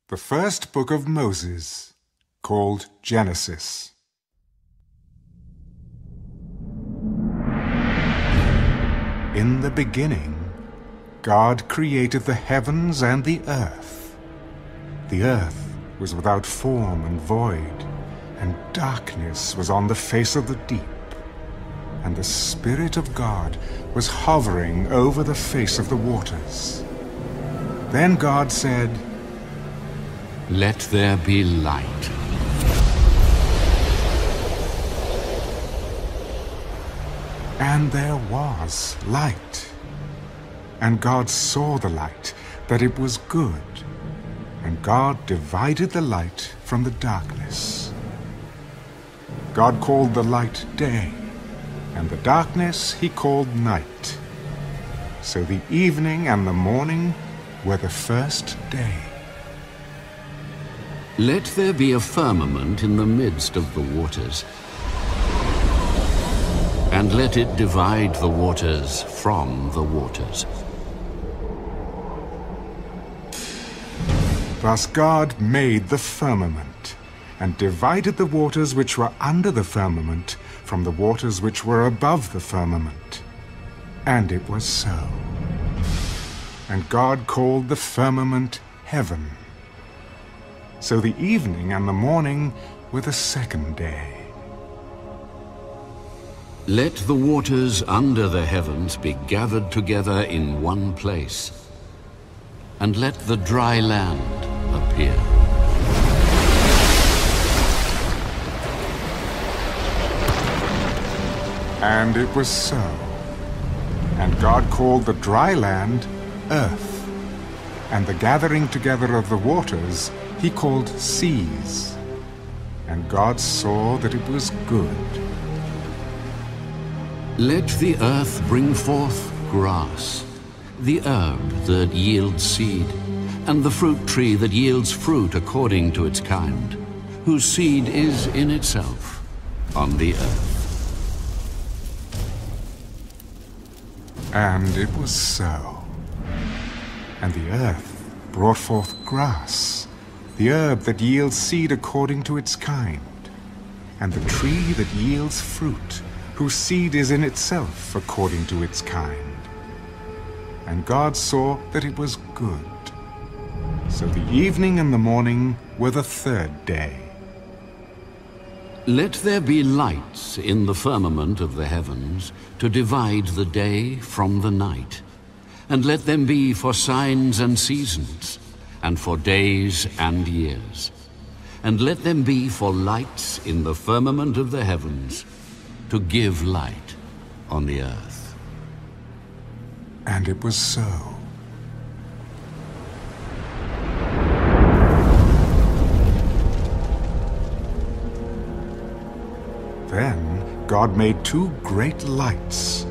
The first book of Moses, called Genesis. In the beginning, God created the heavens and the earth. The earth was without form and void, and darkness was on the face of the deep. And the Spirit of God was hovering over the face of the waters. Then God said, "Let there be light." And there was light. And God saw the light, that it was good. And God divided the light from the darkness. God called the light day, and the darkness he called night. So the evening and the morning were the first day. Let there be a firmament in the midst of the waters, and let it divide the waters from the waters. Thus God made the firmament, and divided the waters which were under the firmament from the waters which were above the firmament. And it was so. And God called the firmament heaven. So the evening and the morning were the second day. Let the waters under the heavens be gathered together in one place, and let the dry land appear. And it was so. And God called the dry land earth, and the gathering together of the waters he called seas. And God saw that it was good. Let the earth bring forth grass, the herb that yields seed, and the fruit tree that yields fruit according to its kind, whose seed is in itself on the earth. And it was so. And the earth brought forth grass, the herb that yields seed according to its kind, and the tree that yields fruit, whose seed is in itself according to its kind. And God saw that it was good. So the evening and the morning were the third day. Let there be lights in the firmament of the heavens to divide the day from the night, and let them be for signs and seasons, and for days and years. And let them be for lights in the firmament of the heavens, to give light on the earth. And it was so. Then God made two great lights,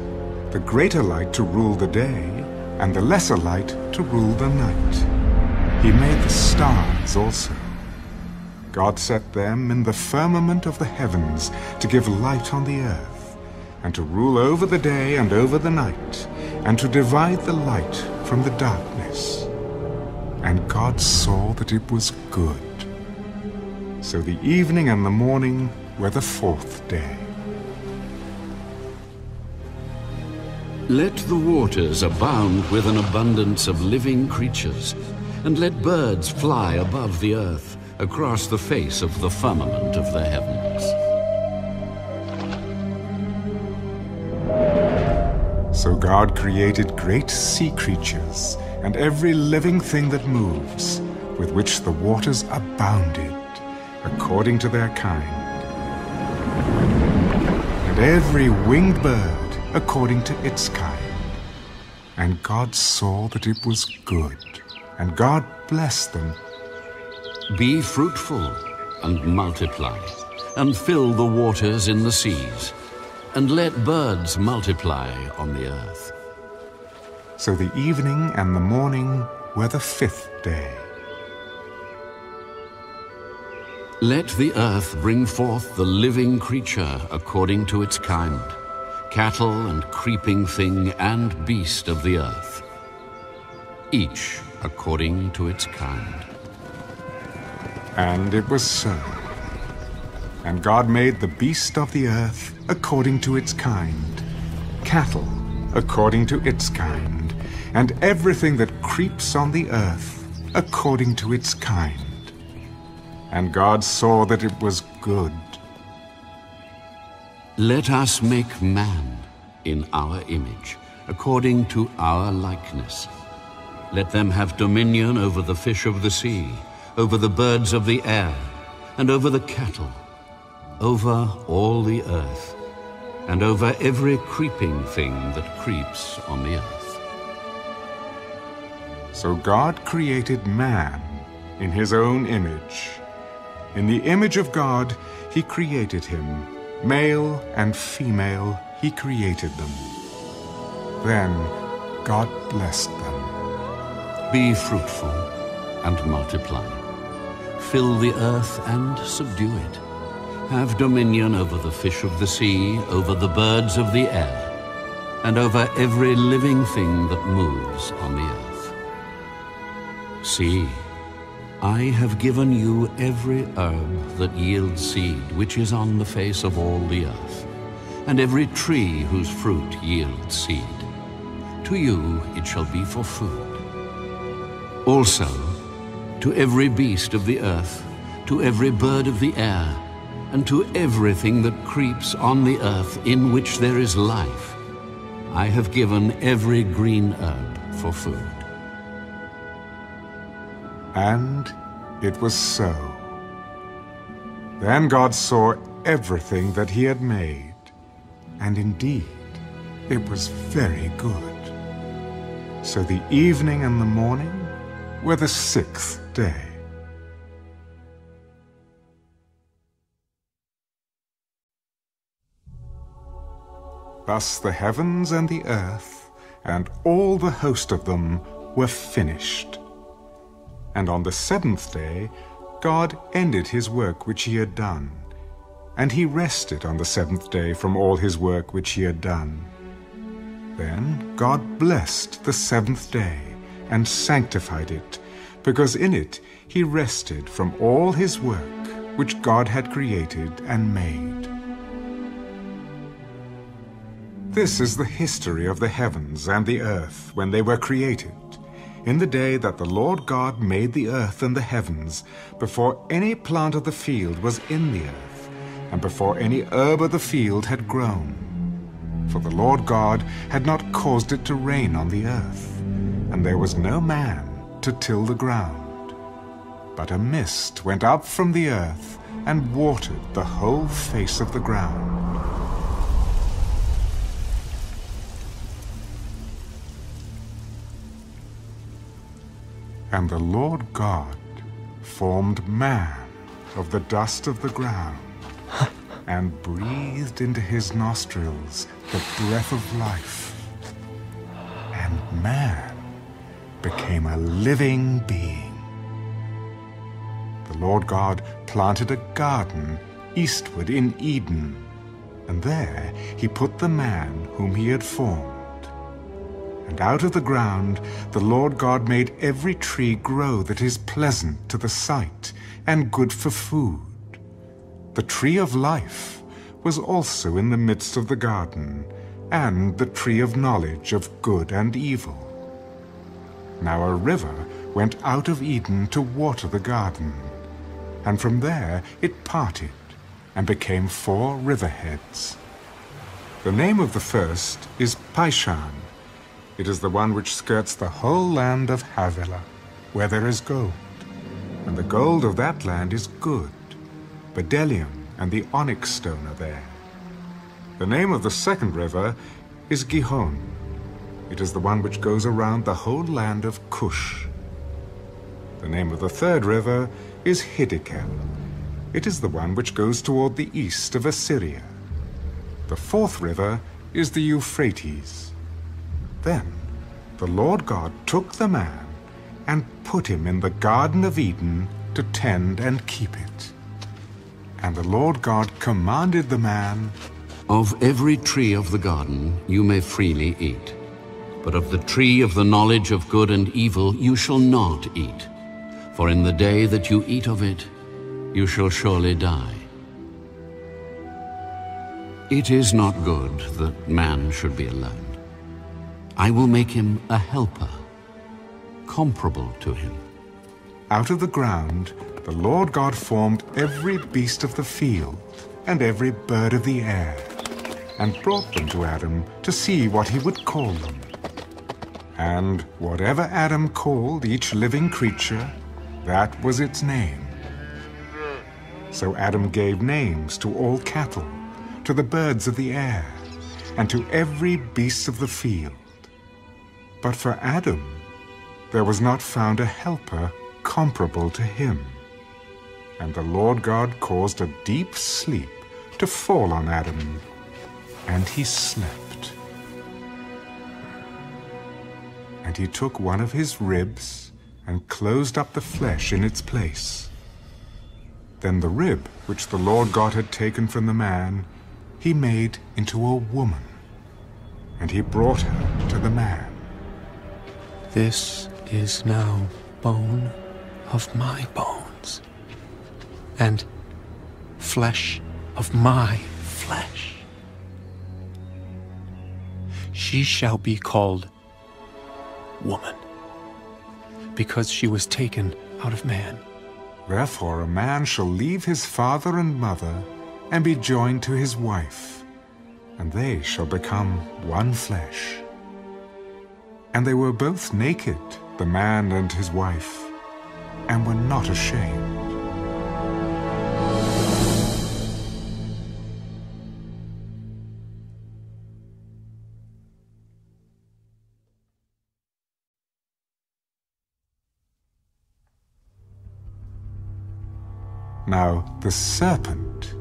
the greater light to rule the day, and the lesser light to rule the night. He made the stars also. God set them in the firmament of the heavens to give light on the earth, and to rule over the day and over the night, and to divide the light from the darkness. And God saw that it was good. So the evening and the morning were the fourth day. Let the waters abound with an abundance of living creatures, and let birds fly above the earth across the face of the firmament of the heavens. So God created great sea creatures and every living thing that moves, with which the waters abounded, according to their kind, and every winged bird according to its kind. And God saw that it was good, and God blessed them. Be fruitful and multiply, and fill the waters in the seas, and let birds multiply on the earth. So the evening and the morning were the fifth day. Let the earth bring forth the living creature according to its kind, cattle and creeping thing and beast of the earth, each according to its kind. And it was so. And God made the beast of the earth according to its kind, cattle according to its kind, and everything that creeps on the earth according to its kind. And God saw that it was good. Let us make man in our image, according to our likeness. Let them have dominion over the fish of the sea, over the birds of the air, and over the cattle, over all the earth, and over every creeping thing that creeps on the earth. So God created man in his own image. In the image of God, he created him. Male and female, he created them. Then God blessed them. Be fruitful and multiply. Fill the earth and subdue it. Have dominion over the fish of the sea, over the birds of the air, and over every living thing that moves on the earth. See, I have given you every herb that yields seed, which is on the face of all the earth, and every tree whose fruit yields seed. To you it shall be for food. Also, to every beast of the earth, to every bird of the air, and to everything that creeps on the earth in which there is life, I have given every green herb for food. And it was so. Then God saw everything that he had made, and indeed it was very good. So the evening and the morning were the sixth day. Thus the heavens and the earth, and all the host of them, were finished. And on the seventh day, God ended his work which he had done, and he rested on the seventh day from all his work which he had done. Then God blessed the seventh day, and sanctified it, because in it he rested from all his work which God had created and made. This is the history of the heavens and the earth when they were created, in the day that the Lord God made the earth and the heavens, before any plant of the field was in the earth, and before any herb of the field had grown. For the Lord God had not caused it to rain on the earth, and there was no man to till the ground. But a mist went up from the earth and watered the whole face of the ground. And the Lord God formed man of the dust of the ground, and breathed into his nostrils the breath of life. And man became a living being. The Lord God planted a garden eastward in Eden, and there he put the man whom he had formed. And out of the ground the Lord God made every tree grow that is pleasant to the sight and good for food. The tree of life was also in the midst of the garden, and the tree of knowledge of good and evil. Now a river went out of Eden to water the garden, and from there it parted and became 4 riverheads. The name of the first is Pishon. It is the one which skirts the whole land of Havilah, where there is gold, and the gold of that land is good. Bdellium and the onyx stone are there. The name of the second river is Gihon. It is the one which goes around the whole land of Cush. The name of the third river is Hiddekel. It is the one which goes toward the east of Assyria. The fourth river is the Euphrates. Then the Lord God took the man and put him in the Garden of Eden to tend and keep it. And the Lord God commanded the man, Of every tree of the garden you may freely eat, but of the tree of the knowledge of good and evil you shall not eat. For in the day that you eat of it, you shall surely die. It is not good that man should be alone. I will make him a helper, comparable to him. Out of the ground, the Lord God formed every beast of the field and every bird of the air, and brought them to Adam to see what he would call them. And whatever Adam called each living creature, that was its name. So Adam gave names to all cattle, to the birds of the air, and to every beast of the field. But for Adam, there was not found a helper comparable to him. And the Lord God caused a deep sleep to fall on Adam, and he slept. And he took one of his ribs and closed up the flesh in its place. Then the rib which the Lord God had taken from the man, he made into a woman, and he brought her to the man. This is now bone of my bones, and flesh of my flesh. She shall be called woman, because she was taken out of man. Therefore a man shall leave his father and mother, and be joined to his wife, and they shall become one flesh. And they were both naked, the man and his wife, and were not ashamed. Now the serpent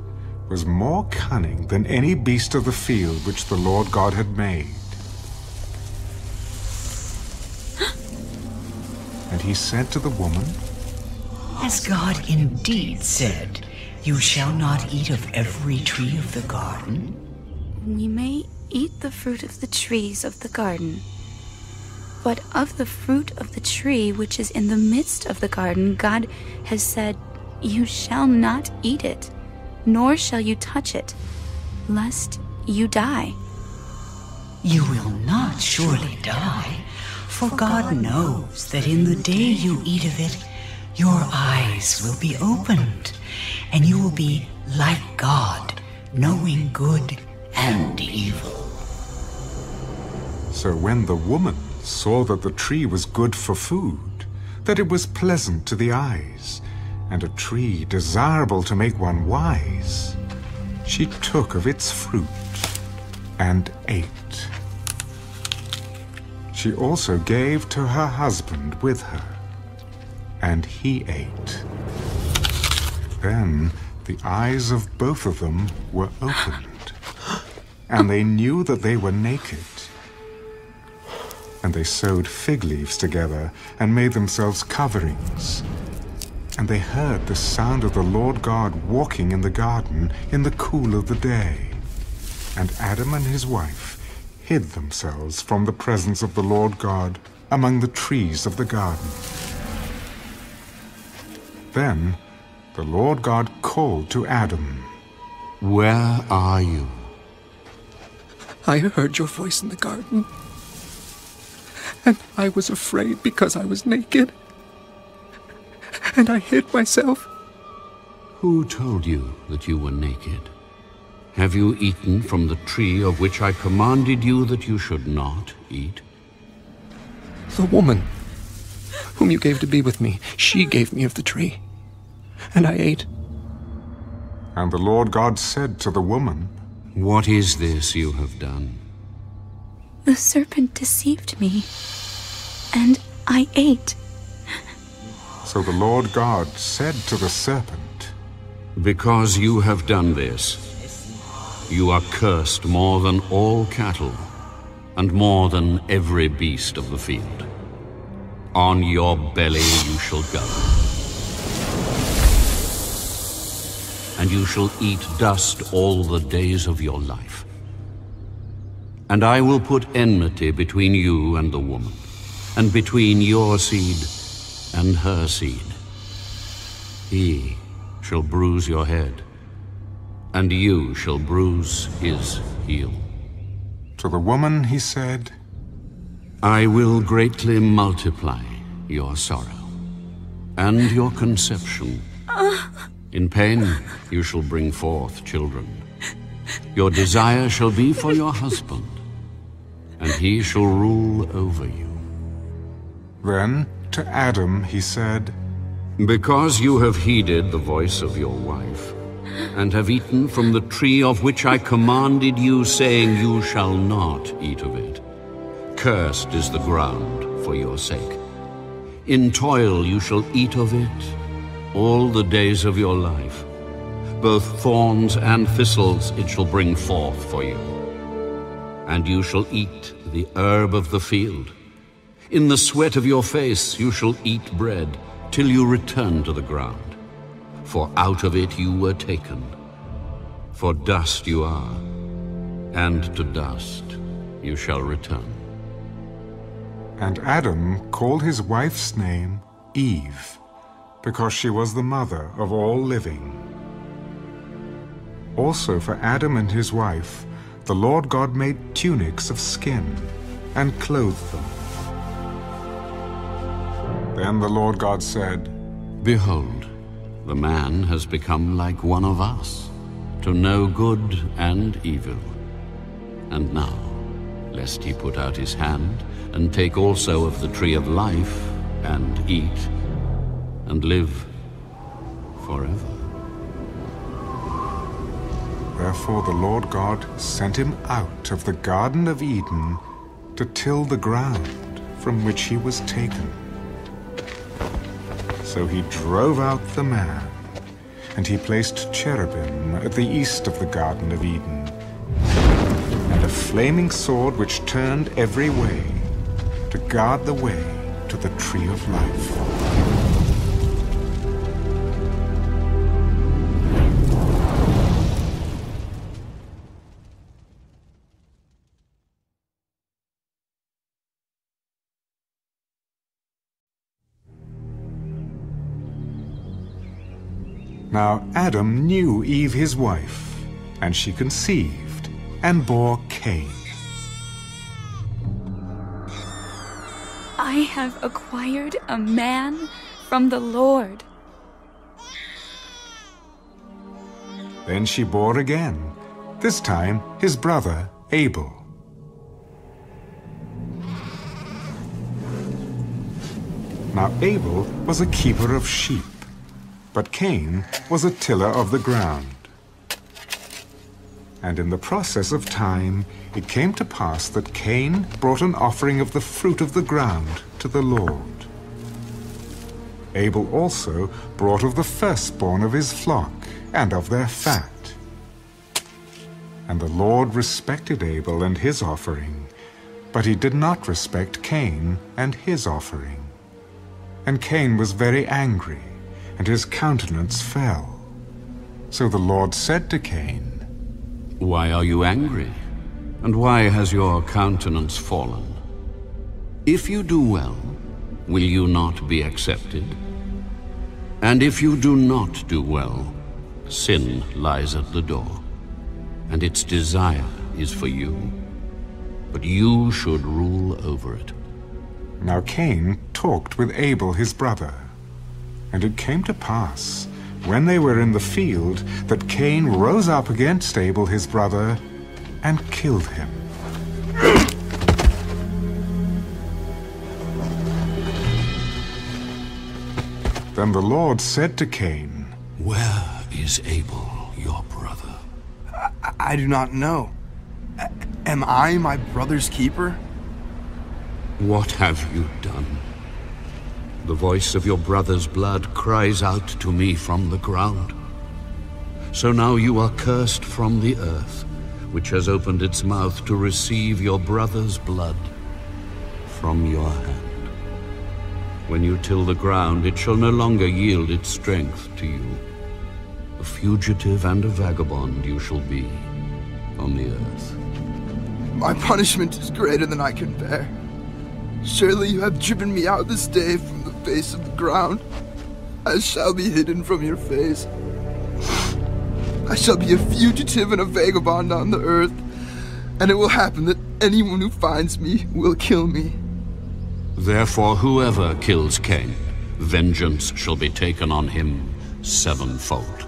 was more cunning than any beast of the field which the Lord God had made. And he said to the woman, As God indeed said, you shall not eat of every tree of the garden. We may eat the fruit of the trees of the garden, but of the fruit of the tree which is in the midst of the garden, God has said, you shall not eat it, nor shall you touch it, lest you die. You will not surely die, for God knows that in the day you eat of it, your eyes will be opened, and you will be like God, knowing good and evil. So when the woman saw that the tree was good for food, that it was pleasant to the eyes, and a tree desirable to make one wise, she took of its fruit and ate. She also gave to her husband with her, and he ate. Then the eyes of both of them were opened, and they knew that they were naked. And they sewed fig leaves together and made themselves coverings. And they heard the sound of the Lord God walking in the garden in the cool of the day. And Adam and his wife hid themselves from the presence of the Lord God among the trees of the garden. Then the Lord God called to Adam, Where are you? I heard your voice in the garden, and I was afraid because I was naked, and I hid myself. Who told you that you were naked? Have you eaten from the tree of which I commanded you that you should not eat? The woman whom you gave to be with me, she gave me of the tree, and I ate. And the Lord God said to the woman, What is this you have done? The serpent deceived me, and I ate. So the Lord God said to the serpent, Because you have done this, you are cursed more than all cattle, and more than every beast of the field. On your belly you shall go, and you shall eat dust all the days of your life. And I will put enmity between you and the woman, and between your seed and her seed. He shall bruise your head, and you shall bruise his heel. To the woman he said, I will greatly multiply your sorrow and your conception. In pain you shall bring forth children. Your desire shall be for your husband, and he shall rule over you. Then to Adam he said, Because you have heeded the voice of your wife, and have eaten from the tree of which I commanded you, saying, You shall not eat of it. Cursed is the ground for your sake. In toil you shall eat of it all the days of your life. Both thorns and thistles it shall bring forth for you. And you shall eat the herb of the field. In the sweat of your face you shall eat bread, till you return to the ground. For out of it you were taken. For dust you are, and to dust you shall return. And Adam called his wife's name Eve, because she was the mother of all living. Also for Adam and his wife, the Lord God made tunics of skin and clothed them. Then the Lord God said, Behold, the man has become like one of us, to know good and evil. And now, lest he put out his hand, and take also of the tree of life, and eat, and live forever. Therefore the Lord God sent him out of the Garden of Eden to till the ground from which he was taken. So he drove out the man, and he placed cherubim at the east of the Garden of Eden, and a flaming sword which turned every way, to guard the way to the tree of life. Now Adam knew Eve his wife, and she conceived and bore Cain. I have acquired a man from the Lord. Then she bore again, this time his brother Abel. Now Abel was a keeper of sheep, but Cain was a tiller of the ground. And in the process of time, it came to pass that Cain brought an offering of the fruit of the ground to the Lord. Abel also brought of the firstborn of his flock and of their fat. And the Lord respected Abel and his offering, but he did not respect Cain and his offering. And Cain was very angry, and his countenance fell. So the Lord said to Cain, Why are you angry? And why has your countenance fallen? If you do well, will you not be accepted? And if you do not do well, sin lies at the door, and its desire is for you, but you should rule over it. Now Cain talked with Abel his brother. And it came to pass, when they were in the field, that Cain rose up against Abel his brother, and killed him. Then the Lord said to Cain, Where is Abel, your brother? I do not know. Am I my brother's keeper? What have you done? The voice of your brother's blood cries out to me from the ground. So now you are cursed from the earth, which has opened its mouth to receive your brother's blood from your hand. When you till the ground, it shall no longer yield its strength to you. A fugitive and a vagabond you shall be on the earth. My punishment is greater than I can bear. Surely you have driven me out this day from the face of the ground. I shall be hidden from your face. I shall be a fugitive and a vagabond on the earth, and it will happen that anyone who finds me will kill me. Therefore whoever kills Cain, vengeance shall be taken on him sevenfold.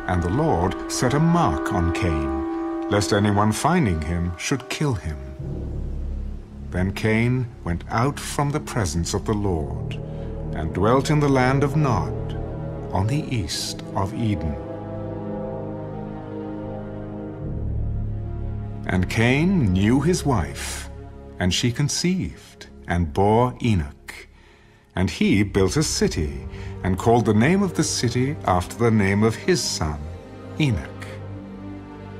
And the Lord set a mark on Cain, lest anyone finding him should kill him. Then Cain went out from the presence of the Lord, and dwelt in the land of Nod, on the east of Eden. And Cain knew his wife, and she conceived, and bore Enoch. And he built a city, and called the name of the city after the name of his son, Enoch.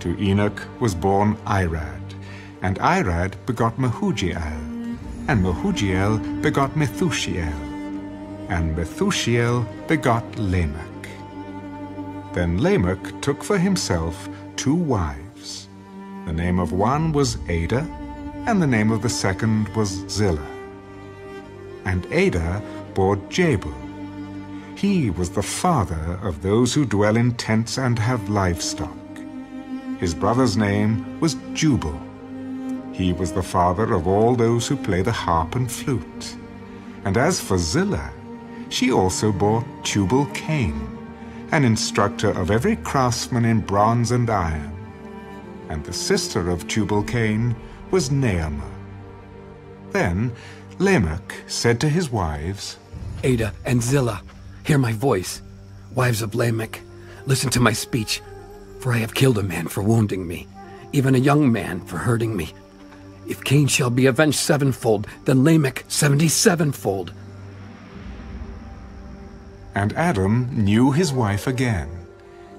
To Enoch was born Irad, and Irad begot Mehujael, and Mehujael begot Methushael, and Methushael begot Lamech. Then Lamech took for himself 2 wives. The name of one was Ada, and the name of the second was Zillah. And Ada bore Jabal. He was the father of those who dwell in tents and have livestock. His brother's name was Jubal. He was the father of all those who play the harp and flute. And as for Zillah, she also bore Tubal-Cain, an instructor of every craftsman in bronze and iron. And the sister of Tubal-Cain was Naamah. Then Lamech said to his wives, Ada and Zillah, hear my voice. Wives of Lamech, listen to my speech, for I have killed a man for wounding me, even a young man for hurting me. If Cain shall be avenged 7-fold, then Lamech 77-fold. And Adam knew his wife again,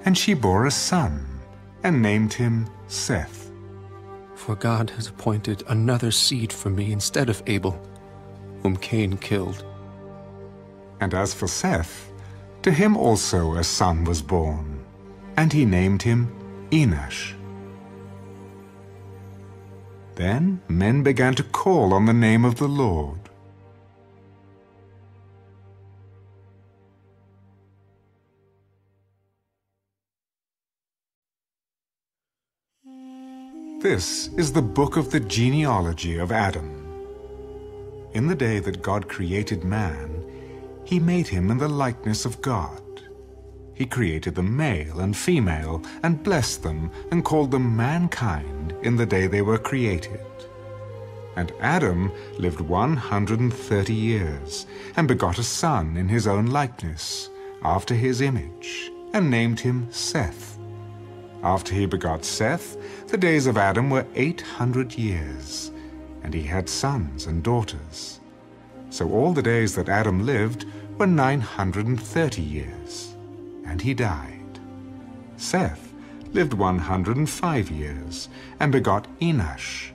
and she bore a son, and named him Seth. For God has appointed another seed for me instead of Abel, whom Cain killed. And as for Seth, to him also a son was born, and he named him Enosh. Then men began to call on the name of the Lord. This is the book of the genealogy of Adam. In the day that God created man, he made him in the likeness of God. He created them male and female, and blessed them, and called them mankind in the day they were created. And Adam lived 130 years, and begot a son in his own likeness, after his image, and named him Seth. After he begot Seth, the days of Adam were 800 years, and he had sons and daughters. So all the days that Adam lived were 930 years, and he died. Seth lived 105 years, and begot Enosh.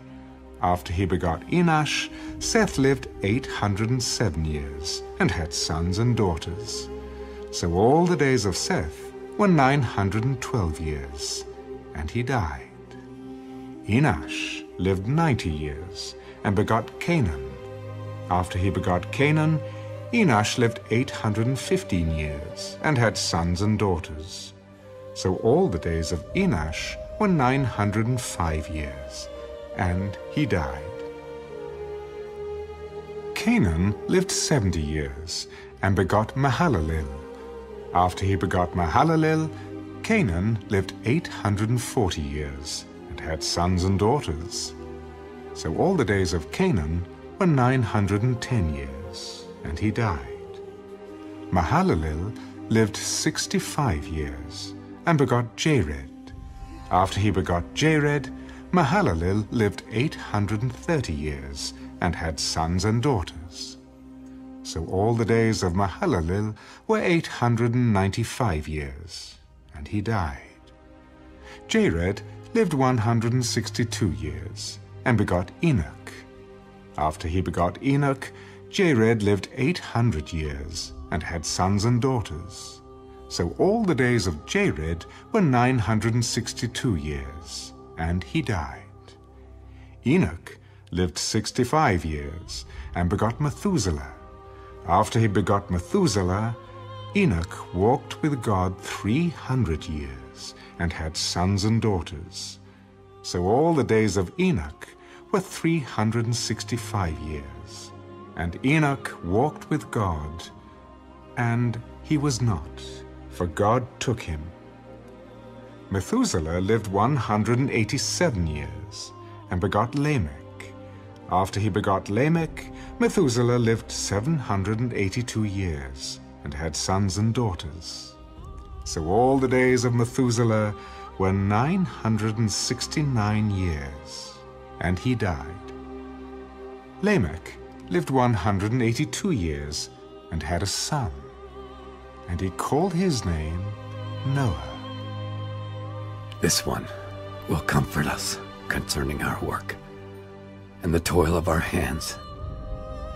After he begot Enosh, Seth lived 807 years, and had sons and daughters. So all the days of Seth were 912 years, and he died. Enosh lived 90 years, and begot Canaan. After he begot Canaan, Enosh lived 815 years, and had sons and daughters. So all the days of Enosh were 905 years, and he died. Canaan lived 70 years, and begot Mahalalel. After he begot Mahalalel, Canaan lived 840 years, and had sons and daughters. So all the days of Canaan were 910 years, and he died. Mahalalel lived 65 years, and begot Jared. After he begot Jared, Mahalalel lived 830 years, and had sons and daughters. So all the days of Mahalalel were 895 years, and he died. Jared lived 162 years, and begot Enoch. After he begot Enoch, Jared lived 800 years, and had sons and daughters. So all the days of Jared were 962 years, and he died. Enoch lived 65 years, and begot Methuselah. After he begot Methuselah, Enoch walked with God 300 years and had sons and daughters. So all the days of Enoch were 365 years. And Enoch walked with God, and he was not, for God took him. Methuselah lived 187 years and begot Lamech. After he begot Lamech, Methuselah lived 782 years and had sons and daughters. So all the days of Methuselah were 969 years, and he died. Lamech lived 182 years and had a son, and he called his name Noah. This one will comfort us concerning our work and the toil of our hands,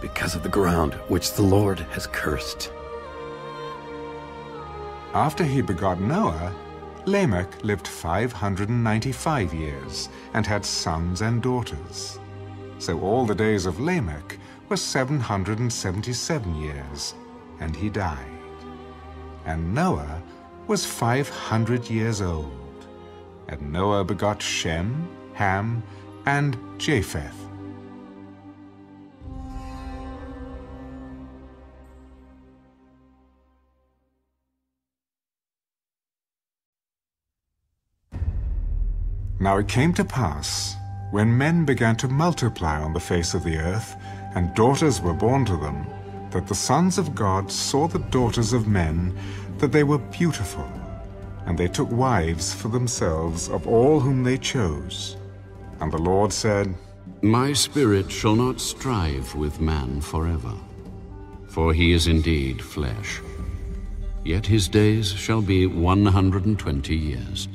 because of the ground which the Lord has cursed. After he begot Noah, Lamech lived 595 years and had sons and daughters. So all the days of Lamech were 777 years, and he died. And Noah was 500 years old. And Noah begot Shem, Ham, and Japheth. Now it came to pass, when men began to multiply on the face of the earth, and daughters were born to them, that the sons of God saw the daughters of men, that they were beautiful, and they took wives for themselves of all whom they chose. And the Lord said, My spirit shall not strive with man forever, for he is indeed flesh. Yet his days shall be 120 years.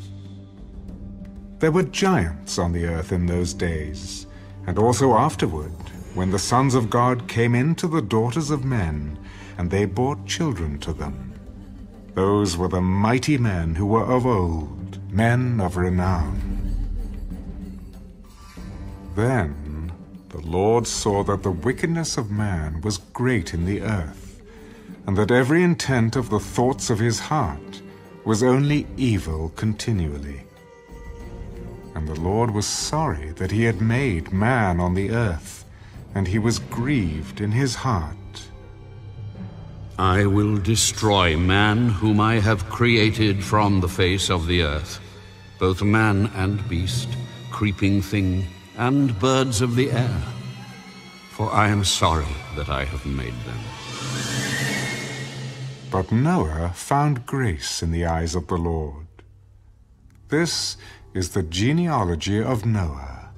There were giants on the earth in those days, and also afterward, when the sons of God came in to the daughters of men, and they bore children to them. Those were the mighty men who were of old, men of renown. Then the Lord saw that the wickedness of man was great in the earth, and that every intent of the thoughts of his heart was only evil continually. And the Lord was sorry that he had made man on the earth, and he was grieved in his heart. I will destroy man whom I have created from the face of the earth, both man and beast, creeping thing, and birds of the air. For I am sorry that I have made them. But Noah found grace in the eyes of the Lord. This is the genealogy of Noah.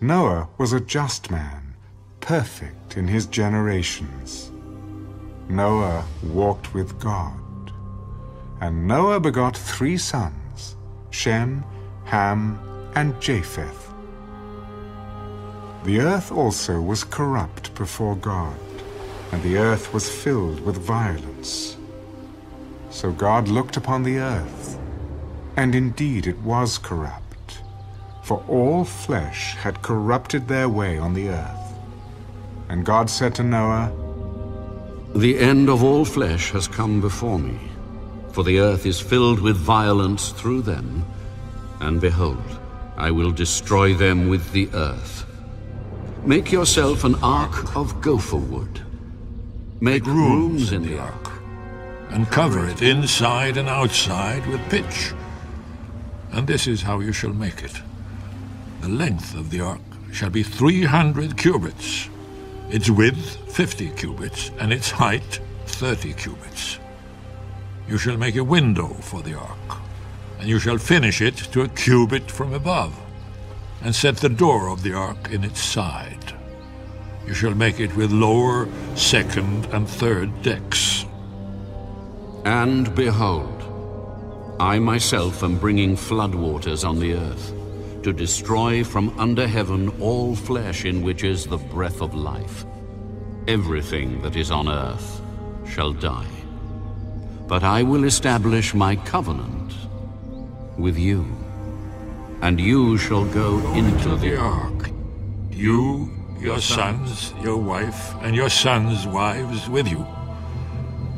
Noah was a just man, perfect in his generations. Noah walked with God. And Noah begot 3 sons, Shem, Ham, and Japheth. The earth also was corrupt before God, and the earth was filled with violence. So God looked upon the earth, and indeed it was corrupt, for all flesh had corrupted their way on the earth. And God said to Noah, The end of all flesh has come before me, for the earth is filled with violence through them, and behold, I will destroy them with the earth. Make yourself an ark of gopher wood. Make rooms in the ark, and cover it inside and outside with pitch. And this is how you shall make it. The length of the ark shall be 300 cubits, its width 50 cubits, and its height 30 cubits. You shall make a window for the ark, and you shall finish it to a cubit from above, and set the door of the ark in its side. You shall make it with lower, second, and third decks. And behold, I myself am bringing floodwaters on the earth, to destroy from under heaven all flesh in which is the breath of life. Everything that is on earth shall die. But I will establish my covenant with you, and you shall go into the ark. You, your sons, your wife, and your sons' wives with you.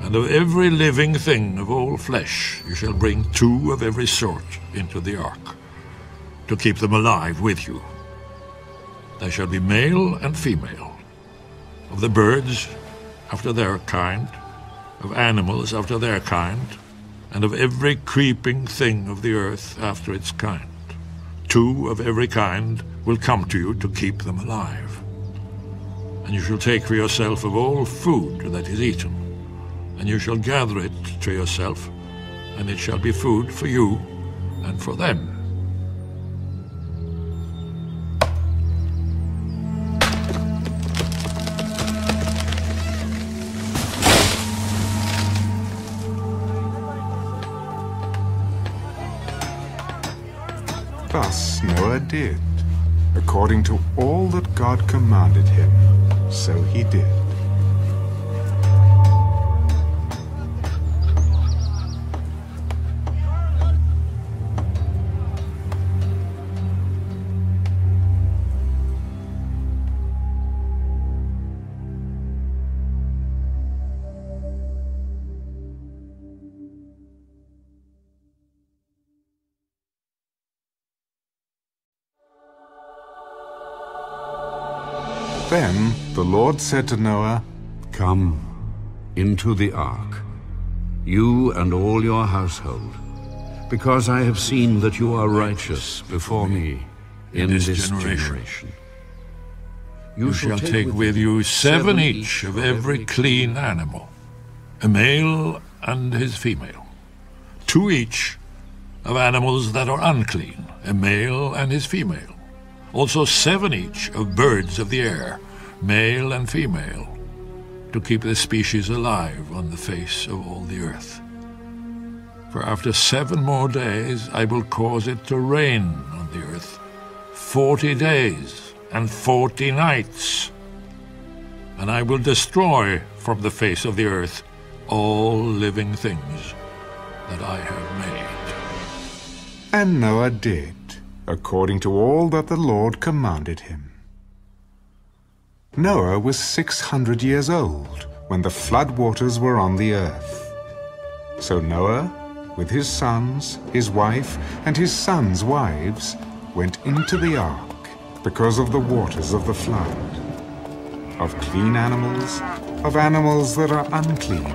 And of every living thing of all flesh you shall bring 2 of every sort into the ark, to keep them alive with you. They shall be male and female, of the birds after their kind, of animals after their kind, and of every creeping thing of the earth after its kind. 2 of every kind will come to you to keep them alive. And you shall take for yourself of all food that is eaten, and you shall gather it to yourself, and it shall be food for you and for them. Thus Noah did, according to all that God commanded him, so he did. Then the Lord said to Noah, Come into the ark, you and all your household, because I have seen that you are righteous before me in this generation. You shall take with you 7 each of every clean animal, a male and his female. 2 each of animals that are unclean, a male and his female. Also 7 each of birds of the air, male and female, to keep the species alive on the face of all the earth. For after 7 more days I will cause it to rain on the earth 40 days and 40 nights. And I will destroy from the face of the earth all living things that I have made. And Noah did, according to all that the Lord commanded him. Noah was 600 years old when the flood waters were on the earth. So Noah, with his sons, his wife, and his sons' wives, went into the ark because of the waters of the flood. Of clean animals, of animals that are unclean,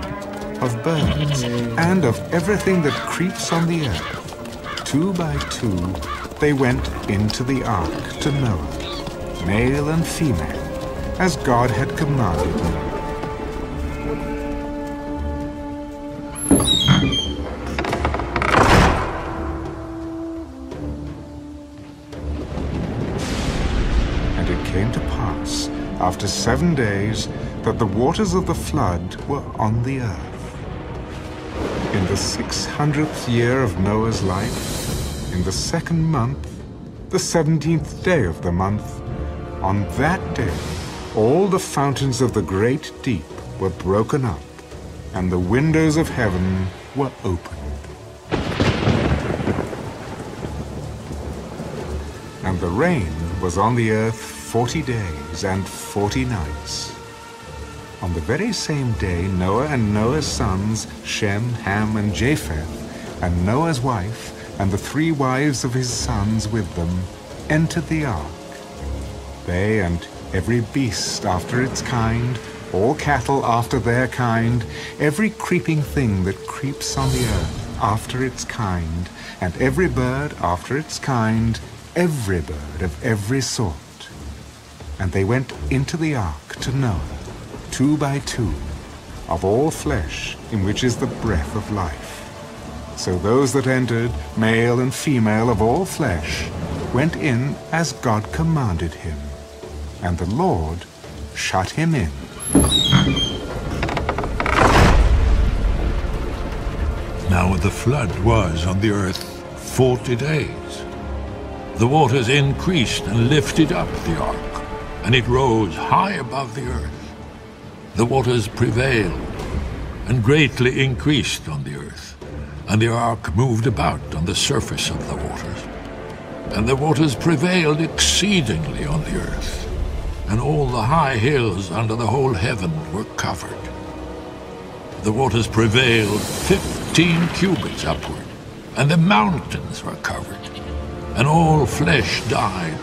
of birds, and of everything that creeps on the earth. 2 by 2 they went into the ark to Noah, male and female, as God had commanded them. And it came to pass, after 7 days, that the waters of the flood were on the earth. In the 600th year of Noah's life, in the 2nd month, the 17th day of the month, on that day, all the fountains of the great deep were broken up, and the windows of heaven were opened. And the rain was on the earth 40 days and 40 nights. On the very same day, Noah and Noah's sons, Shem, Ham, and Japheth, and Noah's wife, and the 3 wives of his sons with them, entered the ark. They and every beast after its kind, all cattle after their kind, every creeping thing that creeps on the earth after its kind, and every bird after its kind, every bird of every sort. And they went into the ark to Noah, 2 by 2, of all flesh in which is the breath of life. So those that entered, male and female of all flesh, went in as God commanded him. And the Lord shut him in. Now the flood was on the earth 40 days. The waters increased and lifted up the ark, and it rose high above the earth. The waters prevailed and greatly increased on the earth, and the ark moved about on the surface of the waters. And the waters prevailed exceedingly on the earth, and all the high hills under the whole heaven were covered. the waters prevailed 15 cubits upward, and the mountains were covered, and all flesh died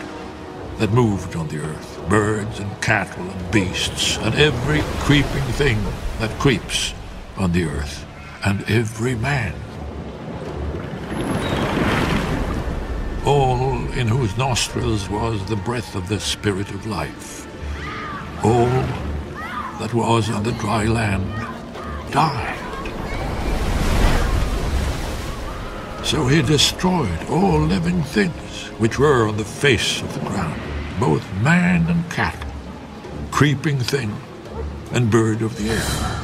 that moved on the earth, birds and cattle and beasts, and every creeping thing that creeps on the earth, and every man. All in whose nostrils was the breath of the Spirit of life. All that was on the dry land died. So he destroyed all living things which were on the face of the ground, both man and cattle, creeping thing and bird of the air.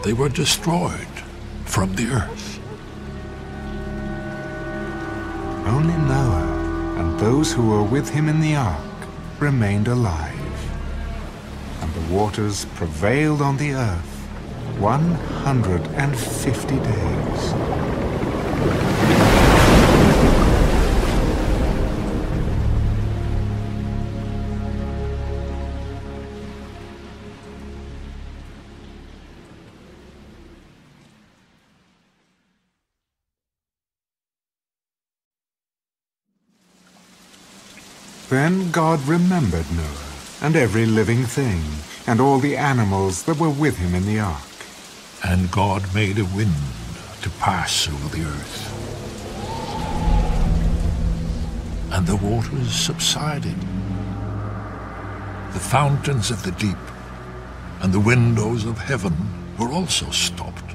They were destroyed from the earth. Only Noah and those who were with him in the ark remained alive, and the waters prevailed on the earth 150 days. Then God remembered Noah and every living thing, and all the animals that were with him in the ark. And God made a wind to pass over the earth, and the waters subsided. The fountains of the deep and the windows of heaven were also stopped,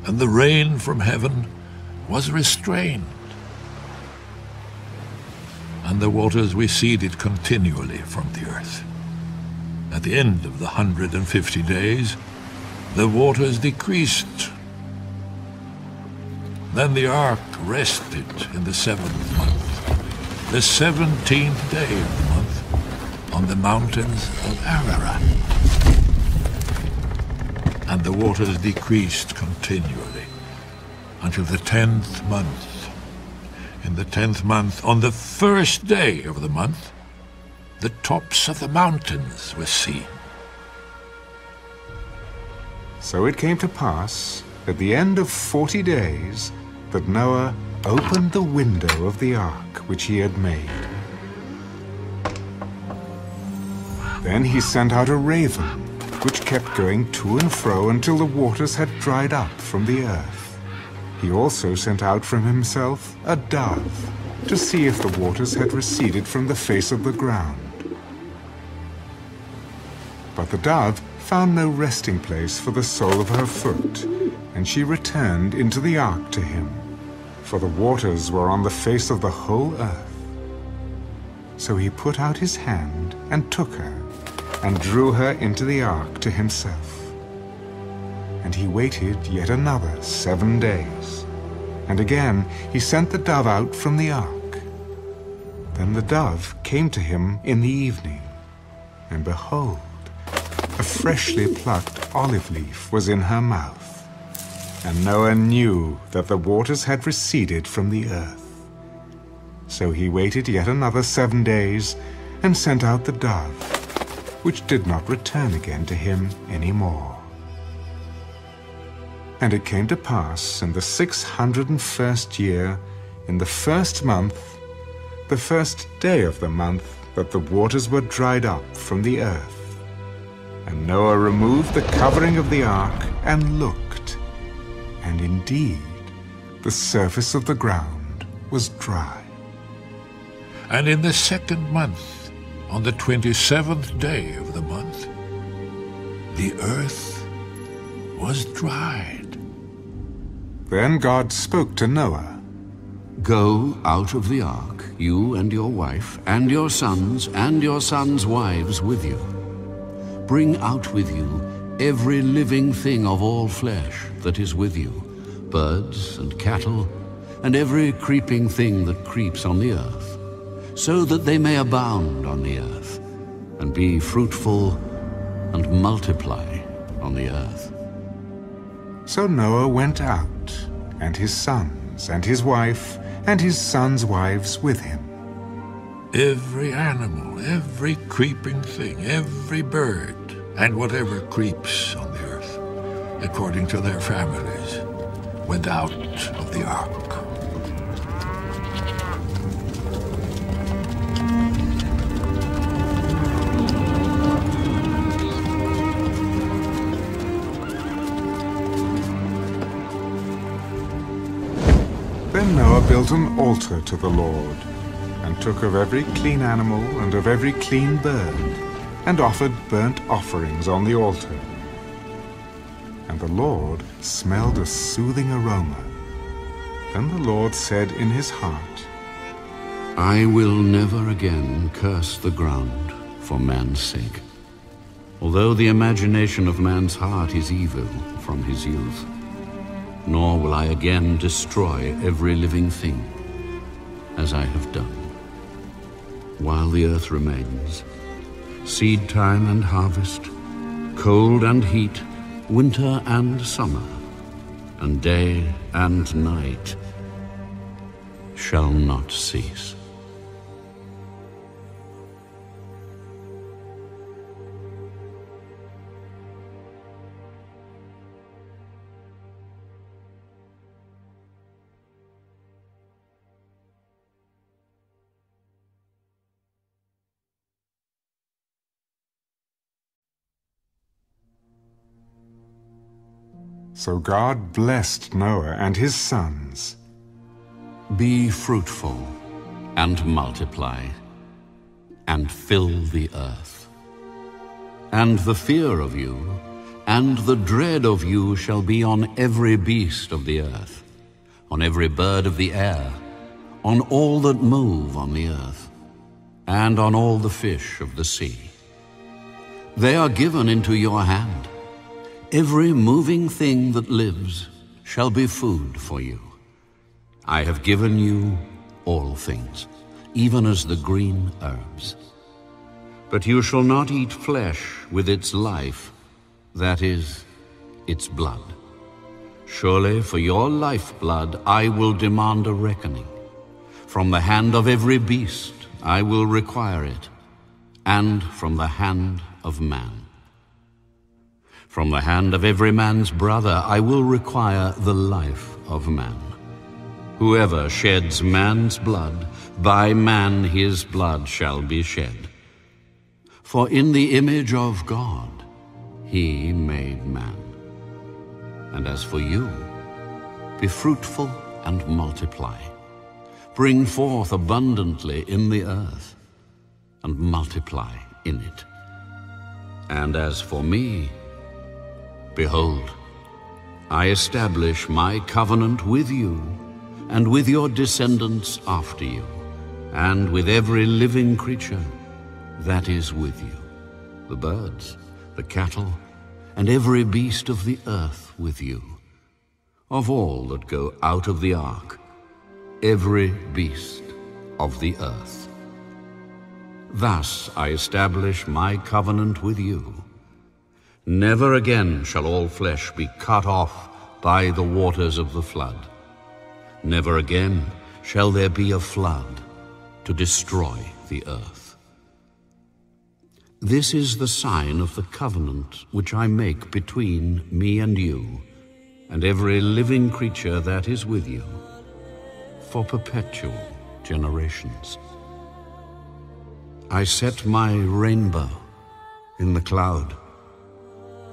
and the rain from heaven was restrained. And the waters receded continually from the earth. At the end of the 150 days, the waters decreased. Then the ark rested in the 7th month, the 17th day of the month, on the mountains of Ararat. And the waters decreased continually until the 10th month. In the 10th month, on the first day of the month, the tops of the mountains were seen. So it came to pass, at the end of 40 days, that Noah opened the window of the ark which he had made. Then he sent out a raven, which kept going to and fro until the waters had dried up from the earth. He also sent out from himself a dove, to see if the waters had receded from the face of the ground. But the dove found no resting place for the sole of her foot, and she returned into the ark to him, for the waters were on the face of the whole earth. So he put out his hand and took her, and drew her into the ark to himself. And he waited yet another 7 days, and again he sent the dove out from the ark. Then the dove came to him in the evening, and behold, a freshly plucked olive leaf was in her mouth. And Noah knew that the waters had receded from the earth. So he waited yet another 7 days, and sent out the dove, which did not return again to him any more. And it came to pass in the 601st year, in the 1st month, the 1st day of the month, that the waters were dried up from the earth. And Noah removed the covering of the ark and looked, and indeed the surface of the ground was dry. And in the 2nd month, on the 27th day of the month, the earth was dried. Then God spoke to Noah. Go out of the ark, you and your wife, and your sons wives with you. Bring out with you every living thing of all flesh that is with you, birds and cattle, and every creeping thing that creeps on the earth, so that they may abound on the earth, and be fruitful and multiply on the earth. So Noah went out, and his sons, and his wife, and his sons' wives with him. Every animal, every creeping thing, every bird, and whatever creeps on the earth, according to their families, went out of the ark. Then Noah built an altar to the Lord, and took of every clean animal and of every clean bird, and offered burnt offerings on the altar. And the Lord smelled a soothing aroma. Then the Lord said in his heart, I will never again curse the ground for man's sake, although the imagination of man's heart is evil from his youth. Nor will I again destroy every living thing, as I have done. While the earth remains, seed time and harvest, cold and heat, winter and summer, and day and night shall not cease. So God blessed Noah and his sons. Be fruitful and multiply, and fill the earth. And the fear of you and the dread of you shall be on every beast of the earth, on every bird of the air, on all that move on the earth, and on all the fish of the sea. They are given into your hand. Every moving thing that lives shall be food for you. I have given you all things, even as the green herbs. But you shall not eat flesh with its life, that is, its blood. Surely for your lifeblood I will demand a reckoning. From the hand of every beast I will require it, and from the hand of man. From the hand of every man's brother I will require the life of man. Whoever sheds man's blood, by man his blood shall be shed. For in the image of God he made man. And as for you, be fruitful and multiply. Bring forth abundantly in the earth, and multiply in it. And as for me, behold, I establish my covenant with you, and with your descendants after you, and with every living creature that is with you, the birds, the cattle, and every beast of the earth with you, of all that go out of the ark, every beast of the earth. Thus I establish my covenant with you. Never again shall all flesh be cut off by the waters of the flood. Never again shall there be a flood to destroy the earth. This is the sign of the covenant which I make between me and you, and every living creature that is with you, for perpetual generations. I set my rainbow in the cloud,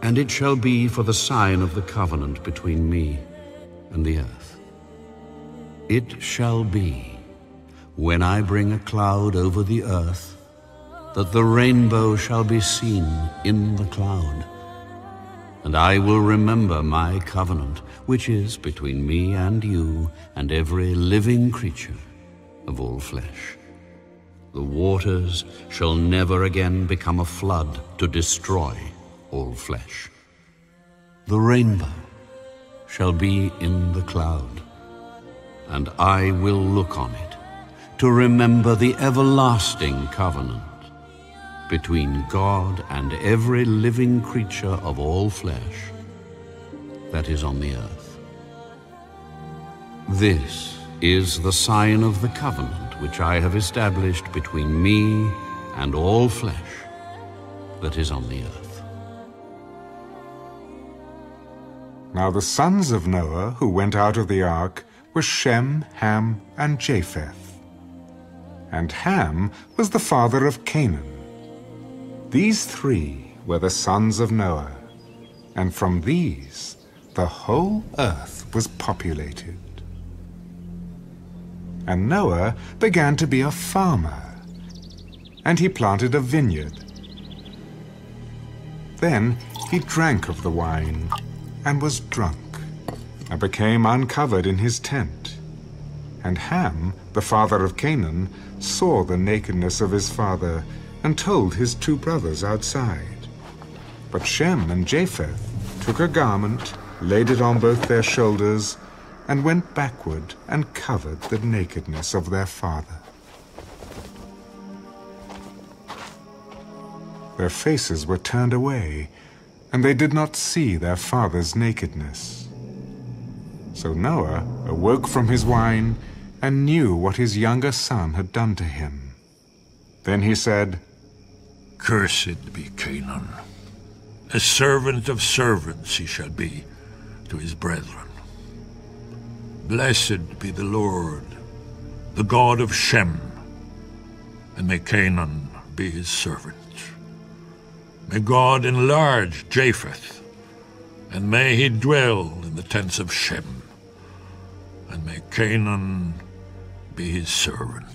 and it shall be for the sign of the covenant between me and the earth. It shall be, when I bring a cloud over the earth, that the rainbow shall be seen in the cloud. And I will remember my covenant, which is between me and you and every living creature of all flesh. The waters shall never again become a flood to destroy all flesh. The rainbow shall be in the cloud, and I will look on it to remember the everlasting covenant between God and every living creature of all flesh that is on the earth. This is the sign of the covenant which I have established between me and all flesh that is on the earth. Now the sons of Noah who went out of the ark were Shem, Ham, and Japheth. And Ham was the father of Canaan. These three were the sons of Noah, and from these the whole earth was populated. And Noah began to be a farmer, and he planted a vineyard. Then he drank of the wine, and was drunk, and became uncovered in his tent. And Ham, the father of Canaan, saw the nakedness of his father, and told his two brothers outside. But Shem and Japheth took a garment, laid it on both their shoulders, and went backward and covered the nakedness of their father. Their faces were turned away, and they did not see their father's nakedness. So Noah awoke from his wine and knew what his younger son had done to him. Then he said, Cursed be Canaan. A servant of servants he shall be to his brethren. Blessed be the Lord, the God of Shem, and may Canaan be his servant. May God enlarge Japheth, and may he dwell in the tents of Shem, and may Canaan be his servant.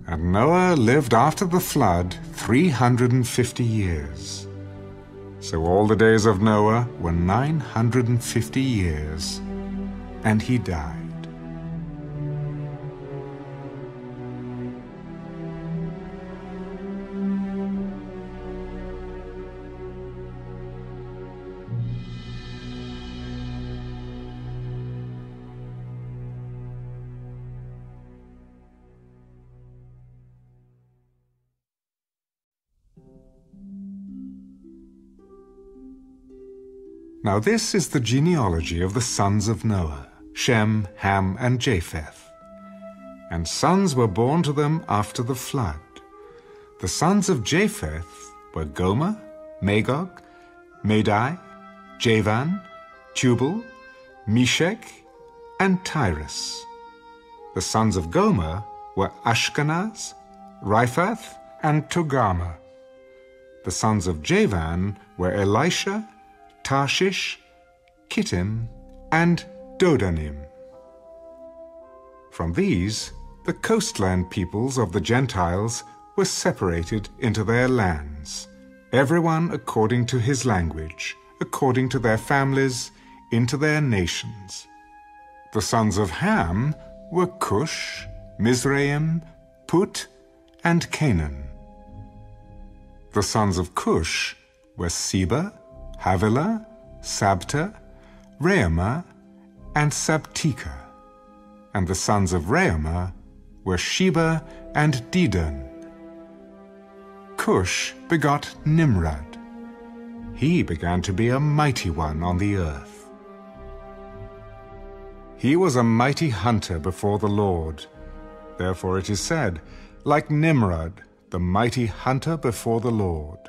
And Noah lived after the flood 350 years. So all the days of Noah were 950 years, and he died. Now this is the genealogy of the sons of Noah, Shem, Ham, and Japheth. And sons were born to them after the flood. The sons of Japheth were Gomer, Magog, Madai, Javan, Tubal, Meshech, and Tyrus. The sons of Gomer were Ashkenaz, Riphath, and Togarmah. The sons of Javan were Elisha, Tarshish, Kittim, and Dodanim. From these, the coastland peoples of the Gentiles were separated into their lands, everyone according to his language, according to their families, into their nations. The sons of Ham were Cush, Mizraim, Put, and Canaan. The sons of Cush were Seba, Havilah, Sabta, Reumah, and Sabteka. And the sons of Reumah were Sheba and Dedan. Cush begot Nimrod. He began to be a mighty one on the earth. He was a mighty hunter before the Lord. Therefore it is said, like Nimrod, the mighty hunter before the Lord.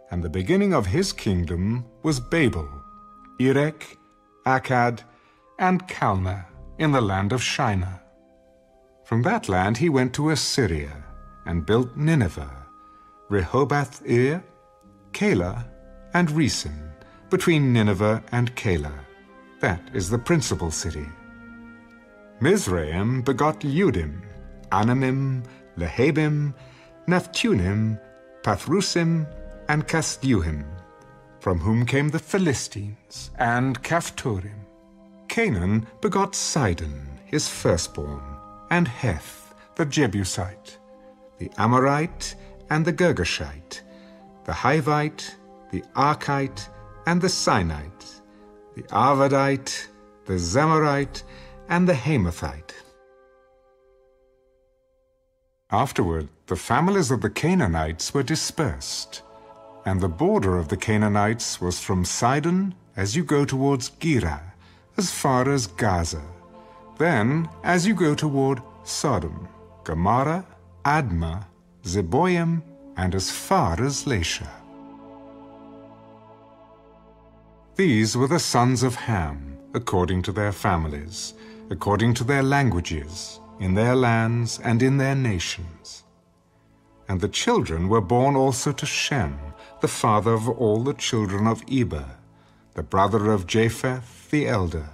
And the beginning of his kingdom was Babel, Erech, Akkad, and Calneh in the land of Shinar. From that land he went to Assyria and built Nineveh, Rehoboth-ir, Calah, and Resen, between Nineveh and Calah. That is the principal city. Mizraim begot Ludim, Anamim, Lehabim, Naphtunim, Pathrusim, and Casluhim, from whom came the Philistines, and Caphtorim. Canaan begot Sidon, his firstborn, and Heth, the Jebusite, the Amorite, and the Girgashite, the Hivite, the Arkite, and the Sinite, the Arvadite, the Zemarite, and the Hamathite. Afterward, the families of the Canaanites were dispersed, and the border of the Canaanites was from Sidon as you go towards Gerar, as far as Gaza. Then, as you go toward Sodom, Gomorrah, Admah, Zeboim, and as far as Lasha. These were the sons of Ham, according to their families, according to their languages, in their lands and in their nations. And the children were born also to Shem, the father of all the children of Eber, the brother of Japheth the elder.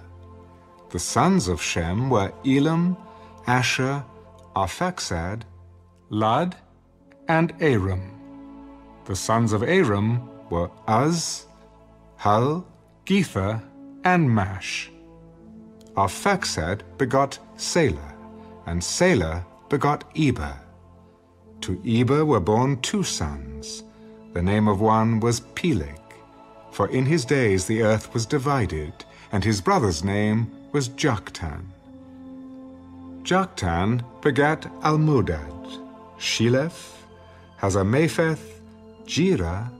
The sons of Shem were Elam, Asher, Arphaxad, Lud, and Aram. The sons of Aram were Uz, Hul, Gether, and Mash. Arphaxad begot Salah, and Salah begot Eber. To Eber were born 2 sons. The name of one was Peleg, for in his days the earth was divided, and his brother's name was Joktan. Joktan begat Almodad, Sheleph, Hazarmaveth, Jira,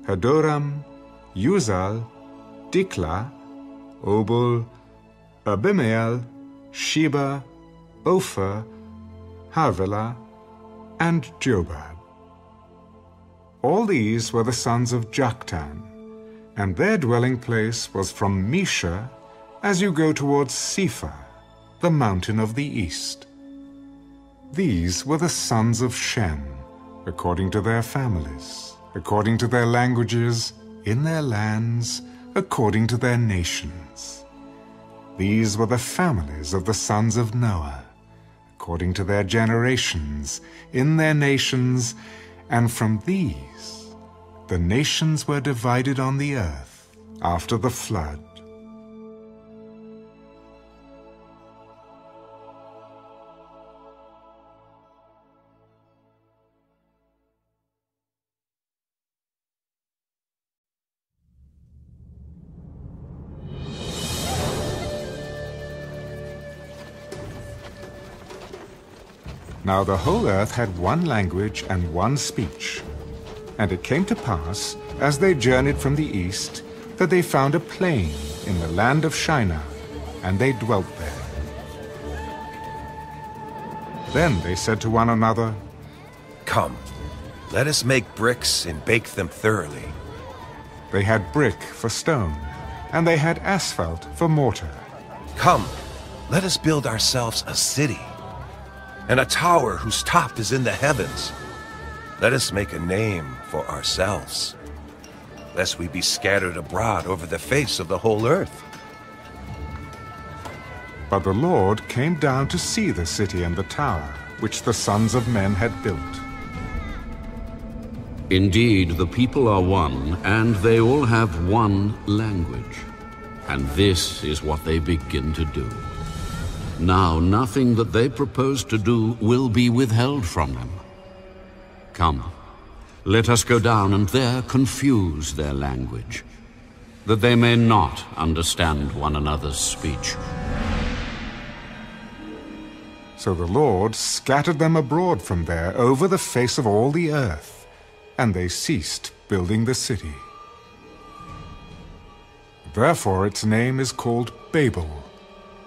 Hadoram, Uzal, Dikla, Obul, Abimael, Sheba, Ophir, Havilah, and Jobab. All these were the sons of Joktan, and their dwelling place was from Mesha as you go towards Sephar, the mountain of the east. These were the sons of Shem, according to their families, according to their languages, in their lands, according to their nations. These were the families of the sons of Noah, according to their generations, in their nations, and from these the nations were divided on the earth after the flood. Now the whole earth had one language and one speech. And it came to pass, as they journeyed from the east, that they found a plain in the land of Shinar, and they dwelt there. Then they said to one another, Come, let us make bricks and bake them thoroughly. They had brick for stone, and they had asphalt for mortar. Come, let us build ourselves a city, and a tower whose top is in the heavens. Let us make a name for ourselves, lest we be scattered abroad over the face of the whole earth. But the Lord came down to see the city and the tower, which the sons of men had built. Indeed, the people are one, and they all have one language. And this is what they begin to do. Now nothing that they propose to do will be withheld from them. Come, let us go down and there confuse their language, that they may not understand one another's speech. So the Lord scattered them abroad from there over the face of all the earth, and they ceased building the city. Therefore its name is called Babel,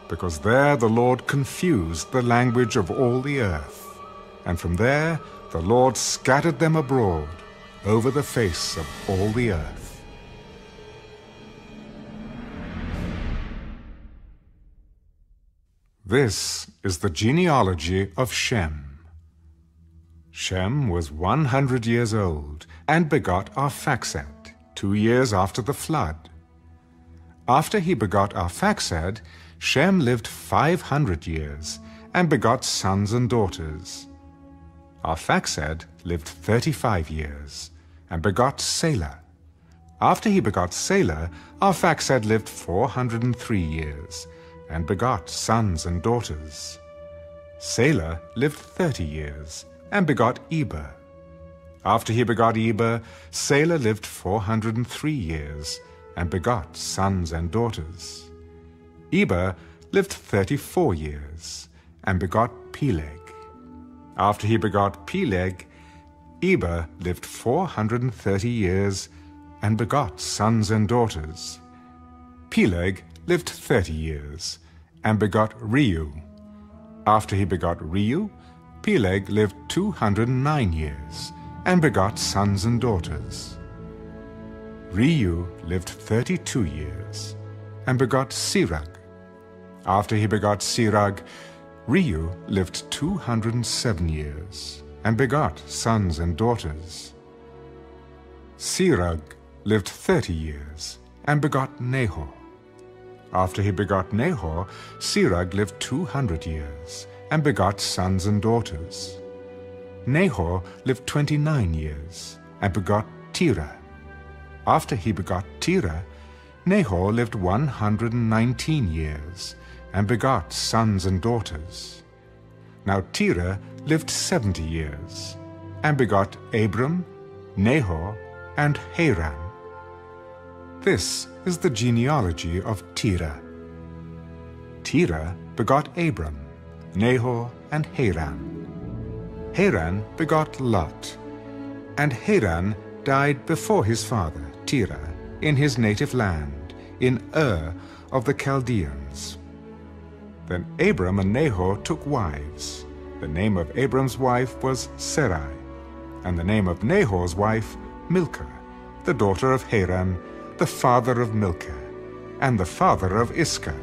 because there the Lord confused the language of all the earth, and from there the Lord scattered them abroad over the face of all the earth. This is the genealogy of Shem. Shem was 100 years old, and begot Arphaxad, 2 years after the flood. After he begot Arphaxad, Shem lived 500 years, and begot sons and daughters. Arphaxad lived 35 years, and begot Salah. After he begot Salah, Arphaxad lived 403 years, and begot sons and daughters. Salah lived 30 years, and begot Eber. After he begot Eber, Salah lived 403 years, and begot sons and daughters. Eber lived 34 years, and begot Peleg. After he begot Peleg, Eber lived 430 years, and begot sons and daughters. Peleg lived 30 years, and begot Reu. After he begot Reu, Peleg lived 209 years, and begot sons and daughters. Reu lived 32 years, and begot Sirach. After he begot Sirach, Reu lived 207 years, and begot sons and daughters. Sirach lived 30 years, and begot Nahor. After he begot Nahor, Sirach lived 200 years, and begot sons and daughters. Nahor lived 29 years, and begot Terah. After he begot Terah, Nahor lived 119 years, and begot sons and daughters. Now Terah lived 70 years, and begot Abram, Nahor, and Haran. This is the genealogy of Terah. Terah begot Abram, Nahor, and Haran. Haran begot Lot, and Haran died before his father, Terah, in his native land, in Ur of the Chaldeans. Then Abram and Nahor took wives. The name of Abram's wife was Sarai, and the name of Nahor's wife Milcah, the daughter of Haran, the father of Milcah, and the father of Iscah.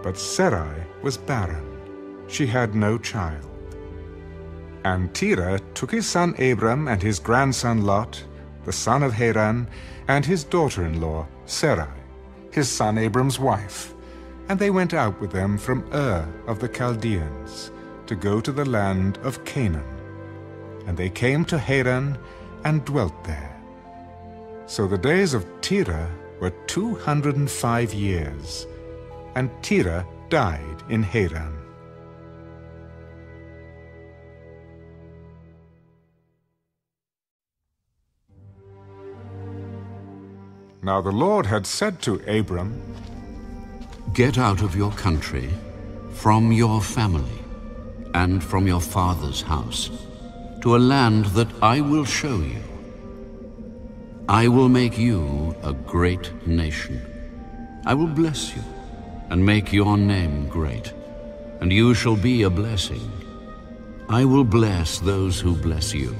But Sarai was barren. She had no child. And Terah took his son Abram and his grandson Lot, the son of Haran, and his daughter-in-law Sarai, his son Abram's wife, and they went out with them from Ur of the Chaldeans to go to the land of Canaan. And they came to Haran and dwelt there. So the days of Terah were 205 years, and Terah died in Haran. Now the Lord had said to Abram, "Get out of your country, from your family, and from your father's house, to a land that I will show you. I will make you a great nation. I will bless you and make your name great, and you shall be a blessing. I will bless those who bless you,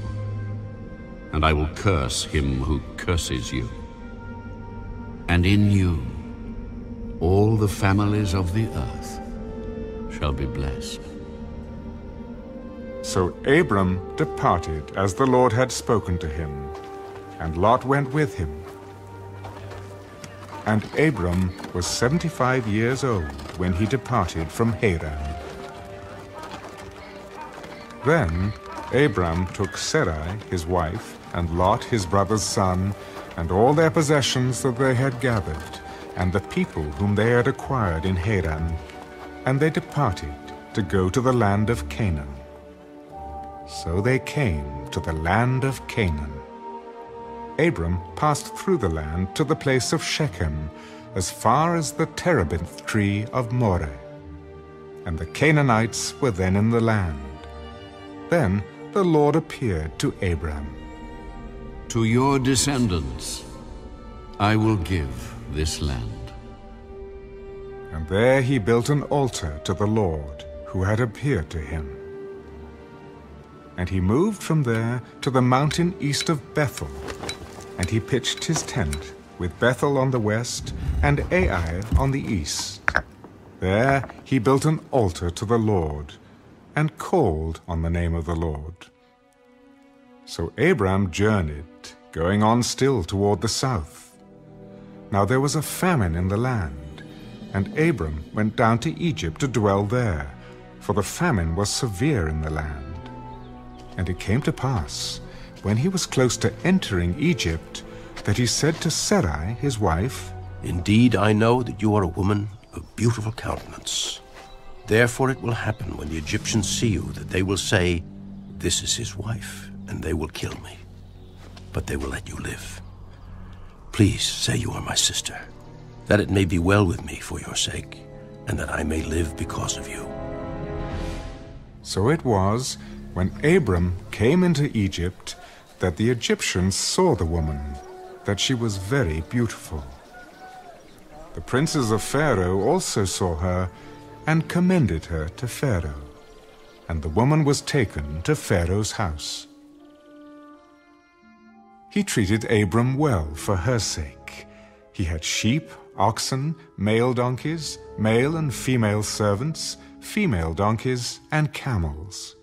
and I will curse him who curses you. And in you all the families of the earth shall be blessed." So Abram departed as the Lord had spoken to him, and Lot went with him. And Abram was 75 years old when he departed from Haran. Then Abram took Sarai his wife, and Lot his brother's son, and all their possessions that they had gathered, and the people whom they had acquired in Haran, and they departed to go to the land of Canaan. So they came to the land of Canaan. Abram passed through the land to the place of Shechem, as far as the terebinth tree of Moreh. And the Canaanites were then in the land. Then the Lord appeared to Abram. "To your descendants I will give this land." And there he built an altar to the Lord, who had appeared to him. And he moved from there to the mountain east of Bethel, and he pitched his tent, with Bethel on the west and Ai on the east. There he built an altar to the Lord, and called on the name of the Lord. So Abram journeyed, going on still toward the south. Now there was a famine in the land, and Abram went down to Egypt to dwell there, for the famine was severe in the land. And it came to pass, when he was close to entering Egypt, that he said to Sarai his wife, Indeed, I know that you are a woman of beautiful countenance. Therefore it will happen when the Egyptians see you that they will say, This is his wife, and they will kill me. But they will let you live. Please say you are my sister, that it may be well with me for your sake, and that I may live because of you. So it was, when Abram came into Egypt, that the Egyptians saw the woman, that she was very beautiful. The princes of Pharaoh also saw her, and commended her to Pharaoh. And the woman was taken to Pharaoh's house. He treated Abram well for her sake. He had sheep, oxen, male donkeys, male and female servants, female donkeys, and camels.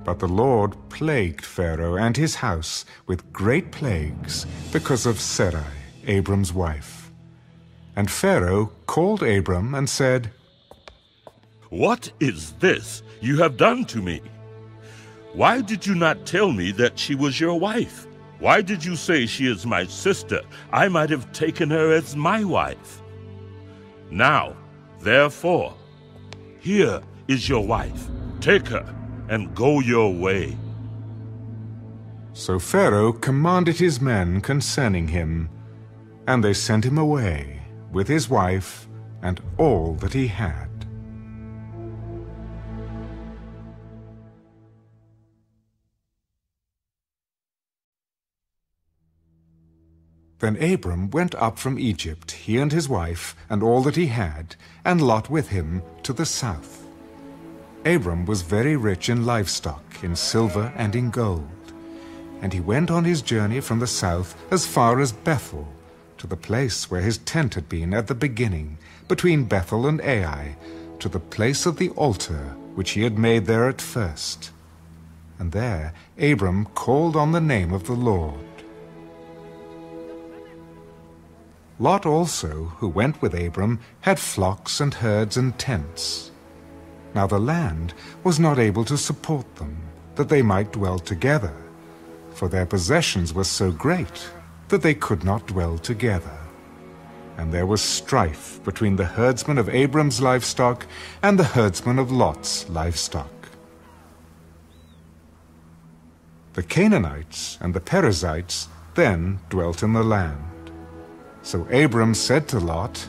But the Lord plagued Pharaoh and his house with great plagues because of Sarai, Abram's wife. And Pharaoh called Abram and said, "What is this you have done to me? Why did you not tell me that she was your wife? Why did you say she is my sister? I might have taken her as my wife. Now, therefore, here is your wife. Take her and go your way." So Pharaoh commanded his men concerning him, and they sent him away with his wife and all that he had. Then Abram went up from Egypt, he and his wife, and all that he had, and Lot with him, to the south. Abram was very rich in livestock, in silver and in gold. And he went on his journey from the south as far as Bethel, to the place where his tent had been at the beginning, between Bethel and Ai, to the place of the altar which he had made there at first. And there Abram called on the name of the Lord. Lot also, who went with Abram, had flocks and herds and tents. Now the land was not able to support them, that they might dwell together, for their possessions were so great that they could not dwell together. And there was strife between the herdsmen of Abram's livestock and the herdsmen of Lot's livestock. The Canaanites and the Perizzites then dwelt in the land. So Abram said to Lot,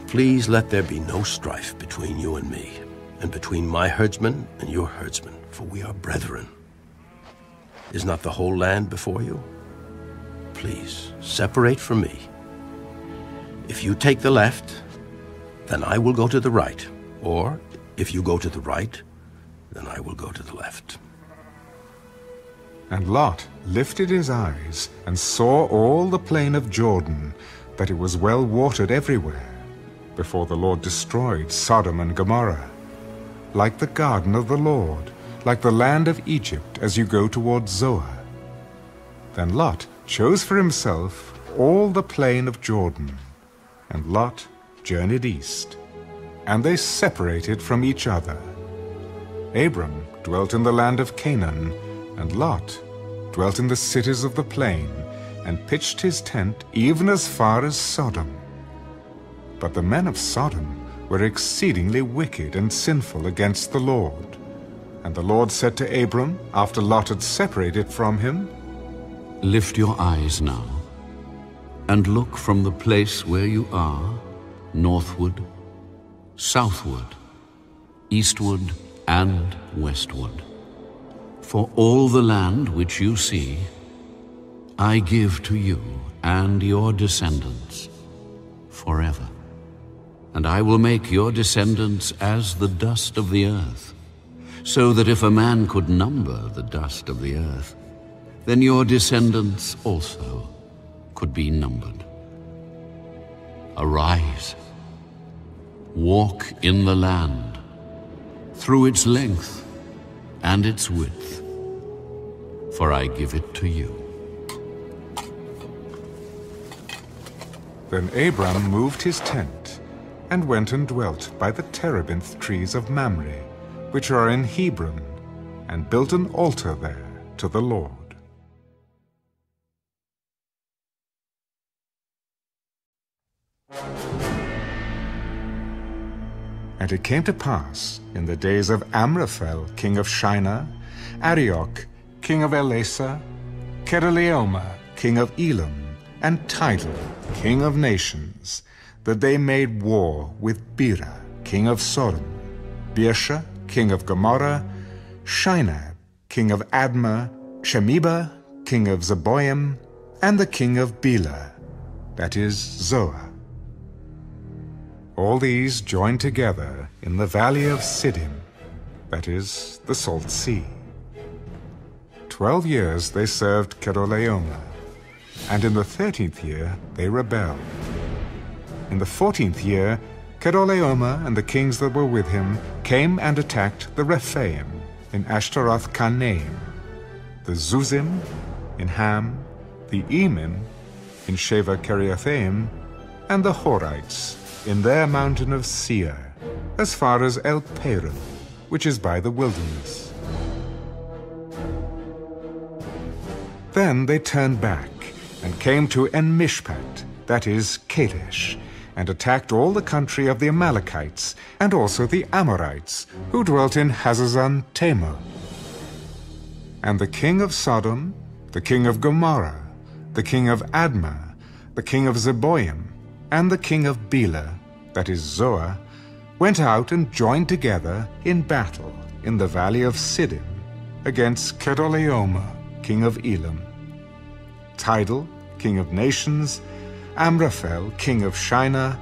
"Please let there be no strife between you and me, and between my herdsmen and your herdsmen, for we are brethren. Is not the whole land before you? Please, separate from me. If you take the left, then I will go to the right, or if you go to the right, then I will go to the left." And Lot lifted his eyes and saw all the plain of Jordan, that it was well watered everywhere, before the Lord destroyed Sodom and Gomorrah, like the garden of the Lord, like the land of Egypt as you go toward Zoar. Then Lot chose for himself all the plain of Jordan, and Lot journeyed east, and they separated from each other. Abram dwelt in the land of Canaan, and Lot dwelt in the cities of the plain, and pitched his tent even as far as Sodom. But the men of Sodom were exceedingly wicked and sinful against the Lord. And the Lord said to Abram, after Lot had separated from him, "Lift your eyes now, and look from the place where you are, northward, southward, eastward, and westward. For all the land which you see, I give to you and your descendants forever. And I will make your descendants as the dust of the earth, so that if a man could number the dust of the earth, then your descendants also could be numbered. Arise, walk in the land, through its length and its width, for I give it to you." Then Abram moved his tent, and went and dwelt by the terebinth trees of Mamre, which are in Hebron, and built an altar there to the Lord. And it came to pass, in the days of Amraphel, king of Shinar, Arioch, king of Elasa, Kedorlaomer, king of Elam, and Tidal, king of nations, that they made war with Bera, king of Sodom, Birsha, king of Gomorrah, Shinar, king of Admah, Shemeba, king of Zeboim, and the king of Bela, that is Zoar. All these joined together in the valley of Siddim, that is the Salt Sea. 12 years they served Chedorlaomer, and in the 13th year they rebelled. In the 14th year, Chedorlaomer and the kings that were with him came and attacked the Rephaim in Ashtaroth-Karnaim, the Zuzim in Ham, the Emim in Sheva-Kiriathaim, and the Horites in their mountain of Seir, as far as El Paran, which is by the wilderness. Then they turned back and came to En-Mishpat, that is, Kadesh, and attacked all the country of the Amalekites, and also the Amorites, who dwelt in Hazazon Tamar. And the king of Sodom, the king of Gomorrah, the king of Admah, the king of Zeboim, and the king of Bela, that is Zoar, went out and joined together in battle in the valley of Siddim against Chedorlaomer, king of Elam, Tidal, king of nations, Amraphel, king of Shinar,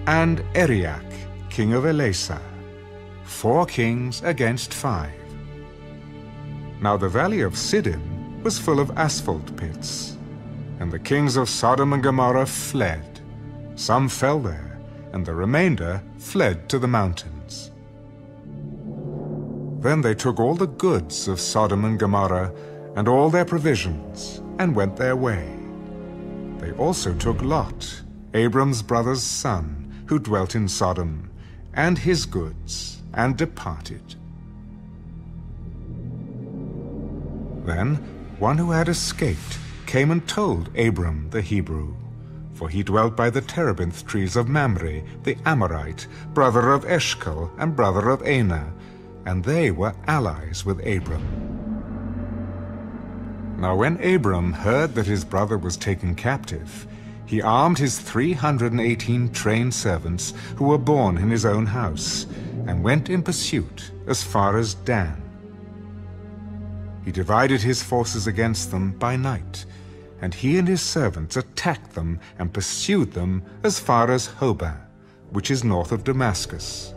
and Eriach, king of Elasah, 4 kings against 5. Now the valley of Siddim was full of asphalt pits, and the kings of Sodom and Gomorrah fled. Some fell there, and the remainder fled to the mountains. Then they took all the goods of Sodom and Gomorrah, and all their provisions, and went their way. They also took Lot, Abram's brother's son, who dwelt in Sodom, and his goods, and departed. Then one who had escaped came and told Abram the Hebrew, for he dwelt by the terebinth trees of Mamre, the Amorite, brother of Eshcol and brother of Anah, and they were allies with Abram. Now when Abram heard that his brother was taken captive, he armed his 318 trained servants who were born in his own house, and went in pursuit as far as Dan. He divided his forces against them by night, and he and his servants attacked them and pursued them as far as Hobah, which is north of Damascus.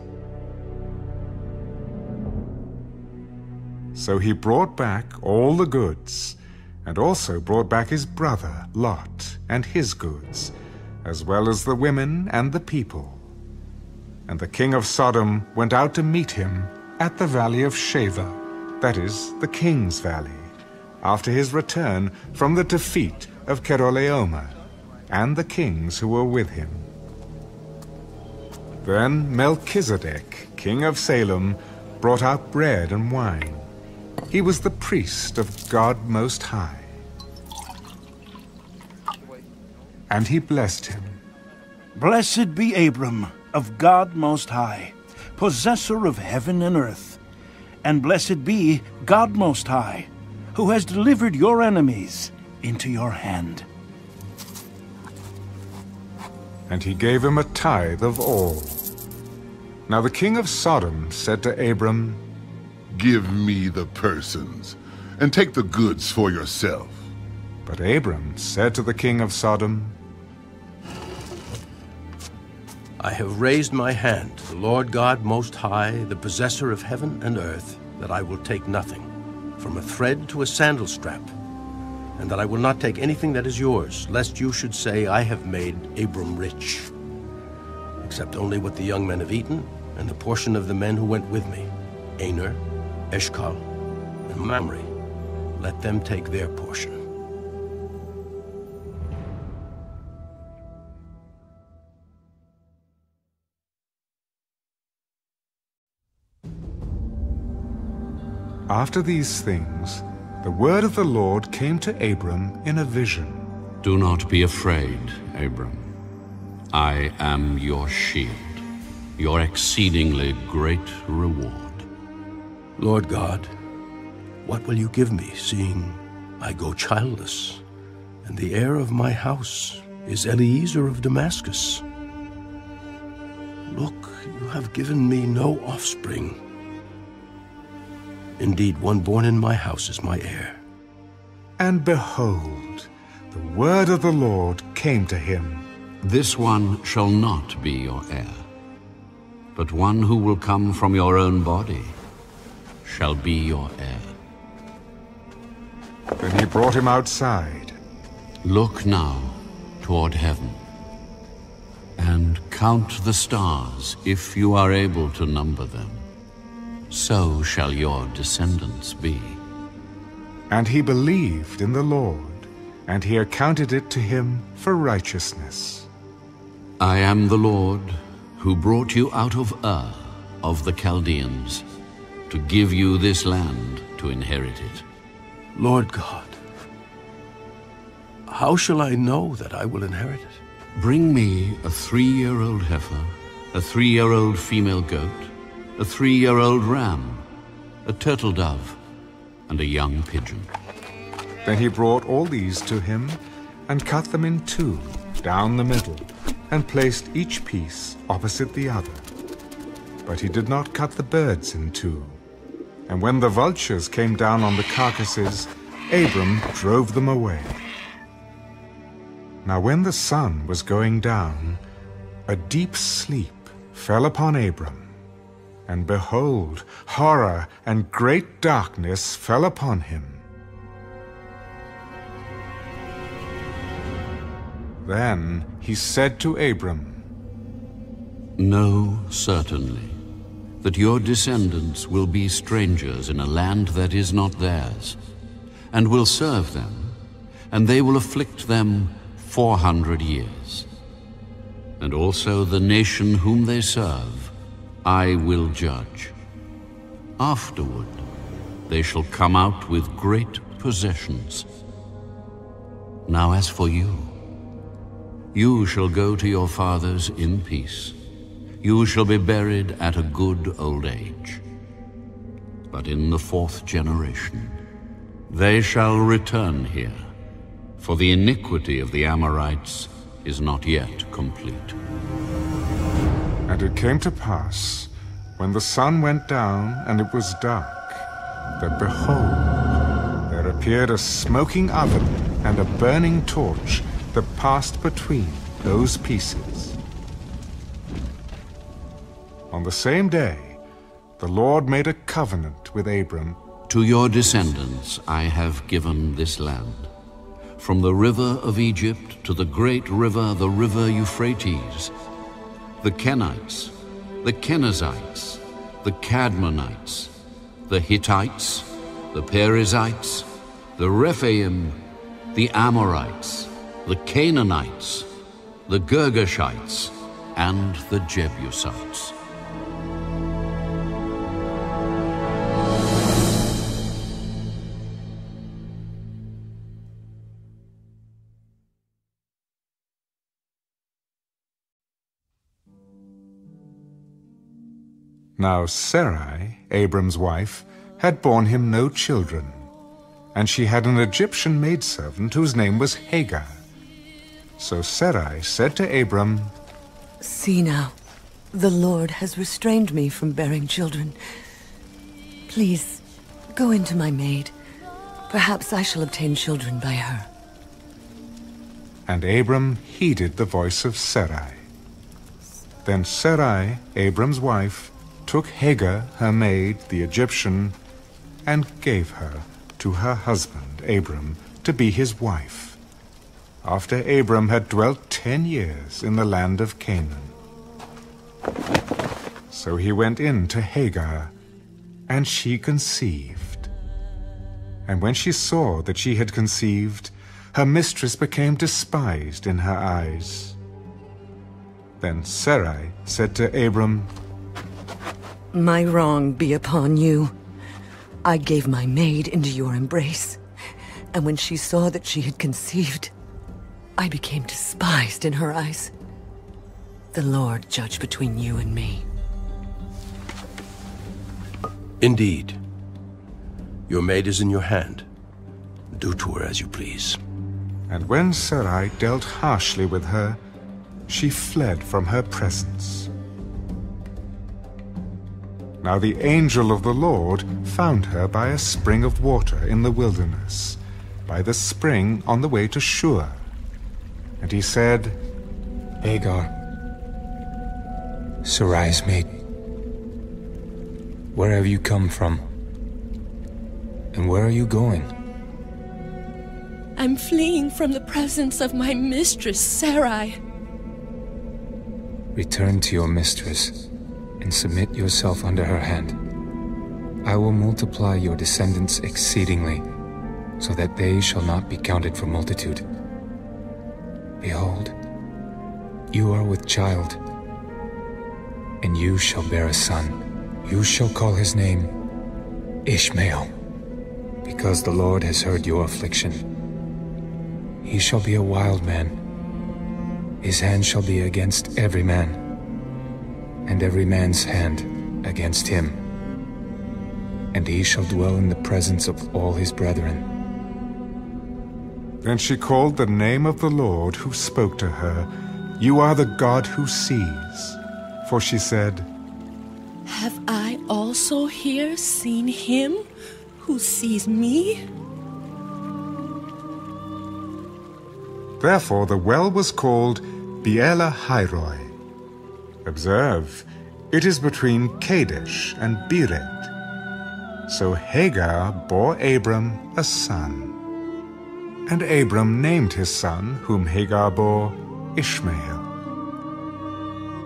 So he brought back all the goods, and also brought back his brother Lot and his goods, as well as the women and the people. And the king of Sodom went out to meet him at the valley of Sheva, that is, the king's valley, after his return from the defeat of Chedorlaomer, and the kings who were with him. Then Melchizedek, king of Salem, brought out bread and wine. He was the priest of God Most High. And he blessed him. Blessed be Abram, of God Most High, possessor of heaven and earth. And blessed be God Most High, who has delivered your enemies into your hand. And he gave him a tithe of all. Now the king of Sodom said to Abram, Give me the persons, and take the goods for yourself. But Abram said to the king of Sodom, I have raised my hand to the Lord God Most High, the possessor of heaven and earth, that I will take nothing, from a thread to a sandal strap, and that I will not take anything that is yours, lest you should say, I have made Abram rich, except only what the young men have eaten, and the portion of the men who went with me, Aner, Eshcol, and Mamre. Let them take their portion. After these things, the word of the Lord came to Abram in a vision. Do not be afraid, Abram. I am your shield, your exceedingly great reward. Lord God, what will you give me, seeing I go childless, and the heir of my house is Eliezer of Damascus? Look, you have given me no offspring. Indeed, one born in my house is my heir. And behold, the word of the Lord came to him. This one shall not be your heir, but one who will come from your own body shall be your heir. Then he brought him outside. Look now toward heaven, and count the stars if you are able to number them. So shall your descendants be. And he believed in the Lord, and he accounted it to him for righteousness. I am the Lord who brought you out of Ur of the Chaldeans to give you this land to inherit it. Lord God, how shall I know that I will inherit it? Bring me a 3-year-old heifer, a 3-year-old female goat, a 3-year-old ram, a turtle dove, and a young pigeon. Then he brought all these to him, and cut them in 2, down the middle, and placed each piece opposite the other. But he did not cut the birds in 2. And when the vultures came down on the carcasses, Abram drove them away. Now when the sun was going down, a deep sleep fell upon Abram. And behold, horror and great darkness fell upon him. Then he said to Abram, Know certainly that your descendants will be strangers in a land that is not theirs, and will serve them, and they will afflict them 400 years. And also the nation whom they serve I will judge. Afterward they shall come out with great possessions. Now as for you, you shall go to your fathers in peace. You shall be buried at a good old age. But in the 4th generation they shall return here, for the iniquity of the Amorites is not yet complete. And it came to pass, when the sun went down and it was dark, that behold, there appeared a smoking oven and a burning torch that passed between those pieces. On the same day, the Lord made a covenant with Abram. To your descendants I have given this land, from the river of Egypt to the great river, the river Euphrates, the Kenites, the Kenizzites, the Cadmonites, the Hittites, the Perizzites, the Rephaim, the Amorites, the Canaanites, the Girgashites, and the Jebusites. Now Sarai, Abram's wife, had borne him no children, and she had an Egyptian maidservant whose name was Hagar. So Sarai said to Abram, See now, the Lord has restrained me from bearing children. Please, go into my maid. Perhaps I shall obtain children by her. And Abram heeded the voice of Sarai. Then Sarai, Abram's wife, took Hagar, her maid, the Egyptian, and gave her to her husband, Abram, to be his wife, after Abram had dwelt 10 years in the land of Canaan. So he went in to Hagar, and she conceived. And when she saw that she had conceived, her mistress became despised in her eyes. Then Sarai said to Abram, My wrong be upon you. I gave my maid into your embrace, and when she saw that she had conceived, I became despised in her eyes. The Lord judge between you and me. Indeed, your maid is in your hand. Do to her as you please. And when Sarai dealt harshly with her, she fled from her presence. Now the angel of the Lord found her by a spring of water in the wilderness, by the spring on the way to Shur. And he said, Hagar, Sarai's maid, where have you come from? And where are you going? I'm fleeing from the presence of my mistress, Sarai. Return to your mistress and submit yourself under her hand. I will multiply your descendants exceedingly, so that they shall not be counted for multitude. Behold, you are with child, and you shall bear a son. You shall call his name Ishmael, because the Lord has heard your affliction. He shall be a wild man. His hand shall be against every man, and every man's hand against him. And he shall dwell in the presence of all his brethren. Then she called the name of the Lord who spoke to her, "You are the God who sees." For she said, Have I also here seen him who sees me? Therefore the well was called Beela-Hairoi. Observe, it is between Kadesh and Bered. So Hagar bore Abram a son. And Abram named his son, whom Hagar bore, Ishmael.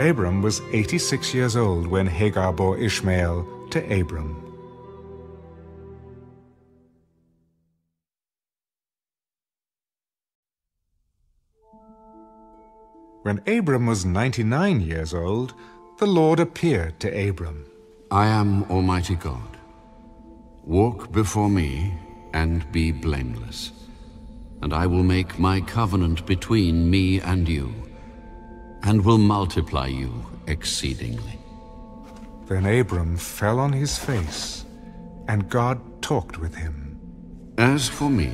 Abram was 86 years old when Hagar bore Ishmael to Abram. When Abram was 99 years old, the Lord appeared to Abram. I am Almighty God. Walk before me and be blameless, and I will make my covenant between me and you, and will multiply you exceedingly. Then Abram fell on his face, and God talked with him. As for me,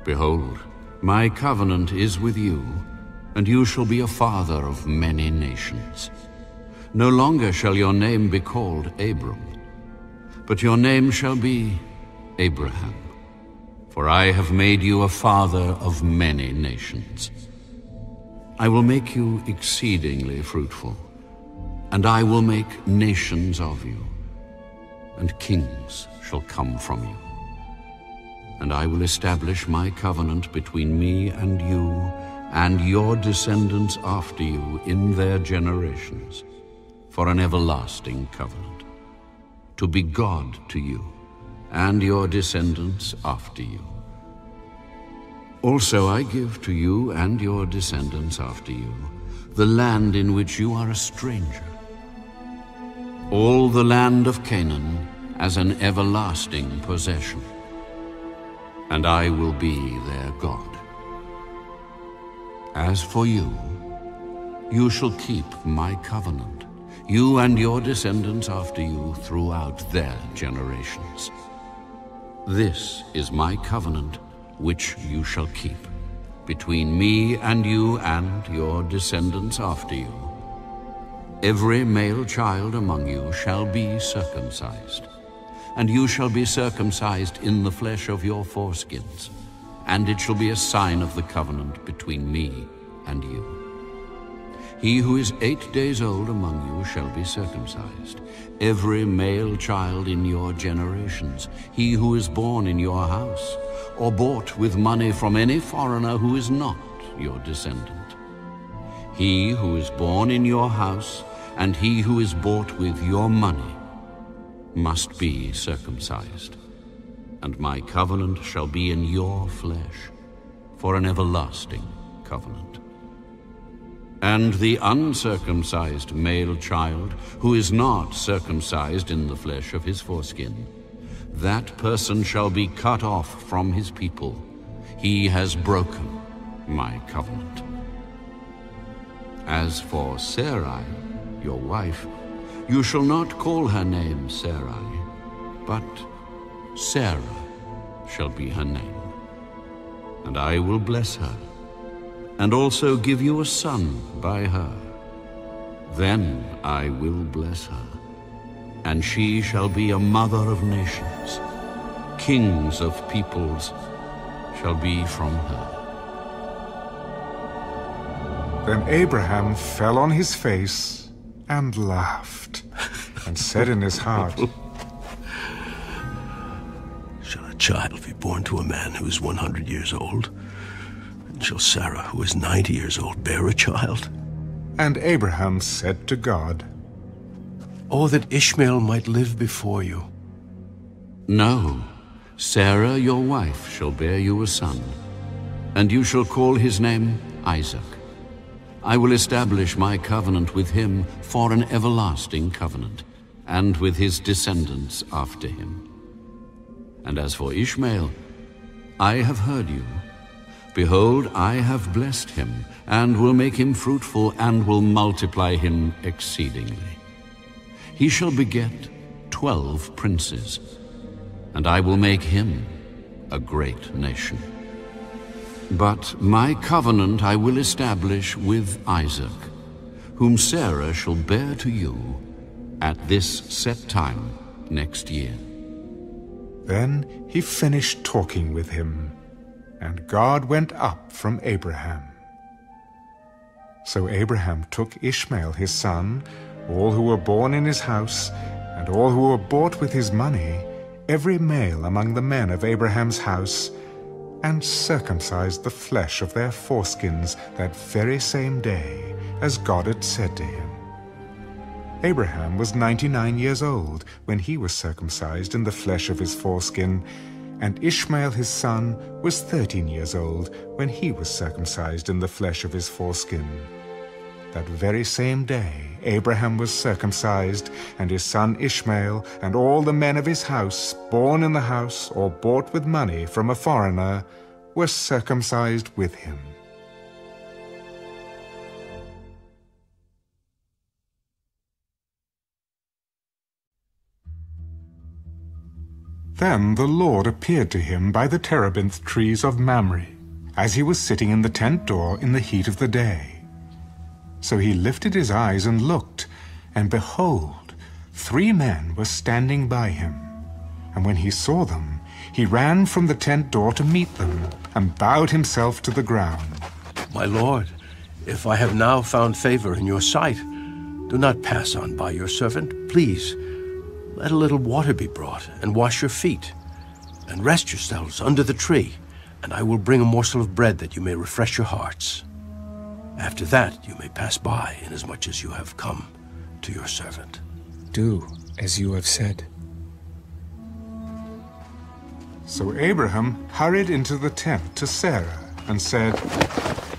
behold, my covenant is with you, and you shall be a father of many nations. No longer shall your name be called Abram, but your name shall be Abraham, for I have made you a father of many nations. I will make you exceedingly fruitful, and I will make nations of you, and kings shall come from you. And I will establish my covenant between me and you, and your descendants after you in their generations, for an everlasting covenant, to be God to you, and your descendants after you. Also I give to you and your descendants after you the land in which you are a stranger, all the land of Canaan as an everlasting possession, and I will be their God. As for you, you shall keep my covenant, you and your descendants after you throughout their generations. This is my covenant which you shall keep, between me and you and your descendants after you. Every male child among you shall be circumcised, and you shall be circumcised in the flesh of your foreskins, and it shall be a sign of the covenant between me and you. He who is 8 days old among you shall be circumcised, every male child in your generations, he who is born in your house, or bought with money from any foreigner who is not your descendant. He who is born in your house, and he who is bought with your money, must be circumcised. And my covenant shall be in your flesh, for an everlasting covenant. And the uncircumcised male child, who is not circumcised in the flesh of his foreskin, that person shall be cut off from his people. He has broken my covenant. As for Sarai, your wife, you shall not call her name Sarai, but Sarah shall be her name. And I will bless her, and also give you a son by her. Then I will bless her, and she shall be a mother of nations. Kings of peoples shall be from her. Then Abraham fell on his face and laughed, and said in his heart, Shall a child be born to a man who is 100 years old? And shall Sarah, who is 90 years old, bear a child? And Abraham said to God, Oh, that Ishmael might live before you. No, Sarah your wife shall bear you a son, and you shall call his name Isaac. I will establish my covenant with him for an everlasting covenant, and with his descendants after him. And as for Ishmael, I have heard you. Behold, I have blessed him, and will make him fruitful, and will multiply him exceedingly. He shall beget 12 princes, and I will make him a great nation. But my covenant I will establish with Isaac, whom Sarah shall bear to you at this set time next year. Then he finished talking with him, and God went up from Abraham. So Abraham took Ishmael his son, all who were born in his house, and all who were bought with his money, every male among the men of Abraham's house, and circumcised the flesh of their foreskins that very same day, as God had said to him. Abraham was 99 years old when he was circumcised in the flesh of his foreskin, and Ishmael his son was 13 years old when he was circumcised in the flesh of his foreskin. That very same day Abraham was circumcised, and his son Ishmael, and all the men of his house, born in the house or bought with money from a foreigner, were circumcised with him. Then the Lord appeared to him by the terebinth trees of Mamre, as he was sitting in the tent door in the heat of the day. So he lifted his eyes and looked, and behold, 3 men were standing by him. And when he saw them, he ran from the tent door to meet them, and bowed himself to the ground. My lord, if I have now found favor in your sight, do not pass on by your servant. Please, let a little water be brought, and wash your feet, and rest yourselves under the tree, and I will bring a morsel of bread that you may refresh your hearts. After that you may pass by, inasmuch as you have come to your servant. Do as you have said. So Abraham hurried into the tent to Sarah and said,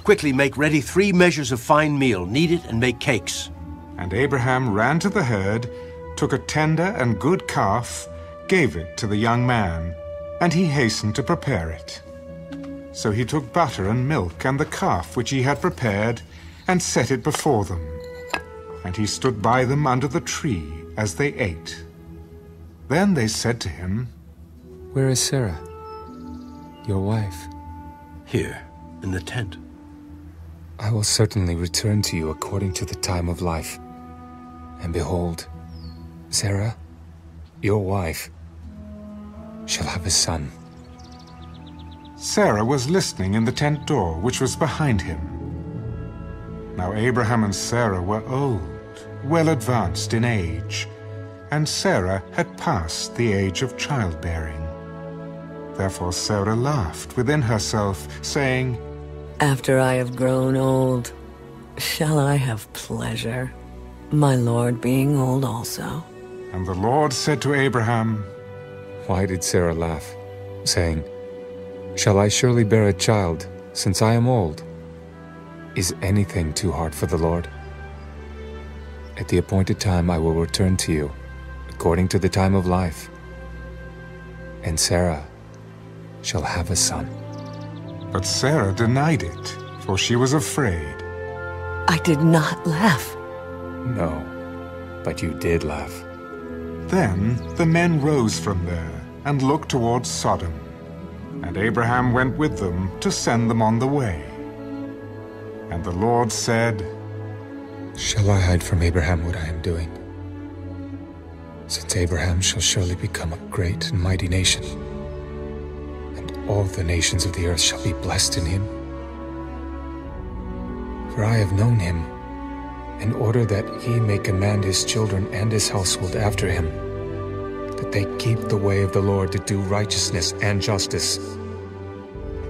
Quickly make ready 3 measures of fine meal, knead it and make cakes. And Abraham ran to the herd, took a tender and good calf, gave it to the young man, and he hastened to prepare it. So he took butter and milk and the calf which he had prepared, and set it before them. And he stood by them under the tree as they ate. Then they said to him, Where is Sarah, your wife? Here, in the tent. I will certainly return to you according to the time of life. And behold, Sarah, your wife, shall have a son. Sarah was listening in the tent door, which was behind him. Now Abraham and Sarah were old, well advanced in age, and Sarah had passed the age of childbearing. Therefore Sarah laughed within herself, saying, After I have grown old, shall I have pleasure, my Lord being old also? And the Lord said to Abraham, Why did Sarah laugh, saying, Shall I surely bear a child, since I am old? Is anything too hard for the Lord? At the appointed time I will return to you, according to the time of life. And Sarah shall have a son. But Sarah denied it, for she was afraid. I did not laugh. No, but you did laugh. Then the men rose from there and looked towards Sodom. And Abraham went with them to send them on the way. And the Lord said, Shall I hide from Abraham what I am doing? Since Abraham shall surely become a great and mighty nation, and all the nations of the earth shall be blessed in him. For I have known him, in order that he may command his children and his household after him, that that they keep the way of the Lord to do righteousness and justice,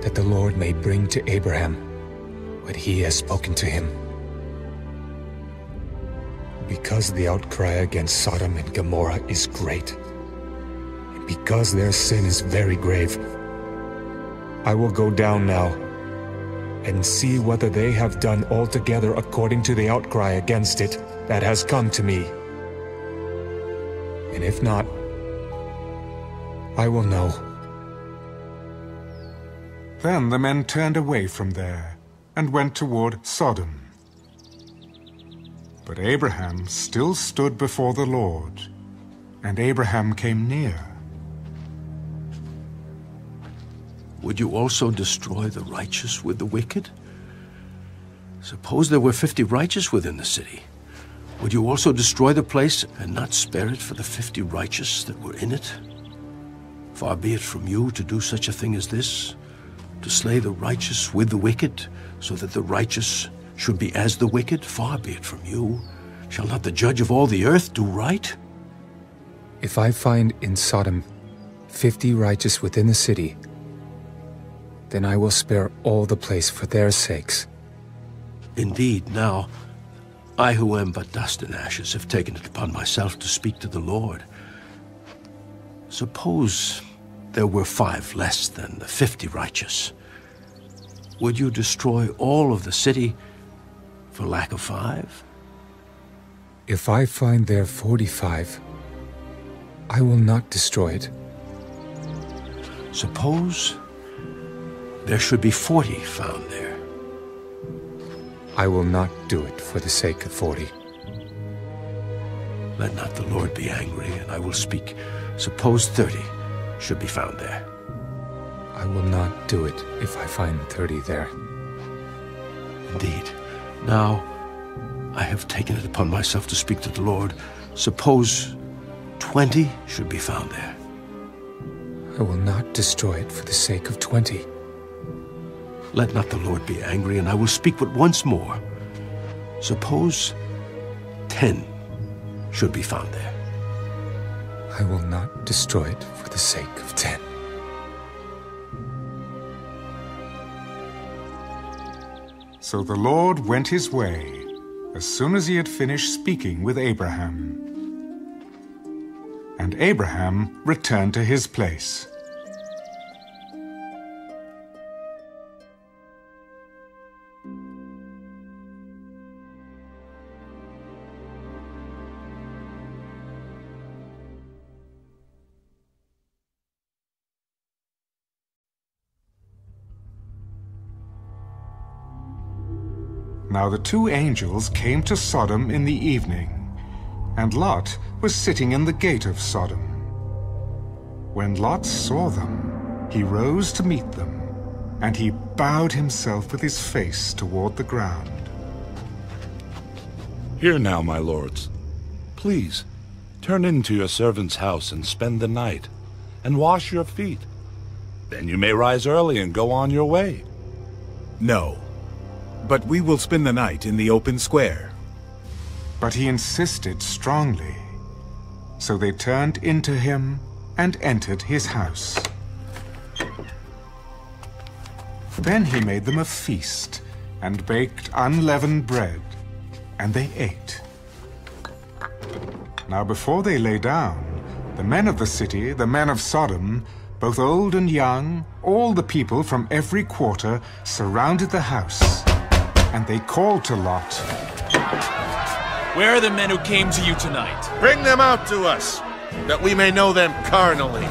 that the Lord may bring to Abraham what he has spoken to him. Because the outcry against Sodom and Gomorrah is great, and because their sin is very grave, I will go down now and see whether they have done altogether according to the outcry against it that has come to me. And if not, I will know. Then the men turned away from there and went toward Sodom. But Abraham still stood before the Lord, and Abraham came near. Would you also destroy the righteous with the wicked? Suppose there were 50 righteous within the city. Would you also destroy the place and not spare it for the 50 righteous that were in it? Far be it from you to do such a thing as this, to slay the righteous with the wicked, so that the righteous should be as the wicked. Far be it from you. Shall not the judge of all the earth do right? If I find in Sodom 50 righteous within the city, then I will spare all the place for their sakes. Indeed, now, I who am but dust and ashes have taken it upon myself to speak to the Lord. Suppose there were 5 less than the 50 righteous. Would you destroy all of the city for lack of 5? If I find there 45, I will not destroy it. Suppose there should be 40 found there. I will not do it for the sake of 40. Let not the Lord be angry, and I will speak. Suppose 30 should be found there. I will not do it if I find 30 there. Indeed. Now, I have taken it upon myself to speak to the Lord. Suppose 20 should be found there. I will not destroy it for the sake of 20. Let not the Lord be angry, and I will speak but once more. Suppose 10 should be found there. I will not destroy it for the sake of 10. So the Lord went his way as soon as he had finished speaking with Abraham. And Abraham returned to his place. Now the 2 angels came to Sodom in the evening, and Lot was sitting in the gate of Sodom. When Lot saw them, he rose to meet them, and he bowed himself with his face toward the ground. Hear now, my lords. Please, turn into your servant's house and spend the night, and wash your feet. Then you may rise early and go on your way. No, but we will spend the night in the open square. But he insisted strongly. So they turned into him and entered his house. Then he made them a feast and baked unleavened bread, and they ate. Now before they lay down, the men of the city, the men of Sodom, both old and young, all the people from every quarter, surrounded the house, and they called to Lot. Where are the men who came to you tonight? Bring them out to us, that we may know them carnally.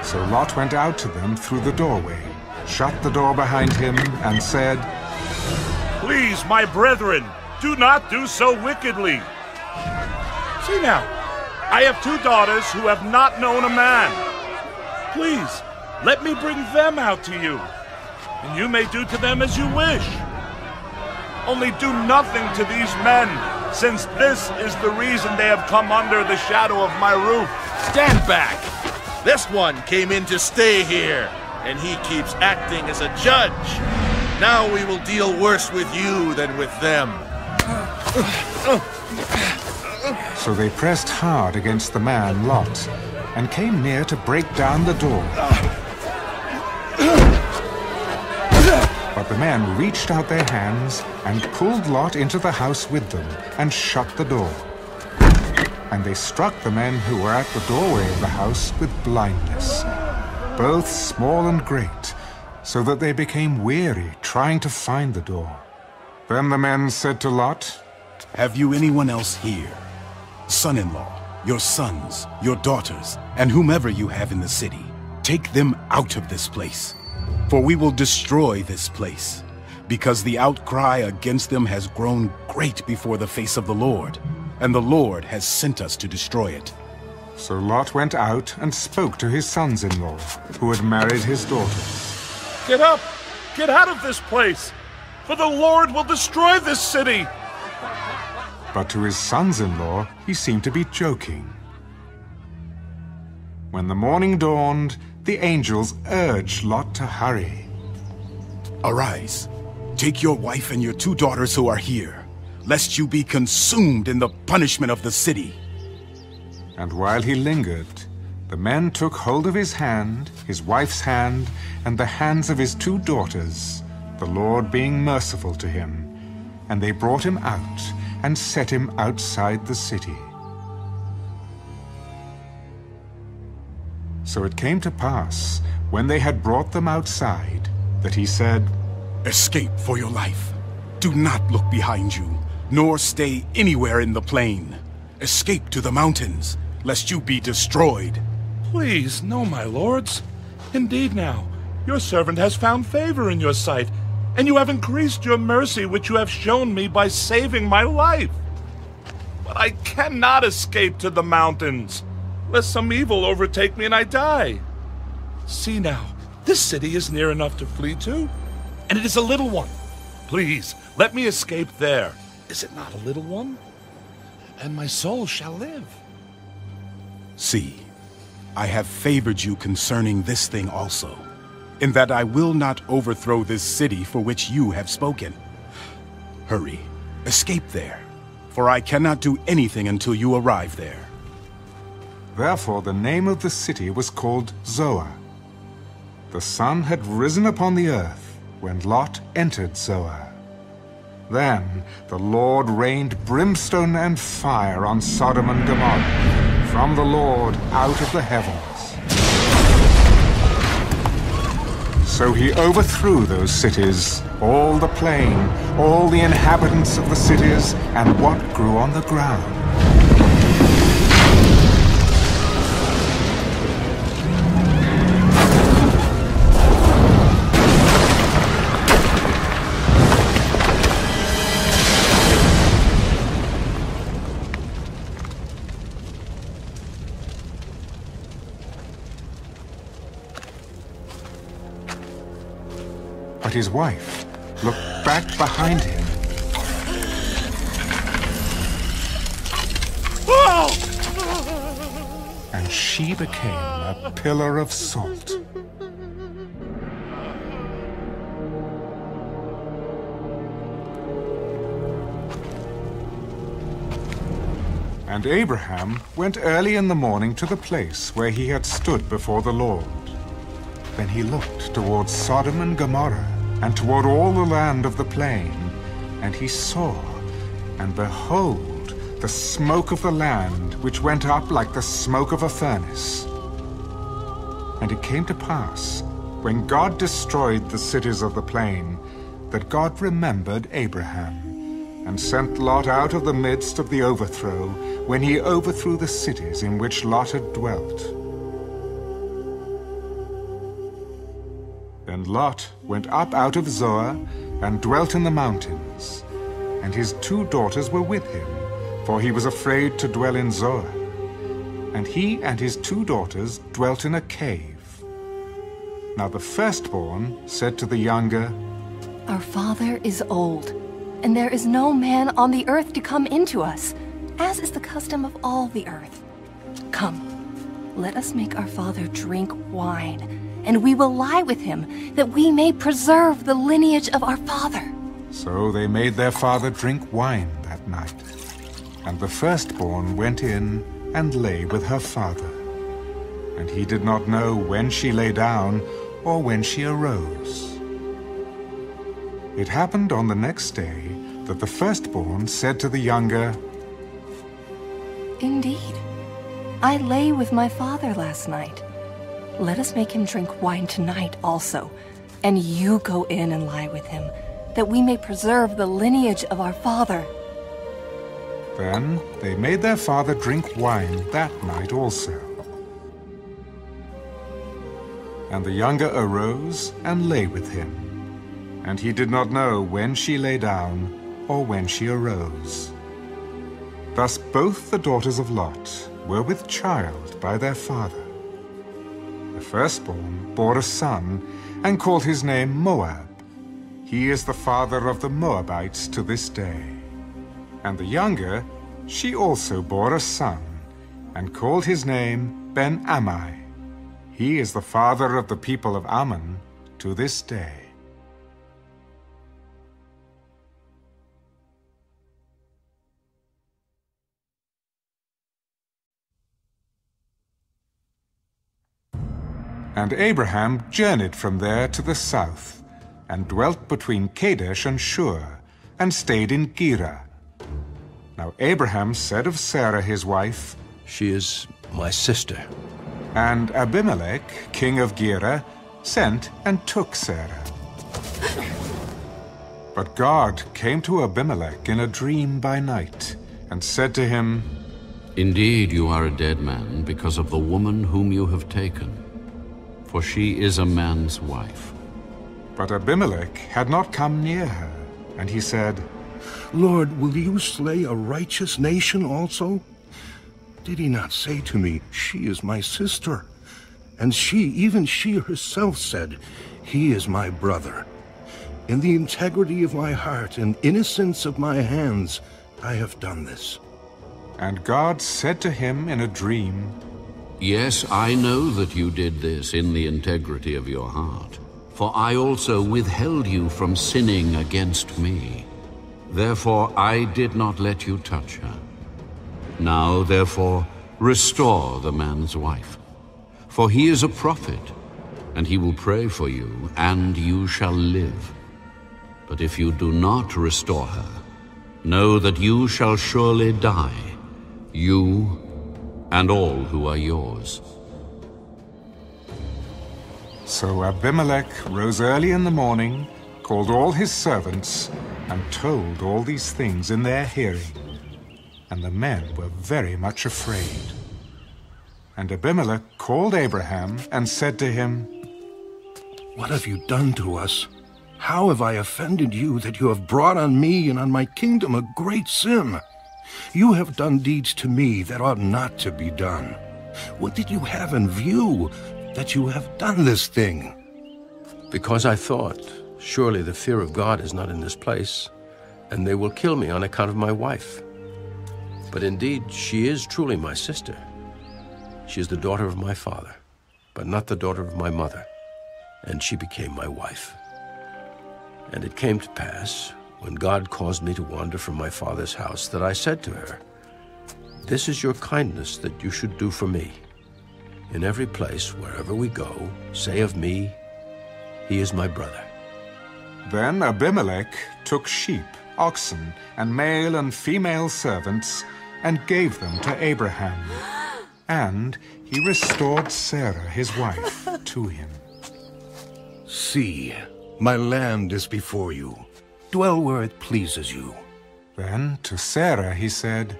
So Lot went out to them through the doorway, shut the door behind him, and said, Please, my brethren, do not do so wickedly. See now, I have 2 daughters who have not known a man. Please, let me bring them out to you, and you may do to them as you wish. Only do nothing to these men, since this is the reason they have come under the shadow of my roof. Stand back! This one came in to stay here, and he keeps acting as a judge. Now we will deal worse with you than with them. So they pressed hard against the man, Lot, and came near to break down the door. But the men reached out their hands and pulled Lot into the house with them and shut the door. And they struck the men who were at the doorway of the house with blindness, both small and great, so that they became weary trying to find the door. Then the men said to Lot, "Have you anyone else here? Son-in-law, your sons, your daughters, and whomever you have in the city. Take them out of this place, for we will destroy this place, because the outcry against them has grown great before the face of the Lord, and the Lord has sent us to destroy it." So Lot went out and spoke to his sons-in-law, who had married his daughters. "Get up! Get out of this place! For the Lord will destroy this city!" But to his sons-in-law he seemed to be joking. When the morning dawned, the angels urged Lot to hurry. "Arise, take your wife and your 2 daughters who are here, lest you be consumed in the punishment of the city." And while he lingered, the men took hold of his hand, his wife's hand, and the hands of his 2 daughters, the Lord being merciful to him, and they brought him out and set him outside the city. So it came to pass, when they had brought them outside, that he said, "Escape for your life. Do not look behind you, nor stay anywhere in the plain. Escape to the mountains, lest you be destroyed." Please, no, my lords. Indeed now, your servant has found favor in your sight, and you have increased your mercy which you have shown me by saving my life. But I cannot escape to the mountains, lest some evil overtake me and I die. See now, this city is near enough to flee to, and it is a little one. Please, let me escape there. Is it not a little one? And my soul shall live. See, I have favored you concerning this thing also, in that I will not overthrow this city for which you have spoken. Hurry, escape there, for I cannot do anything until you arrive there." Therefore the name of the city was called Zoar. The sun had risen upon the earth when Lot entered Zoar. Then the Lord rained brimstone and fire on Sodom and Gomorrah from the Lord out of the heavens. So he overthrew those cities, all the plain, all the inhabitants of the cities, and what grew on the ground. But his wife looked back behind him. And she became a pillar of salt. And Abraham went early in the morning to the place where he had stood before the Lord. Then he looked towards Sodom and Gomorrah, and toward all the land of the plain, and he saw, and behold, the smoke of the land, which went up like the smoke of a furnace. And it came to pass, when God destroyed the cities of the plain, that God remembered Abraham, and sent Lot out of the midst of the overthrow, when he overthrew the cities in which Lot had dwelt. Then Lot went up out of Zoar, and dwelt in the mountains, and his 2 daughters were with him, for he was afraid to dwell in Zoar. And he and his 2 daughters dwelt in a cave. Now the firstborn said to the younger, "Our father is old, and there is no man on the earth to come into us, as is the custom of all the earth. Come, let us make our father drink wine, and we will lie with him, that we may preserve the lineage of our father." So they made their father drink wine that night. And the firstborn went in and lay with her father. And he did not know when she lay down or when she arose. It happened on the next day that the firstborn said to the younger, Indeed, I lay with my father last night. Let us make him drink wine tonight also, and you go in and lie with him, that we may preserve the lineage of our father. Then they made their father drink wine that night also. And the younger arose and lay with him. And he did not know when she lay down or when she arose. Thus both the daughters of Lot were with child by their father. The firstborn bore a son and called his name Moab. He is the father of the Moabites to this day. And the younger, she also bore a son and called his name Ben-Ammi. He is the father of the people of Ammon to this day. And Abraham journeyed from there to the south, and dwelt between Kadesh and Shur, and stayed in Gerar. Now Abraham said of Sarah his wife, She is my sister. And Abimelech, king of Gerar, sent and took Sarah. But God came to Abimelech in a dream by night, and said to him, Indeed, you are a dead man because of the woman whom you have taken, for she is a man's wife. But Abimelech had not come near her, and he said, Lord, will you slay a righteous nation also? Did he not say to me, She is my sister? And she, even she herself said, He is my brother. In the integrity of my heart and innocence of my hands, I have done this. And God said to him in a dream, Yes, I know that you did this in the integrity of your heart, for I also withheld you from sinning against me. Therefore I did not let you touch her. Now, therefore, restore the man's wife, for he is a prophet, and he will pray for you, and you shall live. But if you do not restore her, know that you shall surely die, you and all who are yours. So Abimelech rose early in the morning, called all his servants, and told all these things in their hearing. And the men were very much afraid. And Abimelech called Abraham and said to him, What have you done to us? How have I offended you that you have brought on me and on my kingdom a great sin? You have done deeds to me that ought not to be done. What did you have in view that you have done this thing? Because I thought, surely the fear of God is not in this place, and they will kill me on account of my wife. But indeed, she is truly my sister. She is the daughter of my father, but not the daughter of my mother, and she became my wife. And it came to pass, when God caused me to wander from my father's house, that I said to her, This is your kindness that you should do for me. In every place, wherever we go, say of me, He is my brother. Then Abimelech took sheep, oxen, and male and female servants, and gave them to Abraham. And he restored Sarah his wife to him. See, my land is before you. Dwell where it pleases you. Then to Sarah he said,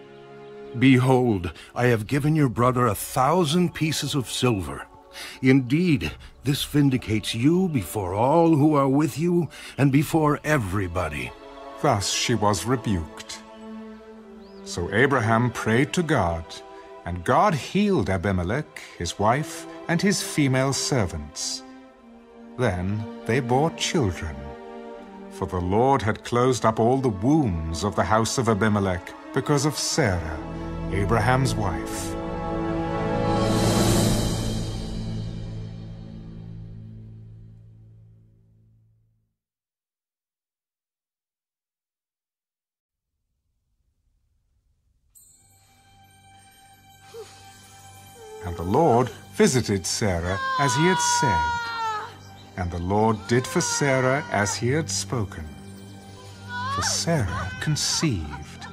Behold, I have given your brother 1,000 pieces of silver. Indeed, this vindicates you before all who are with you and before everybody. Thus she was rebuked. So Abraham prayed to God, and God healed Abimelech, his wife, and his female servants. Then they bore children. For the Lord had closed up all the wombs of the house of Abimelech because of Sarah, Abraham's wife. the Lord visited Sarah as he had said, and the Lord did for Sarah as he had spoken. For Sarah conceived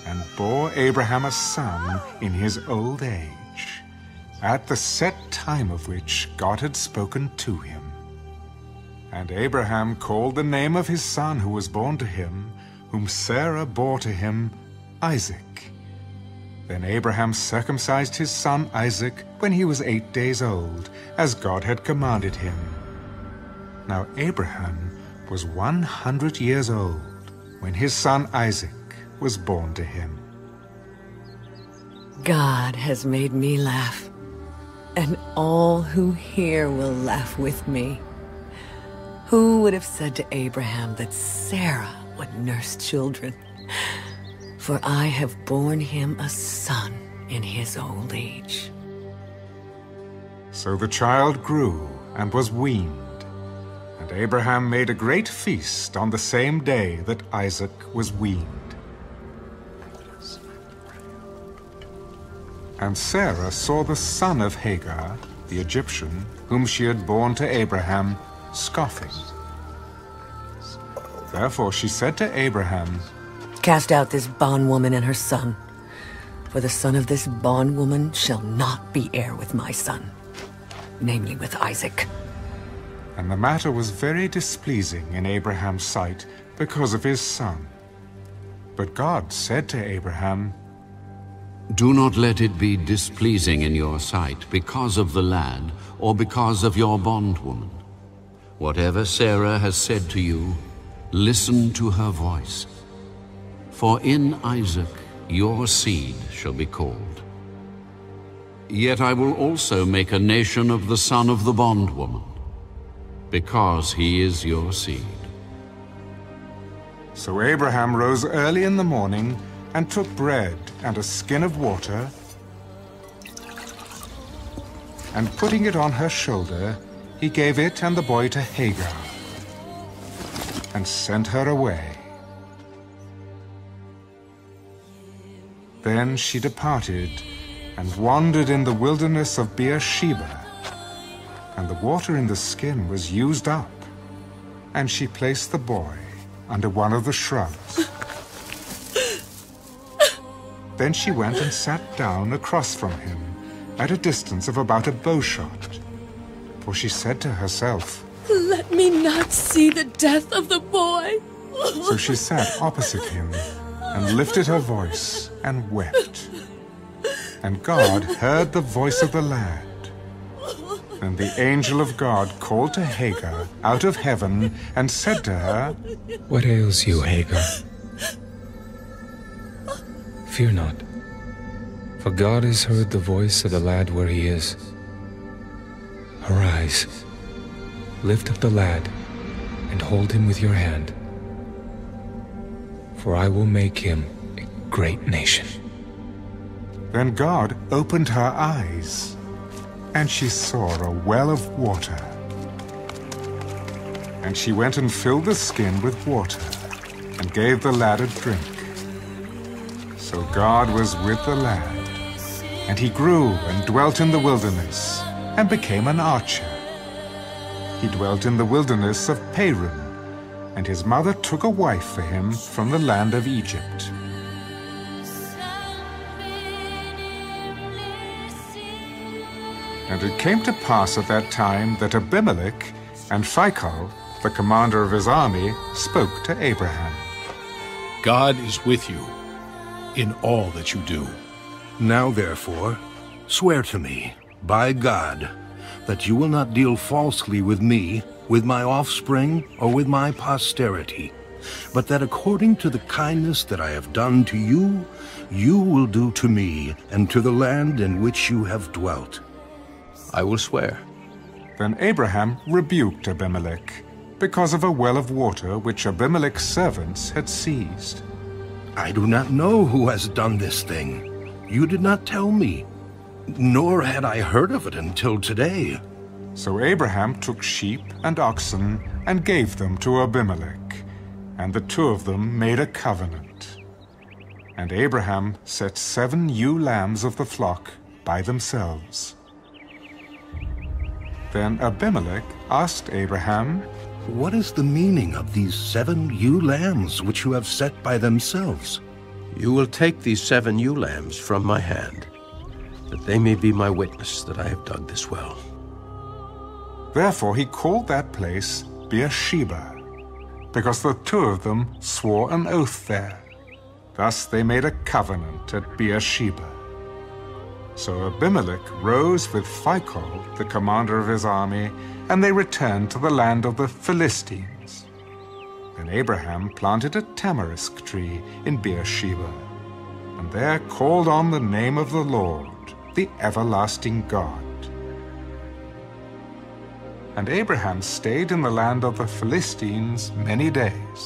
and bore Abraham a son in his old age, at the set time of which God had spoken to him. And Abraham called the name of his son who was born to him, whom Sarah bore to him, Isaac. Then Abraham circumcised his son Isaac when he was 8 days old, as God had commanded him. Now Abraham was 100 years old when his son Isaac was born to him. God has made me laugh, and all who hear will laugh with me. Who would have said to Abraham that Sarah would nurse children? For I have borne him a son in his old age. So the child grew and was weaned, and Abraham made a great feast on the same day that Isaac was weaned. And Sarah saw the son of Hagar, the Egyptian, whom she had borne to Abraham, scoffing. Therefore she said to Abraham, Cast out this bondwoman and her son, for the son of this bondwoman shall not be heir with my son, namely with Isaac. And the matter was very displeasing in Abraham's sight because of his son. But God said to Abraham, Do not let it be displeasing in your sight because of the lad or because of your bondwoman. Whatever Sarah has said to you, listen to her voice. For in Isaac your seed shall be called. Yet I will also make a nation of the son of the bondwoman, because he is your seed. So Abraham rose early in the morning and took bread and a skin of water, and putting it on her shoulder, he gave it and the boy to Hagar, and sent her away. Then she departed and wandered in the wilderness of Beersheba, and the water in the skin was used up, and she placed the boy under one of the shrubs. Then she went and sat down across from him, at a distance of about a bowshot, for she said to herself, Let me not see the death of the boy. So she sat opposite him, and lifted her voice, and wept. And God heard the voice of the lad. And the angel of God called to Hagar out of heaven, and said to her, What ails you, Hagar? Fear not, for God has heard the voice of the lad where he is. Arise, lift up the lad, and hold him with your hand, for I will make him a great nation. Then God opened her eyes, and she saw a well of water. And she went and filled the skin with water, and gave the lad a drink. So God was with the lad, and he grew and dwelt in the wilderness, and became an archer. He dwelt in the wilderness of Paran, and his mother took a wife for him from the land of Egypt. And it came to pass at that time that Abimelech and Phicol, the commander of his army, spoke to Abraham. God is with you in all that you do. Now therefore, swear to me, by God, that you will not deal falsely with me, with my offspring, or with my posterity, but that according to the kindness that I have done to you, you will do to me and to the land in which you have dwelt. I will swear. Then Abraham rebuked Abimelech, because of a well of water which Abimelech's servants had seized. I do not know who has done this thing. You did not tell me, nor had I heard of it until today. So Abraham took sheep and oxen and gave them to Abimelech, and the two of them made a covenant. And Abraham set 7 ewe lambs of the flock by themselves, Then Abimelech asked Abraham, "What is the meaning of these 7 ewe lambs which you have set by themselves?" You will take these 7 ewe lambs from my hand, that they may be my witness that I have dug this well. Therefore he called that place Beersheba, because the 2 of them swore an oath there. Thus they made a covenant at Beersheba. So Abimelech rose with Phicol, the commander of his army, and they returned to the land of the Philistines. Then Abraham planted a tamarisk tree in Beersheba, and there called on the name of the Lord, the everlasting God. And Abraham stayed in the land of the Philistines many days.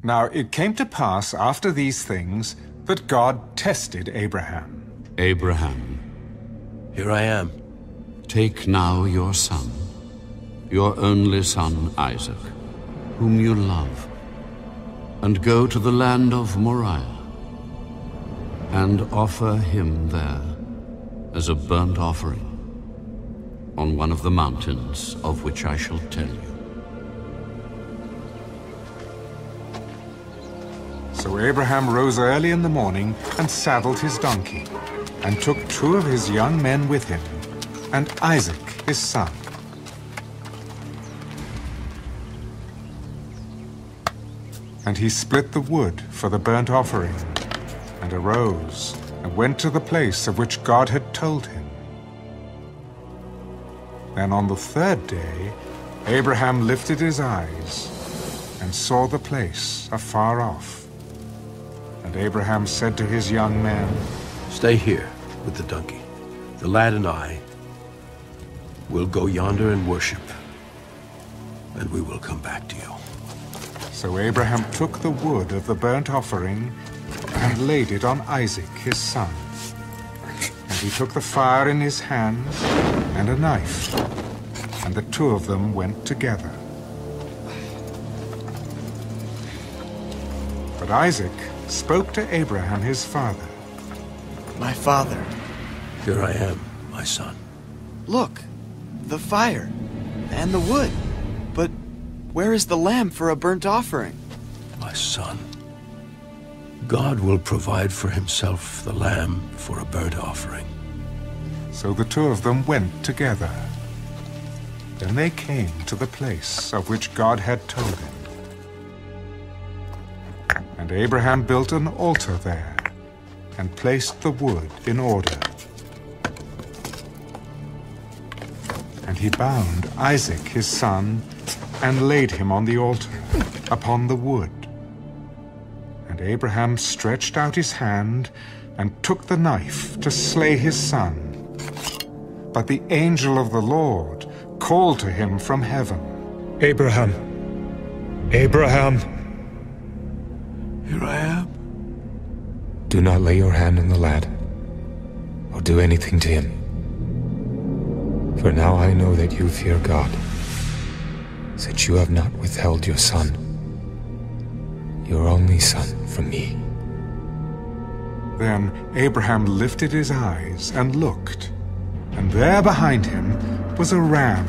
Now it came to pass after these things that God tested Abraham. Abraham, here I am. Take now your son, your only son Isaac, whom you love, and go to the land of Moriah, and offer him there as a burnt offering on one of the mountains of which I shall tell you. So Abraham rose early in the morning and saddled his donkey, and took 2 of his young men with him, and Isaac his son. And he split the wood for the burnt offering, and arose, and went to the place of which God had told him. Then on the 3rd day, Abraham lifted his eyes, and saw the place afar off. And Abraham said to his young men, Stay here with the donkey. The lad and I will go yonder and worship, and we will come back to you. So Abraham took the wood of the burnt offering and laid it on Isaac his son. And he took the fire in his hand and a knife, and the 2 of them went together. But Isaac spoke to Abraham his father. My father. Here I am, my son. Look, the fire and the wood. But where is the lamb for a burnt offering? My son, God will provide for himself the lamb for a burnt offering. So the 2 of them went together. Then they came to the place of which God had told him. And Abraham built an altar there, and placed the wood in order. And he bound Isaac his son, and laid him on the altar, upon the wood. And Abraham stretched out his hand, and took the knife to slay his son. But the angel of the Lord called to him from heaven, Abraham! Abraham! Here I am. Do not lay your hand on the lad, or do anything to him. For now I know that you fear God, since you have not withheld your son, your only son, from me. Then Abraham lifted his eyes and looked, and there behind him was a ram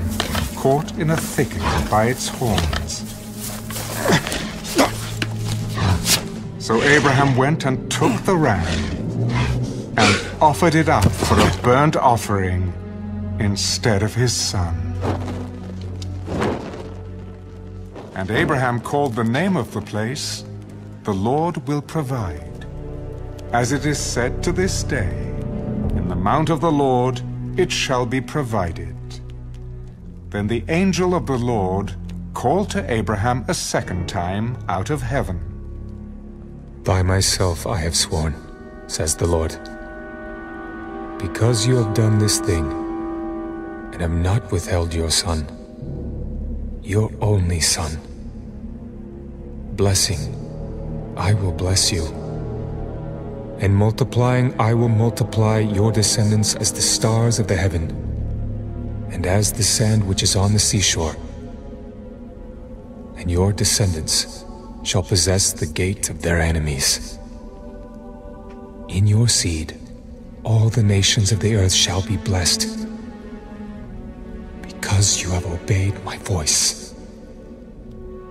caught in a thicket by its horns. So Abraham went and took the ram and offered it up for a burnt offering instead of his son. And Abraham called the name of the place, "The Lord will provide." As it is said to this day, "In the mount of the Lord it shall be provided." Then the angel of the Lord called to Abraham a second time out of heaven. By myself I have sworn, says the Lord, because you have done this thing, and have not withheld your son, your only son. Blessing, I will bless you, And multiplying, I will multiply your descendants as the stars of the heaven, and as the sand which is on the seashore. And your descendants shall possess the gate of their enemies. In your seed, all the nations of the earth shall be blessed, because you have obeyed my voice.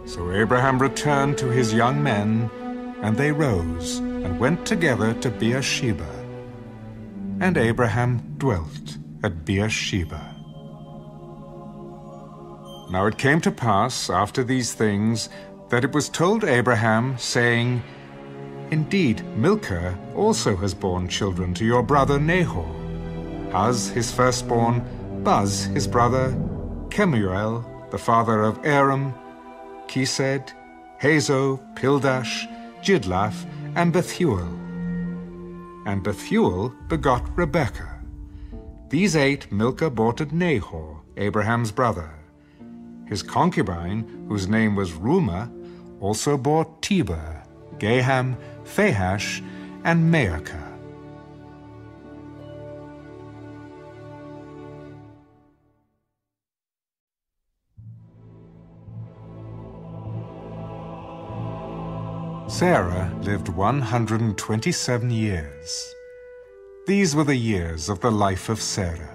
So Abraham returned to his young men, and they rose and went together to Beersheba. And Abraham dwelt at Beersheba. Now it came to pass after these things that it was told Abraham, saying, Indeed, Milcah also has borne children to your brother Nahor, Uz his firstborn, Buz his brother, Kemuel the father of Aram, Chesed, Hazo, Pildash, Jidlaph, and Bethuel. And Bethuel begot Rebekah. These 8 Milcah bore to Nahor, Abraham's brother. His concubine, whose name was Reumah, also bore Teber, Gaham, Phahash, and Maacah. Sarah lived 127 years. These were the years of the life of Sarah.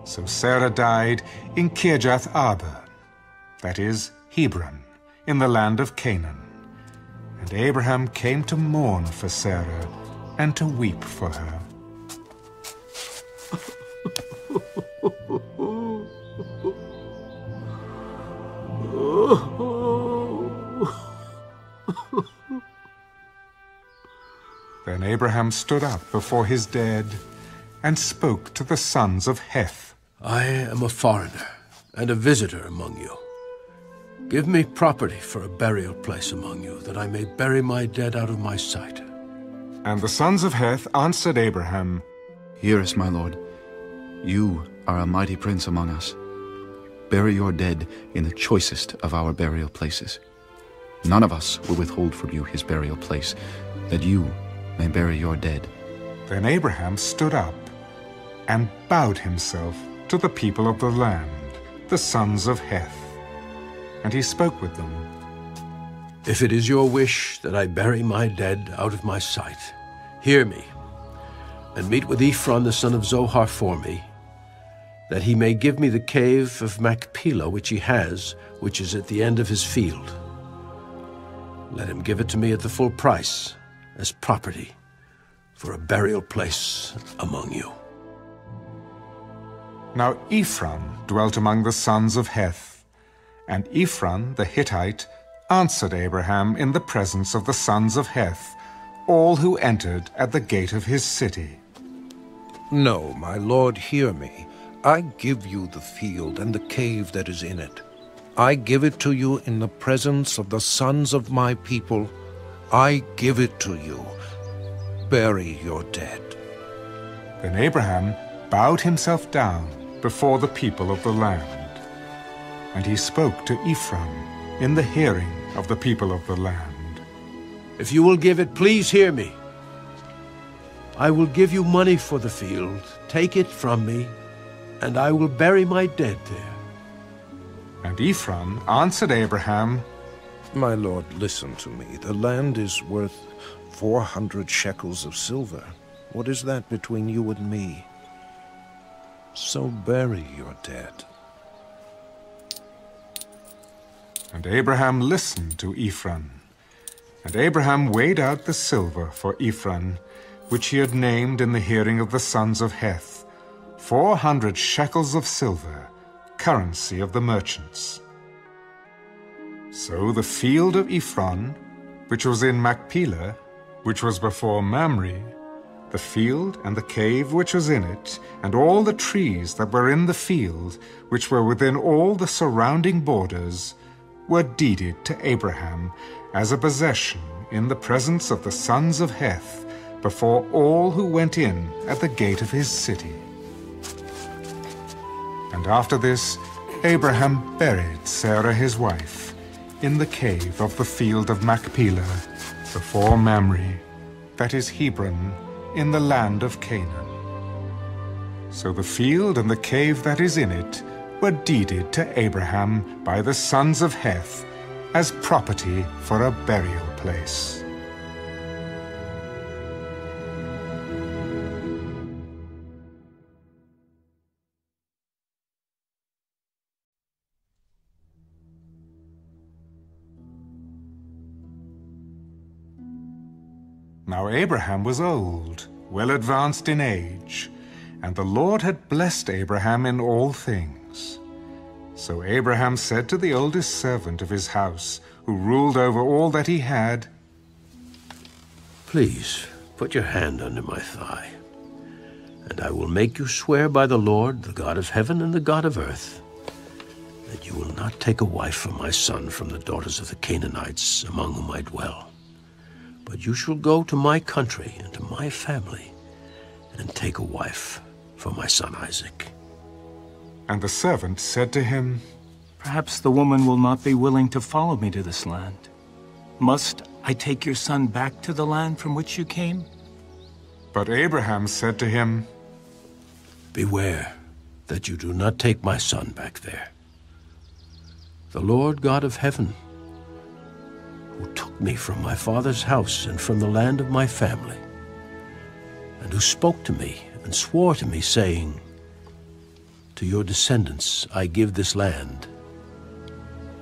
So Sarah died in Kirjath Arba, that is, Hebron, in the land of Canaan. And Abraham came to mourn for Sarah and to weep for her. Then Abraham stood up before his dead and spoke to the sons of Heth. I am a foreigner and a visitor among you. Give me property for a burial place among you, that I may bury my dead out of my sight. And the sons of Heth answered Abraham, Hear us, my lord. You are a mighty prince among us. Bury your dead in the choicest of our burial places. None of us will withhold from you his burial place, that you may bury your dead. Then Abraham stood up and bowed himself to the people of the land, the sons of Heth. And he spoke with them. If it is your wish that I bury my dead out of my sight, hear me, and meet with Ephron the son of Zohar for me, that he may give me the cave of Machpelah which he has, which is at the end of his field. Let him give it to me at the full price, as property, for a burial place among you. Now Ephron dwelt among the sons of Heth, and Ephron the Hittite answered Abraham in the presence of the sons of Heth, all who entered at the gate of his city. No, my lord, hear me. I give you the field and the cave that is in it. I give it to you in the presence of the sons of my people. I give it to you. Bury your dead. Then Abraham bowed himself down before the people of the land. And he spoke to Ephron in the hearing of the people of the land. If you will give it, please hear me. I will give you money for the field. Take it from me, and I will bury my dead there. And Ephron answered Abraham, My lord, listen to me. The land is worth 400 shekels of silver. What is that between you and me? So bury your dead. And Abraham listened to Ephron. And Abraham weighed out the silver for Ephron, which he had named in the hearing of the sons of Heth, 400 shekels of silver, currency of the merchants. So the field of Ephron, which was in Machpelah, which was before Mamre, the field and the cave which was in it, and all the trees that were in the field, which were within all the surrounding borders, were deeded to Abraham as a possession in the presence of the sons of Heth, before all who went in at the gate of his city. And after this, Abraham buried Sarah his wife in the cave of the field of Machpelah, before Mamre, that is Hebron, in the land of Canaan. So the field and the cave that is in it were deeded to Abraham by the sons of Heth as property for a burial place. Now Abraham was old, well advanced in age, and the Lord had blessed Abraham in all things. So Abraham said to the oldest servant of his house, who ruled over all that he had, "Please, put your hand under my thigh, and I will make you swear by the Lord, the God of heaven and the God of earth, that you will not take a wife for my son from the daughters of the Canaanites among whom I dwell. But you shall go to my country and to my family and take a wife for my son Isaac." And the servant said to him, "Perhaps the woman will not be willing to follow me to this land. Must I take your son back to the land from which you came?" But Abraham said to him, "Beware that you do not take my son back there. The Lord God of heaven, who took me from my father's house and from the land of my family, and who spoke to me and swore to me, saying, 'To your descendants I give this land,'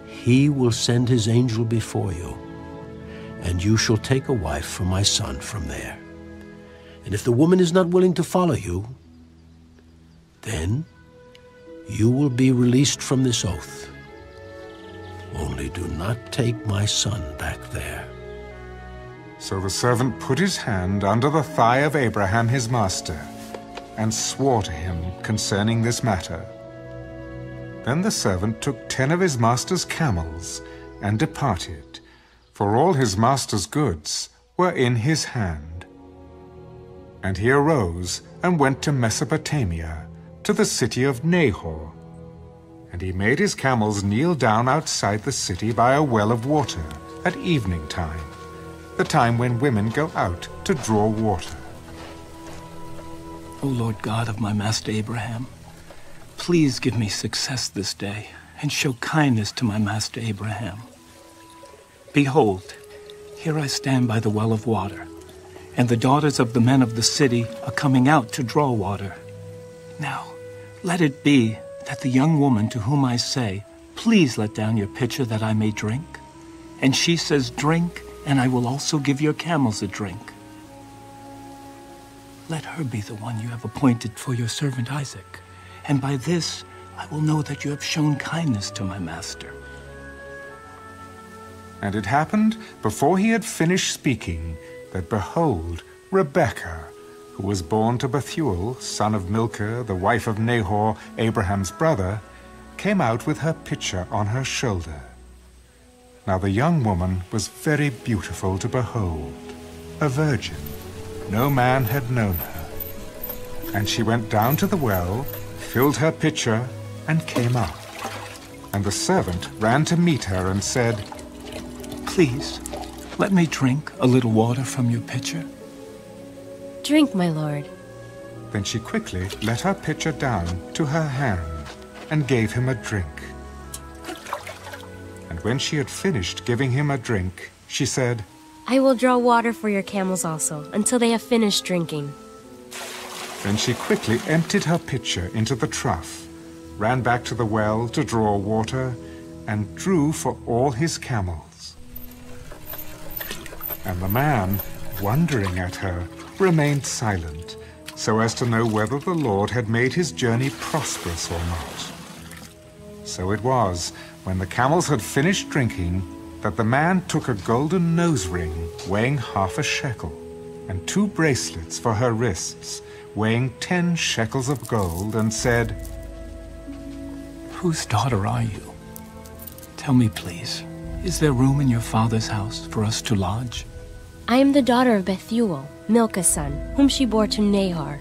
he will send his angel before you, and you shall take a wife for my son from there. And if the woman is not willing to follow you, then you will be released from this oath. Only do not take my son back there." So the servant put his hand under the thigh of Abraham his master, and swore to him concerning this matter. Then the servant took 10 of his master's camels and departed, for all his master's goods were in his hand. And he arose and went to Mesopotamia, to the city of Nahor. And he made his camels kneel down outside the city by a well of water at evening time, the time when women go out to draw water. O Lord God of my master Abraham, please give me success this day, and show kindness to my master Abraham. Behold, here I stand by the well of water, and the daughters of the men of the city are coming out to draw water. Now, let it be that the young woman to whom I say, 'Please let down your pitcher that I may drink,' and she says, 'Drink, and I will also give your camels a drink,' let her be the one you have appointed for your servant Isaac, and by this I will know that you have shown kindness to my master." And it happened, before he had finished speaking, that behold, Rebekah, who was born to Bethuel, son of Milcah, the wife of Nahor, Abraham's brother, came out with her pitcher on her shoulder. Now the young woman was very beautiful to behold, a virgin. No man had known her. And she went down to the well, filled her pitcher, and came up. And the servant ran to meet her and said, "Please, let me drink a little water from your pitcher." "Drink, my lord." Then she quickly let her pitcher down to her hand and gave him a drink. And when she had finished giving him a drink, she said, "I will draw water for your camels also, until they have finished drinking." Then she quickly emptied her pitcher into the trough, ran back to the well to draw water, and drew for all his camels. And the man, wondering at her, remained silent, so as to know whether the Lord had made his journey prosperous or not. So it was, when the camels had finished drinking, that the man took a golden nose ring weighing 1/2 shekel, and 2 bracelets for her wrists, weighing 10 shekels of gold, and said, "Whose daughter are you? Tell me, please, is there room in your father's house for us to lodge?" "I am the daughter of Bethuel, Milcah's son, whom she bore to Nahor.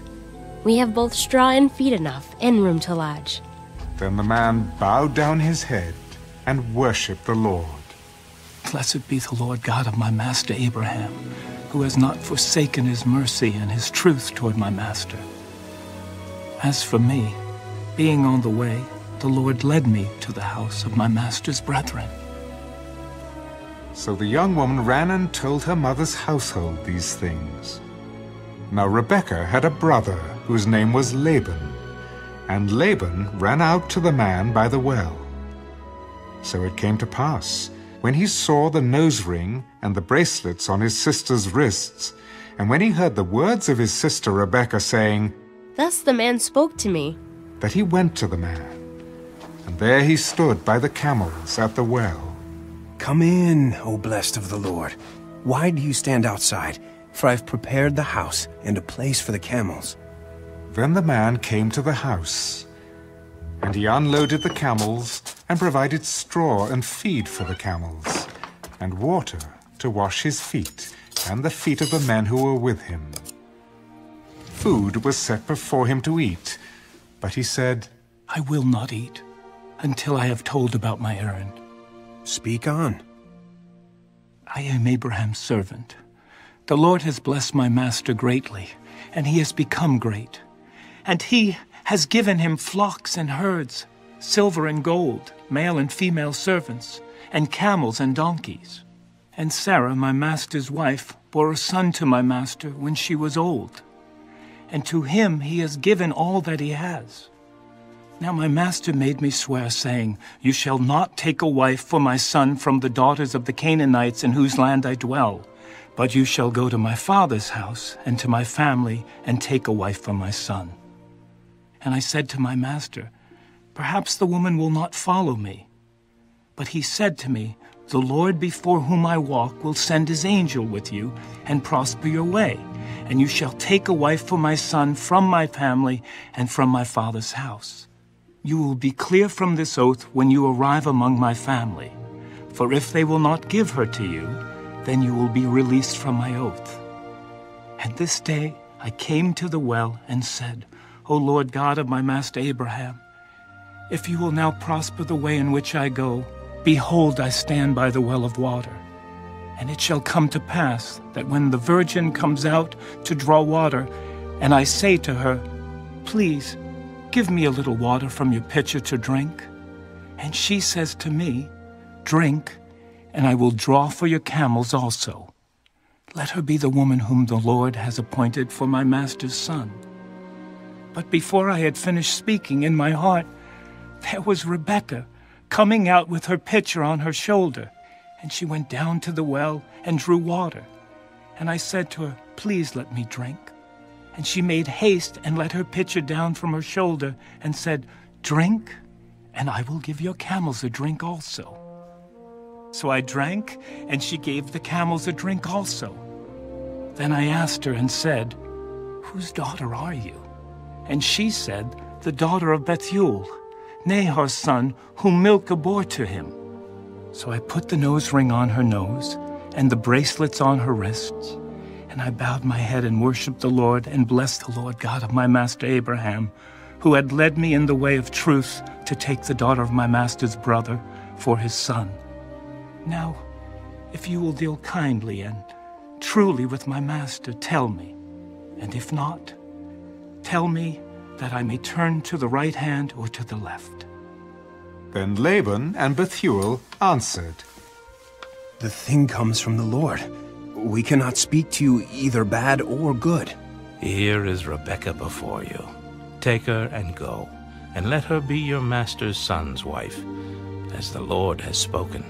We have both straw and feed enough, and room to lodge." Then the man bowed down his head and worshipped the Lord. "Blessed be the Lord God of my master Abraham, who has not forsaken his mercy and his truth toward my master. As for me, being on the way, the Lord led me to the house of my master's brethren. So the young woman ran and told her mother's household these things. Now Rebekah had a brother whose name was Laban, and Laban ran out to the man by the well. So it came to pass, when he saw the nose ring and the bracelets on his sister's wrists, and when he heard the words of his sister Rebekah saying, "Thus the man spoke to me," that he went to the man. And there he stood by the camels at the well. "Come in, O blessed of the Lord. Why do you stand outside? For I've prepared the house and a place for the camels." Then the man came to the house, and he unloaded the camels and provided straw and feed for the camels, and water to wash his feet and the feet of the men who were with him. Food was set before him to eat, but he said, "I will not eat until I have told about my errand." "Speak on." "I am Abraham's servant. The Lord has blessed my master greatly, and he has become great. And he has given him flocks and herds, silver and gold, male and female servants, and camels and donkeys. And Sarah, my master's wife, bore a son to my master when she was old. And to him he has given all that he has. Now my master made me swear, saying, 'You shall not take a wife for my son from the daughters of the Canaanites in whose land I dwell, but you shall go to my father's house and to my family and take a wife for my son.' And I said to my master, 'Perhaps the woman will not follow me.' But he said to me, 'The Lord before whom I walk will send his angel with you and prosper your way, and you shall take a wife for my son from my family and from my father's house. You will be clear from this oath when you arrive among my family. For if they will not give her to you, then you will be released from my oath.' And this day I came to the well and said, 'O Lord God of my master Abraham, if you will now prosper the way in which I go, behold, I stand by the well of water. And it shall come to pass that when the virgin comes out to draw water, and I say to her, "Please, give me a little water from your pitcher to drink," and she says to me, "Drink, and I will draw for your camels also," let her be the woman whom the Lord has appointed for my master's son." But before I had finished speaking in my heart, there was Rebekah coming out with her pitcher on her shoulder, and she went down to the well and drew water. And I said to her, "Please let me drink." And she made haste and let her pitcher down from her shoulder and said, "Drink, and I will give your camels a drink also." So I drank, and she gave the camels a drink also. Then I asked her and said, "Whose daughter are you?" And she said, "The daughter of Bethuel, Nahor's son, whom Milcah bore to him." So I put the nose ring on her nose and the bracelets on her wrists, and I bowed my head and worshipped the Lord and blessed the Lord God of my master Abraham, who had led me in the way of truth to take the daughter of my master's brother for his son. Now, if you will deal kindly and truly with my master, tell me, and if not, tell me that I may turn to the right hand or to the left." Then Laban and Bethuel answered, "The thing comes from the Lord. We cannot speak to you either bad or good." "Here is Rebekah before you. Take her and go, and let her be your master's son's wife, as the Lord has spoken."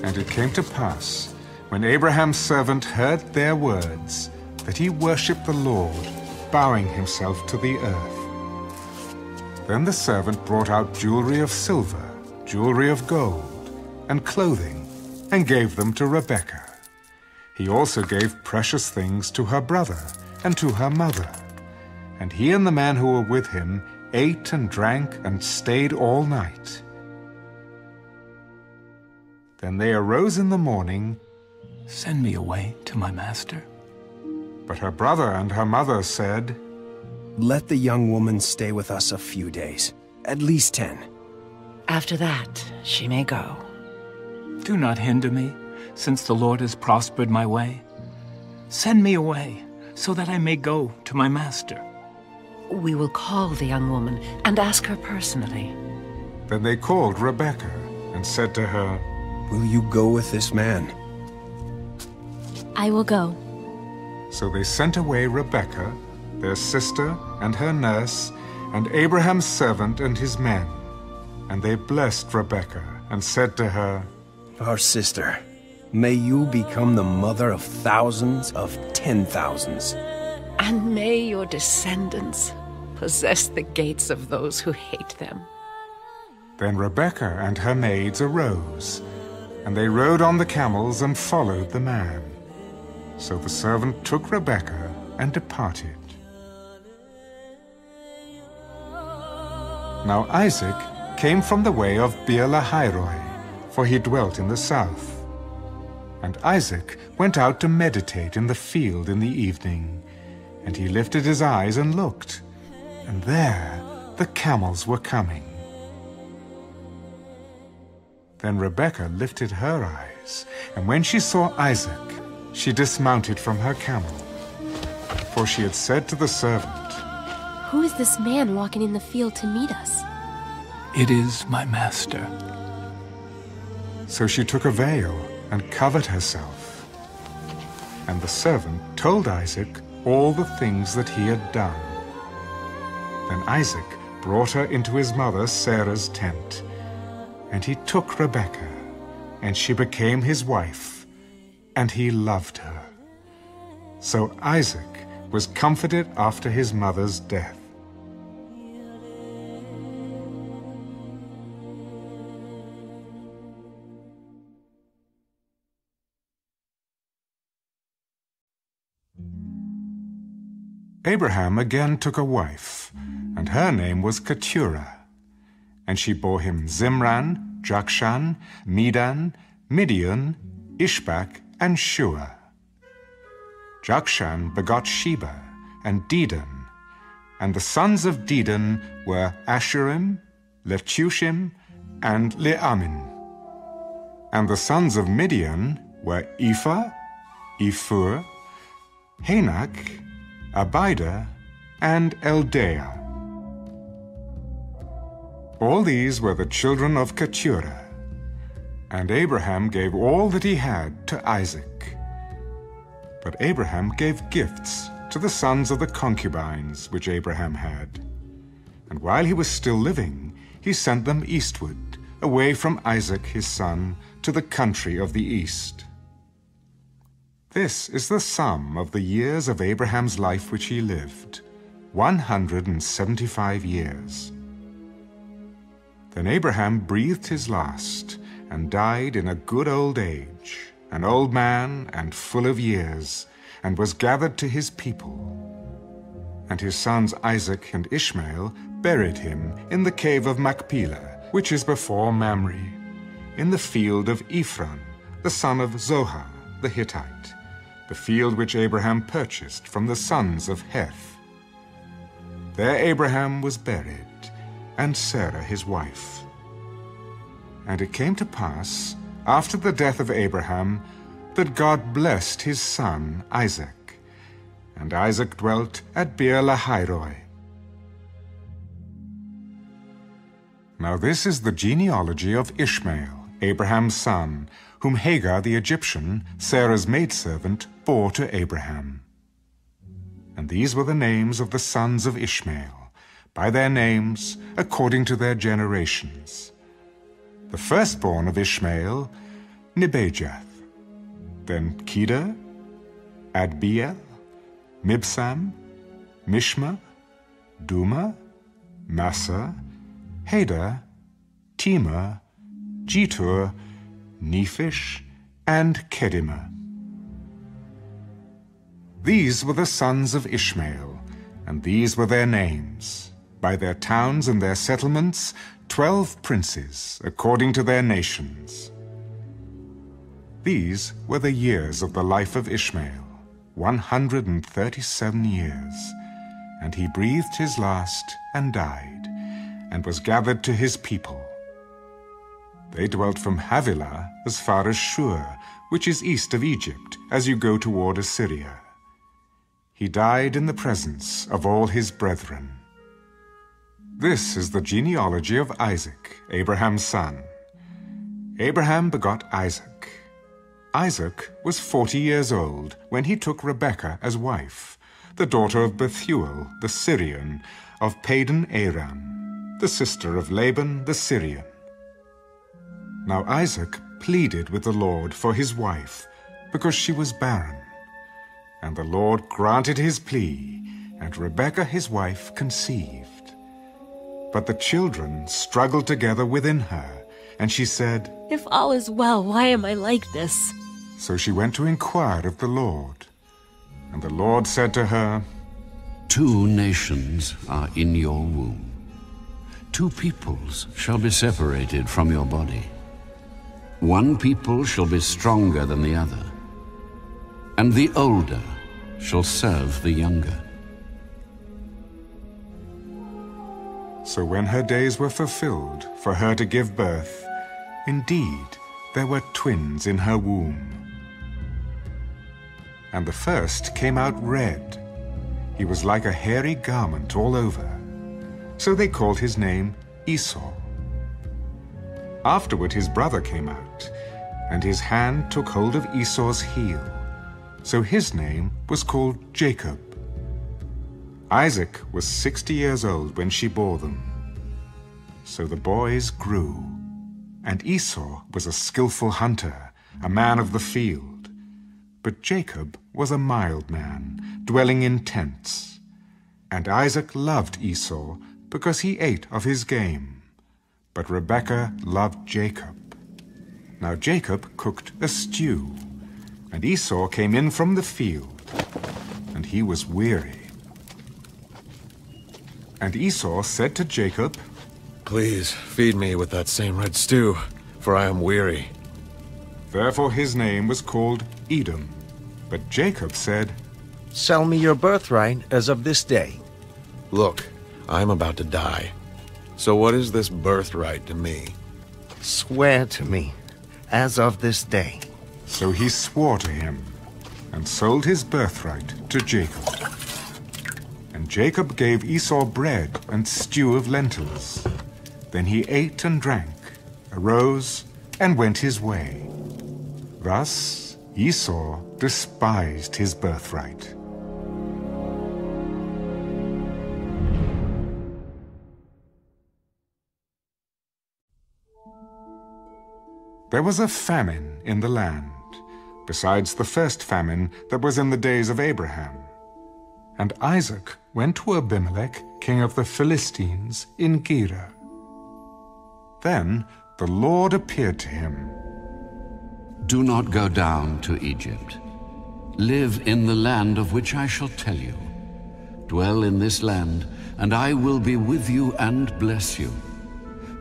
And it came to pass, when Abraham's servant heard their words, that he worshipped the Lord, bowing himself to the earth. Then the servant brought out jewelry of silver, jewelry of gold, and clothing, and gave them to Rebekah. He also gave precious things to her brother and to her mother. And he and the man who were with him ate and drank and stayed all night. Then they arose in the morning. "Send me away to my master." But her brother and her mother said, "Let the young woman stay with us a few days, at least 10. After that, she may go." "Do not hinder me, since the Lord has prospered my way. Send me away, so that I may go to my master. We will call the young woman and ask her personally. Then they called Rebekah and said to her, "Will you go with this man?" I will go. So they sent away Rebekah, their sister, and her nurse, and Abraham's servant and his men. And they blessed Rebekah and said to her, "Our sister, may you become the mother of thousands of 10,000s. And may your descendants possess the gates of those who hate them." Then Rebekah and her maids arose, and they rode on the camels and followed the man. So the servant took Rebekah and departed. Now Isaac came from the way of Beer-lahai-roi, for he dwelt in the south. And Isaac went out to meditate in the field in the evening, and he lifted his eyes and looked, and there the camels were coming. Then Rebekah lifted her eyes, and when she saw Isaac, she dismounted from her camel. For she had said to the servant, Who is this man walking in the field to meet us? It is my master. So she took a veil and covered herself. And the servant told Isaac all the things that he had done. Then Isaac brought her into his mother Sarah's tent, and he took Rebekah, and she became his wife, and he loved her. So Isaac was comforted after his mother's death. Abraham again took a wife, and her name was Keturah. And she bore him Zimran, Jokshan, Medan, Midian, Ishbak, and Shua. Jokshan begot Sheba and Dedan, and the sons of Dedan were Ashurim, Letushim, and Leamin. And the sons of Midian were Ephah, Ephur, Hanak, Abida, and Eldaah. All these were the children of Keturah. And Abraham gave all that he had to Isaac. But Abraham gave gifts to the sons of the concubines which Abraham had. And while he was still living, he sent them eastward, away from Isaac his son, to the country of the east. This is the sum of the years of Abraham's life which he lived, 175 years. Then Abraham breathed his last, and died in a good old age, an old man and full of years, and was gathered to his people. And his sons Isaac and Ishmael buried him in the cave of Machpelah, which is before Mamre, in the field of Ephron, the son of Zohar the Hittite, the field which Abraham purchased from the sons of Heth. There Abraham was buried, and Sarah his wife. And it came to pass, after the death of Abraham, that God blessed his son Isaac. And Isaac dwelt at Beer-lahai-roi. Now this is the genealogy of Ishmael, Abraham's son, whom Hagar the Egyptian, Sarah's maidservant, bore to Abraham. And these were the names of the sons of Ishmael, by their names, according to their generations. The firstborn of Ishmael, Nebajoth, then Kedar, Adbeel, Mibsam, Mishma, Duma, Massa, Hadar, Tema, Jetur, Nephish, and Kedemah. These were the sons of Ishmael, and these were their names, by their towns and their settlements, 12 princes, according to their nations. These were the years of the life of Ishmael, 137 years, and he breathed his last and died, and was gathered to his people. They dwelt from Havilah as far as Shur, which is east of Egypt, as you go toward Assyria. he died in the presence of all his brethren. This is the genealogy of Isaac, Abraham's son. Abraham begot Isaac. Isaac was 40 years old when he took Rebekah as wife, the daughter of Bethuel the Syrian, of Padan Aram, the sister of Laban the Syrian. Now Isaac pleaded with the Lord for his wife, because she was barren. And the Lord granted his plea, and Rebekah his wife conceived. But the children struggled together within her, and she said, "If all is well, why am I like this?" So she went to inquire of the Lord. And the Lord said to her, "Two nations are in your womb. Two peoples shall be separated from your body. One people shall be stronger than the other, and the older shall serve the younger." So when her days were fulfilled for her to give birth, indeed there were twins in her womb. And the first came out red. He was like a hairy garment all over. So they called his name Esau. Afterward his brother came out, and his hand took hold of Esau's heel. So his name was called Jacob. Isaac was 60 years old when she bore them. So the boys grew, and Esau was a skillful hunter, a man of the field. But Jacob was a mild man, dwelling in tents. And Isaac loved Esau because he ate of his game. But Rebekah loved Jacob. Now Jacob cooked a stew, and Esau came in from the field, and he was weary. And Esau said to Jacob, "Please feed me with that same red stew, for I am weary." Therefore his name was called Edom. But Jacob said, "Sell me your birthright as of this day." "Look, I am about to die. So what is this birthright to me?" "Swear to me, as of this day." So he swore to him, and sold his birthright to Jacob. And Jacob gave Esau bread and stew of lentils. Then he ate and drank, arose, and went his way. Thus Esau despised his birthright. There was a famine in the land, besides the first famine that was in the days of Abraham. And Isaac went to Abimelech, king of the Philistines, in Gerar. Then the Lord appeared to him. "Do not go down to Egypt. Live in the land of which I shall tell you. Dwell in this land, and I will be with you and bless you.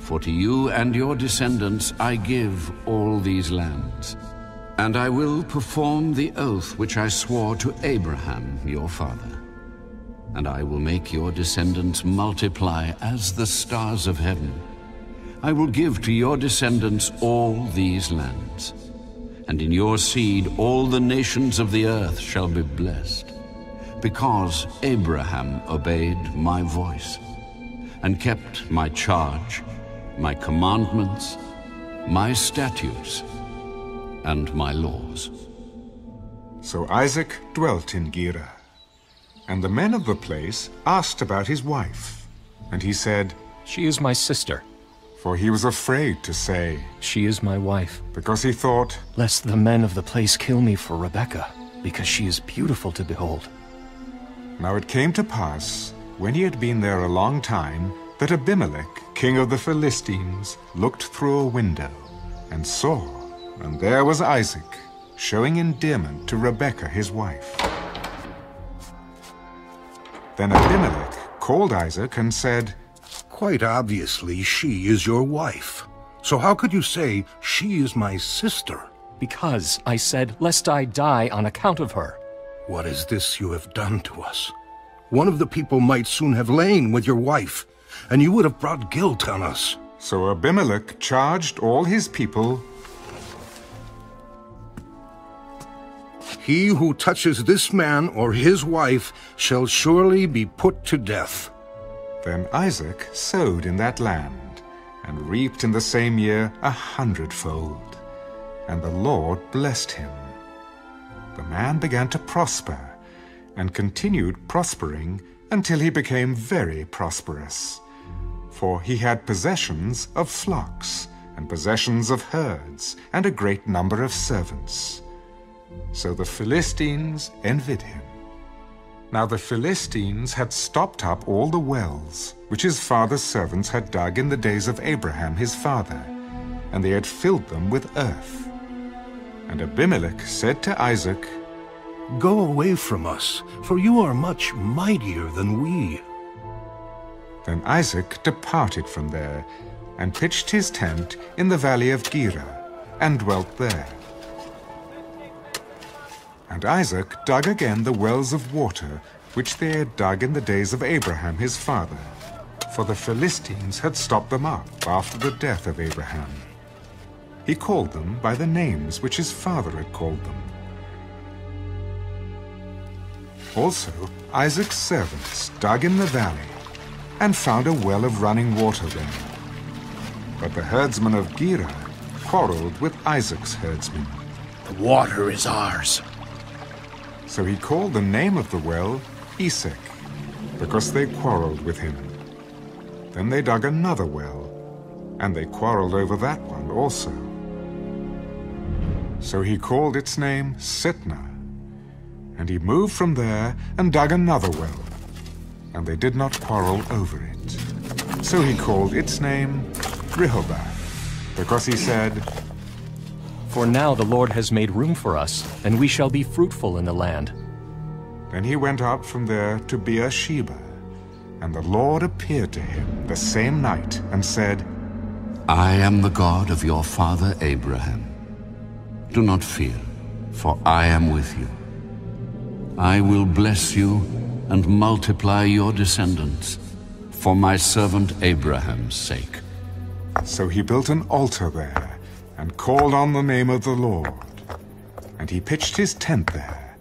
For to you and your descendants I give all these lands. And I will perform the oath which I swore to Abraham your father. And I will make your descendants multiply as the stars of heaven. I will give to your descendants all these lands. And in your seed all the nations of the earth shall be blessed, because Abraham obeyed my voice, and kept my charge, my commandments, my statutes, and my laws." So Isaac dwelt in Gerar. And the men of the place asked about his wife. And he said, "She is my sister." For he was afraid to say, "She is my wife," because he thought, "lest the men of the place kill me for Rebekah, because she is beautiful to behold." Now it came to pass, when he had been there a long time, that Abimelech, king of the Philistines, looked through a window, and saw, and there was Isaac, showing endearment to Rebekah his wife. Then Abimelech called Isaac and said, "Quite obviously she is your wife. So how could you say, 'She is my sister'?" "Because I said, lest I die on account of her." "What is this you have done to us? One of the people might soon have lain with your wife, and you would have brought guilt on us." So Abimelech charged all his people, He who touches this man or his wife shall surely be put to death." Then Isaac sowed in that land, and reaped in the same year 100-fold. And the Lord blessed him. The man began to prosper, and continued prospering until he became very prosperous. For he had possessions of flocks, and possessions of herds, and a great number of servants. So the Philistines envied him. Now the Philistines had stopped up all the wells which his father's servants had dug in the days of Abraham his father, and they had filled them with earth. And Abimelech said to Isaac, "Go away from us, for you are much mightier than we." Then Isaac departed from there, and pitched his tent in the valley of Gerar, and dwelt there. And Isaac dug again the wells of water which they had dug in the days of Abraham his father, for the Philistines had stopped them up after the death of Abraham. He called them by the names which his father had called them. Also Isaac's servants dug in the valley, and found a well of running water there. But the herdsmen of Gerar quarreled with Isaac's herdsmen. "The water is ours." So he called the name of the well Esek, because they quarreled with him. Then they dug another well, and they quarreled over that one also. So he called its name Sitnah. And he moved from there and dug another well, and they did not quarrel over it. So he called its name Rehoboth, because he said, "For now the Lord has made room for us, and we shall be fruitful in the land." Then he went up from there to Beersheba, and the Lord appeared to him the same night and said, "I am the God of your father Abraham. Do not fear, for I am with you. I will bless you and multiply your descendants for my servant Abraham's sake." So he built an altar there, and called on the name of the Lord. And he pitched his tent there,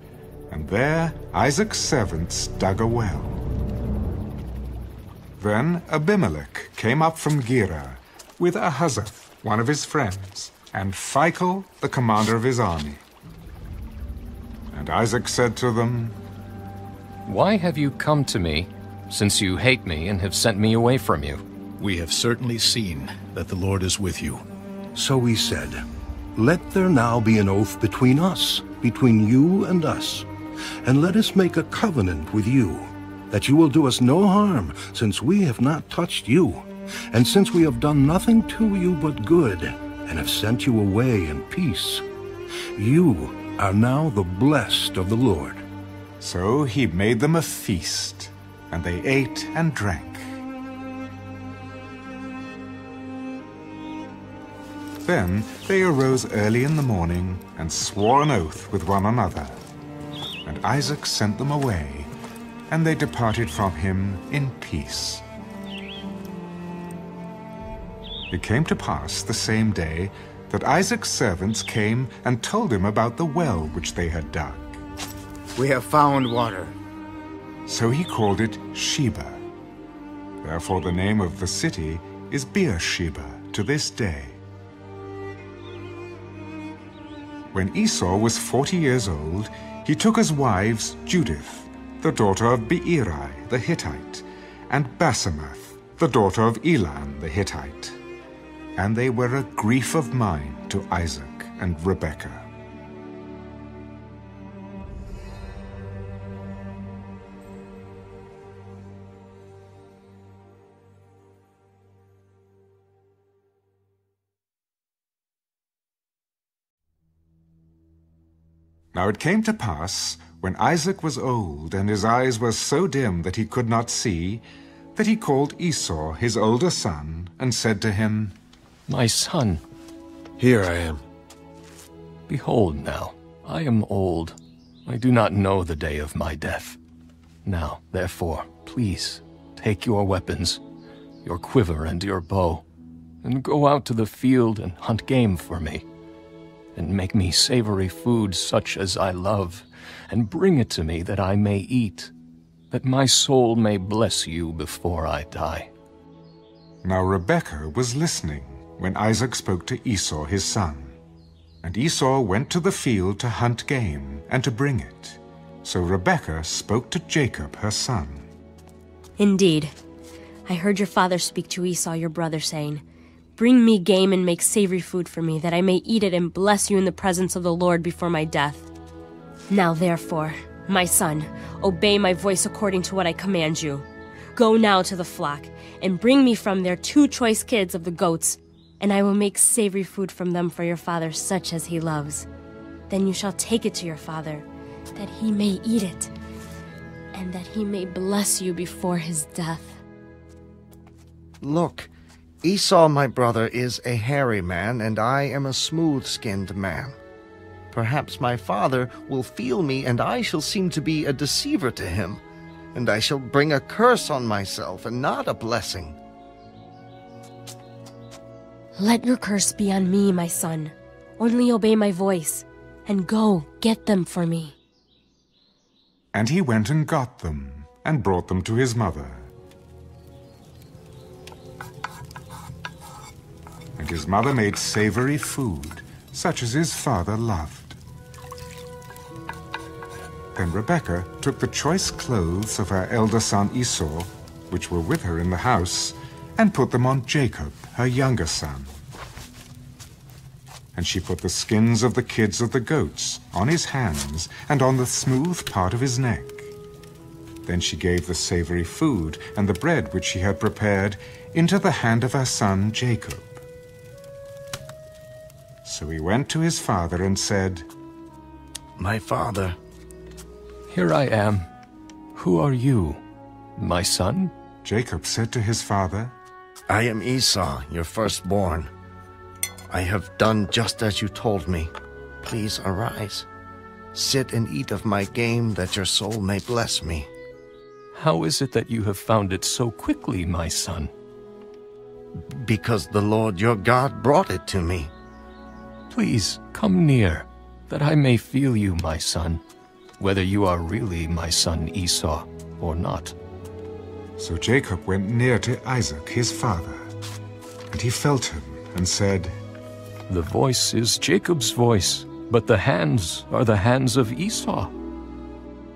and there Isaac's servants dug a well. Then Abimelech came up from Gerar with Ahuzzath, one of his friends, and Phicol, the commander of his army. And Isaac said to them, "Why have you come to me, since you hate me and have sent me away from you?" "We have certainly seen that the Lord is with you." So we said, "Let there now be an oath between us, between you and us, and let us make a covenant with you, that you will do us no harm, since we have not touched you, and since we have done nothing to you but good, and have sent you away in peace. You are now the blessed of the Lord." So he made them a feast, and they ate and drank. Then they arose early in the morning and swore an oath with one another. And Isaac sent them away, and they departed from him in peace. It came to pass the same day that Isaac's servants came and told him about the well which they had dug. "We have found water." So he called it Sheba. Therefore the name of the city is Beersheba to this day. When Esau was 40 years old, he took as wives Judith, the daughter of Beeri the Hittite, and Basemath, the daughter of Elon the Hittite. And they were a grief of mind to Isaac and Rebekah. Now it came to pass, when Isaac was old, and his eyes were so dim that he could not see, that he called Esau his older son, and said to him, "My son." "Here I am." "Behold now, I am old. I do not know the day of my death. Now, therefore, please, take your weapons, your quiver and your bow, and go out to the field and hunt game for me. and make me savory food such as I love, and bring it to me that I may eat, that my soul may bless you before I die." Now Rebekah was listening when Isaac spoke to Esau his son. And Esau went to the field to hunt game and to bring it. So Rebekah spoke to Jacob her son. "Indeed, I heard your father speak to Esau your brother, saying, 'Bring me game and make savory food for me, that I may eat it and bless you in the presence of the Lord before my death.' Now therefore, my son, obey my voice according to what I command you. Go now to the flock, and bring me from there 2 choice kids of the goats, and I will make savory food from them for your father, such as he loves. Then you shall take it to your father, that he may eat it, and that he may bless you before his death." Look, Esau my brother is a hairy man, and I am a smooth-skinned man. Perhaps my father will feel me, and I shall seem to be a deceiver to him, and I shall bring a curse on myself, and not a blessing. "Let your curse be on me, my son. Only obey my voice, and go get them for me." And he went and got them, and brought them to his mother. And his mother made savory food, such as his father loved. Then Rebekah took the choice clothes of her elder son Esau, which were with her in the house, and put them on Jacob, her younger son. And she put the skins of the kids of the goats on his hands and on the smooth part of his neck. Then she gave the savory food and the bread which she had prepared into the hand of her son Jacob. So he went to his father and said, "My father." "Here I am. Who are you, my son?" Jacob said to his father, "I am Esau, your firstborn. I have done just as you told me. Please arise. Sit and eat of my game, that your soul may bless me." "How is it that you have found it so quickly, my son?" "Because the Lord your God brought it to me." "Please come near, that I may feel you, my son, whether you are really my son Esau or not." So Jacob went near to Isaac his father, and he felt him and said, "The voice is Jacob's voice, but the hands are the hands of Esau."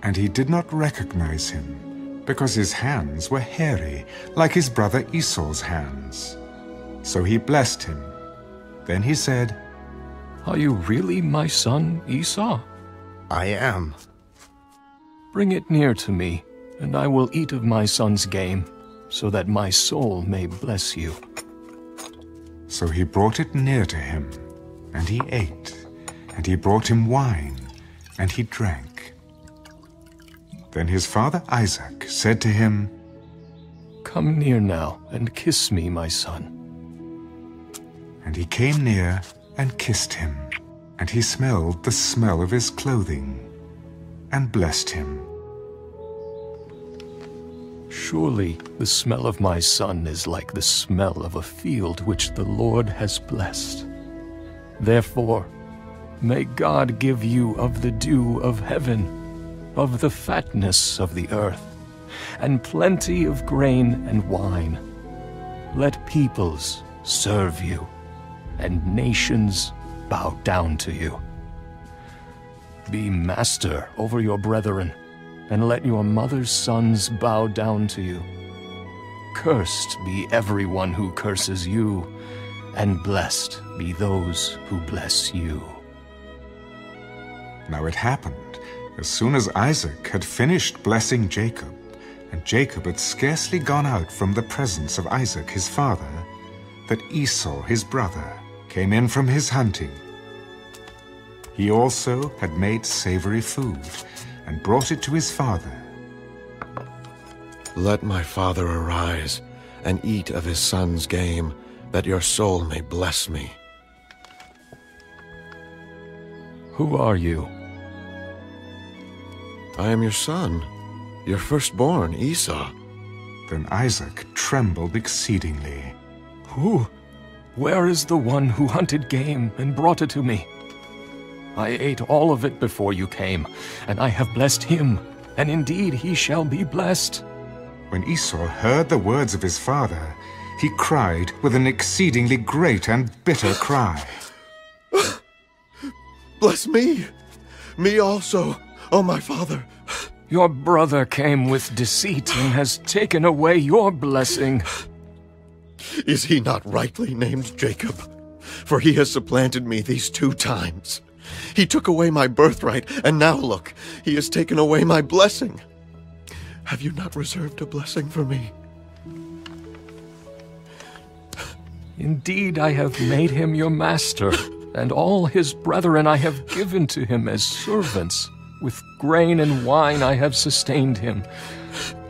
And he did not recognize him, because his hands were hairy, like his brother Esau's hands. So he blessed him. Then he said, "Are you really my son Esau?" "I am." "Bring it near to me, and I will eat of my son's game, so that my soul may bless you." So he brought it near to him, and he ate, and he brought him wine, and he drank. Then his father Isaac said to him, "Come near now, and kiss me, my son." And he came near and kissed him, and he smelled the smell of his clothing, and blessed him. "Surely the smell of my son is like the smell of a field which the Lord has blessed. Therefore, may God give you of the dew of heaven, of the fatness of the earth, and plenty of grain and wine. Let peoples serve you, and nations bow down to you. Be master over your brethren, and let your mother's sons bow down to you. Cursed be everyone who curses you, and blessed be those who bless you." Now it happened, as soon as Isaac had finished blessing Jacob, and Jacob had scarcely gone out from the presence of Isaac his father, that Esau his brother came in from his hunting. He also had made savory food, and brought it to his father. "Let my father arise, and eat of his son's game, that your soul may bless me." "Who are you?" "I am your son, your firstborn, Esau." Then Isaac trembled exceedingly. "Who? Where is the one who hunted game and brought it to me? I ate all of it before you came, and I have blessed him, and indeed he shall be blessed." When Esau heard the words of his father, he cried with an exceedingly great and bitter cry. Bless me! Me also, O my father! Your brother came with deceit and has taken away your blessing. Is he not rightly named Jacob? For he has supplanted me these 2 times. He took away my birthright, and now look, he has taken away my blessing. Have you not reserved a blessing for me? Indeed, I have made him your master, and all his brethren I have given to him as servants. With grain and wine I have sustained him.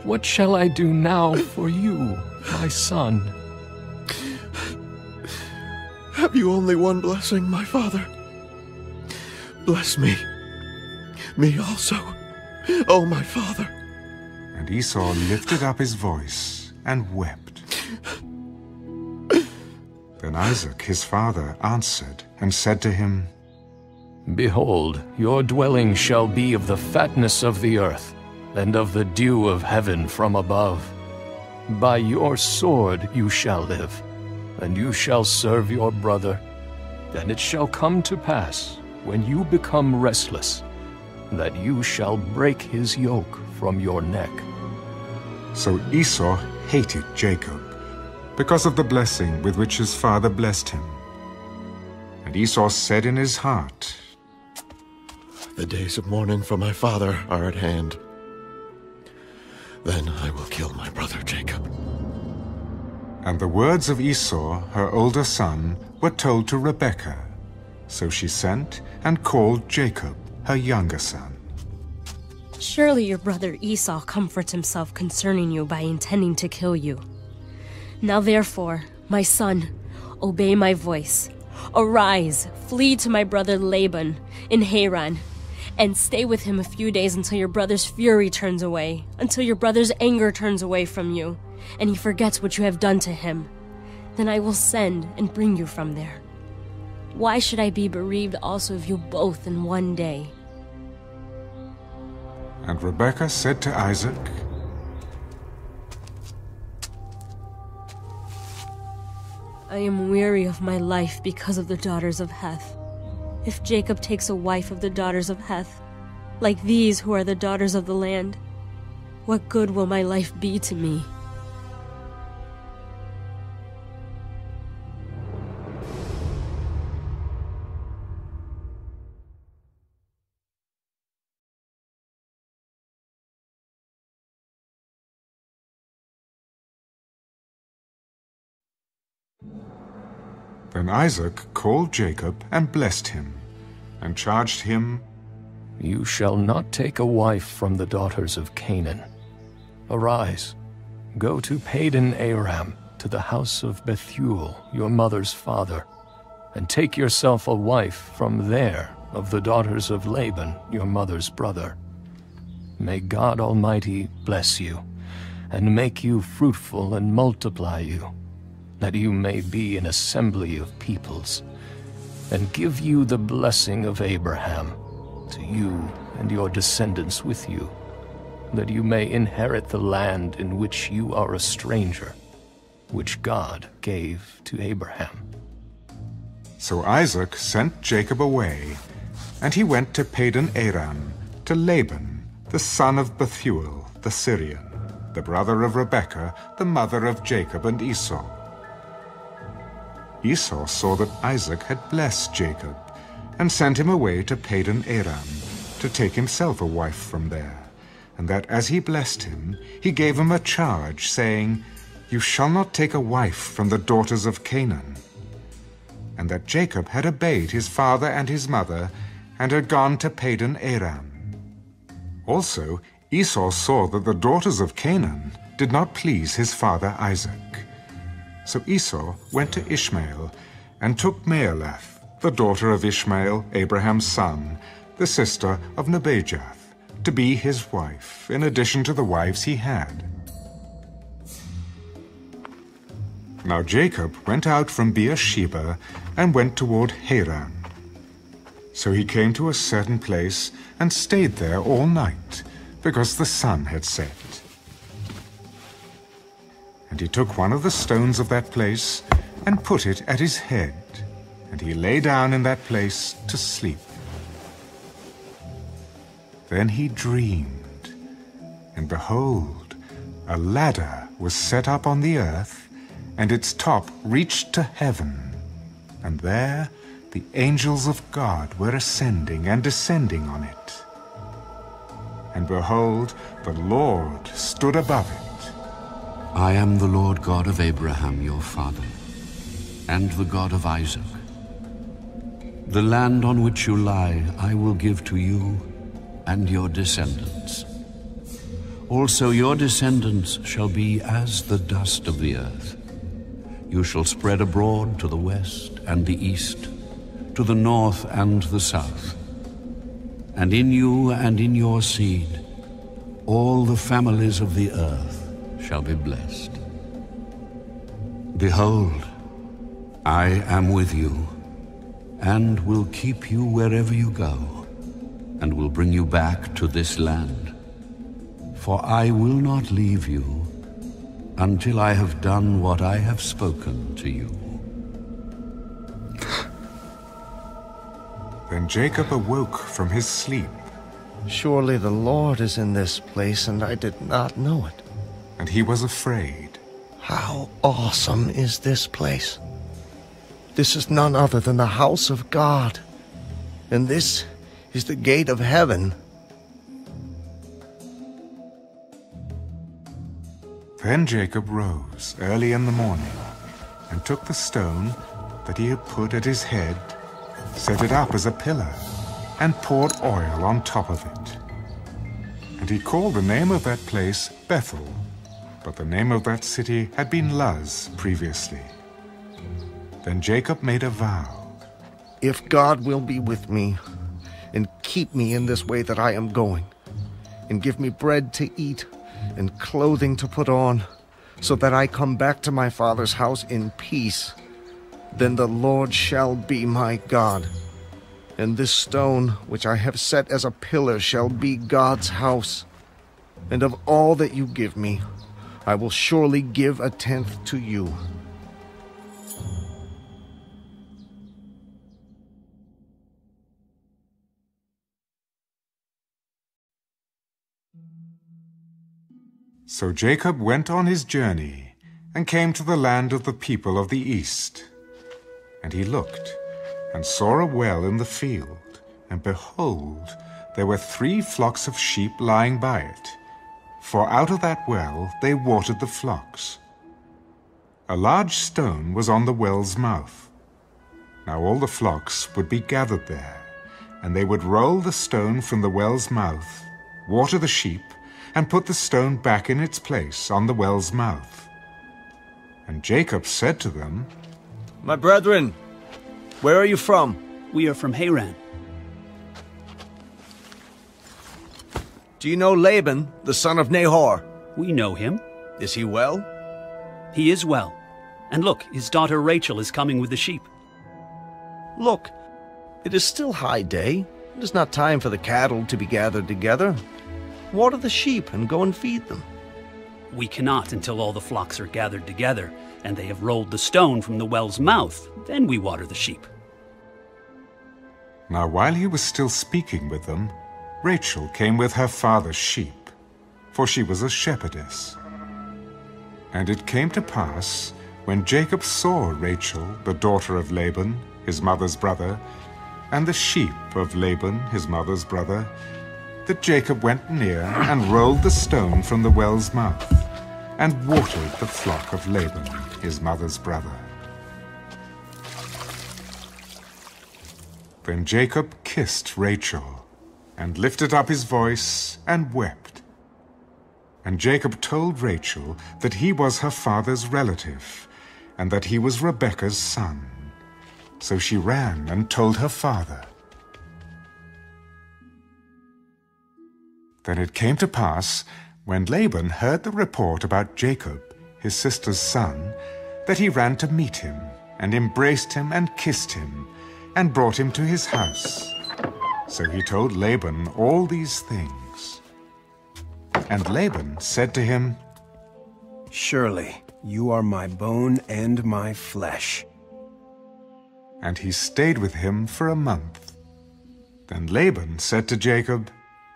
What shall I do now for you, my son? Have you only one blessing, my father? Bless me. Me also, O my father. And Esau lifted up his voice and wept. Then Isaac his father answered and said to him, Behold, your dwelling shall be of the fatness of the earth, and of the dew of heaven from above. By your sword you shall live, and you shall serve your brother. And it shall come to pass, when you become restless, that you shall break his yoke from your neck. So Esau hated Jacob, because of the blessing with which his father blessed him. And Esau said in his heart, The days of mourning for my father are at hand. Then I will kill my brother Jacob. And the words of Esau, her older son, were told to Rebekah. So she sent and called Jacob, her younger son. Surely your brother Esau comforts himself concerning you by intending to kill you. Now therefore, my son, obey my voice. Arise, flee to my brother Laban in Haran, and stay with him a few days until your brother's fury turns away, until your brother's anger turns away from you, and he forgets what you have done to him. Then I will send and bring you from there. Why should I be bereaved also of you both in one day? And Rebekah said to Isaac, I am weary of my life because of the daughters of Heth. If Jacob takes a wife of the daughters of Heth, like these who are the daughters of the land, what good will my life be to me? Then Isaac called Jacob and blessed him, and charged him, You shall not take a wife from the daughters of Canaan. Arise, go to Padan Aram, to the house of Bethuel, your mother's father, and take yourself a wife from there of the daughters of Laban, your mother's brother. May God Almighty bless you, and make you fruitful and multiply you, that you may be an assembly of peoples, and give you the blessing of Abraham, to you and your descendants with you, that you may inherit the land in which you are a stranger, which God gave to Abraham. So Isaac sent Jacob away, and he went to Padan Aram, to Laban, the son of Bethuel, the Syrian, the brother of Rebekah, the mother of Jacob and Esau. Esau saw that Isaac had blessed Jacob, and sent him away to Padan Aram, to take himself a wife from there, and that as he blessed him, he gave him a charge, saying, You shall not take a wife from the daughters of Canaan. And that Jacob had obeyed his father and his mother, and had gone to Padan Aram. Also Esau saw that the daughters of Canaan did not please his father Isaac. So Esau went to Ishmael, and took Mahalath, the daughter of Ishmael, Abraham's son, the sister of Nebajoth, to be his wife, in addition to the wives he had. Now Jacob went out from Beersheba, and went toward Haran. So he came to a certain place and stayed there all night, because the sun had set. And he took one of the stones of that place and put it at his head, and he lay down in that place to sleep. Then he dreamed, and behold, a ladder was set up on the earth, and its top reached to heaven, and there the angels of God were ascending and descending on it. And behold, the Lord stood above it. I am the Lord God of Abraham, your father, and the God of Isaac. The land on which you lie I will give to you and your descendants. Also your descendants shall be as the dust of the earth. You shall spread abroad to the west and the east, to the north and the south. And in you and in your seed all the families of the earth shall be blessed. Behold, I am with you, and will keep you wherever you go, and will bring you back to this land. For I will not leave you until I have done what I have spoken to you. Then Jacob awoke from his sleep. Surely the Lord is in this place, and I did not know it. And he was afraid. How awesome is this place! This is none other than the house of God, and this is the gate of heaven. Then Jacob rose early in the morning, and took the stone that he had put at his head, set it up as a pillar, and poured oil on top of it. And he called the name of that place Bethel, but the name of that city had been Luz previously. Then Jacob made a vow. If God will be with me, and keep me in this way that I am going, and give me bread to eat, and clothing to put on, so that I come back to my father's house in peace, then the Lord shall be my God. And this stone which I have set as a pillar shall be God's house. And of all that you give me, I will surely give 1/10 to you. So Jacob went on his journey, and came to the land of the people of the east. And he looked, and saw a well in the field, and behold, there were 3 flocks of sheep lying by it, for out of that well they watered the flocks. A large stone was on the well's mouth. Now all the flocks would be gathered there, and they would roll the stone from the well's mouth, water the sheep, and put the stone back in its place on the well's mouth. And Jacob said to them, My brethren, where are you from? We are from Haran. Do you know Laban, the son of Nahor? We know him. Is he well? He is well. And look, his daughter Rachel is coming with the sheep. Look, it is still high day. It is not time for the cattle to be gathered together. Water the sheep and go and feed them. We cannot until all the flocks are gathered together, and they have rolled the stone from the well's mouth. Then we water the sheep. Now while he was still speaking with them, Rachel came with her father's sheep, for she was a shepherdess. And it came to pass, when Jacob saw Rachel, the daughter of Laban, his mother's brother, and the sheep of Laban, his mother's brother, that Jacob went near and rolled the stone from the well's mouth, and watered the flock of Laban, his mother's brother. Then Jacob kissed Rachel, and lifted up his voice, and wept. And Jacob told Rachel that he was her father's relative, and that he was Rebekah's son. So she ran and told her father. Then it came to pass, when Laban heard the report about Jacob, his sister's son, that he ran to meet him, and embraced him and kissed him, and brought him to his house, So he told Laban all these things. And Laban said to him, "Surely you are my bone and my flesh." And he stayed with him for a month. Then Laban said to Jacob,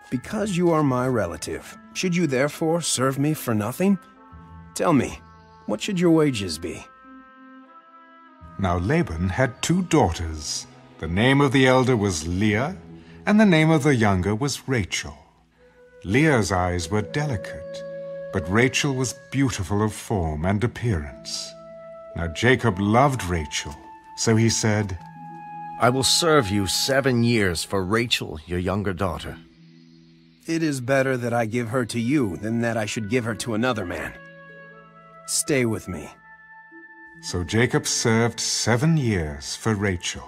"Because you are my relative, should you therefore serve me for nothing? Tell me, what should your wages be?" Now Laban had 2 daughters. The name of the elder was Leah, and the name of the younger was Rachel. Leah's eyes were delicate, but Rachel was beautiful of form and appearance. Now Jacob loved Rachel, so he said, "I will serve you 7 years for Rachel, your younger daughter." It is better that I give her to you than that I should give her to another man. Stay with me. So Jacob served 7 years for Rachel,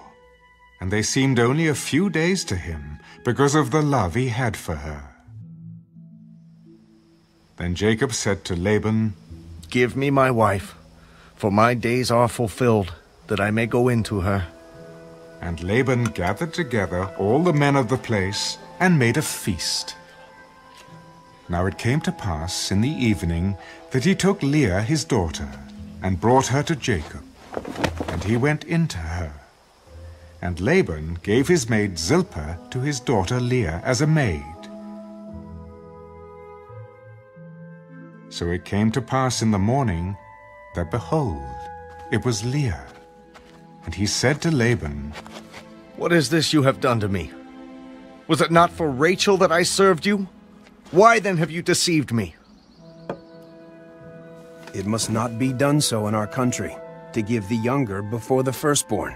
and they seemed only a few days to him because of the love he had for her. Then Jacob said to Laban, "Give me my wife, for my days are fulfilled, that I may go into her." And Laban gathered together all the men of the place and made a feast. Now it came to pass in the evening that he took Leah his daughter and brought her to Jacob, and he went into her. And Laban gave his maid Zilpah to his daughter Leah as a maid. So it came to pass in the morning that, behold, it was Leah. And he said to Laban, "What is this you have done to me? Was it not for Rachel that I served you? Why then have you deceived me?" It must not be done so in our country, to give the younger before the firstborn.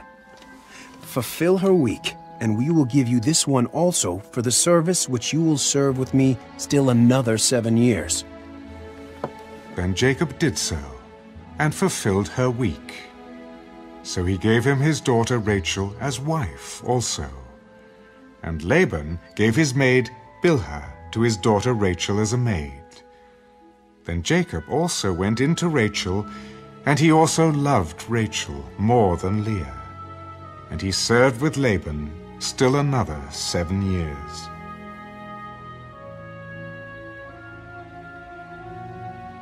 Fulfill her week, and we will give you this one also for the service which you will serve with me still another 7 years. Then Jacob did so, and fulfilled her week. So he gave him his daughter Rachel as wife also. And Laban gave his maid Bilhah to his daughter Rachel as a maid. Then Jacob also went in to Rachel, and he also loved Rachel more than Leah. And he served with Laban still another 7 years.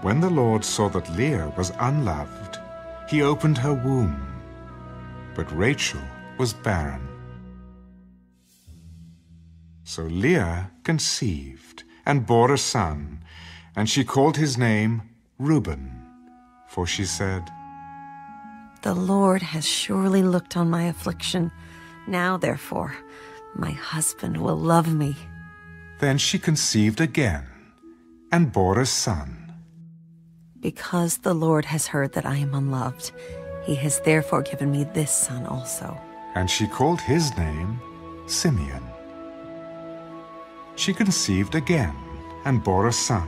When the Lord saw that Leah was unloved, he opened her womb, but Rachel was barren. So Leah conceived and bore a son, and she called his name Reuben, for she said, "The Lord has surely looked on my affliction. Now, therefore, my husband will love me." Then she conceived again and bore a son. Because the Lord has heard that I am unloved, he has therefore given me this son also. And she called his name Simeon. She conceived again and bore a son.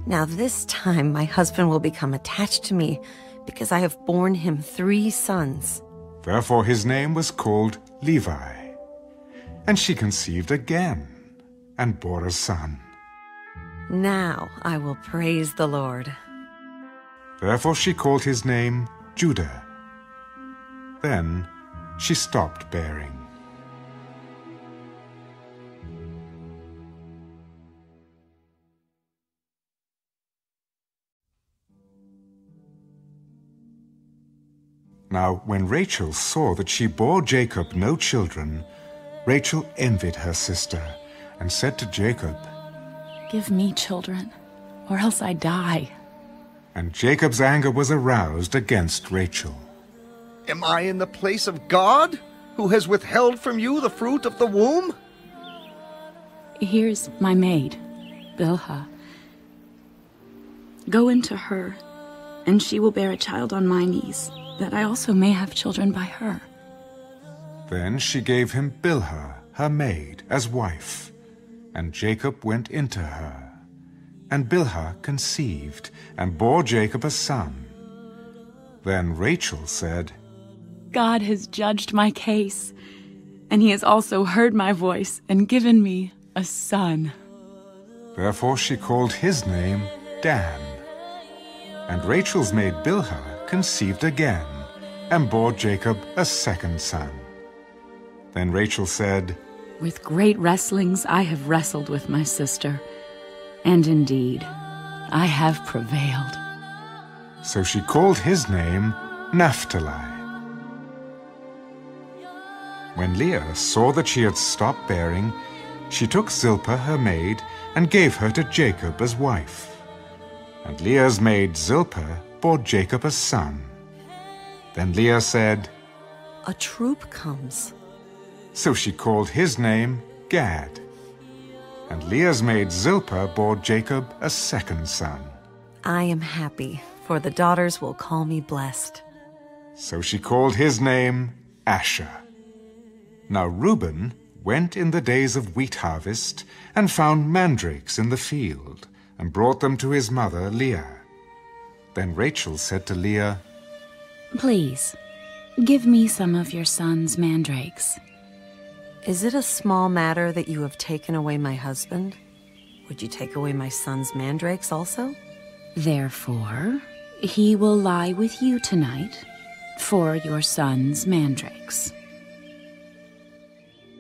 Now this time my husband will become attached to me, because I have borne him 3 sons. Therefore his name was called Levi. And she conceived again and bore a son. Now I will praise the Lord. Therefore she called his name Judah. Then she stopped bearing. Now when Rachel saw that she bore Jacob no children, Rachel envied her sister and said to Jacob, "Give me children, or else I die." And Jacob's anger was aroused against Rachel. "Am I in the place of God, who has withheld from you the fruit of the womb?" "Here's my maid, Bilhah. Go into her, and she will bear a child on my knees, that I also may have children by her." Then she gave him Bilhah, her maid, as wife, and Jacob went into her. And Bilhah conceived, and bore Jacob a son. Then Rachel said, "God has judged my case, and he has also heard my voice and given me a son." Therefore she called his name Dan. And Rachel's maid Bilhah conceived again, and bore Jacob a second son. Then Rachel said, With great wrestlings I have wrestled with my sister, and indeed, I have prevailed. So she called his name Naphtali. When Leah saw that she had stopped bearing, she took Zilpah her maid and gave her to Jacob as wife. And Leah's maid Zilpah bore Jacob a son. Then Leah said, "A troop comes." So she called his name Gad. And Leah's maid Zilpah bore Jacob a second son. I am happy, for the daughters will call me blessed. So she called his name Asher. Now Reuben went in the days of wheat harvest and found mandrakes in the field, and brought them to his mother Leah. Then Rachel said to Leah, "Please, give me some of your son's mandrakes." Is it a small matter that you have taken away my husband? Would you take away my son's mandrakes also? Therefore, he will lie with you tonight for your son's mandrakes.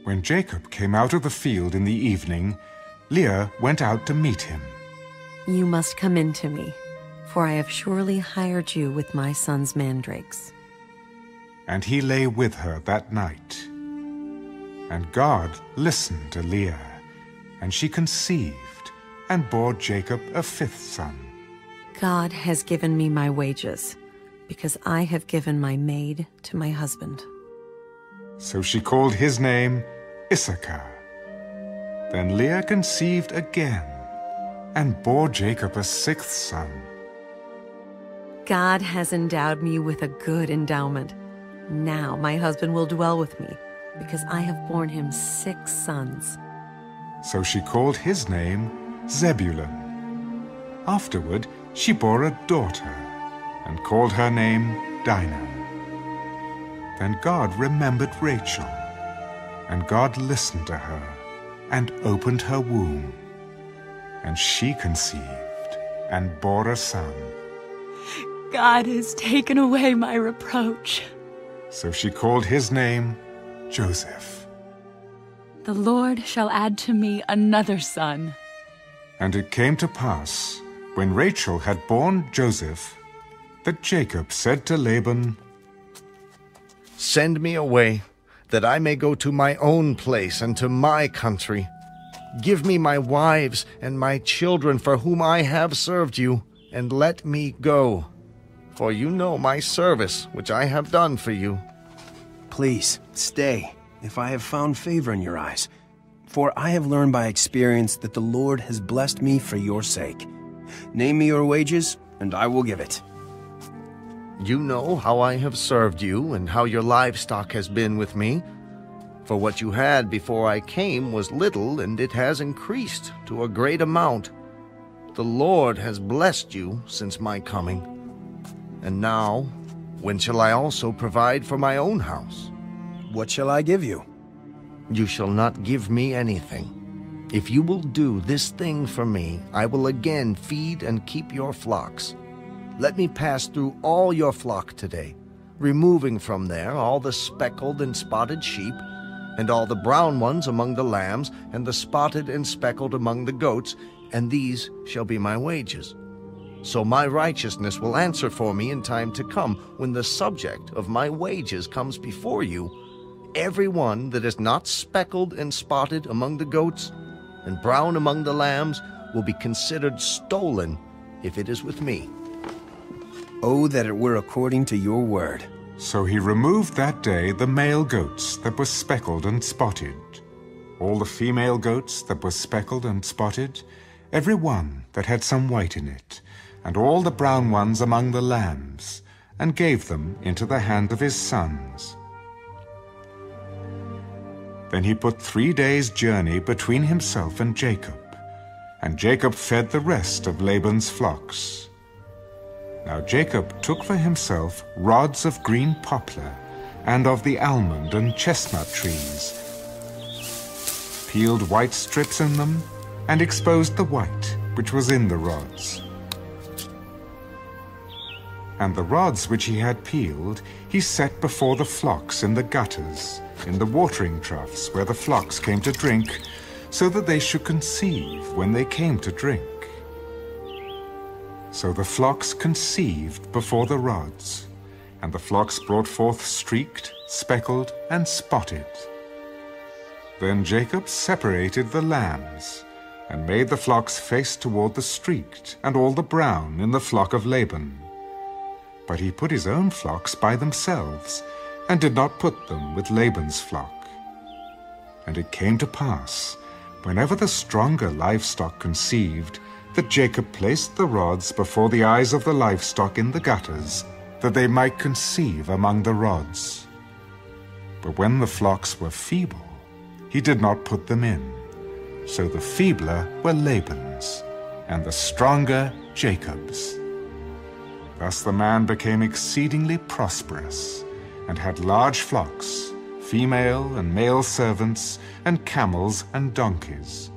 When Jacob came out of the field in the evening, Leah went out to meet him. You must come in to me, for I have surely hired you with my son's mandrakes. And he lay with her that night. And God listened to Leah, and she conceived, and bore Jacob a fifth son. God has given me my wages, because I have given my maid to my husband. So she called his name Issachar. Then Leah conceived again, and bore Jacob a sixth son. God has endowed me with a good endowment. Now my husband will dwell with me, because I have borne him 6 sons. So she called his name Zebulun. Afterward she bore a daughter, and called her name Dinah. Then God remembered Rachel, and God listened to her, and opened her womb. And she conceived, and bore a son. God has taken away my reproach. So she called his name Joseph. The Lord shall add to me another son. And it came to pass, when Rachel had borne Joseph, that Jacob said to Laban, "Send me away, that I may go to my own place and to my country. Give me my wives and my children for whom I have served you, and let me go. For you know my service, which I have done for you." Please, stay, if I have found favor in your eyes. For I have learned by experience that the Lord has blessed me for your sake. Name me your wages, and I will give it. You know how I have served you, and how your livestock has been with me. For what you had before I came was little, and it has increased to a great amount. The Lord has blessed you since my coming. And now, when shall I also provide for my own house? What shall I give you? You shall not give me anything. If you will do this thing for me, I will again feed and keep your flocks. Let me pass through all your flock today, removing from there all the speckled and spotted sheep, and all the brown ones among the lambs, and the spotted and speckled among the goats, and these shall be my wages. So my righteousness will answer for me in time to come, when the subject of my wages comes before you. Every one that is not speckled and spotted among the goats, and brown among the lambs, will be considered stolen if it is with me. Oh, that it were according to your word. So he removed that day the male goats that were speckled and spotted, all the female goats that were speckled and spotted, every one that had some white in it, and all the brown ones among the lambs, and gave them into the hand of his sons. Then he put 3 days' journey between himself and Jacob, and Jacob fed the rest of Laban's flocks. Now Jacob took for himself rods of green poplar, and of the almond and chestnut trees, peeled white strips in them, and exposed the white which was in the rods. And the rods which he had peeled he set before the flocks in the gutters, in the watering troughs where the flocks came to drink, so that they should conceive when they came to drink. So the flocks conceived before the rods, and the flocks brought forth streaked, speckled, and spotted. Then Jacob separated the lambs, and made the flocks face toward the streaked and all the brown in the flock of Laban. But he put his own flocks by themselves, and did not put them with Laban's flock. And it came to pass, whenever the stronger livestock conceived, that Jacob placed the rods before the eyes of the livestock in the gutters, that they might conceive among the rods. But when the flocks were feeble, he did not put them in. So the feebler were Laban's, and the stronger Jacob's. Thus the man became exceedingly prosperous, and had large flocks, female and male servants, and camels and donkeys.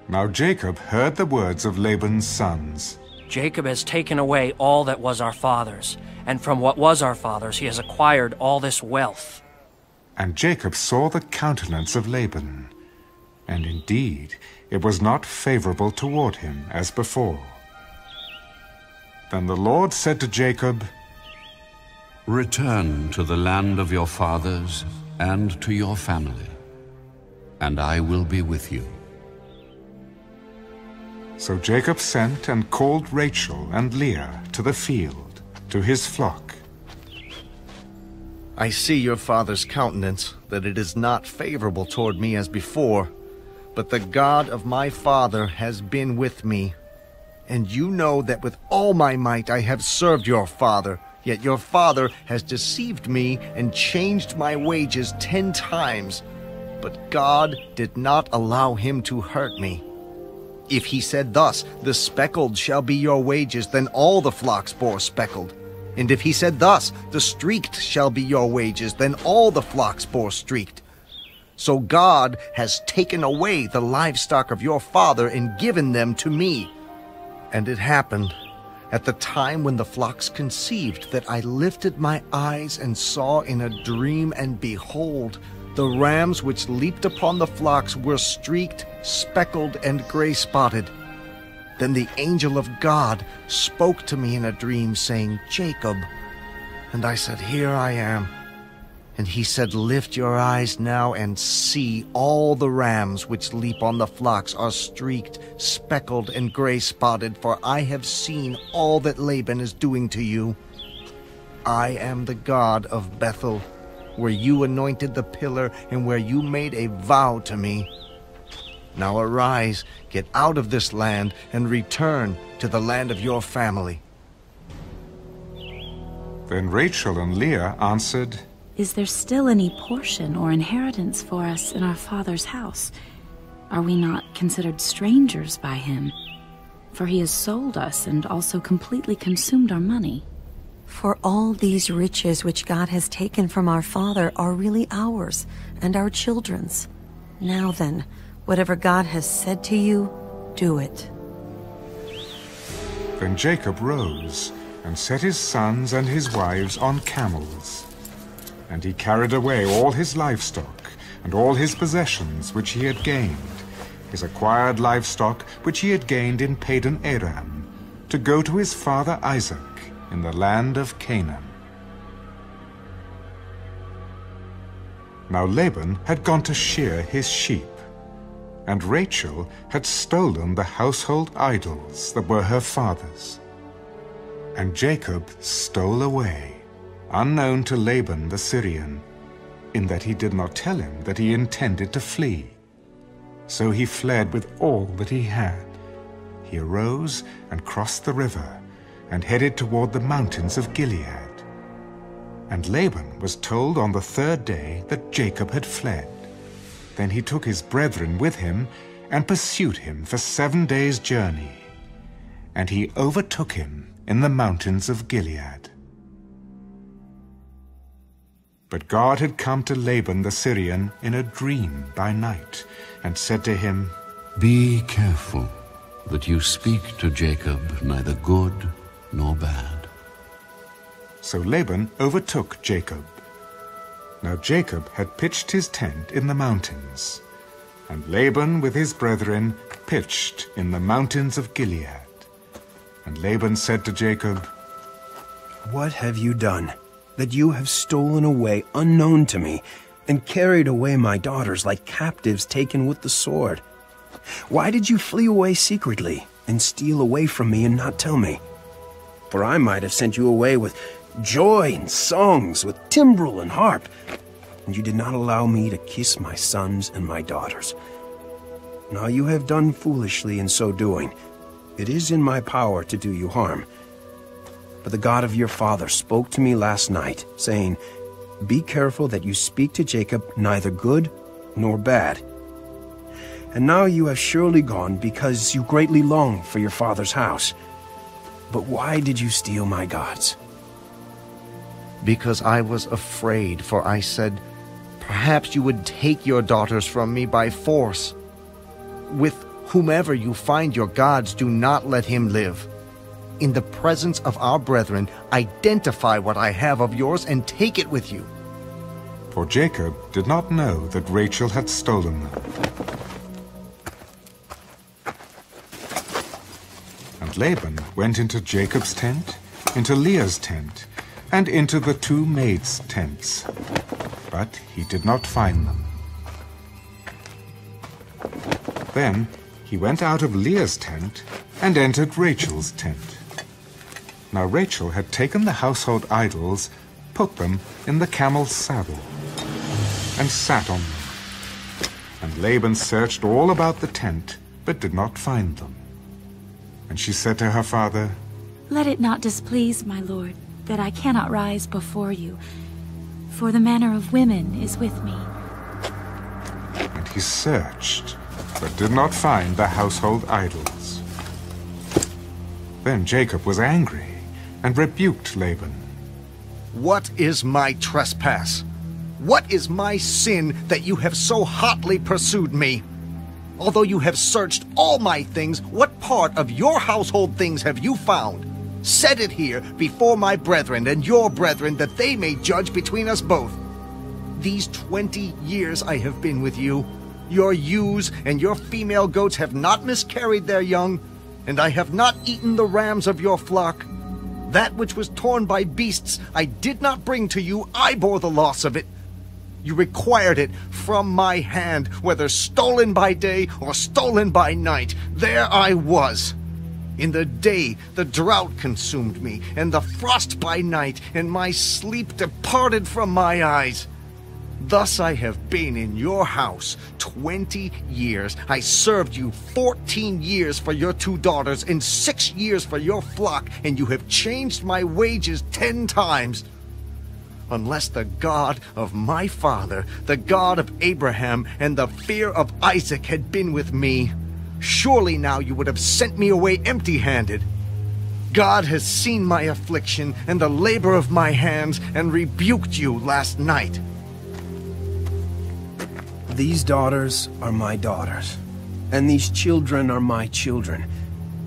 Now Jacob heard the words of Laban's sons. Jacob has taken away all that was our father's, and from what was our father's he has acquired all this wealth. And Jacob saw the countenance of Laban, and indeed it was not favorable toward him as before. Then the Lord said to Jacob, "Return to the land of your fathers and to your family, and I will be with you." So Jacob sent and called Rachel and Leah to the field, to his flock. I see your father's countenance, that it is not favorable toward me as before, but the God of my father has been with me. And you know that with all my might I have served your father, yet your father has deceived me and changed my wages 10 times. But God did not allow him to hurt me. If he said thus, "The speckled shall be your wages," then all the flocks bore speckled. And if he said thus, "The streaked shall be your wages," then all the flocks bore streaked. So God has taken away the livestock of your father and given them to me. And it happened at the time when the flocks conceived that I lifted my eyes and saw in a dream, and behold, the rams which leaped upon the flocks were streaked, speckled, and gray-spotted. Then the angel of God spoke to me in a dream, saying, "Jacob." And I said, "Here I am." And he said, "Lift your eyes now and see, all the rams which leap on the flocks are streaked, speckled, and gray-spotted, for I have seen all that Laban is doing to you. I am the God of Bethel, where you anointed the pillar and where you made a vow to me. Now arise, get out of this land, and return to the land of your family." Then Rachel and Leah answered, Is there still any portion or inheritance for us in our father's house? Are we not considered strangers by him? For he has sold us and also completely consumed our money. For all these riches which God has taken from our father are really ours and our children's. Now then, whatever God has said to you, do it. Then Jacob rose and set his sons and his wives on camels. And he carried away all his livestock and all his possessions which he had gained, his acquired livestock which he had gained in Padan Aram, to go to his father Isaac in the land of Canaan. Now Laban had gone to shear his sheep, and Rachel had stolen the household idols that were her father's. And Jacob stole away, unknown to Laban the Syrian, in that he did not tell him that he intended to flee. So he fled with all that he had. He arose and crossed the river, and headed toward the mountains of Gilead. And Laban was told on the 3rd day that Jacob had fled. Then he took his brethren with him, and pursued him for 7 days' journey. And he overtook him in the mountains of Gilead. But God had come to Laban the Syrian in a dream by night, and said to him, Be careful that you speak to Jacob neither good nor bad. So Laban overtook Jacob. Now Jacob had pitched his tent in the mountains, and Laban with his brethren pitched in the mountains of Gilead. And Laban said to Jacob, "What have you done, that you have stolen away unknown to me, and carried away my daughters like captives taken with the sword? Why did you flee away secretly, and steal away from me and not tell me? For I might have sent you away with joy and songs, with timbrel and harp, and you did not allow me to kiss my sons and my daughters. Now you have done foolishly in so doing. It is in my power to do you harm. But the God of your father spoke to me last night, saying, 'Be careful that you speak to Jacob neither good nor bad.' And now you have surely gone because you greatly long for your father's house. But why did you steal my gods?" "Because I was afraid, for I said, 'Perhaps you would take your daughters from me by force.' With whomever you find your gods, do not let him live. In the presence of our brethren, identify what I have of yours and take it with you." For Jacob did not know that Rachel had stolen them. And Laban went into Jacob's tent, into Leah's tent, and into the two maids' tents, but he did not find them. Then he went out of Leah's tent and entered Rachel's tent. Now Rachel had taken the household idols, put them in the camel's saddle, and sat on them. And Laban searched all about the tent, but did not find them. And she said to her father, "Let it not displease my lord, that I cannot rise before you, for the manner of women is with me." And he searched, but did not find the household idols. Then Jacob was angry and rebuked Laban. "What is my trespass? What is my sin that you have so hotly pursued me? Although you have searched all my things, what part of your household things have you found? Set it here before my brethren and your brethren, that they may judge between us both. These 20 years I have been with you. Your ewes and your female goats have not miscarried their young, and I have not eaten the rams of your flock. That which was torn by beasts I did not bring to you, I bore the loss of it. You required it from my hand, whether stolen by day or stolen by night. There I was. In the day the drought consumed me, and the frost by night, and my sleep departed from my eyes. Thus I have been in your house 20 years. I served you 14 years for your 2 daughters, and 6 years for your flock, and you have changed my wages 10 times. Unless the God of my father, the God of Abraham, and the fear of Isaac had been with me, surely now you would have sent me away empty-handed. God has seen my affliction and the labor of my hands, and rebuked you last night." "These daughters are my daughters, and these children are my children,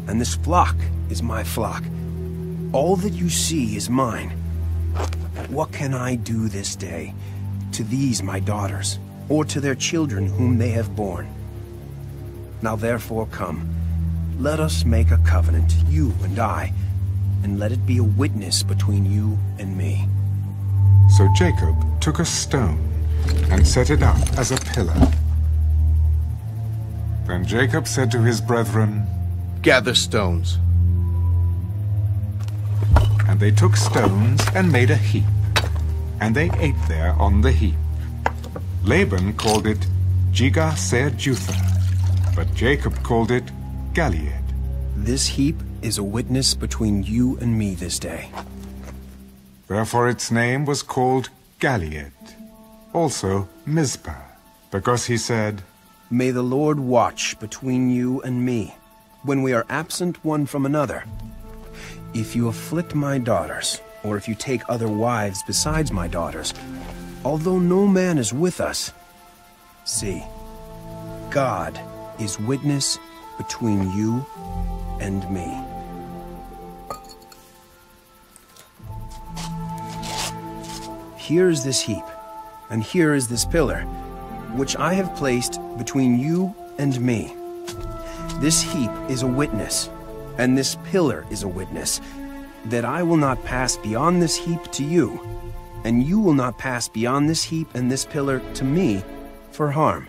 and this flock is my flock. All that you see is mine. What can I do this day to these my daughters, or to their children whom they have borne? Now therefore come, let us make a covenant, you and I, and let it be a witness between you and me." So Jacob took a stone and set it up as a pillar. Then Jacob said to his brethren, "Gather stones." And they took stones and made a heap, and they ate there on the heap. Laban called it Jegar-sahar-jutha, but Jacob called it Gilead. "This heap is a witness between you and me this day." Therefore its name was called Gilead, also Mizpah, because he said, "May the Lord watch between you and me, when we are absent one from another. If you afflict my daughters, or if you take other wives besides my daughters, although no man is with us, see, God is witness between you and me. Here is this heap, and here is this pillar, which I have placed between you and me. This heap is a witness, and this pillar is a witness, that I will not pass beyond this heap to you, and you will not pass beyond this heap and this pillar to me for harm.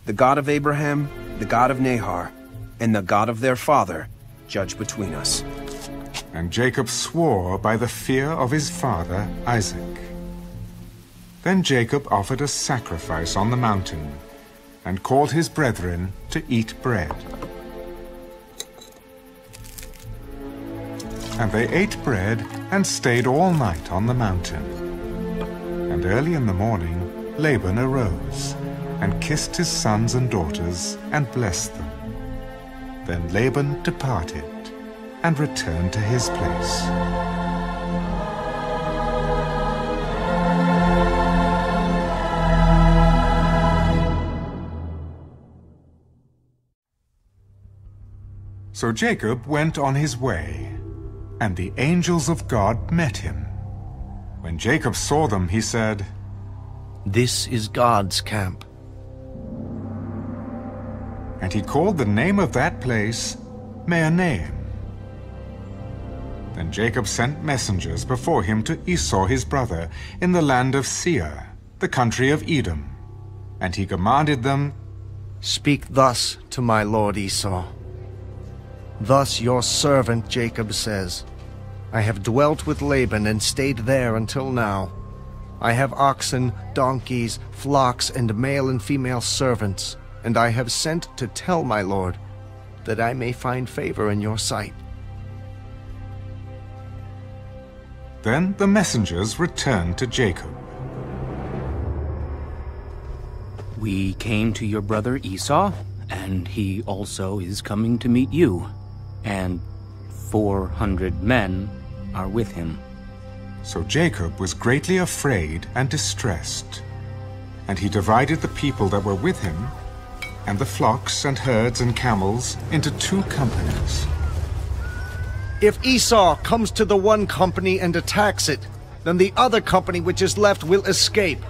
The God of Abraham, the God of Nahor, and the God of their father judge between us. And Jacob swore by the fear of his father Isaac. Then Jacob offered a sacrifice on the mountain, and called his brethren to eat bread. And they ate bread and stayed all night on the mountain. And early in the morning Laban arose, and kissed his sons and daughters, and blessed them. Then Laban departed, and returned to his place. So Jacob went on his way, and the angels of God met him. When Jacob saw them, he said, "This is God's camp." And he called the name of that place Mahanaim. Then Jacob sent messengers before him to Esau his brother in the land of Seir, the country of Edom. And he commanded them, "Speak thus to my lord Esau. Thus your servant Jacob says, I have dwelt with Laban and stayed there until now. I have oxen, donkeys, flocks, and male and female servants, and I have sent to tell my lord, that I may find favor in your sight." Then the messengers returned to Jacob. "We came to your brother Esau, and he also is coming to meet you, and 400 men are with him." So Jacob was greatly afraid and distressed. And he divided the people that were with him, and the flocks and herds and camels, into 2 companies. "If Esau comes to the one company and attacks it, then the other company which is left will escape.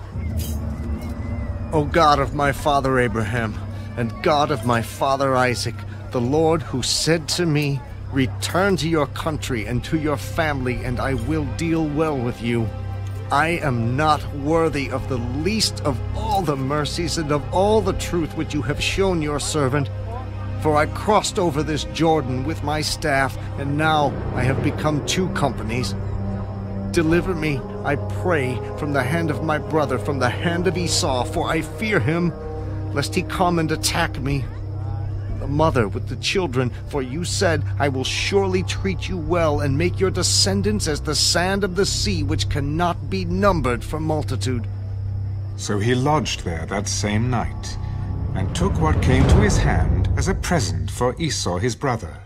O God of my father Abraham, and God of my father Isaac, the Lord who said to me, 'Return to your country and to your family, and I will deal well with you,' I am not worthy of the least of all the mercies and of all the truth which you have shown your servant. For I crossed over this Jordan with my staff, and now I have become 2 companies. Deliver me, I pray, from the hand of my brother, from the hand of Esau, for I fear him, lest he come and attack me. The mother with the children, for you said, I will surely treat you well and make your descendants as the sand of the sea, which cannot be numbered for multitude." So he lodged there that same night, and took what came to his hand as a present for Esau his brother,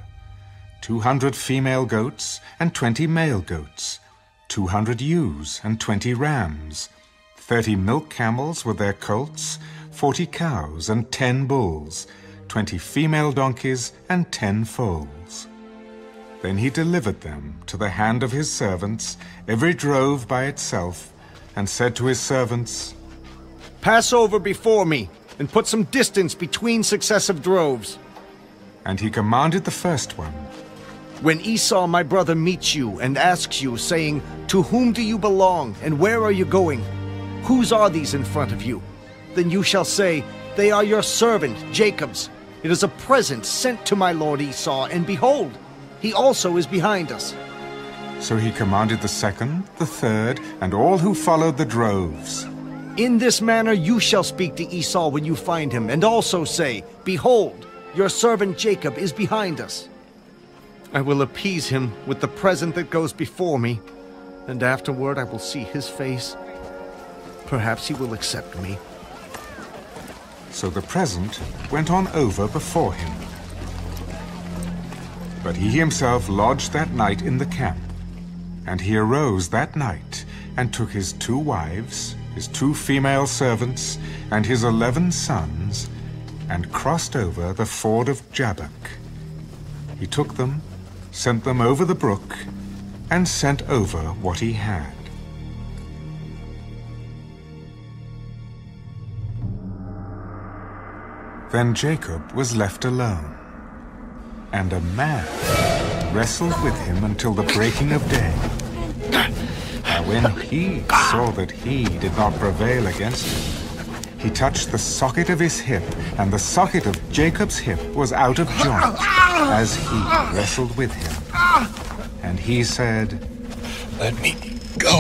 200 female goats and 20 male goats, 200 ewes and 20 rams, 30 milk camels with their colts, 40 cows and 10 bulls, 20 female donkeys and 10 foals. Then he delivered them to the hand of his servants, every drove by itself, and said to his servants, "Pass over before me, and put some distance between successive droves." And he commanded the first one, "When Esau my brother meets you and asks you, saying, 'To whom do you belong, and where are you going? Whose are these in front of you?' Then you shall say, 'They are your servant Jacob's. It is a present sent to my lord Esau, and behold, he also is behind us.'" So he commanded the second, the third, and all who followed the droves, "In this manner you shall speak to Esau when you find him, and also say, 'Behold, your servant Jacob is behind us.' I will appease him with the present that goes before me, and afterward I will see his face. Perhaps he will accept me." So the present went on over before him. But he himself lodged that night in the camp. And he arose that night, and took his 2 wives, his 2 female servants, and his 11 sons, and crossed over the ford of Jabbok. He took them, sent them over the brook, and sent over what he had. Then Jacob was left alone, and a man wrestled with him until the breaking of day. Now when he saw that he did not prevail against him, he touched the socket of his hip, and the socket of Jacob's hip was out of joint, as he wrestled with him. And he said, "Let me go,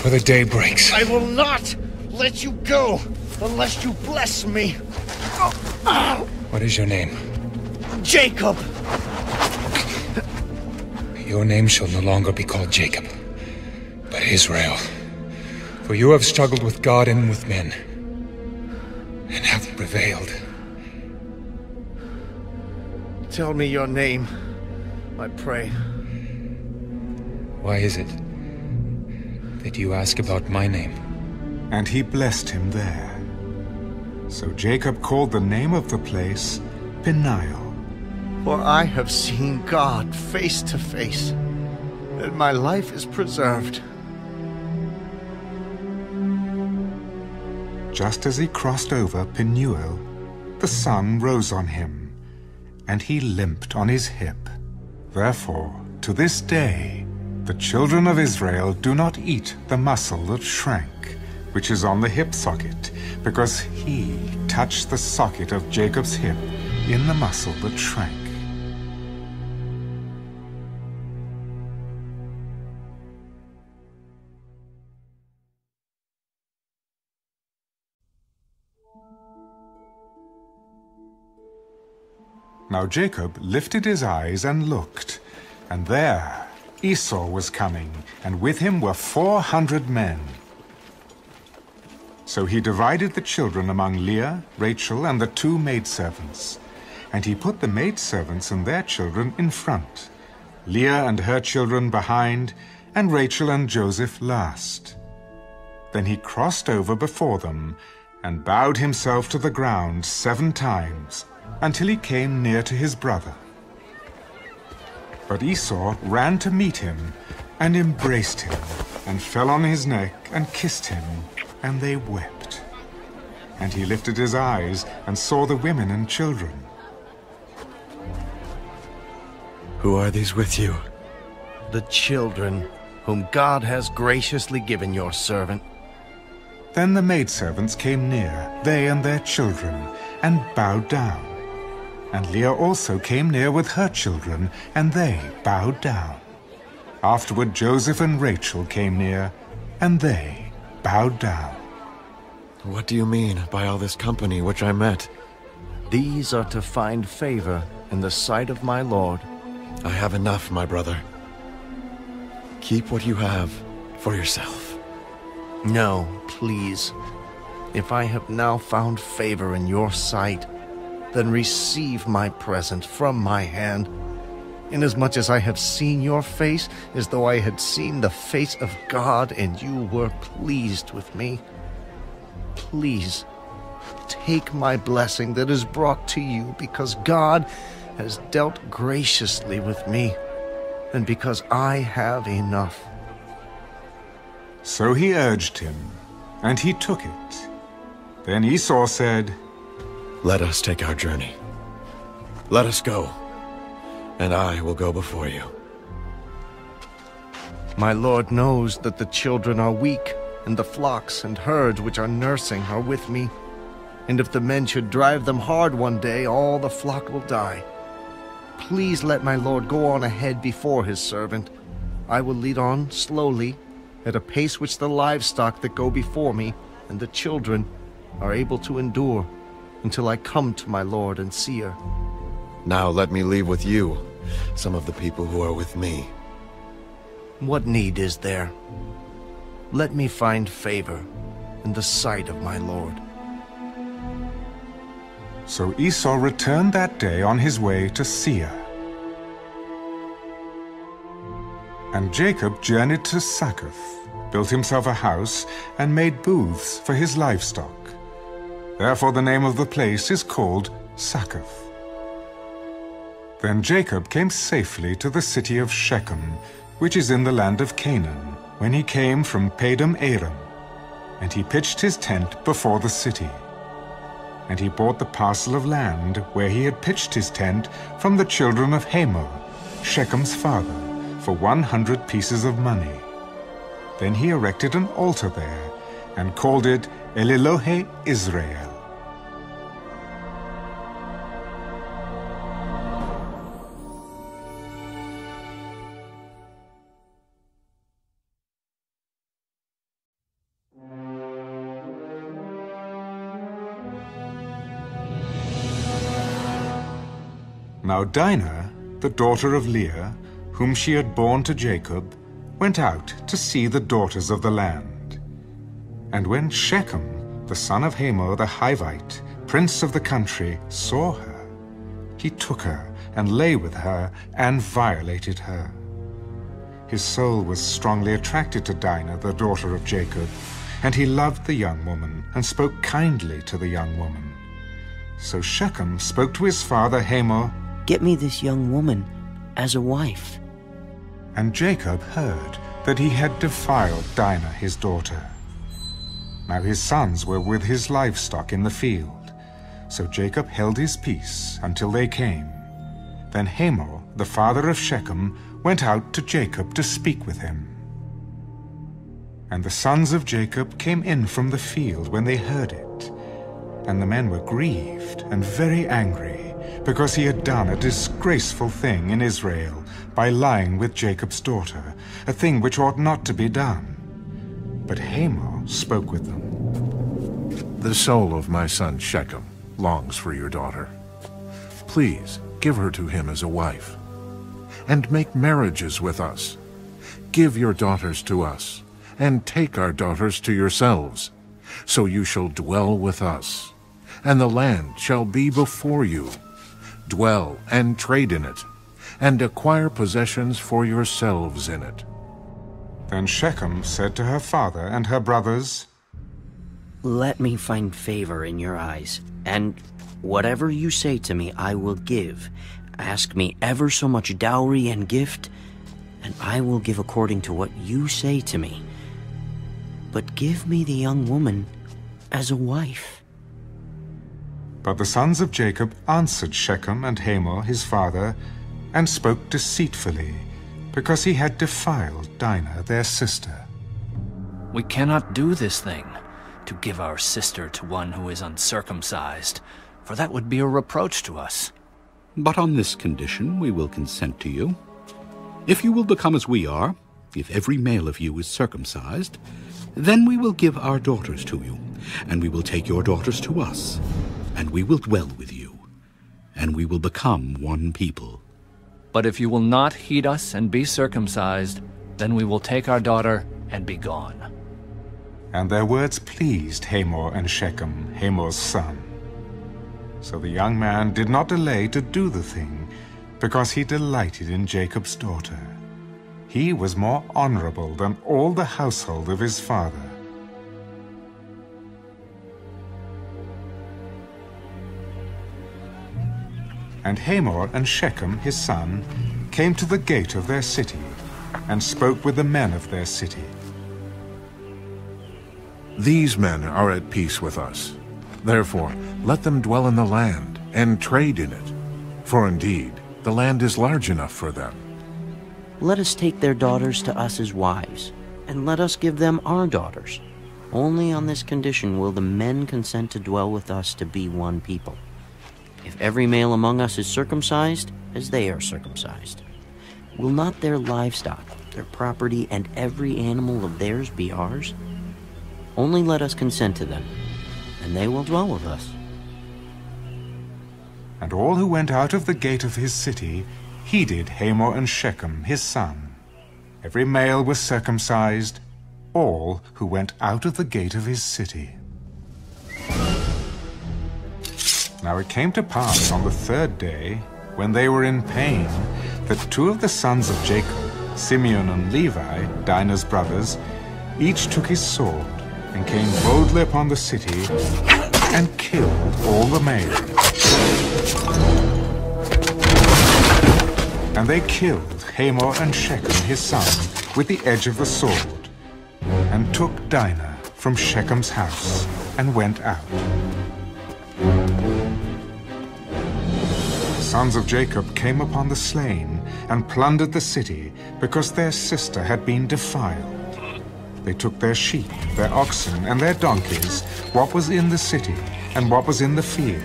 for the day breaks." I will not let you go unless you bless me. What is your name? Jacob. Your name shall no longer be called Jacob, but Israel. For you have struggled with God and with men, and have prevailed. Tell me your name, I pray. Why is it that you ask about my name? And he blessed him there. So Jacob called the name of the place Peniel. For I have seen God face to face, and my life is preserved. Just as he crossed over Peniel, the sun rose on him, and he limped on his hip. Therefore, to this day, the children of Israel do not eat the muscle that shrank, which is on the hip socket, because he touched the socket of Jacob's hip in the muscle that shrank. Now Jacob lifted his eyes and looked, and there Esau was coming, and with him were 400 men. So he divided the children among Leah, Rachel, and the 2 maidservants. And he put the maidservants and their children in front, Leah and her children behind, and Rachel and Joseph last. Then he crossed over before them, and bowed himself to the ground 7 times, until he came near to his brother. But Esau ran to meet him, and embraced him, and fell on his neck, and kissed him, and they wept. And he lifted his eyes, and saw the women and children. Who are these with you? The children whom God has graciously given your servant. Then the maidservants came near, they and their children, and bowed down. And Leah also came near with her children, and they bowed down. Afterward Joseph and Rachel came near, and they bowed down. What do you mean by all this company which I met? These are to find favor in the sight of my Lord. I have enough, my brother. Keep what you have for yourself. No, please. If I have now found favor in your sight, then receive my present from my hand, inasmuch as I have seen your face as though I had seen the face of God, and you were pleased with me. Please, take my blessing that is brought to you, because God has dealt graciously with me, and because I have enough. So he urged him, and he took it. Then Esau said, Let us take our journey. Let us go, and I will go before you. My Lord knows that the children are weak, and the flocks and herds which are nursing are with me. And if the men should drive them hard one day, all the flock will die. Please let my Lord go on ahead before his servant. I will lead on slowly, at a pace which the livestock that go before me and the children are able to endure, until I come to my Lord and see her. Now let me leave with you some of the people who are with me. What need is there? Let me find favor in the sight of my Lord. So Esau returned that day on his way to Seir. And Jacob journeyed to Succoth, built himself a house, and made booths for his livestock. Therefore the name of the place is called Succoth. Then Jacob came safely to the city of Shechem, which is in the land of Canaan, when he came from Padam Aram, and he pitched his tent before the city. And he bought the parcel of land where he had pitched his tent from the children of Hamor, Shechem's father, for 100 pieces of money. Then he erected an altar there, and called it El-Elohe Israel. Now Dinah, the daughter of Leah, whom she had borne to Jacob, went out to see the daughters of the land. And when Shechem, the son of Hamor the Hivite, prince of the country, saw her, he took her and lay with her and violated her. His soul was strongly attracted to Dinah, the daughter of Jacob, and he loved the young woman and spoke kindly to the young woman. So Shechem spoke to his father Hamor, "Get me this young woman as a wife." And Jacob heard that he had defiled Dinah his daughter. Now his sons were with his livestock in the field, so Jacob held his peace until they came. Then Hamor, the father of Shechem, went out to Jacob to speak with him. And the sons of Jacob came in from the field when they heard it. And the men were grieved and very angry, because he had done a disgraceful thing in Israel by lying with Jacob's daughter, a thing which ought not to be done. But Hamor spoke with them. "The soul of my son Shechem longs for your daughter. Please give her to him as a wife, and make marriages with us. Give your daughters to us, and take our daughters to yourselves, so you shall dwell with us, and the land shall be before you. Dwell and trade in it, and acquire possessions for yourselves in it." Then Shechem said to her father and her brothers, "Let me find favor in your eyes, and whatever you say to me I will give. Ask me ever so much dowry and gift, and I will give according to what you say to me. But give me the young woman as a wife." But the sons of Jacob answered Shechem and Hamor his father, and spoke deceitfully, because he had defiled Dinah their sister. "We cannot do this thing, to give our sister to one who is uncircumcised, for that would be a reproach to us. But on this condition we will consent to you. If you will become as we are, if every male of you is circumcised, then we will give our daughters to you, and we will take your daughters to us, and we will dwell with you, and we will become one people. But if you will not heed us and be circumcised, then we will take our daughter and be gone." And their words pleased Hamor and Shechem, Hamor's son. So the young man did not delay to do the thing, because he delighted in Jacob's daughter. He was more honorable than all the household of his father. And Hamor and Shechem his son came to the gate of their city, and spoke with the men of their city. "These men are at peace with us. Therefore, let them dwell in the land and trade in it. For indeed, the land is large enough for them. Let us take their daughters to us as wives, and let us give them our daughters. Only on this condition will the men consent to dwell with us to be one people. If every male among us is circumcised, as they are circumcised, will not their livestock, their property, and every animal of theirs be ours? Only let us consent to them, and they will dwell with us." And all who went out of the gate of his city heeded Hamor and Shechem his son. Every male was circumcised, all who went out of the gate of his city. Now it came to pass on the third day, when they were in pain, that two of the sons of Jacob, Simeon and Levi, Dinah's brothers, each took his sword, and came boldly upon the city, and killed all the males. And they killed Hamor and Shechem his son with the edge of the sword, and took Dinah from Shechem's house and went out. The sons of Jacob came upon the slain and plundered the city because their sister had been defiled. They took their sheep, their oxen, and their donkeys, what was in the city and what was in the field,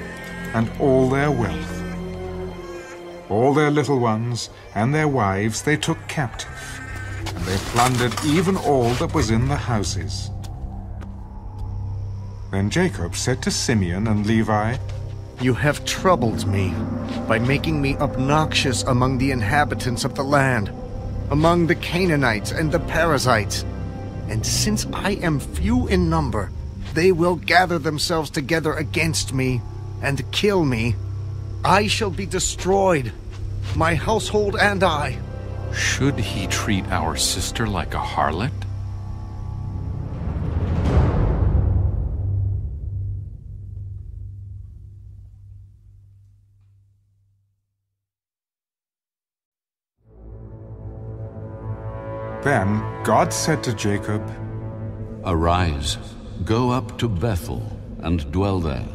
and all their wealth. All their little ones and their wives they took captive, and they plundered even all that was in the houses. Then Jacob said to Simeon and Levi, "You have troubled me by making me obnoxious among the inhabitants of the land, among the Canaanites and the Perizzites. And since I am few in number, they will gather themselves together against me and kill me. I shall be destroyed, my household and I." Should he treat our sister like a harlot? Then God said to Jacob, "Arise, go up to Bethel and dwell there,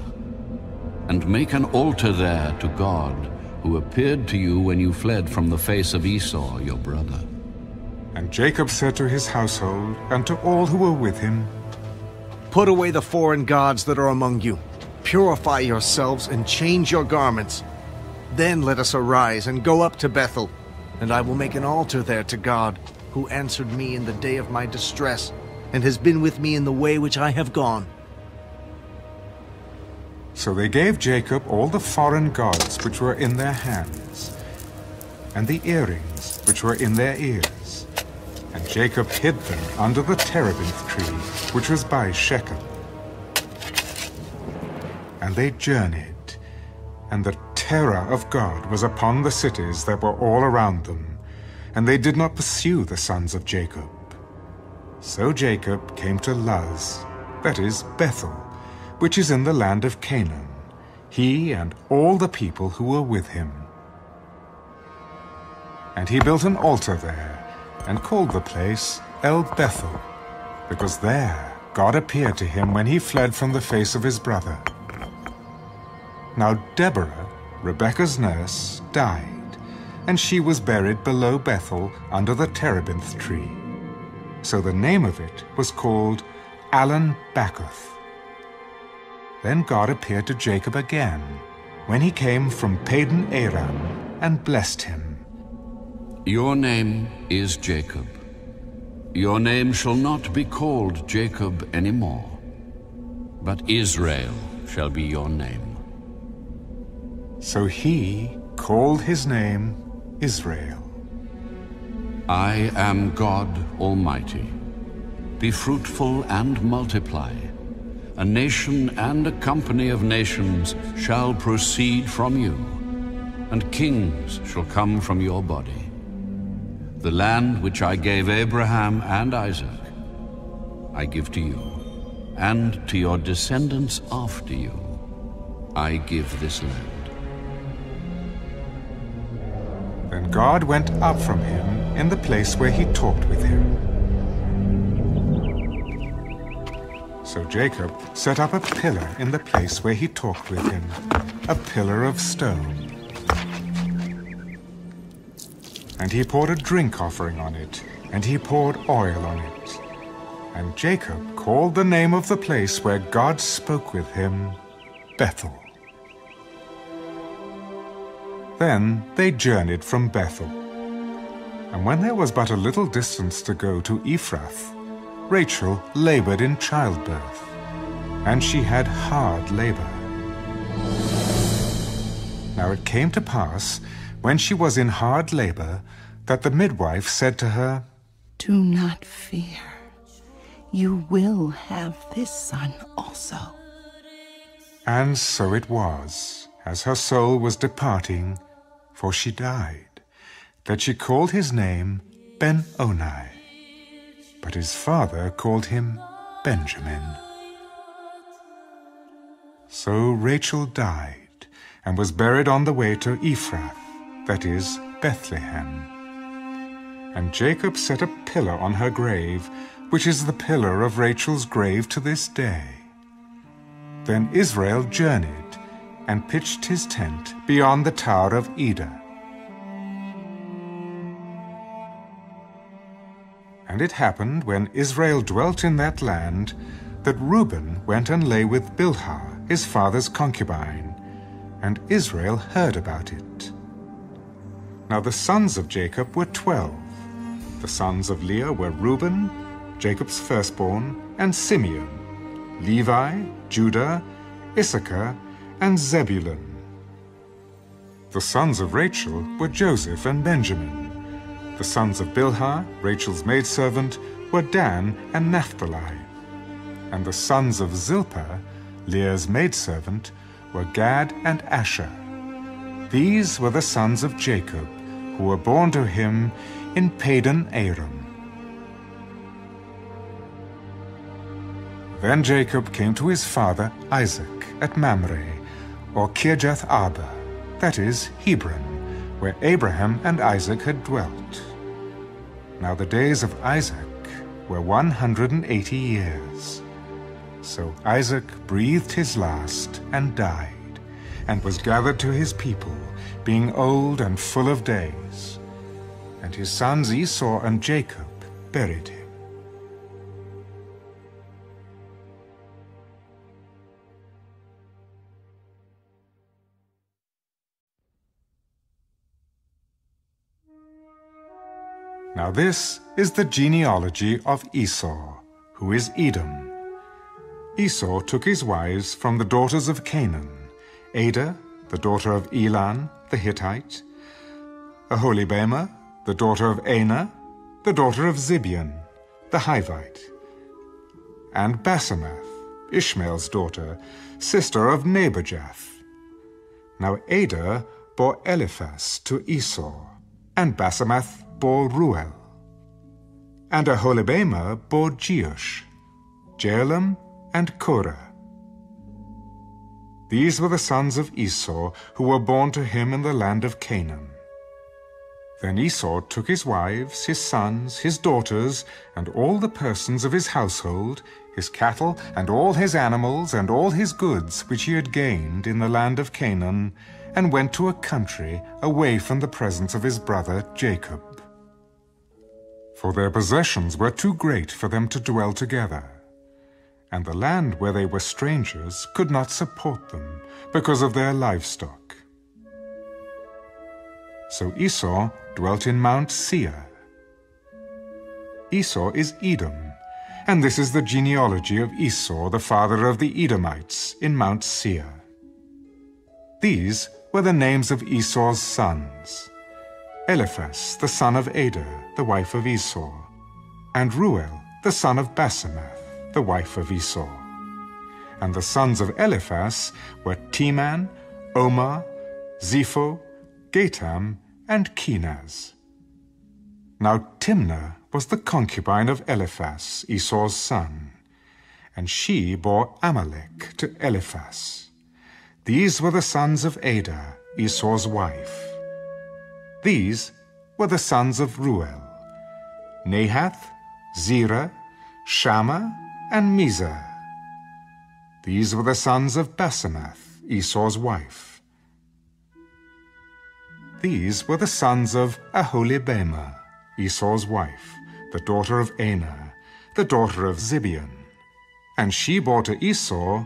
and make an altar there to God, who appeared to you when you fled from the face of Esau, your brother." And Jacob said to his household and to all who were with him, "Put away the foreign gods that are among you. Purify yourselves and change your garments. Then let us arise and go up to Bethel, and I will make an altar there to God, who answered me in the day of my distress, and has been with me in the way which I have gone." So they gave Jacob all the foreign gods which were in their hands, and the earrings which were in their ears. And Jacob hid them under the terebinth tree, which was by Shechem. And they journeyed, and the terror of God was upon the cities that were all around them, and they did not pursue the sons of Jacob. So Jacob came to Luz, that is, Bethel, which is in the land of Canaan, he and all the people who were with him. And he built an altar there, and called the place El Bethel, because there God appeared to him when he fled from the face of his brother. Now Deborah, Rebekah's nurse, died, and she was buried below Bethel under the terebinth tree. So the name of it was called Allon Bacuth. Then God appeared to Jacob again, when he came from Padan Aram, and blessed him. "Your name is Jacob. Your name shall not be called Jacob any more, but Israel shall be your name." So he called his name Israel. "I am God Almighty. Be fruitful and multiply. A nation and a company of nations shall proceed from you, and kings shall come from your body. The land which I gave Abraham and Isaac, I give to you, and to your descendants after you, I give this land." Then God went up from him in the place where he talked with him. So Jacob set up a pillar in the place where he talked with him, a pillar of stone. And he poured a drink offering on it, and he poured oil on it. And Jacob called the name of the place where God spoke with him, Bethel. Then they journeyed from Bethel. And when there was but a little distance to go to Ephrath, Rachel labored in childbirth, and she had hard labor. Now it came to pass, when she was in hard labor, that the midwife said to her, "Do not fear. You will have this son also." And so it was, as her soul was departing, for she died, that she called his name Ben-Oni, but his father called him Benjamin. So Rachel died, and was buried on the way to Ephrath, that is, Bethlehem. And Jacob set a pillar on her grave, which is the pillar of Rachel's grave to this day. Then Israel journeyed, and pitched his tent beyond the tower of Eder. And it happened, when Israel dwelt in that land, that Reuben went and lay with Bilhah, his father's concubine, and Israel heard about it. Now the sons of Jacob were 12. The sons of Leah were Reuben, Jacob's firstborn, and Simeon, Levi, Judah, Issachar, and Zebulun. The sons of Rachel were Joseph and Benjamin. The sons of Bilhah, Rachel's maidservant, were Dan and Naphtali. And the sons of Zilpah, Leah's maidservant, were Gad and Asher. These were the sons of Jacob, who were born to him in Padan Aram. Then Jacob came to his father Isaac at Mamre, or Kirjath Arba, that is, Hebron, where Abraham and Isaac had dwelt. Now the days of Isaac were 180 years. So Isaac breathed his last and died, and was gathered to his people, being old and full of days. And his sons Esau and Jacob buried him. Now this is the genealogy of Esau, who is Edom. Esau took his wives from the daughters of Canaan, Adah, the daughter of Elon, the Hittite, Aholibamah, the daughter of Anah, the daughter of Zibeon, the Hivite, and Basemath, Ishmael's daughter, sister of Nebajoth. Now Adah bore Eliphaz to Esau, and Basemath bore Ruel. And Aholibamah bore Jeush, Jalam, and Korah. These were the sons of Esau, who were born to him in the land of Canaan. Then Esau took his wives, his sons, his daughters, and all the persons of his household, his cattle, and all his animals, and all his goods which he had gained in the land of Canaan, and went to a country away from the presence of his brother Jacob. For their possessions were too great for them to dwell together, and the land where they were strangers could not support them because of their livestock. So Esau dwelt in Mount Seir. Esau is Edom, and this is the genealogy of Esau, the father of the Edomites, in Mount Seir. These were the names of Esau's sons: Eliphaz, the son of Adah, the wife of Esau, and Ruel, the son of Basemath, the wife of Esau. And the sons of Eliphaz were Teman, Omar, Zepho, Gatam, and Kenaz. Now Timnah was the concubine of Eliphaz, Esau's son, and she bore Amalek to Eliphaz. These were the sons of Adah, Esau's wife. These were the sons of Ruel: Nahath, Zerah, Shammah, and Mizah. These were the sons of Basemath, Esau's wife. These were the sons of Aholibamah, Esau's wife, the daughter of Anah, the daughter of Zibeon. And she bore to Esau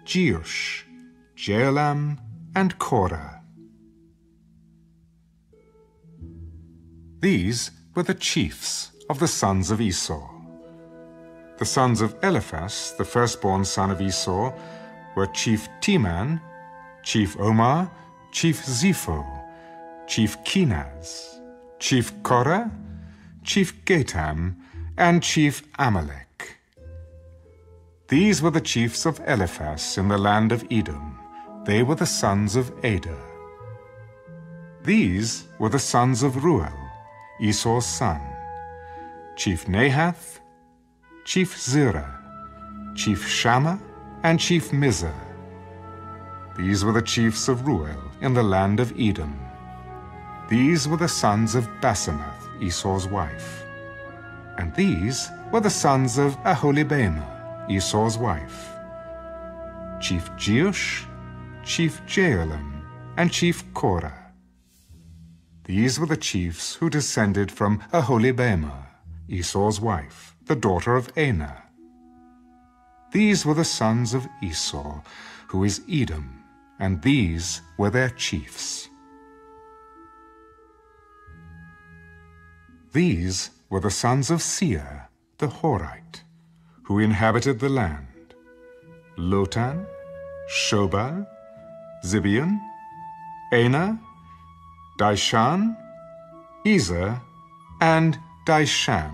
Jeush, Jalam, and Korah. These were the chiefs of the sons of Esau. The sons of Eliphaz, the firstborn son of Esau, were Chief Teman, Chief Omar, Chief Zepho, Chief Kenaz, Chief Korah, Chief Gatam, and Chief Amalek. These were the chiefs of Eliphaz in the land of Edom. They were the sons of Adah. These were the sons of Ruel, Esau's son: Chief Nahath, Chief Zerah, Chief Shammah, and Chief Mizah. These were the chiefs of Ruel in the land of Edom. These were the sons of Basemath, Esau's wife. And these were the sons of Aholibamah, Esau's wife. Chief Jeush, Chief Jeholam, and Chief Korah. These were the chiefs who descended from Aholibamah, Esau's wife, the daughter of Anah. These were the sons of Esau, who is Edom, and these were their chiefs. These were the sons of Seir, the Horite, who inhabited the land: Lotan, Shobal, Zibeon, Anah, Dishan, Ezer, and Dishan.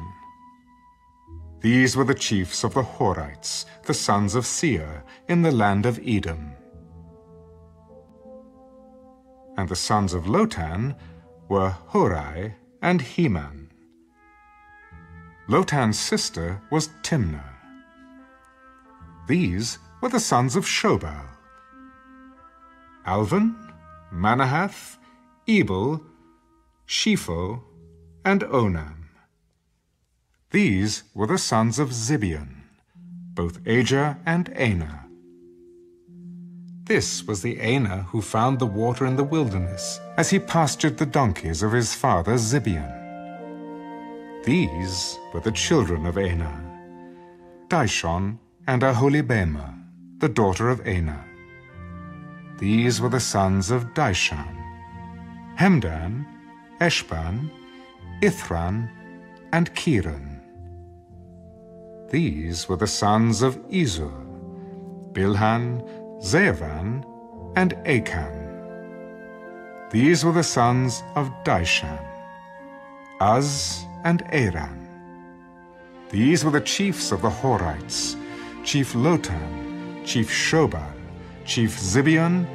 These were the chiefs of the Horites, the sons of Seir, in the land of Edom. And the sons of Lotan were Horai and Heman. Lotan's sister was Timnah. These were the sons of Shobal: Alvan, Manahath, Ebal, Shepho, and Onam. These were the sons of Zibeon, both Ajer and Anah. This was the Anah who found the water in the wilderness, as he pastured the donkeys of his father Zibeon. These were the children of Anah: Dishon and Aholibamah, the daughter of Anah. These were the sons of Dishan: Hemdan, Eshban, Ithran, and Kiran. These were the sons of Ezur: Bilhan, Zeavan, and Achan. These were the sons of Dishan: Az and Aran. These were the chiefs of the Horites: Chief Lotan, Chief Shobal, Chief Zibeon,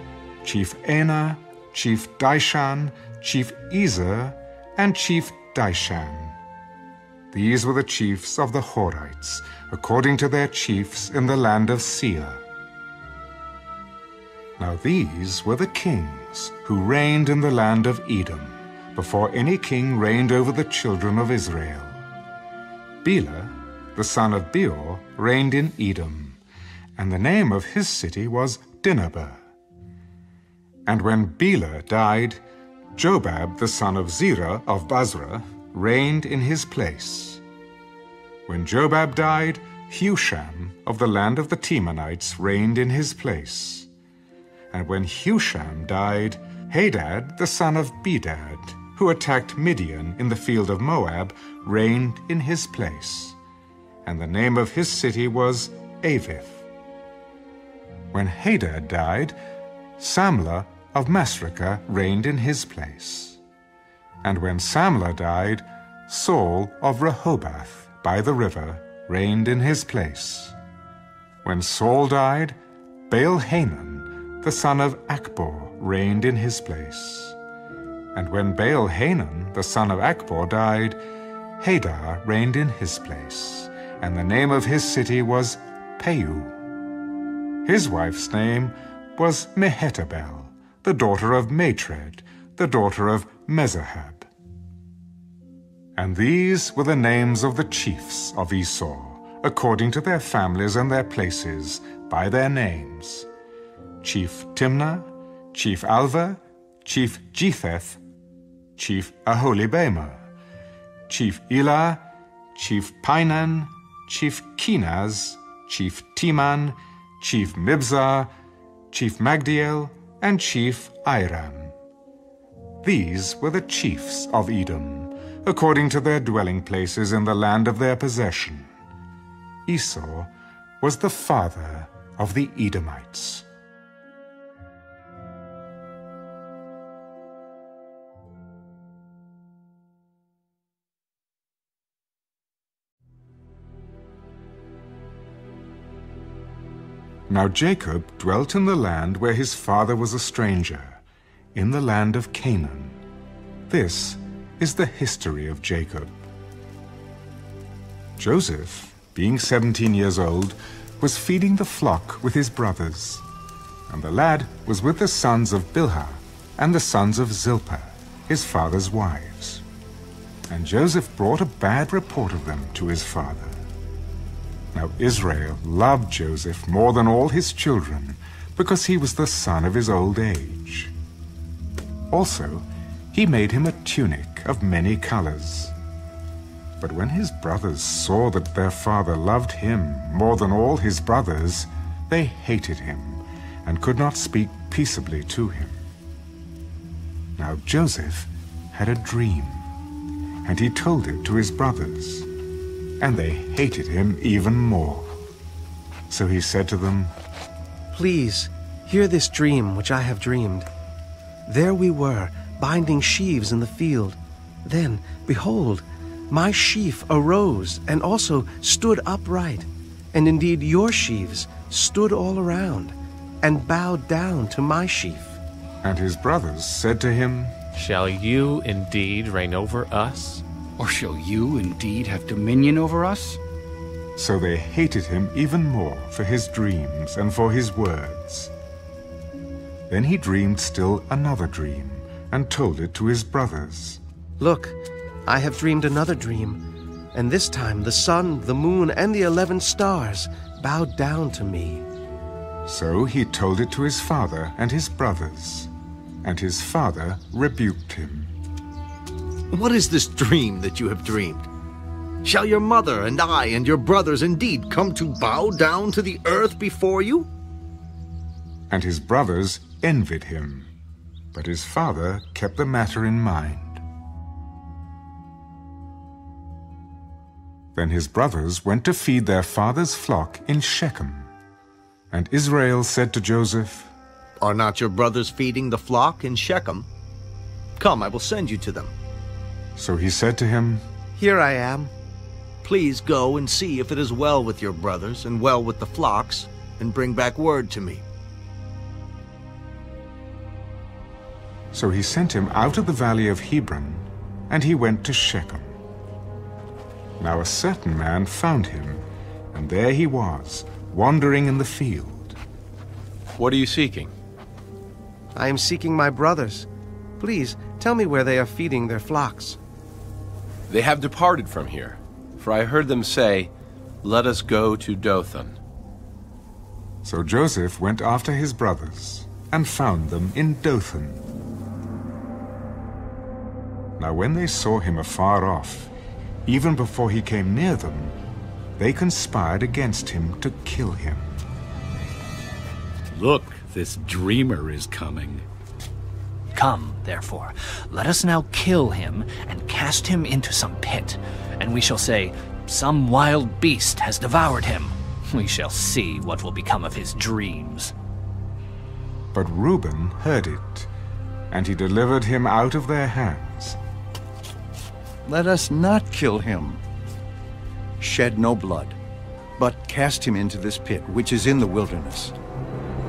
Chief Anah, Chief Dishan, Chief Ezer, and Chief Dishan. These were the chiefs of the Horites, according to their chiefs in the land of Seir. Now these were the kings who reigned in the land of Edom, before any king reigned over the children of Israel. Bela, the son of Beor, reigned in Edom, and the name of his city was Dinhabah. And when Bela died, Jobab, the son of Zerah of Basra, reigned in his place. When Jobab died, Husham of the land of the Temanites reigned in his place. And when Husham died, Hadad, the son of Bedad, who attacked Midian in the field of Moab, reigned in his place. And the name of his city was Avith. When Hadad died, Samlah of Masrekah reigned in his place. And when Samlah died, Saul of Rehoboth by the river reigned in his place. When Saul died, Baal-Hanan, the son of Achbor, reigned in his place. And when Baal-Hanan, the son of Achbor, died, Hadar reigned in his place, and the name of his city was Peu. His wife's name was Mehetabel, the daughter of Matred, the daughter of Mezahab. And these were the names of the chiefs of Esau, according to their families and their places, by their names: Chief Timnah, Chief Alva, Chief Jetheth, Chief Aholibamah, Chief Elah, Chief Pinan, Chief Kenaz, Chief Teman, Chief Mibzar, Chief Magdiel, and Chief Iram. These were the chiefs of Edom, according to their dwelling places in the land of their possession. Esau was the father of the Edomites. Now Jacob dwelt in the land where his father was a stranger, in the land of Canaan. This is the history of Jacob. Joseph, being 17 years old, was feeding the flock with his brothers. And the lad was with the sons of Bilhah and the sons of Zilpah, his father's wives. And Joseph brought a bad report of them to his father. Now Israel loved Joseph more than all his children, because he was the son of his old age. Also, he made him a tunic of many colors. But when his brothers saw that their father loved him more than all his brothers, they hated him and could not speak peaceably to him. Now Joseph had a dream, and he told it to his brothers, and they hated him even more. So he said to them, "Please, hear this dream which I have dreamed. There we were, binding sheaves in the field. Then, behold, my sheaf arose and also stood upright, and indeed your sheaves stood all around, and bowed down to my sheaf." And his brothers said to him, "Shall you indeed reign over us? Or shall you indeed have dominion over us?" So they hated him even more for his dreams and for his words. Then he dreamed still another dream, and told it to his brothers. "Look, I have dreamed another dream, and this time the sun, the moon, and the 11 stars bowed down to me." So he told it to his father and his brothers, and his father rebuked him. "What is this dream that you have dreamed? Shall your mother and I and your brothers indeed come to bow down to the earth before you?" And his brothers envied him, but his father kept the matter in mind. Then his brothers went to feed their father's flock in Shechem. And Israel said to Joseph, "Are not your brothers feeding the flock in Shechem? Come, I will send you to them." So he said to him, "Here I am." "Please go and see if it is well with your brothers and well with the flocks, and bring back word to me." So he sent him out of the valley of Hebron, and he went to Shechem. Now a certain man found him, and there he was, wandering in the field. "What are you seeking?" "I am seeking my brothers. Please, tell me where they are feeding their flocks." "They have departed from here, for I heard them say, 'Let us go to Dothan.'" So Joseph went after his brothers, and found them in Dothan. Now when they saw him afar off, even before he came near them, they conspired against him to kill him. "Look, this dreamer is coming." Come, therefore, let us now kill him and cast him into some pit, and we shall say, 'Some wild beast has devoured him.' We shall see what will become of his dreams." But Reuben heard it, and he delivered him out of their hands. "Let us not kill him. Shed no blood, but cast him into this pit which is in the wilderness.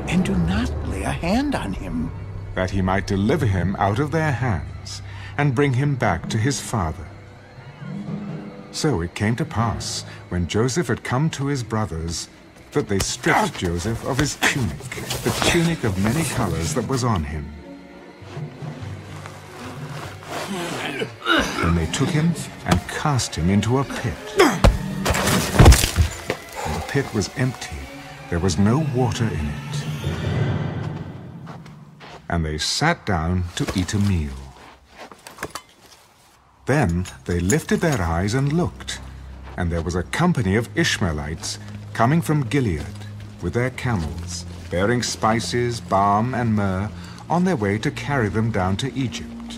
And do not lay a hand on him." That he might deliver him out of their hands, and bring him back to his father. So it came to pass, when Joseph had come to his brothers, that they stripped Joseph of his tunic, the tunic of many colors that was on him. Then they took him and cast him into a pit. And the pit was empty, there was no water in it. And they sat down to eat a meal. Then they lifted their eyes and looked, and there was a company of Ishmaelites coming from Gilead with their camels, bearing spices, balm, and myrrh, on their way to carry them down to Egypt.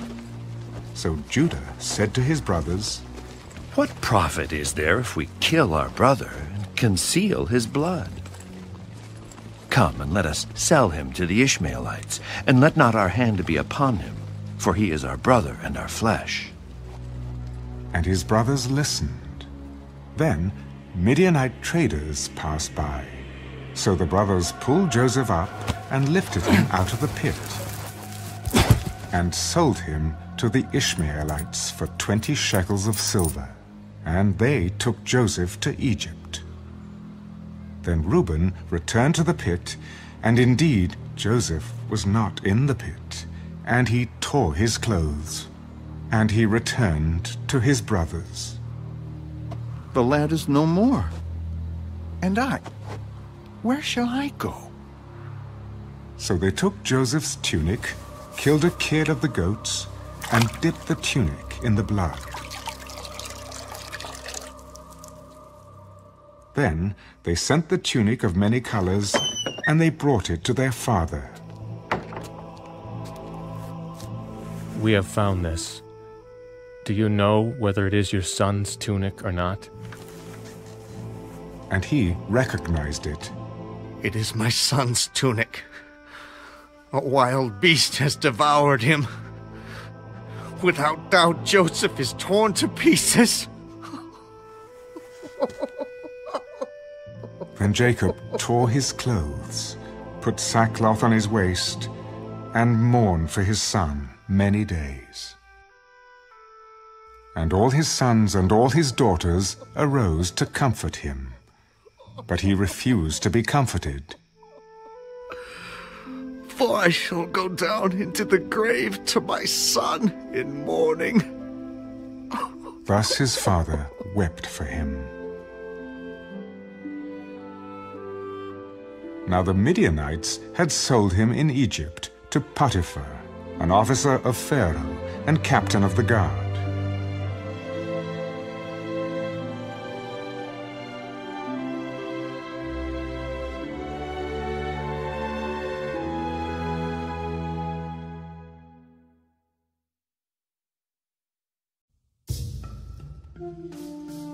So Judah said to his brothers, "What profit is there if we kill our brother and conceal his blood? Come and let us sell him to the Ishmaelites, and let not our hand be upon him, for he is our brother and our flesh." And his brothers listened. Then Midianite traders passed by. So the brothers pulled Joseph up and lifted him out of the pit, and sold him to the Ishmaelites for 20 shekels of silver. And they took Joseph to Egypt. Then Reuben returned to the pit, and indeed Joseph was not in the pit, and he tore his clothes, and he returned to his brothers. The lad is no more. And I, where shall I go? So they took Joseph's tunic, killed a kid of the goats, and dipped the tunic in the blood. Then they sent the tunic of many colors, and they brought it to their father. We have found this. Do you know whether it is your son's tunic or not? And he recognized it. It is my son's tunic. A wild beast has devoured him. Without doubt, Joseph is torn to pieces. Then Jacob tore his clothes, put sackcloth on his waist, and mourned for his son many days. And all his sons and all his daughters arose to comfort him. But he refused to be comforted. For I shall go down into the grave to my son in mourning. Thus his father wept for him. Now the Midianites had sold him in Egypt to Potiphar, an officer of Pharaoh and captain of the guard.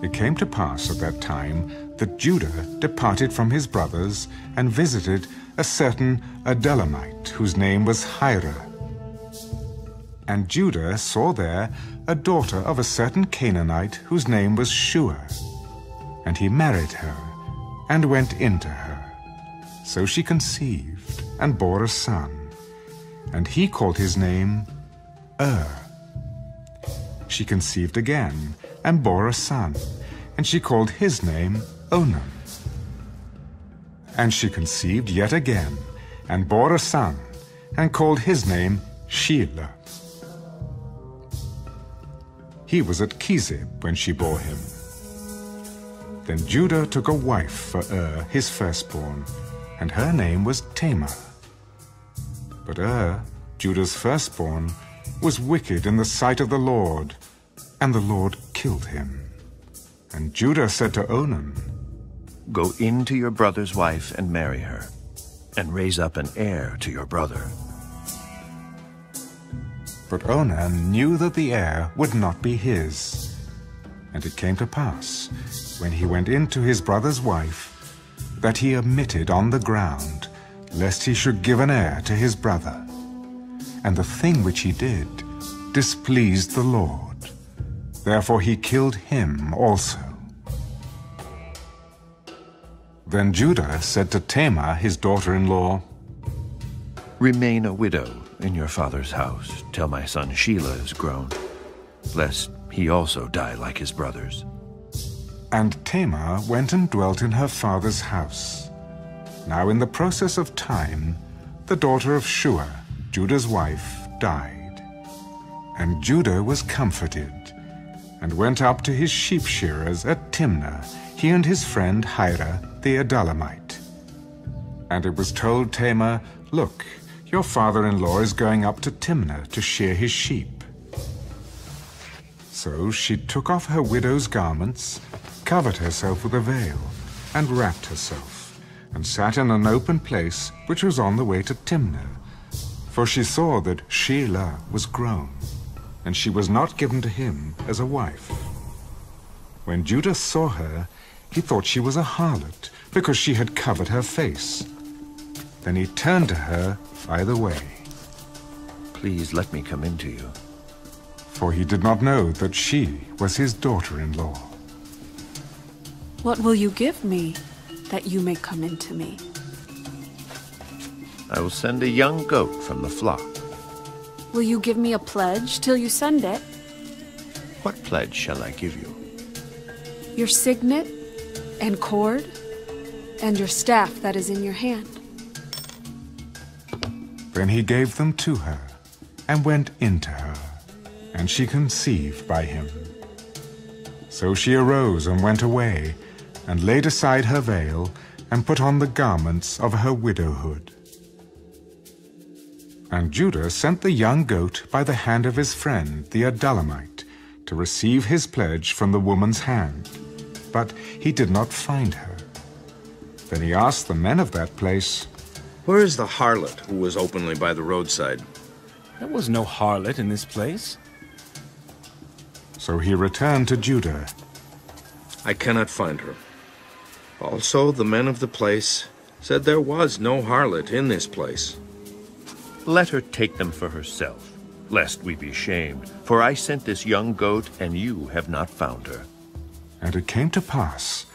It came to pass at that time that Judah departed from his brothers and visited a certain Adullamite whose name was Hira. And Judah saw there a daughter of a certain Canaanite whose name was Shua. And he married her and went into her. So she conceived and bore a son, and he called his name She conceived again and bore a son, and she called his name Onan. And she conceived yet again, and bore a son, and called his name Shelah. He was at Chezib when she bore him. Then Judah took a wife for his firstborn, and her name was Tamar. But Judah's firstborn, was wicked in the sight of the Lord, and the Lord killed him. And Judah said to Onan, Go in to your brother's wife and marry her, and raise up an heir to your brother. But Onan knew that the heir would not be his. And it came to pass, when he went in to his brother's wife, that he omitted on the ground, lest he should give an heir to his brother. And the thing which he did displeased the Lord. Therefore he killed him also. Then Judah said to Tamar, his daughter-in-law, Remain a widow in your father's house till my son Shelah is grown, lest he also die like his brothers. And Tamar went and dwelt in her father's house. Now in the process of time, the daughter of Shua, Judah's wife, died. And Judah was comforted, and went up to his sheep shearers at Timnah, he and his friend Hira the Adullamite. And it was told Tamar, Look, your father-in-law is going up to Timnah to shear his sheep. So she took off her widow's garments, covered herself with a veil, and wrapped herself, and sat in an open place which was on the way to Timnah. For she saw that Shelah was grown, and she was not given to him as a wife. When Judah saw her, he thought she was a harlot, because she had covered her face. Then he turned to her by the way. Please let me come in to you. For he did not know that she was his daughter-in-law. What will you give me, that you may come in to me? I will send a young goat from the flock. Will you give me a pledge till you send it? What pledge shall I give you? Your signet and cord, and your staff that is in your hand. Then he gave them to her, and went into her, and she conceived by him. So she arose and went away, and laid aside her veil, and put on the garments of her widowhood. And Judah sent the young goat by the hand of his friend the Adullamite, to receive his pledge from the woman's hand. But he did not find her. Then he asked the men of that place, "Where is the harlot who was openly by the roadside?" There was no harlot in this place. So he returned to Judah. "I cannot find her." Also, the men of the place said there was no harlot in this place. Let her take them for herself, lest we be shamed. For I sent this young goat, and you have not found her. And it came to pass,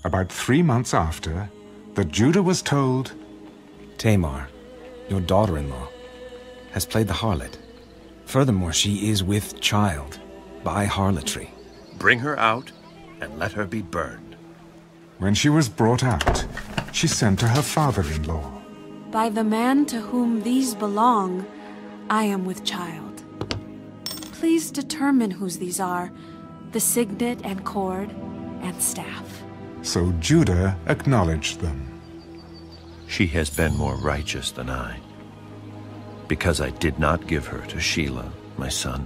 about 3 months after, that Judah was told, "Tamar, your daughter-in-law, has played the harlot. Furthermore, she is with child by harlotry." Bring her out, and let her be burned. When she was brought out, she sent to her father-in-law, By the man to whom these belong, I am with child. Please determine whose these are, the signet and cord and staff. So Judah acknowledged them. She has been more righteous than I, because I did not give her to Shelah, my son.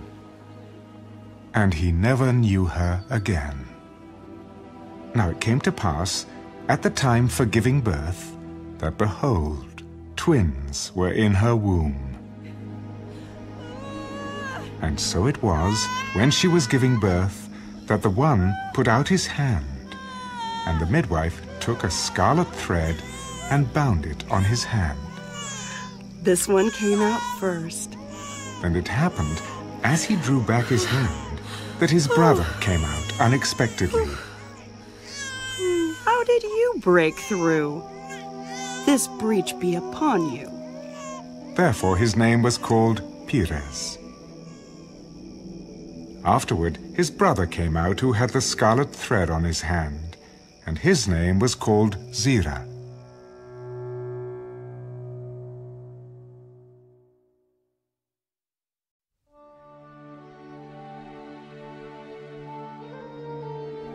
And he never knew her again. Now it came to pass, at the time for giving birth, that behold, twins were in her womb. And so it was, when she was giving birth, that the one put out his hand, and the midwife took a scarlet thread and bound it on his hand. This one came out first. And it happened, as he drew back his hand, that his brother came out unexpectedly. How did you break through? This breach be upon you. Therefore his name was called Perez. Afterward his brother came out who had the scarlet thread on his hand, and his name was called Zerah.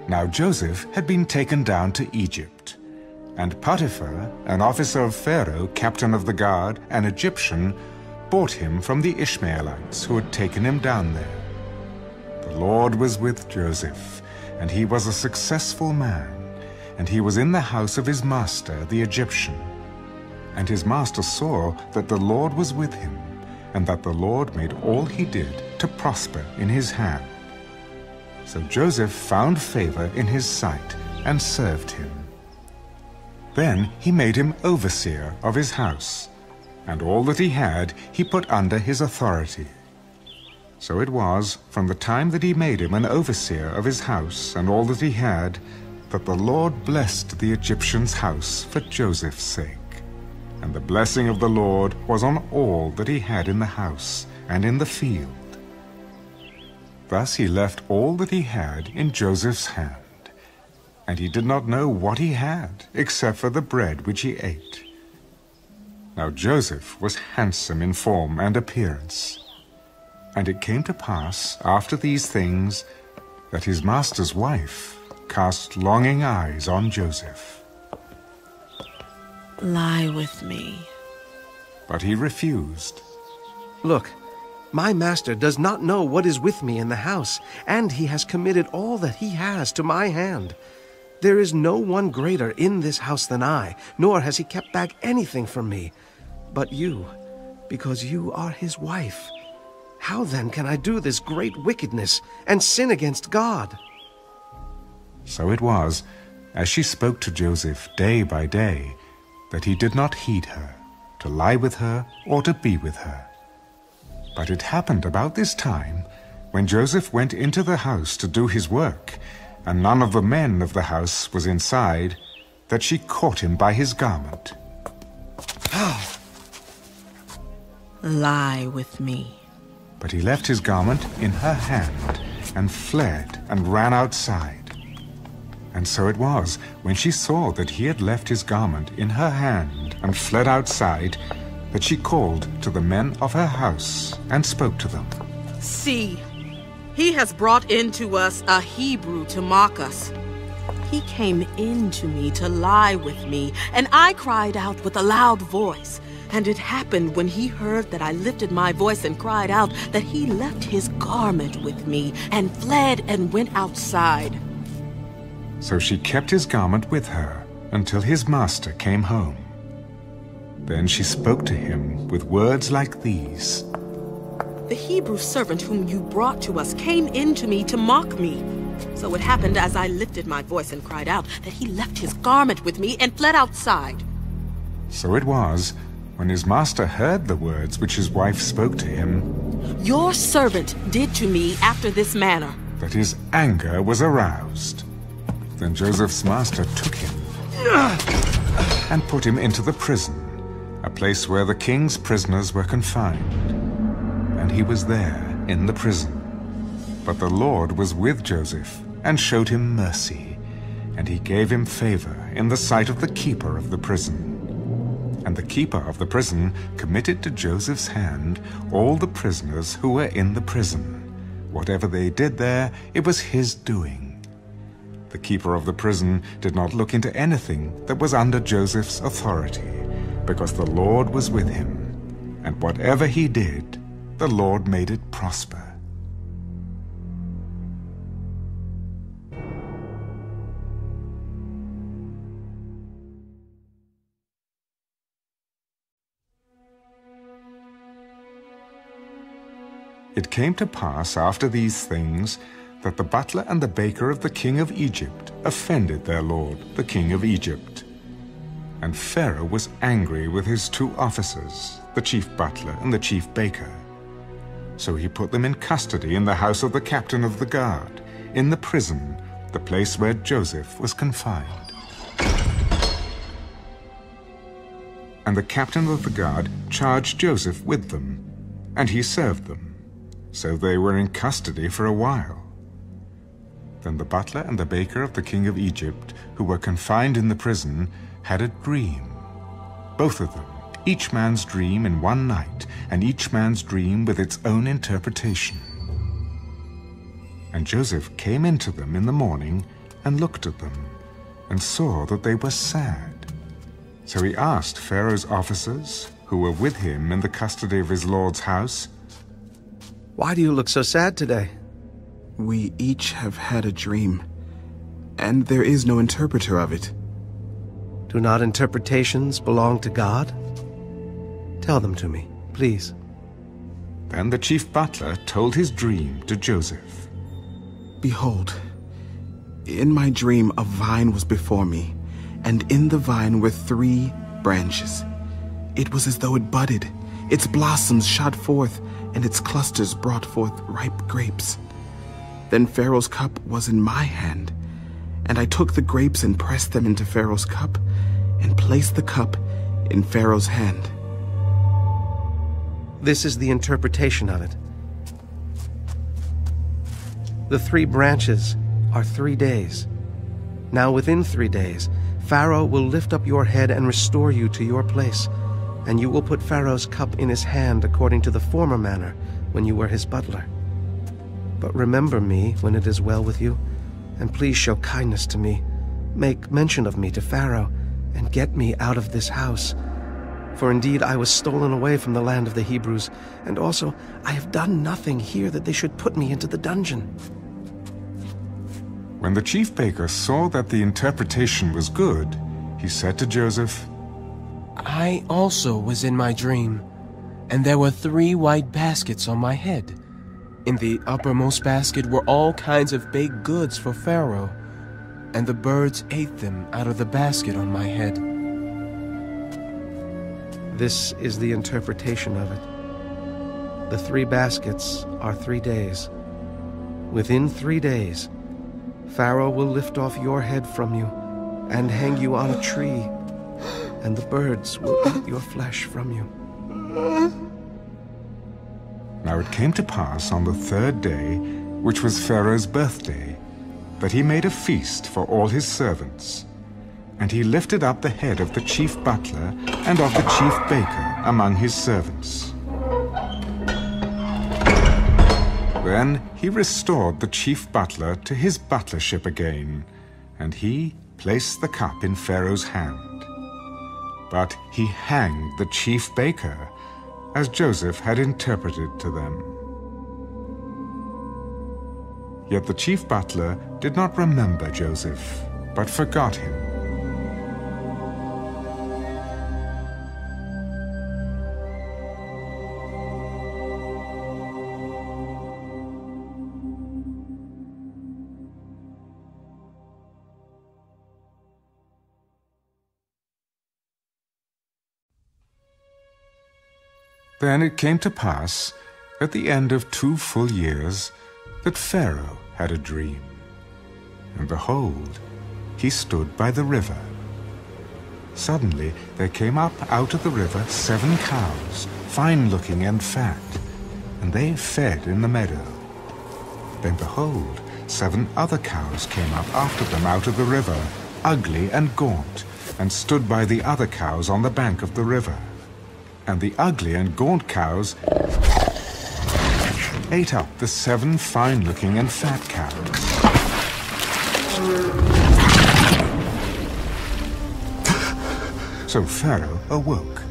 Now Joseph had been taken down to Egypt, and Potiphar, an officer of Pharaoh, captain of the guard, an Egyptian, bought him from the Ishmaelites who had taken him down there. The Lord was with Joseph, and he was a successful man, and he was in the house of his master, the Egyptian. And his master saw that the Lord was with him, and that the Lord made all he did to prosper in his hand. So Joseph found favor in his sight and served him. Then he made him overseer of his house, and all that he had he put under his authority. So it was, from the time that he made him an overseer of his house and all that he had, that the Lord blessed the Egyptian's house for Joseph's sake. And the blessing of the Lord was on all that he had in the house and in the field. Thus he left all that he had in Joseph's hand, and he did not know what he had, except for the bread which he ate. Now Joseph was handsome in form and appearance. And it came to pass, after these things, that his master's wife cast longing eyes on Joseph. Lie with me. But he refused. Look, my master does not know what is with me in the house, and he has committed all that he has to my hand. There is no one greater in this house than I, nor has he kept back anything from me. But you, because you are his wife. How then can I do this great wickedness and sin against God? So it was, as she spoke to Joseph day by day, that he did not heed her, to lie with her or to be with her. But it happened about this time, when Joseph went into the house to do his work, and none of the men of the house was inside, that she caught him by his garment. Lie with me. But he left his garment in her hand, and fled, and ran outside. And so it was, when she saw that he had left his garment in her hand, and fled outside, that she called to the men of her house and spoke to them. See, he has brought into us a Hebrew to mock us. He came in to me to lie with me, and I cried out with a loud voice. And it happened when he heard that I lifted my voice and cried out that he left his garment with me and fled and went outside. So she kept his garment with her until his master came home. Then she spoke to him with words like these. The Hebrew servant whom you brought to us came in to me to mock me. So it happened as I lifted my voice and cried out that he left his garment with me and fled outside. So it was, when his master heard the words which his wife spoke to him, your servant did to me after this manner, that his anger was aroused. Then Joseph's master took him and put him into the prison, a place where the king's prisoners were confined. And he was there in the prison. But the Lord was with Joseph and showed him mercy, and he gave him favor in the sight of the keeper of the prison. And the keeper of the prison committed to Joseph's hand all the prisoners who were in the prison. Whatever they did there, it was his doing. The keeper of the prison did not look into anything that was under Joseph's authority, because the Lord was with him, and whatever he did, the Lord made it prosper. It came to pass after these things that the butler and the baker of the king of Egypt offended their lord, the king of Egypt. And Pharaoh was angry with his 2 officers, the chief butler and the chief baker. So he put them in custody in the house of the captain of the guard, in the prison, the place where Joseph was confined. And the captain of the guard charged Joseph with them, and he served them. So they were in custody for a while. Then the butler and the baker of the king of Egypt, who were confined in the prison, had a dream. Both of them, each man's dream in one night, and each man's dream with its own interpretation. And Joseph came into them in the morning and looked at them, and saw that they were sad. So he asked Pharaoh's officers, who were with him in the custody of his lord's house, "Why do you look so sad today?" "We each have had a dream, and there is no interpreter of it." "Do not interpretations belong to God? Tell them to me, please." Then the chief butler told his dream to Joseph. "Behold, in my dream a vine was before me, and in the vine were 3 branches. It was as though it budded, its blossoms shot forth, and its clusters brought forth ripe grapes. Then Pharaoh's cup was in my hand, and I took the grapes and pressed them into Pharaoh's cup, and placed the cup in Pharaoh's hand." This is the interpretation of it. The 3 branches are 3 days. Now within 3 days, Pharaoh will lift up your head and restore you to your place, and you will put Pharaoh's cup in his hand according to the former manner when you were his butler. But remember me when it is well with you, and please show kindness to me. Make mention of me to Pharaoh, and get me out of this house. For indeed I was stolen away from the land of the Hebrews, and also I have done nothing here that they should put me into the dungeon." When the chief baker saw that the interpretation was good, he said to Joseph, "I also was in my dream, and there were 3 white baskets on my head. In the uppermost basket were all kinds of baked goods for Pharaoh, and the birds ate them out of the basket on my head." This is the interpretation of it. The 3 baskets are 3 days. Within 3 days, Pharaoh will lift off your head from you and hang you on a tree, and the birds will eat your flesh from you. Now it came to pass on the 3rd day, which was Pharaoh's birthday, that he made a feast for all his servants. and he lifted up the head of the chief butler and of the chief baker among his servants. Then he restored the chief butler to his butlership again, and he placed the cup in Pharaoh's hand. But he hanged the chief baker, as Joseph had interpreted to them. Yet the chief butler did not remember Joseph, but forgot him. Then it came to pass, at the end of 2 full years, that Pharaoh had a dream. And behold, he stood by the river. Suddenly there came up out of the river 7 cows, fine-looking and fat, and they fed in the meadow. Then behold, 7 other cows came up after them out of the river, ugly and gaunt, and stood by the other cows on the bank of the river. And the ugly and gaunt cows ate up the 7 fine-looking and fat cows. So Pharaoh awoke.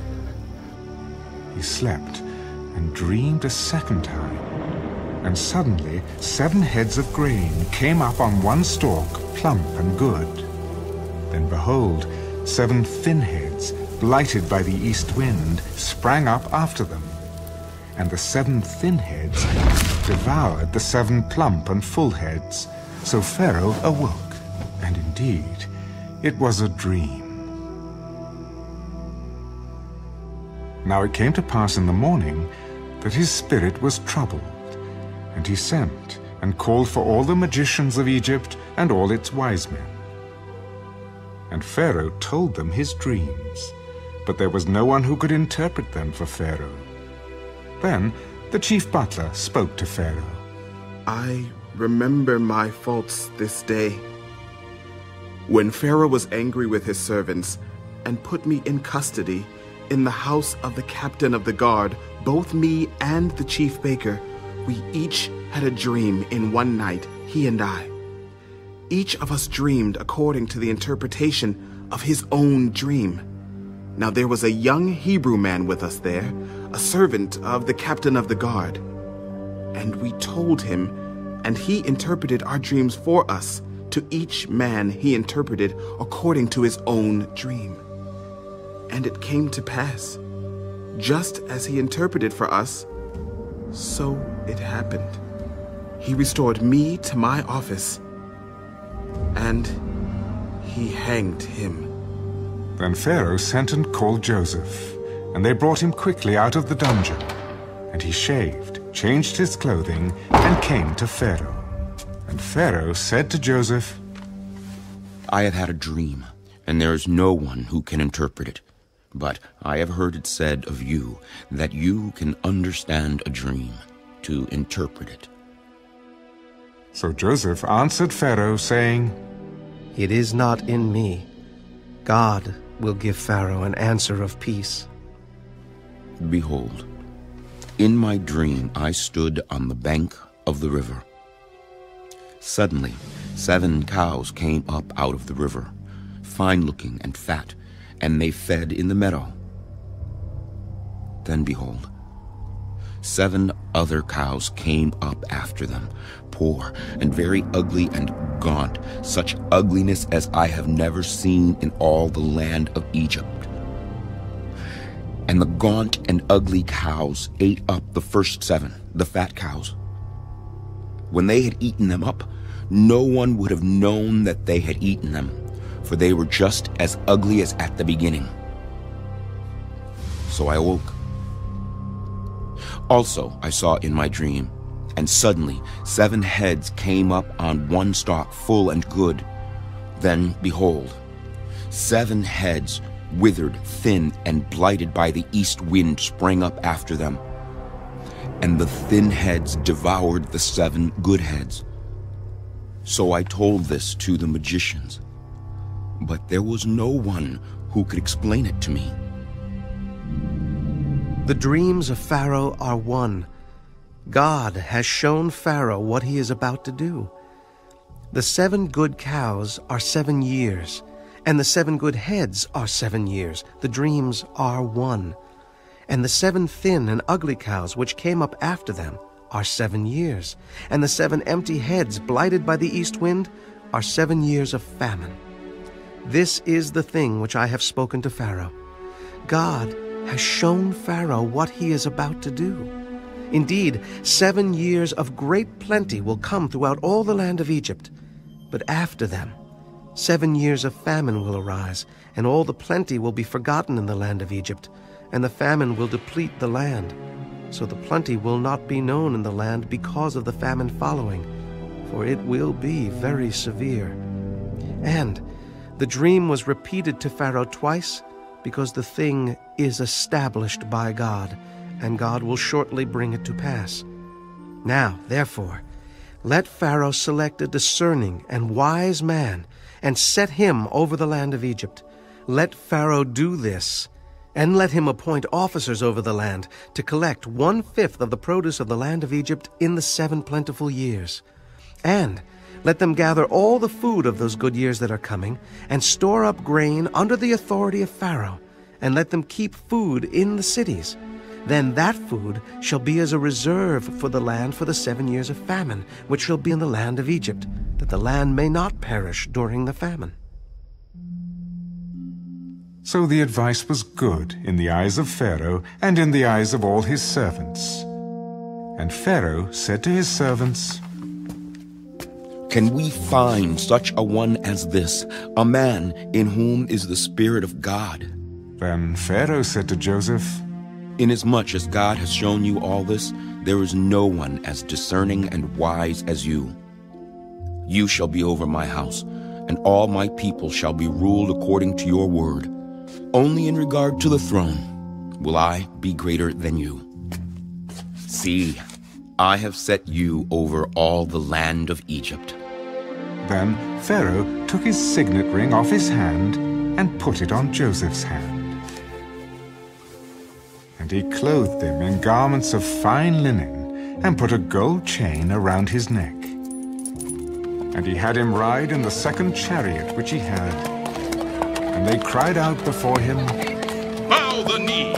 He slept and dreamed a second time. And suddenly 7 heads of grain came up on one stalk, plump and good. Then behold, 7 thin heads, blighted by the east wind, sprang up after them. And the 7 thin heads devoured the 7 plump and full heads. So Pharaoh awoke, and indeed it was a dream. Now it came to pass in the morning that his spirit was troubled, and he sent and called for all the magicians of Egypt and all its wise men. And Pharaoh told them his dreams, but there was no one who could interpret them for Pharaoh. Then the chief butler spoke to Pharaoh. I remember my faults this day. When Pharaoh was angry with his servants and put me in custody in the house of the captain of the guard, both me and the chief baker, we each had a dream in one night, he and I. Each of us dreamed according to the interpretation of his own dream. Now there was a young Hebrew man with us there, a servant of the captain of the guard. And we told him, and he interpreted our dreams for us. To each man he interpreted according to his own dream. And it came to pass, just as he interpreted for us, so it happened. He restored me to my office, and he hanged him. Then Pharaoh sent and called Joseph, and they brought him quickly out of the dungeon. And he shaved, changed his clothing, and came to Pharaoh. And Pharaoh said to Joseph, I have had a dream, and there is no one who can interpret it. But I have heard it said of you that you can understand a dream, to interpret it. So Joseph answered Pharaoh, saying, It is not in me. God will give Pharaoh an answer of peace. Behold, in my dream I stood on the bank of the river. Suddenly 7 cows came up out of the river, fine-looking and fat, and they fed in the meadow. Then behold, 7 other cows came up after them, poor and very ugly and gaunt, such ugliness as I have never seen in all the land of Egypt. And the gaunt and ugly cows ate up the first 7, the fat cows. When they had eaten them up, no one would have known that they had eaten them, for they were just as ugly as at the beginning. So I awoke. Also I saw in my dream, and suddenly 7 heads came up on one stalk, full and good. Then, behold, 7 heads, withered, thin, and blighted by the east wind, sprang up after them. And the thin heads devoured the 7 good heads. So I told this to the magicians. but there was no one who could explain it to me. The dreams of Pharaoh are one. God has shown Pharaoh what he is about to do. The 7 good cows are 7 years, and the 7 good heads are 7 years. The dreams are one. And the 7 thin and ugly cows which came up after them are 7 years, and the 7 empty heads blighted by the east wind are 7 years of famine. This is the thing which I have spoken to Pharaoh. God has shown Pharaoh what he is about to do. Indeed, 7 years of great plenty will come throughout all the land of Egypt. But after them, 7 years of famine will arise, and all the plenty will be forgotten in the land of Egypt, and the famine will deplete the land. So the plenty will not be known in the land because of the famine following, for it will be very severe. And the dream was repeated to Pharaoh twice, because the thing is established by God, and God will shortly bring it to pass. Now, therefore, let Pharaoh select a discerning and wise man, and set him over the land of Egypt. Let Pharaoh do this, and let him appoint officers over the land to collect 1/5 of the produce of the land of Egypt in the 7 plentiful years. And let them gather all the food of those good years that are coming, and store up grain under the authority of Pharaoh, and let them keep food in the cities. Then that food shall be as a reserve for the land for the 7 years of famine, which shall be in the land of Egypt, that the land may not perish during the famine. So the advice was good in the eyes of Pharaoh and in the eyes of all his servants. And Pharaoh said to his servants, "Can we find such a one as this, a man in whom is the Spirit of God?" Then Pharaoh said to Joseph, "Inasmuch as God has shown you all this, there is no one as discerning and wise as you. You shall be over my house, and all my people shall be ruled according to your word. Only in regard to the throne will I be greater than you. See, I have set you over all the land of Egypt." Then Pharaoh took his signet ring off his hand and put it on Joseph's hand. And he clothed him in garments of fine linen and put a gold chain around his neck. And he had him ride in the 2nd chariot which he had. And they cried out before him, "Bow the knee!"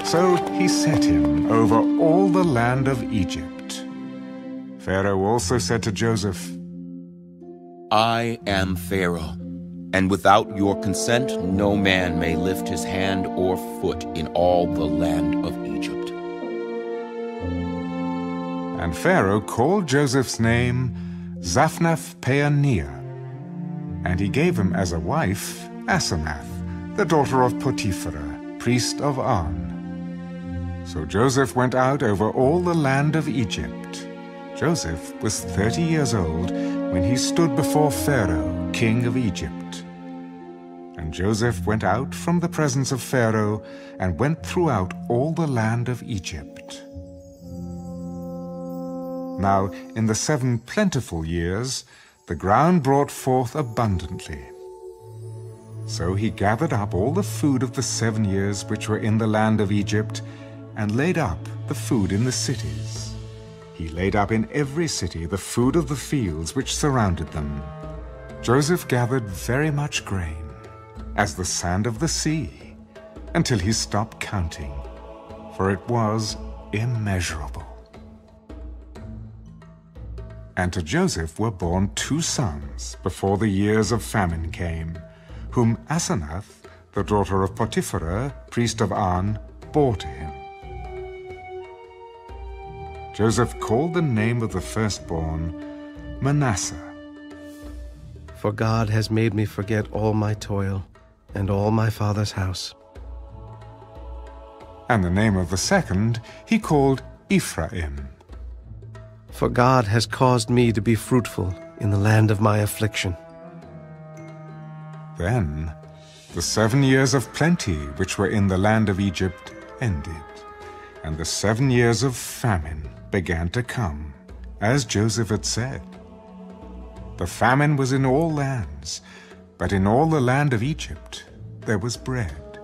So he set him over all the land of Egypt. Pharaoh also said to Joseph, "I am Pharaoh, and without your consent no man may lift his hand or foot in all the land of Egypt." And Pharaoh called Joseph's name Zaphnath-Paaneah, and he gave him as a wife Asenath, the daughter of Potiphar, priest of On. So Joseph went out over all the land of Egypt. Joseph was 30 years old when he stood before Pharaoh, king of Egypt. And Joseph went out from the presence of Pharaoh and went throughout all the land of Egypt. Now, in the 7 plentiful years, the ground brought forth abundantly. So he gathered up all the food of the 7 years which were in the land of Egypt, and laid up the food in the cities. He laid up in every city the food of the fields which surrounded them. Joseph gathered very much grain, as the sand of the sea, until he stopped counting, for it was immeasurable. And to Joseph were born 2 sons before the years of famine came, whom Asenath, the daughter of Potiphar, priest of On, bore to him. Joseph called the name of the firstborn Manasseh. For God has made me forget all my toil and all my father's house. And the name of the second he called Ephraim. For God has caused me to be fruitful in the land of my affliction. Then the 7 years of plenty which were in the land of Egypt ended, and the 7 years of famine began to come, as Joseph had said. The famine was in all lands, but in all the land of Egypt there was bread.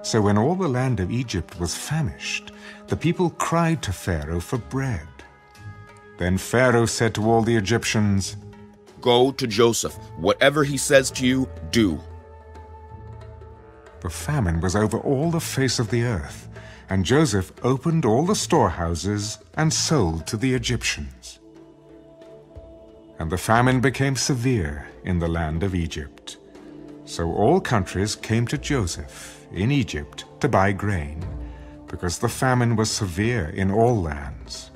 So when all the land of Egypt was famished, the people cried to Pharaoh for bread. Then Pharaoh said to all the Egyptians, "Go to Joseph. Whatever he says to you, do." The famine was over all the face of the earth, and Joseph opened all the storehouses and sold to the Egyptians. And the famine became severe in the land of Egypt. So all countries came to Joseph in Egypt to buy grain, because the famine was severe in all lands.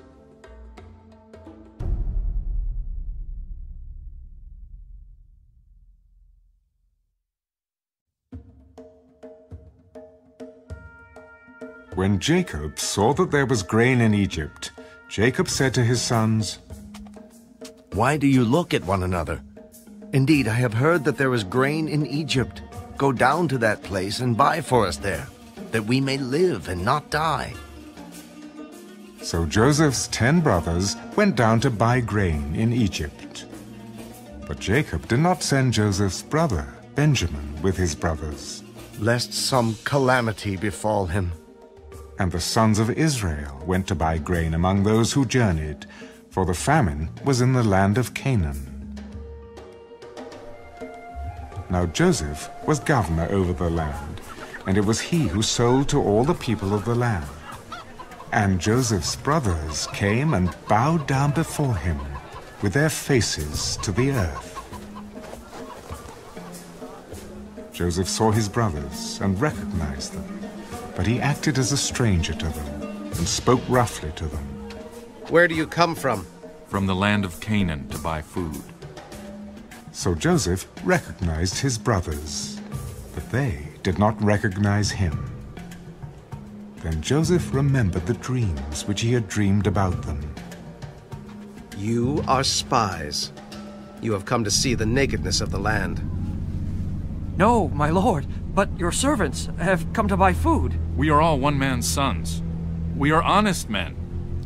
When Jacob saw that there was grain in Egypt, Jacob said to his sons, "Why do you look at one another? Indeed, I have heard that there is grain in Egypt. Go down to that place and buy for us there, that we may live and not die." So Joseph's 10 brothers went down to buy grain in Egypt. But Jacob did not send Joseph's brother, Benjamin, with his brothers, lest some calamity befall him. And the sons of Israel went to buy grain among those who journeyed, for the famine was in the land of Canaan. Now Joseph was governor over the land, and it was he who sold to all the people of the land. And Joseph's brothers came and bowed down before him, with their faces to the earth. Joseph saw his brothers and recognized them, but he acted as a stranger to them and spoke roughly to them. "Where do you come from?" "From the land of Canaan to buy food." So Joseph recognized his brothers, but they did not recognize him. Then Joseph remembered the dreams which he had dreamed about them. "You are spies. You have come to see the nakedness of the land." "No, my lord, but your servants have come to buy food." "We are all one man's sons. We are honest men.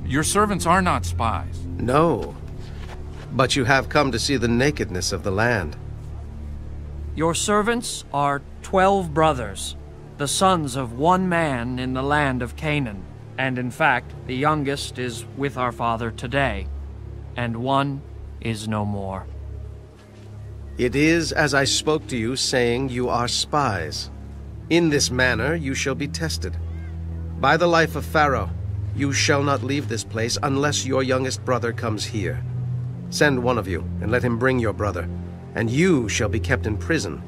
Your servants are not spies." "No, but you have come to see the nakedness of the land." "Your servants are 12 brothers, the sons of one man in the land of Canaan. And in fact, the youngest is with our father today, and one is no more." "It is as I spoke to you, saying you are spies. In this manner you shall be tested. By the life of Pharaoh, you shall not leave this place unless your youngest brother comes here. Send one of you, and let him bring your brother, and you shall be kept in prison,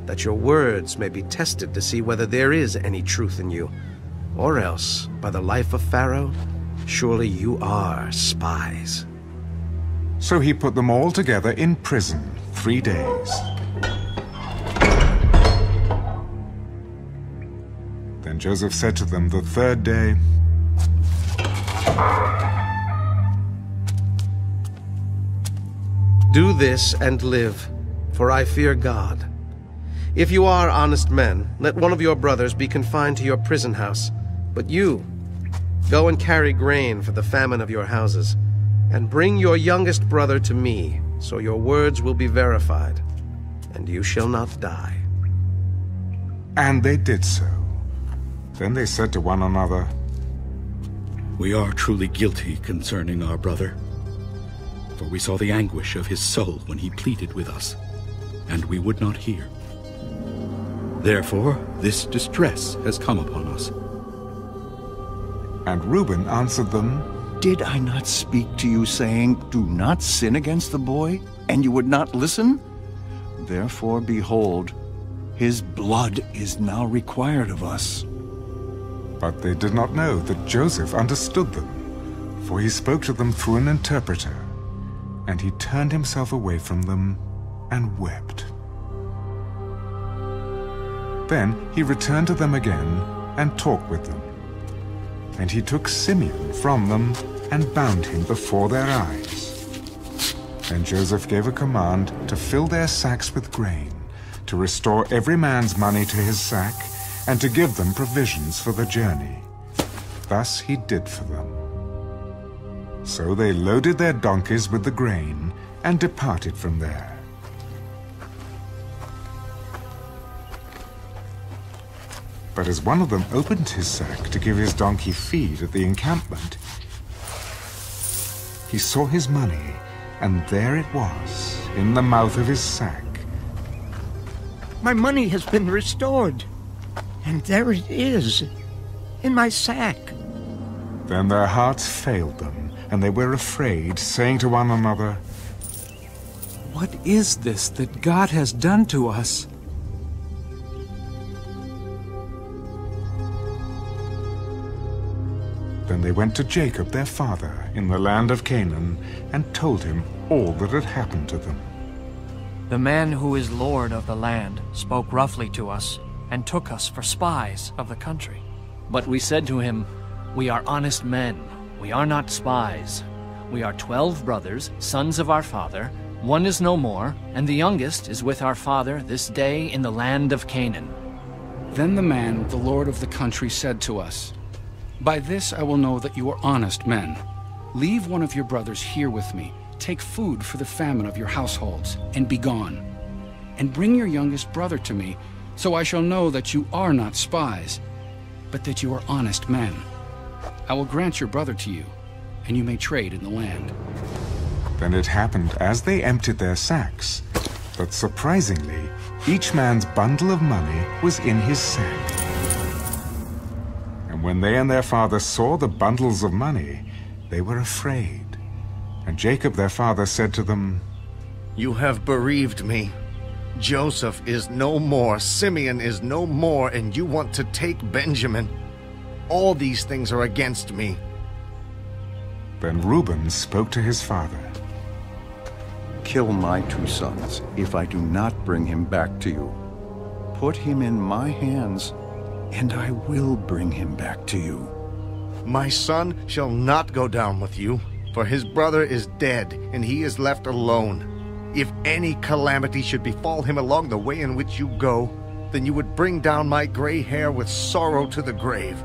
that your words may be tested to see whether there is any truth in you. Or else, by the life of Pharaoh, surely you are spies." So he put them all together in prison 3 days. Then Joseph said to them the 3rd day, "Do this and live, for I fear God. If you are honest men, let one of your brothers be confined to your prison house. But you, go and carry grain for the famine of your houses, and bring your youngest brother to me, so your words will be verified, and you shall not die." And they did so. Then they said to one another, "We are truly guilty concerning our brother, for we saw the anguish of his soul when he pleaded with us, and we would not hear. Therefore, this distress has come upon us." And Reuben answered them, "Did I not speak to you, saying, 'Do not sin against the boy,' and you would not listen? Therefore, behold, his blood is now required of us." But they did not know that Joseph understood them, for he spoke to them through an interpreter. And he turned himself away from them and wept. Then he returned to them again and talked with them. And he took Simeon from them and bound him before their eyes. Then Joseph gave a command to fill their sacks with grain, to restore every man's money to his sack, and to give them provisions for the journey. Thus he did for them. So they loaded their donkeys with the grain and departed from there. But as one of them opened his sack to give his donkey feed at the encampment, he saw his money, and there it was, in the mouth of his sack. My money has been restored, and there it is, in my sack. Then their hearts failed them, and they were afraid, saying to one another, "What is this that God has done to us?" Then they went to Jacob their father in the land of Canaan and told him all that had happened to them. The man who is lord of the land spoke roughly to us and took us for spies of the country. But we said to him, "We are honest men. We are not spies. We are 12 brothers, sons of our father. One is no more, and the youngest is with our father this day in the land of Canaan." Then the man, the lord of the country, said to us, "By this I will know that you are honest men. Leave one of your brothers here with me. Take food for the famine of your households, and be gone. And bring your youngest brother to me, so I shall know that you are not spies, but that you are honest men. I will grant your brother to you, and you may trade in the land." Then it happened as they emptied their sacks, that surprisingly, each man's bundle of money was in his sack. And when they and their father saw the bundles of money, they were afraid. And Jacob their father said to them, "You have bereaved me. Joseph is no more, Simeon is no more, and you want to take Benjamin. All these things are against me." Then Reuben spoke to his father. Kill my 2 sons if I do not bring him back to you. Put him in my hands, and I will bring him back to you. My son shall not go down with you, for his brother is dead, and he is left alone. If any calamity should befall him along the way in which you go, then you would bring down my gray hair with sorrow to the grave.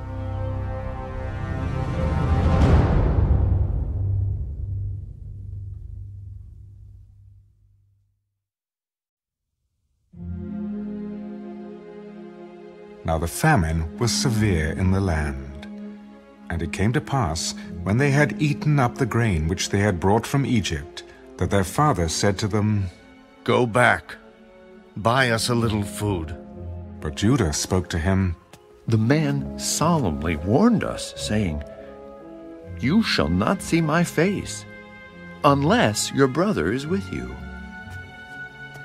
Now the famine was severe in the land. And it came to pass, when they had eaten up the grain which they had brought from Egypt, that their father said to them, "Go back, buy us a little food." But Judah spoke to him, "The man solemnly warned us, saying, 'You shall not see my face, unless your brother is with you.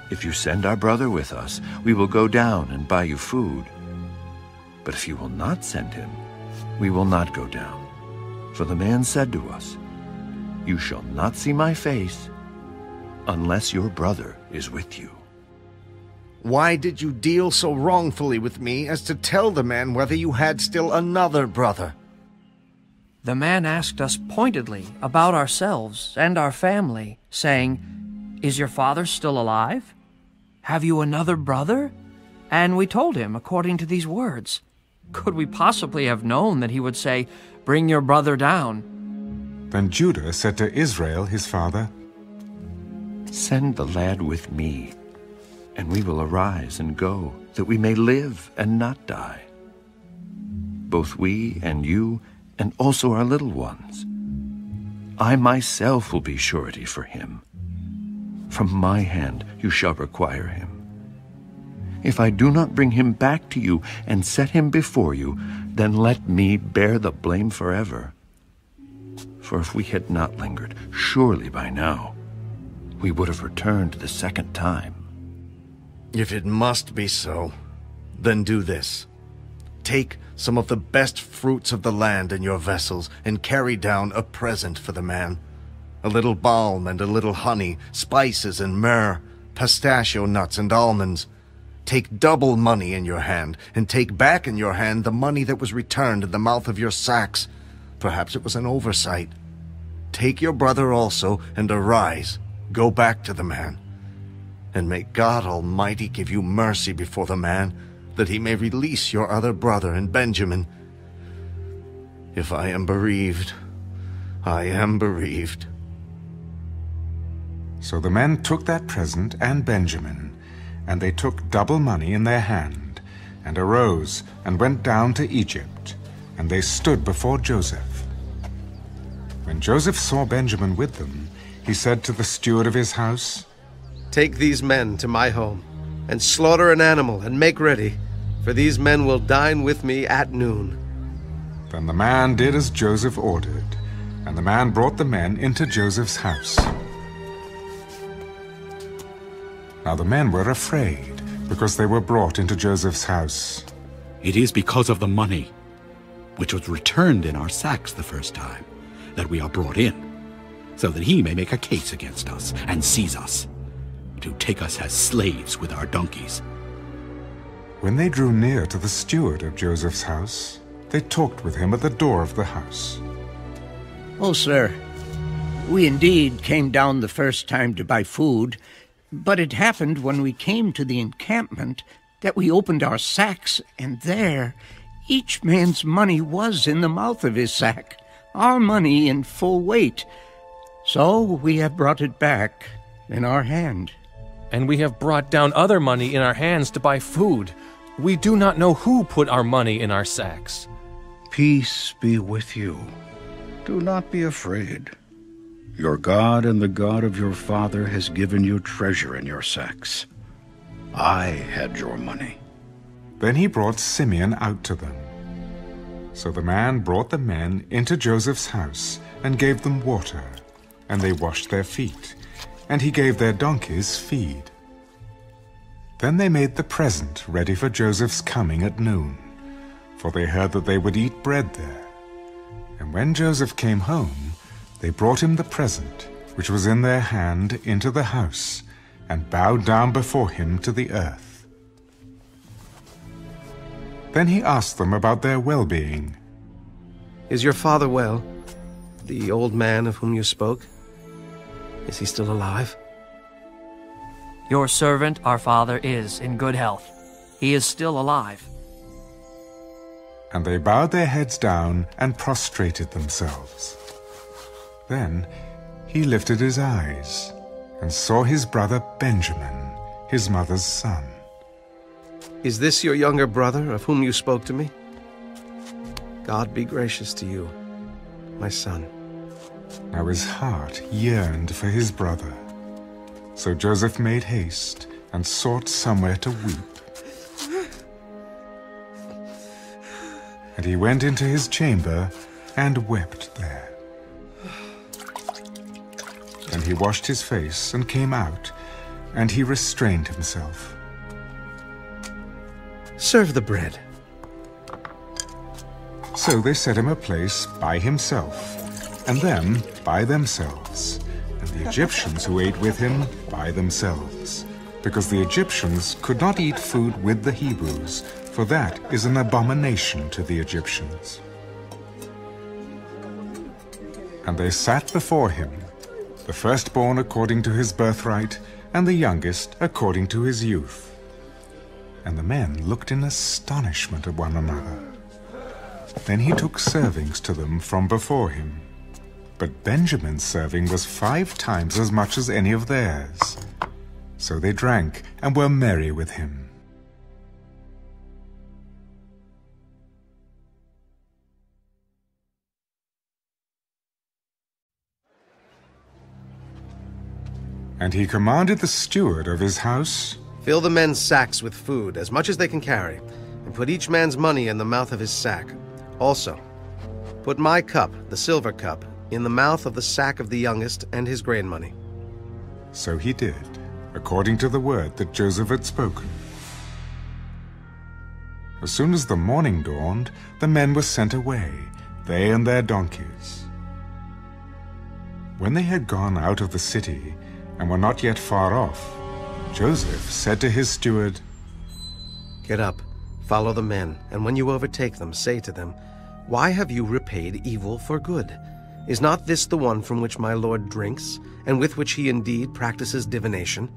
If you send our brother with us, we will go down and buy you food. But if you will not send him, we will not go down. For the man said to us, You shall not see my face, unless your brother is with you.'" Why did you deal so wrongfully with me as to tell the man whether you had still another brother? The man asked us pointedly about ourselves and our family, saying, "Is your father still alive? Have you another brother?" And we told him according to these words. Could we possibly have known that he would say, "Bring your brother down"? Then Judah said to Israel his father, "Send the lad with me, and we will arise and go, that we may live and not die. Both we and you, and also our little ones. I myself will be surety for him. From my hand you shall require him. If I do not bring him back to you and set him before you, then let me bear the blame forever. For if we had not lingered, surely by now we would have returned the second time." If it must be so, then do this. Take some of the best fruits of the land in your vessels and carry down a present for the man. A little balm and a little honey, spices and myrrh, pistachio nuts and almonds. Take double money in your hand, and take back in your hand the money that was returned in the mouth of your sacks. Perhaps it was an oversight. Take your brother also, and arise, go back to the man. And may God Almighty give you mercy before the man, that he may release your other brother and Benjamin. If I am bereaved, I am bereaved." So the men took that present and Benjamin, and they took double money in their hand, and arose and went down to Egypt, and they stood before Joseph. When Joseph saw Benjamin with them, he said to the steward of his house, "Take these men to my home, and slaughter an animal and make ready, for these men will dine with me at noon." Then the man did as Joseph ordered, and the man brought the men into Joseph's house. Now the men were afraid, because they were brought into Joseph's house. "It is because of the money, which was returned in our sacks the first time, that we are brought in, so that he may make a case against us and seize us, to take us as slaves with our donkeys." When they drew near to the steward of Joseph's house, they talked with him at the door of the house. "Oh, sir, we indeed came down the first time to buy food, but it happened when we came to the encampment that we opened our sacks, and there each man's money was in the mouth of his sack, our money in full weight. So we have brought it back in our hand." "And we have brought down other money in our hands to buy food. We do not know who put our money in our sacks." Peace be with you. Do not be afraid. Your God and the God of your father has given you treasure in your sacks. I had your money. Then he brought Simeon out to them. So the man brought the men into Joseph's house and gave them water, and they washed their feet, and he gave their donkeys feed. Then they made the present ready for Joseph's coming at noon, for they heard that they would eat bread there. And when Joseph came home, they brought him the present, which was in their hand, into the house, and bowed down before him to the earth. Then he asked them about their well-being. "Is your father well? The old man of whom you spoke? Is he still alive?" Your servant, our father, is in good health. He is still alive. And they bowed their heads down and prostrated themselves. Then he lifted his eyes and saw his brother Benjamin, his mother's son. "Is this your younger brother of whom you spoke to me? God be gracious to you, my son." Now his heart yearned for his brother. So Joseph made haste and sought somewhere to weep. And he went into his chamber and wept there. Then he washed his face and came out, and he restrained himself. "Serve the bread." So they set him a place by himself, and them by themselves, and the Egyptians who ate with him by themselves, because the Egyptians could not eat food with the Hebrews, for that is an abomination to the Egyptians. And they sat before him, the firstborn according to his birthright, and the youngest according to his youth. And the men looked in astonishment at one another. Then he took servings to them from before him. But Benjamin's serving was 5 times as much as any of theirs. So they drank and were merry with him. And he commanded the steward of his house, "Fill the men's sacks with food, as much as they can carry, and put each man's money in the mouth of his sack. Also, put my cup, the silver cup, in the mouth of the sack of the youngest and his grain money." So he did, according to the word that Joseph had spoken. As soon as the morning dawned, the men were sent away, they and their donkeys. When they had gone out of the city and were not yet far off, Joseph said to his steward, "Get up, follow the men, and when you overtake them, say to them, 'Why have you repaid evil for good? Is not this the one from which my lord drinks, and with which he indeed practices divination?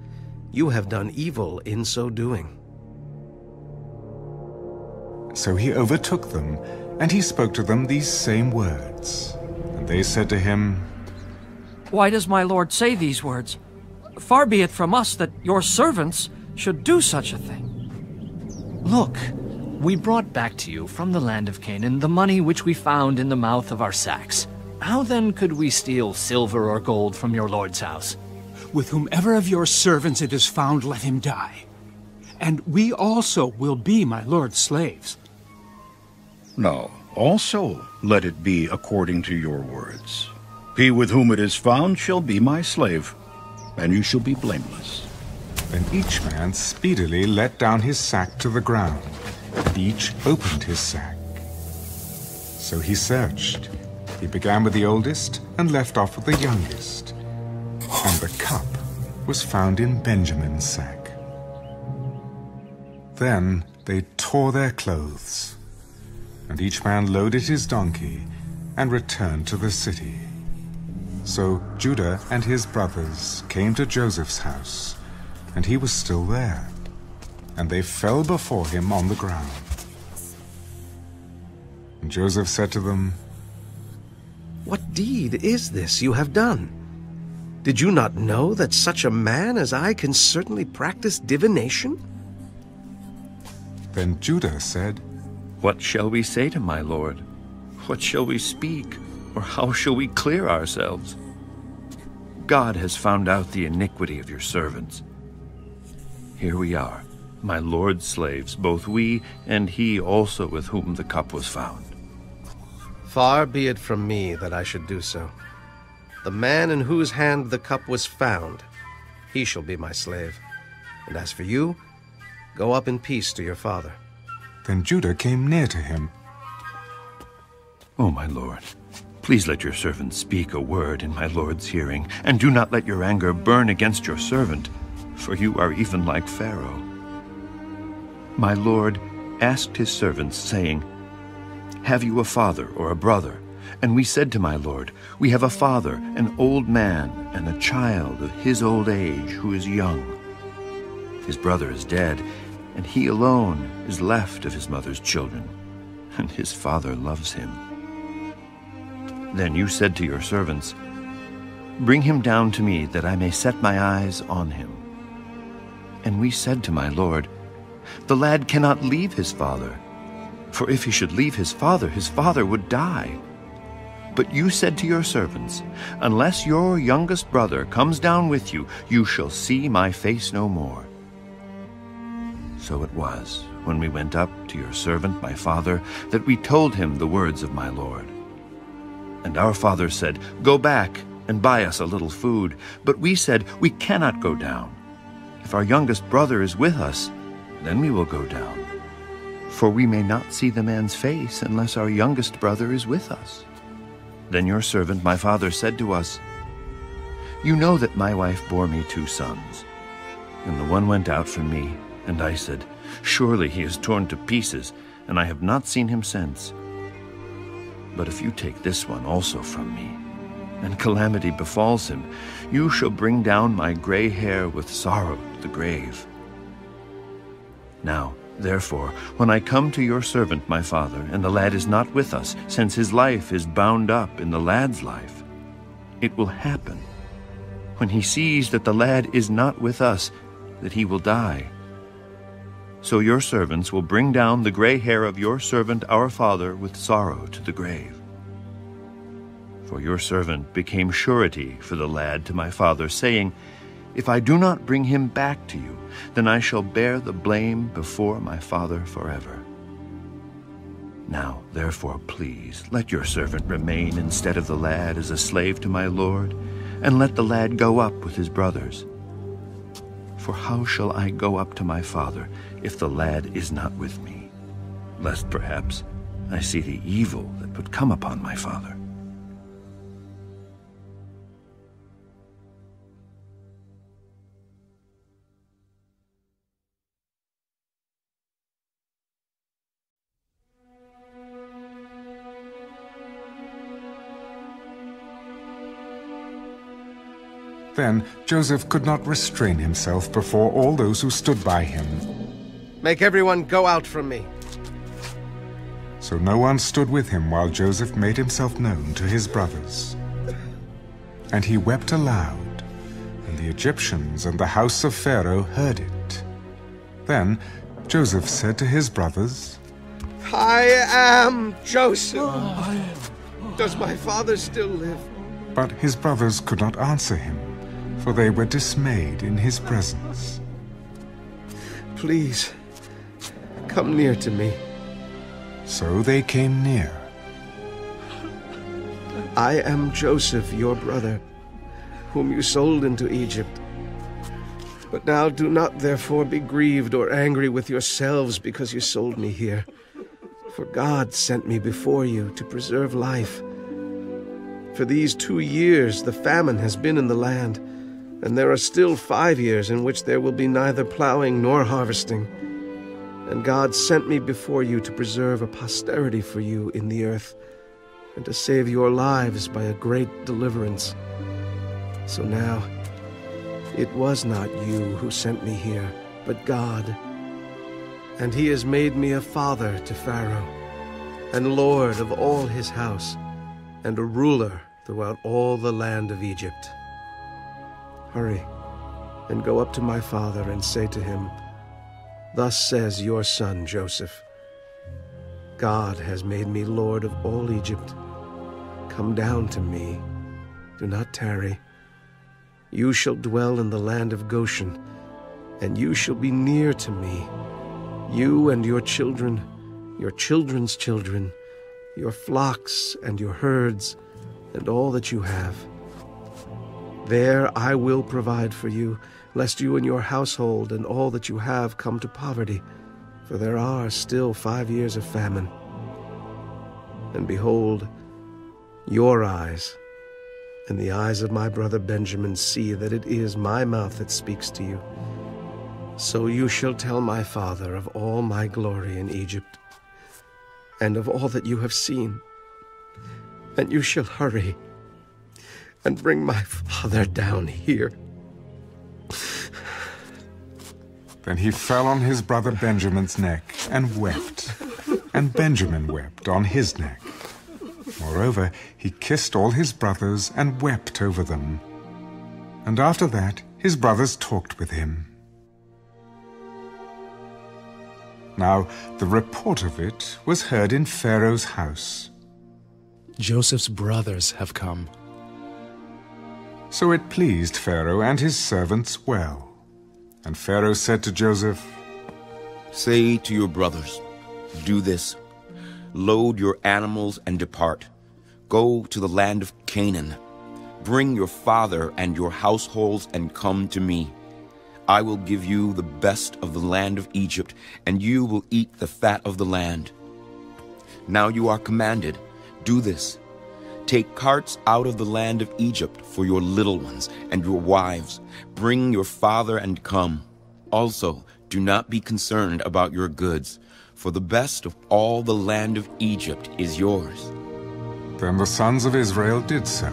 You have done evil in so doing.'" So he overtook them, and he spoke to them these same words. And they said to him, Why does my lord say these words? Far be it from us that your servants should do such a thing. Look, We brought back to you from the land of Canaan the money which we found in the mouth of our sacks. How then could we steal silver or gold from your lord's house? With whomever of your servants it is found, let him die. And we also will be my lord's slaves. No, also let it be according to your words. He with whom it is found shall be my slave, and you shall be blameless. Then each man speedily let down his sack to the ground, and each opened his sack. So he searched. He began with the oldest and left off with the youngest. And the cup was found in Benjamin's sack. Then they tore their clothes, and each man loaded his donkey and returned to the city. So Judah and his brothers came to Joseph's house, and he was still there, and they fell before him on the ground. And Joseph said to them, "What deed is this you have done? Did you not know that such a man as I can certainly practice divination?" Then Judah said, "What shall we say to my lord? What shall we speak? Or how shall we clear ourselves? God has found out the iniquity of your servants. Here we are, my lord's slaves, both we and he also with whom the cup was found." Far be it from me that I should do so. The man in whose hand the cup was found, he shall be my slave. And as for you, go up in peace to your father. Then Judah came near to him. "Oh, my lord, please let your servant speak a word in my lord's hearing, and do not let your anger burn against your servant, for you are even like Pharaoh." My lord asked his servants, saying, "Have you a father or a brother?" And we said to my lord, "We have a father, an old man, and a child of his old age who is young. His brother is dead, and he alone is left of his mother's children, and his father loves him." Then you said to your servants, "Bring him down to me, that I may set my eyes on him." And we said to my lord, "The lad cannot leave his father, for if he should leave his father would die." But you said to your servants, "Unless your youngest brother comes down with you, you shall see my face no more." So it was, when we went up to your servant my father, that we told him the words of my lord. And our father said, "Go back and buy us a little food." But we said, "We cannot go down. If our youngest brother is with us, then we will go down. For we may not see the man's face unless our youngest brother is with us." Then your servant my father said to us, "You know that my wife bore me 2 sons. And the one went out from me, and I said, 'Surely he is torn to pieces, and I have not seen him since.' But if you take this one also from me, and calamity befalls him, you shall bring down my gray hair with sorrow to the grave. Now, therefore, when I come to your servant my father, and the lad is not with us, since his life is bound up in the lad's life, it will happen, when he sees that the lad is not with us, that he will die. So your servants will bring down the gray hair of your servant our father with sorrow to the grave. For your servant became surety for the lad to my father, saying, 'If I do not bring him back to you, then I shall bear the blame before my father forever.' Now, therefore, please, let your servant remain instead of the lad as a slave to my lord, and let the lad go up with his brothers. For how shall I go up to my father if the lad is not with me, lest perhaps I see the evil that would come upon my father?" Then Joseph could not restrain himself before all those who stood by him. "Make everyone go out from me." So no one stood with him while Joseph made himself known to his brothers. And he wept aloud, and the Egyptians and the house of Pharaoh heard it. Then Joseph said to his brothers, I am Joseph. Does my father still live? But his brothers could not answer him, for they were dismayed in his presence. Please, come near to me. So they came near. I am Joseph, your brother, whom you sold into Egypt. But now do not therefore be grieved or angry with yourselves because you sold me here. For God sent me before you to preserve life. For these 2 years the famine has been in the land, and there are still 5 years in which there will be neither plowing nor harvesting. And God sent me before you to preserve a posterity for you in the earth, and to save your lives by a great deliverance. So now, it was not you who sent me here, but God. And he has made me a father to Pharaoh, and lord of all his house, and a ruler throughout all the land of Egypt. Hurry, and go up to my father and say to him, Thus says your son Joseph, God has made me lord of all Egypt. Come down to me, do not tarry. You shall dwell in the land of Goshen, and you shall be near to me, you and your children, your children's children, your flocks and your herds, and all that you have. There I will provide for you, lest you and your household and all that you have come to poverty, for there are still 5 years of famine. And behold, your eyes and the eyes of my brother Benjamin see that it is my mouth that speaks to you. So you shall tell my father of all my glory in Egypt, and of all that you have seen. And you shall hurry and bring my father down here. Then he fell on his brother Benjamin's neck and wept, and Benjamin wept on his neck. Moreover, he kissed all his brothers and wept over them. And after that, his brothers talked with him. Now, the report of it was heard in Pharaoh's house. Joseph's brothers have come. So it pleased Pharaoh and his servants well. And Pharaoh said to Joseph, Say to your brothers, do this. Load your animals and depart. Go to the land of Canaan. Bring your father and your households and come to me. I will give you the best of the land of Egypt, and you will eat the fat of the land. Now you are commanded, do this. Take carts out of the land of Egypt for your little ones and your wives. Bring your father and come. Also, do not be concerned about your goods, for the best of all the land of Egypt is yours. Then the sons of Israel did so.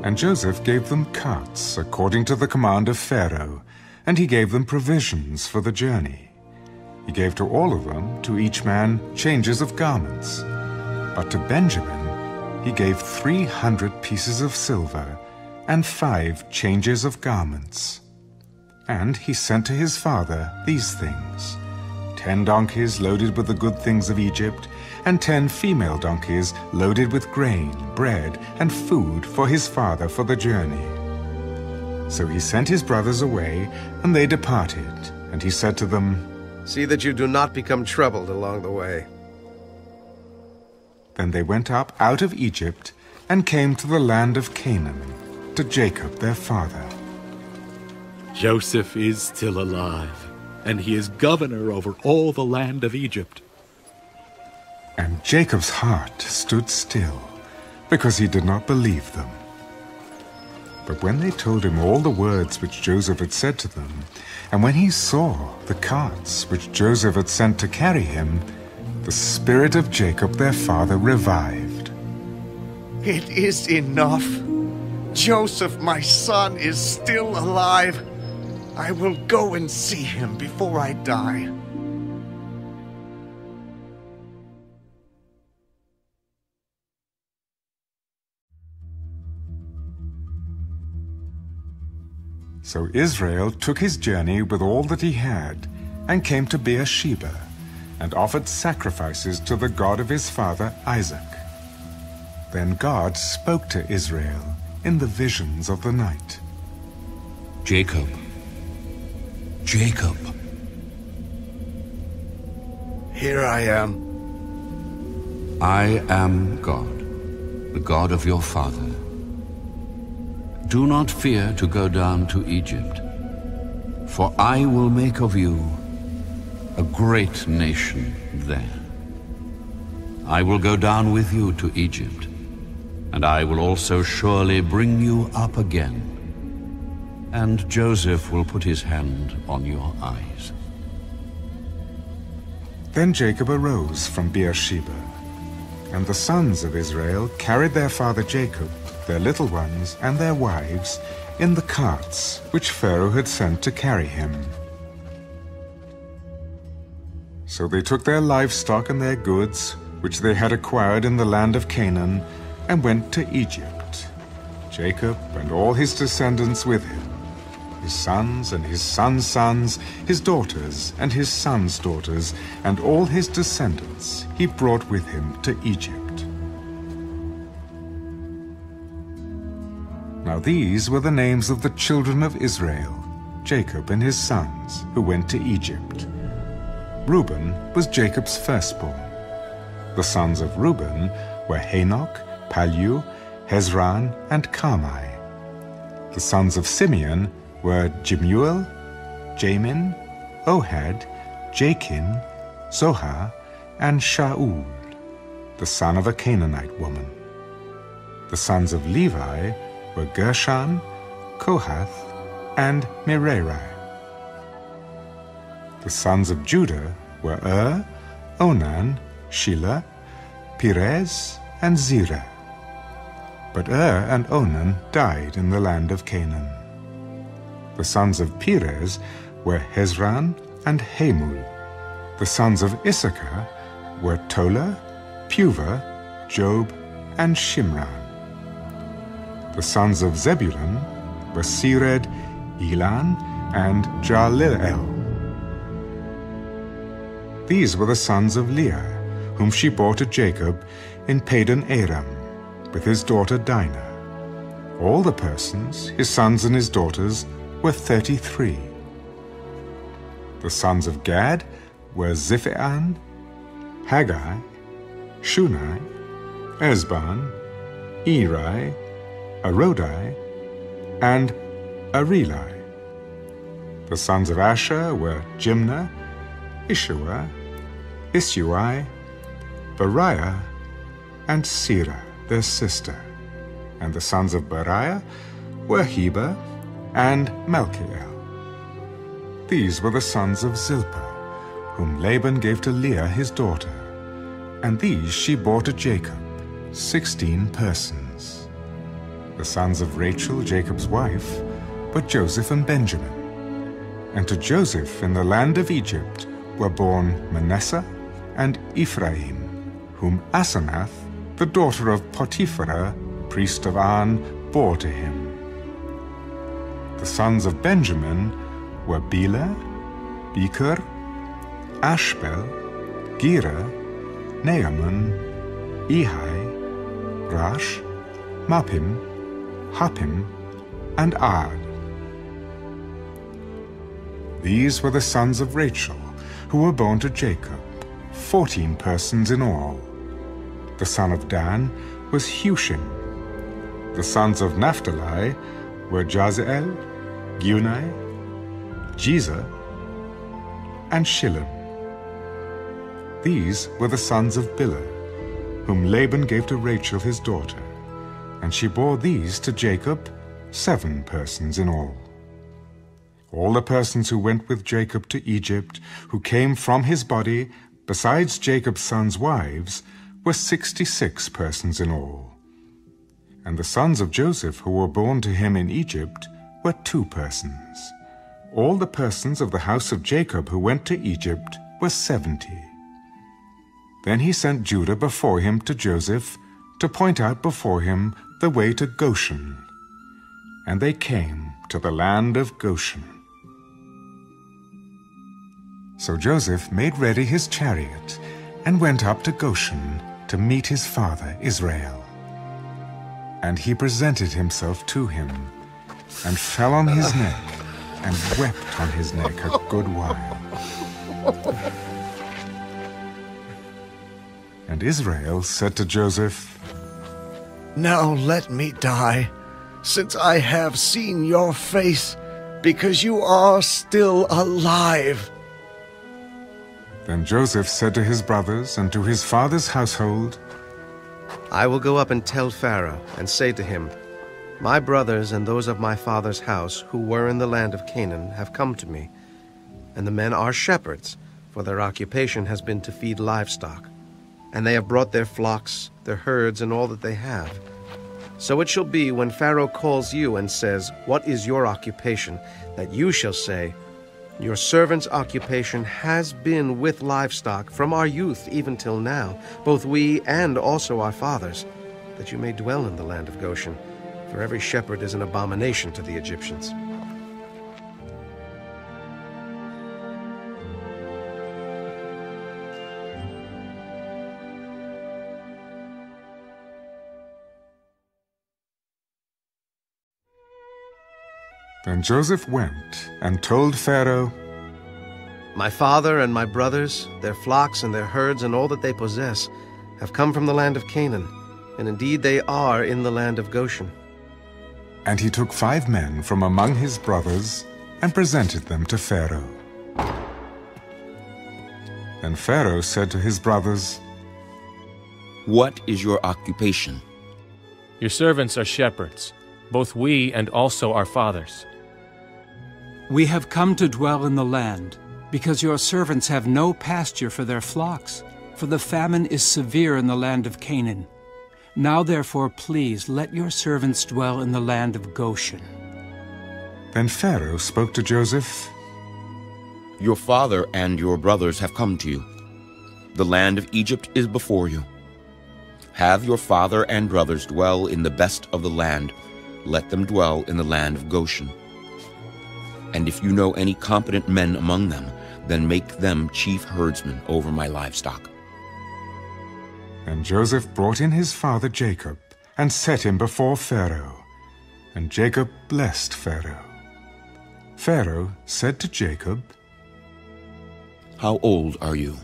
And Joseph gave them carts according to the command of Pharaoh, and he gave them provisions for the journey. He gave to all of them, to each man, changes of garments. But to Benjamin he gave 300 pieces of silver and 5 changes of garments. And he sent to his father these things: 10 donkeys loaded with the good things of Egypt, and 10 female donkeys loaded with grain, bread, and food for his father for the journey. So he sent his brothers away, and they departed. And he said to them, See that you do not become troubled along the way. Then they went up out of Egypt, and came to the land of Canaan, to Jacob their father. Joseph is still alive, and he is governor over all the land of Egypt. And Jacob's heart stood still, because he did not believe them. But when they told him all the words which Joseph had said to them, and when he saw the carts which Joseph had sent to carry him, the spirit of Jacob their father revived. It is enough. Joseph, my son, is still alive. I will go and see him before I die. So Israel took his journey with all that he had, and came to Beersheba, and offered sacrifices to the God of his father Isaac. Then God spoke to Israel in the visions of the night. Jacob, Jacob. Here I am. I am God, the God of your father. Do not fear to go down to Egypt, for I will make of you a great nation there. I will go down with you to Egypt, and I will also surely bring you up again, and Joseph will put his hand on your eyes. Then Jacob arose from Beersheba, and the sons of Israel carried their father Jacob, their little ones and their wives, in the carts which Pharaoh had sent to carry him. So they took their livestock and their goods, which they had acquired in the land of Canaan, and went to Egypt, Jacob and all his descendants with him, his sons and his sons' sons, his daughters and his sons' daughters, and all his descendants he brought with him to Egypt. Now these were the names of the children of Israel, Jacob and his sons, who went to Egypt. Reuben was Jacob's firstborn. The sons of Reuben were Hanok, Palu, Hezron, and Carmi. The sons of Simeon were Jemuel, Jamin, Ohad, Jachin, Zohar, and Shaul, the son of a Canaanite woman. The sons of Levi were Gershon, Kohath, and Merari. The sons of Judah were Onan, Shelah, Perez, and Zerah. But and Onan died in the land of Canaan. The sons of Perez were Hezron and Hamul. The sons of Issachar were Tola, Puvah, Job, and Shimron. The sons of Zebulun were Sered, Elan, and Jaleel. These were the sons of Leah, whom she bore to Jacob in Padan Aram, with his daughter Dinah. All the persons, his sons and his daughters, were 33. The sons of Gad were Ziphian, Haggai, Shunai, Esban, Eri, Arodai, and Areli. The sons of Asher were Jimnah, Ishua, Isui, Beriah, and Serah, their sister. And the sons of Beriah were Heber and Malchiel. These were the sons of Zilpah, whom Laban gave to Leah his daughter, and these she bore to Jacob, 16 persons. The sons of Rachel, Jacob's wife, were Joseph and Benjamin. And to Joseph in the land of Egypt were born Manasseh and Ephraim, whom Asenath, the daughter of Potiphera, priest of On, bore to him. The sons of Benjamin were Bela, Becher, Ashbel, Gera, Naaman, Ehi, Rash, Mappim, Huppim, and Ard. These were the sons of Rachel, who were born to Jacob, 14 persons in all. The son of Dan was Hushim. The sons of Naphtali were Jaziel, Guni, Jezer, and Shillem. These were the sons of Bilhah, whom Laban gave to Rachel his daughter, and she bore these to Jacob, 7 persons in all. All the persons who went with Jacob to Egypt, who came from his body, besides Jacob's sons' wives, were 66 persons in all. And the sons of Joseph who were born to him in Egypt were 2 persons. All the persons of the house of Jacob who went to Egypt were 70. Then he sent Judah before him to Joseph, to point out before him the way to Goshen. And they came to the land of Goshen. So Joseph made ready his chariot and went up to Goshen to meet his father Israel. And he presented himself to him, and fell on his neck, and wept on his neck a good while. And Israel said to Joseph, Now let me die, since I have seen your face, because you are still alive. Then Joseph said to his brothers and to his father's household, I will go up and tell Pharaoh, and say to him, My brothers and those of my father's house who were in the land of Canaan have come to me, and the men are shepherds, for their occupation has been to feed livestock. And they have brought their flocks, their herds, and all that they have. So it shall be when Pharaoh calls you and says, What is your occupation? That you shall say, Your servant's occupation has been with livestock from our youth even till now, both we and also our fathers, that you may dwell in the land of Goshen, for every shepherd is an abomination to the Egyptians. Then Joseph went and told Pharaoh, My father and my brothers, their flocks and their herds and all that they possess, have come from the land of Canaan, and indeed they are in the land of Goshen. And he took 5 men from among his brothers and presented them to Pharaoh. Then Pharaoh said to his brothers, What is your occupation? Your servants are shepherds, both we and also our fathers. We have come to dwell in the land, because your servants have no pasture for their flocks, for the famine is severe in the land of Canaan. Now therefore, please, let your servants dwell in the land of Goshen. Then Pharaoh spoke to Joseph, Your father and your brothers have come to you. The land of Egypt is before you. Have your father and brothers dwell in the best of the land. Let them dwell in the land of Goshen. And if you know any competent men among them, then make them chief herdsmen over my livestock. And Joseph brought in his father Jacob, and set him before Pharaoh. And Jacob blessed Pharaoh. Pharaoh said to Jacob, How old are you?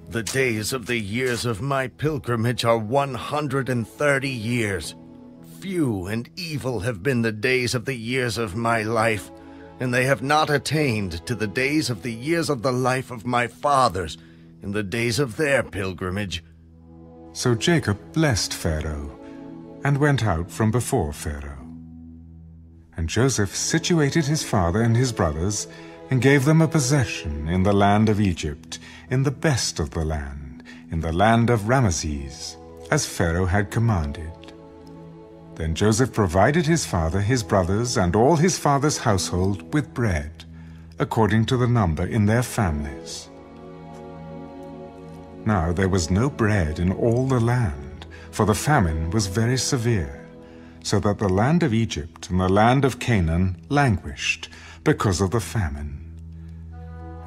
The days of the years of my pilgrimage are 130 years. Few and evil have been the days of the years of my life, and they have not attained to the days of the years of the life of my fathers in the days of their pilgrimage. So Jacob blessed Pharaoh, and went out from before Pharaoh. And Joseph situated his father and his brothers, and gave them a possession in the land of Egypt, in the best of the land, in the land of Ramesses, as Pharaoh had commanded. Then Joseph provided his father, his brothers, and all his father's household with bread, according to the number in their families. Now there was no bread in all the land, for the famine was very severe, so that the land of Egypt and the land of Canaan languished because of the famine.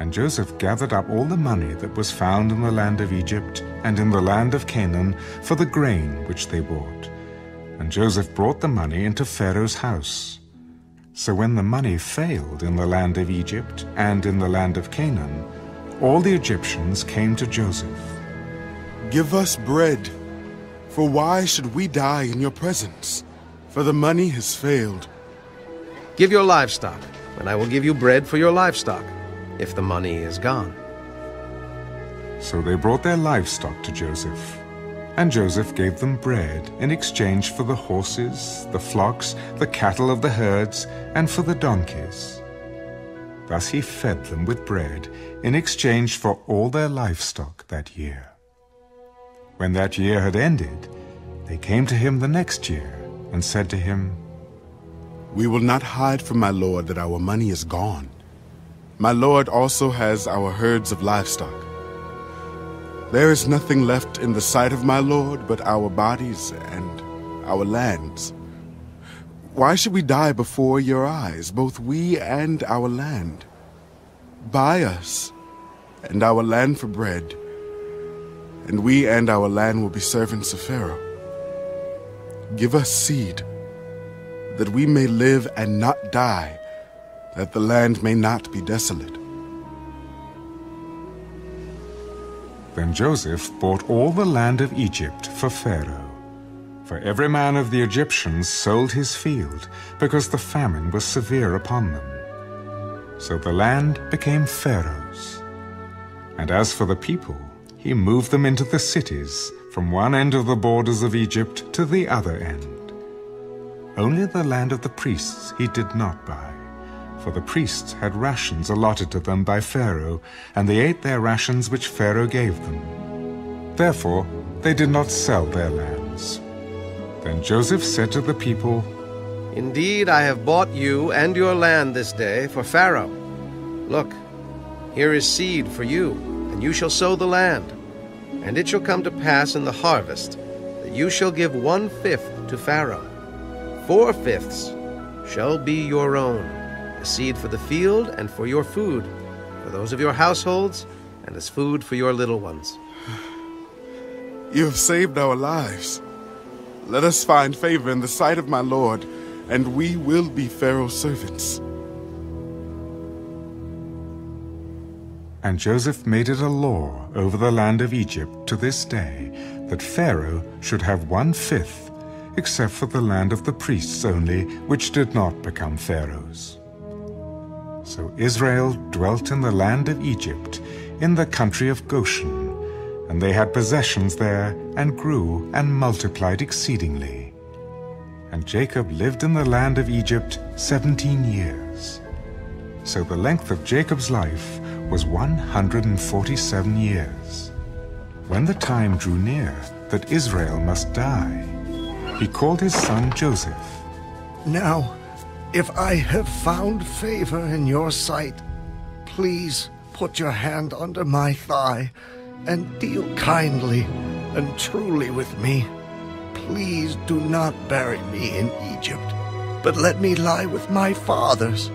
And Joseph gathered up all the money that was found in the land of Egypt and in the land of Canaan for the grain which they bought. And Joseph brought the money into Pharaoh's house. So when the money failed in the land of Egypt and in the land of Canaan, all the Egyptians came to Joseph. Give us bread, for why should we die in your presence? For the money has failed. Give your livestock, and I will give you bread for your livestock, if the money is gone. So they brought their livestock to Joseph. And Joseph gave them bread in exchange for the horses, the flocks, the cattle of the herds, and for the donkeys. Thus he fed them with bread in exchange for all their livestock that year. When that year had ended, they came to him the next year and said to him, We will not hide from my lord that our money is gone. My lord also has our herds of livestock. There is nothing left in the sight of my lord but our bodies and our lands. Why should we die before your eyes, both we and our land? Buy us and our land for bread, and we and our land will be servants of Pharaoh. Give us seed, that we may live and not die, that the land may not be desolate. Then Joseph bought all the land of Egypt for Pharaoh. For every man of the Egyptians sold his field, because the famine was severe upon them. So the land became Pharaoh's. And as for the people, he moved them into the cities, from one end of the borders of Egypt to the other end. Only the land of the priests he did not buy, for the priests had rations allotted to them by Pharaoh, and they ate their rations which Pharaoh gave them. Therefore they did not sell their lands. Then Joseph said to the people, Indeed, I have bought you and your land this day for Pharaoh. Look, here is seed for you, and you shall sow the land. And it shall come to pass in the harvest that you shall give 1/5 to Pharaoh. 4/5 shall be your own, a seed for the field and for your food, for those of your households, and as food for your little ones. You have saved our lives. Let us find favor in the sight of my Lord, and we will be Pharaoh's servants. And Joseph made it a law over the land of Egypt to this day, that Pharaoh should have 1/5, except for the land of the priests only, which did not become Pharaoh's. So Israel dwelt in the land of Egypt, in the country of Goshen, and they had possessions there, and grew and multiplied exceedingly. And Jacob lived in the land of Egypt 17 years. So the length of Jacob's life was 147 years. When the time drew near that Israel must die, he called his son Joseph. Now, if I have found favor in your sight, please put your hand under my thigh and deal kindly and truly with me. Please do not bury me in Egypt, but let me lie with my fathers.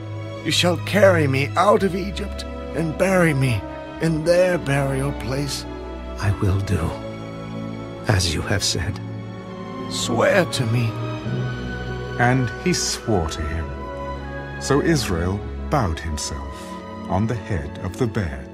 You shall carry me out of Egypt and bury me in their burial place. I will do as you have said. Swear to me. And he swore to him. So Israel bowed himself on the head of the bed.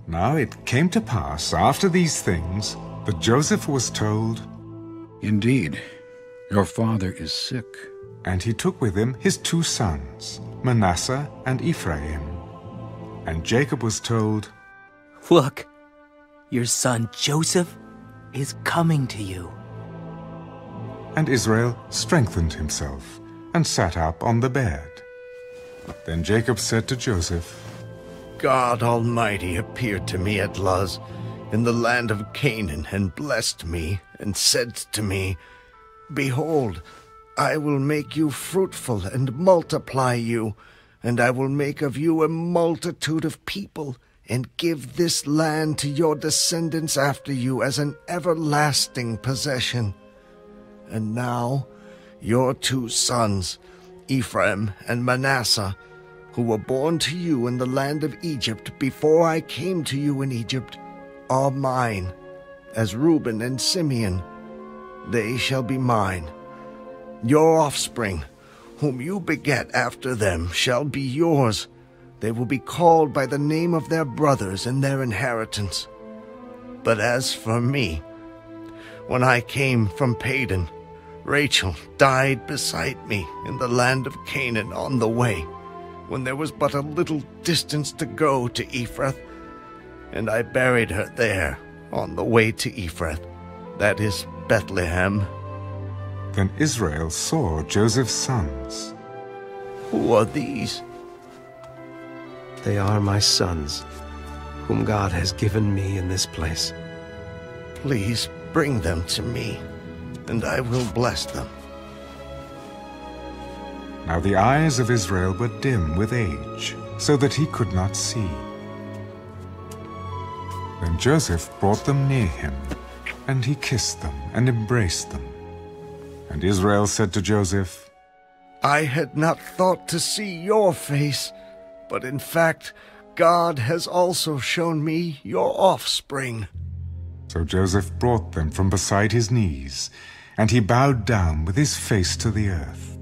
Now it came to pass after these things that Joseph was told, Indeed, your father is sick. And he took with him his 2 sons, Manasseh and Ephraim. And Jacob was told, Look, your son Joseph is coming to you. And Israel strengthened himself and sat up on the bed. Then Jacob said to Joseph, God Almighty appeared to me at Luz in the land of Canaan and blessed me and said to me, Behold, I will make you fruitful and multiply you, and I will make of you a multitude of people, and give this land to your descendants after you as an everlasting possession. And now your 2 sons, Ephraim and Manasseh, who were born to you in the land of Egypt before I came to you in Egypt, are mine, as Reuben and Simeon. They shall be mine. Your offspring, whom you beget after them, shall be yours. They will be called by the name of their brothers in their inheritance. But as for me, when I came from Padan, Rachel died beside me in the land of Canaan on the way, when there was but a little distance to go to Ephrath, and I buried her there on the way to Ephrath, that is Bethlehem. Then Israel saw Joseph's sons. Who are these? They are my sons, whom God has given me in this place. Please bring them to me, and I will bless them. Now the eyes of Israel were dim with age, so that he could not see. Then Joseph brought them near him, and he kissed them and embraced them. And Israel said to Joseph, I had not thought to see your face, but in fact, God has also shown me your offspring. So Joseph brought them from beside his knees, and he bowed down with his face to the earth.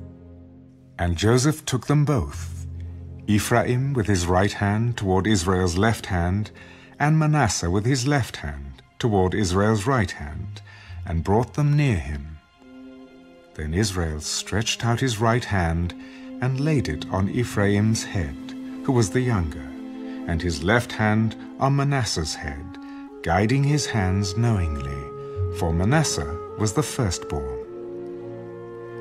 And Joseph took them both, Ephraim with his right hand toward Israel's left hand, and Manasseh with his left hand toward Israel's right hand, and brought them near him. Then Israel stretched out his right hand and laid it on Ephraim's head, who was the younger, and his left hand on Manasseh's head, guiding his hands knowingly, for Manasseh was the firstborn.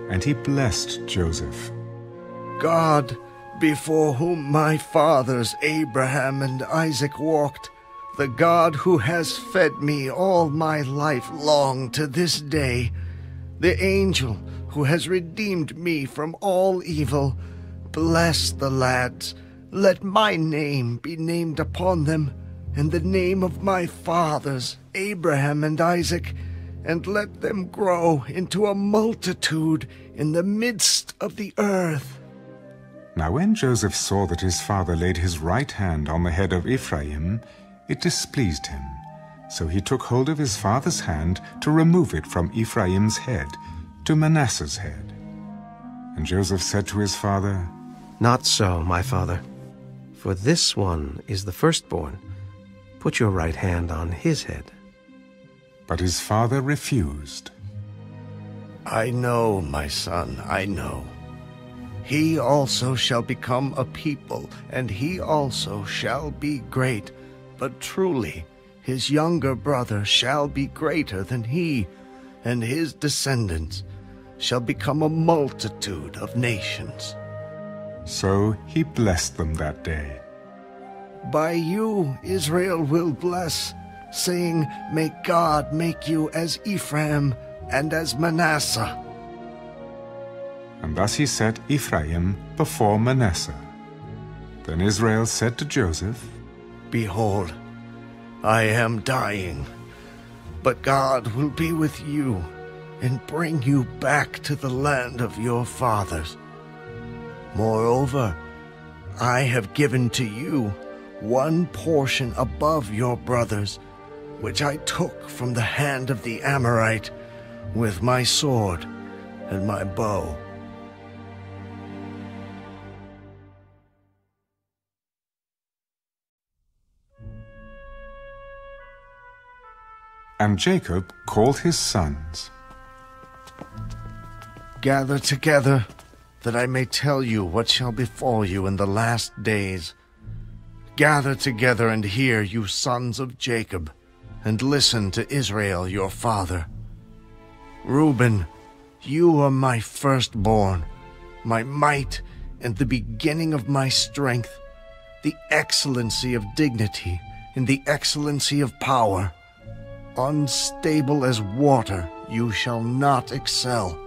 And he blessed Joseph. God, before whom my fathers Abraham and Isaac walked, the God who has fed me all my life long to this day, the angel who has redeemed me from all evil, bless the lads. Let my name be named upon them, and the name of my fathers, Abraham and Isaac, and let them grow into a multitude in the midst of the earth. Now when Joseph saw that his father laid his right hand on the head of Ephraim, it displeased him. So he took hold of his father's hand to remove it from Ephraim's head to Manasseh's head. And Joseph said to his father, Not so, my father, for this one is the firstborn. Put your right hand on his head. But his father refused. I know, my son, I know. He also shall become a people, and he also shall be great. But truly, his younger brother shall be greater than he, and his descendants shall become a multitude of nations. So he blessed them that day. By you Israel will bless, saying, May God make you as Ephraim and as Manasseh. And thus he set Ephraim before Manasseh. Then Israel said to Joseph, Behold, I am dying, but God will be with you and bring you back to the land of your fathers. Moreover, I have given to you one portion above your brothers, which I took from the hand of the Amorite with my sword and my bow. And Jacob called his sons. Gather together, that I may tell you what shall befall you in the last days. Gather together and hear, you sons of Jacob, and listen to Israel your father. Reuben, you are my firstborn, my might and the beginning of my strength, the excellency of dignity and the excellency of power. Unstable as water, you shall not excel,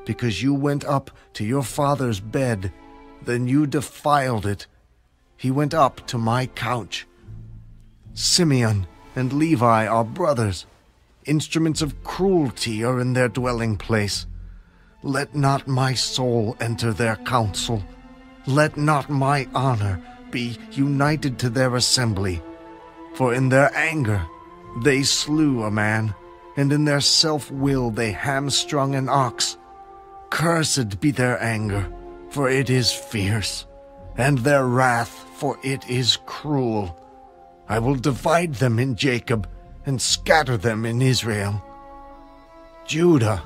because you went up to your father's bed, then you defiled it. He went up to my couch. Simeon and Levi are brothers. Instruments of cruelty are in their dwelling place. Let not my soul enter their council. Let not my honor be united to their assembly. For in their anger they slew a man, and in their self-will they hamstrung an ox. Cursed be their anger, for it is fierce, and their wrath, for it is cruel. I will divide them in Jacob, and scatter them in Israel. Judah,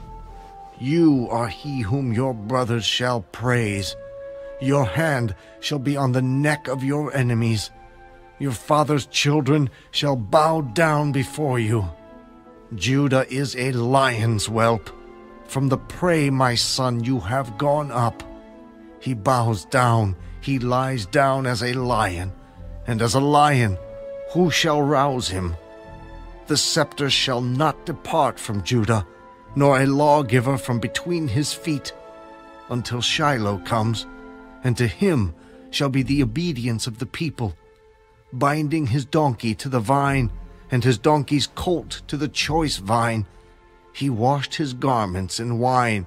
you are he whom your brothers shall praise. Your hand shall be on the neck of your enemies. Your father's children shall bow down before you. Judah is a lion's whelp. From the prey, my son, you have gone up. He bows down, he lies down as a lion, and as a lion, who shall rouse him? The scepter shall not depart from Judah, nor a lawgiver from between his feet. until Shiloh comes, and to him shall be the obedience of the people, binding his donkey to the vine, and his donkey's colt to the choice vine. He washed his garments in wine,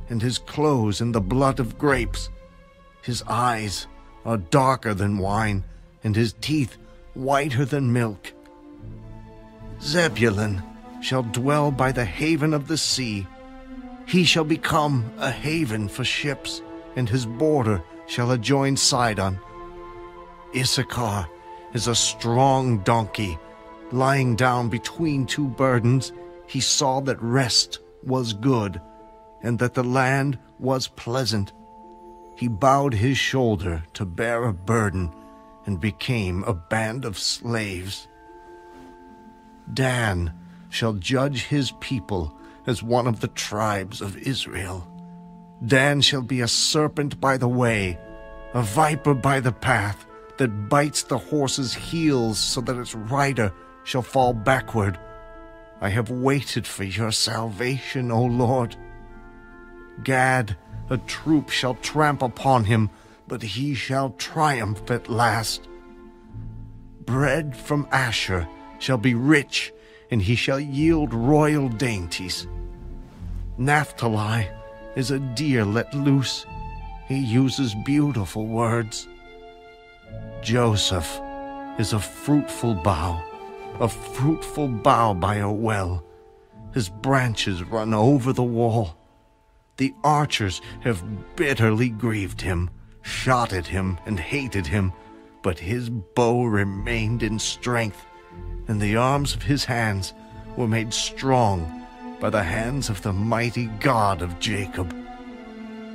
and his clothes in the blood of grapes. His eyes are darker than wine, and his teeth whiter than milk. Zebulun shall dwell by the haven of the sea. He shall become a haven for ships, and his border shall adjoin Sidon. Issachar is a strong donkey. Lying down between two burdens, he saw that rest was good, and that the land was pleasant. He bowed his shoulder to bear a burden, and became a band of slaves. Dan shall judge his people as one of the tribes of Israel. Dan shall be a serpent by the way, a viper by the path, that bites the horse's heels so that its rider shall fall backward. I have waited for your salvation, O Lord. Gad, a troop shall tramp upon him, but he shall triumph at last. Bread from Asher shall be rich, and he shall yield royal dainties. Naphtali is a deer let loose. He uses beautiful words. Joseph is a fruitful bough by a well. His branches run over the wall. The archers have bitterly grieved him, shot at him, and hated him, but his bow remained in strength, and the arms of his hands were made strong by the hands of the mighty God of Jacob.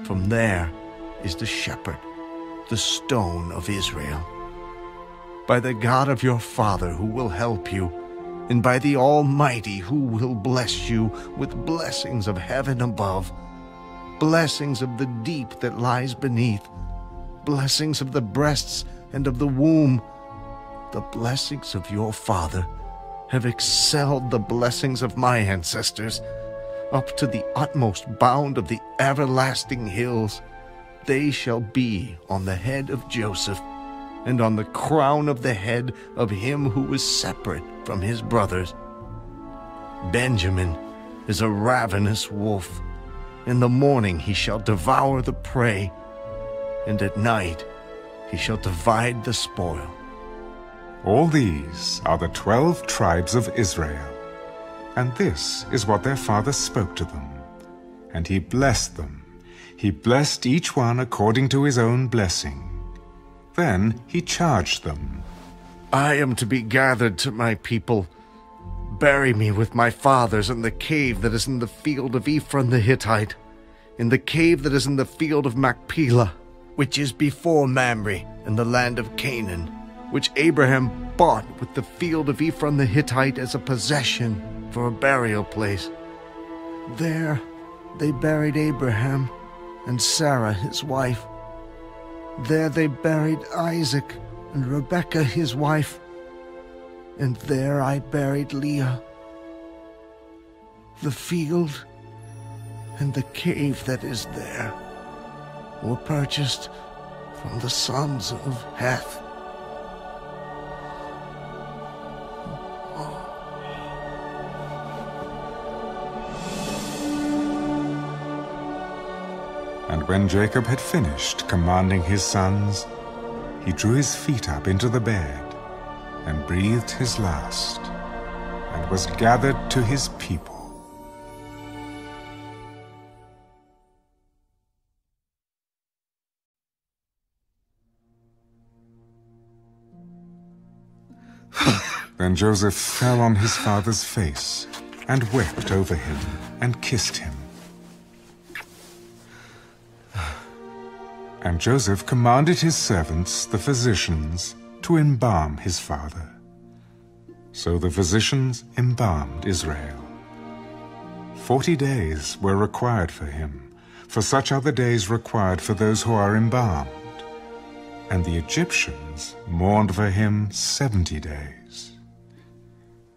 From there is the shepherd, the stone of Israel. By the God of your father who will help you, and by the Almighty who will bless you with blessings of heaven above, blessings of the deep that lies beneath, blessings of the breasts and of the womb. The blessings of your father have excelled the blessings of my ancestors, up to the utmost bound of the everlasting hills. They shall be on the head of Joseph, and on the crown of the head of him who was separate from his brothers. Benjamin is a ravenous wolf. In the morning he shall devour the prey, and at night he shall divide the spoil. All these are the 12 tribes of Israel, and this is what their father spoke to them. And he blessed them. He blessed each one according to his own blessing. Then he charged them, I am to be gathered to my people. Bury me with my fathers in the cave that is in the field of Ephron the Hittite, in the cave that is in the field of Machpelah, which is before Mamre in the land of Canaan, which Abraham bought with the field of Ephron the Hittite as a possession for a burial place. There they buried Abraham and Sarah his wife. There they buried Isaac and Rebekah his wife, and there I buried Leah. The field and the cave that is there were purchased from the sons of Heth. And when Jacob had finished commanding his sons, he drew his feet up into the bed, and breathed his last, and was gathered to his people. Then Joseph fell on his father's face, and wept over him, and kissed him. And Joseph commanded his servants, the physicians, to embalm his father. So the physicians embalmed Israel. 40 days were required for him, for such are the days required for those who are embalmed. And the Egyptians mourned for him 70 days.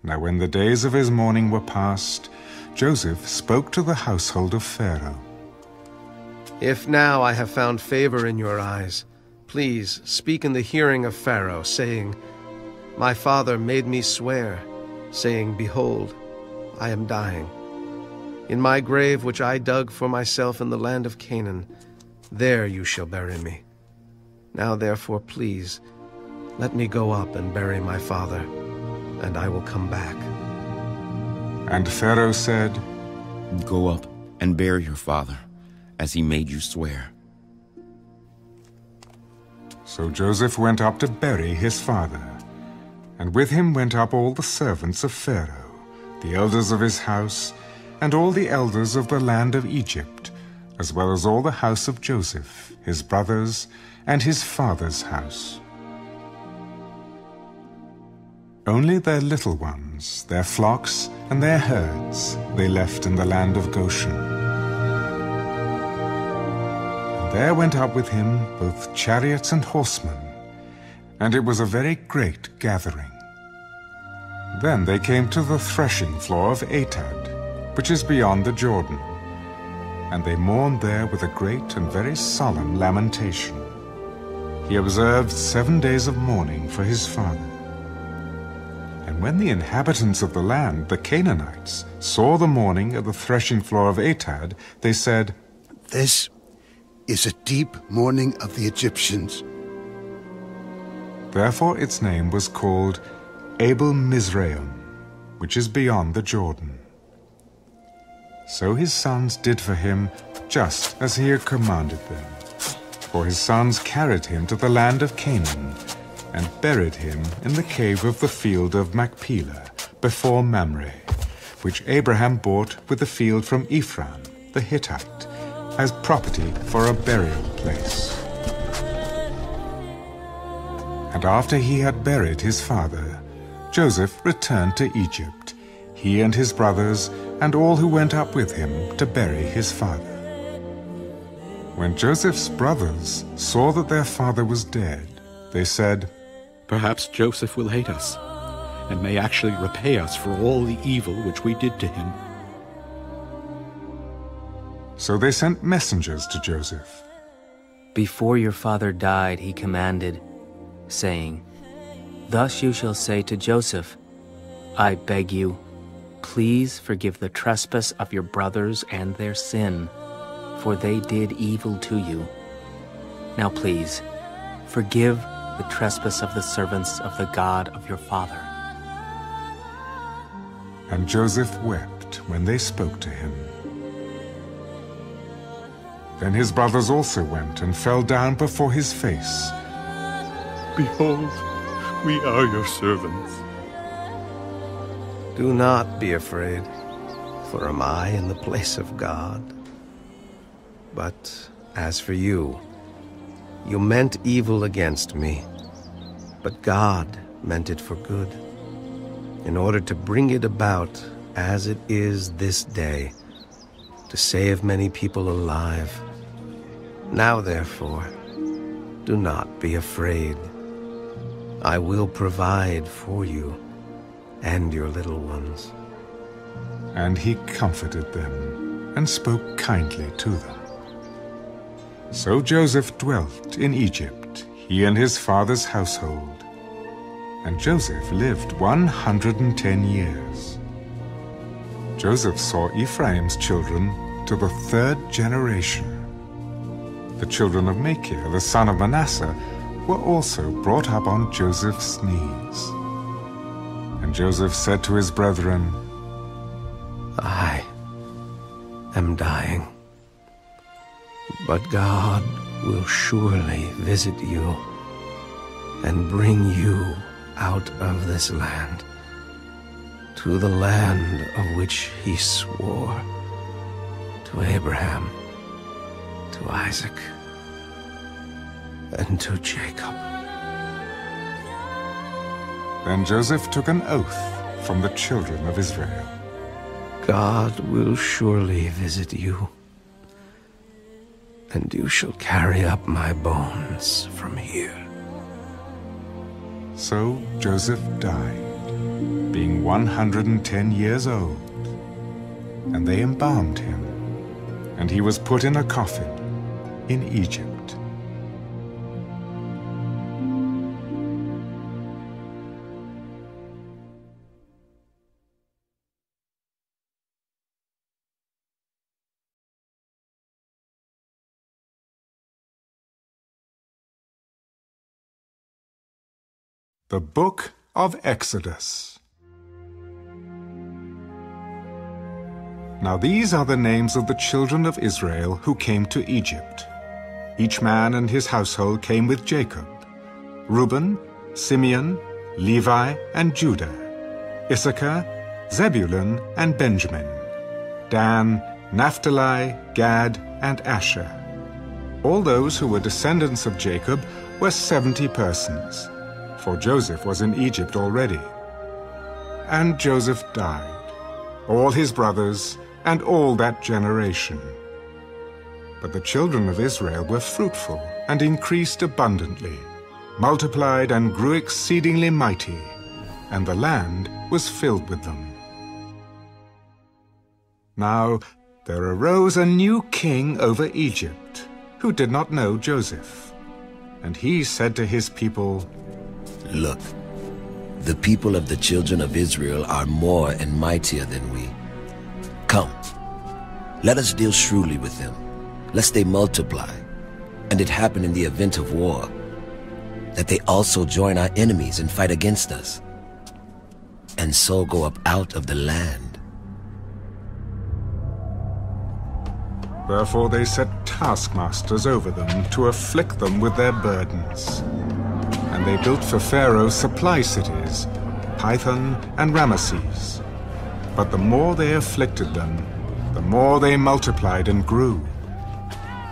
Now when the days of his mourning were past, Joseph spoke to the household of Pharaoh. If now I have found favor in your eyes, please speak in the hearing of Pharaoh, saying, My father made me swear, saying, Behold, I am dying. In my grave which I dug for myself in the land of Canaan, there you shall bury me. Now therefore, please, let me go up and bury my father, and I will come back. And Pharaoh said, Go up and bury your father, as he made you swear. So Joseph went up to bury his father, and with him went up all the servants of Pharaoh, the elders of his house, and all the elders of the land of Egypt, as well as all the house of Joseph, his brothers, and his father's house. Only their little ones, their flocks, and their herds they left in the land of Goshen. And there went up with him both chariots and horsemen, and it was a very great gathering. Then they came to the threshing floor of Atad, which is beyond the Jordan, and they mourned there with a great and very solemn lamentation. He observed 7 days of mourning for his father. And when the inhabitants of the land, the Canaanites, saw the mourning at the threshing floor of Atad, they said, This is a deep mourning of the Egyptians. Therefore its name was called Abel Mizraim, which is beyond the Jordan. So his sons did for him just as he had commanded them. For his sons carried him to the land of Canaan, and buried him in the cave of the field of Machpelah, before Mamre, which Abraham bought with the field from Ephron, the Hittite, as property for a burial place. And after he had buried his father, Joseph returned to Egypt, he and his brothers, and all who went up with him to bury his father. When Joseph's brothers saw that their father was dead, they said, Perhaps Joseph will hate us, and may actually repay us for all the evil which we did to him. So they sent messengers to Joseph. Before your father died, he commanded, saying, Thus you shall say to Joseph, I beg you, please forgive the trespass of your brothers and their sin, for they did evil to you. Now please, forgive the trespass of the servants of the God of your father. And Joseph wept when they spoke to him. Then his brothers also went and fell down before his face. Behold, we are your servants. Do not be afraid, for am I in the place of God? But as for you, you meant evil against me, but God meant it for good, in order to bring it about as it is this day, to save many people alive. Now therefore, do not be afraid. I will provide for you and your little ones. And he comforted them, and spoke kindly to them. So Joseph dwelt in Egypt, he and his father's household. And Joseph lived 110 years. Joseph saw Ephraim's children to the 3rd generation. The children of Machir, the son of Manasseh, were also brought up on Joseph's knees. And Joseph said to his brethren, I am dying, but God will surely visit you and bring you out of this land to the land of which he swore to Abraham, to Isaac, and to Jacob. Then Joseph took an oath from the children of Israel. God will surely visit you, and you shall carry up my bones from here. So Joseph died, being 110 years old, and they embalmed him, and he was put in a coffin, in Egypt. The Book of Exodus. Now these are the names of the children of Israel who came to Egypt. Each man and his household came with Jacob: Reuben, Simeon, Levi, and Judah; Issachar, Zebulun, and Benjamin; Dan, Naphtali, Gad, and Asher. All those who were descendants of Jacob were 70 persons, for Joseph was in Egypt already. And Joseph died, all his brothers, and all that generation. But the children of Israel were fruitful and increased abundantly, multiplied and grew exceedingly mighty, and the land was filled with them. Now there arose a new king over Egypt, who did not know Joseph. And he said to his people, "Look, the people of the children of Israel are more and mightier than we. Come, let us deal shrewdly with them, lest they multiply, and it happen in the event of war, that they also join our enemies and fight against us, and so go up out of the land." Therefore they set taskmasters over them to afflict them with their burdens. And they built for Pharaoh supply cities, Pithom and Ramesses. But the more they afflicted them, the more they multiplied and grew.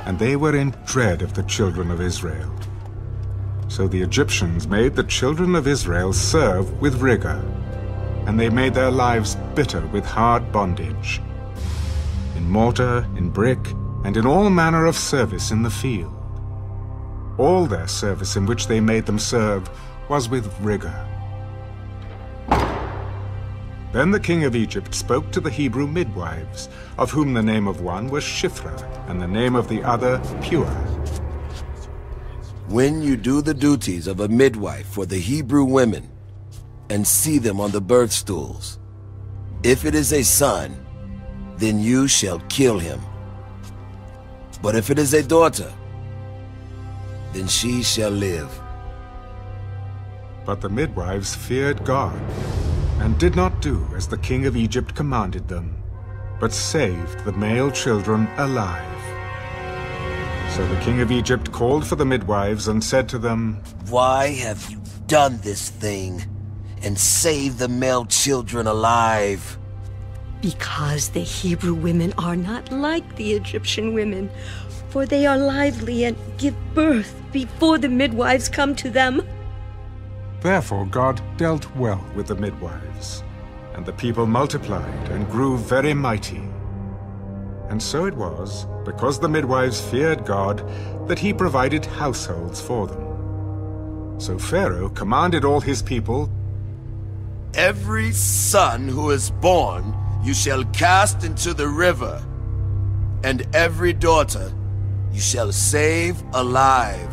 And they were in dread of the children of Israel. So the Egyptians made the children of Israel serve with rigor, and they made their lives bitter with hard bondage, in mortar, in brick, and in all manner of service in the field. All their service in which they made them serve was with rigor. Then the king of Egypt spoke to the Hebrew midwives, of whom the name of one was Shiphrah, and the name of the other Puah. "When you do the duties of a midwife for the Hebrew women, and see them on the birth stools, if it is a son, then you shall kill him. But if it is a daughter, then she shall live." But the midwives feared God, and did not do as the king of Egypt commanded them, but saved the male children alive. So the king of Egypt called for the midwives and said to them, "Why have you done this thing, and saved the male children alive?" "Because the Hebrew women are not like the Egyptian women, for they are lively and give birth before the midwives come to them." Therefore God dealt well with the midwives, and the people multiplied and grew very mighty. And so it was, because the midwives feared God, that he provided households for them. So Pharaoh commanded all his people, "Every son who is born you shall cast into the river, and every daughter you shall save alive."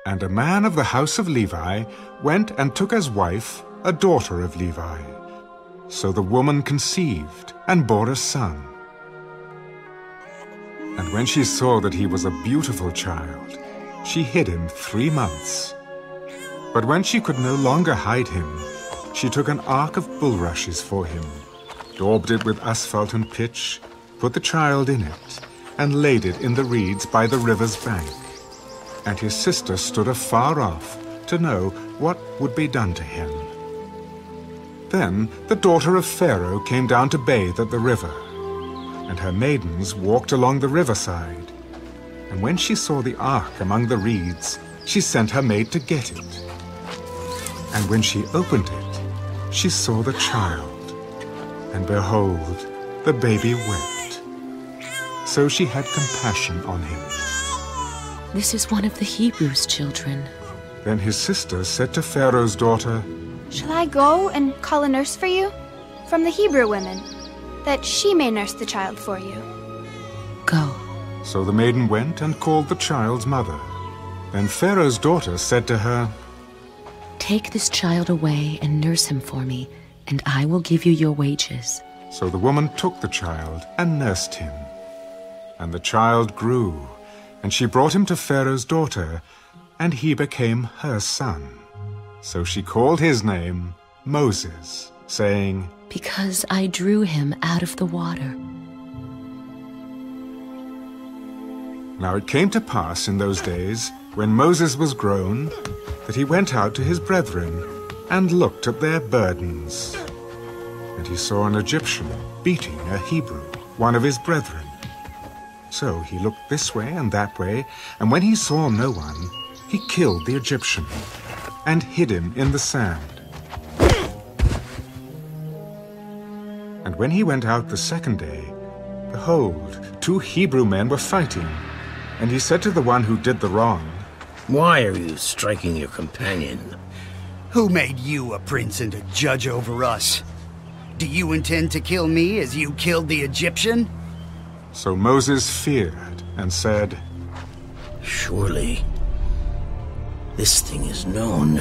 And a man of the house of Levi went and took as wife a daughter of Levi. So the woman conceived and bore a son. And when she saw that he was a beautiful child, she hid him 3 months. But when she could no longer hide him, she took an ark of bulrushes for him, daubed it with asphalt and pitch, put the child in it, and laid it in the reeds by the river's bank. And his sister stood afar off to know what would be done to him. Then the daughter of Pharaoh came down to bathe at the river, and her maidens walked along the riverside. And when she saw the ark among the reeds, she sent her maid to get it. And when she opened it, she saw the child, and behold, the baby wept. So she had compassion on him. "This is one of the Hebrews' children." Then his sister said to Pharaoh's daughter, Shall I go and call a nurse for you? From the Hebrew women, that she may nurse the child for you. Go. So the maiden went and called the child's mother. Then Pharaoh's daughter said to her, Take this child away and nurse him for me, and I will give you your wages. So the woman took the child and nursed him. And the child grew, and she brought him to Pharaoh's daughter, and he became her son. So she called his name Moses, saying, Because I drew him out of the water. Now it came to pass in those days, when Moses was grown, that he went out to his brethren and looked at their burdens. And he saw an Egyptian beating a Hebrew, one of his brethren. So he looked this way and that way, and when he saw no one, he killed the Egyptian and hid him in the sand. And when he went out the second day, behold, 2 Hebrew men were fighting. And he said to the one who did the wrong, Why are you striking your companion? Who made you a prince and a judge over us? Do you intend to kill me as you killed the Egyptian? So Moses feared and said, Surely this thing is known.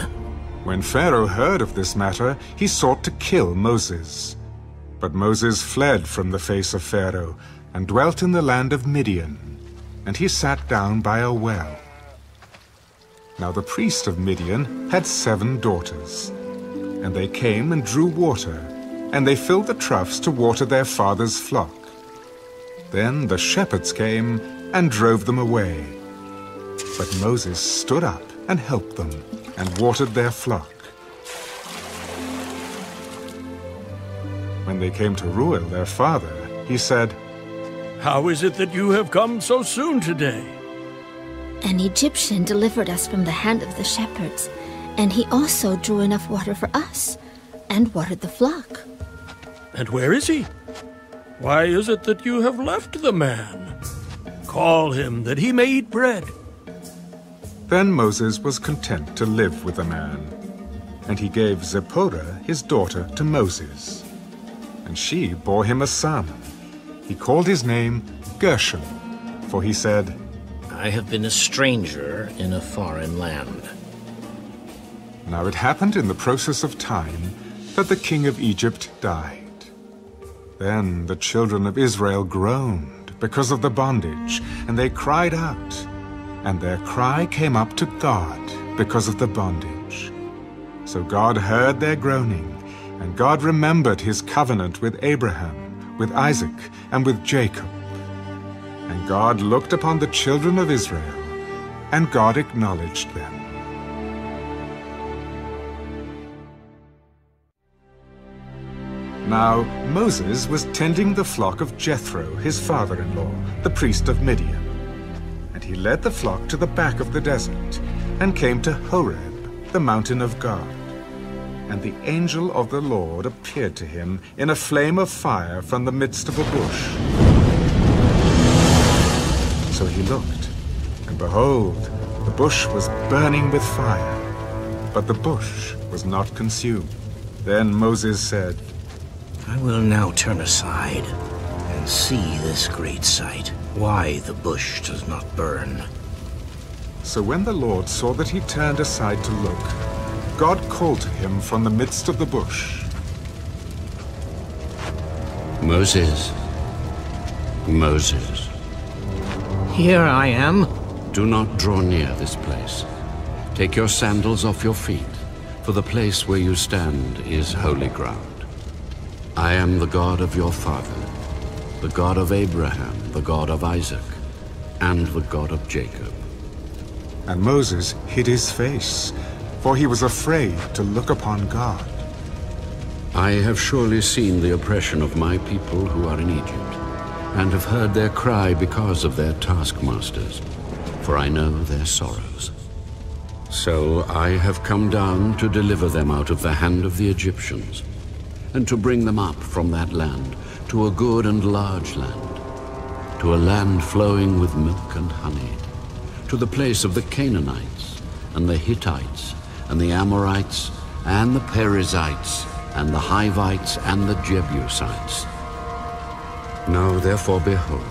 When Pharaoh heard of this matter, he sought to kill Moses. But Moses fled from the face of Pharaoh and dwelt in the land of Midian. And he sat down by a well. Now the priest of Midian had 7 daughters. And they came and drew water, and they filled the troughs to water their father's flock. Then the shepherds came and drove them away. But Moses stood up and helped them, and watered their flock. When they came to Reuel, their father, he said, How is it that you have come so soon today? An Egyptian delivered us from the hand of the shepherds, and he also drew enough water for us, and watered the flock. And where is he? Why is it that you have left the man? Call him, that he may eat bread. Then Moses was content to live with the man, and he gave Zipporah his daughter to Moses. And she bore him a son. He called his name Gershom, for he said, I have been a stranger in a foreign land. Now it happened in the process of time that the king of Egypt died. Then the children of Israel groaned because of the bondage, and they cried out. And their cry came up to God because of the bondage. So God heard their groaning, and God remembered his covenant with Abraham, with Isaac, and with Jacob. And God looked upon the children of Israel, and God acknowledged them. Now Moses was tending the flock of Jethro, his father-in-law, the priest of Midian. And he led the flock to the back of the desert, and came to Horeb, the mountain of God. And the angel of the Lord appeared to him in a flame of fire from the midst of a bush. So he looked, and behold, the bush was burning with fire, but the bush was not consumed. Then Moses said, I will now turn aside and see this great sight, why the bush does not burn. So when the Lord saw that he turned aside to look, God called to him from the midst of the bush. Moses, Moses. Here I am. Do not draw near this place. Take your sandals off your feet, for the place where you stand is holy ground. I am the God of your father, the God of Abraham, the God of Isaac, and the God of Jacob. And Moses hid his face, for he was afraid to look upon God. I have surely seen the oppression of my people who are in Egypt, and have heard their cry because of their taskmasters, for I know their sorrows. So I have come down to deliver them out of the hand of the Egyptians, and to bring them up from that land to a good and large land, to a land flowing with milk and honey, to the place of the Canaanites, and the Hittites, and the Amorites, and the Perizzites, and the Hivites, and the Jebusites. Now therefore, behold,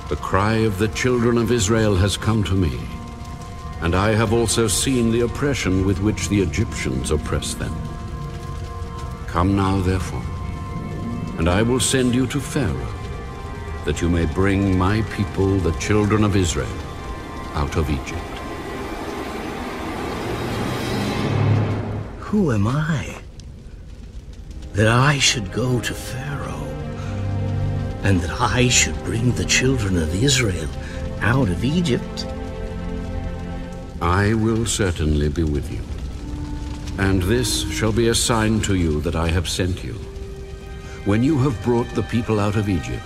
the cry of the children of Israel has come to me, and I have also seen the oppression with which the Egyptians oppress them. Come now, therefore, and I will send you to Pharaoh, that you may bring my people, the children of Israel, out of Egypt. Who am I, that I should go to Pharaoh, and that I should bring the children of Israel out of Egypt? I will certainly be with you, and this shall be a sign to you that I have sent you. When you have brought the people out of Egypt,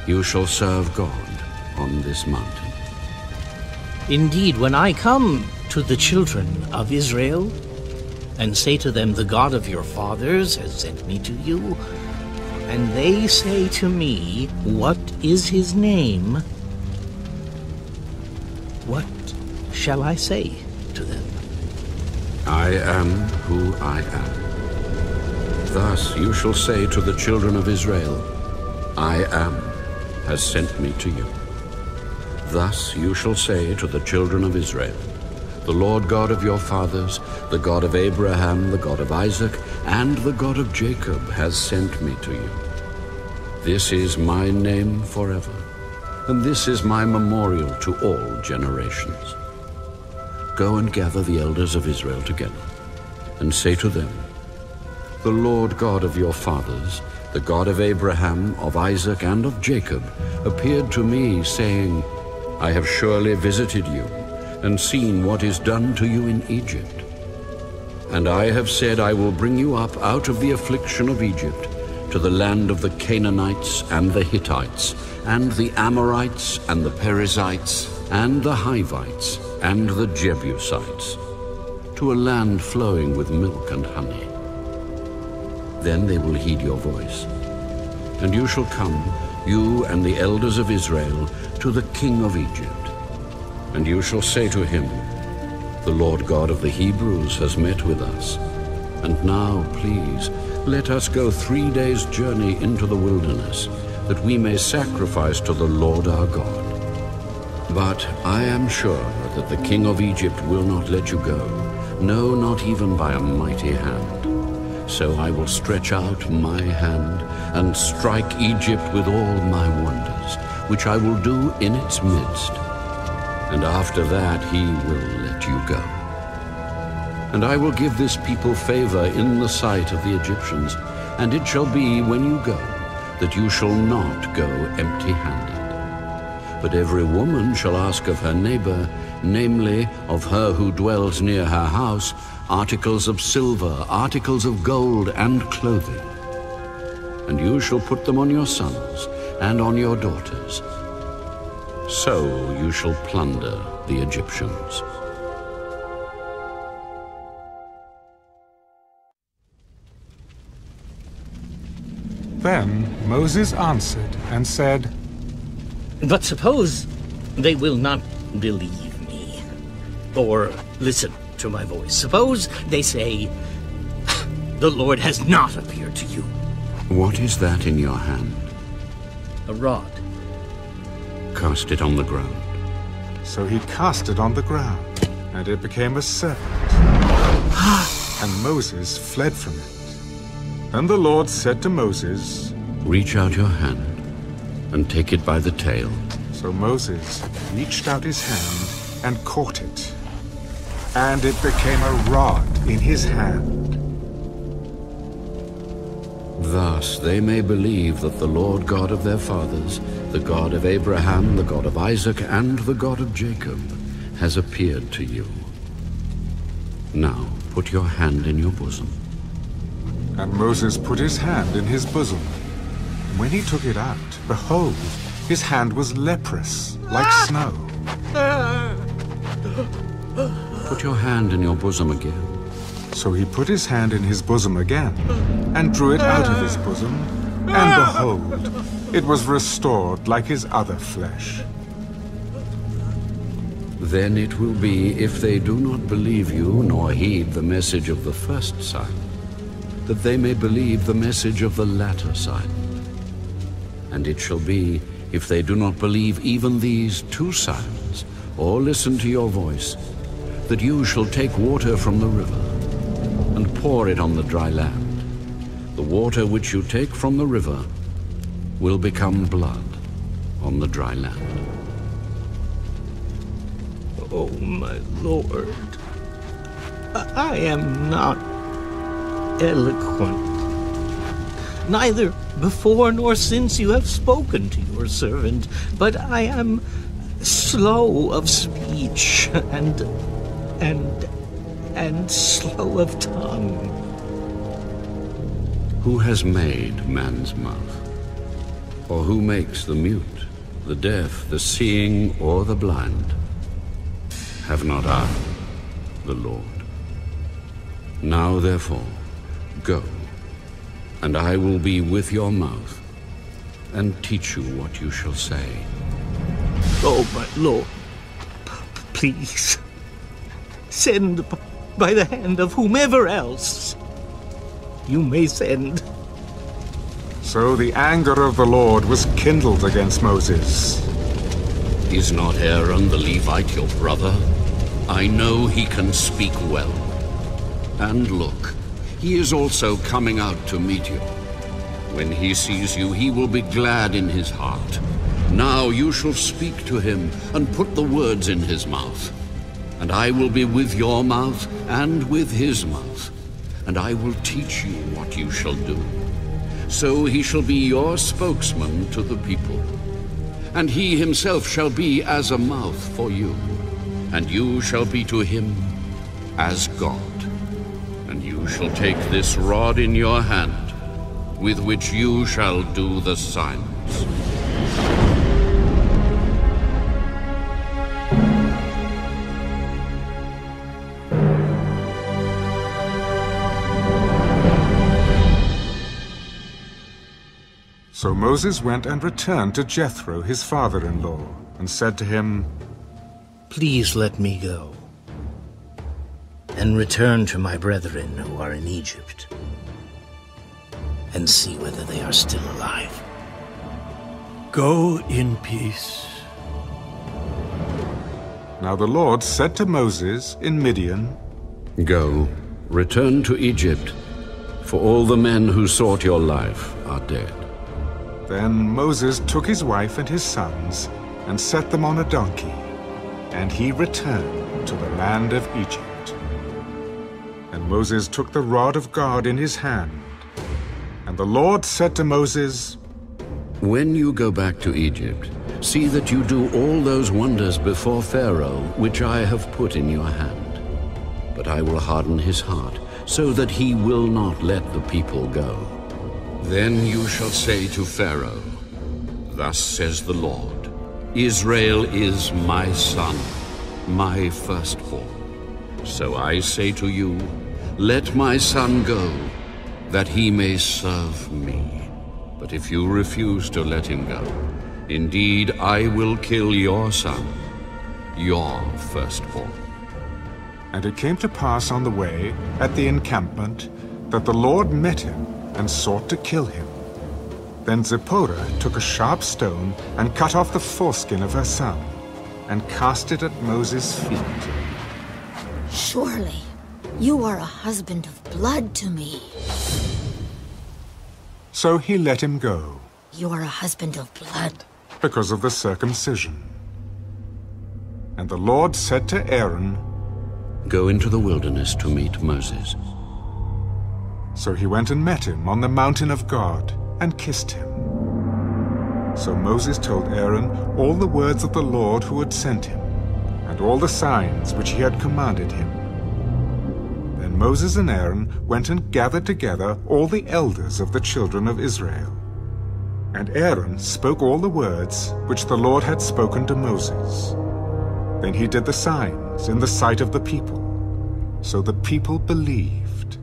you shall serve God on this mountain. Indeed, when I come to the children of Israel, and say to them, the God of your fathers has sent me to you, and they say to me, what is his name? What shall I say to them? I am who I am. Thus you shall say to the children of Israel, I am has sent me to you. Thus you shall say to the children of Israel, the Lord God of your fathers, the God of Abraham, the God of Isaac, and the God of Jacob has sent me to you. This is my name forever, and this is my memorial to all generations. Go and gather the elders of Israel together, and say to them, the Lord God of your fathers, the God of Abraham, of Isaac, and of Jacob, appeared to me, saying, I have surely visited you, and seen what is done to you in Egypt. And I have said, I will bring you up out of the affliction of Egypt, to the land of the Canaanites, and the Hittites, and the Amorites, and the Perizzites, and the Hivites, and the Jebusites, to a land flowing with milk and honey. Then they will heed your voice, and you shall come, you and the elders of Israel, to the king of Egypt. And you shall say to him, the Lord God of the Hebrews has met with us. And now, please, let us go 3 days' journey into the wilderness, that we may sacrifice to the Lord our God. But I am sure that the king of Egypt will not let you go, no, not even by a mighty hand. So I will stretch out my hand and strike Egypt with all my wonders, which I will do in its midst. And after that he will let you go. And I will give this people favor in the sight of the Egyptians, and it shall be when you go, that you shall not go empty-handed. But every woman shall ask of her neighbor, namely, of her who dwells near her house, articles of silver, articles of gold, and clothing. And you shall put them on your sons and on your daughters. So you shall plunder the Egyptians. Then Moses answered and said, But suppose they will not believe me, or listen to my voice. Suppose they say, the Lord has not appeared to you. What is that in your hand? A rod. Cast it on the ground. So he cast it on the ground, and it became a serpent. And Moses fled from it. Then the Lord said to Moses, Reach out your hand and take it by the tail. So Moses reached out his hand and caught it, and it became a rod in his hand. Thus they may believe that the Lord God of their fathers, the God of Abraham, the God of Isaac, and the God of Jacob, has appeared to you. Now put your hand in your bosom. And Moses put his hand in his bosom. When he took it out, behold, his hand was leprous, like snow. Put your hand in your bosom again. So he put his hand in his bosom again, and drew it out of his bosom, and behold, it was restored like his other flesh. Then it will be, if they do not believe you nor heed the message of the first sign, that they may believe the message of the latter sign. And it shall be, if they do not believe even these two signs, or listen to your voice, that you shall take water from the river, and pour it on the dry land. The water which you take from the river will become blood on the dry land. Oh, my Lord, I am not eloquent. Neither before nor since you have spoken to your servant, but I am slow of speech and slow of tongue. Who has made man's mouth? Or who makes the mute, the deaf, the seeing, or the blind? Have not I, the Lord? Now therefore, go, and I will be with your mouth, and teach you what you shall say. Oh, my Lord, please, send by the hand of whomever else you may send. So the anger of the Lord was kindled against Moses. Is not Aaron the Levite your brother? I know he can speak well. And look, he is also coming out to meet you. When he sees you, he will be glad in his heart. Now you shall speak to him and put the words in his mouth. And I will be with your mouth and with his mouth. And I will teach you what you shall do. So he shall be your spokesman to the people. And he himself shall be as a mouth for you. And you shall be to him as God. And you shall take this rod in your hand, with which you shall do the signs. So Moses went and returned to Jethro, his father-in-law, and said to him, Please let me go, and return to my brethren who are in Egypt, and see whether they are still alive. Go in peace. Now the Lord said to Moses in Midian, Go, return to Egypt, for all the men who sought your life are dead. Then Moses took his wife and his sons and set them on a donkey, and he returned to the land of Egypt. And Moses took the rod of God in his hand, and the Lord said to Moses, When you go back to Egypt, see that you do all those wonders before Pharaoh, which I have put in your hand. But I will harden his heart, so that he will not let the people go. Then you shall say to Pharaoh, Thus says the Lord, Israel is my son, my firstborn. So I say to you, Let my son go, that he may serve me. But if you refuse to let him go, indeed I will kill your son, your firstborn. And it came to pass on the way, at the encampment, that the Lord met him and sought to kill him. Then Zipporah took a sharp stone and cut off the foreskin of her son, and cast it at Moses' feet. Surely you are a husband of blood to me. So he let him go, You are a husband of blood. because of the circumcision. And the Lord said to Aaron, Go into the wilderness to meet Moses. So he went and met him on the mountain of God, and kissed him. So Moses told Aaron all the words of the Lord who had sent him, and all the signs which he had commanded him. Then Moses and Aaron went and gathered together all the elders of the children of Israel. And Aaron spoke all the words which the Lord had spoken to Moses. Then he did the signs in the sight of the people. So the people believed.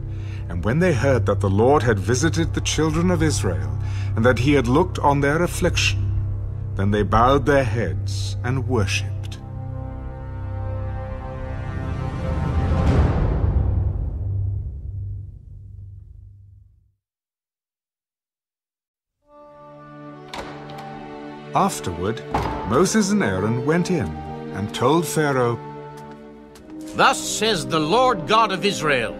And when they heard that the Lord had visited the children of Israel, and that he had looked on their affliction, then they bowed their heads and worshipped. Afterward, Moses and Aaron went in and told Pharaoh, Thus says the Lord God of Israel,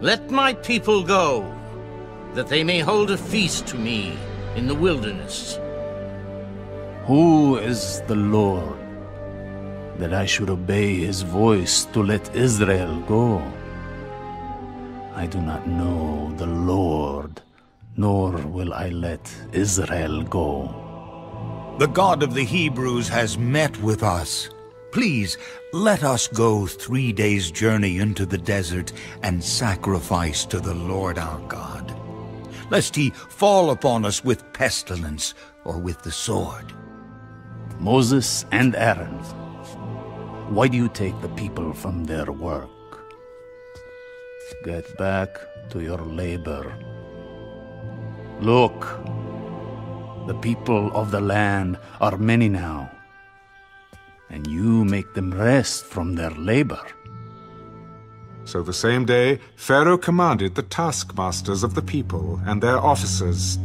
Let my people go, that they may hold a feast to me in the wilderness. Who is the Lord, that I should obey his voice to let Israel go? I do not know the Lord, nor will I let Israel go. The God of the Hebrews has met with us. Please, let us go 3 days' journey into the desert and sacrifice to the Lord our God, lest he fall upon us with pestilence or with the sword. Moses and Aaron, why do you take the people from their work? Get back to your labor. Look, the people of the land are many now, and you make them rest from their labor. So the same day, Pharaoh commanded the taskmasters of the people and their officers,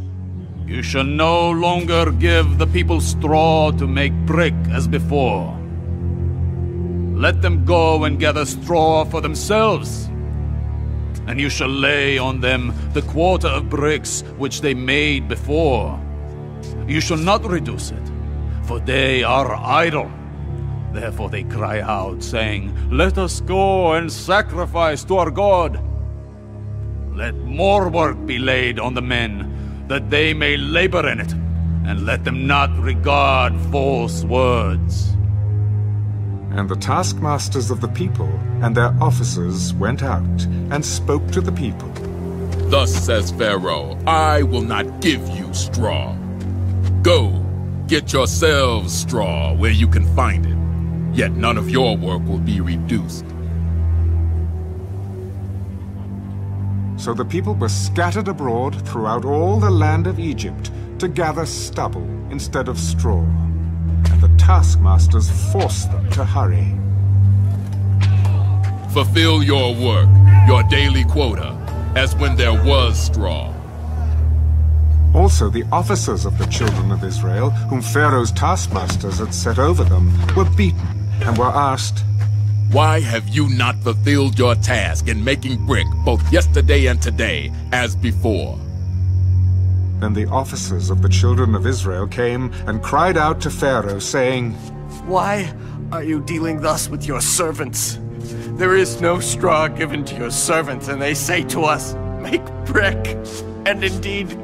You shall no longer give the people straw to make brick as before. Let them go and gather straw for themselves, and you shall lay on them the quota of bricks which they made before. You shall not reduce it, for they are idle. Therefore they cry out, saying, Let us go and sacrifice to our God. Let more work be laid on the men, that they may labor in it, and let them not regard false words. And the taskmasters of the people and their officers went out and spoke to the people. Thus says Pharaoh, I will not give you straw. Go, get yourselves straw where you can find it, yet none of your work will be reduced. So the people were scattered abroad throughout all the land of Egypt to gather stubble instead of straw, and the taskmasters forced them to hurry. Fulfill your work, your daily quota, as when there was straw. Also the officers of the children of Israel, whom Pharaoh's taskmasters had set over them, were beaten and were asked, Why have you not fulfilled your task in making brick both yesterday and today, as before? Then the officers of the children of Israel came and cried out to Pharaoh, saying, Why are you dealing thus with your servants? There is no straw given to your servants, and they say to us, Make brick. And indeed,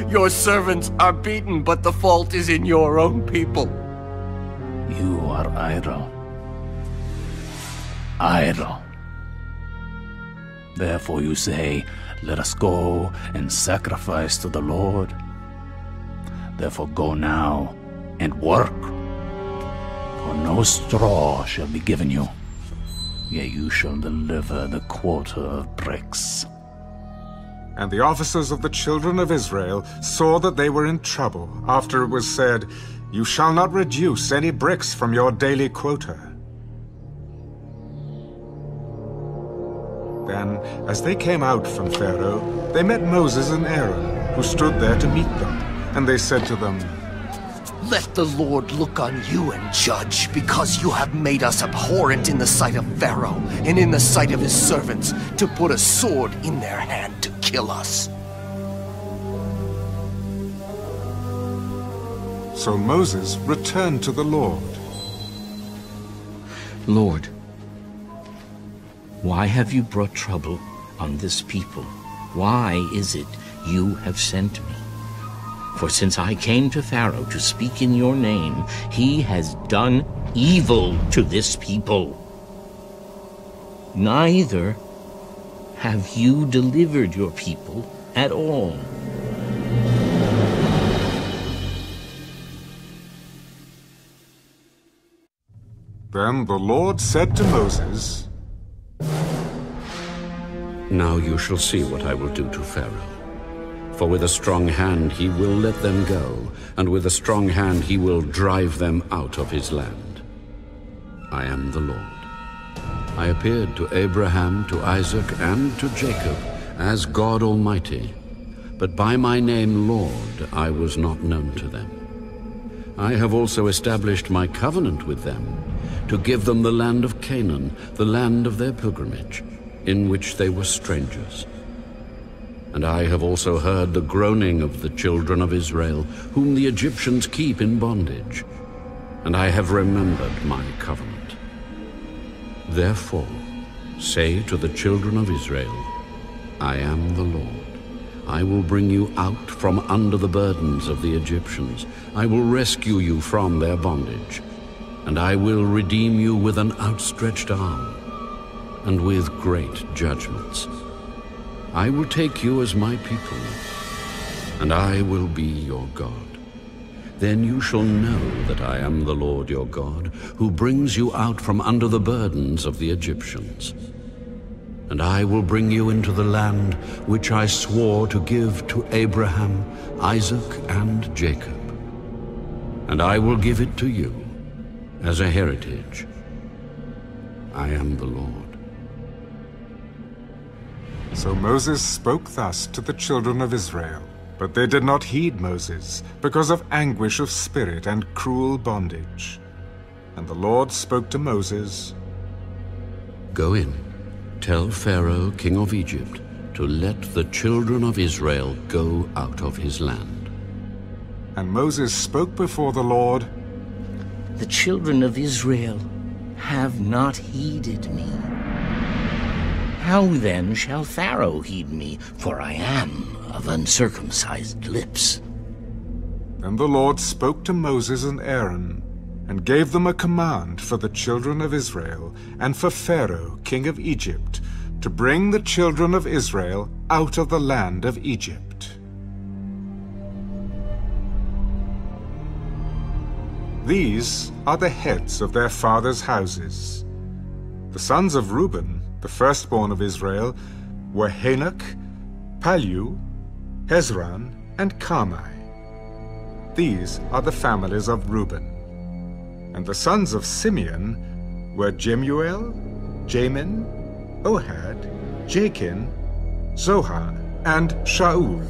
your servants are beaten, but the fault is in your own people. You are idle. Idle. Therefore you say, Let us go and sacrifice to the Lord. Therefore go now and work, for no straw shall be given you, yea, you shall deliver the quota of bricks. And the officers of the children of Israel saw that they were in trouble after it was said, You shall not reduce any bricks from your daily quota. Then, as they came out from Pharaoh, they met Moses and Aaron, who stood there to meet them. And they said to them, Let the Lord look on you and judge, because you have made us abhorrent in the sight of Pharaoh and in the sight of his servants, to put a sword in their hand to kill us. So Moses returned to the Lord. Lord, why have you brought trouble on this people? Why is it you have sent me? For since I came to Pharaoh to speak in your name, he has done evil to this people. Neither have you delivered your people at all. Then the Lord said to Moses, Now you shall see what I will do to Pharaoh. For with a strong hand he will let them go, and with a strong hand he will drive them out of his land. I am the Lord. I appeared to Abraham, to Isaac, and to Jacob as God Almighty, but by my name Lord I was not known to them. I have also established my covenant with them, to give them the land of Canaan, the land of their pilgrimage, in which they were strangers. And I have also heard the groaning of the children of Israel, whom the Egyptians keep in bondage, and I have remembered my covenant. Therefore, say to the children of Israel, I am the Lord. I will bring you out from under the burdens of the Egyptians. I will rescue you from their bondage, and I will redeem you with an outstretched arm and with great judgments. I will take you as my people, and I will be your God. Then you shall know that I am the Lord your God, who brings you out from under the burdens of the Egyptians. And I will bring you into the land which I swore to give to Abraham, Isaac, and Jacob. And I will give it to you as a heritage. I am the Lord. So Moses spoke thus to the children of Israel, but they did not heed Moses, because of anguish of spirit and cruel bondage. And the Lord spoke to Moses, Go in. Tell Pharaoh, king of Egypt, to let the children of Israel go out of his land. And Moses spoke before the Lord, The children of Israel have not heeded me. How then shall Pharaoh heed me, for I am of uncircumcised lips? Then the Lord spoke to Moses and Aaron, and gave them a command for the children of Israel, and for Pharaoh, king of Egypt, to bring the children of Israel out of the land of Egypt. These are the heads of their fathers' houses. The sons of Reuben, the firstborn of Israel, were Hanok, Pallu, Hezron, and Carmi. These are the families of Reuben. And the sons of Simeon were Jemuel, Jamin, Ohad, Jachin, Zohar, and Shaul,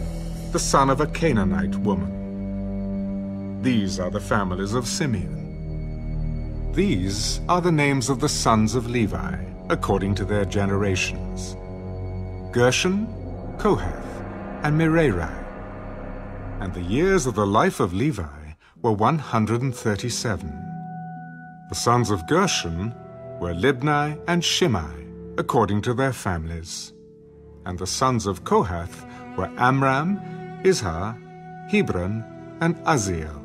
the son of a Canaanite woman. These are the families of Simeon. These are the names of the sons of Levi, according to their generations: Gershon, Kohath, and Merari. And the years of the life of Levi were 137. The sons of Gershon were Libni and Shimei, according to their families. And the sons of Kohath were Amram, Izhar, Hebron, and Uzziel.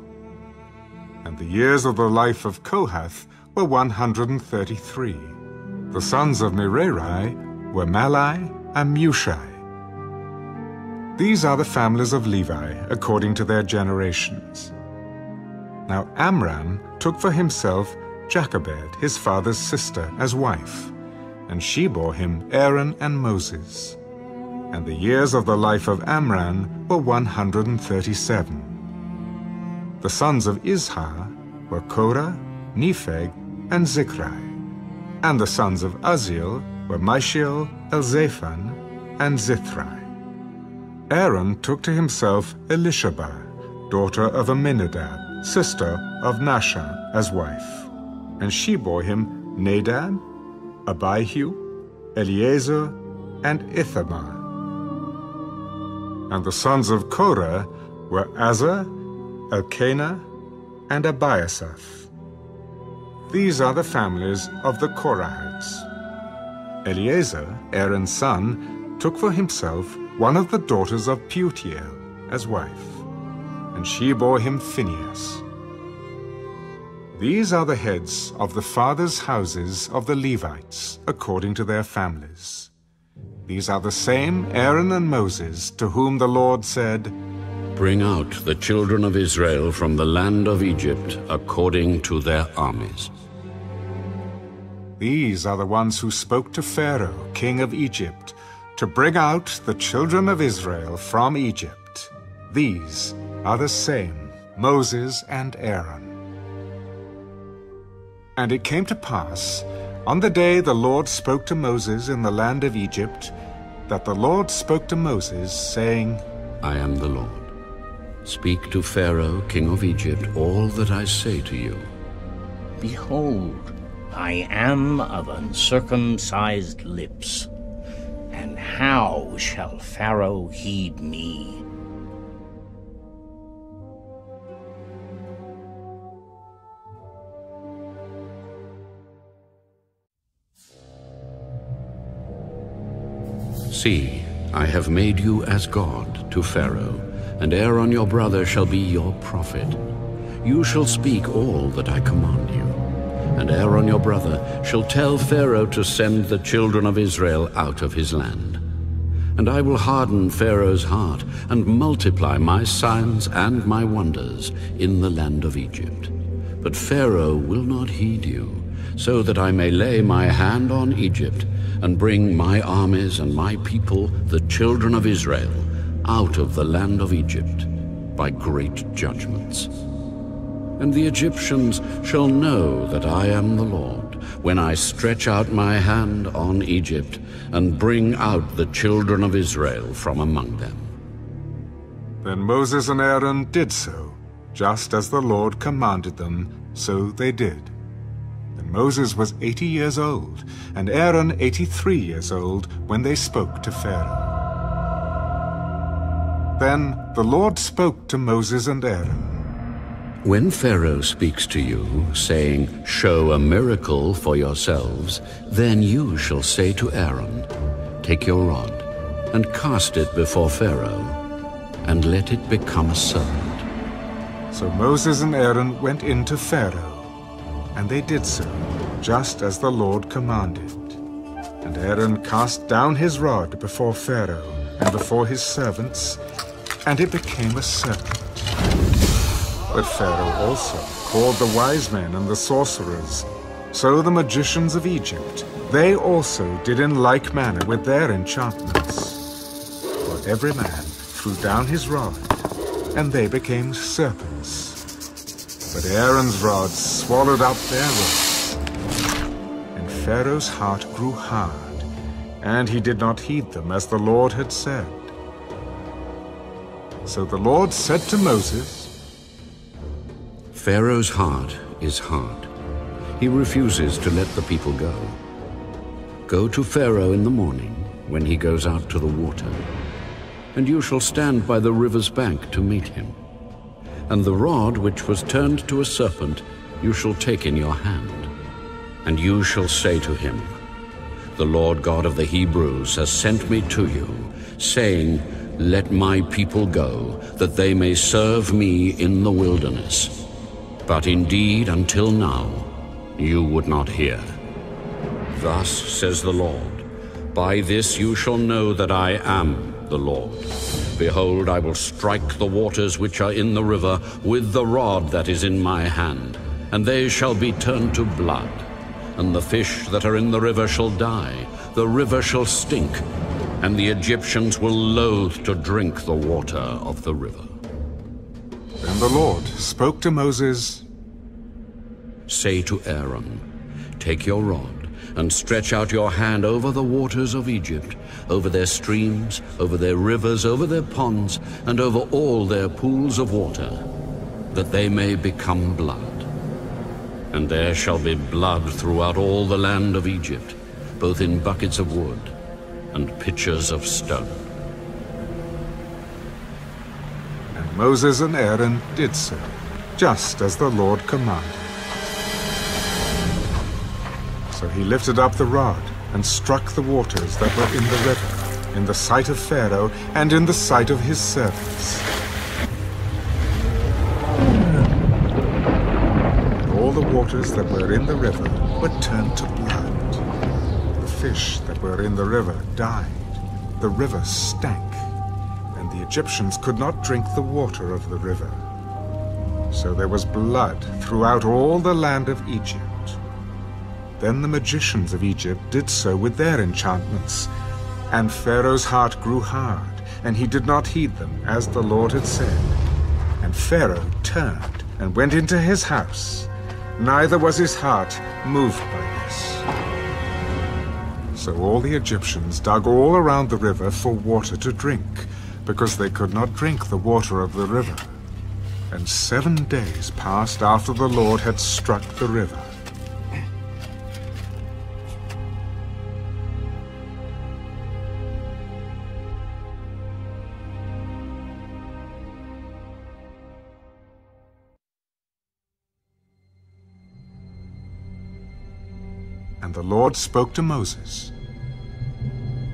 And the years of the life of Kohath were 133. The sons of Merari were Mahli and Mushi. These are the families of Levi, according to their generations. Now Amram took for himself Jochebed, his father's sister, as wife, and she bore him Aaron and Moses. And the years of the life of Amram were 137. The sons of Izhar were Korah, Nepheg, and Zikri. And the sons of Uzziel were Mishael, Elzaphan, and Zithri. Aaron took to himself Elisheba, daughter of Amminadab, sister of Nahshon, as wife. And she bore him Nadab, Abihu, Eleazar, and Ithamar. And the sons of Korah were Azar, Elkanah, and Abiasaph. These are the families of the Korahites. Eleazar, Aaron's son, took for himself one of the daughters of Putiel as wife, and she bore him Phinehas. These are the heads of the fathers' houses of the Levites, according to their families. These are the same Aaron and Moses, to whom the Lord said, Bring out the children of Israel from the land of Egypt, according to their armies. These are the ones who spoke to Pharaoh, king of Egypt, to bring out the children of Israel from Egypt. These are the same, Moses and Aaron. And it came to pass, on the day the Lord spoke to Moses in the land of Egypt, that the Lord spoke to Moses, saying, I am the Lord. Speak to Pharaoh, king of Egypt, all that I say to you. Behold, I am of uncircumcised lips, and how shall Pharaoh heed me? See, I have made you as God to Pharaoh, and Aaron your brother shall be your prophet. You shall speak all that I command you. And Aaron your brother shall tell Pharaoh to send the children of Israel out of his land. And I will harden Pharaoh's heart, and multiply my signs and my wonders in the land of Egypt. But Pharaoh will not heed you, so that I may lay my hand on Egypt, and bring my armies and my people, the children of Israel, out of the land of Egypt by great judgments. And the Egyptians shall know that I am the Lord, when I stretch out my hand on Egypt, and bring out the children of Israel from among them. Then Moses and Aaron did so, just as the Lord commanded them, so they did. And Moses was 80 years old, and Aaron 83 years old, when they spoke to Pharaoh. Then the Lord spoke to Moses and Aaron. When Pharaoh speaks to you, saying, "Show a miracle for yourselves," then you shall say to Aaron, "Take your rod, and cast it before Pharaoh, and let it become a serpent." So Moses and Aaron went in to Pharaoh, and they did so, just as the Lord commanded. And Aaron cast down his rod before Pharaoh and before his servants, and it became a serpent. But Pharaoh also called the wise men and the sorcerers. So the magicians of Egypt, they also did in like manner with their enchantments. For every man threw down his rod, and they became serpents. But Aaron's rod swallowed up their rods. And Pharaoh's heart grew hard, and he did not heed them as the Lord had said. So the Lord said to Moses, Pharaoh's heart is hard. He refuses to let the people go. Go to Pharaoh in the morning, when he goes out to the water, and you shall stand by the river's bank to meet him. And the rod which was turned to a serpent you shall take in your hand. And you shall say to him, "The Lord God of the Hebrews has sent me to you, saying, Let my people go, that they may serve me in the wilderness. But indeed, until now, you would not hear. Thus says the Lord, By this you shall know that I am the Lord. Behold, I will strike the waters which are in the river with the rod that is in my hand, and they shall be turned to blood. And the fish that are in the river shall die, the river shall stink, and the Egyptians will loathe to drink the water of the river. Then the Lord spoke to Moses, Say to Aaron, Take your rod, and stretch out your hand over the waters of Egypt, over their streams, over their rivers, over their ponds, and over all their pools of water, that they may become blood. And there shall be blood throughout all the land of Egypt, both in buckets of wood and pitchers of stone. And Moses and Aaron did so, just as the Lord commanded. So he lifted up the rod and struck the waters that were in the river, in the sight of Pharaoh and in the sight of his servants. And all the waters that were in the river were turned to blood. The fish that were in the river died. The river stank, and the Egyptians could not drink the water of the river. So there was blood throughout all the land of Egypt. Then the magicians of Egypt did so with their enchantments, and Pharaoh's heart grew hard, and he did not heed them, as the Lord had said. And Pharaoh turned and went into his house, neither was his heart moved by this. So all the Egyptians dug all around the river for water to drink, because they could not drink the water of the river. And 7 days passed after the Lord had struck the river. And the Lord spoke to Moses.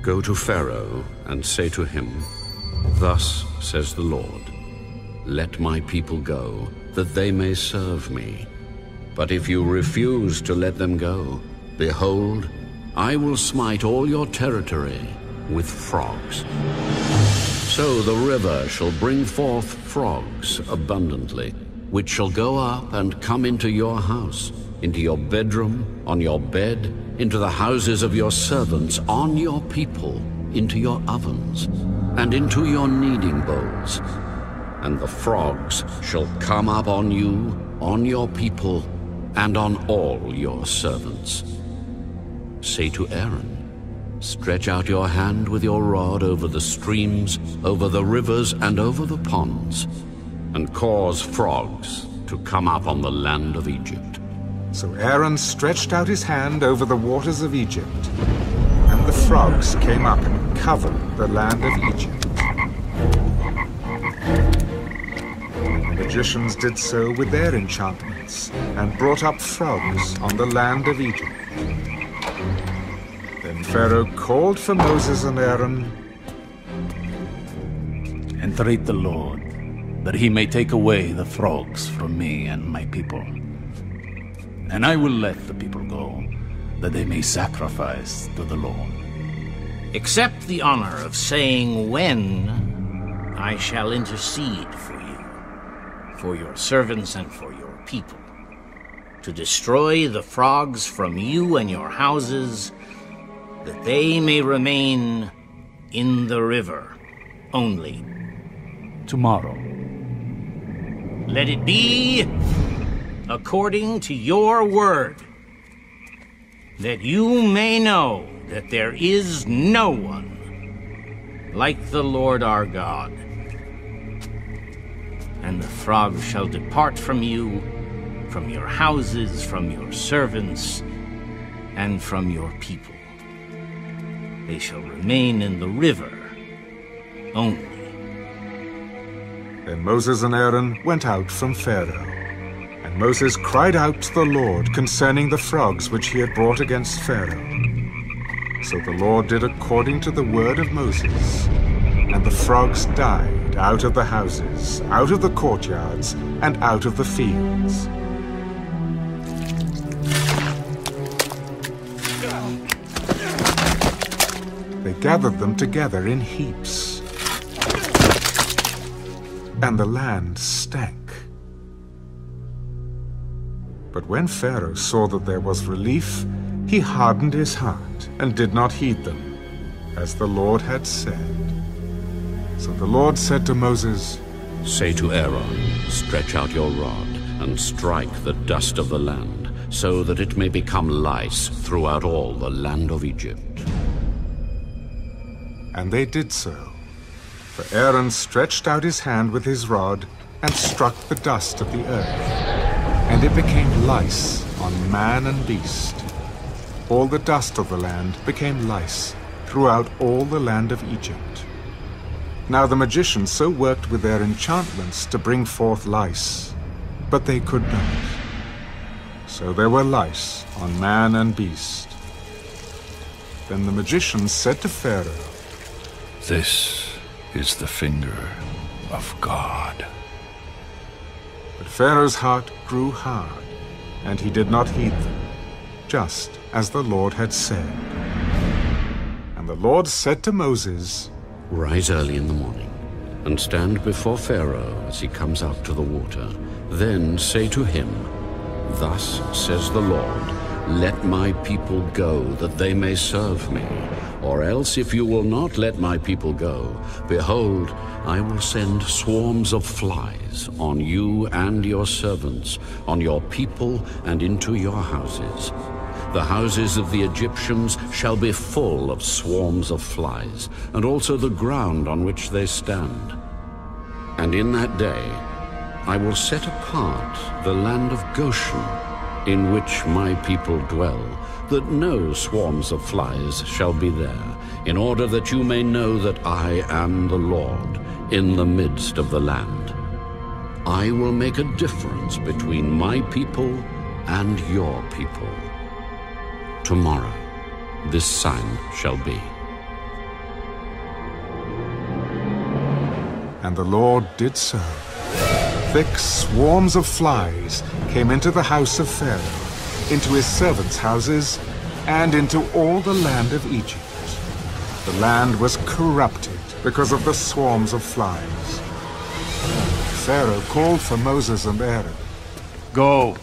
Go to Pharaoh and say to him, Thus says the Lord, Let my people go, that they may serve me. But if you refuse to let them go, behold, I will smite all your territory with frogs. So the river shall bring forth frogs abundantly, which shall go up and come into your house, into your bedroom, on your bed, into the houses of your servants, on your people, into your ovens, and into your kneading bowls. And the frogs shall come up on you, on your people, and on all your servants. Say to Aaron, Stretch out your hand with your rod over the streams, over the rivers, and over the ponds, and cause frogs to come up on the land of Egypt. So Aaron stretched out his hand over the waters of Egypt, and the frogs came up and covered the land of Egypt. And the magicians did so with their enchantments, and brought up frogs on the land of Egypt. Then Pharaoh called for Moses and Aaron. Entreat the Lord, that he may take away the frogs from me and my people. And I will let the people go, that they may sacrifice to the Lord. Accept the honor of saying when I shall intercede for you, for your servants and for your people, to destroy the frogs from you and your houses, that they may remain in the river only. Tomorrow. Let it be according to your word, that you may know that there is no one like the Lord our God. And the frogs shall depart from you, from your houses, from your servants, and from your people. They shall remain in the river only. Then Moses and Aaron went out from Pharaoh. And Moses cried out to the Lord concerning the frogs which he had brought against Pharaoh. So the Lord did according to the word of Moses. And the frogs died out of the houses, out of the courtyards, and out of the fields. They gathered them together in heaps, and the land stank. But when Pharaoh saw that there was relief, he hardened his heart and did not heed them, as the Lord had said. So the Lord said to Moses, Say to Aaron, Stretch out your rod, and strike the dust of the land, so that it may become lice throughout all the land of Egypt. And they did so. For Aaron stretched out his hand with his rod, and struck the dust of the earth, and it became lice on man and beast. All the dust of the land became lice throughout all the land of Egypt. Now the magicians so worked with their enchantments to bring forth lice, but they could not. So there were lice on man and beast. Then the magicians said to Pharaoh, This is the finger of God. But Pharaoh's heart grew hard, and he did not heed them, just as the Lord had said. And the Lord said to Moses, Rise early in the morning, and stand before Pharaoh as he comes out to the water. Then say to him, Thus says the Lord, Let my people go, that they may serve me. Or else, if you will not let my people go, behold, I will send swarms of flies on you and your servants, on your people and into your houses. The houses of the Egyptians shall be full of swarms of flies, and also the ground on which they stand. And in that day I will set apart the land of Goshen, in which my people dwell, that no swarms of flies shall be there, in order that you may know that I am the Lord in the midst of the land. I will make a difference between my people and your people. Tomorrow this sign shall be. And the Lord did so. Thick swarms of flies came into the house of Pharaoh, into his servants' houses, and into all the land of Egypt. The land was corrupted because of the swarms of flies. Pharaoh called for Moses and Aaron. Go,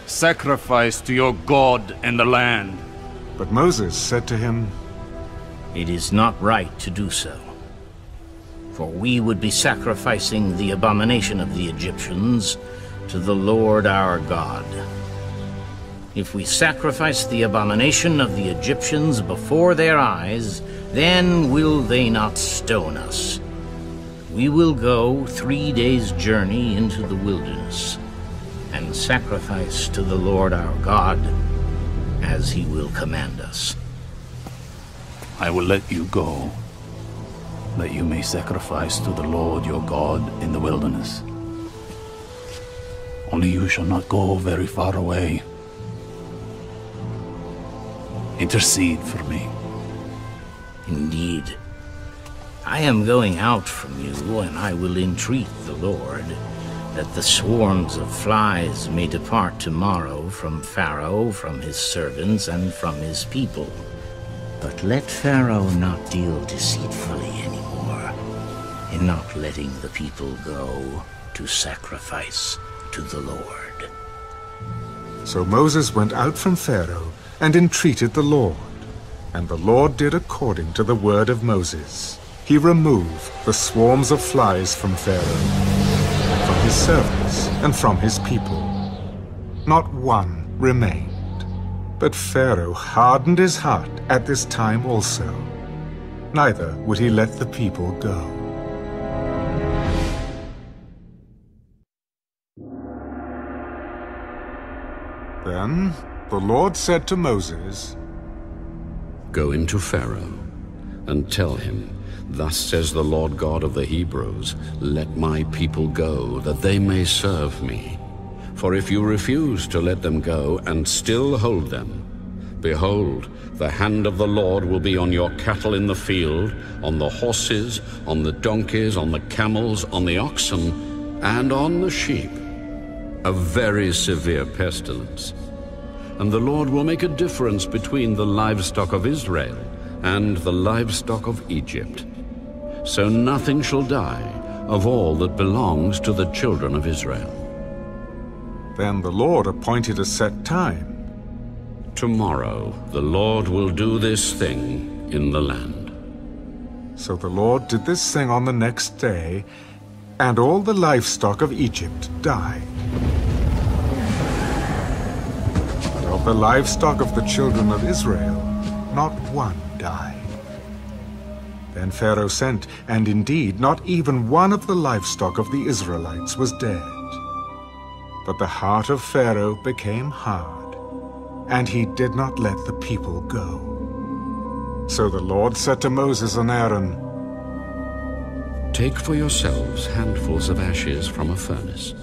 sacrifice to your God in the land. But Moses said to him, It is not right to do so. For we would be sacrificing the abomination of the Egyptians to the Lord our God. If we sacrifice the abomination of the Egyptians before their eyes, then will they not stone us. We will go 3 days' journey into the wilderness and sacrifice to the Lord our God as he will command us. I will let you go, that you may sacrifice to the Lord your God in the wilderness. Only you shall not go very far away. Intercede for me. Indeed, I am going out from you, and I will entreat the Lord that the swarms of flies may depart tomorrow from Pharaoh, from his servants, and from his people. But let Pharaoh not deal deceitfully anymore in not letting the people go to sacrifice to the Lord. So Moses went out from Pharaoh and entreated the Lord. And the Lord did according to the word of Moses. He removed the swarms of flies from Pharaoh, from his servants, and from his people. Not one remained. But Pharaoh hardened his heart at this time also. Neither would he let the people go. Then the Lord said to Moses, Go into Pharaoh, and tell him, Thus says the Lord God of the Hebrews, Let my people go, that they may serve me. For if you refuse to let them go, and still hold them, behold, the hand of the Lord will be on your cattle in the field, on the horses, on the donkeys, on the camels, on the oxen, and on the sheep, a very severe pestilence. And the Lord will make a difference between the livestock of Israel and the livestock of Egypt. So nothing shall die of all that belongs to the children of Israel. Then the Lord appointed a set time. Tomorrow the Lord will do this thing in the land. So the Lord did this thing on the next day, and all the livestock of Egypt died. But of the livestock of the children of Israel, not one died. Then Pharaoh sent, and indeed not even one of the livestock of the Israelites was dead. But the heart of Pharaoh became hard, and he did not let the people go. So the Lord said to Moses and Aaron, Take for yourselves handfuls of ashes from a furnace,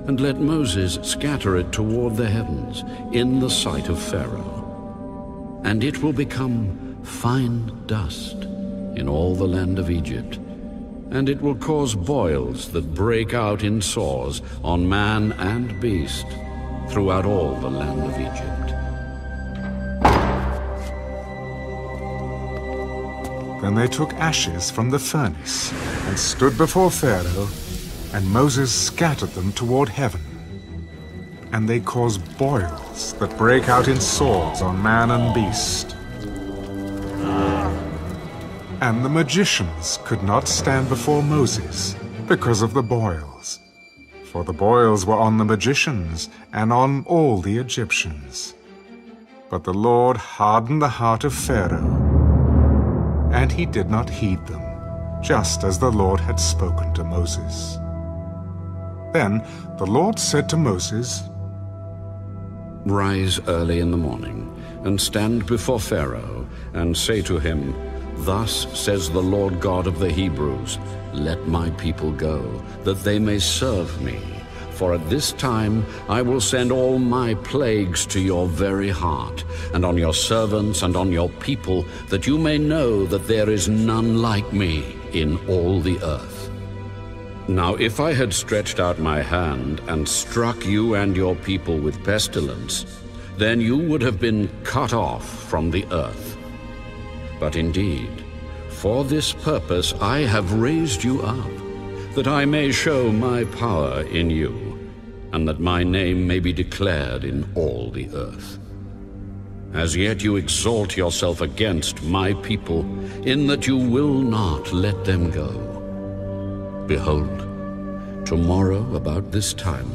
and let Moses scatter it toward the heavens in the sight of Pharaoh. And it will become fine dust in all the land of Egypt, and it will cause boils that break out in sores on man and beast throughout all the land of Egypt. Then they took ashes from the furnace and stood before Pharaoh, and Moses scattered them toward heaven. And they caused boils that break out in sores on man and beast. And the magicians could not stand before Moses because of the boils, for the boils were on the magicians and on all the Egyptians. But the Lord hardened the heart of Pharaoh, and he did not heed them, just as the Lord had spoken to Moses. Then the Lord said to Moses, Rise early in the morning, and stand before Pharaoh, and say to him, Thus says the Lord God of the Hebrews, Let my people go, that they may serve me. For at this time I will send all my plagues to your very heart, and on your servants and on your people, that you may know that there is none like me in all the earth. Now if I had stretched out my hand and struck you and your people with pestilence, then you would have been cut off from the earth. But indeed, for this purpose I have raised you up, that I may show my power in you, and that my name may be declared in all the earth. As yet you exalt yourself against my people, in that you will not let them go. Behold, tomorrow about this time,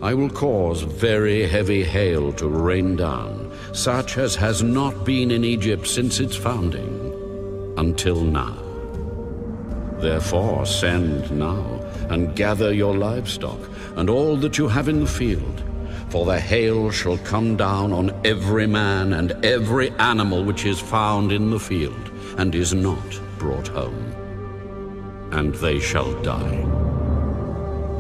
I will cause very heavy hail to rain down, such as has not been in Egypt since its founding, until now. Therefore send now, and gather your livestock, and all that you have in the field, for the hail shall come down on every man and every animal which is found in the field, and is not brought home. And they shall die.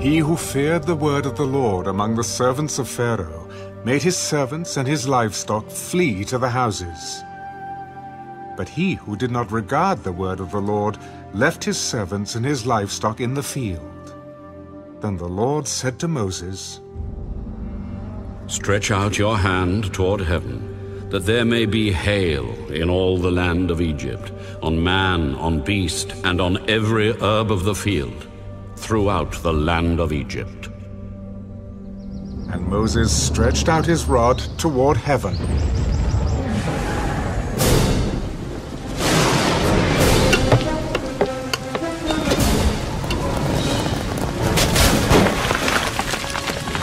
He who feared the word of the Lord among the servants of Pharaoh made his servants and his livestock flee to the houses. But he who did not regard the word of the Lord left his servants and his livestock in the field. Then the Lord said to Moses, Stretch out your hand toward heaven, that there may be hail in all the land of Egypt, on man, on beast, and on every herb of the field, throughout the land of Egypt. And Moses stretched out his rod toward heaven.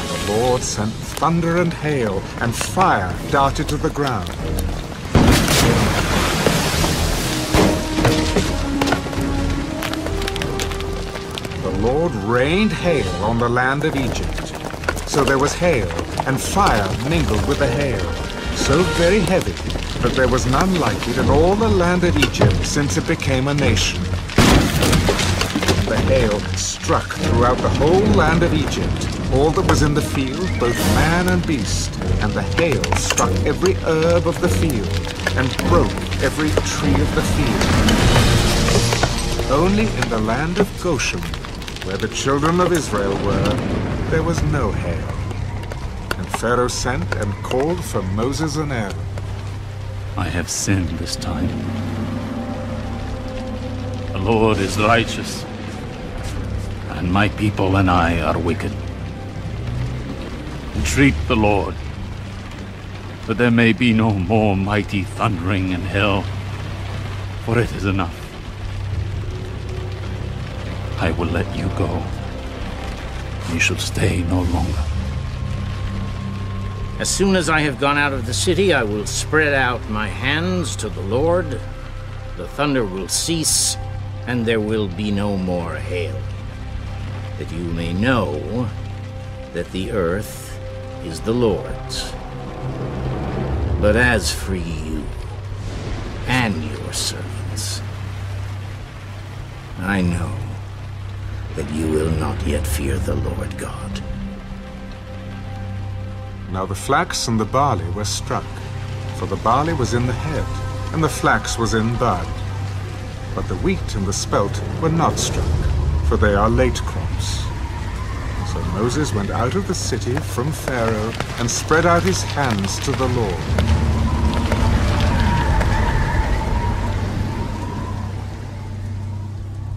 The Lord sent thunder and hail, and fire darted to the ground. The Lord rained hail on the land of Egypt. So there was hail, and fire mingled with the hail, so very heavy that there was none like it in all the land of Egypt since it became a nation. The hail struck throughout the whole land of Egypt, all that was in the field, both man and beast, and the hail struck every herb of the field, and broke every tree of the field. Only in the land of Goshen, where the children of Israel were, there was no hail. And Pharaoh sent and called for Moses and Aaron. I have sinned this time. The Lord is righteous, and my people and I are wicked. Entreat the Lord, that there may be no more mighty thundering and hail, for it is enough. I will let you go. You shall stay no longer. As soon as I have gone out of the city, I will spread out my hands to the Lord. The thunder will cease, and there will be no more hail, that you may know that the earth is the Lord's. But as for you and your servants, I know that you will not yet fear the Lord God. Now the flax and the barley were struck, for the barley was in the head, and the flax was in bud. But the wheat and the spelt were not struck, for they are late crops. So Moses went out of the city from Pharaoh and spread out his hands to the Lord.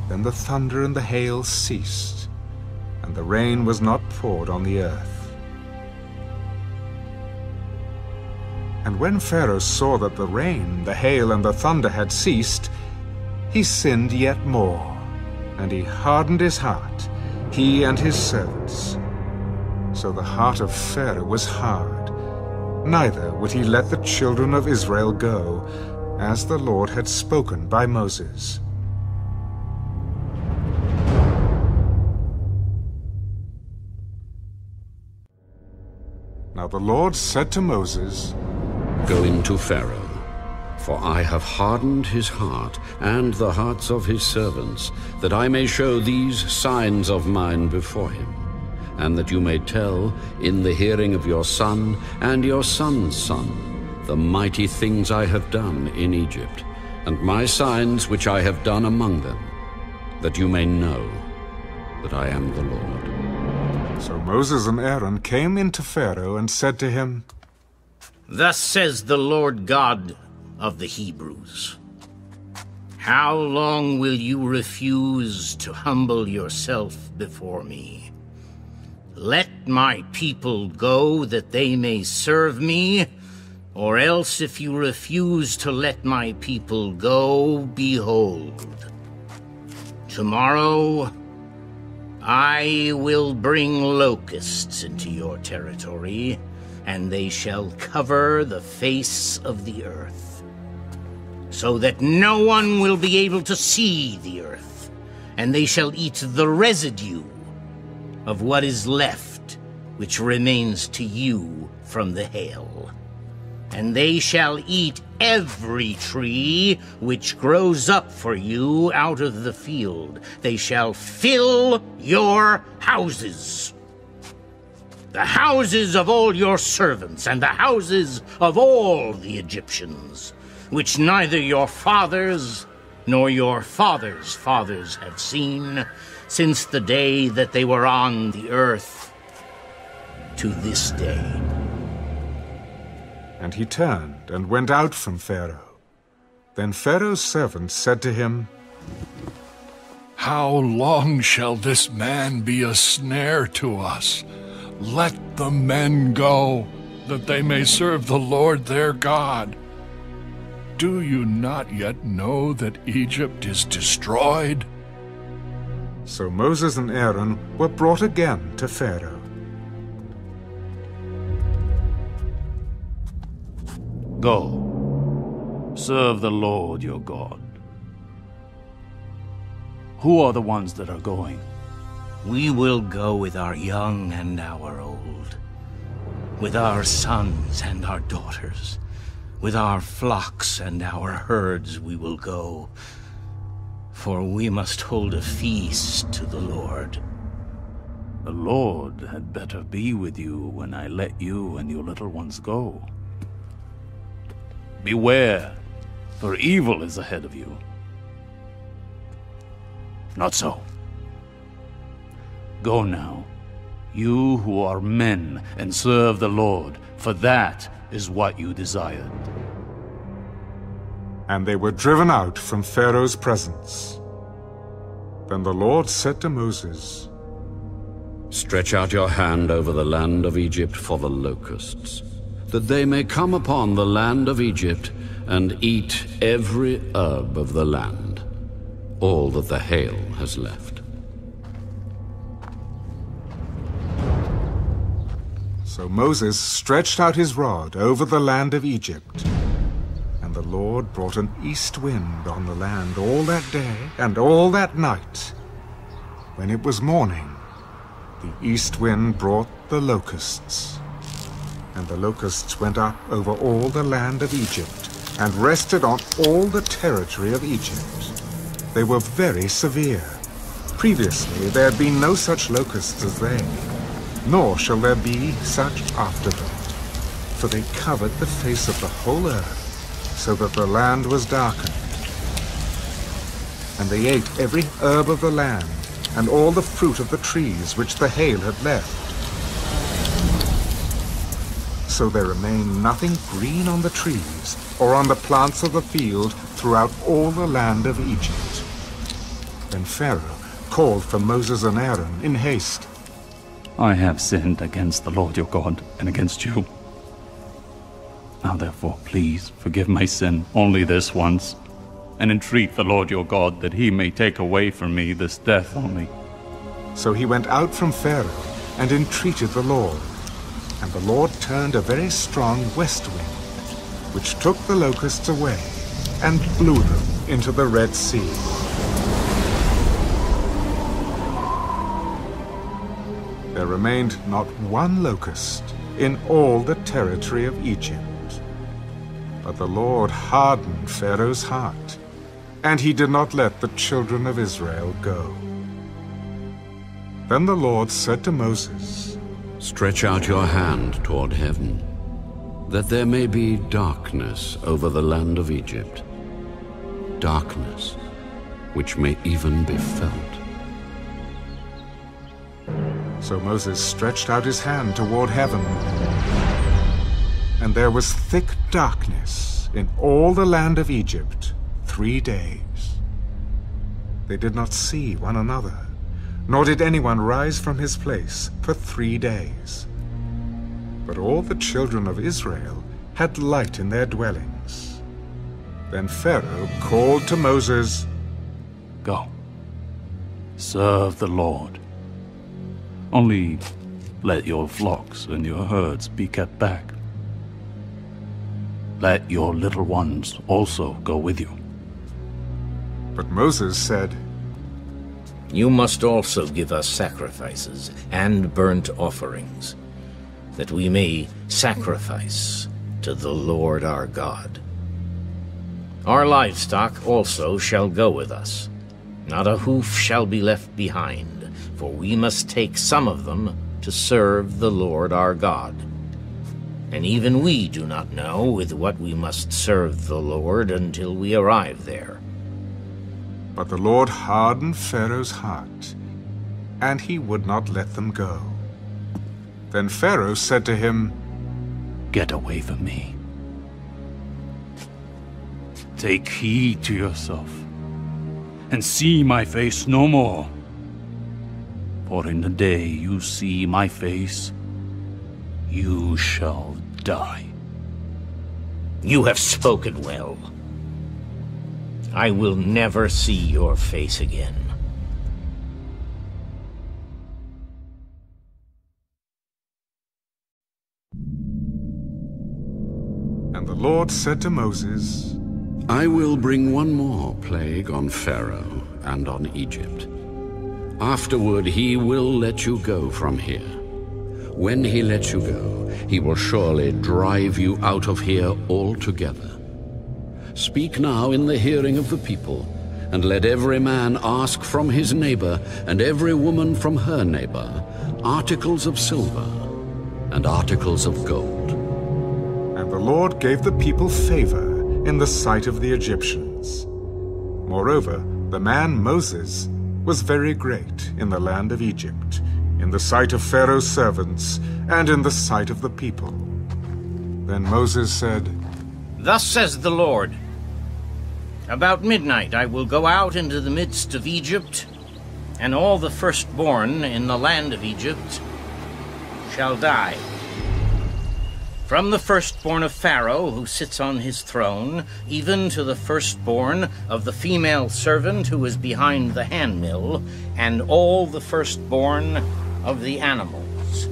Then the thunder and the hail ceased, and the rain was not poured on the earth. And when Pharaoh saw that the rain, the hail, and the thunder had ceased, he sinned yet more, and he hardened his heart, he and his servants. So the heart of Pharaoh was hard, neither would he let the children of Israel go, as the Lord had spoken by Moses. But the Lord said to Moses, Go into Pharaoh, for I have hardened his heart and the hearts of his servants, that I may show these signs of mine before him, and that you may tell in the hearing of your son and your son's son the mighty things I have done in Egypt, and my signs which I have done among them, that you may know that I am the Lord. So Moses and Aaron came into Pharaoh and said to him, Thus says the Lord God of the Hebrews, How long will you refuse to humble yourself before me? Let my people go that they may serve me, or else if you refuse to let my people go, behold, tomorrow I will bring locusts into your territory, and they shall cover the face of the earth, so that no one will be able to see the earth, and they shall eat the residue of what is left, which remains to you from the hail. And they shall eat every tree which grows up for you out of the field. They shall fill your houses, the houses of all your servants, and the houses of all the Egyptians, which neither your fathers nor your fathers' fathers have seen, since the day that they were on the earth to this day. And he turned and went out from Pharaoh. Then Pharaoh's servants said to him, How long shall this man be a snare to us? Let the men go, that they may serve the Lord their God. Do you not yet know that Egypt is destroyed? So Moses and Aaron were brought again to Pharaoh. Go, serve the Lord your God. Who are the ones that are going? We will go with our young and our old, with our sons and our daughters, with our flocks and our herds we will go, for we must hold a feast to the Lord. The Lord had better be with you when I let you and your little ones go. Beware, for evil is ahead of you. Not so. Go now, you who are men, and serve the Lord, for that is what you desired. And they were driven out from Pharaoh's presence. Then the Lord said to Moses, Stretch out your hand over the land of Egypt for the locusts, that they may come upon the land of Egypt and eat every herb of the land, all that the hail has left. So Moses stretched out his rod over the land of Egypt, and the Lord brought an east wind on the land all that day and all that night. When it was morning, the east wind brought the locusts. And the locusts went up over all the land of Egypt, and rested on all the territory of Egypt. They were very severe. Previously there had been no such locusts as they, nor shall there be such after them. For they covered the face of the whole earth, so that the land was darkened. And they ate every herb of the land, and all the fruit of the trees which the hail had left. So there remained nothing green on the trees, or on the plants of the field throughout all the land of Egypt. Then Pharaoh called for Moses and Aaron in haste. I have sinned against the Lord your God and against you. Now therefore, please forgive my sin only this once, and entreat the Lord your God that he may take away from me this death only. So he went out from Pharaoh and entreated the Lord. And the Lord turned a very strong west wind, which took the locusts away and blew them into the Red Sea. There remained not one locust in all the territory of Egypt. But the Lord hardened Pharaoh's heart, and he did not let the children of Israel go. Then the Lord said to Moses, "Stretch out your hand toward heaven, that there may be darkness over the land of Egypt, darkness which may even be felt." So Moses stretched out his hand toward heaven, and there was thick darkness in all the land of Egypt 3 days. They did not see one another, nor did anyone rise from his place for 3 days. But all the children of Israel had light in their dwellings. Then Pharaoh called to Moses, "Go, serve the Lord. Only let your flocks and your herds be kept back. Let your little ones also go with you." But Moses said, "You must also give us sacrifices and burnt offerings, that we may sacrifice to the Lord our God. Our livestock also shall go with us. Not a hoof shall be left behind, for we must take some of them to serve the Lord our God. And even we do not know with what we must serve the Lord until we arrive there." But the Lord hardened Pharaoh's heart, and he would not let them go. Then Pharaoh said to him, "Get away from me. Take heed to yourself, and see my face no more. For in the day you see my face, you shall die." "You have spoken well. I will never see your face again." And the Lord said to Moses, "I will bring one more plague on Pharaoh and on Egypt. Afterward he will let you go from here. When he lets you go, he will surely drive you out of here altogether. Speak now in the hearing of the people, and let every man ask from his neighbor and every woman from her neighbor articles of silver and articles of gold." And the Lord gave the people favor in the sight of the Egyptians. Moreover, the man Moses was very great in the land of Egypt, in the sight of Pharaoh's servants, and in the sight of the people. Then Moses said, "Thus says the Lord, about midnight I will go out into the midst of Egypt, and all the firstborn in the land of Egypt shall die. From the firstborn of Pharaoh, who sits on his throne, even to the firstborn of the female servant who is behind the handmill, and all the firstborn of the animals.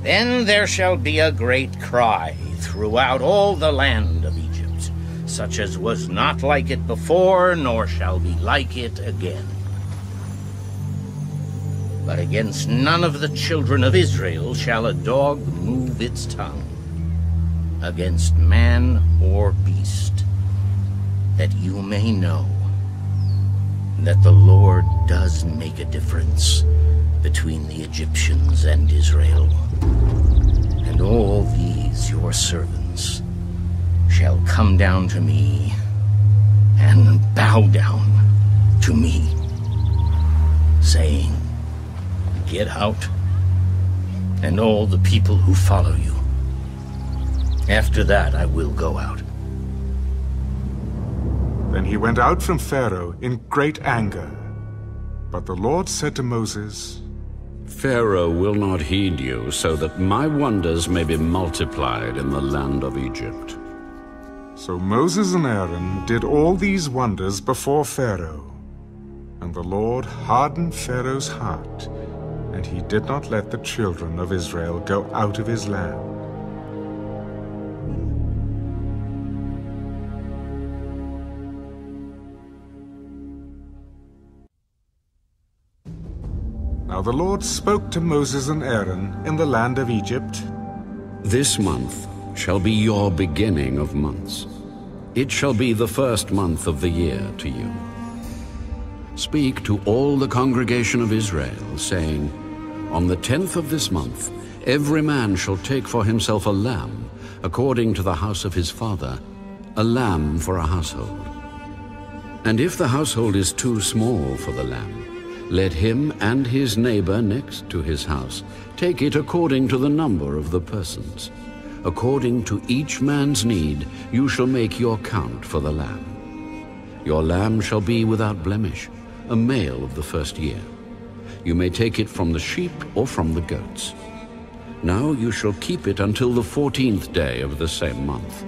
Then there shall be a great cry throughout all the land of Egypt, such as was not like it before, nor shall be like it again. But against none of the children of Israel shall a dog move its tongue, against man or beast, that you may know that the Lord does make a difference between the Egyptians and Israel. And all these your servants shall come down to me and bow down to me, saying, Get out, and all the people who follow you. After that I will go out." Then he went out from Pharaoh in great anger. But the Lord said to Moses, "Pharaoh will not heed you, so that my wonders may be multiplied in the land of Egypt." So Moses and Aaron did all these wonders before Pharaoh. And the Lord hardened Pharaoh's heart, and he did not let the children of Israel go out of his land. Now the Lord spoke to Moses and Aaron in the land of Egypt. This month shall be your beginning of months. It shall be the first month of the year to you. Speak to all the congregation of Israel, saying, On the 10th of this month, every man shall take for himself a lamb, according to the house of his father, a lamb for a household. And if the household is too small for the lamb, let him and his neighbor next to his house take it according to the number of the persons. According to each man's need, you shall make your count for the lamb. Your lamb shall be without blemish, a male of the first year. You may take it from the sheep or from the goats. Now you shall keep it until the 14th day of the same month.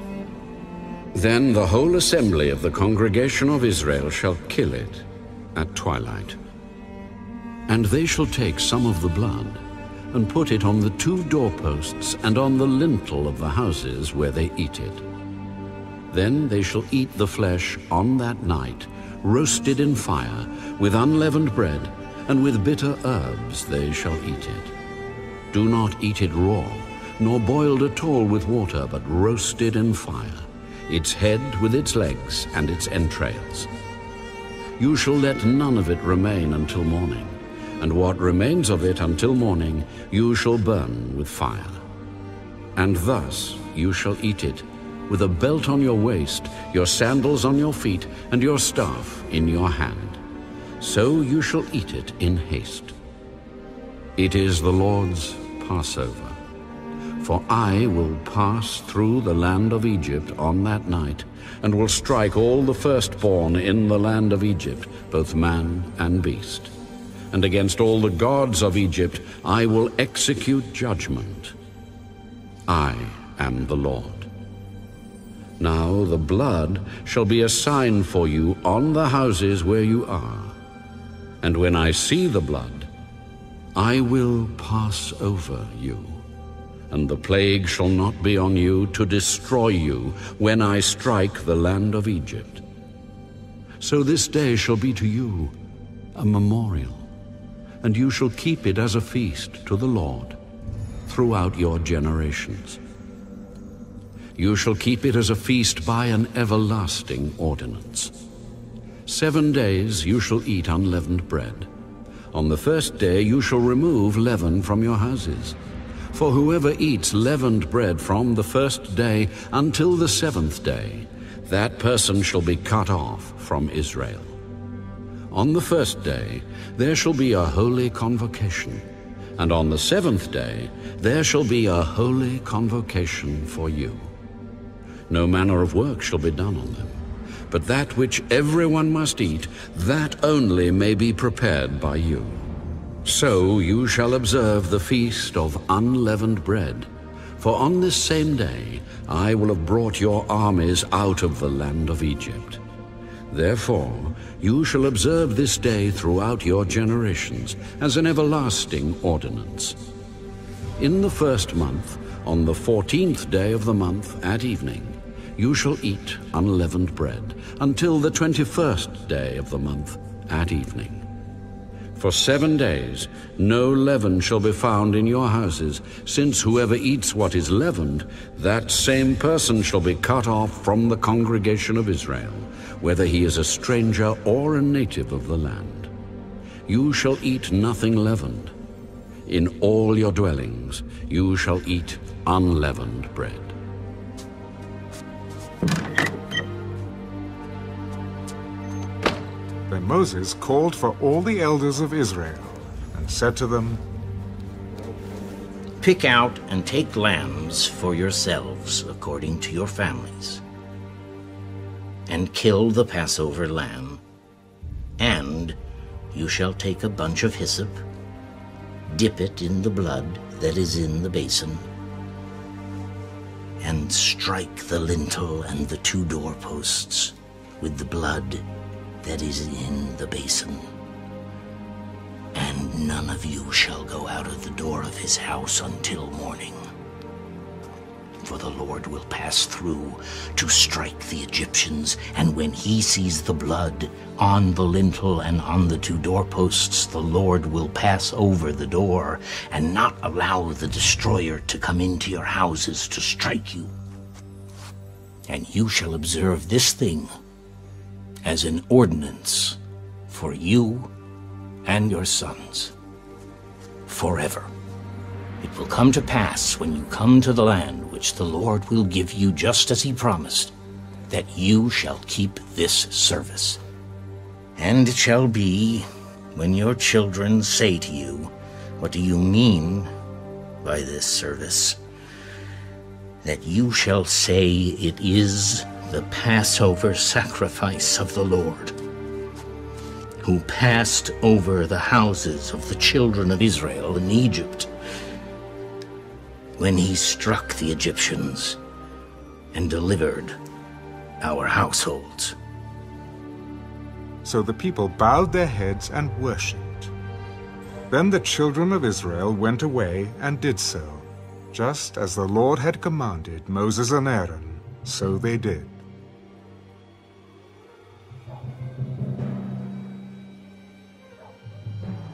Then the whole assembly of the congregation of Israel shall kill it at twilight. And they shall take some of the blood and put it on the 2 doorposts and on the lintel of the houses where they eat it. Then they shall eat the flesh on that night, roasted in fire, with unleavened bread, and with bitter herbs they shall eat it. Do not eat it raw, nor boiled at all with water, but roasted in fire, its head with its legs and its entrails. You shall let none of it remain until morning, and what remains of it until morning you shall burn with fire. And thus you shall eat it, with a belt on your waist, your sandals on your feet, and your staff in your hand. So you shall eat it in haste. It is the Lord's Passover. For I will pass through the land of Egypt on that night, and will strike all the firstborn in the land of Egypt, both man and beast. And against all the gods of Egypt I will execute judgment. I am the Lord. Now the blood shall be a sign for you on the houses where you are. And when I see the blood, I will pass over you. And the plague shall not be on you to destroy you when I strike the land of Egypt. So this day shall be to you a memorial, and you shall keep it as a feast to the Lord throughout your generations. You shall keep it as a feast by an everlasting ordinance. 7 days you shall eat unleavened bread. On the first day you shall remove leaven from your houses. For whoever eats leavened bread from the first day until the 7th day, that person shall be cut off from Israel. On the first day there shall be a holy convocation, and on the 7th day there shall be a holy convocation for you. No manner of work shall be done on them, but that which everyone must eat, that only may be prepared by you. So you shall observe the feast of unleavened bread, for on this same day I will have brought your armies out of the land of Egypt. Therefore you shall observe this day throughout your generations as an everlasting ordinance. In the first month, on the 14th day of the month at evening, you shall eat unleavened bread until the 21st day of the month at evening. For 7 days no leaven shall be found in your houses, since whoever eats what is leavened, that same person shall be cut off from the congregation of Israel, whether he is a stranger or a native of the land. You shall eat nothing leavened. In all your dwellings you shall eat unleavened bread. Then Moses called for all the elders of Israel and said to them, Pick out and take lambs for yourselves according to your families, and kill the Passover lamb. And you shall take a bunch of hyssop, dip it in the blood that is in the basin, and strike the lintel and the 2 doorposts with the blood that is in the basin. And none of you shall go out of the door of his house until morning. For the Lord will pass through to strike the Egyptians, and when he sees the blood on the lintel and on the 2 doorposts, the Lord will pass over the door and not allow the destroyer to come into your houses to strike you. And you shall observe this thing as an ordinance for you and your sons forever. It will come to pass when you come to the land which the Lord will give you just as he promised, that you shall keep this service. And it shall be, when your children say to you, "What do you mean by this service?" that you shall say, "It is the Passover sacrifice of the Lord, who passed over the houses of the children of Israel in Egypt, when he struck the Egyptians and delivered our households." So the people bowed their heads and worshipped. Then the children of Israel went away and did so. Just as the Lord had commanded Moses and Aaron, so they did.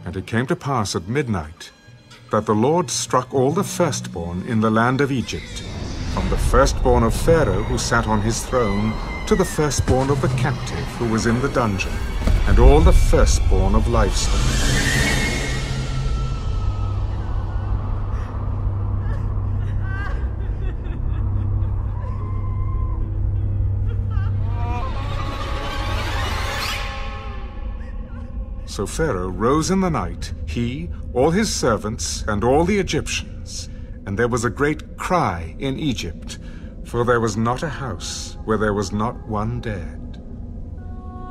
And it came to pass at midnight that the Lord struck all the firstborn in the land of Egypt, from the firstborn of Pharaoh who sat on his throne, to the firstborn of the captive who was in the dungeon, and all the firstborn of livestock. So Pharaoh rose in the night, he, all his servants, and all the Egyptians, and there was a great cry in Egypt, for there was not a house where there was not one dead.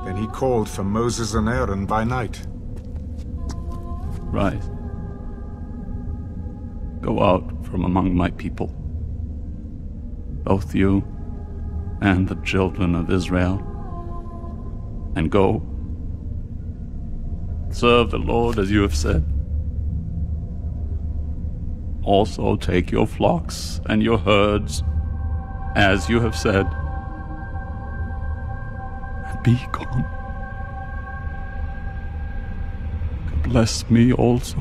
Then he called for Moses and Aaron by night. Rise. Go out from among my people, both you and the children of Israel, and go. Serve the Lord as you have said. Also take your flocks and your herds, as you have said, and be gone. Bless me also.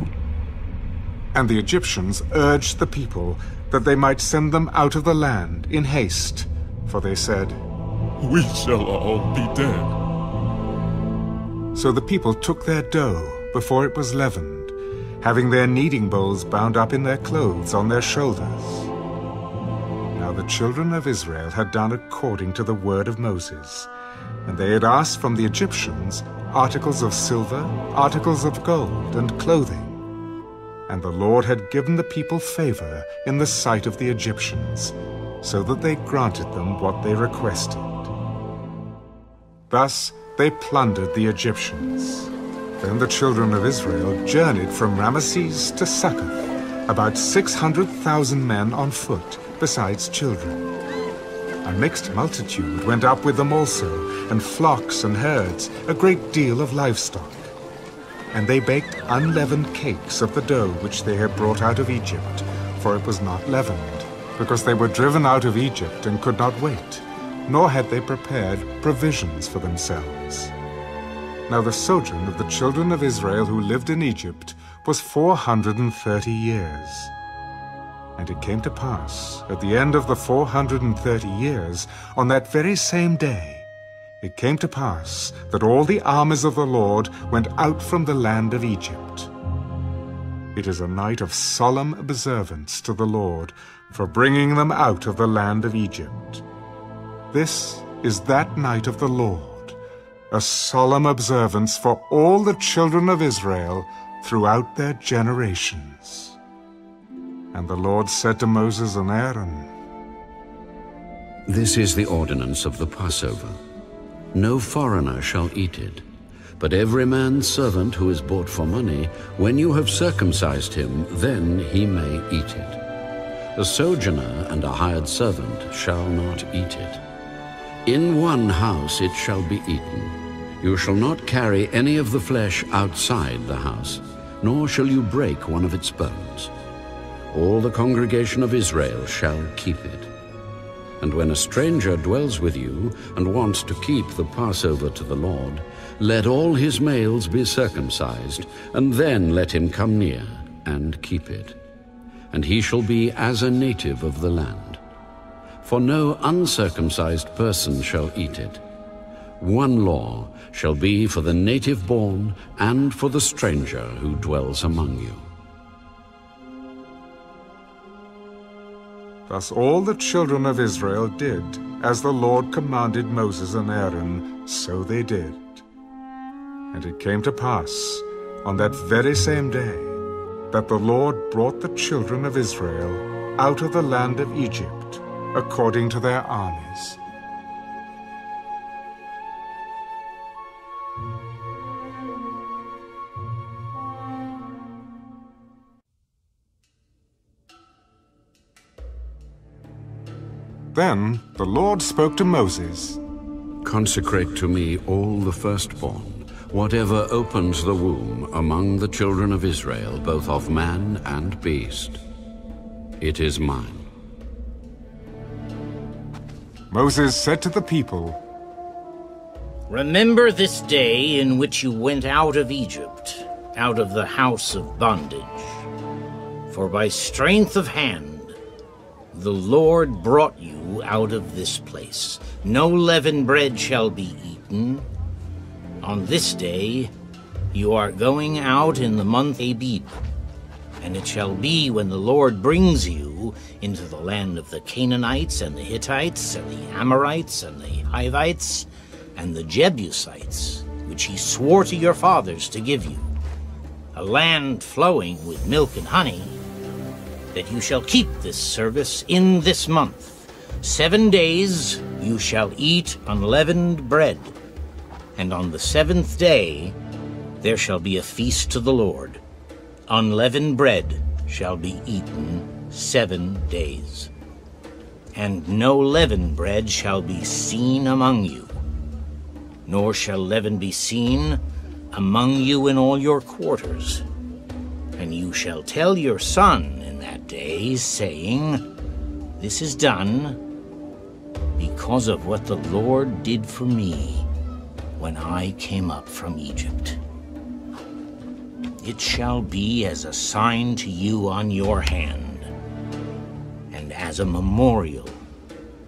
And the Egyptians urged the people that they might send them out of the land in haste, for they said, "We shall all be dead." So the people took their dough before it was leavened, having their kneading bowls bound up in their clothes on their shoulders. Now the children of Israel had done according to the word of Moses, and they had asked from the Egyptians articles of silver, articles of gold, and clothing. And the Lord had given the people favor in the sight of the Egyptians, so that they granted them what they requested. Thus they plundered the Egyptians. Then the children of Israel journeyed from Ramesses to Succoth, about 600,000 men on foot, besides children. A mixed multitude went up with them also, and flocks and herds, a great deal of livestock. And they baked unleavened cakes of the dough which they had brought out of Egypt, for it was not leavened, because they were driven out of Egypt and could not wait, nor had they prepared provisions for themselves. Now the sojourn of the children of Israel who lived in Egypt was 430 years. And it came to pass, at the end of the 430 years, on that very same day, it came to pass that all the armies of the Lord went out from the land of Egypt. It is a night of solemn observance to the Lord for bringing them out of the land of Egypt. This is that night of the Lord, a solemn observance for all the children of Israel throughout their generations. And the Lord said to Moses and Aaron, "This is the ordinance of the Passover. No foreigner shall eat it, but every man's servant who is bought for money, when you have circumcised him, then he may eat it. A sojourner and a hired servant shall not eat it. In one house it shall be eaten. You shall not carry any of the flesh outside the house, nor shall you break one of its bones. all the congregation of Israel shall keep it. And when a stranger dwells with you and wants to keep the Passover to the Lord, let all his males be circumcised, and then let him come near and keep it. And he shall be as a native of the land. For no uncircumcised person shall eat it. One law shall be for the native born and for the stranger who dwells among you. Thus all the children of Israel did, as the Lord commanded Moses and Aaron, so they did. And it came to pass, on that very same day, that the Lord brought the children of Israel out of the land of Egypt, according to their armies. Then the Lord spoke to Moses. Consecrate to me all the firstborn, whatever opens the womb among the children of Israel, both of man and beast. It is mine. Moses said to the people, Remember this day in which you went out of Egypt, out of the house of bondage. For by strength of hand the Lord brought you out of this place. No leavened bread shall be eaten. On this day you are going out in the month Abib. And it shall be when the Lord brings you into the land of the Canaanites and the Hittites and the Amorites and the Hivites and the Jebusites, which he swore to your fathers to give you, a land flowing with milk and honey, that you shall keep this service in this month. 7 days you shall eat unleavened bread, and on the 7th day there shall be a feast to the Lord. Unleavened bread shall be eaten 7 days. And no leavened bread shall be seen among you, nor shall leaven be seen among you in all your quarters. And you shall tell your son in that day, saying, This is done because of what the Lord did for me when I came up from Egypt. It shall be as a sign to you on your hand, and as a memorial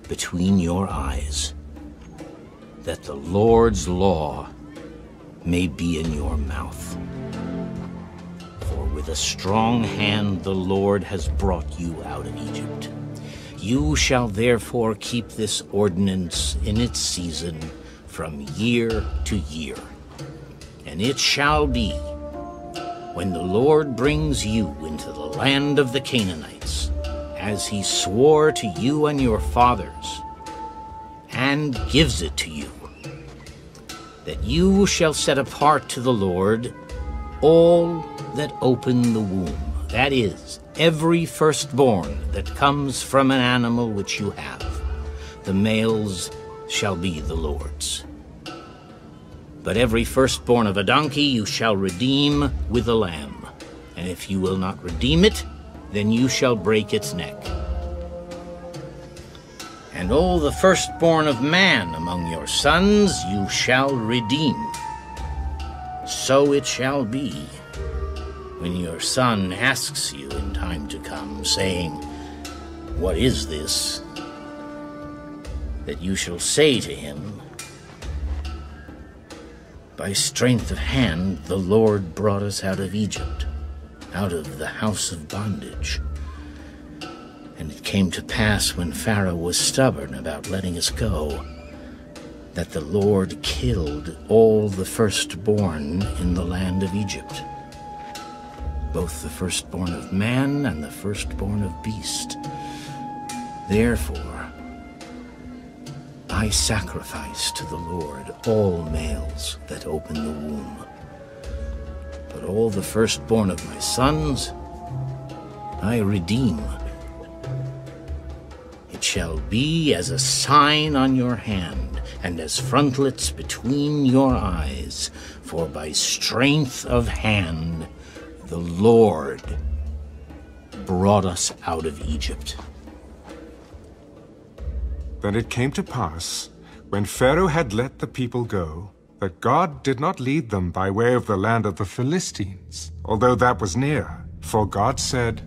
between your eyes, that the Lord's law may be in your mouth. For with a strong hand the Lord has brought you out of Egypt. You shall therefore keep this ordinance in its season from year to year. And it shall be, when the Lord brings you into the land of the Canaanites, as he swore to you and your fathers, and gives it to you, that you shall set apart to the Lord all that open the womb, that is, every firstborn that comes from an animal which you have. The males shall be the Lord's. But every firstborn of a donkey you shall redeem with a lamb, and if you will not redeem it, then you shall break its neck. And all the firstborn of man among your sons you shall redeem. So it shall be, when your son asks you in time to come, saying, What is this? That you shall say to him, By strength of hand the Lord brought us out of Egypt, out of the house of bondage. And it came to pass, when Pharaoh was stubborn about letting us go, that the Lord killed all the firstborn in the land of Egypt, both the firstborn of man and the firstborn of beast. Therefore I sacrifice to the Lord all males that open the womb. But all the firstborn of my sons I redeem. It shall be as a sign on your hand, and as frontlets between your eyes, for by strength of hand the Lord brought us out of Egypt. Then it came to pass, when Pharaoh had let the people go, that God did not lead them by way of the land of the Philistines, although that was near. For God said,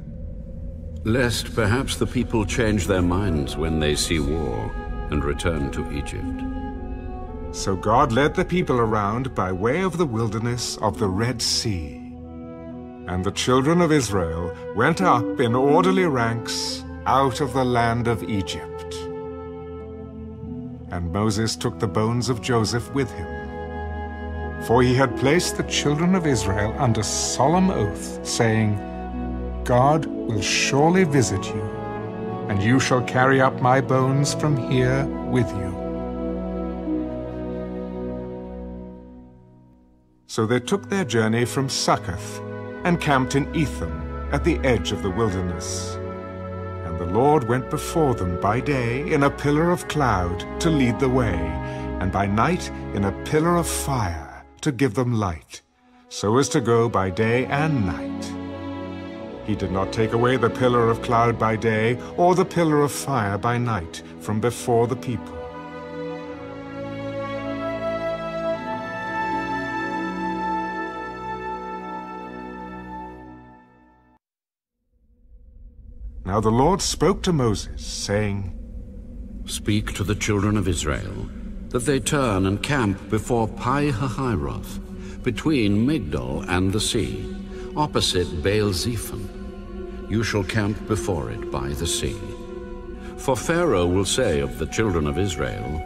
Lest perhaps the people change their minds when they see war and return to Egypt. So God led the people around by way of the wilderness of the Red Sea. And the children of Israel went up in orderly ranks out of the land of Egypt. And Moses took the bones of Joseph with him, for he had placed the children of Israel under solemn oath, saying, God will surely visit you, and you shall carry up my bones from here with you. So they took their journey from Succoth and camped in Etham at the edge of the wilderness. And the Lord went before them by day in a pillar of cloud to lead the way, and by night in a pillar of fire to give them light, so as to go by day and night. He did not take away the pillar of cloud by day or the pillar of fire by night from before the people. Now the Lord spoke to Moses, saying, Speak to the children of Israel, that they turn and camp before Pi-hahiroth, between Migdol and the sea, opposite Baal-zephon. You shall camp before it by the sea. For Pharaoh will say of the children of Israel,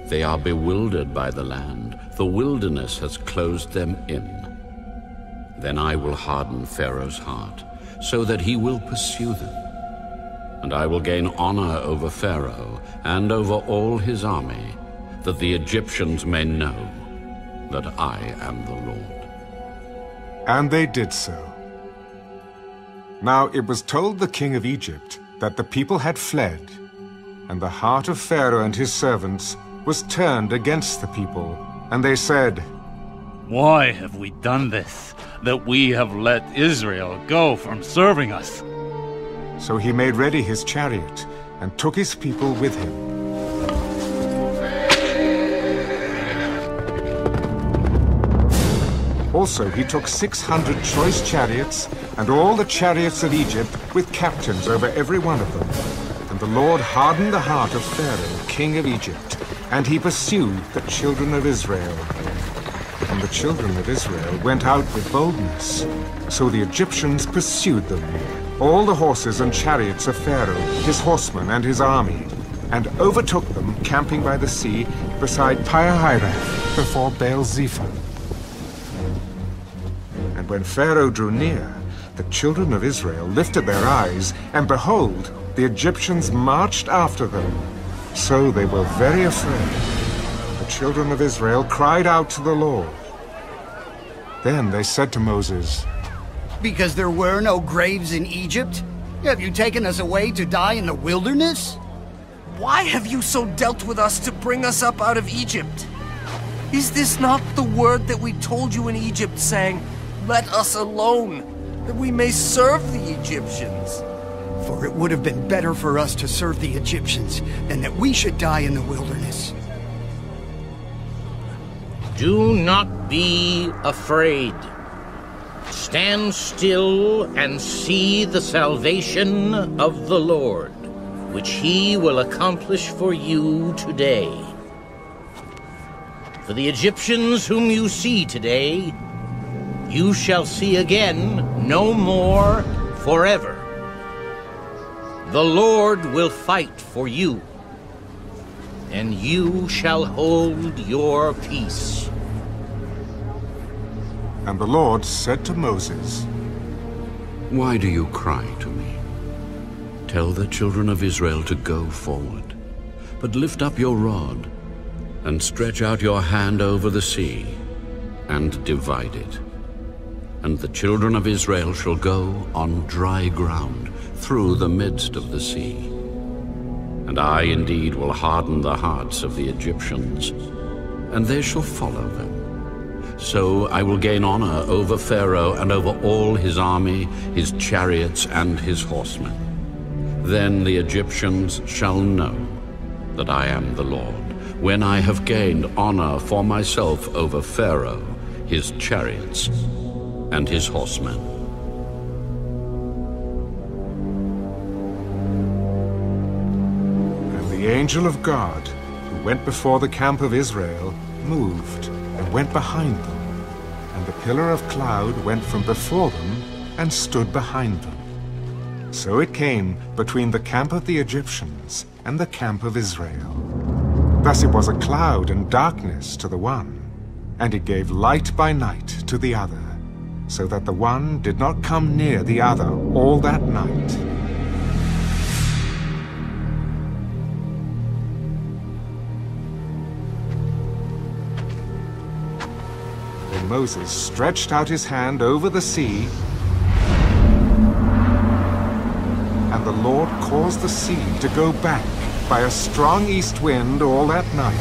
They are bewildered by the land, the wilderness has closed them in. Then I will harden Pharaoh's heart, so that he will pursue them. And I will gain honor over Pharaoh and over all his army, that the Egyptians may know that I am the Lord. And they did so. Now it was told the king of Egypt that the people had fled, and the heart of Pharaoh and his servants was turned against the people, and they said, Why have we done this, that we have let Israel go from serving us? So he made ready his chariot and took his people with him. Also he took 600 choice chariots and all the chariots of Egypt with captains over every one of them. And the Lord hardened the heart of Pharaoh, king of Egypt, and he pursued the children of Israel. And the children of Israel went out with boldness. So the Egyptians pursued them, all the horses and chariots of Pharaoh, his horsemen and his army, and overtook them camping by the sea beside Pi-hahiroth before Baal-zephon. And when Pharaoh drew near, the children of Israel lifted their eyes, and behold, the Egyptians marched after them. So they were very afraid. The children of Israel cried out to the Lord. Then they said to Moses, Because there were no graves in Egypt? Have you taken us away to die in the wilderness? Why have you so dealt with us to bring us up out of Egypt? Is this not the word that we told you in Egypt, saying, Let us alone, that we may serve the Egyptians? For it would have been better for us to serve the Egyptians than that we should die in the wilderness. Do not be afraid. Stand still and see the salvation of the Lord, which he will accomplish for you today. For the Egyptians whom you see today, you shall see again no more forever. The Lord will fight for you, and you shall hold your peace. And the Lord said to Moses, Why do you cry to me? Tell the children of Israel to go forward, but lift up your rod, and stretch out your hand over the sea, and divide it. And the children of Israel shall go on dry ground through the midst of the sea. And I indeed will harden the hearts of the Egyptians, and they shall follow them. So I will gain honor over Pharaoh and over all his army, his chariots, and his horsemen. Then the Egyptians shall know that I am the Lord, when I have gained honor for myself over Pharaoh, his chariots, and his horsemen. And the angel of God, who went before the camp of Israel, moved and went behind them, and the pillar of cloud went from before them and stood behind them. So it came between the camp of the Egyptians and the camp of Israel. Thus it was a cloud and darkness to the one, and it gave light by night to the other, so that the one did not come near the other all that night. Then Moses stretched out his hand over the sea, and the Lord caused the sea to go back by a strong east wind all that night.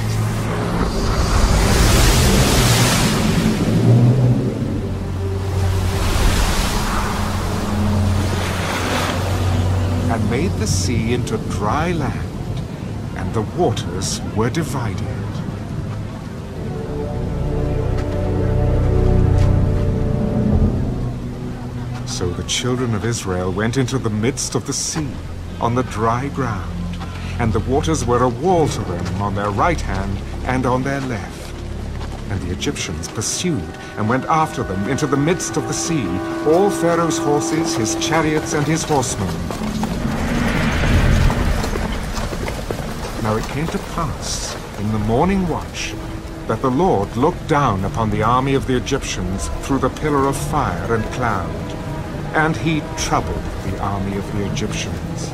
And made the sea into dry land, and the waters were divided. So the children of Israel went into the midst of the sea, on the dry ground, and the waters were a wall to them on their right hand and on their left. And the Egyptians pursued and went after them into the midst of the sea, all Pharaoh's horses, his chariots, and his horsemen. Now it came to pass, in the morning watch, that the Lord looked down upon the army of the Egyptians through the pillar of fire and cloud. And he troubled the army of the Egyptians.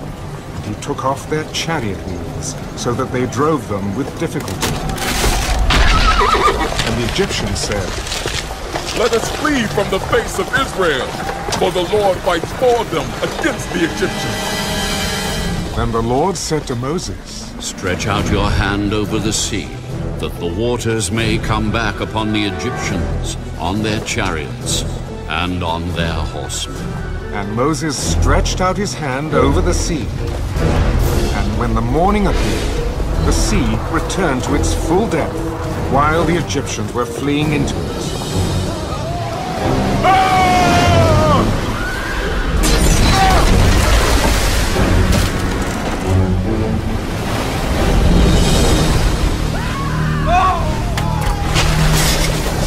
And he took off their chariot wheels, so that they drove them with difficulty. And the Egyptians said, "Let us flee from the face of Israel, for the Lord fights for them against the Egyptians." Then the Lord said to Moses, "Stretch out your hand over the sea, that the waters may come back upon the Egyptians, on their chariots, and on their horsemen." And Moses stretched out his hand over the sea. And when the morning appeared, the sea returned to its full depth, while the Egyptians were fleeing into it.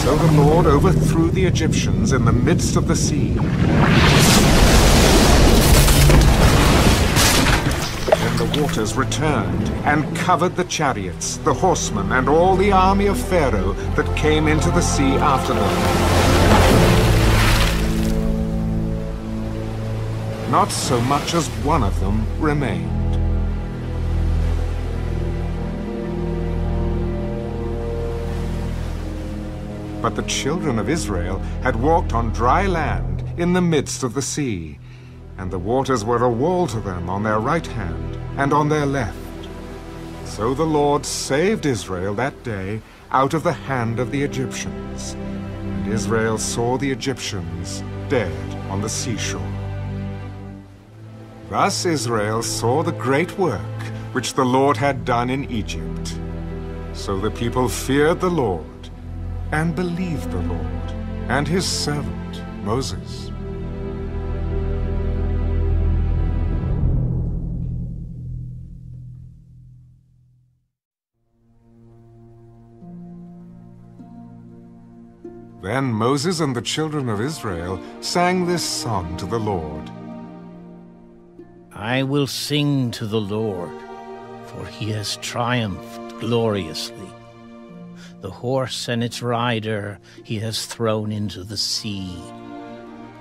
So the Lord overthrew the Egyptians in the midst of the sea. Then the waters returned and covered the chariots, the horsemen, and all the army of Pharaoh that came into the sea after them. Not so much as one of them remained. But the children of Israel had walked on dry land in the midst of the sea, and the waters were a wall to them on their right hand and on their left. So the Lord saved Israel that day out of the hand of the Egyptians. And Israel saw the Egyptians dead on the seashore. Thus Israel saw the great work which the Lord had done in Egypt. So the people feared the Lord and believed the Lord and his servant Moses. Then Moses and the children of Israel sang this song to the Lord. I will sing to the Lord, for he has triumphed gloriously. The horse and its rider he has thrown into the sea.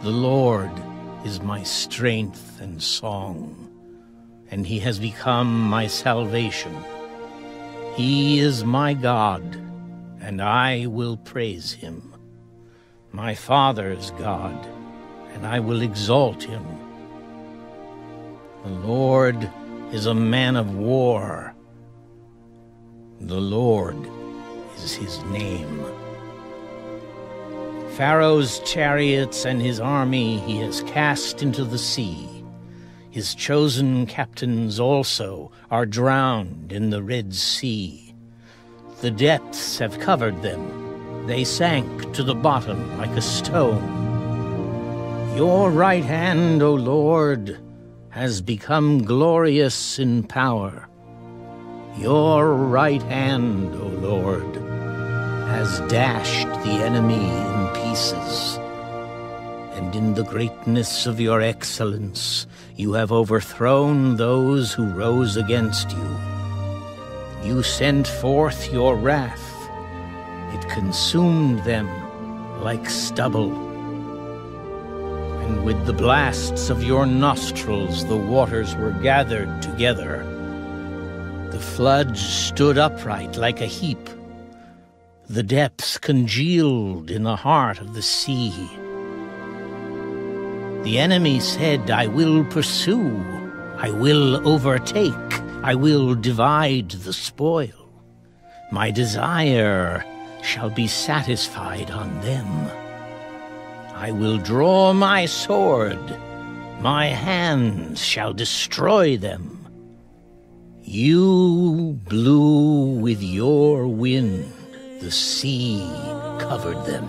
The Lord is my strength and song, and he has become my salvation. He is my God, and I will praise him. My father's God, and I will exalt him. The Lord is a man of war. The Lord is his name. Pharaoh's chariots and his army he has cast into the sea. His chosen captains also are drowned in the Red Sea. The depths have covered them. They sank to the bottom like a stone. Your right hand, O Lord, has become glorious in power. Your right hand, O Lord, has dashed the enemy in pieces. And in the greatness of your excellence, you have overthrown those who rose against you. You sent forth your wrath. It consumed them like stubble. And with the blasts of your nostrils, the waters were gathered together. The floods stood upright like a heap. The depths congealed in the heart of the sea. The enemy said, I will pursue, I will overtake, I will divide the spoil. My desire shall be satisfied on them. I will draw my sword, my hands shall destroy them. You blew with your wind, the sea covered them.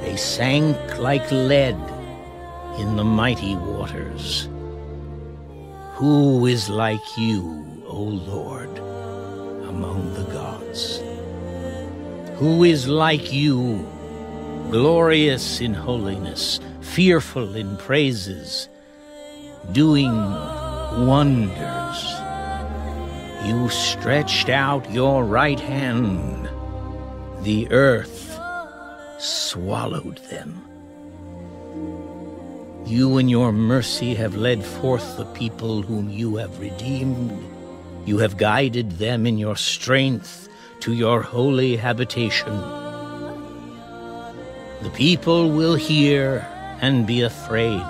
They sank like lead in the mighty waters. Who is like you, O Lord, among the gods? Who is like you, glorious in holiness, fearful in praises, doing wonders? You stretched out your right hand. The earth swallowed them. You in your mercy have led forth the people whom you have redeemed. You have guided them in your strength to your holy habitation. The people will hear and be afraid.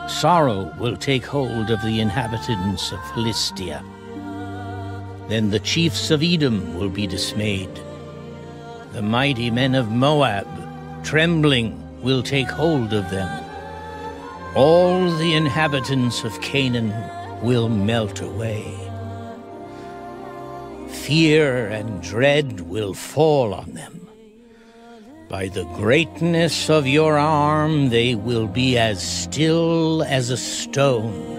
Sorrow will take hold of the inhabitants of Philistia. Then the chiefs of Edom will be dismayed. The mighty men of Moab, trembling, will take hold of them. All the inhabitants of Canaan will melt away. Fear and dread will fall on them. By the greatness of your arm they will be as still as a stone,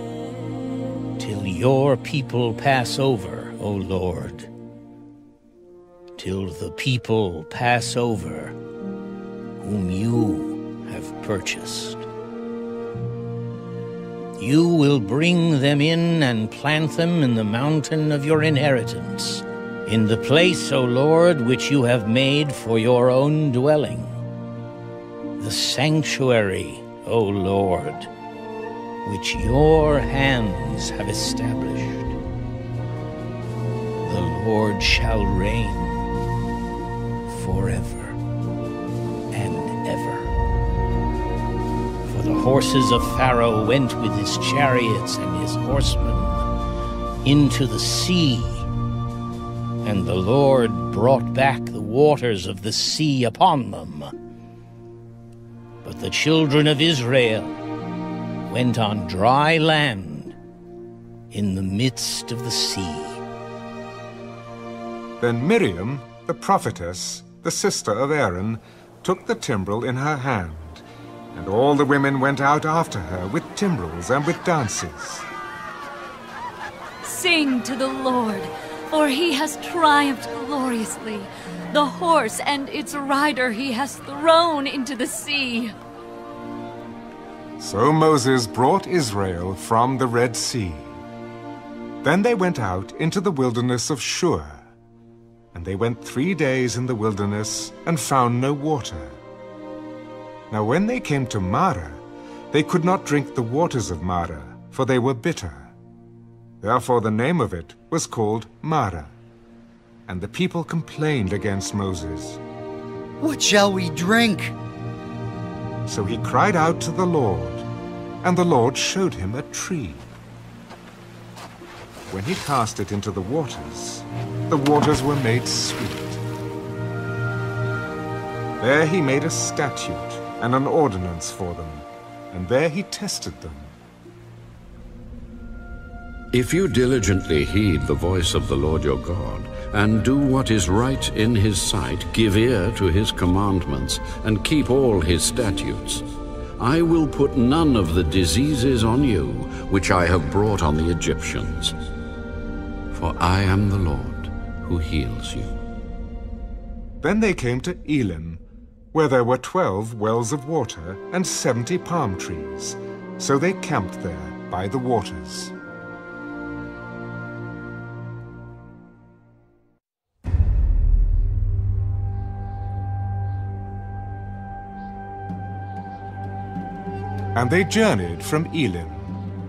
till your people pass over, O Lord. Till the people pass over whom you have purchased. You will bring them in and plant them in the mountain of your inheritance, in the place, O Lord, which you have made for your own dwelling. The sanctuary, O Lord, which your hands have established. The Lord shall reign forever and ever. For the horses of Pharaoh went with his chariots and his horsemen into the sea, and the Lord brought back the waters of the sea upon them. But the children of Israel went on dry land in the midst of the sea. Then Miriam, the prophetess, the sister of Aaron, took the timbrel in her hand, and all the women went out after her with timbrels and with dances. Sing to the Lord, for he has triumphed gloriously. The horse and its rider he has thrown into the sea. So Moses brought Israel from the Red Sea. Then they went out into the wilderness of Shur. And they went 3 days in the wilderness and found no water. Now when they came to Marah, they could not drink the waters of Marah, for they were bitter. Therefore the name of it was called Marah. And the people complained against Moses. What shall we drink? So he cried out to the Lord, and the Lord showed him a tree. When he cast it into the waters were made sweet. There he made a statute and an ordinance for them, and there he tested them. If you diligently heed the voice of the Lord your God, and do what is right in his sight, give ear to his commandments, and keep all his statutes, I will put none of the diseases on you which I have brought on the Egyptians. For I am the Lord who heals you. Then they came to Elim, where there were 12 wells of water and 70 palm trees. So they camped there by the waters. And they journeyed from Elim,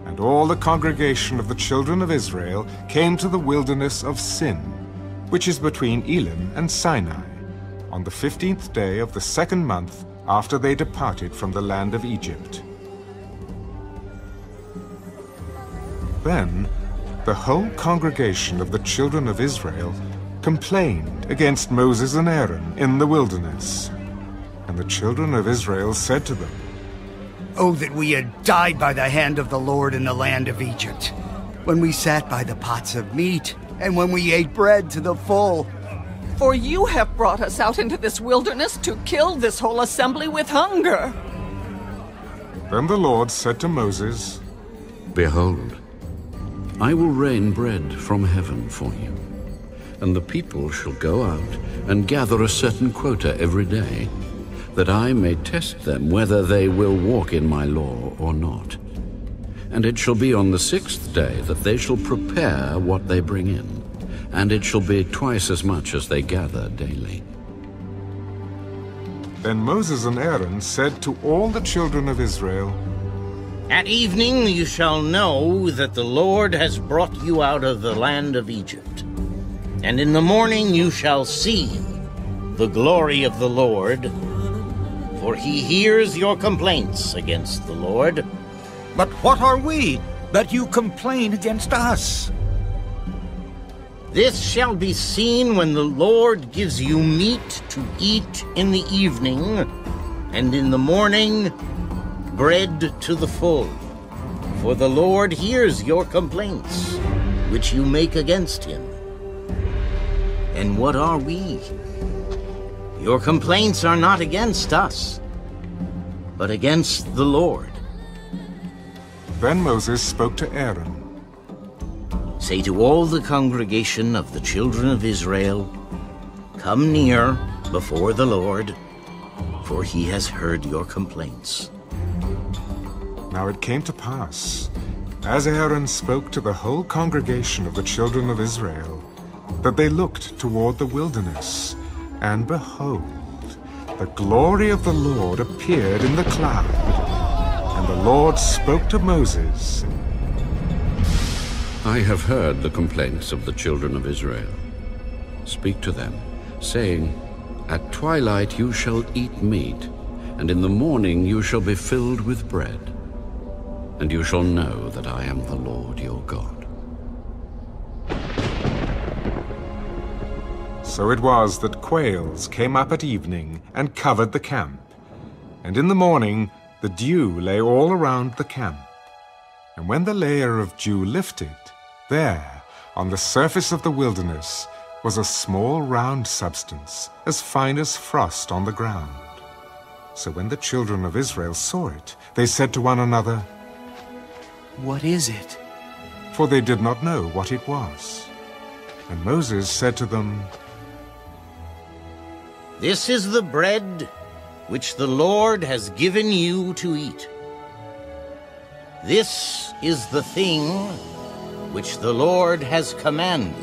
and all the congregation of the children of Israel came to the wilderness of Sin, which is between Elim and Sinai, on the 15th day of the 2nd month after they departed from the land of Egypt. Then the whole congregation of the children of Israel complained against Moses and Aaron in the wilderness. And the children of Israel said to them, "Oh, that we had died by the hand of the Lord in the land of Egypt, when we sat by the pots of meat, and when we ate bread to the full. For you have brought us out into this wilderness to kill this whole assembly with hunger." Then the Lord said to Moses, Behold, I will rain bread from heaven for you, and the people shall go out and gather a certain quota every day, that I may test them whether they will walk in my law or not. And it shall be on the 6th day that they shall prepare what they bring in, and it shall be twice as much as they gather daily. Then Moses and Aaron said to all the children of Israel, At evening you shall know that the Lord has brought you out of the land of Egypt. And in the morning you shall see the glory of the Lord, for he hears your complaints against the Lord. But what are we, that you complain against us? This shall be seen when the Lord gives you meat to eat in the evening, and in the morning bread to the full. For the Lord hears your complaints, which you make against him. And what are we? Your complaints are not against us, but against the Lord. Then Moses spoke to Aaron. Say to all the congregation of the children of Israel, Come near before the Lord, for he has heard your complaints. Now it came to pass, as Aaron spoke to the whole congregation of the children of Israel, that they looked toward the wilderness, and behold, the glory of the Lord appeared in the cloud. And the Lord spoke to Moses. I have heard the complaints of the children of Israel. Speak to them, saying, At twilight you shall eat meat, and in the morning you shall be filled with bread. And you shall know that I am the Lord your God. So it was that quails came up at evening and covered the camp. And in the morning the dew lay all around the camp. And when the layer of dew lifted, there, on the surface of the wilderness, was a small round substance, as fine as frost on the ground. So when the children of Israel saw it, they said to one another, What is it? For they did not know what it was. And Moses said to them, This is the bread which the Lord has given you to eat. This is the thing which the Lord has commanded.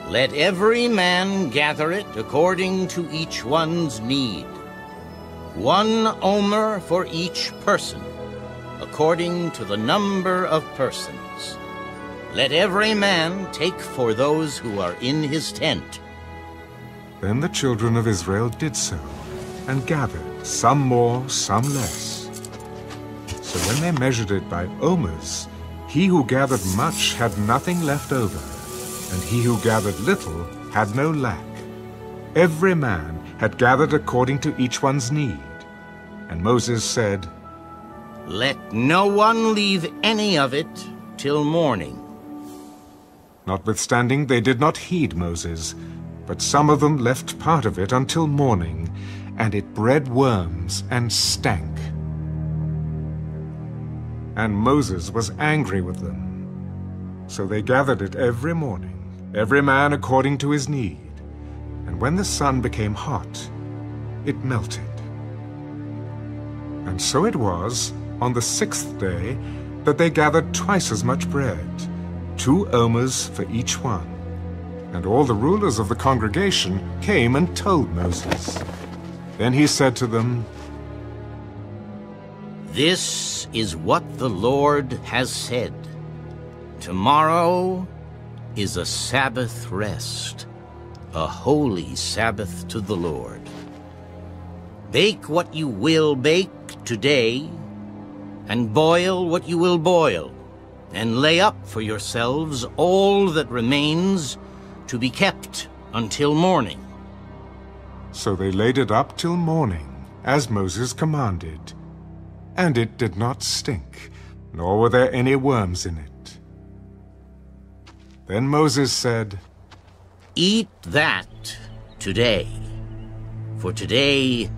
Let every man gather it according to each one's need. 1 omer for each person, according to the number of persons. Let every man take for those who are in his tent. Then the children of Israel did so, and gathered, some more, some less. So when they measured it by omers, he who gathered much had nothing left over, and he who gathered little had no lack. Every man had gathered according to each one's need. And Moses said, "Let no one leave any of it till morning." Notwithstanding, they did not heed Moses, but some of them left part of it until morning, and it bred worms and stank. And Moses was angry with them. So they gathered it every morning, every man according to his need. And when the sun became hot, it melted. And so it was, on the 6th day, that they gathered twice as much bread, 2 omers for each one. And all the rulers of the congregation came and told Moses. Then he said to them, "This is what the Lord has said. Tomorrow is a Sabbath rest, a holy Sabbath to the Lord. Bake what you will bake today, and boil what you will boil, and lay up for yourselves all that remains to be kept until morning." So they laid it up till morning, as Moses commanded. And it did not stink, nor were there any worms in it. Then Moses said, "Eat that today, for today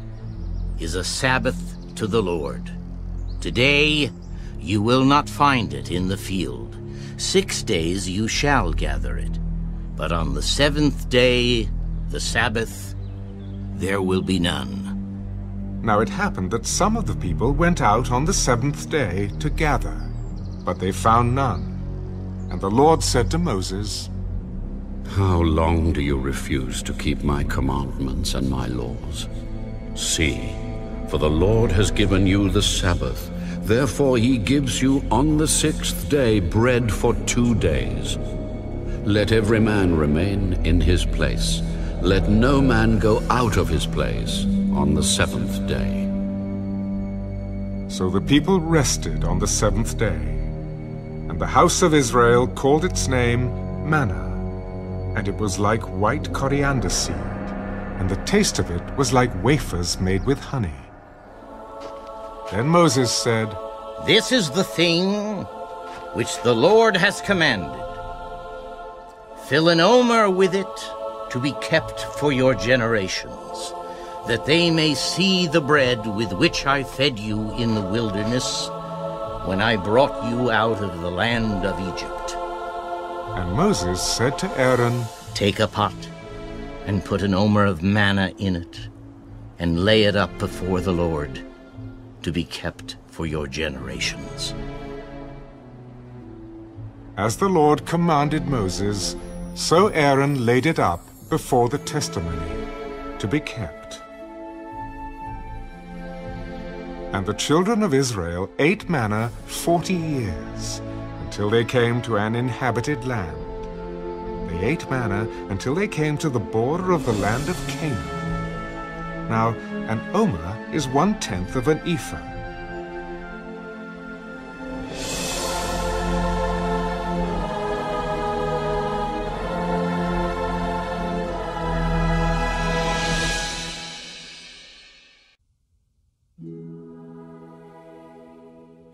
is a Sabbath to the Lord. Today you will not find it in the field. 6 days you shall gather it, but on the 7th day, the Sabbath, there will be none." Now it happened that some of the people went out on the 7th day to gather, but they found none. And the Lord said to Moses, "How long do you refuse to keep my commandments and my laws? See, for the Lord has given you the Sabbath. Therefore he gives you on the 6th day bread for 2 days. Let every man remain in his place. Let no man go out of his place on the 7th day." So the people rested on the 7th day. And the house of Israel called its name manna, and it was like white coriander seed, and the taste of it was like wafers made with honey. Then Moses said, "This is the thing which the Lord has commanded. Fill an omer with it to be kept for your generations, that they may see the bread with which I fed you in the wilderness when I brought you out of the land of Egypt." And Moses said to Aaron, "Take a pot and put an omer of manna in it, and lay it up before the Lord to be kept for your generations." As the Lord commanded Moses, so Aaron laid it up before the testimony to be kept. And the children of Israel ate manna 40 years, until they came to an inhabited land. They ate manna until they came to the border of the land of Canaan. Now, an omer is 1/10 of an ephah.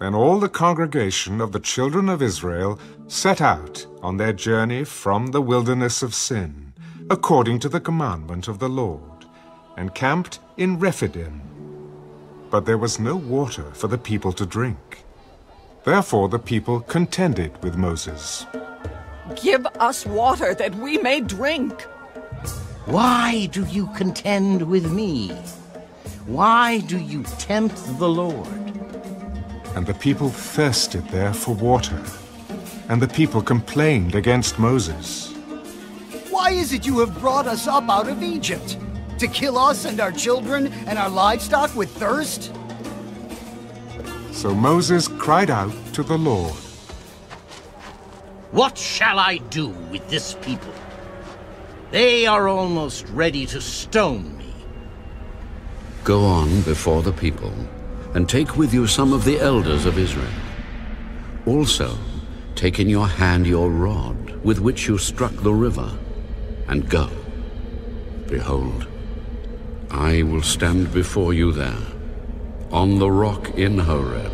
Then all the congregation of the children of Israel set out on their journey from the wilderness of Sin, according to the commandment of the Lord, and camped in Rephidim. But there was no water for the people to drink. Therefore the people contended with Moses. "Give us water that we may drink." "Why do you contend with me? Why do you tempt the Lord?" And the people thirsted there for water, and the people complained against Moses. "Why is it you have brought us up out of Egypt? To kill us and our children and our livestock with thirst?" So Moses cried out to the Lord. "What shall I do with this people? They are almost ready to stone me." Go on before the people, and take with you some of the elders of Israel. Also, take in your hand your rod with which you struck the river, and go. Behold, I will stand before you there, on the rock in Horeb,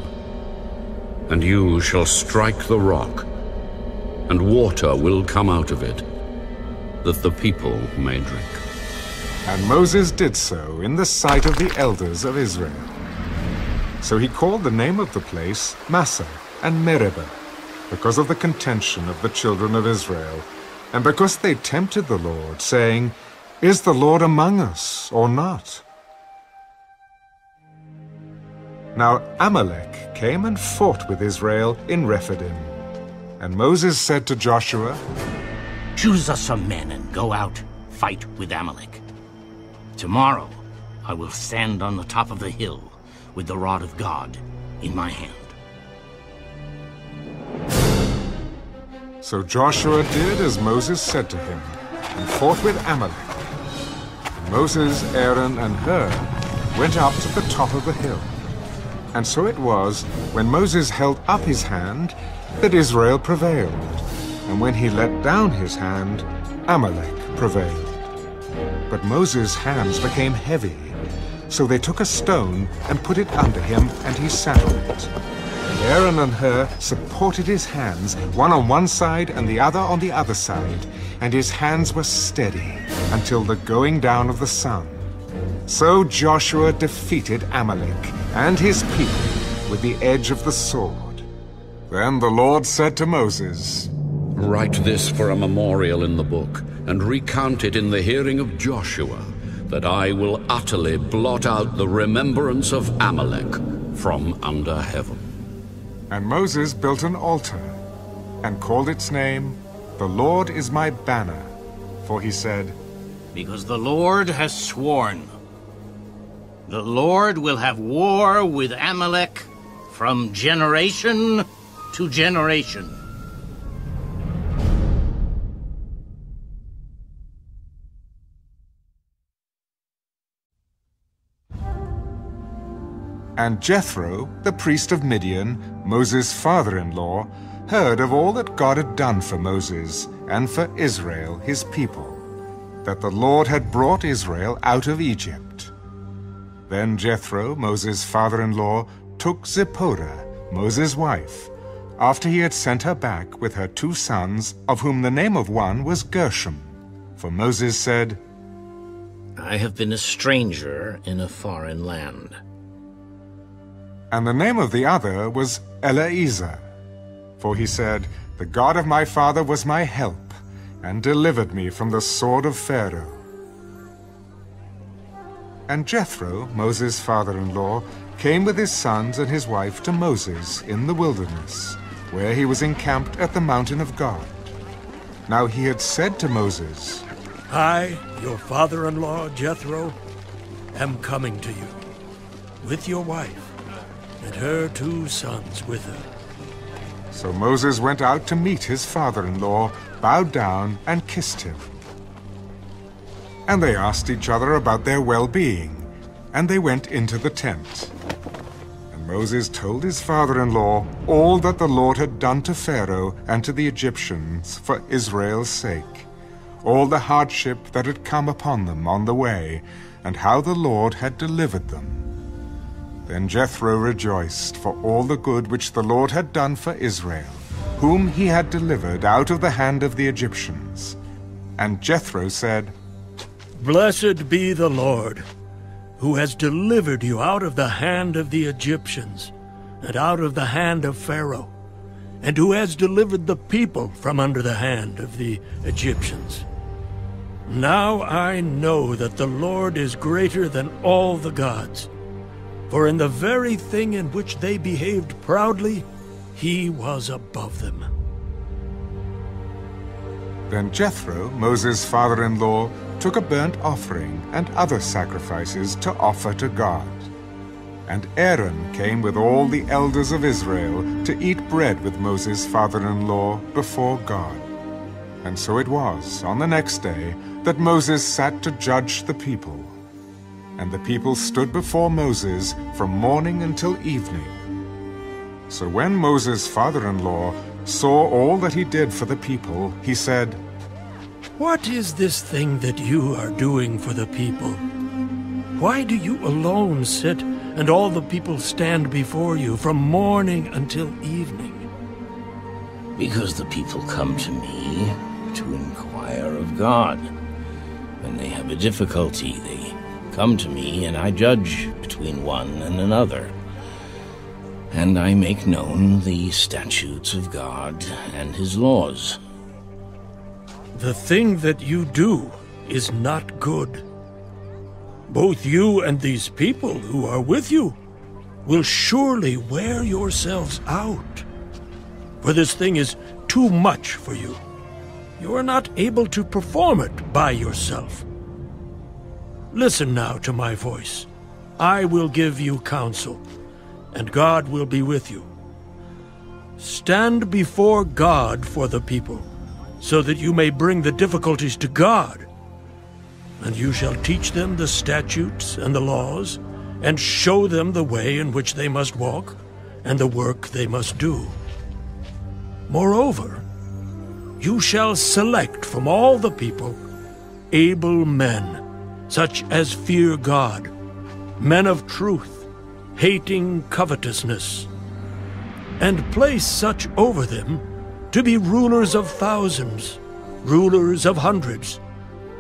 and you shall strike the rock, and water will come out of it, that the people may drink. And Moses did so in the sight of the elders of Israel. So he called the name of the place Massah and Meribah, because of the contention of the children of Israel, and because they tempted the Lord, saying, "Is the Lord among us or not?" Now Amalek came and fought with Israel in Rephidim. And Moses said to Joshua, "Choose us some men and go out, fight with Amalek. Tomorrow I will stand on the top of the hill with the rod of God in my hand." So Joshua did as Moses said to him, and fought with Amalek. And Moses, Aaron, and Hur went up to the top of the hill. And so it was, when Moses held up his hand, that Israel prevailed. And when he let down his hand, Amalek prevailed. But Moses' hands became heavy. So they took a stone and put it under him, and he sat on it. And Aaron and Hur supported his hands, one on one side and the other on the other side, and his hands were steady until the going down of the sun. So Joshua defeated Amalek and his people with the edge of the sword. Then the Lord said to Moses, "Write this for a memorial in the book, and recount it in the hearing of Joshua, that I will utterly blot out the remembrance of Amalek from under heaven." And Moses built an altar, and called its name, "The Lord is my banner." For he said, "Because the Lord has sworn, the Lord will have war with Amalek from generation to generation." And Jethro, the priest of Midian, Moses' father-in-law, heard of all that God had done for Moses and for Israel, his people, that the Lord had brought Israel out of Egypt. Then Jethro, Moses' father-in-law, took Zipporah, Moses' wife, after he had sent her back with her 2 sons, of whom the name of one was Gershom. For Moses said, "I have been a stranger in a foreign land." And the name of the other was Eleazar. For he said, "The God of my father was my help, and delivered me from the sword of Pharaoh." And Jethro, Moses' father-in-law, came with his sons and his wife to Moses in the wilderness, where he was encamped at the mountain of God. Now he had said to Moses, "I, your father-in-law Jethro, am coming to you, with your wife, and her 2 sons with her." So Moses went out to meet his father-in-law, bowed down, and kissed him. And they asked each other about their well-being, and they went into the tent. And Moses told his father-in-law all that the Lord had done to Pharaoh and to the Egyptians for Israel's sake, all the hardship that had come upon them on the way, and how the Lord had delivered them. Then Jethro rejoiced for all the good which the Lord had done for Israel, whom he had delivered out of the hand of the Egyptians. And Jethro said, "Blessed be the Lord, who has delivered you out of the hand of the Egyptians, and out of the hand of Pharaoh, and who has delivered the people from under the hand of the Egyptians. Now I know that the Lord is greater than all the gods, for in the very thing in which they behaved proudly, he was above them." Then Jethro, Moses' father-in-law, took a burnt offering and other sacrifices to offer to God. And Aaron came with all the elders of Israel to eat bread with Moses' father-in-law before God. And so it was, on the next day, that Moses sat to judge the people. And the people stood before Moses from morning until evening. So when Moses' father-in-law saw all that he did for the people, he said, "What is this thing that you are doing for the people? Why do you alone sit, and all the people stand before you from morning until evening? Because the people come to me to inquire of God. When they have a difficulty, they come to me, and I judge between one and another. And I make known the statutes of God and his laws. The thing that you do is not good. Both you and these people who are with you will surely wear yourselves out. For this thing is too much for you. You are not able to perform it by yourself. Listen now to my voice. I will give you counsel, and God will be with you. Stand before God for the people, so that you may bring the difficulties to God. And you shall teach them the statutes and the laws, and show them the way in which they must walk, and the work they must do. Moreover, you shall select from all the people able men, such as fear God, men of truth, hating covetousness, and place such over them to be rulers of thousands, rulers of hundreds,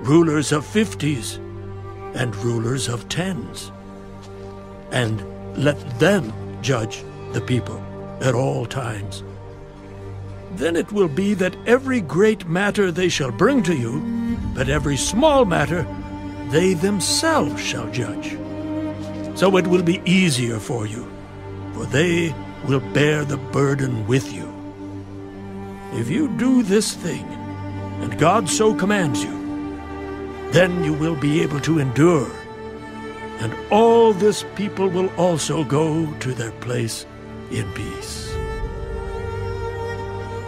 rulers of 50s, and rulers of 10s. And let them judge the people at all times. Then it will be that every great matter they shall bring to you, but every small matter they themselves shall judge. So it will be easier for you, for they will bear the burden with you. If you do this thing, and God so commands you, then you will be able to endure, and all this people will also go to their place in peace.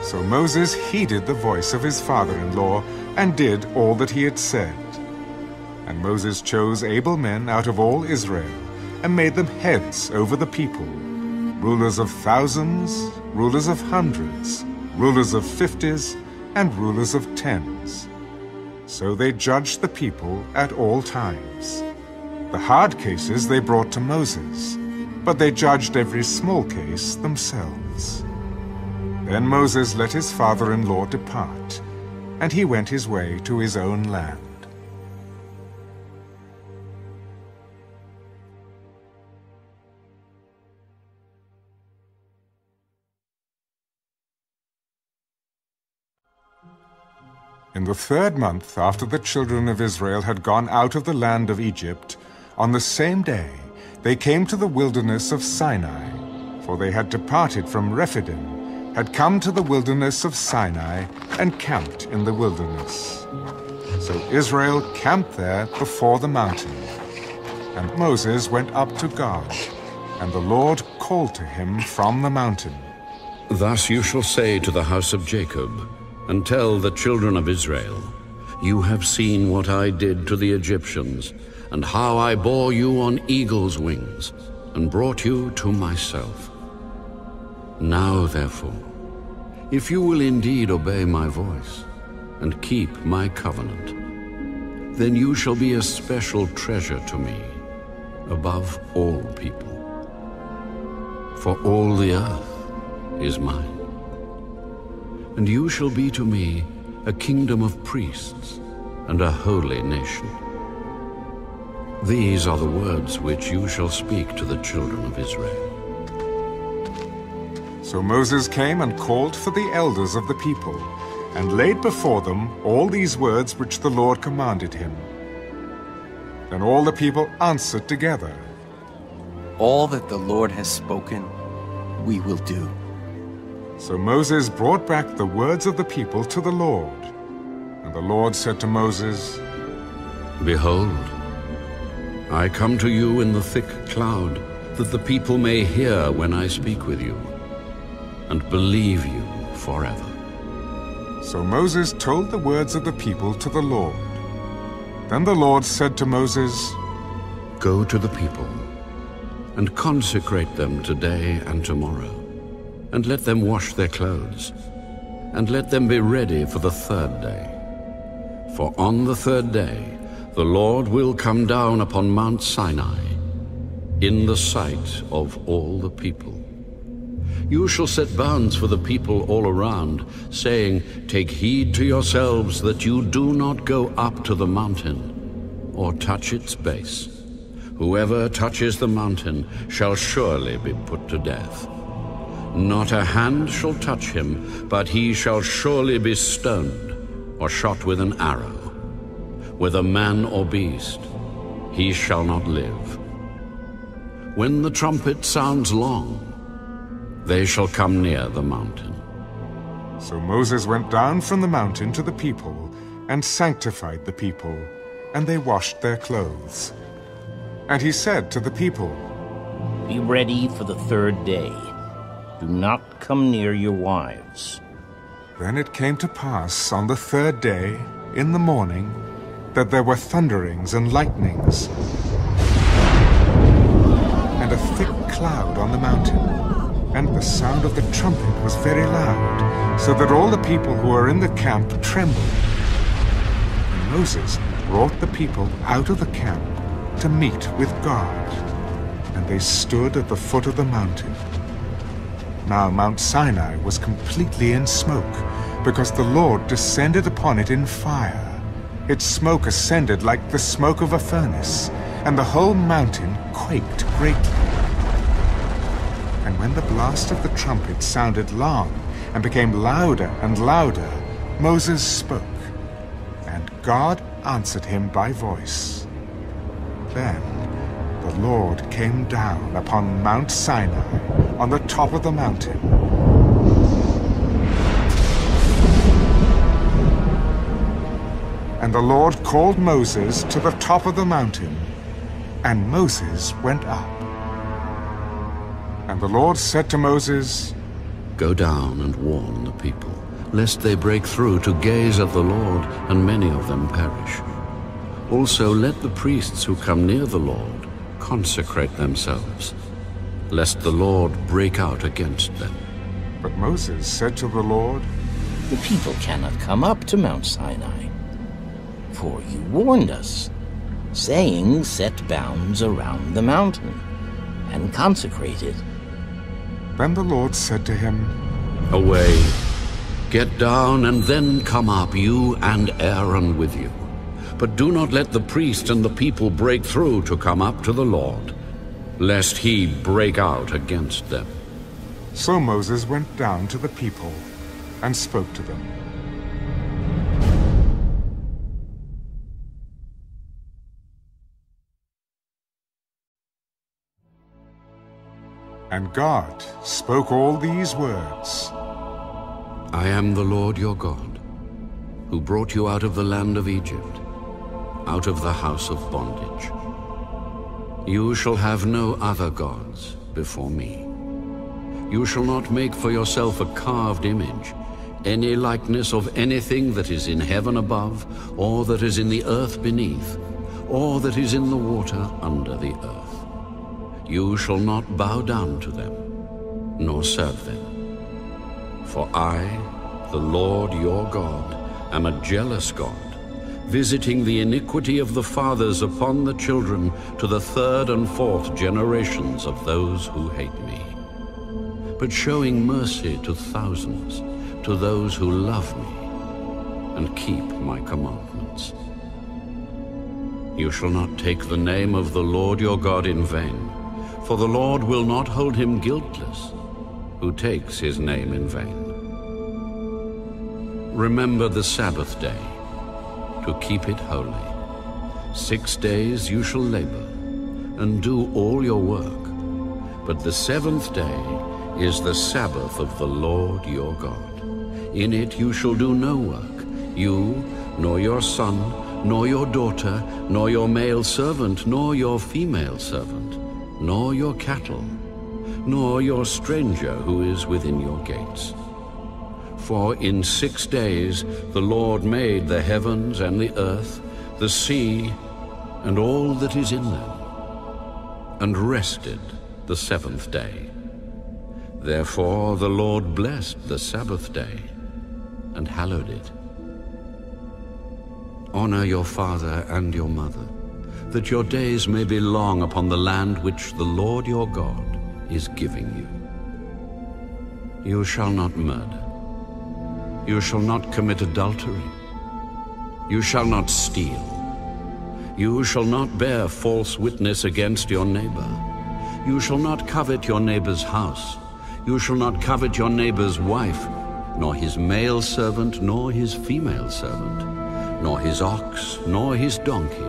So Moses heeded the voice of his father-in-law and did all that he had said. And Moses chose able men out of all Israel and made them heads over the people, rulers of thousands, rulers of hundreds, rulers of 50s, and rulers of 10s. So they judged the people at all times. The hard cases they brought to Moses, but they judged every small case themselves. Then Moses let his father-in-law depart, and he went his way to his own land. In the 3rd month after the children of Israel had gone out of the land of Egypt, on the same day they came to the wilderness of Sinai, for they had departed from Rephidim, had come to the wilderness of Sinai, and camped in the wilderness. So Israel camped there before the mountain. And Moses went up to God, and the Lord called to him from the mountain. Thus you shall say to the house of Jacob, and tell the children of Israel, you have seen what I did to the Egyptians, and how I bore you on eagle's wings, and brought you to myself. Now, therefore, if you will indeed obey my voice, and keep my covenant, then you shall be a special treasure to me, above all people. For all the earth is mine. And you shall be to me a kingdom of priests and a holy nation. These are the words which you shall speak to the children of Israel. So Moses came and called for the elders of the people, and laid before them all these words which the Lord commanded him. Then all the people answered together, All that the Lord has spoken, we will do. So Moses brought back the words of the people to the Lord. And the Lord said to Moses, Behold, I come to you in the thick cloud, that the people may hear when I speak with you, and believe you forever. So Moses told the words of the people to the Lord. Then the Lord said to Moses, Go to the people, and consecrate them today and tomorrow, and let them wash their clothes, and let them be ready for the 3rd day. For on the 3rd day The Lord will come down upon Mount Sinai, in the sight of all the people. You shall set bounds for the people all around, saying, Take heed to yourselves that you do not go up to the mountain, or touch its base. Whoever touches the mountain shall surely be put to death. Not a hand shall touch him, but he shall surely be stoned, or shot with an arrow. Whether man or beast, he shall not live. When the trumpet sounds long, they shall come near the mountain. So Moses went down from the mountain to the people, and sanctified the people, and they washed their clothes. And he said to the people, Be ready for the third day. Do not come near your wives. Then it came to pass on the third day, in the morning, that there were thunderings and lightnings, and a thick cloud on the mountain, and the sound of the trumpet was very loud, so that all the people who were in the camp trembled. And Moses brought the people out of the camp to meet with God, and they stood at the foot of the mountain. Now Mount Sinai was completely in smoke, because the Lord descended upon it in fire. Its smoke ascended like the smoke of a furnace, and the whole mountain quaked greatly. And when the blast of the trumpet sounded long, and became louder and louder, Moses spoke, and God answered him by voice. Then the Lord came down upon Mount Sinai, on the top of the mountain. And the Lord called Moses to the top of the mountain, and Moses went up. And the Lord said to Moses, Go down and warn the people, lest they break through to gaze at the Lord, and many of them perish. Also let the priests who come near the Lord consecrate themselves, lest the Lord break out against them. But Moses said to the Lord, The people cannot come up to Mount Sinai, for you warned us, saying, Set bounds around the mountain, and consecrate it. Then the Lord said to him, Away, get down, and then come up, you and Aaron with you. But do not let the priest and the people break through to come up to the Lord, lest he break out against them. So Moses went down to the people and spoke to them. And God spoke all these words. I am the Lord your God, who brought you out of the land of Egypt, out of the house of bondage. You shall have no other gods before me. You shall not make for yourself a carved image, any likeness of anything that is in heaven above, or that is in the earth beneath, or that is in the water under the earth. You shall not bow down to them, nor serve them. For I, the Lord your God, am a jealous God, visiting the iniquity of the fathers upon the children to the third and fourth generations of those who hate me, but showing mercy to thousands, to those who love me and keep my commandments. You shall not take the name of the Lord your God in vain, for the Lord will not hold him guiltless who takes his name in vain. Remember the Sabbath day, to keep it holy. 6 days you shall labor, and do all your work. But the seventh day is the Sabbath of the Lord your God. In it you shall do no work, you, nor your son, nor your daughter, nor your male servant, nor your female servant, nor your cattle, nor your stranger who is within your gates. For in 6 days the Lord made the heavens and the earth, the sea, and all that is in them, and rested the seventh day. Therefore the Lord blessed the Sabbath day, and hallowed it. honor your father and your mother, that your days may be long upon the land which the Lord your God is giving you. You shall not murder. You shall not commit adultery. You shall not steal. You shall not bear false witness against your neighbor. You shall not covet your neighbor's house. You shall not covet your neighbor's wife, nor his male servant, nor his female servant, nor his ox, nor his donkey,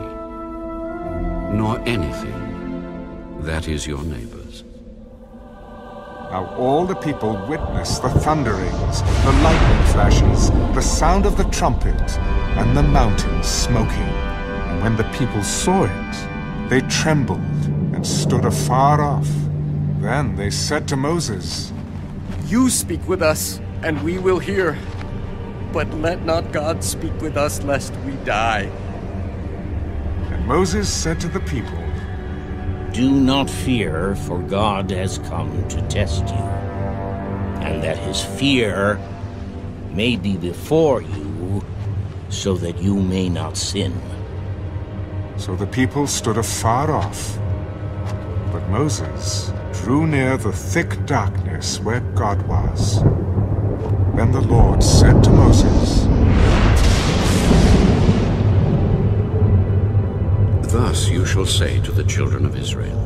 nor anything that is your neighbor's. Now all the people witnessed the thunderings, the lightning flashes, the sound of the trumpet, and the mountains smoking. And when the people saw it, they trembled and stood afar off. Then they said to Moses, "You speak with us, and we will hear. But let not God speak with us, lest we die." And Moses said to the people, "Do not fear, for God has come to test you, and that his fear may be before you, so that you may not sin." So the people stood afar off, but Moses drew near the thick darkness where God was. Then the Lord said to Moses, "Thus you shall say to the children of Israel,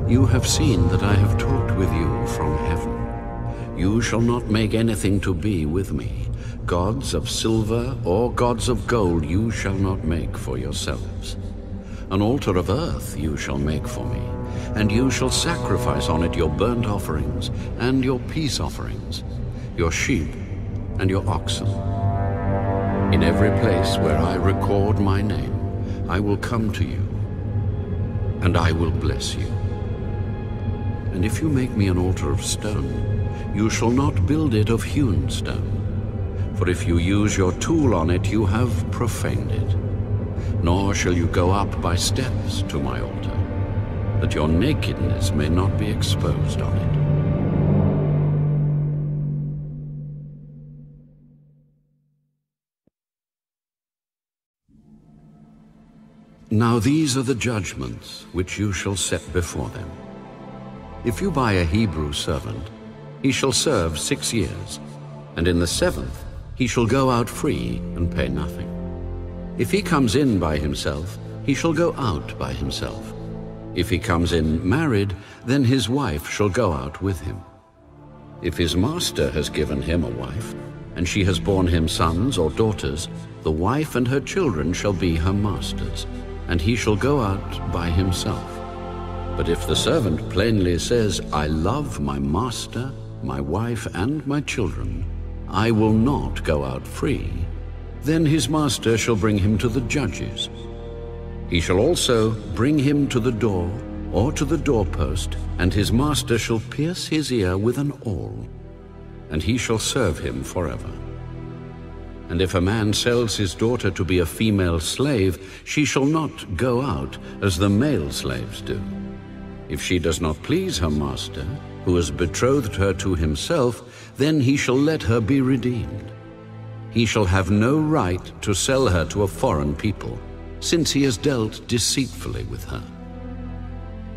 You have seen that I have talked with you from heaven. You shall not make anything to be with me. Gods of silver or gods of gold you shall not make for yourselves. An altar of earth you shall make for me, and you shall sacrifice on it your burnt offerings and your peace offerings, your sheep and your oxen. In every place where I record my name, I will come to you, and I will bless you. And if you make me an altar of stone, you shall not build it of hewn stone. For if you use your tool on it, you have profaned it. Nor shall you go up by steps to my altar, that your nakedness may not be exposed on it. Now these are the judgments which you shall set before them. If you buy a Hebrew servant, he shall serve 6 years, and in the 7th he shall go out free and pay nothing. If he comes in by himself, he shall go out by himself. If he comes in married, then his wife shall go out with him. If his master has given him a wife, and she has borne him sons or daughters, the wife and her children shall be her master's, and he shall go out by himself. But if the servant plainly says, I love my master, my wife, and my children, I will not go out free, then his master shall bring him to the judges. He shall also bring him to the door or to the doorpost, and his master shall pierce his ear with an awl, and he shall serve him forever. And if a man sells his daughter to be a female slave, she shall not go out as the male slaves do. If she does not please her master, who has betrothed her to himself, then he shall let her be redeemed. He shall have no right to sell her to a foreign people, since he has dealt deceitfully with her.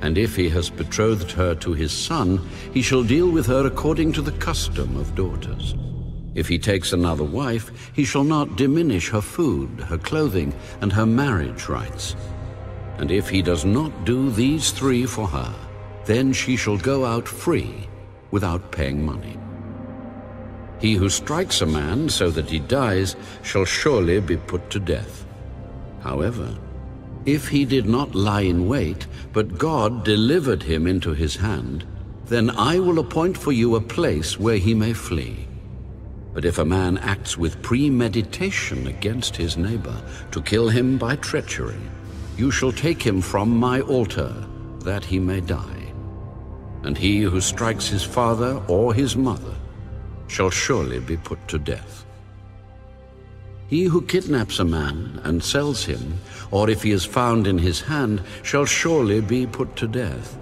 And if he has betrothed her to his son, he shall deal with her according to the custom of daughters. If he takes another wife, he shall not diminish her food, her clothing, and her marriage rights. And if he does not do these 3 for her, then she shall go out free without paying money. He who strikes a man so that he dies shall surely be put to death. However, if he did not lie in wait, but God delivered him into his hand, then I will appoint for you a place where he may flee. But if a man acts with premeditation against his neighbor to kill him by treachery, you shall take him from my altar, that he may die. And he who strikes his father or his mother shall surely be put to death. He who kidnaps a man and sells him, or if he is found in his hand, shall surely be put to death.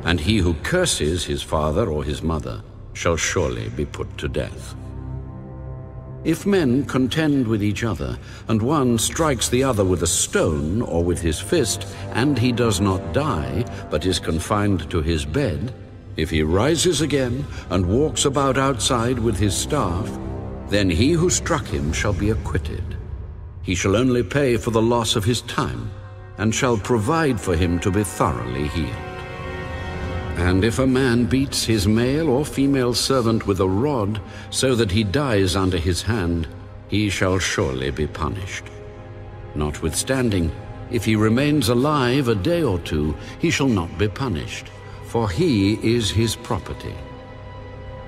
And he who curses his father or his mother shall surely be put to death. If men contend with each other, and one strikes the other with a stone or with his fist, and he does not die, but is confined to his bed, if he rises again and walks about outside with his staff, then he who struck him shall be acquitted. He shall only pay for the loss of his time, and shall provide for him to be thoroughly healed. And if a man beats his male or female servant with a rod, so that he dies under his hand, he shall surely be punished. Notwithstanding, if he remains alive a day or two, he shall not be punished, for he is his property.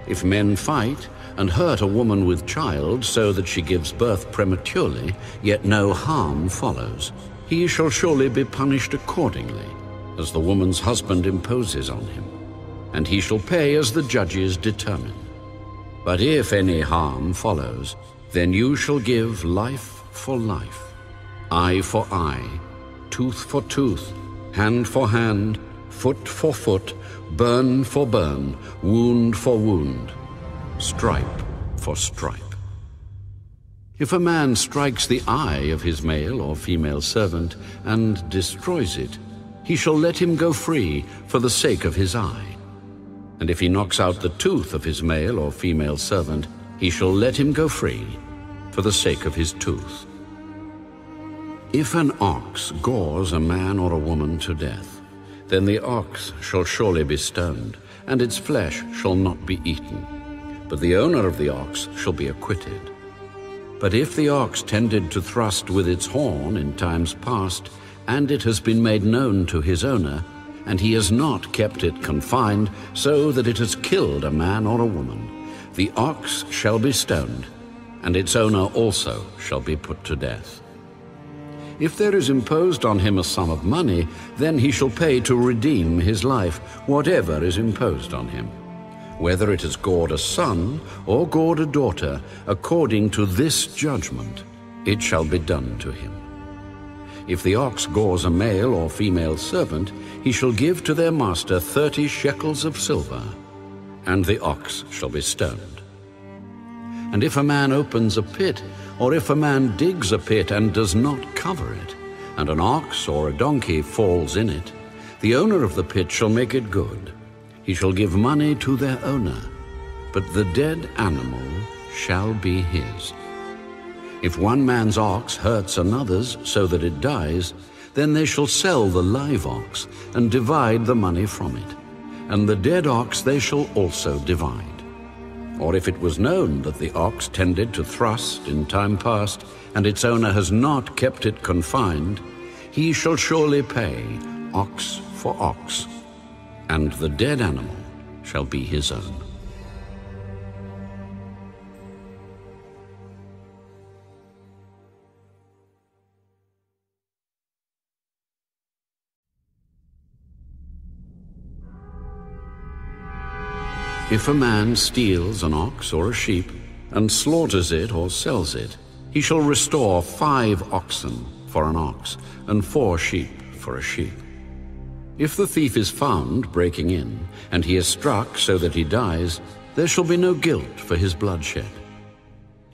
If men fight and hurt a woman with child, so that she gives birth prematurely, yet no harm follows, he shall surely be punished accordingly, as the woman's husband imposes on him, and he shall pay as the judges determine. But if any harm follows, then you shall give life for life, eye for eye, tooth for tooth, hand for hand, foot for foot, burn for burn, wound for wound, stripe for stripe. If a man strikes the eye of his male or female servant and destroys it, he shall let him go free for the sake of his eye. And if he knocks out the tooth of his male or female servant, he shall let him go free for the sake of his tooth. If an ox gores a man or a woman to death, then the ox shall surely be stoned, and its flesh shall not be eaten, but the owner of the ox shall be acquitted. But if the ox tended to thrust with its horn in times past, and it has been made known to his owner, and he has not kept it confined, so that it has killed a man or a woman, the ox shall be stoned, and its owner also shall be put to death. If there is imposed on him a sum of money, then he shall pay to redeem his life, whatever is imposed on him, whether it has gored a son or gored a daughter, according to this judgment, it shall be done to him. If the ox gores a male or female servant, he shall give to their master 30 shekels of silver, and the ox shall be stoned. And if a man opens a pit, or if a man digs a pit and does not cover it, and an ox or a donkey falls in it, the owner of the pit shall make it good. He shall give money to their owner, but the dead animal shall be his. If one man's ox hurts another's so that it dies, then they shall sell the live ox and divide the money from it, and the dead ox they shall also divide. Or if it was known that the ox tended to thrust in time past, and its owner has not kept it confined, he shall surely pay ox for ox, and the dead animal shall be his own. If a man steals an ox or a sheep, and slaughters it or sells it, he shall restore 5 oxen for an ox, and 4 sheep for a sheep. If the thief is found breaking in, and he is struck so that he dies, there shall be no guilt for his bloodshed.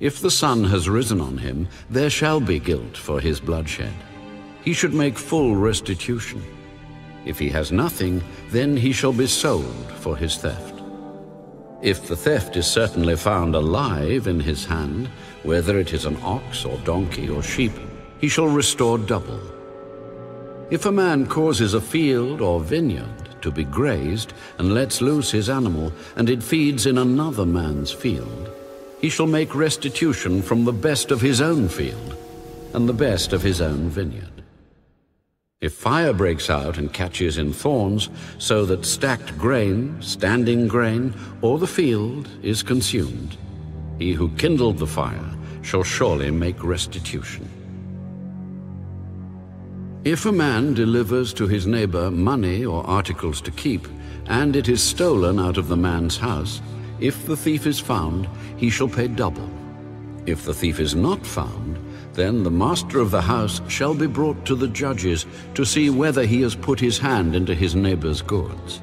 If the sun has risen on him, there shall be guilt for his bloodshed. He should make full restitution. If he has nothing, then he shall be sold for his theft. If the theft is certainly found alive in his hand, whether it is an ox or donkey or sheep, he shall restore double. If a man causes a field or vineyard to be grazed and lets loose his animal, and it feeds in another man's field, he shall make restitution from the best of his own field and the best of his own vineyard. If fire breaks out and catches in thorns, so that stacked grain, standing grain, or the field is consumed, he who kindled the fire shall surely make restitution. If a man delivers to his neighbor money or articles to keep, and it is stolen out of the man's house, if the thief is found, he shall pay double. If the thief is not found, then the master of the house shall be brought to the judges to see whether he has put his hand into his neighbor's goods.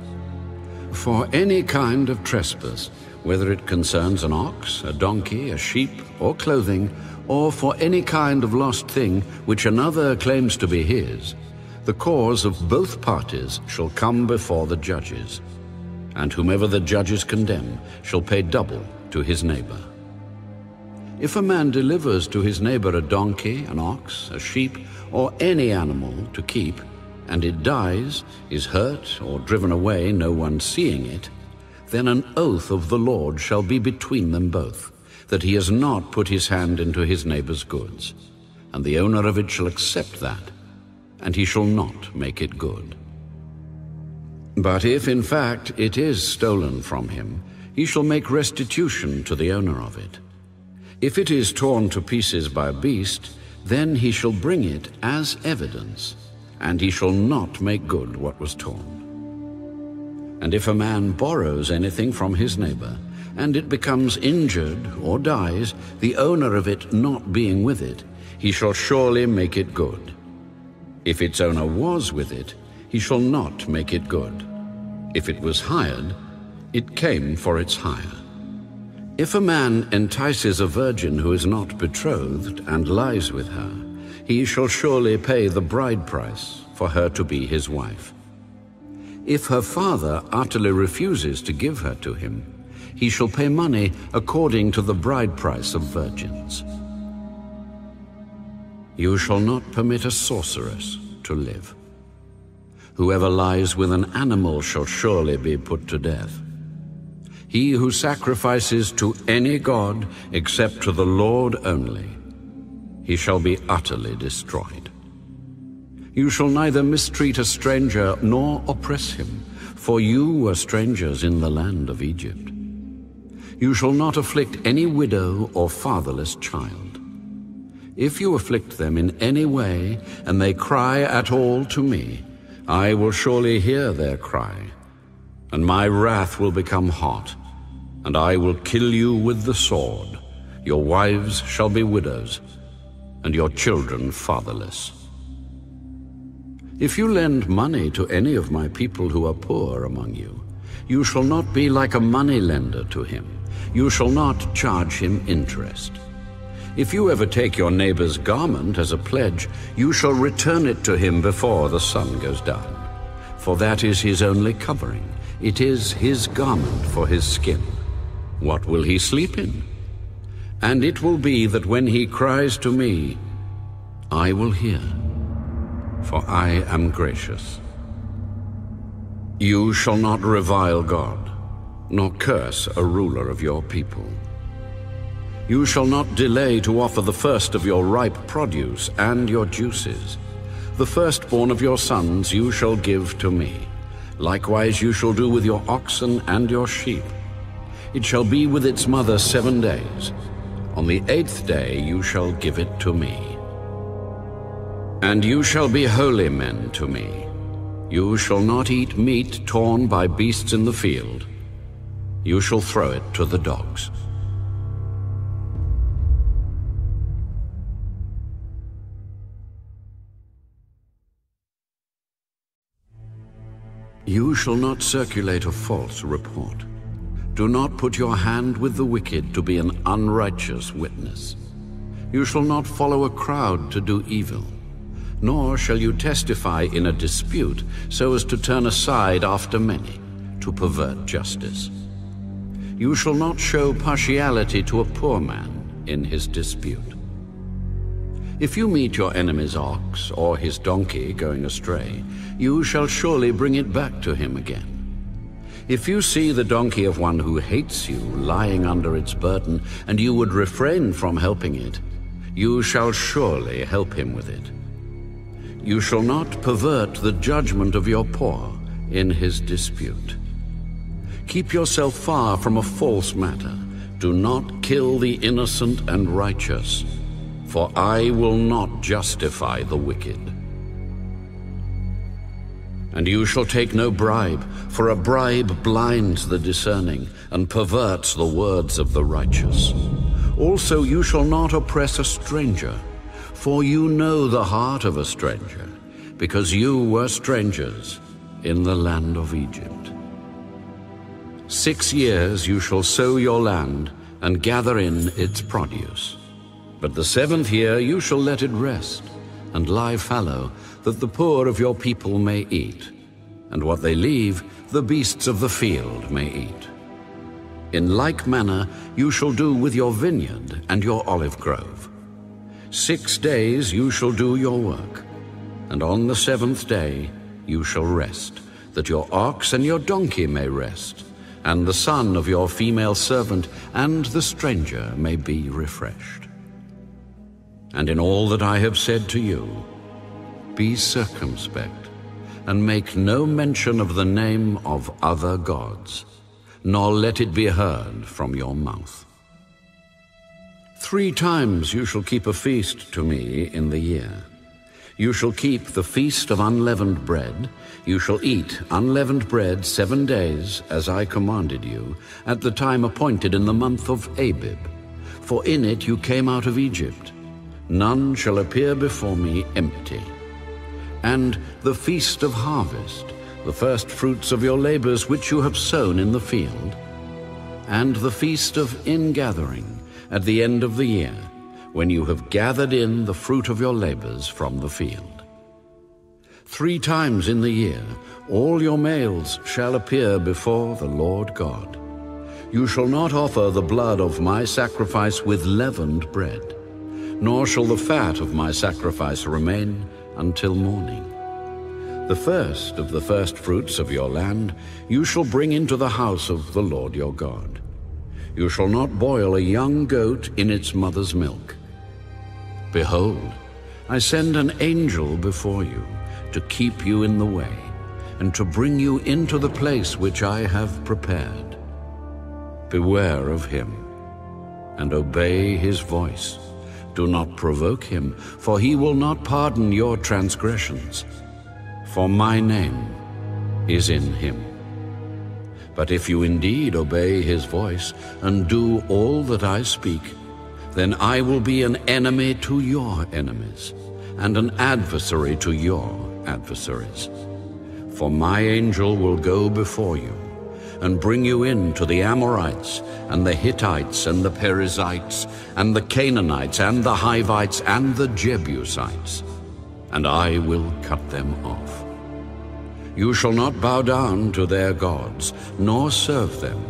For any kind of trespass, whether it concerns an ox, a donkey, a sheep, or clothing, or for any kind of lost thing which another claims to be his, the cause of both parties shall come before the judges, and whomever the judges condemn shall pay double to his neighbor. If a man delivers to his neighbor a donkey, an ox, a sheep, or any animal to keep, and it dies, is hurt, or driven away, no one seeing it, then an oath of the Lord shall be between them both, that he has not put his hand into his neighbor's goods, and the owner of it shall accept that, and he shall not make it good. But if in fact it is stolen from him, he shall make restitution to the owner of it. If it is torn to pieces by a beast, then he shall bring it as evidence, and he shall not make good what was torn. And if a man borrows anything from his neighbor, and it becomes injured or dies, the owner of it not being with it, he shall surely make it good. If its owner was with it, he shall not make it good. If it was hired, it came for its hire. If a man entices a virgin who is not betrothed and lies with her, he shall surely pay the bride price for her to be his wife. If her father utterly refuses to give her to him, he shall pay money according to the bride price of virgins. You shall not permit a sorceress to live. Whoever lies with an animal shall surely be put to death. He who sacrifices to any god except to the Lord only, he shall be utterly destroyed. You shall neither mistreat a stranger nor oppress him, for you were strangers in the land of Egypt. You shall not afflict any widow or fatherless child. If you afflict them in any way, and they cry at all to me, I will surely hear their cry, and my wrath will become hot, and I will kill you with the sword. Your wives shall be widows, and your children fatherless. If you lend money to any of my people who are poor among you, you shall not be like a money lender to him. You shall not charge him interest. If you ever take your neighbor's garment as a pledge, you shall return it to him before the sun goes down. For that is his only covering. It is his garment for his skin. What will he sleep in? And it will be that when he cries to me, I will hear, for I am gracious. You shall not revile God, nor curse a ruler of your people. You shall not delay to offer the first of your ripe produce and your juices. The firstborn of your sons you shall give to me. Likewise you shall do with your oxen and your sheep. It shall be with its mother 7 days. On the 8th day you shall give it to me. And you shall be holy men to me. You shall not eat meat torn by beasts in the field. You shall throw it to the dogs. You shall not circulate a false report. Do not put your hand with the wicked to be an unrighteous witness. You shall not follow a crowd to do evil, nor shall you testify in a dispute so as to turn aside after many, to pervert justice. You shall not show partiality to a poor man in his dispute. If you meet your enemy's ox or his donkey going astray, you shall surely bring it back to him again. If you see the donkey of one who hates you lying under its burden, and you would refrain from helping it, you shall surely help him with it. You shall not pervert the judgment of your poor in his dispute. Keep yourself far from a false matter. Do not kill the innocent and righteous, for I will not justify the wicked. And you shall take no bribe, for a bribe blinds the discerning and perverts the words of the righteous. Also you shall not oppress a stranger, for you know the heart of a stranger, because you were strangers in the land of Egypt. 6 years you shall sow your land and gather in its produce. But the 7th year you shall let it rest and lie fallow, that the poor of your people may eat, and what they leave the beasts of the field may eat. In like manner you shall do with your vineyard and your olive grove. 6 days you shall do your work, and on the 7th day you shall rest, that your ox and your donkey may rest, and the son of your female servant and the stranger may be refreshed. And in all that I have said to you, be circumspect, and make no mention of the name of other gods, nor let it be heard from your mouth. 3 times you shall keep a feast to me in the year. You shall keep the feast of unleavened bread. You shall eat unleavened bread 7 days, as I commanded you, at the time appointed in the month of Abib. For in it you came out of Egypt. None shall appear before me empty. And the feast of harvest, the first fruits of your labors which you have sown in the field. And the feast of ingathering, at the end of the year, when you have gathered in the fruit of your labors from the field. 3 times in the year all your males shall appear before the Lord God. You shall not offer the blood of my sacrifice with leavened bread, nor shall the fat of my sacrifice remain until morning. The first of the first fruits of your land you shall bring into the house of the Lord your God. You shall not boil a young goat in its mother's milk. Behold, I send an angel before you to keep you in the way, and to bring you into the place which I have prepared. Beware of him, and obey his voice. Do not provoke him, for he will not pardon your transgressions. For my name is in him. But if you indeed obey his voice and do all that I speak, then I will be an enemy to your enemies, and an adversary to your adversaries. For my angel will go before you, and bring you in to the Amorites, and the Hittites, and the Perizzites, and the Canaanites, and the Hivites, and the Jebusites, and I will cut them off. You shall not bow down to their gods, nor serve them,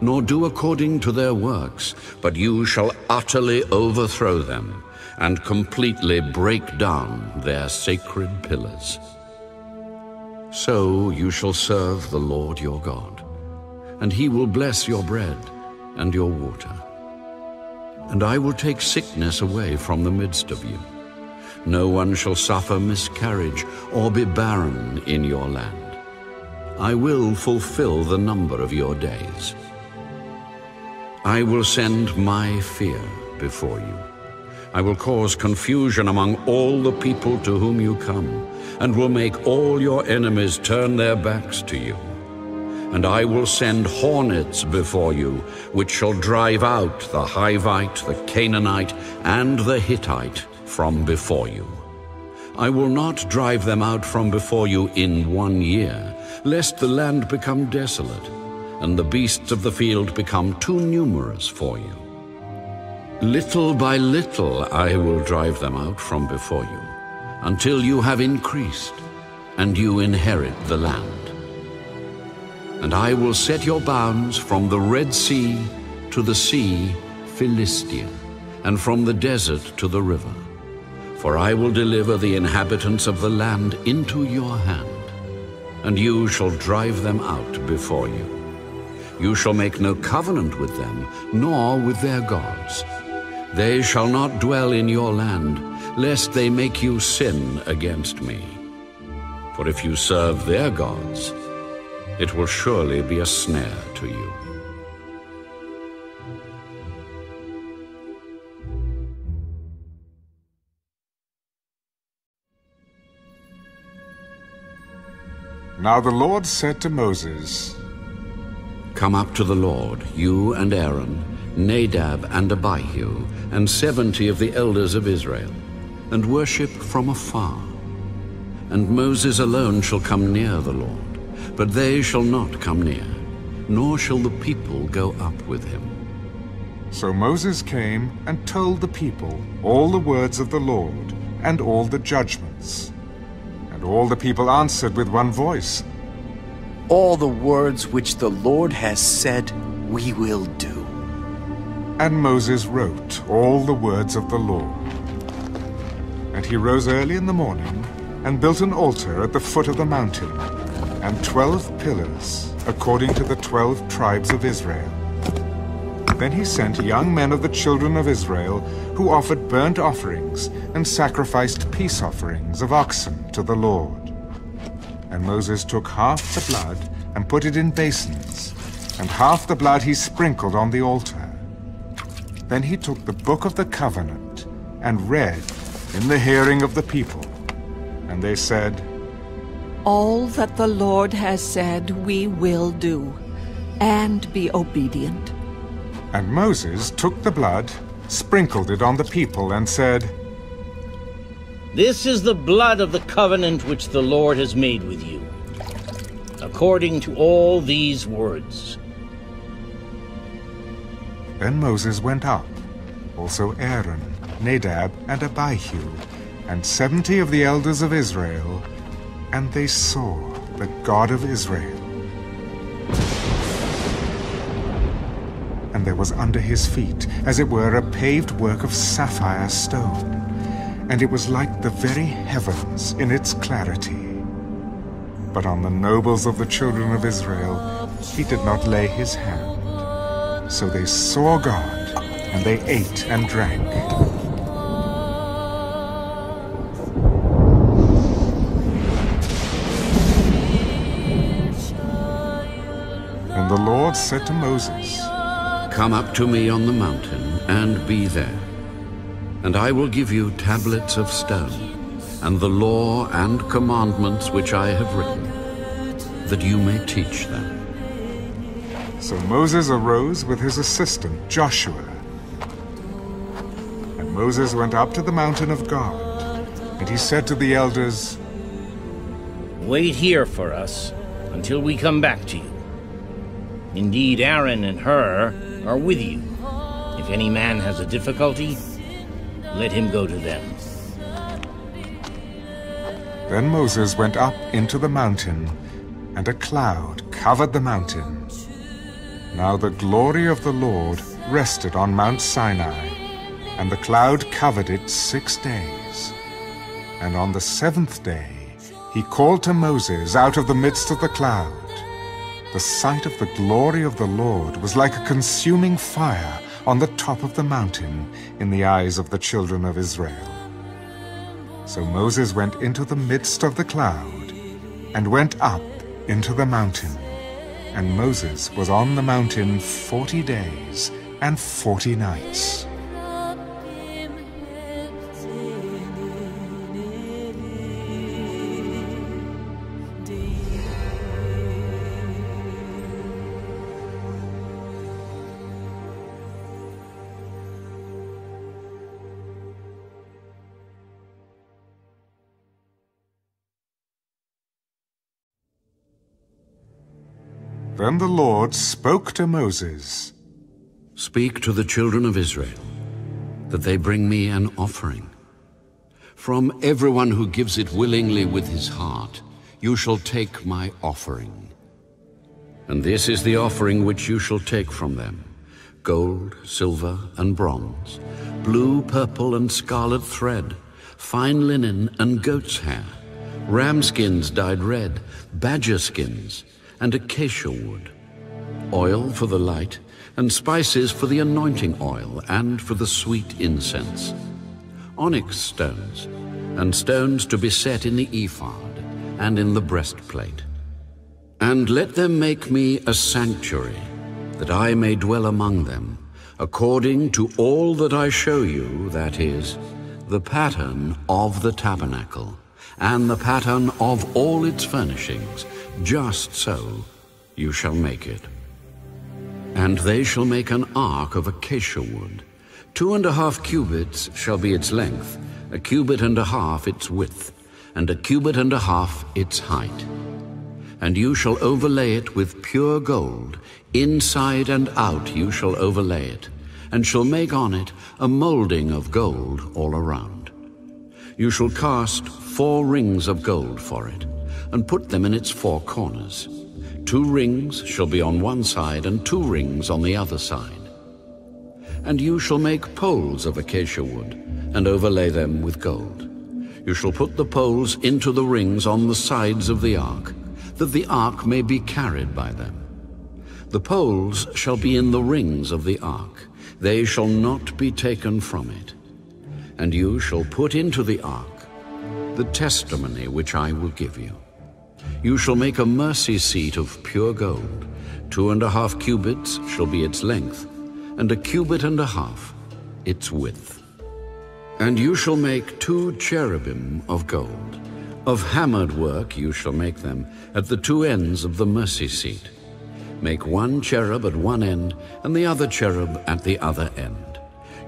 nor do according to their works, but you shall utterly overthrow them, and completely break down their sacred pillars. So you shall serve the Lord your God, and he will bless your bread and your water. And I will take sickness away from the midst of you. No one shall suffer miscarriage or be barren in your land. I will fulfill the number of your days. I will send my fear before you. I will cause confusion among all the people to whom you come, and will make all your enemies turn their backs to you. And I will send hornets before you, which shall drive out the Hivite, the Canaanite, and the Hittite from before you. I will not drive them out from before you in 1 year, lest the land become desolate, and the beasts of the field become too numerous for you. Little by little I will drive them out from before you, until you have increased, and you inherit the land. And I will set your bounds from the Red Sea to the sea Philistia, and from the desert to the river. For I will deliver the inhabitants of the land into your hand, and you shall drive them out before you. You shall make no covenant with them, nor with their gods. They shall not dwell in your land, lest they make you sin against me. For if you serve their gods, it will surely be a snare to you. Now the Lord said to Moses, Come up to the Lord, you and Aaron, Nadab and Abihu, and 70 of the elders of Israel, and worship from afar. And Moses alone shall come near the Lord, but they shall not come near, nor shall the people go up with him. So Moses came and told the people all the words of the Lord and all the judgments. And all the people answered with one voice, "All the words which the Lord has said, we will do." And Moses wrote all the words of the law. And he rose early in the morning and built an altar at the foot of the mountain, and 12 pillars, according to the 12 tribes of Israel. Then he sent young men of the children of Israel, who offered burnt offerings and sacrificed peace offerings of oxen to the Lord. And Moses took half the blood and put it in basins, and half the blood he sprinkled on the altar. Then he took the book of the covenant and read in the hearing of the people. And they said, "All that the Lord has said we will do, and be obedient." And Moses took the blood, sprinkled it on the people, and said, "This is the blood of the covenant which the Lord has made with you, according to all these words." Then Moses went up, also Aaron, Nadab, and Abihu, and 70 of the elders of Israel, and they saw the God of Israel. And there was under his feet, as it were, a paved work of sapphire stone, and it was like the very heavens in its clarity. But on the nobles of the children of Israel he did not lay his hand. So they saw God, and they ate and drank. And the Lord said to Moses, "Come up to me on the mountain, and be there. And I will give you tablets of stone, and the law and commandments which I have written, that you may teach them." So Moses arose with his assistant Joshua. And Moses went up to the mountain of God, and he said to the elders, "Wait here for us until we come back to you. Indeed, Aaron and Hur are with you. If any man has a difficulty, let him go to them." Then Moses went up into the mountain, and a cloud covered the mountain. Now the glory of the Lord rested on Mount Sinai, and the cloud covered it 6 days. And on the 7th day he called to Moses out of the midst of the cloud. The sight of the glory of the Lord was like a consuming fire on the top of the mountain in the eyes of the children of Israel. So Moses went into the midst of the cloud and went up into the mountain. And Moses was on the mountain 40 days and 40 nights. Then the Lord spoke to Moses. "Speak to the children of Israel, that they bring me an offering. From everyone who gives it willingly with his heart, you shall take my offering. And this is the offering which you shall take from them: gold, silver, and bronze, blue, purple, and scarlet thread, fine linen and goat's hair, ram skins dyed red, badger skins, and acacia wood, oil for the light, and spices for the anointing oil and for the sweet incense, onyx stones, and stones to be set in the ephod and in the breastplate. And let them make me a sanctuary, that I may dwell among them, according to all that I show you, that is, the pattern of the tabernacle, and the pattern of all its furnishings, just so you shall make it. And they shall make an ark of acacia wood. 2.5 cubits shall be its length, 1.5 cubits its width, and 1.5 cubits its height. And you shall overlay it with pure gold, Inside and out you shall overlay it, and shall make on it a molding of gold all around. You shall cast 4 rings of gold for it, and put them in its 4 corners. 2 rings shall be on one side, and 2 rings on the other side. And you shall make poles of acacia wood, and overlay them with gold. You shall put the poles into the rings on the sides of the ark, that the ark may be carried by them. The poles shall be in the rings of the ark. They shall not be taken from it. And you shall put into the ark the testimony which I will give you. You shall make a mercy seat of pure gold. 2.5 cubits shall be its length, and 1.5 cubits its width. And you shall make 2 cherubim of gold. Of hammered work you shall make them at the 2 ends of the mercy seat. Make 1 cherub at one end, and the other cherub at the other end.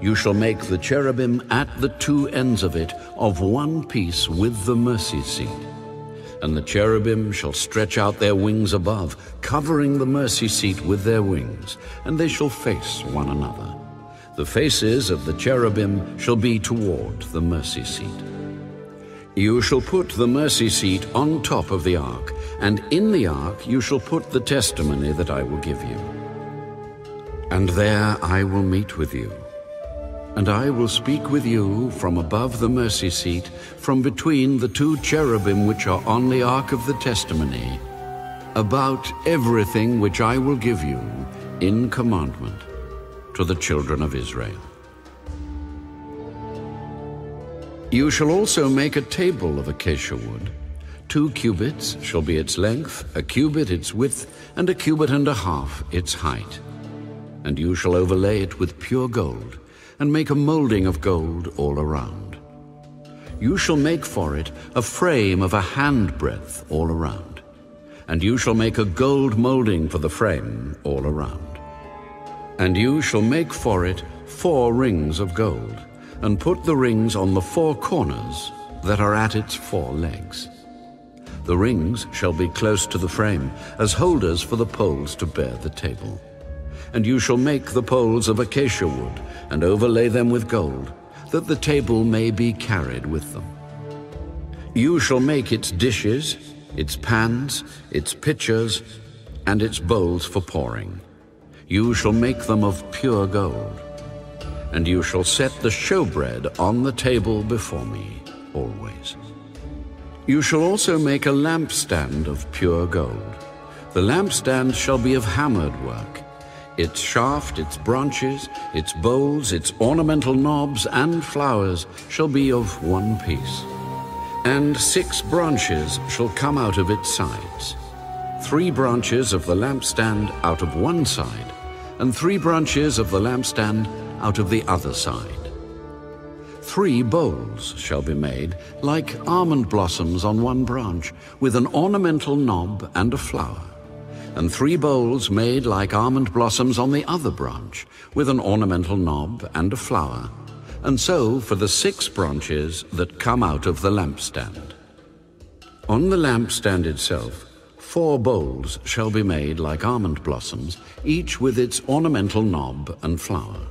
You shall make the cherubim at the 2 ends of it of one piece with the mercy seat. And the cherubim shall stretch out their wings above, covering the mercy seat with their wings, and they shall face one another. The faces of the cherubim shall be toward the mercy seat. You shall put the mercy seat on top of the ark, and in the ark you shall put the testimony that I will give you. And there I will meet with you, and I will speak with you from above the mercy seat, from between the 2 cherubim which are on the ark of the testimony, about everything which I will give you in commandment to the children of Israel. You shall also make a table of acacia wood. 2 cubits shall be its length, 1 cubit its width, and 1.5 cubits its height. And you shall overlay it with pure gold, and make a molding of gold all around. You shall make for it a frame of 1 handbreadth all around. And you shall make a gold molding for the frame all around. And you shall make for it 4 rings of gold, and put the rings on the 4 corners that are at its 4 legs. The rings shall be close to the frame, as holders for the poles to bear the table. And you shall make the poles of acacia wood, and overlay them with gold, that the table may be carried with them. You shall make its dishes, its pans, its pitchers, and its bowls for pouring. You shall make them of pure gold. And you shall set the showbread on the table before me always. You shall also make a lampstand of pure gold. The lampstand shall be of hammered work. Its shaft, its branches, its bowls, its ornamental knobs and flowers shall be of one piece. And 6 branches shall come out of its sides. 3 branches of the lampstand out of one side, and 3 branches of the lampstand out of the other side. 3 bowls shall be made like almond blossoms on one branch, with an ornamental knob and a flower. And 3 bowls made like almond blossoms on the other branch, with an ornamental knob and a flower. And so for the 6 branches that come out of the lampstand. On the lampstand itself, 4 bowls shall be made like almond blossoms, each with its ornamental knob and flower.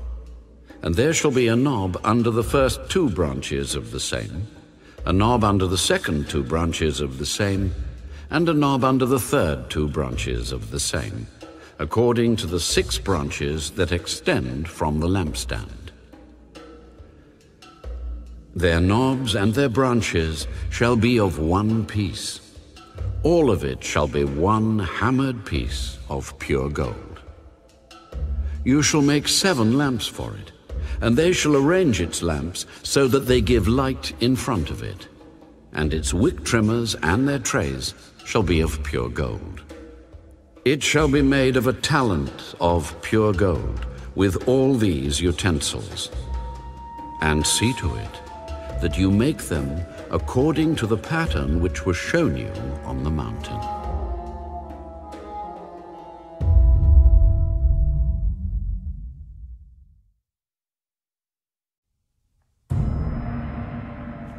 And there shall be a knob under the first 2 branches of the same, a knob under the second 2 branches of the same, and a knob under the third 2 branches of the same, according to the 6 branches that extend from the lampstand. Their knobs and their branches shall be of one piece. All of it shall be one hammered piece of pure gold. You shall make 7 lamps for it, and they shall arrange its lamps so that they give light in front of it. And its wick trimmers and their trays shall be of pure gold. It shall be made of a talent of pure gold, with all these utensils. And see to it that you make them according to the pattern which was shown you on the mountain.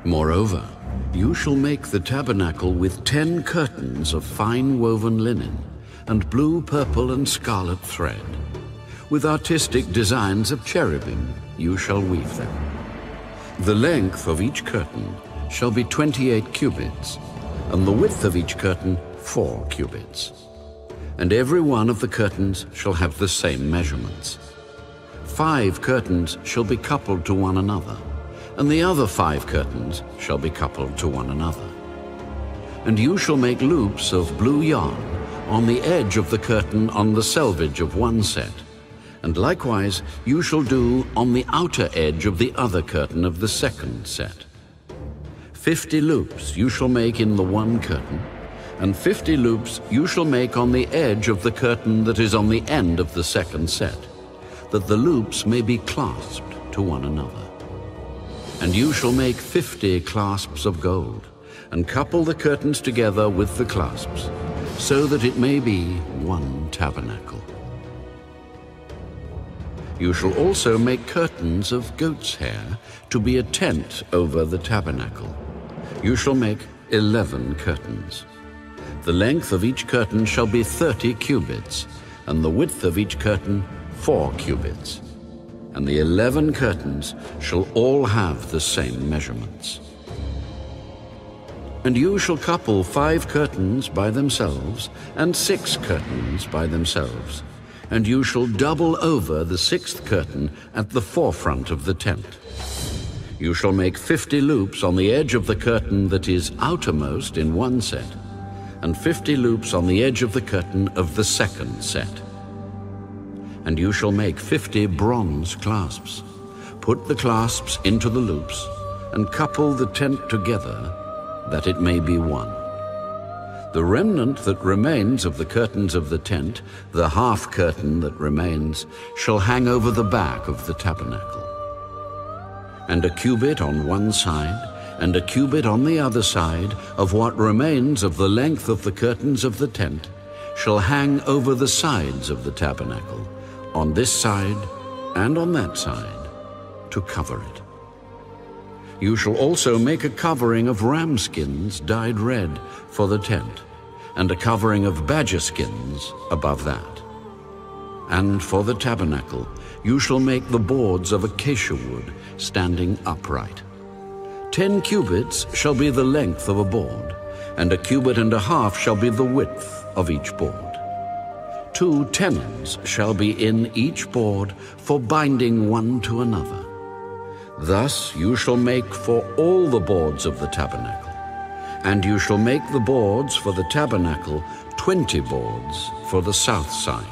Moreover, you shall make the tabernacle with 10 curtains of fine woven linen, and blue, purple, and scarlet thread. With artistic designs of cherubim you shall weave them. The length of each curtain shall be 28 cubits, and the width of each curtain 4 cubits. And every one of the curtains shall have the same measurements. 5 curtains shall be coupled to one another, and the other 5 curtains shall be coupled to one another. And you shall make loops of blue yarn on the edge of the curtain on the selvage of one set, and likewise you shall do on the outer edge of the other curtain of the second set. 50 loops you shall make in the one curtain, and 50 loops you shall make on the edge of the curtain that is on the end of the second set, that the loops may be clasped to one another. And you shall make 50 clasps of gold, and couple the curtains together with the clasps, so that it may be one tabernacle. You shall also make curtains of goat's hair to be a tent over the tabernacle. You shall make 11 curtains. The length of each curtain shall be 30 cubits, and the width of each curtain 4 cubits. And the 11 curtains shall all have the same measurements. And you shall couple 5 curtains by themselves, and 6 curtains by themselves. And you shall double over the 6th curtain at the forefront of the tent. You shall make 50 loops on the edge of the curtain that is outermost in one set, and 50 loops on the edge of the curtain of the second set. And you shall make 50 bronze clasps. Put the clasps into the loops, and couple the tent together, that it may be one. The remnant that remains of the curtains of the tent, the half curtain that remains, shall hang over the back of the tabernacle. And a cubit on one side, and a cubit on the other side of what remains of the length of the curtains of the tent shall hang over the sides of the tabernacle, on this side and on that side, to cover it. You shall also make a covering of ram skins dyed red for the tent, and a covering of badger skins above that. And for the tabernacle you shall make the boards of acacia wood standing upright. 10 cubits shall be the length of a board, and a cubit and a half shall be the width of each board. 2 tenons shall be in each board for binding one to another. Thus you shall make for all the boards of the tabernacle. And you shall make the boards for the tabernacle 20 boards for the south side.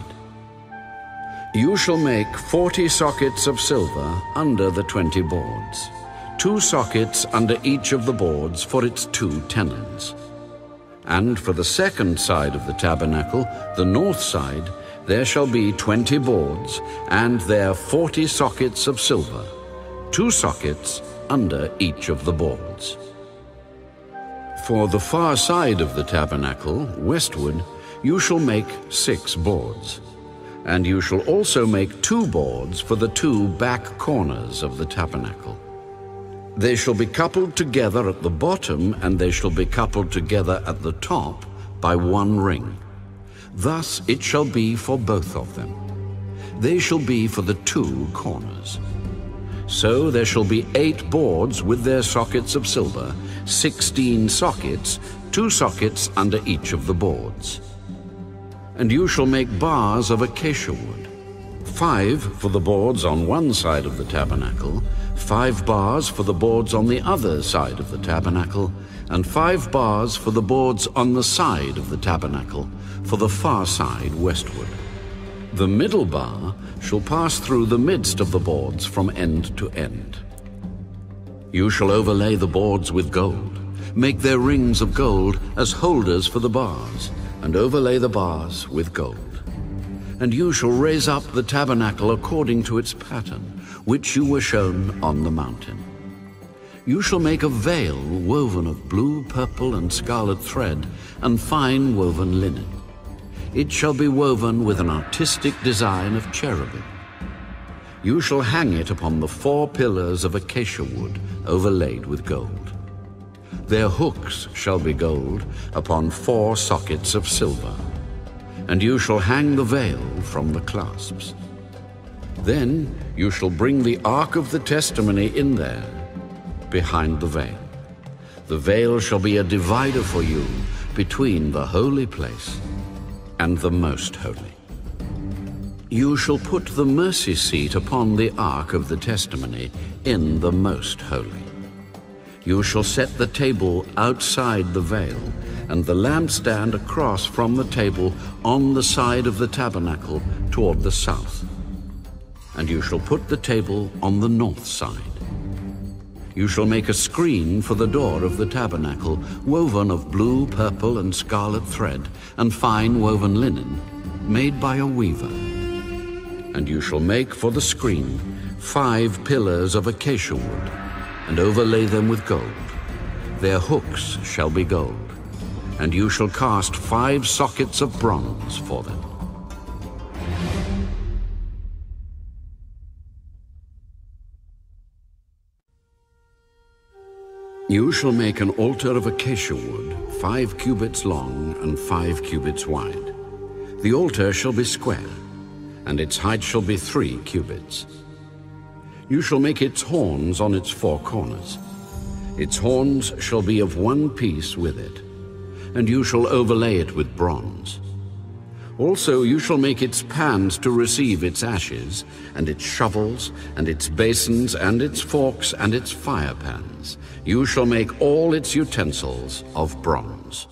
You shall make 40 sockets of silver under the 20 boards, 2 sockets under each of the boards for its 2 tenons. And for the second side of the tabernacle, the north side, there shall be 20 boards, and there 40 sockets of silver, 2 sockets under each of the boards. For the far side of the tabernacle, westward, you shall make 6 boards. And you shall also make 2 boards for the 2 back corners of the tabernacle. They shall be coupled together at the bottom, and they shall be coupled together at the top by 1 ring. Thus it shall be for both of them. They shall be for the 2 corners. So there shall be 8 boards with their sockets of silver, 16 sockets, 2 sockets under each of the boards. And you shall make bars of acacia wood, 5 for the boards on one side of the tabernacle, 5 bars for the boards on the other side of the tabernacle, and 5 bars for the boards on the side of the tabernacle, for the far side westward. The middle bar shall pass through the midst of the boards from end to end. You shall overlay the boards with gold, make their rings of gold as holders for the bars, and overlay the bars with gold. And you shall raise up the tabernacle according to its pattern, which you were shown on the mountain. You shall make a veil woven of blue, purple, and scarlet thread, and fine woven linen. It shall be woven with an artistic design of cherubim. You shall hang it upon the 4 pillars of acacia wood overlaid with gold. Their hooks shall be gold upon 4 sockets of silver. and you shall hang the veil from the clasps. Then you shall bring the ark of the testimony in there, behind the veil. The veil shall be a divider for you between the holy place and the most holy. You shall put the mercy seat upon the ark of the testimony in the most holy. You shall set the table outside the veil, and the lampstand across from the table on the side of the tabernacle toward the south. And you shall put the table on the north side. You shall make a screen for the door of the tabernacle, woven of blue, purple, and scarlet thread, and fine woven linen, made by a weaver. And you shall make for the screen 5 pillars of acacia wood, and overlay them with gold. Their hooks shall be gold, and you shall cast 5 sockets of bronze for them. You shall make an altar of acacia wood, 5 cubits long and 5 cubits wide. The altar shall be square, and its height shall be 3 cubits. You shall make its horns on its 4 corners. Its horns shall be of one piece with it, and you shall overlay it with bronze. Also you shall make its pans to receive its ashes, and its shovels, and its basins, and its forks, and its fire pans. You shall make all its utensils of bronze.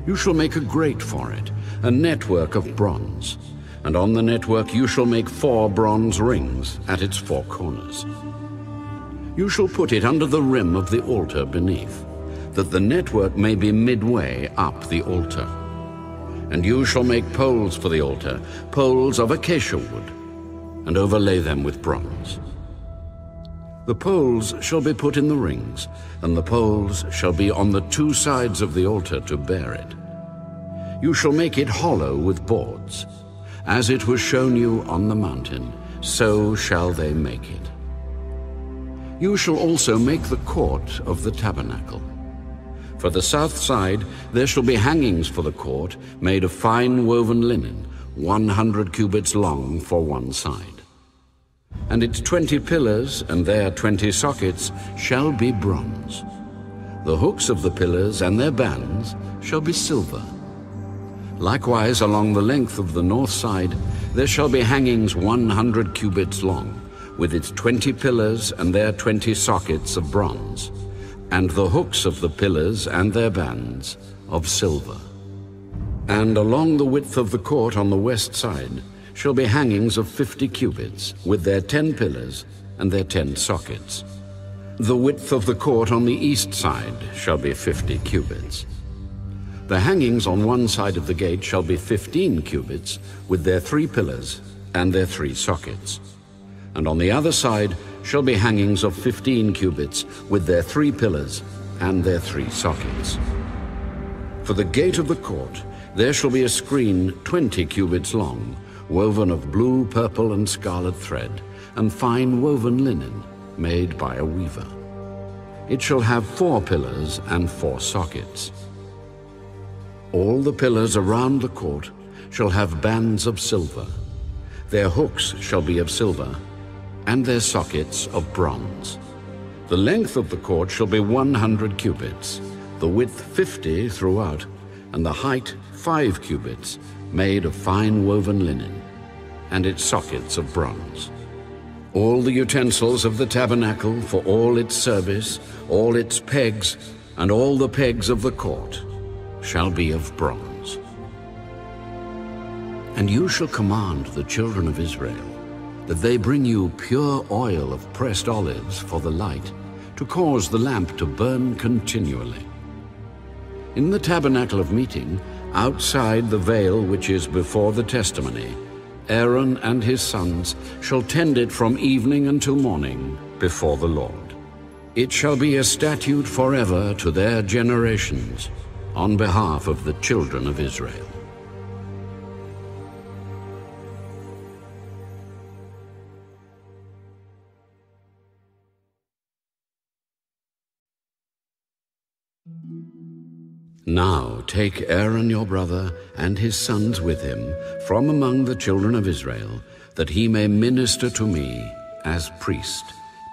You shall make a grate for it, a network of bronze, and on the network you shall make 4 bronze rings at its 4 corners. You shall put it under the rim of the altar beneath, that the network may be midway up the altar. And you shall make poles for the altar, poles of acacia wood, and overlay them with bronze. The poles shall be put in the rings, and the poles shall be on the 2 sides of the altar to bear it. You shall make it hollow with boards. As it was shown you on the mountain, so shall they make it. You shall also make the court of the tabernacle. For the south side there shall be hangings for the court, made of fine woven linen, 100 cubits long for one side. And its 20 pillars and their 20 sockets shall be bronze. The hooks of the pillars and their bands shall be silver. Likewise, along the length of the north side, there shall be hangings 100 cubits long, with its 20 pillars and their 20 sockets of bronze, and the hooks of the pillars and their bands of silver. And along the width of the court on the west side shall be hangings of 50 cubits, with their 10 pillars and their 10 sockets. The width of the court on the east side shall be 50 cubits. The hangings on one side of the gate shall be 15 cubits, with their 3 pillars and their 3 sockets. And on the other side shall be hangings of 15 cubits, with their 3 pillars and their 3 sockets. For the gate of the court there shall be a screen 20 cubits long, woven of blue, purple, and scarlet thread, and fine woven linen, made by a weaver. It shall have 4 pillars and 4 sockets. All the pillars around the court shall have bands of silver. Their hooks shall be of silver, and their sockets of bronze. The length of the court shall be 100 cubits, the width 50 throughout, and the height 5 cubits, made of fine woven linen, and its sockets of bronze. All the utensils of the tabernacle for all its service, all its pegs, and all the pegs of the court shall be of bronze. And you shall command the children of Israel that they bring you pure oil of pressed olives for the light, to cause the lamp to burn continually. In the tabernacle of meeting, outside the veil which is before the testimony, Aaron and his sons shall tend it from evening until morning before the Lord. It shall be a statute forever to their generations, on behalf of the children of Israel. Now take Aaron your brother and his sons with him from among the children of Israel, that he may minister to me as priest,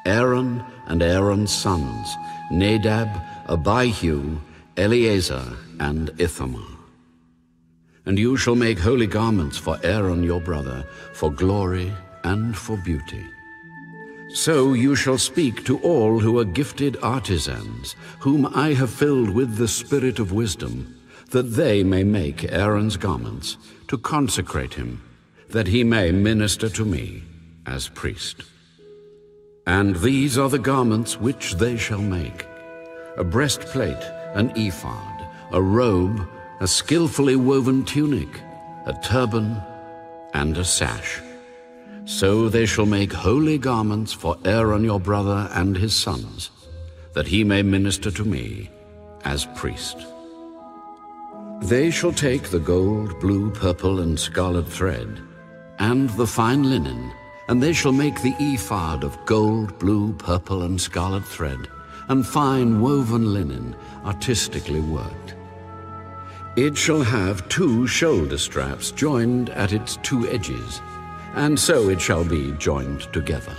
Aaron and Aaron's sons, Nadab, Abihu, Eleazar, and Ithamar. And you shall make holy garments for Aaron your brother, for glory and for beauty. So you shall speak to all who are gifted artisans, whom I have filled with the spirit of wisdom, that they may make Aaron's garments, to consecrate him, that he may minister to me as priest. And these are the garments which they shall make: a breastplate, an ephod, a robe, a skillfully woven tunic, a turban, and a sash. So they shall make holy garments for Aaron your brother and his sons, that he may minister to me as priest. They shall take the gold, blue, purple, and scarlet thread, and the fine linen, and they shall make the ephod of gold, blue, purple, and scarlet thread, and fine woven linen, artistically worked. It shall have 2 shoulder straps joined at its 2 edges, and so it shall be joined together.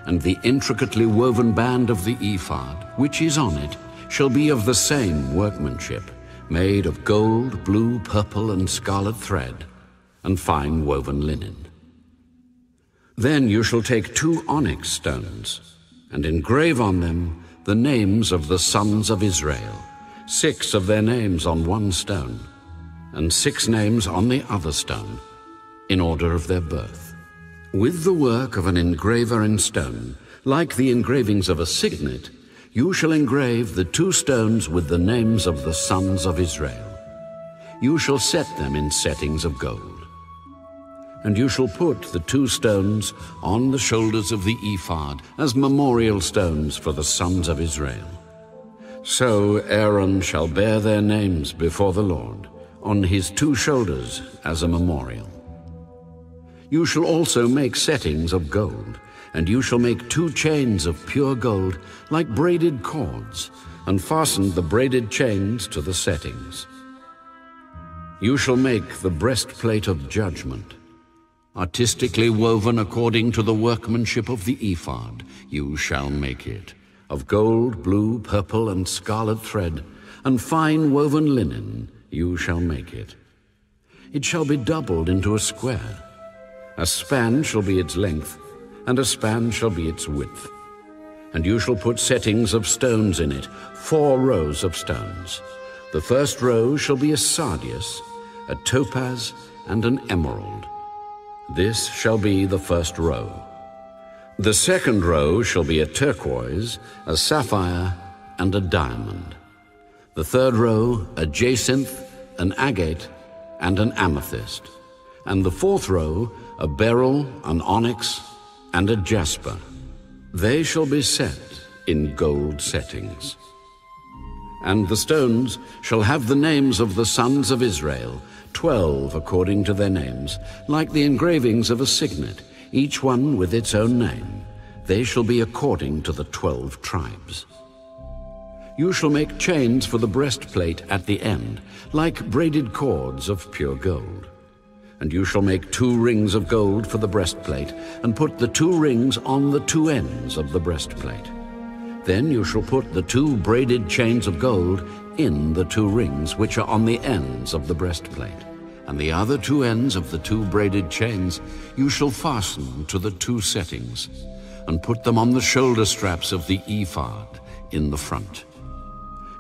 And the intricately woven band of the ephod, which is on it, shall be of the same workmanship, made of gold, blue, purple, and scarlet thread, and fine woven linen. Then you shall take 2 onyx stones, and engrave on them the names of the sons of Israel, 6 of their names on one stone, and 6 names on the other stone, in order of their birth. With the work of an engraver in stone, like the engravings of a signet, you shall engrave the 2 stones with the names of the sons of Israel. You shall set them in settings of gold. And you shall put the 2 stones on the shoulders of the ephod as memorial stones for the sons of Israel. So Aaron shall bear their names before the Lord on his 2 shoulders as a memorial. You shall also make settings of gold, and you shall make 2 chains of pure gold like braided cords, and fasten the braided chains to the settings. You shall make the breastplate of judgment, artistically woven according to the workmanship of the ephod. You shall make it of gold, blue, purple, and scarlet thread, and fine woven linen. You shall make it. It shall be doubled into a square. A span shall be its length, and a span shall be its width. And you shall put settings of stones in it, 4 rows of stones. The first row shall be a sardius, a topaz, and an emerald. This shall be the first row. The second row shall be a turquoise, a sapphire, and a diamond. The third row a jacinth, an agate, and an amethyst. And the fourth row a beryl, an onyx, and a jasper. They shall be set in gold settings. And the stones shall have the names of the sons of Israel, 12 according to their names, like the engravings of a signet, each one with its own name. They shall be according to the 12 tribes. You shall make chains for the breastplate at the end, like braided cords of pure gold. And you shall make 2 rings of gold for the breastplate, and put the 2 rings on the 2 ends of the breastplate. Then you shall put the 2 braided chains of gold in the 2 rings which are on the ends of the breastplate. And the other 2 ends of the 2 braided chains you shall fasten to the 2 settings, and put them on the shoulder straps of the ephod in the front.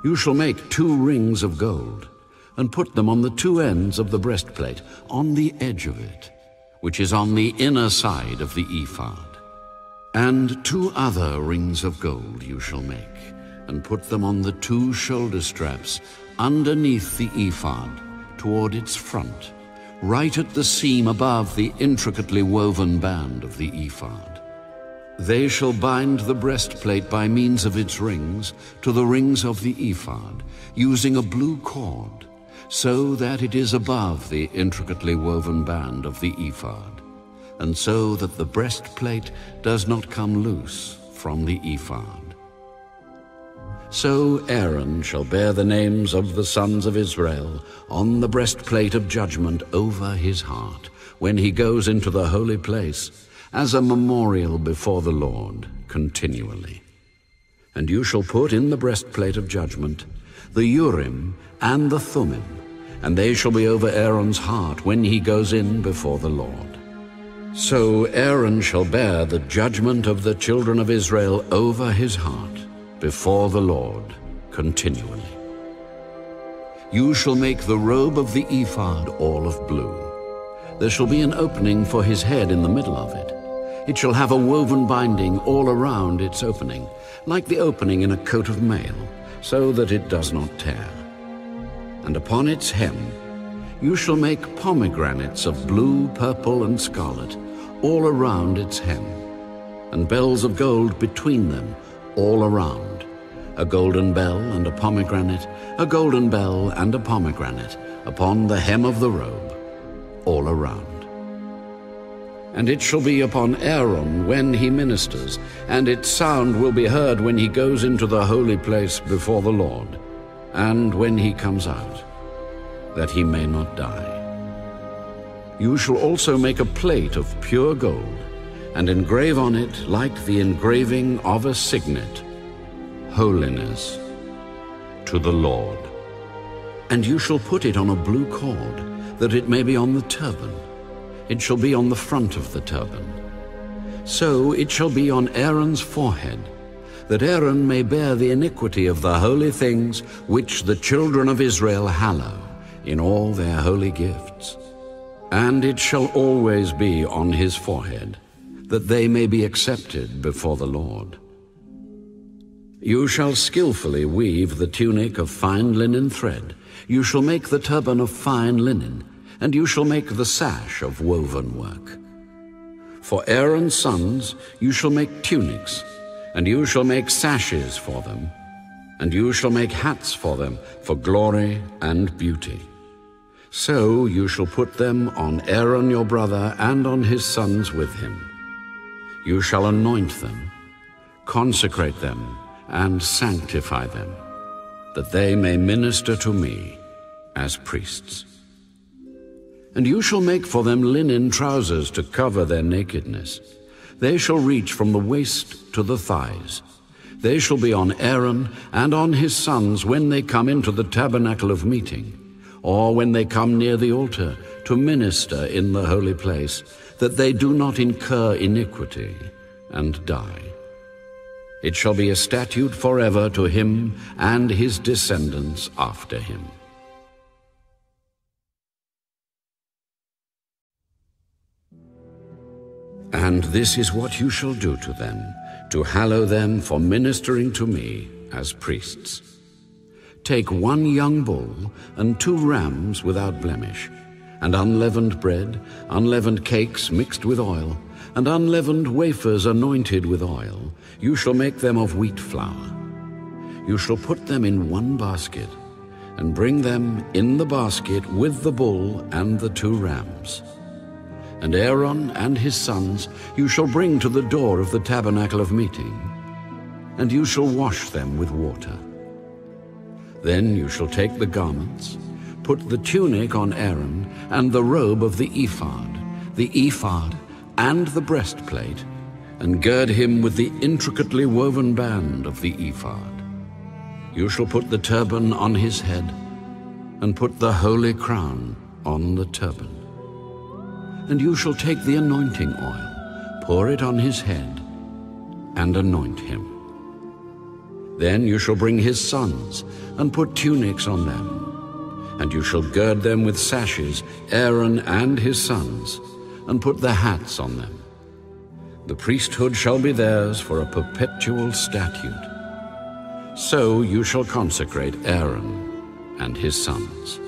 You shall make 2 rings of gold, and put them on the 2 ends of the breastplate, on the edge of it, which is on the inner side of the ephod. And 2 other rings of gold you shall make, and put them on the 2 shoulder straps underneath the ephod, toward its front, right at the seam above the intricately woven band of the ephod. They shall bind the breastplate by means of its rings to the rings of the ephod, using a blue cord, so that it is above the intricately woven band of the ephod, and so that the breastplate does not come loose from the ephod. So Aaron shall bear the names of the sons of Israel on the breastplate of judgment over his heart, when he goes into the holy place, as a memorial before the Lord continually. And you shall put in the breastplate of judgment the Urim and the Thummim, and they shall be over Aaron's heart when he goes in before the Lord. So Aaron shall bear the judgment of the children of Israel over his heart before the Lord continually. You shall make the robe of the ephod all of blue. There shall be an opening for his head in the middle of it. It shall have a woven binding all around its opening, like the opening in a coat of mail, so that it does not tear. And upon its hem you shall make pomegranates of blue, purple, and scarlet all around its hem, and bells of gold between them all around, a golden bell and a pomegranate, a golden bell and a pomegranate upon the hem of the robe all around. And it shall be upon Aaron when he ministers, and its sound will be heard when he goes into the holy place before the Lord, and when he comes out, that he may not die. You shall also make a plate of pure gold, and engrave on it, like the engraving of a signet, holiness to the Lord. And you shall put it on a blue cord, that it may be on the turban. It shall be on the front of the turban. So it shall be on Aaron's forehead, that Aaron may bear the iniquity of the holy things which the children of Israel hallow in all their holy gifts. And it shall always be on his forehead, that they may be accepted before the Lord. You shall skillfully weave the tunic of fine linen thread. You shall make the turban of fine linen, and you shall make the sash of woven work. For Aaron's sons you shall make tunics, and you shall make sashes for them, and you shall make hats for them for glory and beauty. So you shall put them on Aaron your brother and on his sons with him. You shall anoint them, consecrate them, and sanctify them, that they may minister to me as priests. And you shall make for them linen trousers to cover their nakedness. They shall reach from the waist to the thighs. They shall be on Aaron and on his sons when they come into the tabernacle of meeting, or when they come near the altar to minister in the holy place, that they do not incur iniquity and die. It shall be a statute forever to him and his descendants after him. And this is what you shall do to them, to hallow them for ministering to me as priests. Take 1 young bull and 2 rams without blemish, and unleavened bread, unleavened cakes mixed with oil, and unleavened wafers anointed with oil. You shall make them of wheat flour. You shall put them in 1 basket, and bring them in the basket with the bull and the 2 rams. And Aaron and his sons you shall bring to the door of the tabernacle of meeting, and you shall wash them with water. Then you shall take the garments, put the tunic on Aaron, and the robe of the ephod, and the breastplate, and gird him with the intricately woven band of the ephod. You shall put the turban on his head, and put the holy crown on the turban. And you shall take the anointing oil, pour it on his head, and anoint him. Then you shall bring his sons, and put tunics on them. And you shall gird them with sashes, Aaron and his sons, and put the hats on them. The priesthood shall be theirs for a perpetual statute. So you shall consecrate Aaron and his sons.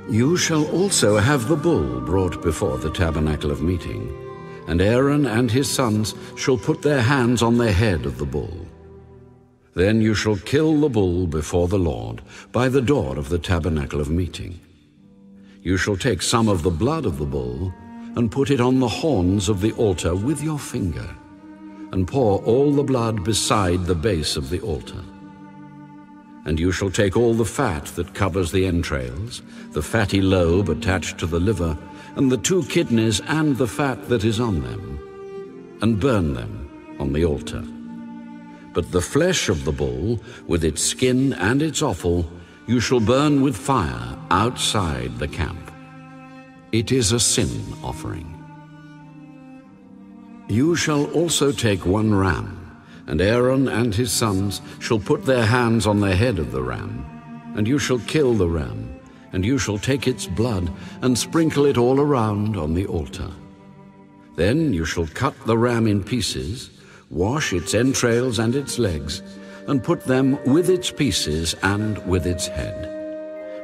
You shall also have the bull brought before the tabernacle of meeting, and Aaron and his sons shall put their hands on the head of the bull. Then you shall kill the bull before the Lord by the door of the tabernacle of meeting. You shall take some of the blood of the bull and put it on the horns of the altar with your finger, and pour all the blood beside the base of the altar. And you shall take all the fat that covers the entrails, the fatty lobe attached to the liver, and the 2 kidneys and the fat that is on them, and burn them on the altar. But the flesh of the bull, with its skin and its offal, you shall burn with fire outside the camp. It is a sin offering. You shall also take 1 ram, and Aaron and his sons shall put their hands on the head of the ram, and you shall kill the ram, and you shall take its blood and sprinkle it all around on the altar. Then you shall cut the ram in pieces, wash its entrails and its legs, and put them with its pieces and with its head.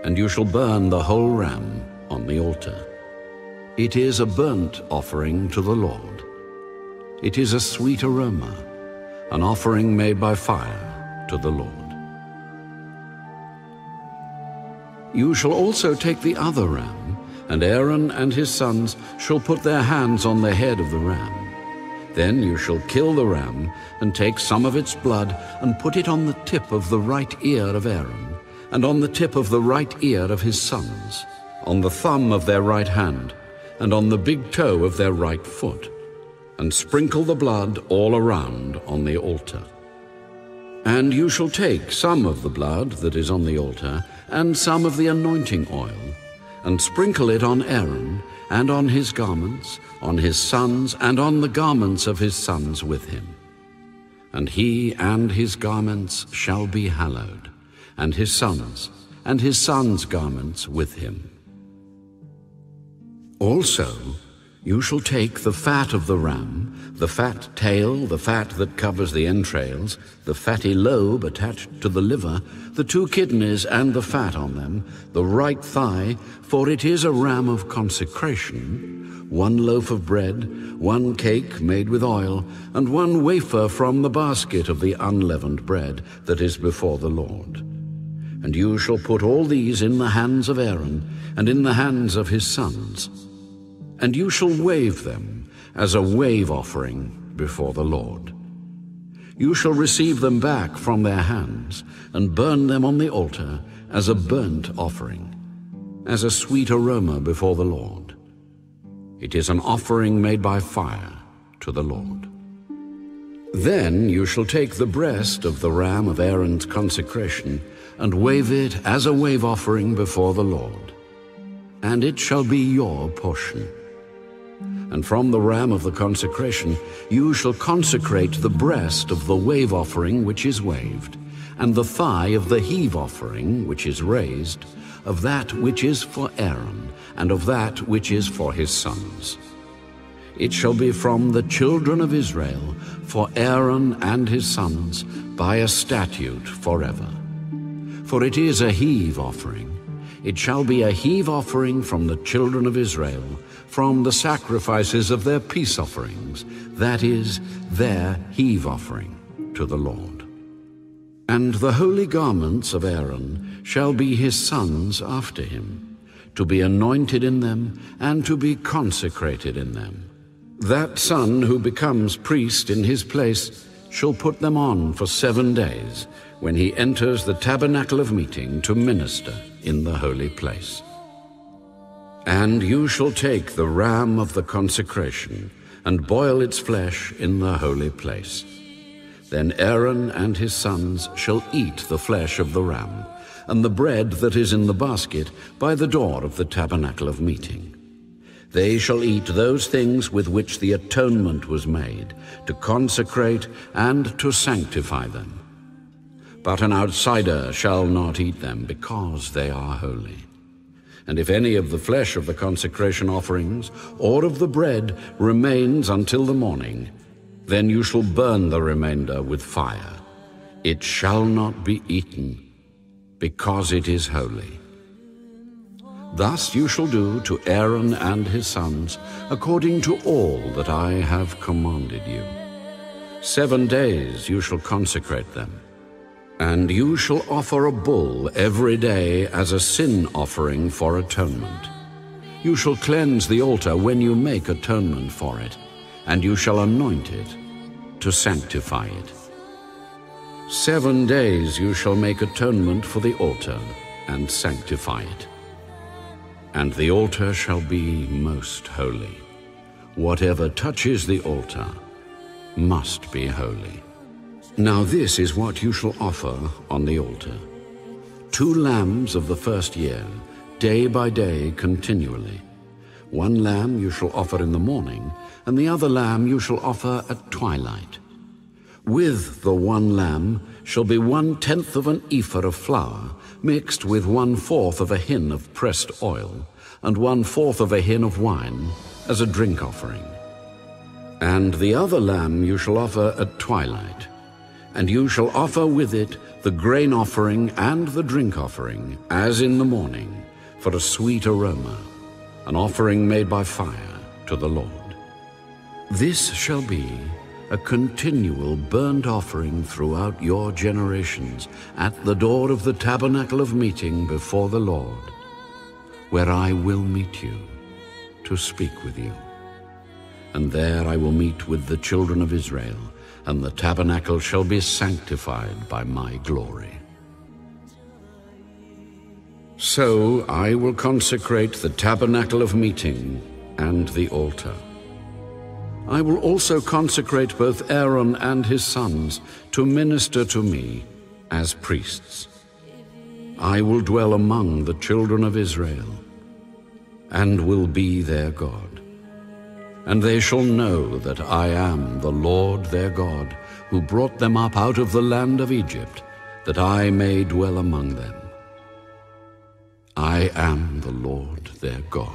And you shall burn the whole ram on the altar. It is a burnt offering to the Lord. It is a sweet aroma, an offering made by fire to the Lord. You shall also take the other ram, and Aaron and his sons shall put their hands on the head of the ram. Then you shall kill the ram, and take some of its blood, and put it on the tip of the right ear of Aaron, and on the tip of the right ear of his sons, on the thumb of their right hand, and on the big toe of their right foot, and sprinkle the blood all around on the altar. And you shall take some of the blood that is on the altar, and some of the anointing oil, and sprinkle it on Aaron, and on his garments, on his sons, and on the garments of his sons with him. And he and his garments shall be hallowed, and his sons' garments with him. Also, you shall take the fat of the ram, the fat tail, the fat that covers the entrails, the fatty lobe attached to the liver, the 2 kidneys and the fat on them, the right thigh, for it is a ram of consecration, 1 loaf of bread, 1 cake made with oil, and 1 wafer from the basket of the unleavened bread that is before the Lord. And you shall put all these in the hands of Aaron, and in the hands of his sons, and you shall wave them as a wave offering before the Lord. You shall receive them back from their hands, and burn them on the altar as a burnt offering, as a sweet aroma before the Lord. It is an offering made by fire to the Lord. Then you shall take the breast of the ram of Aaron's consecration, and wave it as a wave offering before the Lord, and it shall be your portion. And from the ram of the consecration you shall consecrate the breast of the wave offering which is waved, and the thigh of the heave offering which is raised, of that which is for Aaron, and of that which is for his sons. It shall be from the children of Israel, for Aaron and his sons, by a statute forever. For it is a heave offering. It shall be a heave offering from the children of Israel, from the sacrifices of their peace offerings, that is, their heave offering to the Lord. And the holy garments of Aaron shall be his sons after him, to be anointed in them and to be consecrated in them. That son who becomes priest in his place shall put them on for 7 days, when he enters the tabernacle of meeting to minister in the holy place. And you shall take the ram of the consecration, and boil its flesh in the holy place. Then Aaron and his sons shall eat the flesh of the ram, and the bread that is in the basket by the door of the tabernacle of meeting. They shall eat those things with which the atonement was made, to consecrate and to sanctify them. But an outsider shall not eat them, because they are holy. And if any of the flesh of the consecration offerings, or of the bread, remains until the morning, then you shall burn the remainder with fire. It shall not be eaten, because it is holy. Thus you shall do to Aaron and his sons, according to all that I have commanded you. 7 days you shall consecrate them. And you shall offer a bull every day as a sin offering for atonement. You shall cleanse the altar when you make atonement for it, and you shall anoint it to sanctify it. 7 days you shall make atonement for the altar and sanctify it. And the altar shall be most holy. Whatever touches the altar must be holy. Now this is what you shall offer on the altar: 2 lambs of the first year, day by day continually. 1 lamb you shall offer in the morning, and the other lamb you shall offer at twilight. With the 1 lamb shall be 1/10 of an ephah of flour, mixed with 1/4 of a hin of pressed oil, and 1/4 of a hin of wine, as a drink offering. And the other lamb you shall offer at twilight, and you shall offer with it the grain offering and the drink offering, as in the morning, for a sweet aroma, an offering made by fire to the Lord. This shall be a continual burnt offering throughout your generations at the door of the tabernacle of meeting before the Lord, where I will meet you to speak with you. And there I will meet with the children of Israel, and the tabernacle shall be sanctified by my glory. So I will consecrate the tabernacle of meeting and the altar. I will also consecrate both Aaron and his sons to minister to me as priests. I will dwell among the children of Israel, and will be their God. And they shall know that I am the Lord their God, who brought them up out of the land of Egypt, that I may dwell among them. I am the Lord their God.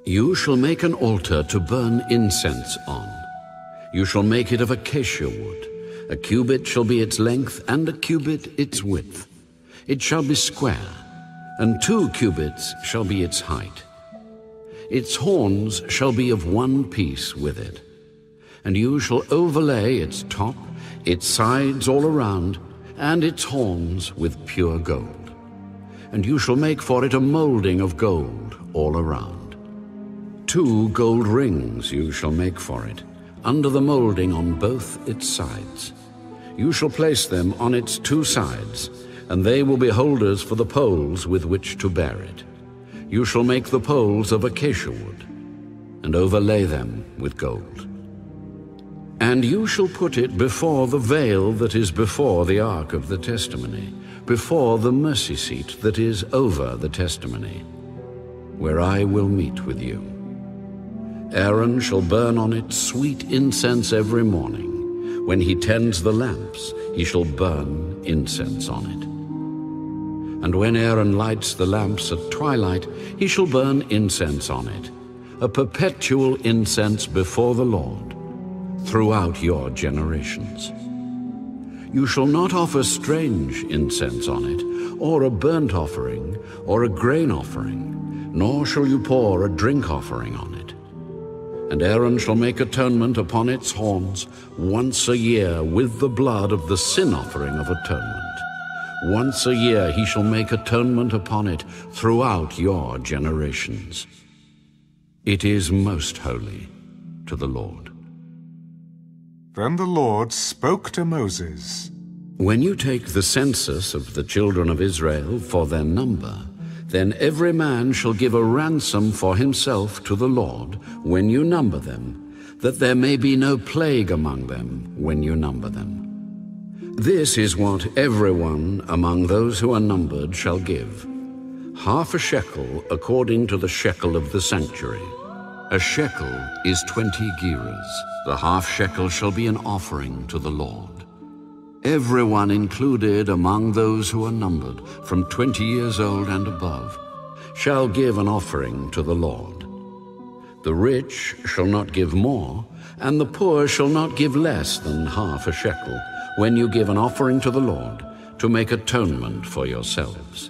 You shall make an altar to burn incense on. You shall make it of acacia wood. A cubit shall be its length, and a cubit its width. It shall be square, and 2 cubits shall be its height. Its horns shall be of 1 piece with it. And you shall overlay its top, its sides all around, and its horns with pure gold. And you shall make for it a molding of gold all around. 2 gold rings you shall make for it, under the molding on both its sides. You shall place them on its 2 sides, and they will be holders for the poles with which to bear it. You shall make the poles of acacia wood, and overlay them with gold. And you shall put it before the veil that is before the ark of the testimony, before the mercy seat that is over the testimony, where I will meet with you. Aaron shall burn on it sweet incense every morning. When he tends the lamps, he shall burn incense on it. And when Aaron lights the lamps at twilight, he shall burn incense on it, a perpetual incense before the Lord, throughout your generations. You shall not offer strange incense on it, or a burnt offering, or a grain offering, nor shall you pour a drink offering on it. And Aaron shall make atonement upon its horns once a year with the blood of the sin offering of atonement. Once a year he shall make atonement upon it throughout your generations. It is most holy to the Lord. Then the Lord spoke to Moses. When you take the census of the children of Israel for their number, then every man shall give a ransom for himself to the Lord when you number them, that there may be no plague among them when you number them. This is what everyone among those who are numbered shall give: 1/2 shekel according to the shekel of the sanctuary. A shekel is 20 gerahs. The 1/2 shekel shall be an offering to the Lord. Everyone included among those who are numbered, from 20 years old and above, shall give an offering to the Lord. The rich shall not give more, and the poor shall not give less than 1/2 shekel, when you give an offering to the Lord, to make atonement for yourselves.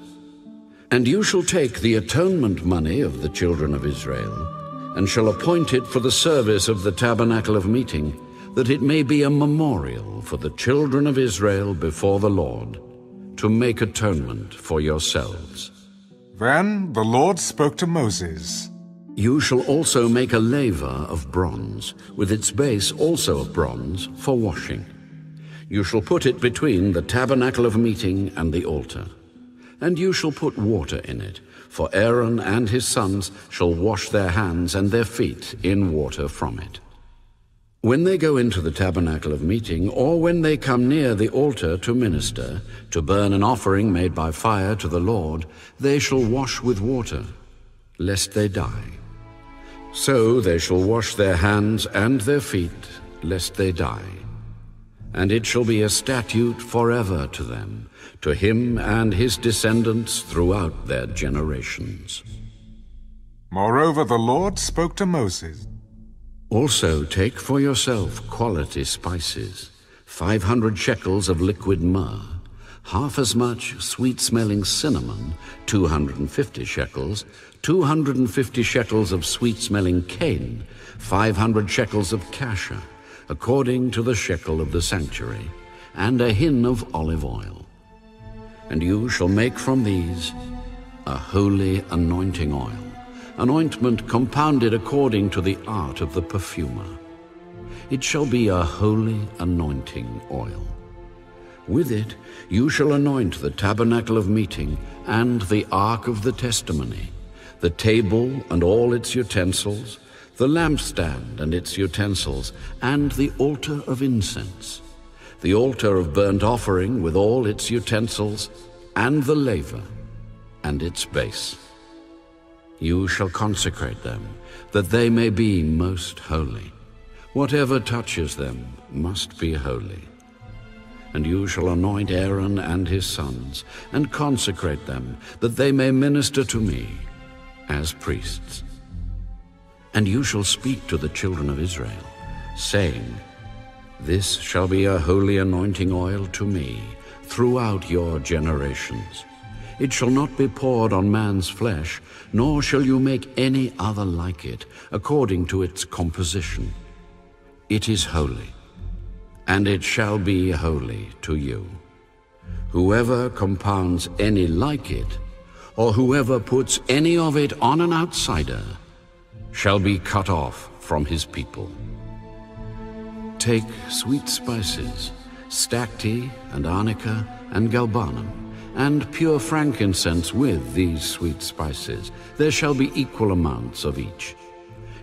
And you shall take the atonement money of the children of Israel, and shall appoint it for the service of the tabernacle of meeting, that it may be a memorial for the children of Israel before the Lord, to make atonement for yourselves. Then the Lord spoke to Moses. You shall also make a laver of bronze, with its base also of bronze, for washing. You shall put it between the tabernacle of meeting and the altar. And you shall put water in it, for Aaron and his sons shall wash their hands and their feet in water from it. When they go into the tabernacle of meeting, or when they come near the altar to minister, to burn an offering made by fire to the Lord, they shall wash with water, lest they die. So they shall wash their hands and their feet, lest they die. And it shall be a statute forever to them, to him and his descendants throughout their generations. Moreover, the Lord spoke to Moses. Also take for yourself quality spices, 500 shekels of liquid myrrh, half as much sweet-smelling cinnamon, 250 shekels, 250 shekels of sweet-smelling cane, 500 shekels of cassia, according to the shekel of the sanctuary, and a hin of olive oil. And you shall make from these a holy anointing oil, an ointment compounded according to the art of the perfumer. It shall be a holy anointing oil. With it you shall anoint the tabernacle of meeting and the ark of the testimony, the table and all its utensils, the lampstand and its utensils, and the altar of incense, the altar of burnt offering with all its utensils, and the laver and its base. You shall consecrate them, that they may be most holy. Whatever touches them must be holy. And you shall anoint Aaron and his sons, and consecrate them, that they may minister to me as priests. And you shall speak to the children of Israel, saying, This shall be a holy anointing oil to me throughout your generations. It shall not be poured on man's flesh, nor shall you make any other like it, according to its composition. It is holy, and it shall be holy to you. Whoever compounds any like it, or whoever puts any of it on an outsider, shall be cut off from his people. Take sweet spices, stacte and arnica and galbanum, and pure frankincense with these sweet spices. There shall be equal amounts of each.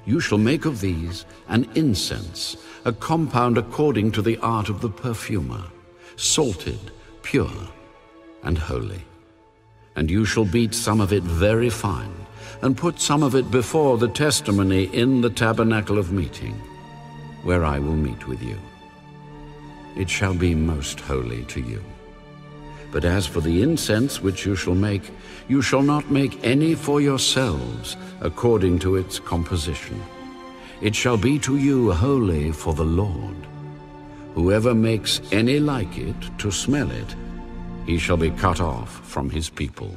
You shall make of these an incense, a compound according to the art of the perfumer, salted, pure, and holy. And you shall beat some of it very fine, and put some of it before the testimony in the tabernacle of meeting, where I will meet with you. It shall be most holy to you. But as for the incense which you shall make, you shall not make any for yourselves according to its composition. It shall be to you holy for the Lord. Whoever makes any like it to smell it, he shall be cut off from his people.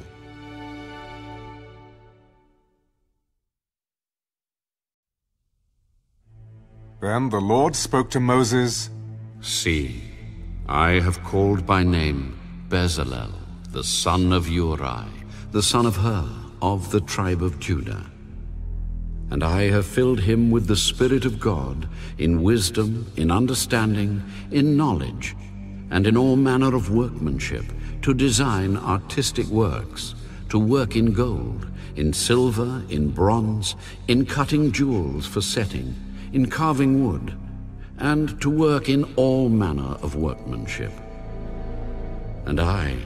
Then the Lord spoke to Moses, See, I have called by name Bezalel, the son of Uri, the son of Hur, of the tribe of Judah. And I have filled him with the Spirit of God, in wisdom, in understanding, in knowledge, and in all manner of workmanship, to design artistic works, to work in gold, in silver, in bronze, in cutting jewels for setting, in carving wood, and to work in all manner of workmanship. And I,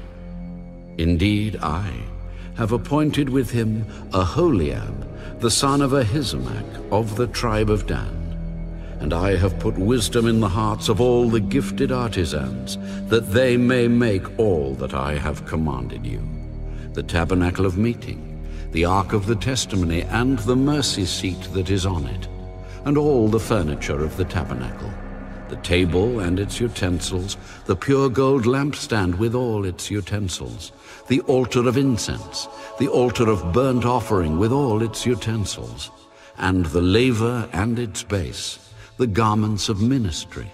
indeed I, have appointed with him Aholiab, the son of Ahisamach, of the tribe of Dan. And I have put wisdom in the hearts of all the gifted artisans, that they may make all that I have commanded you: the tabernacle of meeting, the ark of the testimony, and the mercy seat that is on it, and all the furniture of the tabernacle, the table and its utensils, the pure gold lampstand with all its utensils, the altar of incense, the altar of burnt offering with all its utensils, and the laver and its base, the garments of ministry,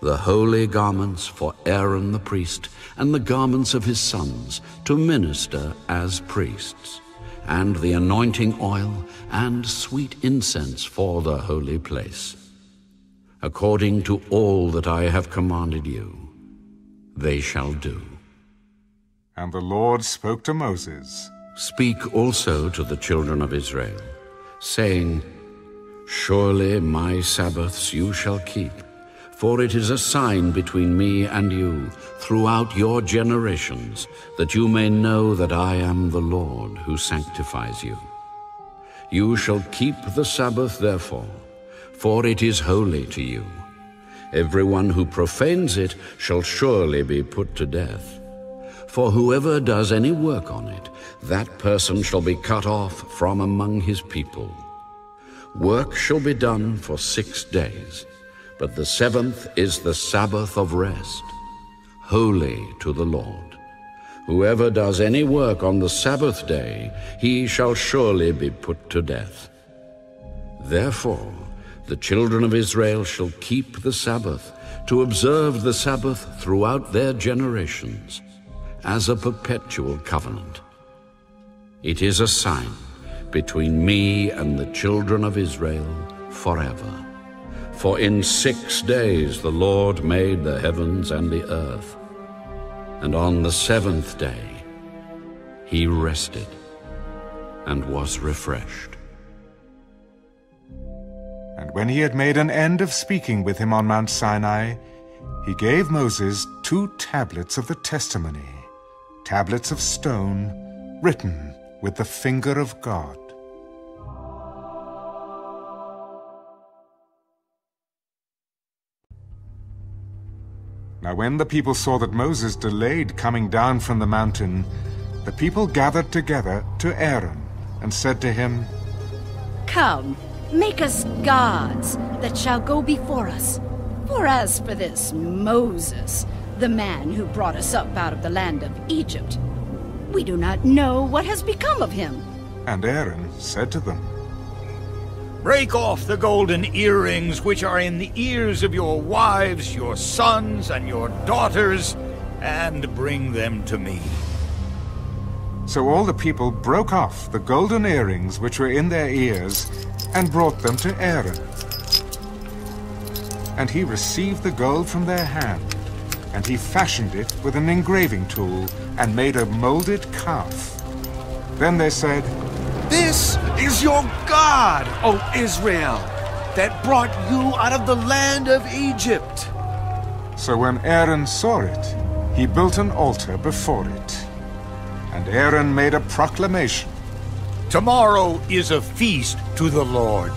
the holy garments for Aaron the priest, and the garments of his sons to minister as priests, and the anointing oil, and sweet incense for the holy place. According to all that I have commanded you, they shall do. And the Lord spoke to Moses. Speak also to the children of Israel, saying, Surely my Sabbaths you shall keep, for it is a sign between me and you throughout your generations, that you may know that I am the Lord who sanctifies you. You shall keep the Sabbath therefore, for it is holy to you. Everyone who profanes it shall surely be put to death. For whoever does any work on it, that person shall be cut off from among his people. Work shall be done for 6 days, but the 7th is the Sabbath of rest, holy to the Lord. Whoever does any work on the Sabbath day, he shall surely be put to death. Therefore, the children of Israel shall keep the Sabbath, to observe the Sabbath throughout their generations, as a perpetual covenant. It is a sign between me and the children of Israel forever. For in 6 days the Lord made the heavens and the earth, and on the 7th day he rested and was refreshed. And when he had made an end of speaking with him on Mount Sinai, he gave Moses 2 tablets of the testimony, tablets of stone, written with the finger of God. Now when the people saw that Moses delayed coming down from the mountain, the people gathered together to Aaron and said to him, Come, make us gods that shall go before us. For as for this Moses, the man who brought us up out of the land of Egypt, we do not know what has become of him. And Aaron said to them, Break off the golden earrings which are in the ears of your wives, your sons, and your daughters, and bring them to me. So all the people broke off the golden earrings which were in their ears, and brought them to Aaron. And he received the gold from their hand, and he fashioned it with an engraving tool, and made a molded calf. Then they said, This is your God, O Israel, that brought you out of the land of Egypt. So when Aaron saw it, he built an altar before it. And Aaron made a proclamation, Tomorrow is a feast to the Lord.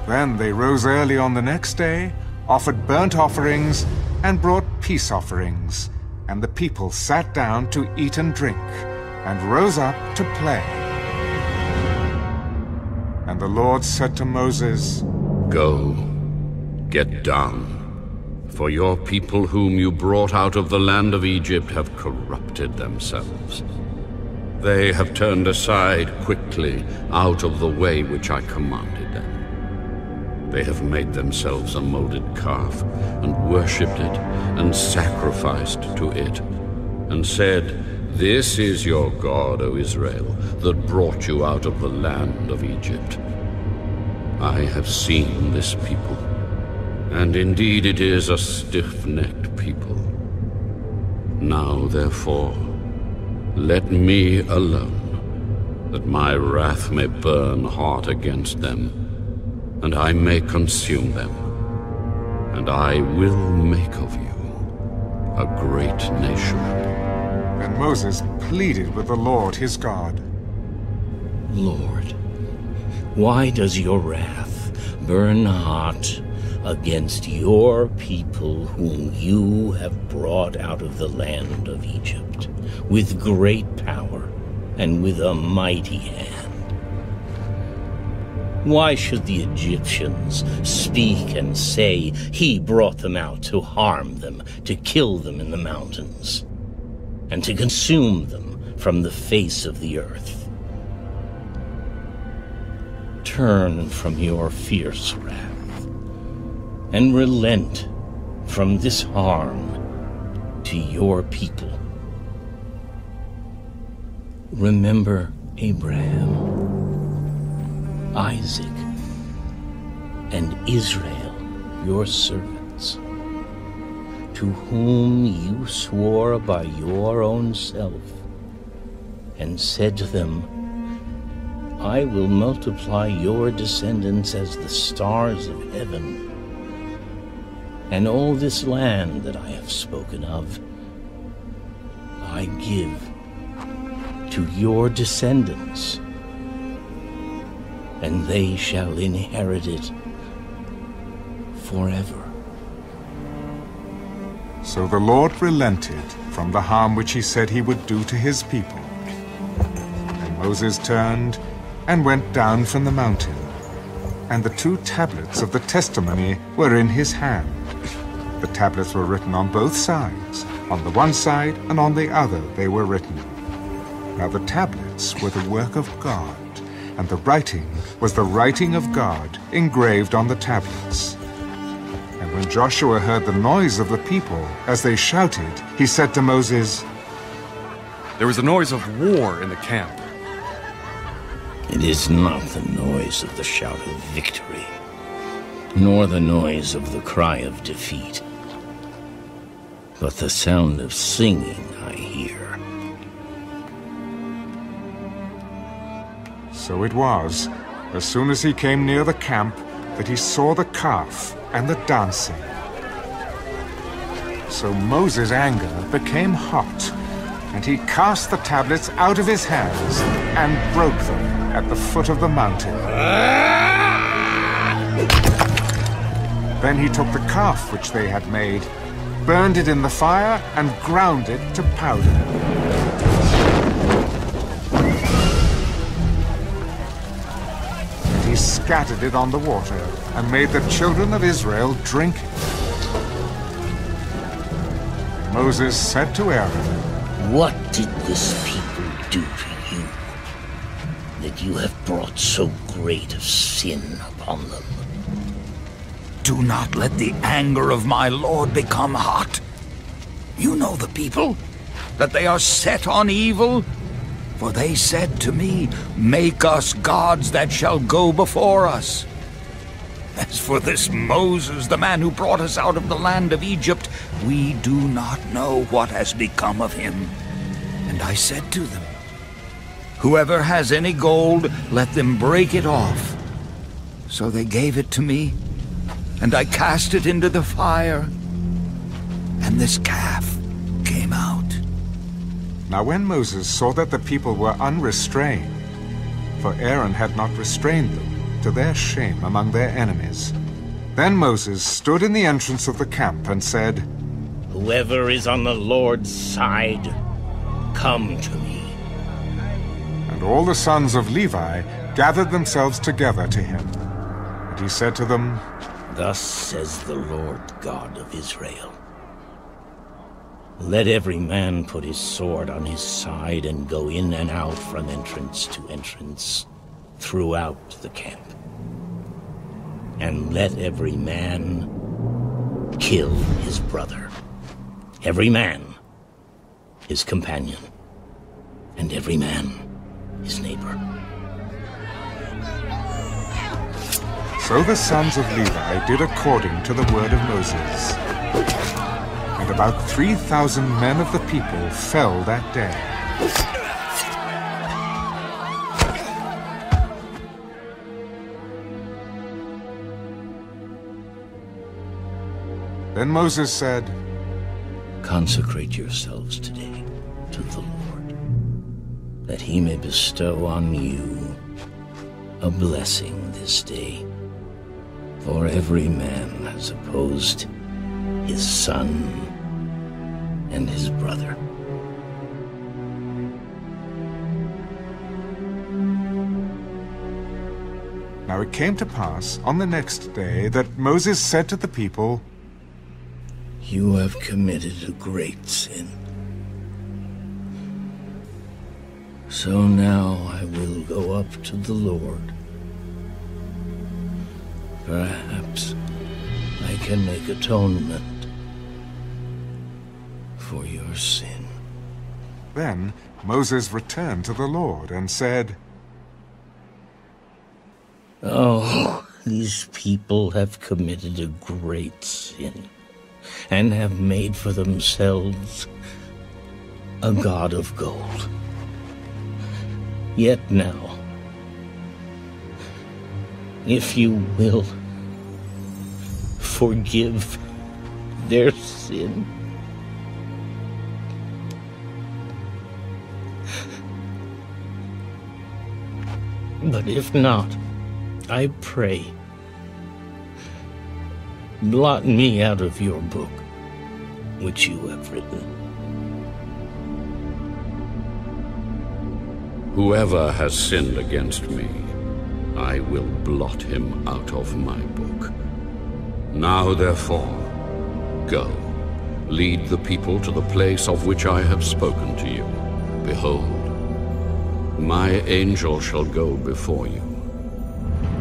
Then they rose early on the next day, offered burnt offerings, and brought peace offerings. And the people sat down to eat and drink, and rose up to play. And the Lord said to Moses, Go, get down, for your people whom you brought out of the land of Egypt have corrupted themselves. They have turned aside quickly out of the way which I commanded them. They have made themselves a molded calf, and worshipped it, and sacrificed to it, and said, This is your God, O Israel, that brought you out of the land of Egypt. I have seen this people, and indeed it is a stiff-necked people. Now, therefore, let me alone, that my wrath may burn hot against them, and I may consume them, and I will make of you a great nation. And Moses pleaded with the Lord his God. Lord, why does your wrath burn hot against your people whom you have brought out of the land of Egypt with great power and with a mighty hand? Why should the Egyptians speak and say, He brought them out to harm them, to kill them in the mountains, and to consume them from the face of the earth? Turn from your fierce wrath, and relent from this harm to your people. Remember Abraham, Isaac, and Israel, your servants, to whom you swore by your own self, and said to them, I will multiply your descendants as the stars of heaven, and all this land that I have spoken of, I give to your descendants, and they shall inherit it forever. So the Lord relented from the harm which he said he would do to his people. And Moses turned and went down from the mountain, and the 2 tablets of the testimony were in his hand. The tablets were written on both sides. On the one side and on the other they were written. Now the tablets were the work of God, and the writing was the writing of God engraved on the tablets. And when Joshua heard the noise of the people as they shouted, he said to Moses, There is a noise of war in the camp. It is not the noise of the shout of victory, nor the noise of the cry of defeat, but the sound of singing I hear. So it was, as soon as he came near the camp, that he saw the calf and the dancing. So Moses' anger became hot, and he cast the tablets out of his hands and broke them at the foot of the mountain. Then he took the calf which they had made, burned it in the fire, and ground it to powder. And he scattered it on the water, and made the children of Israel drink it. Moses said to Aaron, What did this people do to you, that you have brought so great a sin upon them? Do not let the anger of my Lord become hot. You know the people, that they are set on evil. For they said to me, Make us gods that shall go before us. As for this Moses, the man who brought us out of the land of Egypt, we do not know what has become of him. And I said to them, Whoever has any gold, let them break it off. So they gave it to me, and I cast it into the fire, and this calf came out. Now when Moses saw that the people were unrestrained, for Aaron had not restrained them, to their shame among their enemies, then Moses stood in the entrance of the camp and said, Whoever is on the Lord's side, come to me. And all the sons of Levi gathered themselves together to him. And he said to them, Thus says the Lord God of Israel, Let every man put his sword on his side and go in and out from entrance to entrance throughout the camp. And let every man kill his brother, every man his companion, and every man his neighbor. So the sons of Levi did according to the word of Moses. And about 3,000 men of the people fell that day. Then Moses said, Consecrate yourselves today to the Lord, that he may bestow on you a blessing this day. For every man has opposed his son and his brother. Now it came to pass on the next day that Moses said to the people, You have committed a great sin. So now I will go up to the Lord. Perhaps I can make atonement for your sin. Then Moses returned to the Lord and said, "Oh, these people have committed a great sin and have made for themselves a god of gold. Yet now, if you will forgive their sin, but if not, I pray, blot me out of your book, which you have written." Whoever has sinned against me, I will blot him out of my book. Now therefore, go, lead the people to the place of which I have spoken to you. Behold, my angel shall go before you.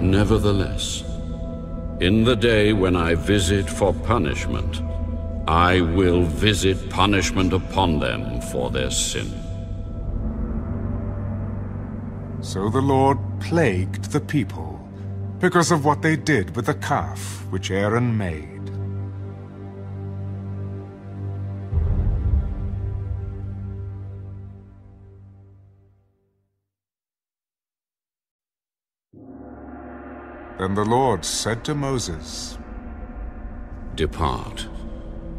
Nevertheless, in the day when I visit for punishment, I will visit punishment upon them for their sin. So the Lord plagued the people because of what they did with the calf which Aaron made. Then the Lord said to Moses, "Depart,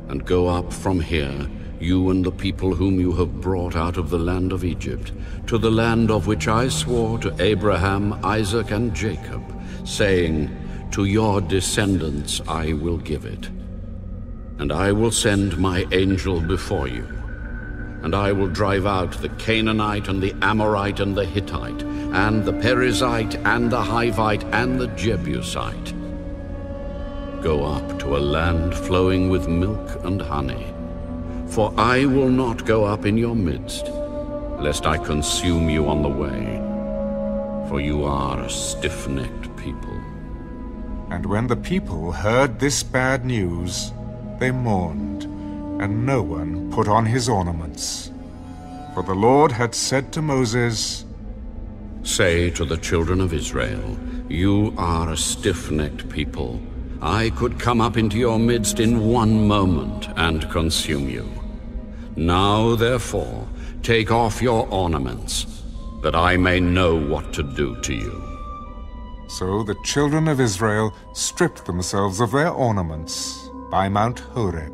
and go up from here, you and the people whom you have brought out of the land of Egypt, to the land of which I swore to Abraham, Isaac, and Jacob, saying, to your descendants I will give it. And I will send my angel before you, and I will drive out the Canaanite and the Amorite and the Hittite, and the Perizzite and the Hivite and the Jebusite. Go up to a land flowing with milk and honey, for I will not go up in your midst, lest I consume you on the way, for you are a stiff-necked people." And when the people heard this bad news, they mourned, and no one put on his ornaments. For the Lord had said to Moses, "Say to the children of Israel, you are a stiff-necked people. I could come up into your midst in one moment and consume you. Now, therefore, take off your ornaments, that I may know what to do to you." So the children of Israel stripped themselves of their ornaments by Mount Horeb.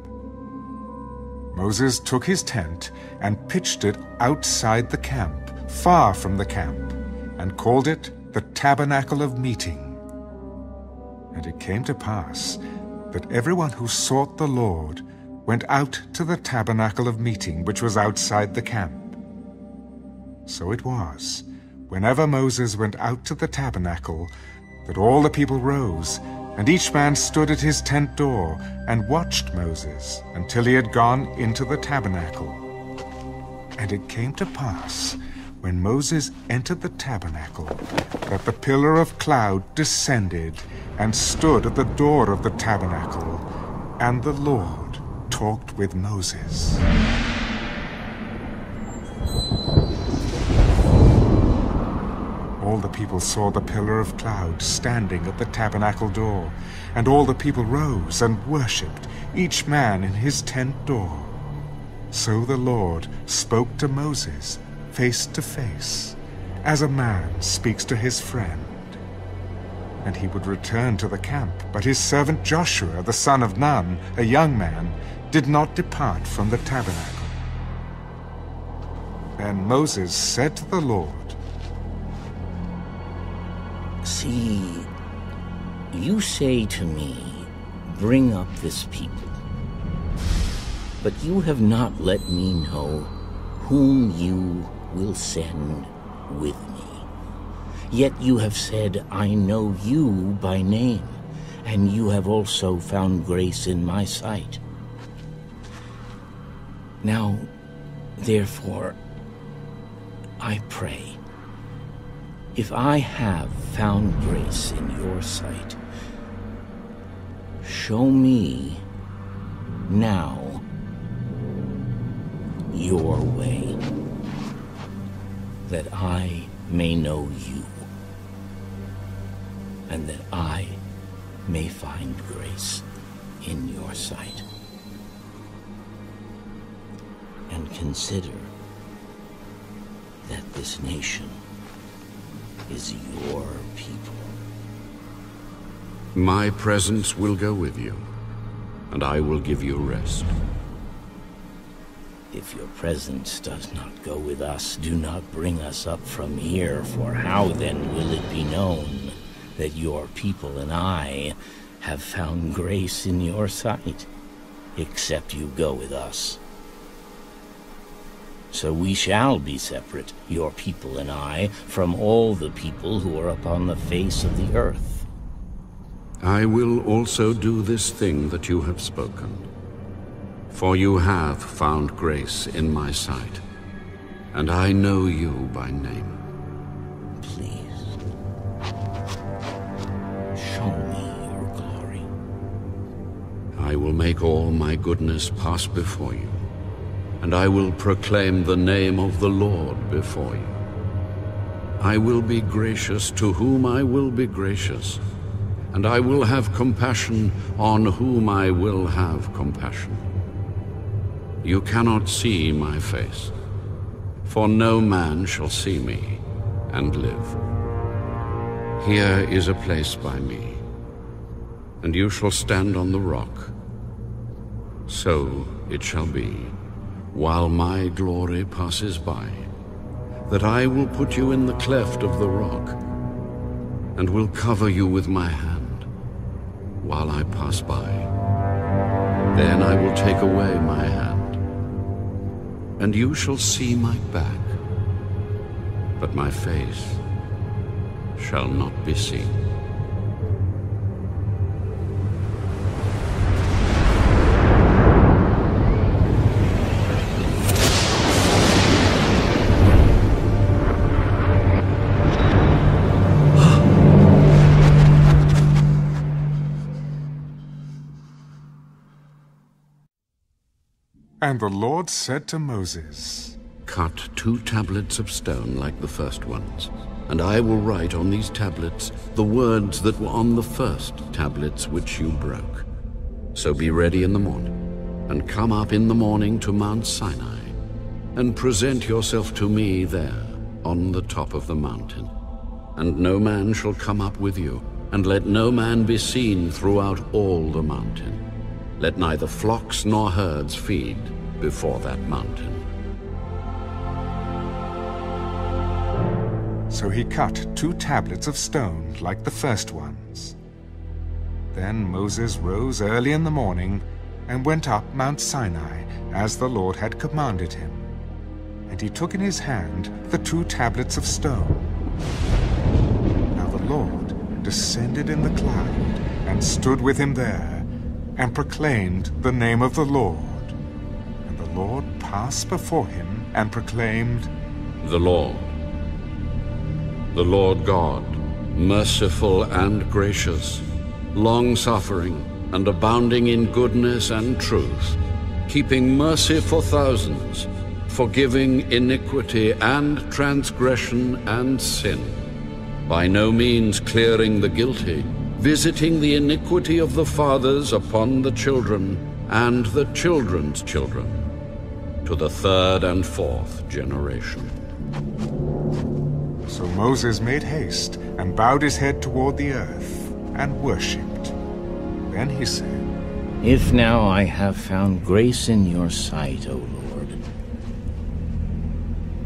Moses took his tent and pitched it outside the camp, far from the camp, and called it the Tabernacle of Meeting. And it came to pass that everyone who sought the Lord went out to the Tabernacle of Meeting, which was outside the camp. So it was, whenever Moses went out to the tabernacle, that all the people rose, and each man stood at his tent door and watched Moses until he had gone into the tabernacle. And it came to pass, when Moses entered the tabernacle, that the pillar of cloud descended and stood at the door of the tabernacle, and the Lord talked with Moses. All the people saw the pillar of cloud standing at the tabernacle door, and all the people rose and worshipped, each man in his tent door. So the Lord spoke to Moses face to face, as a man speaks to his friend. And he would return to the camp, but his servant Joshua, the son of Nun, a young man, did not depart from the tabernacle. Then Moses said to the Lord, "See, you say to me, bring up this people. But you have not let me know whom you will send with me. Yet you have said, I know you by name, and you have also found grace in my sight. Now, therefore, I pray, if I have found grace in your sight, show me now your way, that I may know you, and that I may find grace in your sight. And consider that this nation is your people. My presence will go with you, and I will give you rest. If your presence does not go with us, do not bring us up from here, for how then will it be known that your people and I have found grace in your sight, except you go with us? So we shall be separate, your people and I, from all the people who are upon the face of the earth. I will also do this thing that you have spoken. For you have found grace in my sight, and I know you by name. Please, show me your glory. I will make all my goodness pass before you, and I will proclaim the name of the Lord before you. I will be gracious to whom I will be gracious, and I will have compassion on whom I will have compassion. You cannot see my face, for no man shall see me and live. Here is a place by me, and you shall stand on the rock. So it shall be, while my glory passes by, that I will put you in the cleft of the rock, and will cover you with my hand while I pass by. Then I will take away my hand, and you shall see my back, but my face shall not be seen. And the Lord said to Moses, Cut 2 tablets of stone like the first ones, and I will write on these tablets the words that were on the first tablets which you broke. So be ready in the morning, and come up in the morning to Mount Sinai, and present yourself to me there on the top of the mountain. And no man shall come up with you, and let no man be seen throughout all the mountain. Let neither flocks nor herds feed before that mountain. So he cut 2 tablets of stone like the first ones. Then Moses rose early in the morning and went up Mount Sinai as the Lord had commanded him. And he took in his hand the 2 tablets of stone. Now the Lord descended in the cloud and stood with him there, and proclaimed the name of the Lord. And the Lord passed before him and proclaimed, The Lord God, merciful and gracious, long-suffering and abounding in goodness and truth, keeping mercy for thousands, forgiving iniquity and transgression and sin, by no means clearing the guilty, visiting the iniquity of the fathers upon the children and the children's children, to the 3rd and 4th generation. So Moses made haste and bowed his head toward the earth and worshipped. Then he said, If now I have found grace in your sight, O Lord,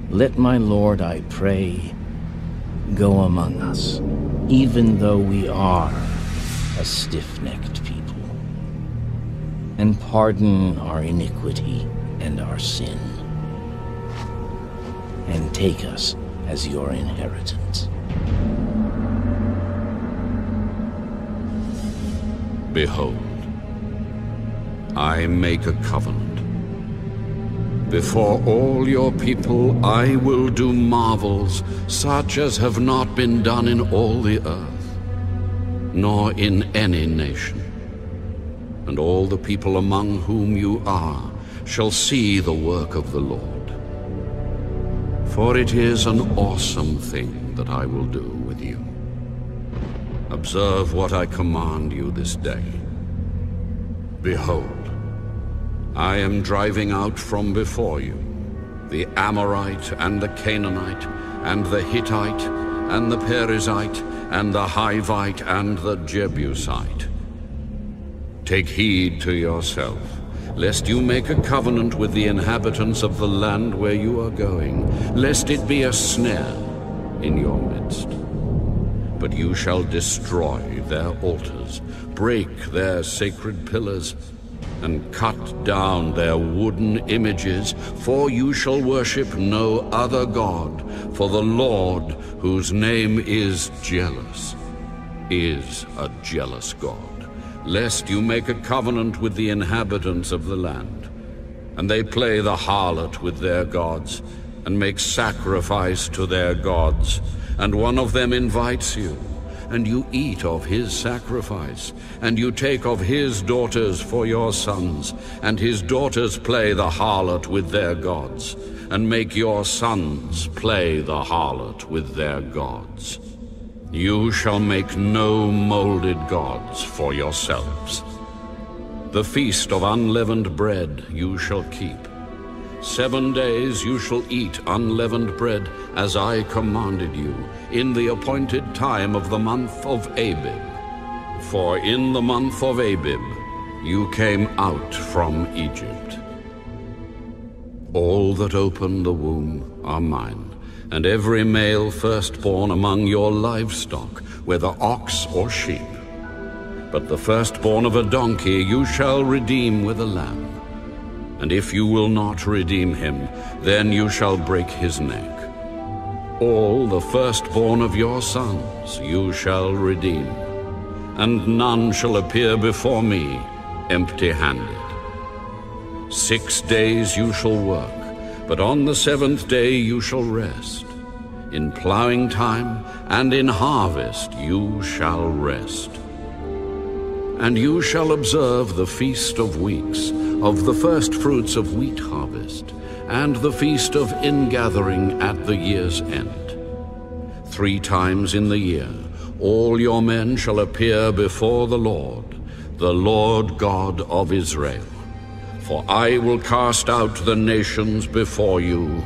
let my Lord, I pray, go among us, even though we are a stiff-necked people, and pardon our iniquity and our sin, and take us as your inheritance. Behold, I make a covenant. Before all your people I will do marvels such as have not been done in all the earth, nor in any nation. And all the people among whom you are shall see the work of the Lord. For it is an awesome thing that I will do with you. Observe what I command you this day. Behold, I am driving out from before you the Amorite and the Canaanite and the Hittite and the Perizzite and the Hivite and the Jebusite. Take heed to yourself, lest you make a covenant with the inhabitants of the land where you are going, lest it be a snare in your midst. But you shall destroy their altars, break their sacred pillars, and cut down their wooden images, for you shall worship no other God, for the Lord, whose name is jealous, is a jealous God, lest you make a covenant with the inhabitants of the land, and they play the harlot with their gods, and make sacrifice to their gods, and one of them invites you, and you eat of his sacrifice, and you take of his daughters for your sons, and his daughters play the harlot with their gods, and make your sons play the harlot with their gods. You shall make no molded gods for yourselves. The feast of unleavened bread you shall keep. 7 days you shall eat unleavened bread, as I commanded you, in the appointed time of the month of Abib. For in the month of Abib you came out from Egypt. All that open the womb are mine, and every male firstborn among your livestock, whether ox or sheep. But the firstborn of a donkey you shall redeem with a lamb. And if you will not redeem him, then you shall break his neck. All the firstborn of your sons you shall redeem, and none shall appear before me empty-handed. 6 days you shall work, but on the 7th day you shall rest. In plowing time and in harvest you shall rest. And you shall observe the Feast of Weeks, of the first fruits of wheat harvest, and the Feast of Ingathering at the year's end. 3 times in the year all your men shall appear before the Lord God of Israel. For I will cast out the nations before you,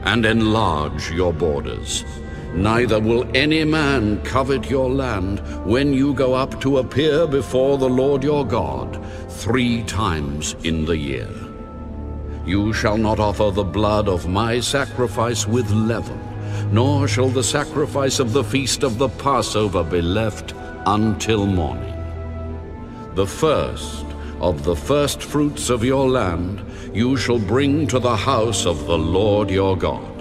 and enlarge your borders. Neither will any man covet your land when you go up to appear before the Lord your God 3 times in the year. You shall not offer the blood of my sacrifice with leaven, nor shall the sacrifice of the feast of the Passover be left until morning. The first of the first fruits of your land you shall bring to the house of the Lord your God.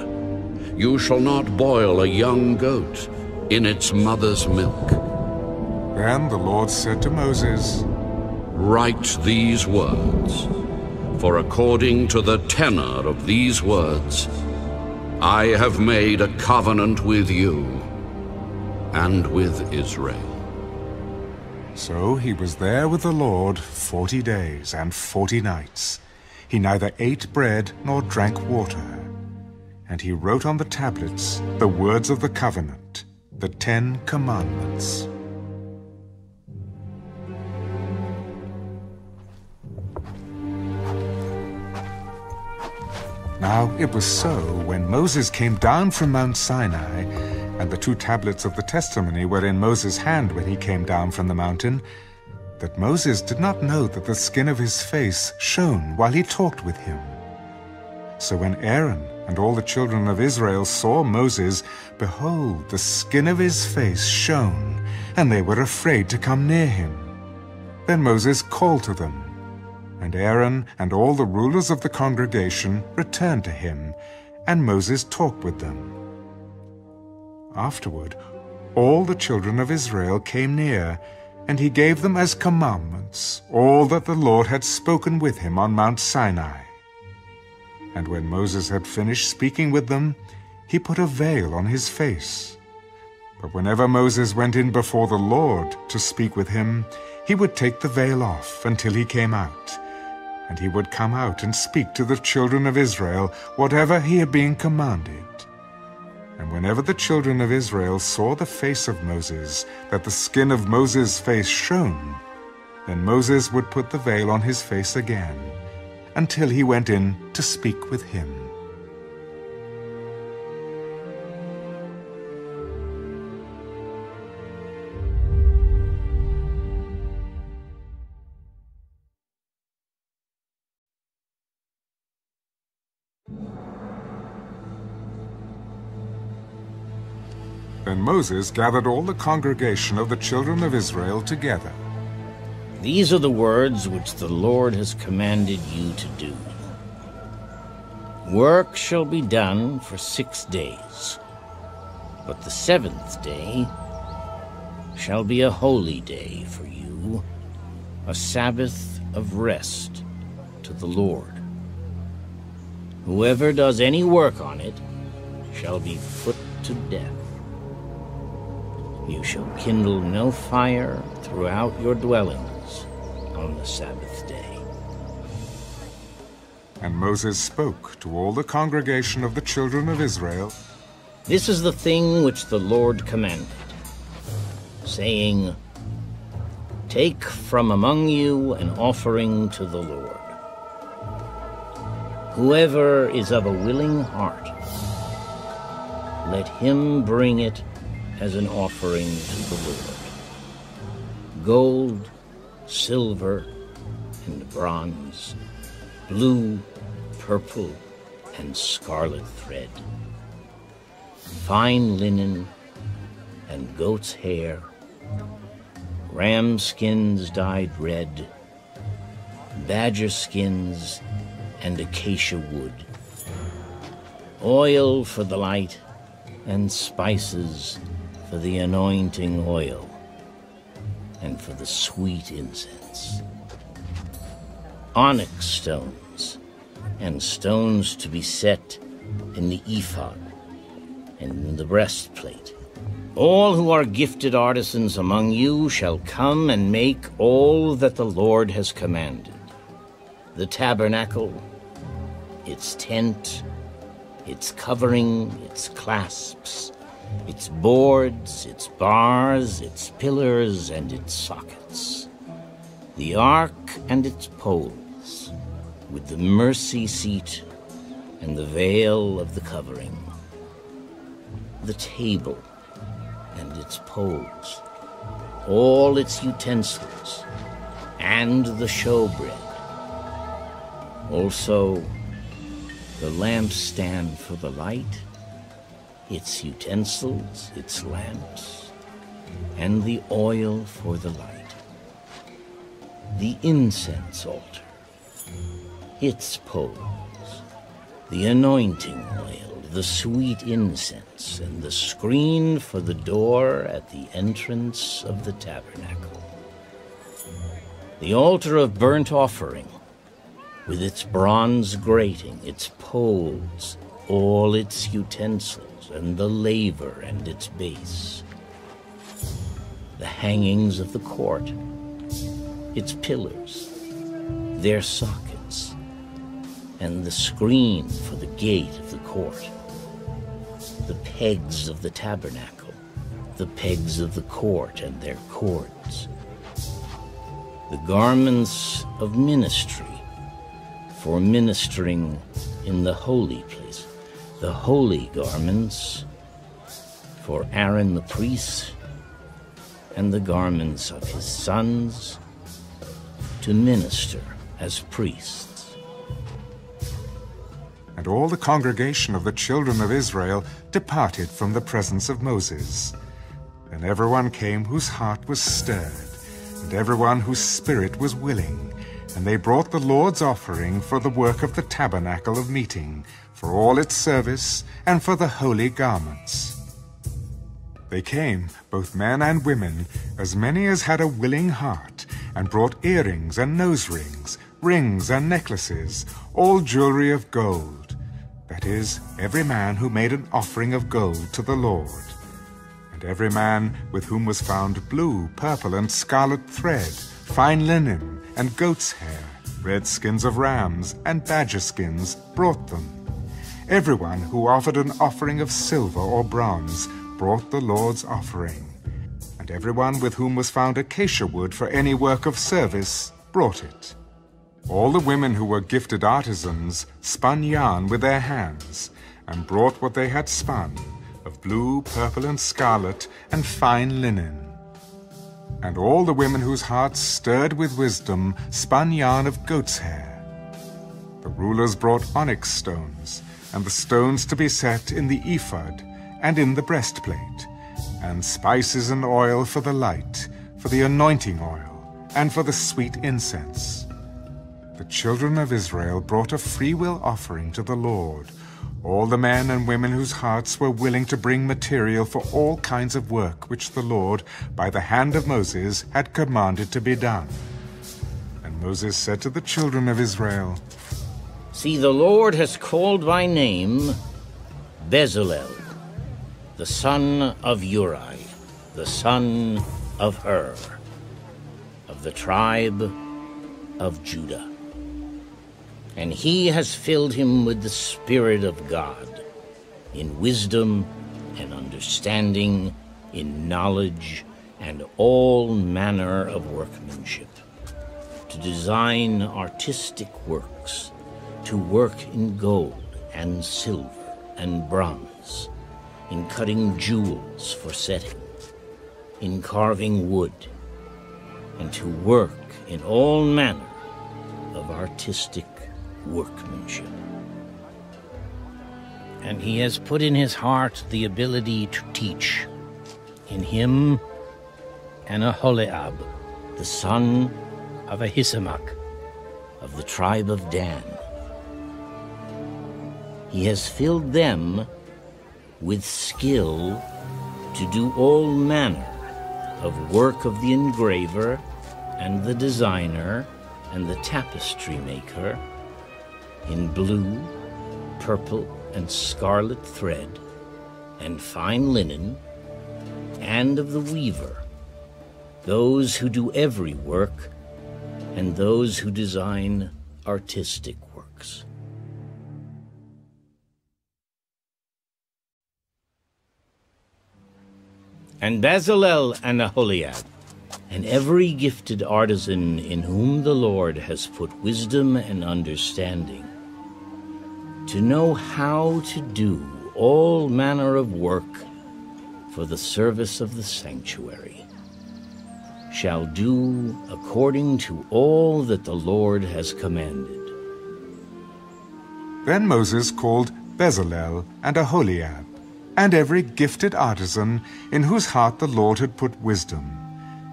You shall not boil a young goat in its mother's milk. Then the Lord said to Moses, Write these words, for according to the tenor of these words, I have made a covenant with you and with Israel. So he was there with the Lord 40 days and 40 nights. He neither ate bread nor drank water. And he wrote on the tablets the words of the covenant, the 10 Commandments. Now it was so, when Moses came down from Mount Sinai, and the 2 tablets of the testimony were in Moses' hand when he came down from the mountain, that Moses did not know that the skin of his face shone while he talked with him. So when Aaron and all the children of Israel saw Moses, behold, the skin of his face shone, and they were afraid to come near him. Then Moses called to them, and Aaron and all the rulers of the congregation returned to him, and Moses talked with them. Afterward, all the children of Israel came near, and he gave them as commandments all that the Lord had spoken with him on Mount Sinai. And when Moses had finished speaking with them, he put a veil on his face. But whenever Moses went in before the Lord to speak with him, he would take the veil off until he came out. and he would come out and speak to the children of Israel whatever he had been commanded. And whenever the children of Israel saw the face of Moses, that the skin of Moses' face shone, then Moses would put the veil on his face again, until he went in to speak with him. Then Moses gathered all the congregation of the children of Israel together. These are the words which the Lord has commanded you to do. Work shall be done for 6 days, but the 7th day shall be a holy day for you, a Sabbath of rest to the Lord. Whoever does any work on it shall be put to death. You shall kindle no fire throughout your dwellings on the Sabbath day. And Moses spoke to all the congregation of the children of Israel. This is the thing which the Lord commanded, saying, Take from among you an offering to the Lord. Whoever is of a willing heart, let him bring it as an offering to the Lord. Gold, silver, and bronze, blue, purple, and scarlet thread, fine linen and goat's hair, ram skins dyed red, badger skins, and acacia wood, oil for the light, and spices for the anointing oil, and for the sweet incense, onyx stones, and stones to be set in the ephod and in the breastplate. All who are gifted artisans among you shall come and make all that the Lord has commanded: the tabernacle, its tent, its covering, its clasps, its boards, its bars, its pillars, and its sockets, the ark and its poles, with the mercy seat and the veil of the covering, the table and its poles, all its utensils, and the showbread, also the lampstand for the light, its utensils, its lamps, and the oil for the light, the incense altar, its poles, the anointing oil, the sweet incense, and the screen for the door at the entrance of the tabernacle, the altar of burnt offering, with its bronze grating, its poles, all its utensils, and the laver and its base, the hangings of the court, its pillars, their sockets, and the screen for the gate of the court, the pegs of the tabernacle, the pegs of the court and their cords, the garments of ministry for ministering in the holy place, the holy garments for Aaron the priest, and the garments of his sons to minister as priests. And all the congregation of the children of Israel departed from the presence of Moses. And everyone came whose heart was stirred, and everyone whose spirit was willing, and they brought the Lord's offering for the work of the tabernacle of meeting, for all its service, and for the holy garments. They came, both men and women, as many as had a willing heart, and brought earrings and nose rings, rings and necklaces, all jewelry of gold. That is, every man who made an offering of gold to the Lord. And every man with whom was found blue, purple, and scarlet thread, fine linen, and goat's hair, Red skins of rams and badger skins brought them. Everyone who offered an offering of silver or bronze brought the Lord's offering. And everyone with whom was found acacia wood for any work of service brought it. All the women who were gifted artisans spun yarn with their hands and brought what they had spun of blue, purple, and scarlet, and fine linen. And all the women whose hearts stirred with wisdom spun yarn of goat's hair. The rulers brought onyx stones, and the stones to be set in the ephod and in the breastplate, and spices and oil for the light, for the anointing oil, and for the sweet incense. The children of Israel brought a freewill offering to the Lord, all the men and women whose hearts were willing to bring material for all kinds of work which the Lord, by the hand of Moses, had commanded to be done. And Moses said to the children of Israel, See, the Lord has called by name Bezalel, the son of Uri, the son of Hur, of the tribe of Judah. And he has filled him with the Spirit of God, in wisdom and understanding, in knowledge and all manner of workmanship, to design artistic works, to work in gold and silver and bronze, in cutting jewels for setting, in carving wood, and to work in all manner of artistic workmanship. And he has put in his heart the ability to teach. In him and Aholiab, the son of Ahisamach, of the tribe of Dan. He has filled them with skill to do all manner of work of the engraver and the designer and the tapestry maker, in blue, purple, and scarlet thread, and fine linen, and of the weaver, those who do every work, and those who design artistic works. And Bezalel and Aholiab, and every gifted artisan in whom the Lord has put wisdom and understanding, to know how to do all manner of work for the service of the sanctuary, shall do according to all that the Lord has commanded. Then Moses called Bezalel and Aholiab, and every gifted artisan in whose heart the Lord had put wisdom,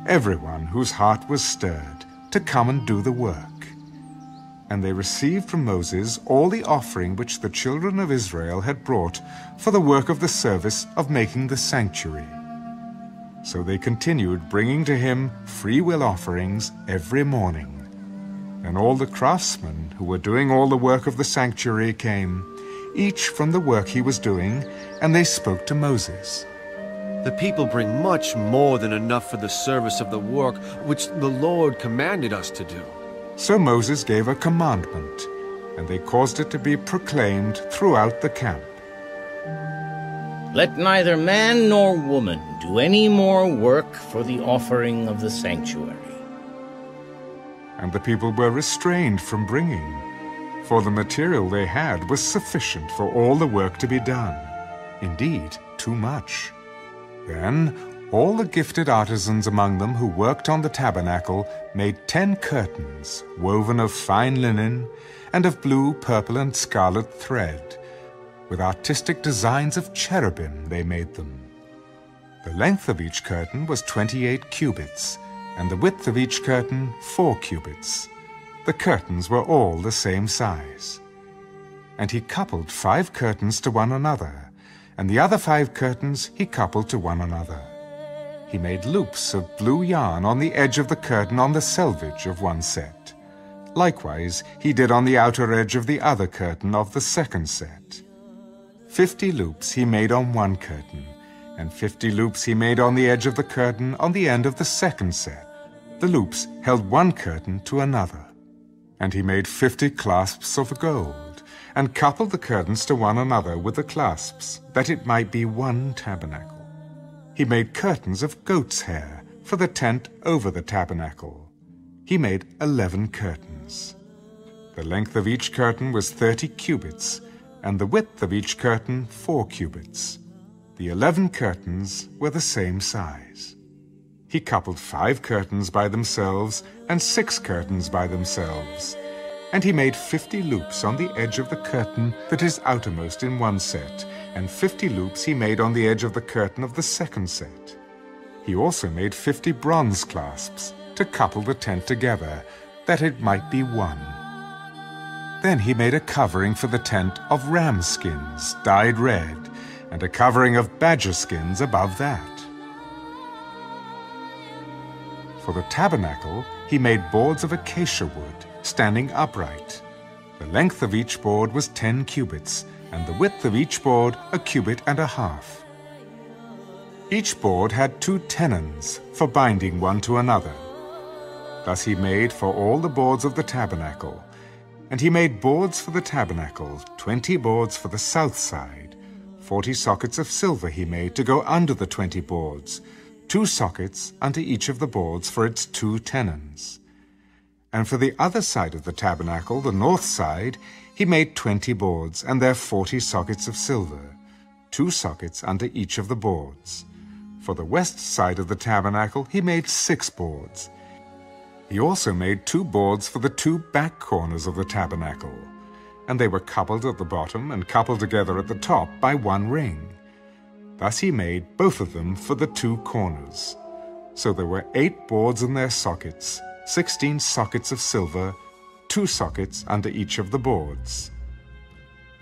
everyone whose heart was stirred, to come and do the work. And they received from Moses all the offering which the children of Israel had brought for the work of the service of making the sanctuary. So they continued bringing to him freewill offerings every morning. And all the craftsmen who were doing all the work of the sanctuary came, each from the work he was doing, and they spoke to Moses. The people bring much more than enough for the service of the work which the Lord commanded us to do. So Moses gave a commandment, and they caused it to be proclaimed throughout the camp. Let neither man nor woman do any more work for the offering of the sanctuary. And the people were restrained from bringing, for the material they had was sufficient for all the work to be done, indeed, too much. Then all the gifted artisans among them who worked on the tabernacle made 10 curtains, woven of fine linen, and of blue, purple, and scarlet thread. With artistic designs of cherubim they made them. The length of each curtain was 28 cubits, and the width of each curtain 4 cubits. The curtains were all the same size. And he coupled 5 curtains to one another, and the other 5 curtains he coupled to one another. He made loops of blue yarn on the edge of the curtain on the selvage of one set. Likewise he did on the outer edge of the other curtain of the second set. 50 loops he made on one curtain, and 50 loops he made on the edge of the curtain on the end of the second set. The loops held one curtain to another. And he made 50 clasps of gold, and coupled the curtains to one another with the clasps, that it might be one tabernacle. He made curtains of goat's hair for the tent over the tabernacle. He made 11 curtains. The length of each curtain was 30 cubits, and the width of each curtain 4 cubits. The 11 curtains were the same size. He coupled 5 curtains by themselves and 6 curtains by themselves. And he made 50 loops on the edge of the curtain that is outermost in one set, and 50 loops he made on the edge of the curtain of the second set. He also made 50 bronze clasps to couple the tent together, that it might be one. Then he made a covering for the tent of ram skins dyed red, and a covering of badger skins above that. For the tabernacle he made boards of acacia wood, standing upright. The length of each board was 10 cubits, and the width of each board 1.5 cubits. Each board had 2 tenons for binding one to another. Thus he made for all the boards of the tabernacle. And he made boards for the tabernacle, 20 boards for the south side. 40 sockets of silver he made to go under the 20 boards, 2 sockets under each of the boards for its 2 tenons. And for the other side of the tabernacle, the north side, he made 20 boards, and their 40 sockets of silver, 2 sockets under each of the boards. For the west side of the tabernacle he made 6 boards. He also made 2 boards for the 2 back corners of the tabernacle, and they were coupled at the bottom and coupled together at the top by 1 ring. Thus he made both of them for the 2 corners. So there were 8 boards in their sockets, 16 sockets of silver, 2 sockets under each of the boards.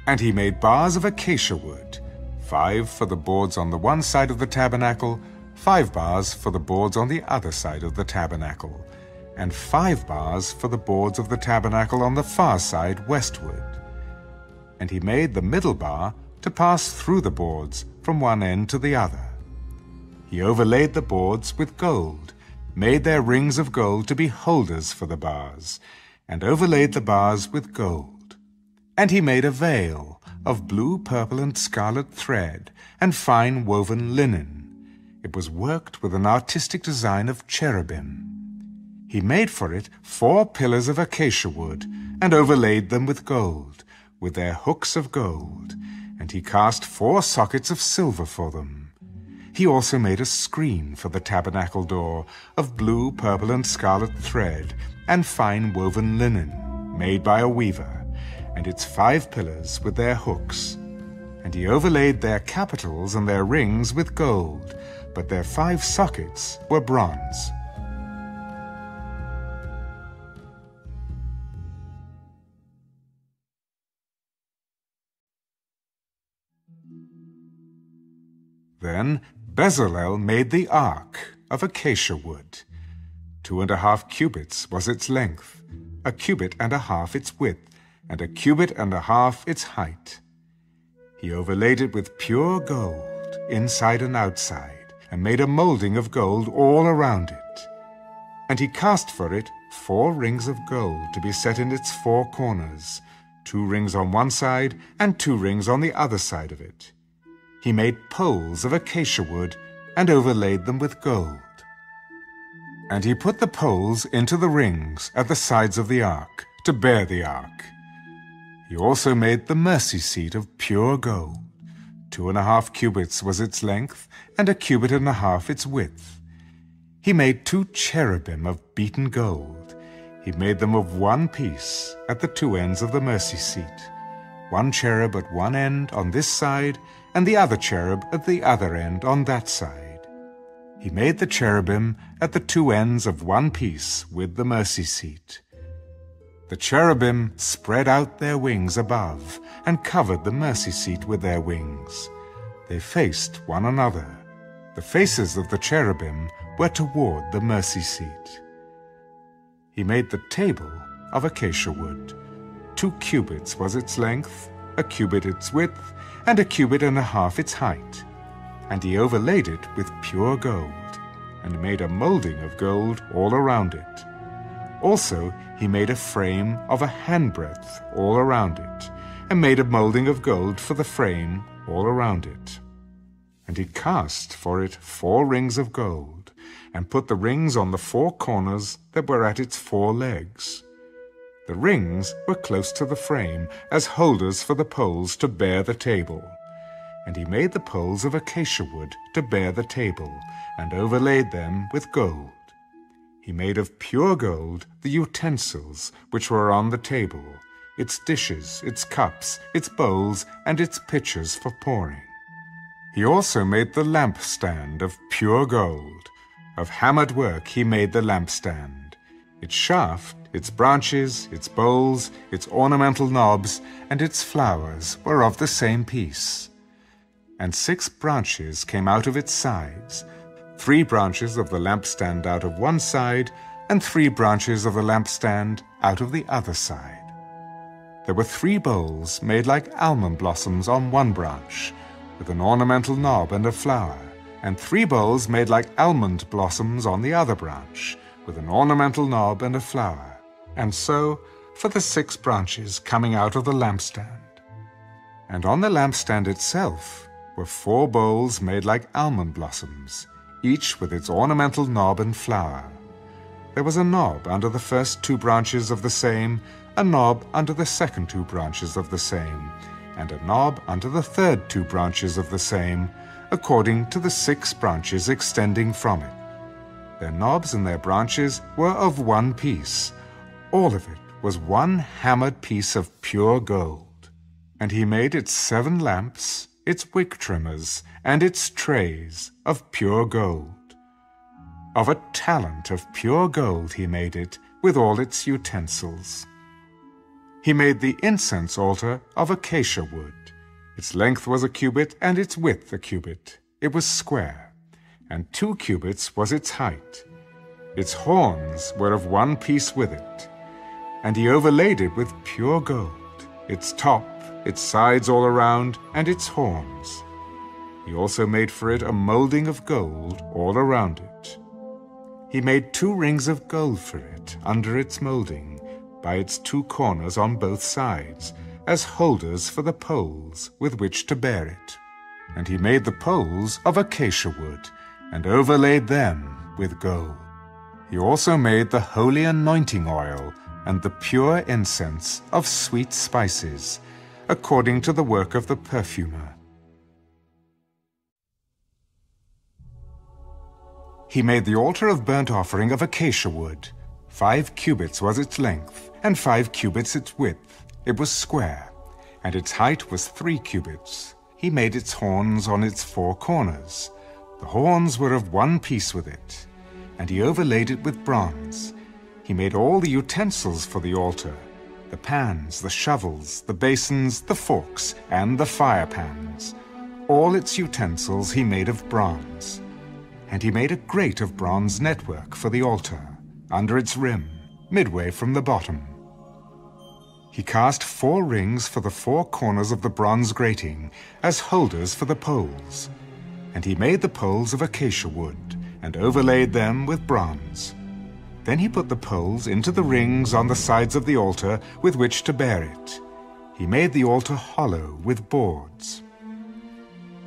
And he made bars of acacia wood, 5 for the boards on the one side of the tabernacle, 5 bars for the boards on the other side of the tabernacle, and 5 bars for the boards of the tabernacle on the far side westward. And he made the middle bar to pass through the boards from one end to the other. He overlaid the boards with gold, made their rings of gold to be holders for the bars, and overlaid the bars with gold. And he made a veil of blue, purple, and scarlet thread, and fine woven linen. It was worked with an artistic design of cherubim. He made for it 4 pillars of acacia wood, and overlaid them with gold, with their hooks of gold, and he cast 4 sockets of silver for them. He also made a screen for the tabernacle door of blue, purple, and scarlet thread, and fine woven linen, made by a weaver, and its 5 pillars with their hooks. And he overlaid their capitals and their rings with gold, but their 5 sockets were bronze. Then Bezalel made the ark of acacia wood. 2.5 cubits was its length, 1.5 cubits its width, and 1.5 cubits its height. He overlaid it with pure gold, inside and outside, and made a molding of gold all around it. And he cast for it 4 rings of gold to be set in its 4 corners, 2 rings on one side and 2 rings on the other side of it. He made poles of acacia wood and overlaid them with gold. And he put the poles into the rings at the sides of the ark, to bear the ark. He also made the mercy seat of pure gold. 2.5 cubits was its length, and 1.5 cubits its width. He made 2 cherubim of beaten gold. He made them of one piece at the 2 ends of the mercy seat, 1 cherub at one end on this side, and the other cherub at the other end on that side. He made the cherubim at the 2 ends of one piece with the mercy seat. The cherubim spread out their wings above and covered the mercy seat with their wings. They faced one another. The faces of the cherubim were toward the mercy seat. He made the table of acacia wood. 2 cubits was its length, 1 cubit its width, and 1.5 cubits its height. And he overlaid it with pure gold, and made a molding of gold all around it. Also, he made a frame of a handbreadth all around it, and made a molding of gold for the frame all around it. And he cast for it 4 rings of gold, and put the rings on the 4 corners that were at its 4 legs. The rings were close to the frame, as holders for the poles to bear the table. And he made the poles of acacia wood to bear the table, and overlaid them with gold. He made of pure gold the utensils which were on the table, its dishes, its cups, its bowls, and its pitchers for pouring. He also made the lampstand of pure gold. Of hammered work he made the lampstand. Its shaft, its branches, its bowls, its ornamental knobs, and its flowers were of the same piece. And 6 branches came out of its sides, 3 branches of the lampstand out of one side, and 3 branches of the lampstand out of the other side. There were 3 bowls made like almond blossoms on one branch, with an ornamental knob and a flower, and 3 bowls made like almond blossoms on the other branch, with an ornamental knob and a flower, and so for the 6 branches coming out of the lampstand. And on the lampstand itself were 4 bowls made like almond blossoms, each with its ornamental knob and flower. There was a knob under the first 2 branches of the same, a knob under the second 2 branches of the same, and a knob under the third 2 branches of the same, according to the 6 branches extending from it. Their knobs and their branches were of one piece. All of it was one hammered piece of pure gold. And he made its 7 lamps, its wick trimmers, and its trays of pure gold. Of a talent of pure gold he made it, with all its utensils. He made the incense altar of acacia wood. Its length was a cubit, and its width a cubit. It was square, and 2 cubits was its height. Its horns were of one piece with it, and he overlaid it with pure gold, its top, its sides all around, and its horns. He also made for it a molding of gold all around it. He made 2 rings of gold for it under its molding, by its 2 corners on both sides, as holders for the poles with which to bear it. And he made the poles of acacia wood, and overlaid them with gold. He also made the holy anointing oil, and the pure incense of sweet spices, according to the work of the perfumer. He made the altar of burnt offering of acacia wood. 5 cubits was its length, and 5 cubits its width. It was square, and its height was 3 cubits. He made its horns on its 4 corners. The horns were of one piece with it, and he overlaid it with bronze. He made all the utensils for the altar, the pans, the shovels, the basins, the forks, and the fire pans. All its utensils he made of bronze. And he made a grate of bronze network for the altar, under its rim, midway from the bottom. He cast 4 rings for the 4 corners of the bronze grating, as holders for the poles. And he made the poles of acacia wood, and overlaid them with bronze. Then he put the poles into the rings on the sides of the altar with which to bear it. He made the altar hollow with boards.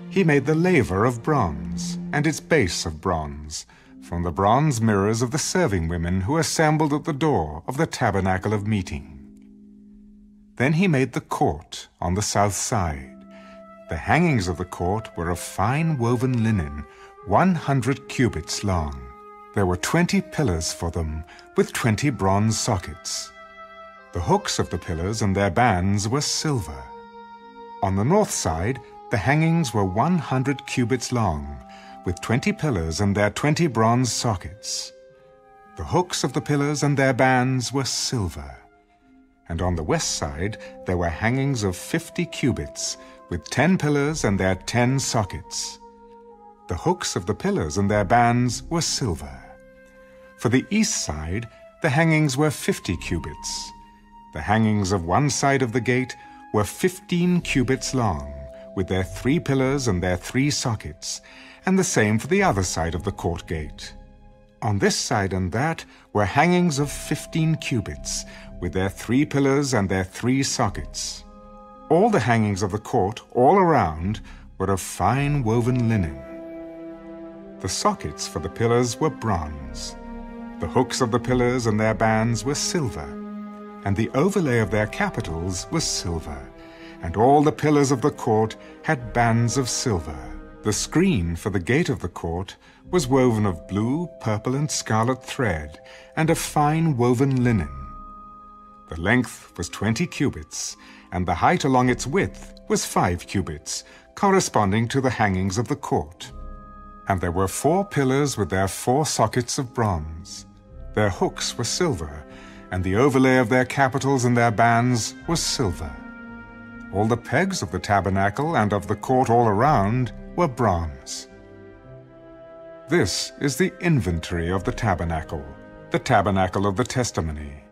He made the laver of bronze, and its base of bronze, from the bronze mirrors of the serving women who assembled at the door of the tabernacle of meeting. Then he made the court on the south side. The hangings of the court were of fine woven linen, 100 cubits long. There were 20 pillars for them, with 20 bronze sockets. The hooks of the pillars and their bands were silver. On the north side, the hangings were 100 cubits long, with 20 pillars and their 20 bronze sockets. The hooks of the pillars and their bands were silver. And on the west side there were hangings of 50 cubits, with 10 pillars and their 10 sockets. The hooks of the pillars and their bands were silver. For the east side the hangings were 50 cubits. The hangings of one side of the gate were 15 cubits long, with their 3 pillars and their 3 sockets, and the same for the other side of the court gate. on this side and that were hangings of 15 cubits, with their 3 pillars and their 3 sockets. All the hangings of the court all around were of fine woven linen. The sockets for the pillars were bronze. The hooks of the pillars and their bands were silver, and the overlay of their capitals was silver, and all the pillars of the court had bands of silver. The screen for the gate of the court was woven of blue, purple, and scarlet thread, and of fine woven linen. The length was 20 cubits, and the height along its width was 5 cubits, corresponding to the hangings of the court. And there were 4 pillars with their 4 sockets of bronze. Their hooks were silver, and the overlay of their capitals and their bands was silver. All the pegs of the tabernacle and of the court all around were bronze. This is the inventory of the tabernacle of the testimony,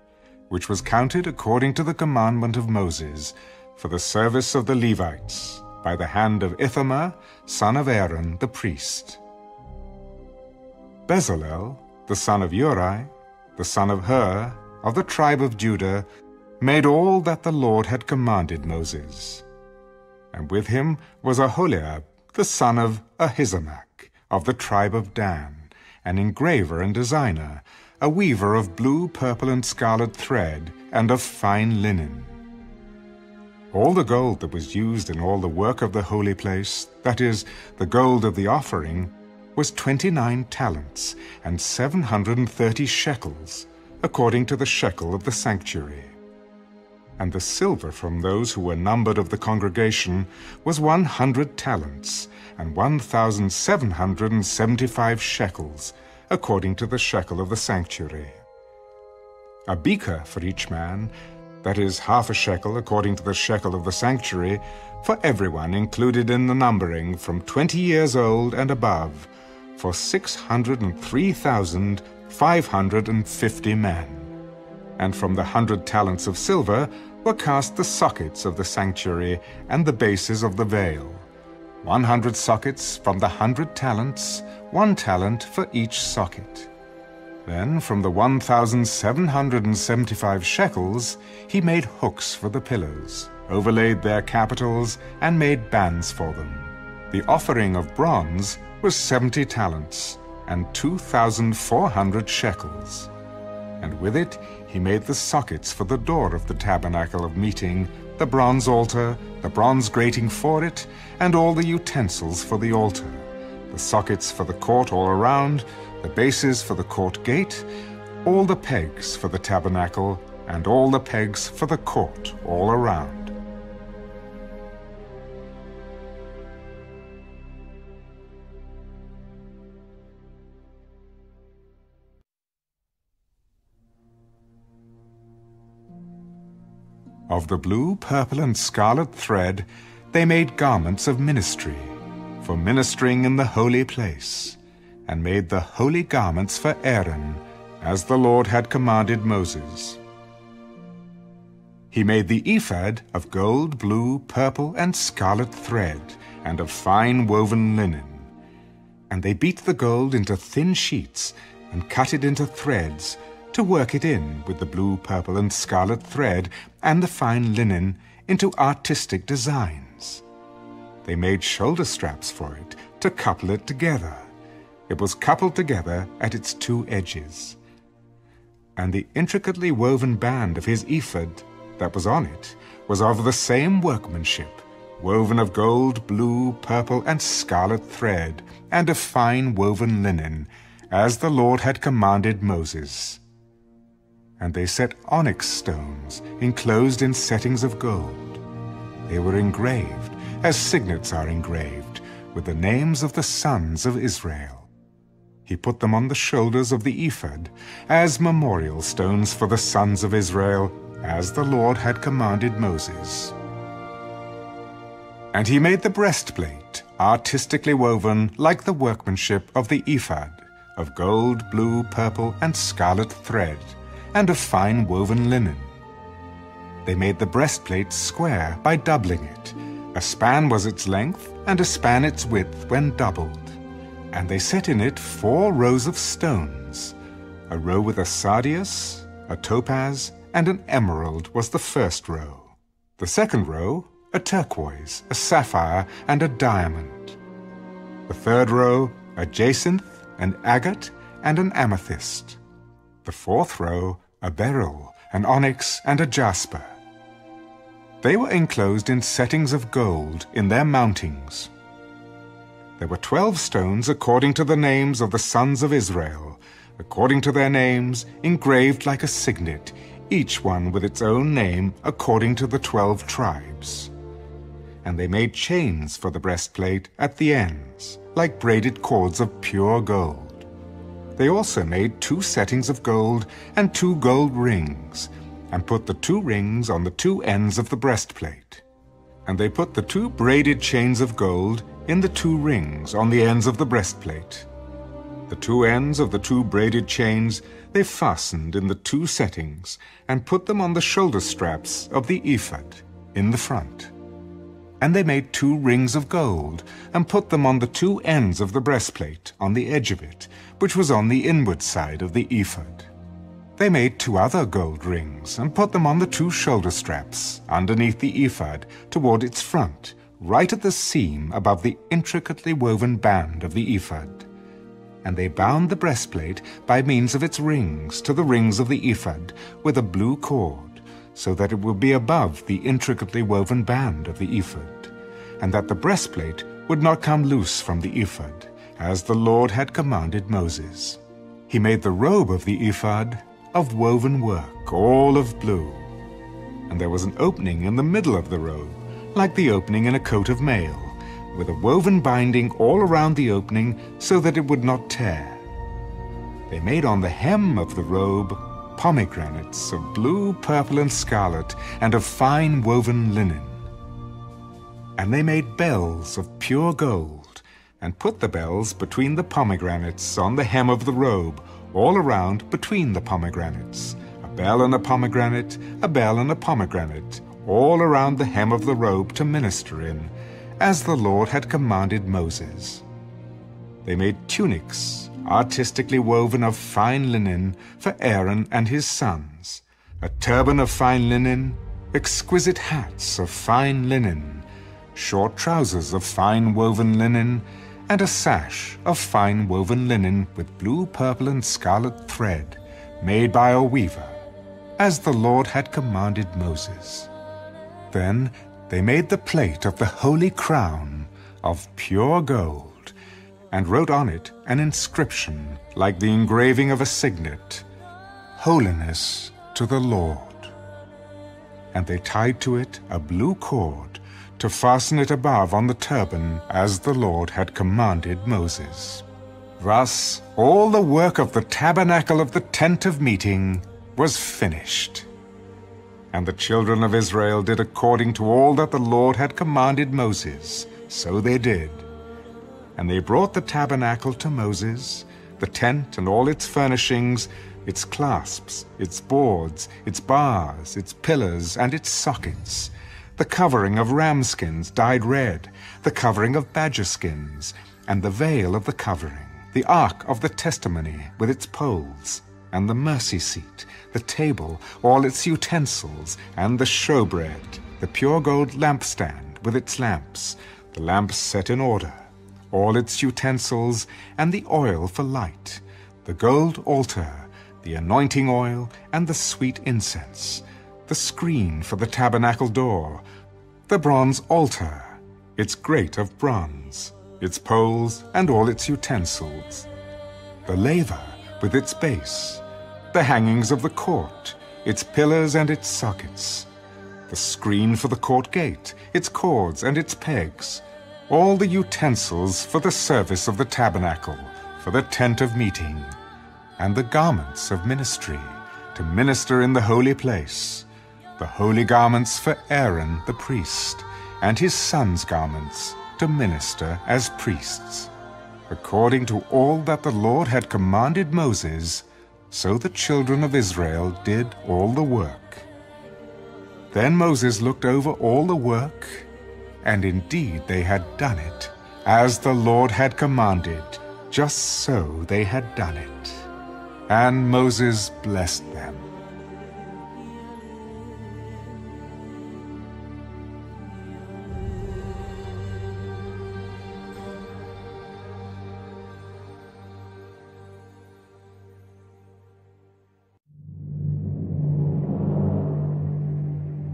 which was counted according to the commandment of Moses for the service of the Levites, by the hand of Ithamar, son of Aaron, the priest. Bezalel, the son of Uri, the son of Hur, of the tribe of Judah, made all that the Lord had commanded Moses. And with him was Aholiab, the son of Ahisamach, of the tribe of Dan, an engraver and designer, a weaver of blue, purple, and scarlet thread, and of fine linen. All the gold that was used in all the work of the holy place, that is, the gold of the offering, was 29 talents, and 730 shekels, according to the shekel of the sanctuary. And the silver from those who were numbered of the congregation was 100 talents, and 1,775 shekels, according to the shekel of the sanctuary. A beaker for each man, that is, half a shekel according to the shekel of the sanctuary, for everyone included in the numbering from 20 years old and above, for 603,550 men. And from the 100 talents of silver were cast the sockets of the sanctuary and the bases of the veil, 100 sockets from the 100 talents, 1 talent for each socket. Then from the 1,775 shekels he made hooks for the pillars, overlaid their capitals, and made bands for them. The offering of bronze was 70 talents, and 2,400 shekels. And with it he made the sockets for the door of the tabernacle of meeting, the bronze altar, the bronze grating for it, and all the utensils for the altar, the sockets for the court all around, the bases for the court gate, all the pegs for the tabernacle, and all the pegs for the court all around. Of the blue, purple, and scarlet thread they made garments of ministry, for ministering in the holy place, and made the holy garments for Aaron, as the Lord had commanded Moses. He made the ephod of gold, blue, purple, and scarlet thread, and of fine woven linen. And they beat the gold into thin sheets, and cut it into threads, to work it in with the blue, purple, and scarlet thread and the fine linen into artistic designs. They made shoulder straps for it to couple it together. It was coupled together at its 2 edges. And the intricately woven band of his ephod that was on it was of the same workmanship, woven of gold, blue, purple, and scarlet thread, and of fine woven linen, as the Lord had commanded Moses. And they set onyx stones enclosed in settings of gold. They were engraved, as signets are engraved, with the names of the sons of Israel. He put them on the shoulders of the ephod, as memorial stones for the sons of Israel, as the Lord had commanded Moses. And he made the breastplate, artistically woven like the workmanship of the ephod, of gold, blue, purple, and scarlet thread, and of fine woven linen. They made the breastplate square by doubling it. A span was its length, and a span its width when doubled. And they set in it 4 rows of stones. A row with a sardius, a topaz, and an emerald was the first row. The second row, a turquoise, a sapphire, and a diamond. The third row, a jacinth, an agate, and an amethyst. The fourth row, a beryl, an onyx, and a jasper. They were enclosed in settings of gold in their mountings. There were 12 stones according to the names of the sons of Israel, according to their names, engraved like a signet, each one with its own name according to the 12 tribes. And they made chains for the breastplate at the ends, like braided cords of pure gold. They also made 2 settings of gold and 2 gold rings, and put the 2 rings on the 2 ends of the breastplate. And they put the 2 braided chains of gold in the 2 rings on the ends of the breastplate. The 2 ends of the 2 braided chains they fastened in the 2 settings, and put them on the shoulder straps of the ephod in the front. And they made 2 rings of gold, and put them on the 2 ends of the breastplate on the edge of it, which was on the inward side of the ephod. They made 2 other gold rings, and put them on the 2 shoulder straps underneath the ephod toward its front, right at the seam above the intricately woven band of the ephod. And they bound the breastplate by means of its rings to the rings of the ephod with a blue cord, so that it would be above the intricately woven band of the ephod, and that the breastplate would not come loose from the ephod, as the Lord had commanded Moses. He made the robe of the ephod of woven work, all of blue. And there was an opening in the middle of the robe, like the opening in a coat of mail, with a woven binding all around the opening so that it would not tear. They made on the hem of the robe pomegranates of blue, purple, and scarlet, and of fine woven linen. And they made bells of pure gold, and put the bells between the pomegranates on the hem of the robe, all around between the pomegranates, a bell and a pomegranate, a bell and a pomegranate, all around the hem of the robe to minister in, as the Lord had commanded Moses. They made tunics, artistically woven of fine linen, for Aaron and his sons, a turban of fine linen, exquisite hats of fine linen, short trousers of fine woven linen, and a sash of fine woven linen with blue, purple, and scarlet thread, made by a weaver, as the Lord had commanded Moses. Then they made the plate of the holy crown of pure gold, and wrote on it an inscription like the engraving of a signet, Holiness to the Lord. And they tied to it a blue cord, to fasten it above on the turban, as the Lord had commanded Moses. Thus all the work of the tabernacle of the tent of meeting was finished. And the children of Israel did according to all that the Lord had commanded Moses, so they did. And they brought the tabernacle to Moses, the tent and all its furnishings, its clasps, its boards, its bars, its pillars, and its sockets, the covering of ram skins dyed red, the covering of badger skins, and the veil of the covering, the ark of the testimony with its poles, and the mercy seat, the table, all its utensils, and the showbread, the pure gold lampstand with its lamps, the lamps set in order, all its utensils, and the oil for light, the gold altar, the anointing oil, and the sweet incense, the screen for the tabernacle door, the bronze altar, its grate of bronze, its poles, and all its utensils, the laver with its base, the hangings of the court, its pillars and its sockets, the screen for the court gate, its cords and its pegs, all the utensils for the service of the tabernacle, for the tent of meeting, and the garments of ministry, to minister in the holy place, the holy garments for Aaron the priest, and his sons' garments to minister as priests. According to all that the Lord had commanded Moses, so the children of Israel did all the work. Then Moses looked over all the work, and indeed they had done it, as the Lord had commanded, Just so they had done it. And Moses blessed them.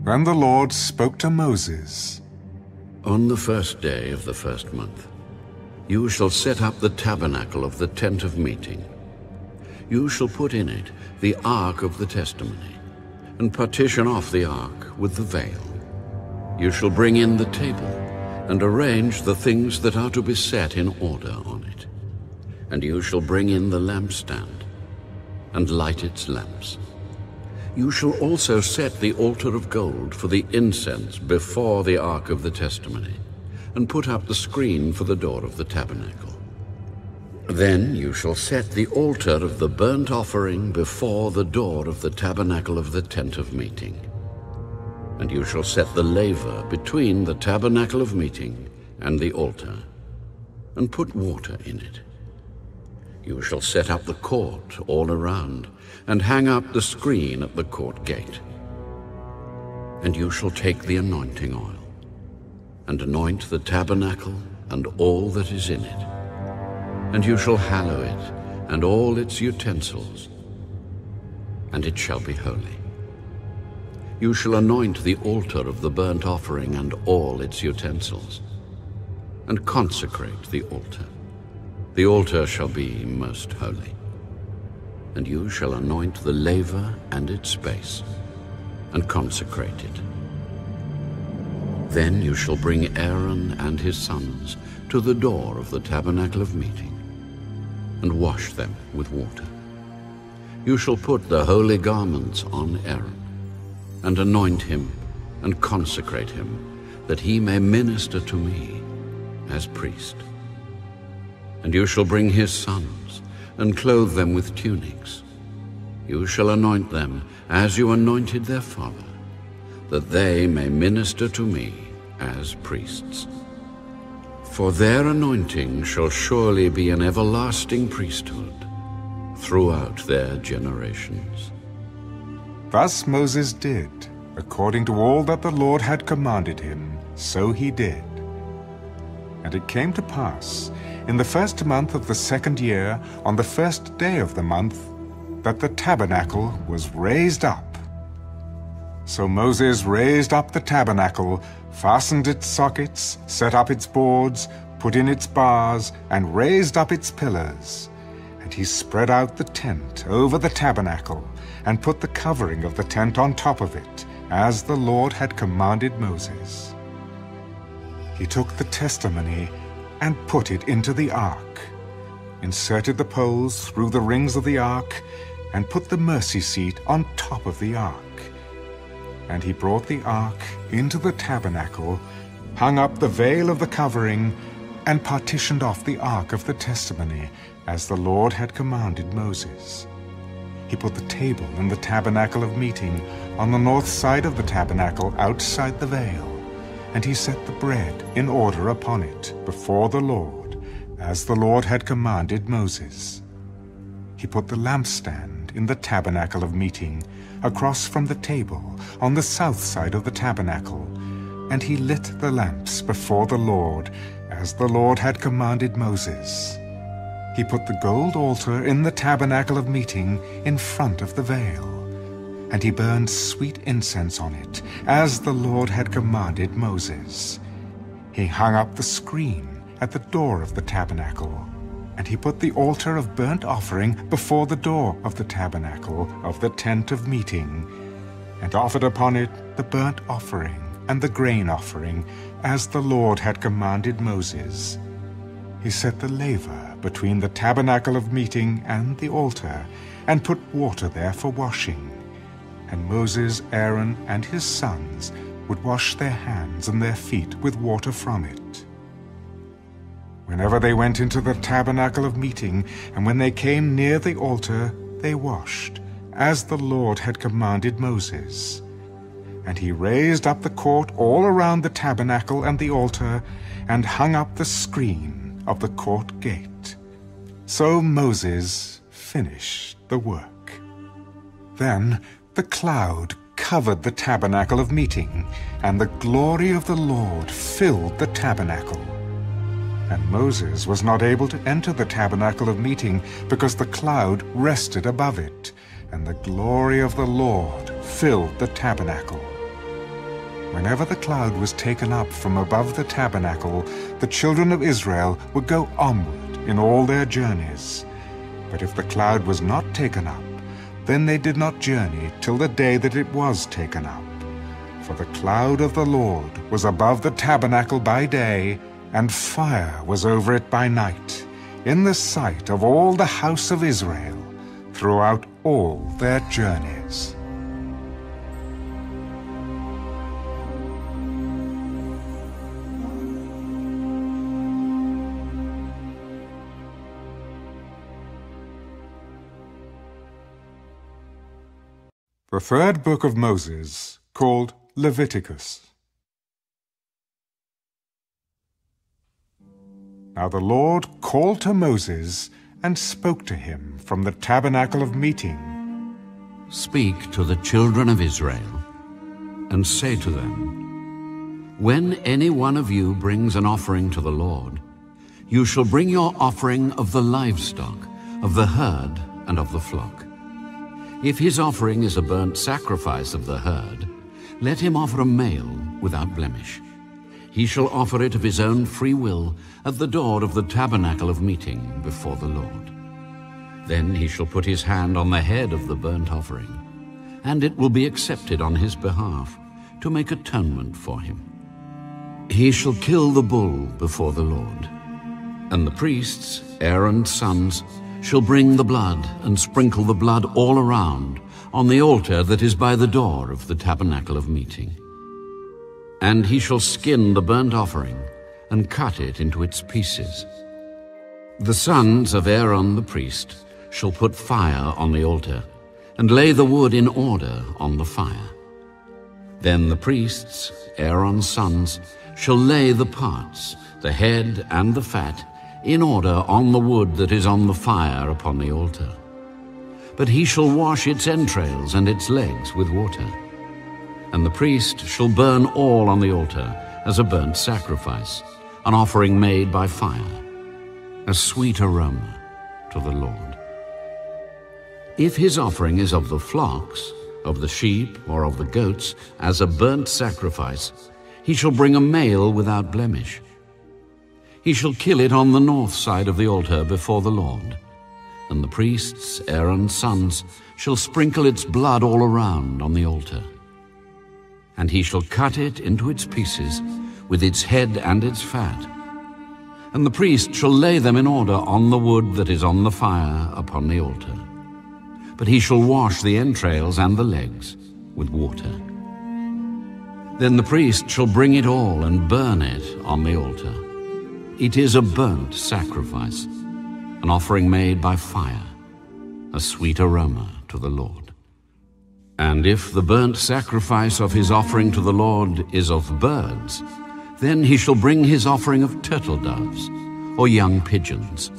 Then the Lord spoke to Moses. On the first day of the first month, you shall set up the tabernacle of the tent of meeting. You shall put in it the ark of the testimony, and partition off the ark with the veil. You shall bring in the table, and arrange the things that are to be set in order on it. And you shall bring in the lampstand, and light its lamps. You shall also set the altar of gold for the incense before the ark of the testimony, and put up the screen for the door of the tabernacle. Then you shall set the altar of the burnt offering before the door of the tabernacle of the tent of meeting. And you shall set the laver between the tabernacle of meeting and the altar, and put water in it. You shall set up the court all around, and hang up the screen at the court gate. And you shall take the anointing oil, and anoint the tabernacle and all that is in it. And you shall hallow it and all its utensils, and it shall be holy. You shall anoint the altar of the burnt offering and all its utensils, and consecrate the altar. The altar shall be most holy. And you shall anoint the laver and its base, and consecrate it. Then you shall bring Aaron and his sons to the door of the tabernacle of meeting, and wash them with water. You shall put the holy garments on Aaron, and anoint him, and consecrate him, that he may minister to me as priest. And you shall bring his sons, and clothe them with tunics. You shall anoint them as you anointed their father, that they may minister to me as priests. For their anointing shall surely be an everlasting priesthood throughout their generations. Thus Moses did, according to all that the Lord had commanded him, so he did. And it came to pass, in the first month of the second year, on the first day of the month, that the tabernacle was raised up. So Moses raised up the tabernacle, fastened its sockets, set up its boards, put in its bars, and raised up its pillars. And he spread out the tent over the tabernacle, and put the covering of the tent on top of it, as the Lord had commanded Moses. He took the testimony and put it into the ark, inserted the poles through the rings of the ark, and put the mercy seat on top of the ark. And he brought the ark into the tabernacle, hung up the veil of the covering, and partitioned off the ark of the testimony, as the Lord had commanded Moses. He put the table in the tabernacle of meeting on the north side of the tabernacle outside the veil, and he set the bread in order upon it before the Lord, as the Lord had commanded Moses. He put the lampstand in the tabernacle of meeting, across from the table, on the south side of the tabernacle, and he lit the lamps before the Lord, as the Lord had commanded Moses. He put the gold altar in the tabernacle of meeting in front of the veil, and he burned sweet incense on it, as the Lord had commanded Moses. He hung up the screen at the door of the tabernacle, and he put the altar of burnt offering before the door of the tabernacle of the tent of meeting, and offered upon it the burnt offering and the grain offering, as the Lord had commanded Moses. He set the laver between the tabernacle of meeting and the altar, and put water there for washing. And Moses, Aaron, and his sons would wash their hands and their feet with water from it. Whenever they went into the tabernacle of meeting, and when they came near the altar, they washed, as the Lord had commanded Moses. And he raised up the court all around the tabernacle and the altar, and hung up the screen of the court gate. So Moses finished the work. Then the cloud covered the tabernacle of meeting, and the glory of the Lord filled the tabernacle. And Moses was not able to enter the tabernacle of meeting because the cloud rested above it, and the glory of the Lord filled the tabernacle. Whenever the cloud was taken up from above the tabernacle, the children of Israel would go onward in all their journeys. But if the cloud was not taken up, then they did not journey till the day that it was taken up. For the cloud of the Lord was above the tabernacle by day, and fire was over it by night, in the sight of all the house of Israel, throughout all their journeys. The third book of Moses, called Leviticus. Now the Lord called to Moses and spoke to him from the tabernacle of meeting. Speak to the children of Israel, and say to them, when any one of you brings an offering to the Lord, you shall bring your offering of the livestock, of the herd, and of the flock. If his offering is a burnt sacrifice of the herd, let him offer a male without blemish. He shall offer it of his own free will at the door of the tabernacle of meeting before the Lord. Then he shall put his hand on the head of the burnt offering, and it will be accepted on his behalf to make atonement for him. He shall kill the bull before the Lord, and the priests, Aaron's sons, shall bring the blood and sprinkle the blood all around on the altar that is by the door of the tabernacle of meeting. And he shall skin the burnt offering and cut it into its pieces. The sons of Aaron the priest shall put fire on the altar and lay the wood in order on the fire. Then the priests, Aaron's sons, shall lay the parts, the head and the fat, in order on the wood that is on the fire upon the altar. But he shall wash its entrails and its legs with water. And the priest shall burn all on the altar as a burnt sacrifice, an offering made by fire, a sweet aroma to the Lord. If his offering is of the flocks, of the sheep, or of the goats, as a burnt sacrifice, he shall bring a male without blemish. He shall kill it on the north side of the altar before the Lord, and the priests, Aaron's sons, shall sprinkle its blood all around on the altar. And he shall cut it into its pieces, with its head and its fat. And the priest shall lay them in order on the wood that is on the fire upon the altar. But he shall wash the entrails and the legs with water. Then the priest shall bring it all and burn it on the altar. It is a burnt sacrifice, an offering made by fire, a sweet aroma to the Lord. And if the burnt sacrifice of his offering to the Lord is of birds, then he shall bring his offering of turtle doves or young pigeons.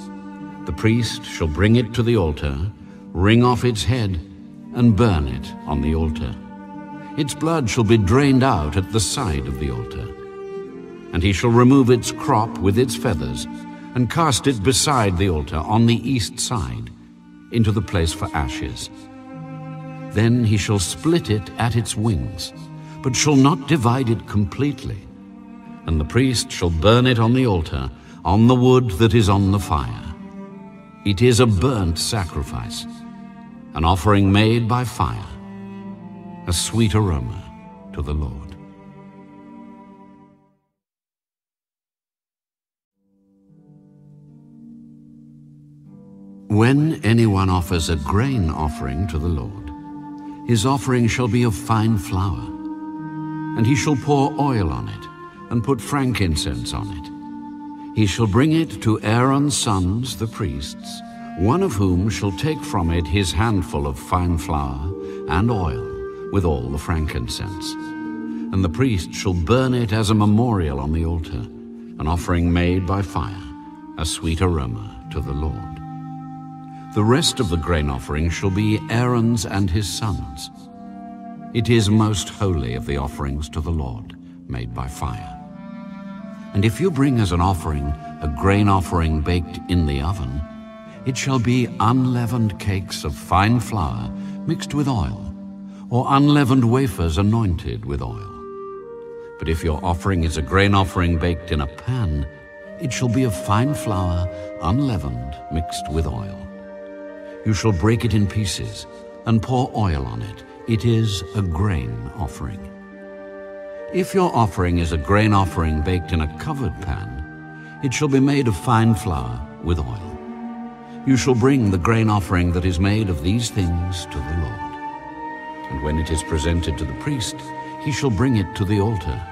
The priest shall bring it to the altar, wring off its head, and burn it on the altar. Its blood shall be drained out at the side of the altar. And he shall remove its crop with its feathers, and cast it beside the altar on the east side, into the place for ashes. Then he shall split it at its wings, but shall not divide it completely. And the priest shall burn it on the altar, on the wood that is on the fire. It is a burnt sacrifice, an offering made by fire, a sweet aroma to the Lord. When anyone offers a grain offering to the Lord, his offering shall be of fine flour, and he shall pour oil on it, and put frankincense on it. He shall bring it to Aaron's sons, the priests, one of whom shall take from it his handful of fine flour and oil with all the frankincense. And the priest shall burn it as a memorial on the altar, an offering made by fire, a sweet aroma to the Lord. The rest of the grain offering shall be Aaron's and his sons. It is most holy of the offerings to the Lord, made by fire. And if you bring as an offering a grain offering baked in the oven, it shall be unleavened cakes of fine flour mixed with oil, or unleavened wafers anointed with oil. But if your offering is a grain offering baked in a pan, it shall be of fine flour, unleavened, mixed with oil. You shall break it in pieces and pour oil on it. It is a grain offering. If your offering is a grain offering baked in a covered pan, it shall be made of fine flour with oil. You shall bring the grain offering that is made of these things to the Lord. And when it is presented to the priest, he shall bring it to the altar.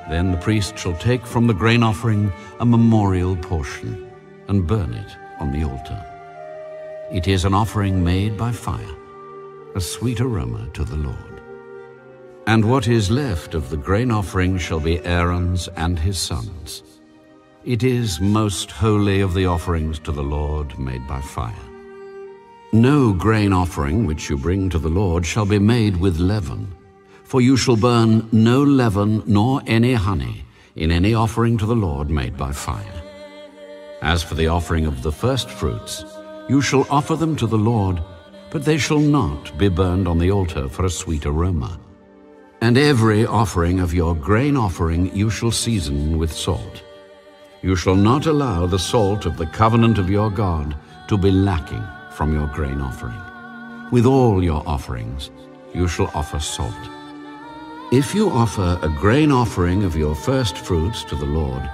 Then the priest shall take from the grain offering a memorial portion and burn it on the altar. It is an offering made by fire, a sweet aroma to the Lord. And what is left of the grain offering shall be Aaron's and his sons. It is most holy of the offerings to the Lord made by fire. No grain offering which you bring to the Lord shall be made with leaven, for you shall burn no leaven nor any honey in any offering to the Lord made by fire. As for the offering of the first fruits, you shall offer them to the Lord, but they shall not be burned on the altar for a sweet aroma. And every offering of your grain offering you shall season with salt. You shall not allow the salt of the covenant of your God to be lacking from your grain offering. With all your offerings you shall offer salt. If you offer a grain offering of your first fruits to the Lord,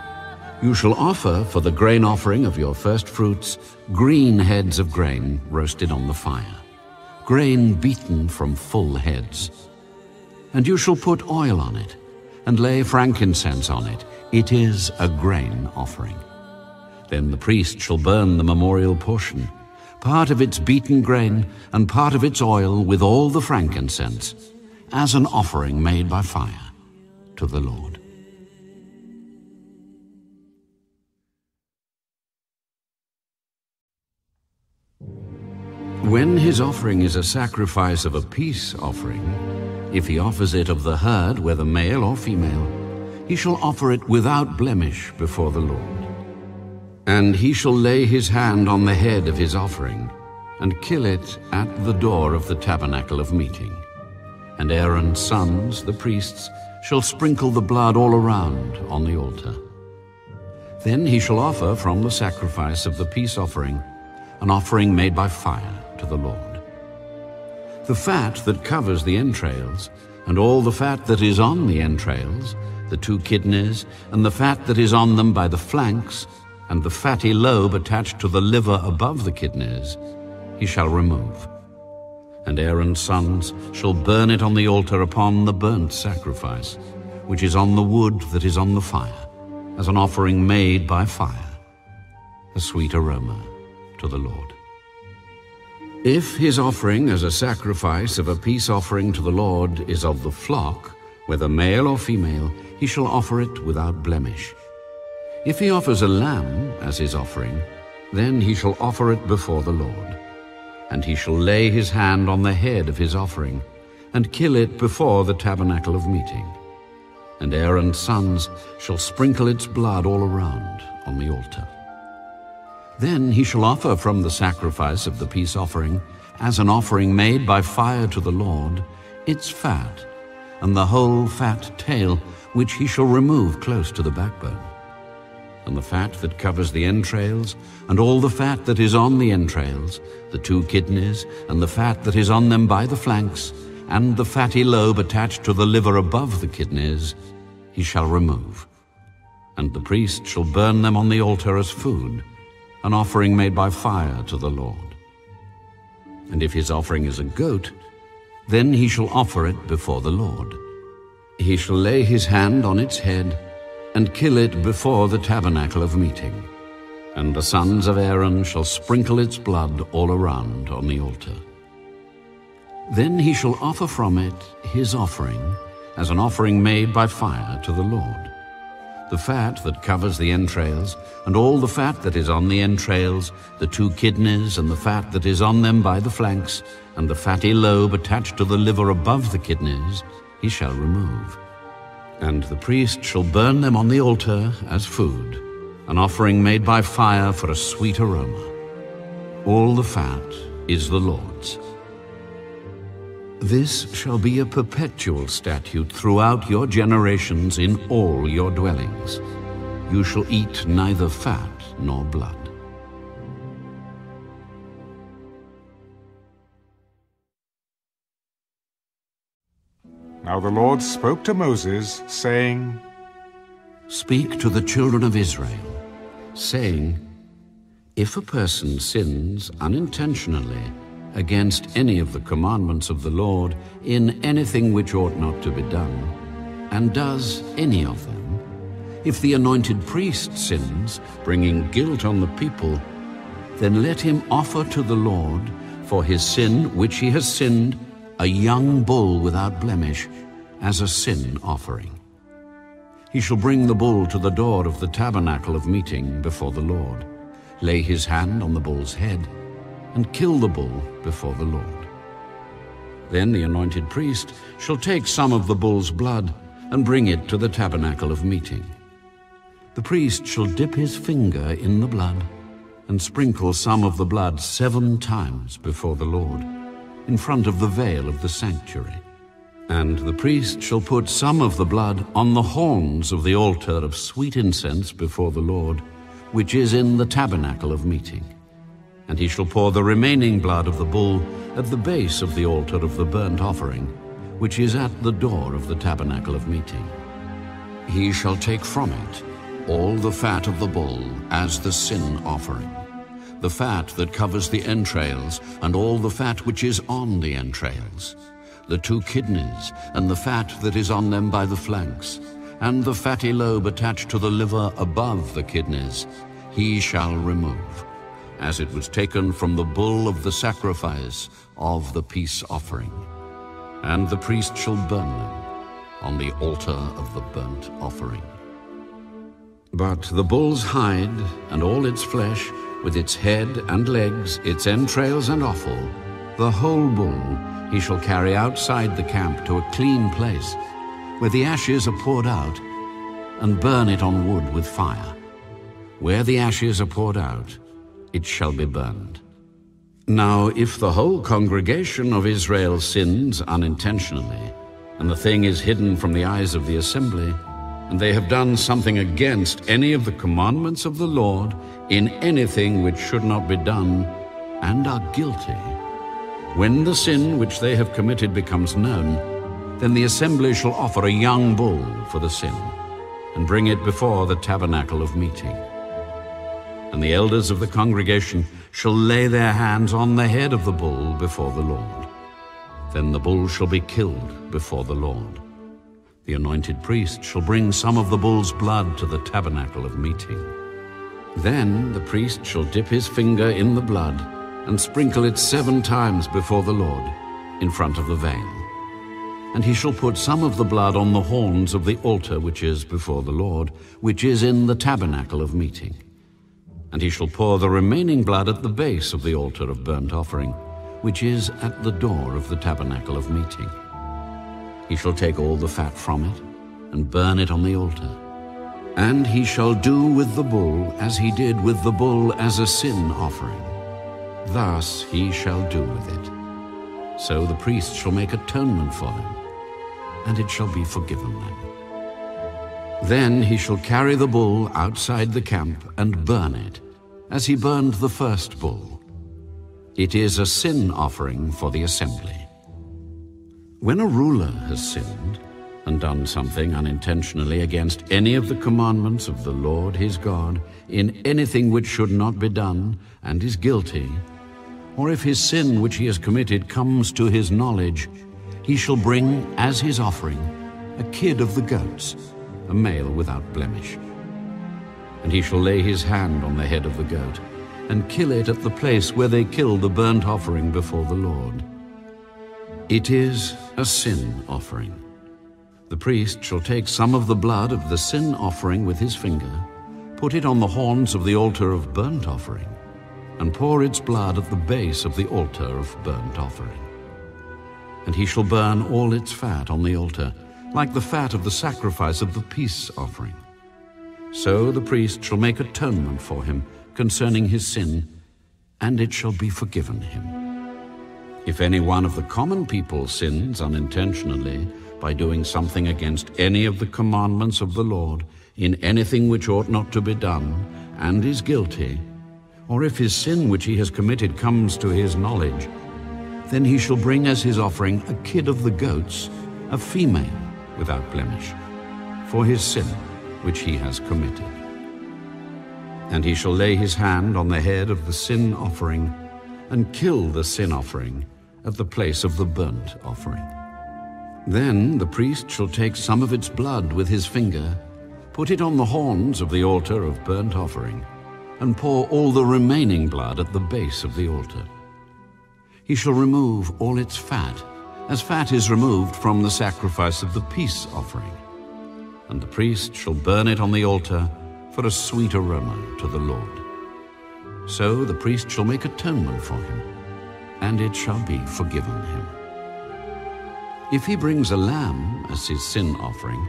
you shall offer for the grain offering of your first fruits green heads of grain roasted on the fire, grain beaten from full heads. And you shall put oil on it, and lay frankincense on it. It is a grain offering. Then the priest shall burn the memorial portion, part of its beaten grain, and part of its oil with all the frankincense, as an offering made by fire to the Lord. When his offering is a sacrifice of a peace offering, if he offers it of the herd, whether male or female, he shall offer it without blemish before the Lord. And he shall lay his hand on the head of his offering, and kill it at the door of the tabernacle of meeting. And Aaron's sons, the priests, shall sprinkle the blood all around on the altar. Then he shall offer from the sacrifice of the peace offering an offering made by fire to the Lord. The fat that covers the entrails, and all the fat that is on the entrails, the 2 kidneys, and the fat that is on them by the flanks, and the fatty lobe attached to the liver above the kidneys, he shall remove. And Aaron's sons shall burn it on the altar upon the burnt sacrifice, which is on the wood that is on the fire, as an offering made by fire, a sweet aroma to the Lord. If his offering as a sacrifice of a peace offering to the Lord is of the flock, whether male or female, he shall offer it without blemish. If he offers a lamb as his offering, then he shall offer it before the Lord. And he shall lay his hand on the head of his offering, and kill it before the tabernacle of meeting. And Aaron's sons shall sprinkle its blood all around on the altar. Then he shall offer from the sacrifice of the peace offering, as an offering made by fire to the Lord, its fat, and the whole fat tail, which he shall remove close to the backbone. And the fat that covers the entrails, and all the fat that is on the entrails, the 2 kidneys, and the fat that is on them by the flanks, and the fatty lobe attached to the liver above the kidneys, he shall remove. And the priest shall burn them on the altar as food, an offering made by fire to the Lord. And if his offering is a goat, then he shall offer it before the Lord. He shall lay his hand on its head, and kill it before the tabernacle of meeting. And the sons of Aaron shall sprinkle its blood all around on the altar. Then he shall offer from it his offering, as an offering made by fire to the Lord. the fat that covers the entrails, and all the fat that is on the entrails, the 2 kidneys and the fat that is on them by the flanks, and the fatty lobe attached to the liver above the kidneys, he shall remove. And the priest shall burn them on the altar as food, an offering made by fire for a sweet aroma. All the fat is the Lord's. This shall be a perpetual statute throughout your generations in all your dwellings. You shall eat neither fat nor blood. Now the Lord spoke to Moses, saying, Speak to the children of Israel, saying, If a person sins unintentionally against any of the commandments of the Lord in anything which ought not to be done, and does any of them, if the anointed priest sins, bringing guilt on the people, then let him offer to the Lord for his sin which he has sinned a young bull without blemish as a sin offering. He shall bring the bull to the door of the tabernacle of meeting before the Lord, lay his hand on the bull's head, and kill the bull before the Lord. Then the anointed priest shall take some of the bull's blood and bring it to the tabernacle of meeting. The priest shall dip his finger in the blood and sprinkle some of the blood 7 times before the Lord, in front of the veil of the sanctuary. And the priest shall put some of the blood on the horns of the altar of sweet incense before the Lord, which is in the tabernacle of meeting. And he shall pour the remaining blood of the bull at the base of the altar of the burnt offering, which is at the door of the tabernacle of meeting. He shall take from it all the fat of the bull as the sin offering, the fat that covers the entrails, and all the fat which is on the entrails, the 2 kidneys, and the fat that is on them by the flanks, and the fatty lobe attached to the liver above the kidneys, he shall remove, as it was taken from the bull of the sacrifice of the peace offering. And the priest shall burn them on the altar of the burnt offering. But the bull's hide and all its flesh, with its head and legs, its entrails and offal, the whole bull he shall carry outside the camp to a clean place, where the ashes are poured out, and burn it on wood with fire. Where the ashes are poured out, it shall be burned. Now if the whole congregation of Israel sins unintentionally, and the thing is hidden from the eyes of the assembly, and they have done something against any of the commandments of the Lord in anything which should not be done, and are guilty, when the sin which they have committed becomes known, then the assembly shall offer a young bull for the sin, and bring it before the tabernacle of meeting. And the elders of the congregation shall lay their hands on the head of the bull before the Lord. Then the bull shall be killed before the Lord. The anointed priest shall bring some of the bull's blood to the tabernacle of meeting. Then the priest shall dip his finger in the blood and sprinkle it 7 times before the Lord in front of the veil. And he shall put some of the blood on the horns of the altar which is before the Lord, which is in the tabernacle of meeting. And he shall pour the remaining blood at the base of the altar of burnt offering, which is at the door of the tabernacle of meeting. He shall take all the fat from it, and burn it on the altar. And he shall do with the bull as he did with the bull as a sin offering. Thus he shall do with it. So the priest shall make atonement for them, and it shall be forgiven them. Then he shall carry the bull outside the camp and burn it, as he burned the first bull. It is a sin offering for the assembly. When a ruler has sinned and done something unintentionally against any of the commandments of the Lord his God in anything which should not be done, and is guilty, or if his sin which he has committed comes to his knowledge, he shall bring as his offering a kid of the goats, a male without blemish. And he shall lay his hand on the head of the goat, and kill it at the place where they kill the burnt offering before the Lord. It is a sin offering. The priest shall take some of the blood of the sin offering with his finger, put it on the horns of the altar of burnt offering, and pour its blood at the base of the altar of burnt offering. And he shall burn all its fat on the altar, like the fat of the sacrifice of the peace offering. So the priest shall make atonement for him concerning his sin, and it shall be forgiven him. If any one of the common people sins unintentionally by doing something against any of the commandments of the Lord, in anything which ought not to be done, and is guilty, or if his sin which he has committed comes to his knowledge, then he shall bring as his offering a kid of the goats, a female without blemish, for his sin which he has committed. And he shall lay his hand on the head of the sin offering, and kill the sin offering at the place of the burnt offering. Then the priest shall take some of its blood with his finger, put it on the horns of the altar of burnt offering, and pour all the remaining blood at the base of the altar. He shall remove all its fat, as fat is removed from the sacrifice of the peace offering. And the priest shall burn it on the altar for a sweet aroma to the Lord. So the priest shall make atonement for him, and it shall be forgiven him. If he brings a lamb as his sin offering,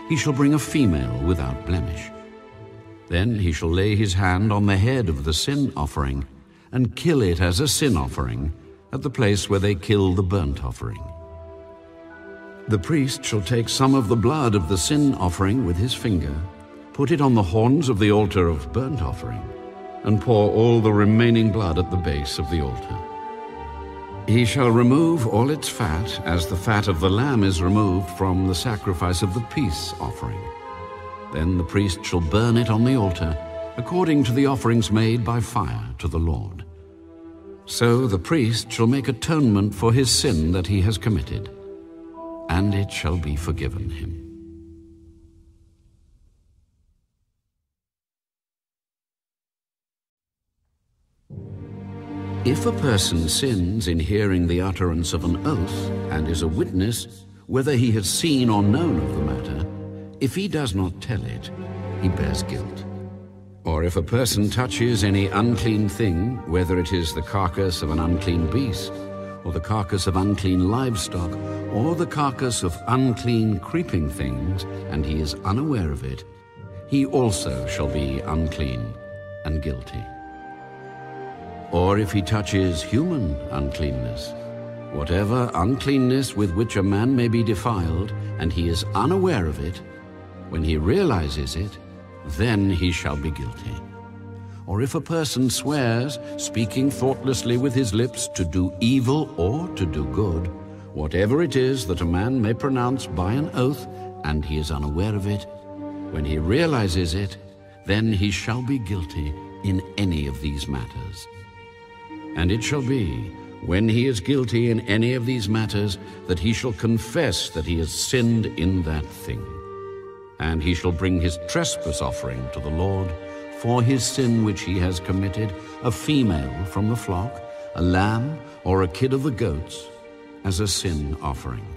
he shall bring a female without blemish. Then he shall lay his hand on the head of the sin offering, and kill it as a sin offering at the place where they kill the burnt offering. The priest shall take some of the blood of the sin offering with his finger, put it on the horns of the altar of burnt offering, and pour all the remaining blood at the base of the altar. He shall remove all its fat, as the fat of the lamb is removed from the sacrifice of the peace offering. Then the priest shall burn it on the altar, according to the offerings made by fire to the Lord. So the priest shall make atonement for his sin that he has committed, and it shall be forgiven him. If a person sins in hearing the utterance of an oath, and is a witness, whether he has seen or known of the matter, if he does not tell it, he bears guilt. Or if a person touches any unclean thing, whether it is the carcass of an unclean beast, or the carcass of unclean livestock, or the carcass of unclean creeping things, and he is unaware of it, he also shall be unclean and guilty. Or if he touches human uncleanness, whatever uncleanness with which a man may be defiled, and he is unaware of it, when he realizes it, then he shall be guilty. Or if a person swears, speaking thoughtlessly with his lips, to do evil or to do good, whatever it is that a man may pronounce by an oath, and he is unaware of it, when he realizes it, then he shall be guilty in any of these matters. And it shall be, when he is guilty in any of these matters, that he shall confess that he has sinned in that thing. And he shall bring his trespass offering to the Lord for his sin which he has committed, a female from the flock, a lamb, or a kid of the goats, as a sin offering.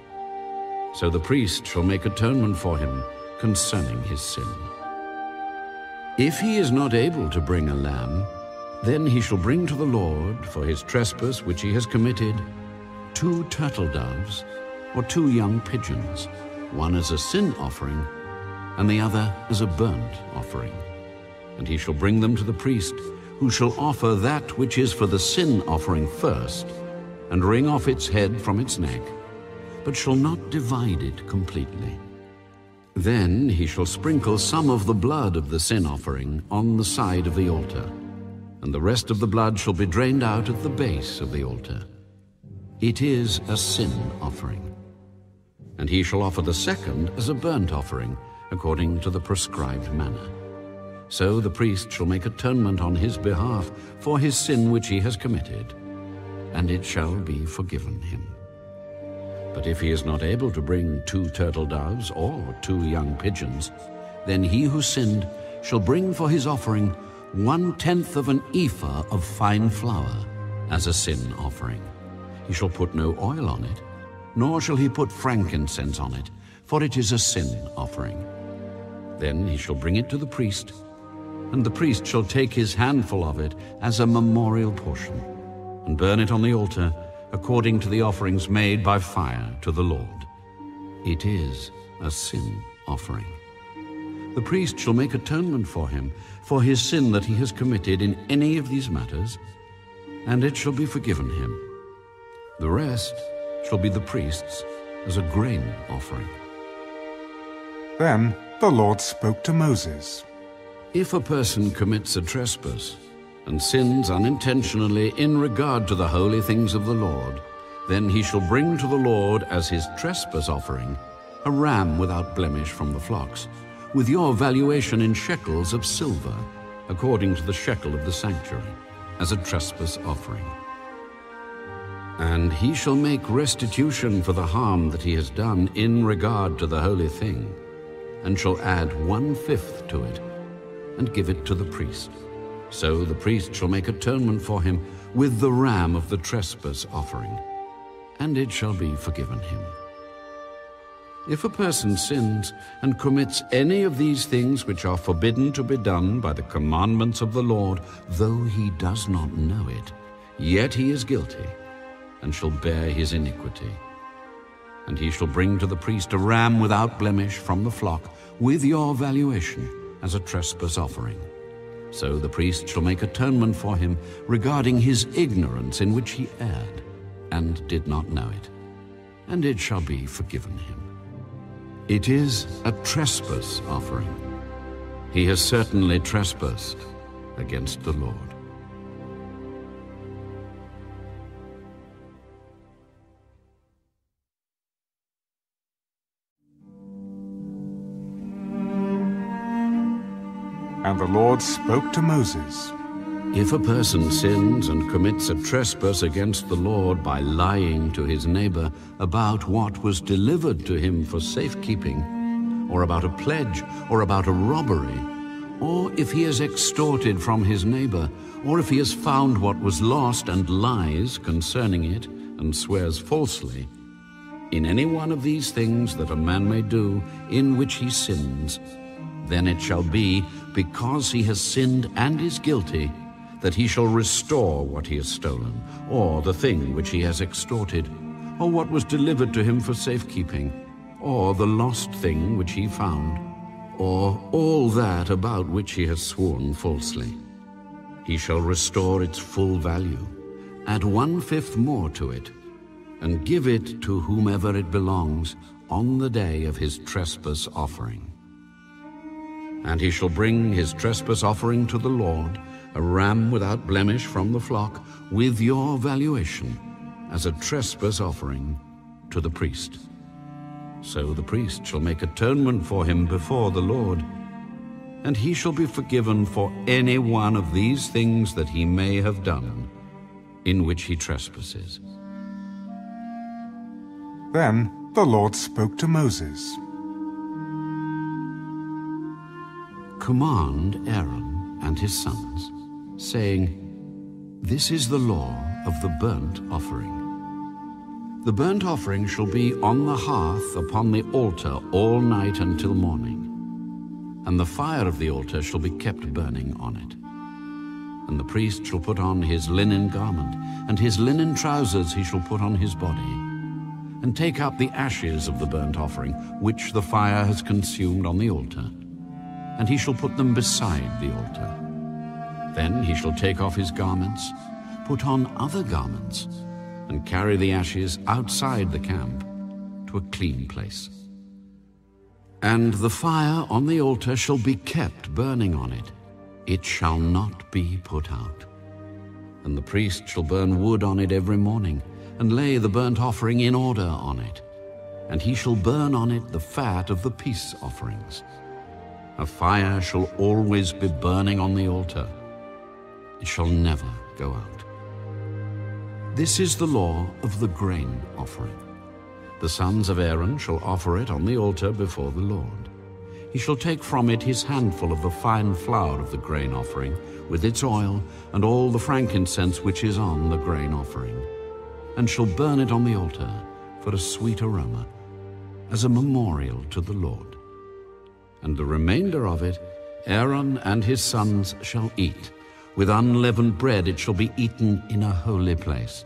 So the priest shall make atonement for him concerning his sin. If he is not able to bring a lamb, then he shall bring to the Lord for his trespass which he has committed 2 turtle doves or 2 young pigeons, one as a sin offering and the other as a burnt offering. And he shall bring them to the priest, who shall offer that which is for the sin offering first, and wring off its head from its neck, but shall not divide it completely. Then he shall sprinkle some of the blood of the sin offering on the side of the altar, and the rest of the blood shall be drained out at the base of the altar. It is a sin offering. And he shall offer the second as a burnt offering, according to the prescribed manner. So the priest shall make atonement on his behalf for his sin which he has committed, and it shall be forgiven him. But if he is not able to bring 2 turtle doves or 2 young pigeons, then he who sinned shall bring for his offering 1/10 of an ephah of fine flour as a sin offering. He shall put no oil on it, nor shall he put frankincense on it, for it is a sin offering. Then he shall bring it to the priest, and the priest shall take his handful of it as a memorial portion, and burn it on the altar according to the offerings made by fire to the Lord. It is a sin offering. The priest shall make atonement for him for his sin that he has committed in any of these matters, and it shall be forgiven him. The rest shall be the priest's as a grain offering. Then the Lord spoke to Moses. If a person commits a trespass and sins unintentionally in regard to the holy things of the Lord, then he shall bring to the Lord as his trespass offering a ram without blemish from the flocks, with your valuation in shekels of silver, according to the shekel of the sanctuary, as a trespass offering. And he shall make restitution for the harm that he has done in regard to the holy thing, and shall add 1/5 to it, and give it to the priest. So the priest shall make atonement for him with the ram of the trespass offering, and it shall be forgiven him. If a person sins and commits any of these things which are forbidden to be done by the commandments of the Lord, though he does not know it, yet he is guilty, and shall bear his iniquity. And he shall bring to the priest a ram without blemish from the flock, with your valuation, as a trespass offering. So the priest shall make atonement for him regarding his ignorance in which he erred, and did not know it, and it shall be forgiven him. It is a trespass offering. He has certainly trespassed against the Lord. And the Lord spoke to Moses. If a person sins and commits a trespass against the Lord by lying to his neighbor about what was delivered to him for safekeeping, or about a pledge, or about a robbery, or if he has extorted from his neighbor, or if he has found what was lost and lies concerning it, and swears falsely, in any one of these things that a man may do in which he sins, then it shall be, because he has sinned and is guilty, that he shall restore what he has stolen, or the thing which he has extorted, or what was delivered to him for safekeeping, or the lost thing which he found, or all that about which he has sworn falsely. He shall restore its full value, add 1/5 more to it, and give it to whomever it belongs on the day of his trespass offering. And he shall bring his trespass offering to the Lord, a ram without blemish from the flock, with your valuation, as a trespass offering to the priest. So the priest shall make atonement for him before the Lord, and he shall be forgiven for any one of these things that he may have done, in which he trespasses. Then the Lord spoke to Moses. Command Aaron and his sons, saying, This is the law of the burnt offering. The burnt offering shall be on the hearth upon the altar all night until morning, and the fire of the altar shall be kept burning on it. And the priest shall put on his linen garment, and his linen trousers he shall put on his body, and take up the ashes of the burnt offering, which the fire has consumed on the altar, and he shall put them beside the altar. Then he shall take off his garments, put on other garments, and carry the ashes outside the camp to a clean place. And the fire on the altar shall be kept burning on it. It shall not be put out. And the priest shall burn wood on it every morning, and lay the burnt offering in order on it. And he shall burn on it the fat of the peace offerings. A fire shall always be burning on the altar. It shall never go out. This is the law of the grain offering. The sons of Aaron shall offer it on the altar before the Lord. He shall take from it his handful of the fine flour of the grain offering, with its oil, and all the frankincense which is on the grain offering, and shall burn it on the altar for a sweet aroma. as a memorial to the Lord. And the remainder of it Aaron and his sons shall eat. With unleavened bread it shall be eaten in a holy place.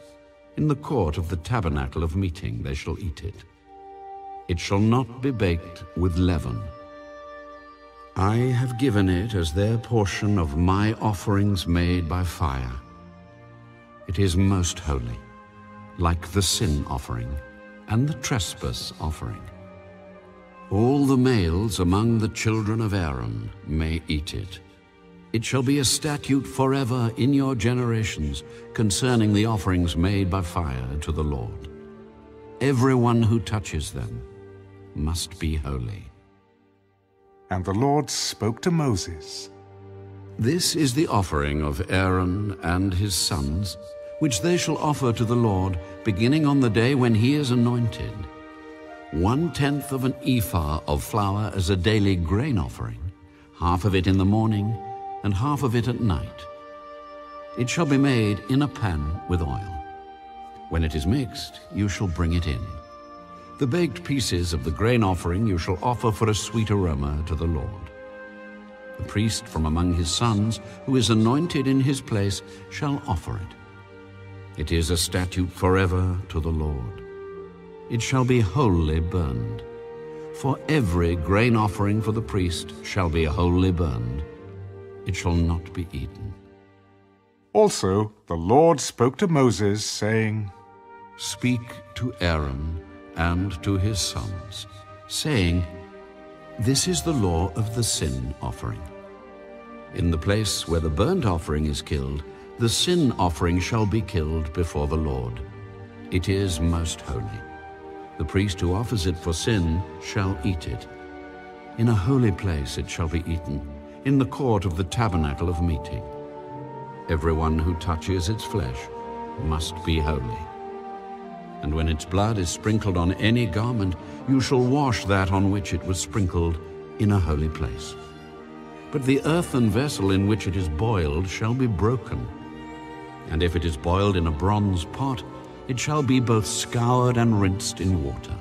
In the court of the tabernacle of meeting they shall eat it. It shall not be baked with leaven. I have given it as their portion of my offerings made by fire. It is most holy, like the sin offering and the trespass offering. All the males among the children of Aaron may eat it. It shall be a statute forever in your generations concerning the offerings made by fire to the Lord. Everyone who touches them must be holy. And the Lord spoke to Moses. This is the offering of Aaron and his sons, which they shall offer to the Lord, beginning on the day when he is anointed. 1/10 of an ephah of flour as a daily grain offering, half of it in the morning and half of it at night. It shall be made in a pan with oil. When it is mixed, you shall bring it in. The baked pieces of the grain offering you shall offer for a sweet aroma to the Lord. The priest from among his sons, who is anointed in his place, shall offer it. It is a statute forever to the Lord. It shall be wholly burned. For every grain offering for the priest shall be wholly burned. It shall not be eaten. Also the Lord spoke to Moses, saying, Speak to Aaron and to his sons, saying, This is the law of the sin offering. In the place where the burnt offering is killed, the sin offering shall be killed before the Lord. It is most holy. The priest who offers it for sin shall eat it. In a holy place it shall be eaten, in the court of the tabernacle of meeting. Everyone who touches its flesh must be holy. And when its blood is sprinkled on any garment, you shall wash that on which it was sprinkled in a holy place. But the earthen vessel in which it is boiled shall be broken. And if it is boiled in a bronze pot, it shall be both scoured and rinsed in water.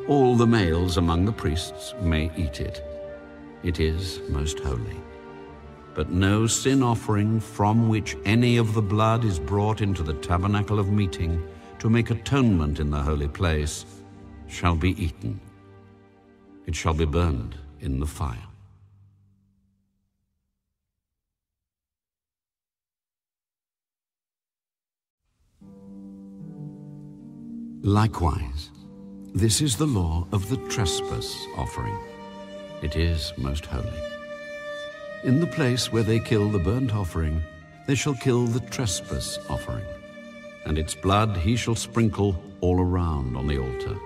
All the males among the priests may eat it. It is most holy. But no sin offering from which any of the blood is brought into the tabernacle of meeting to make atonement in the holy place shall be eaten. It shall be burned in the fire. Likewise, this is the law of the trespass offering. It is most holy. In the place where they kill the burnt offering, they shall kill the trespass offering, and its blood he shall sprinkle all around on the altar.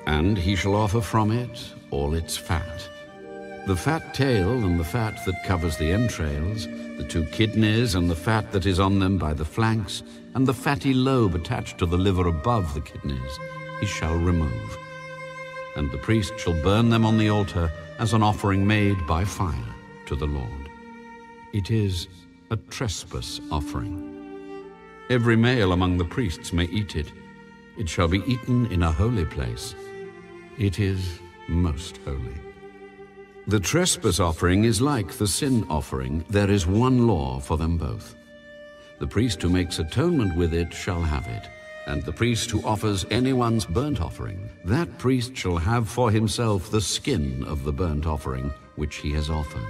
And he shall offer from it all its fat, the fat tail and the fat that covers the entrails, the 2 kidneys and the fat that is on them by the flanks, and the fatty lobe attached to the liver above the kidneys, he shall remove. And the priest shall burn them on the altar as an offering made by fire to the Lord. It is a trespass offering. Every male among the priests may eat it. It shall be eaten in a holy place. It is most holy. The trespass offering is like the sin offering. There is one law for them both. The priest who makes atonement with it shall have it, and the priest who offers anyone's burnt offering, that priest shall have for himself the skin of the burnt offering which he has offered.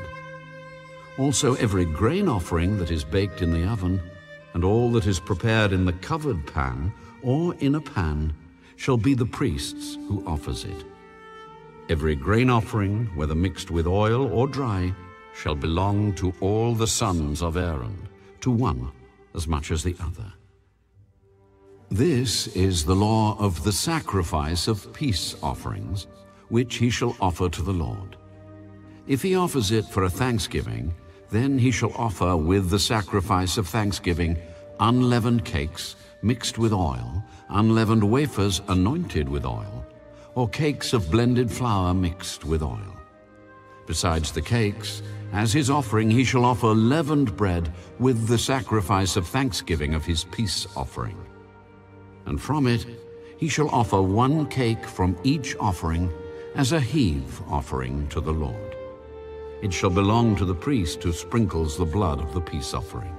Also every grain offering that is baked in the oven, and all that is prepared in the covered pan or in a pan, shall be the priest's who offers it. Every grain offering, whether mixed with oil or dry, shall belong to all the sons of Aaron, to one as much as the other. This is the law of the sacrifice of peace offerings, which he shall offer to the Lord. If he offers it for a thanksgiving, then he shall offer with the sacrifice of thanksgiving unleavened cakes mixed with oil, unleavened wafers anointed with oil, or cakes of blended flour mixed with oil. Besides the cakes, as his offering he shall offer leavened bread with the sacrifice of thanksgiving of his peace offering. And from it he shall offer 1 cake from each offering as a heave offering to the Lord. It shall belong to the priest who sprinkles the blood of the peace offering.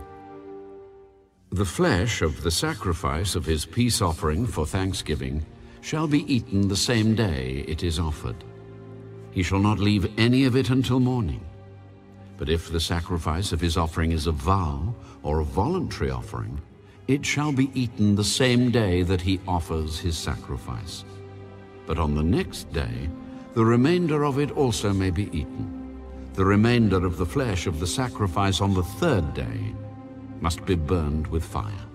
The flesh of the sacrifice of his peace offering for thanksgiving shall be eaten the same day it is offered. He shall not leave any of it until morning. But if the sacrifice of his offering is a vow or a voluntary offering, it shall be eaten the same day that he offers his sacrifice. But on the next day, the remainder of it also may be eaten. The remainder of the flesh of the sacrifice on the 3rd day must be burned with fire.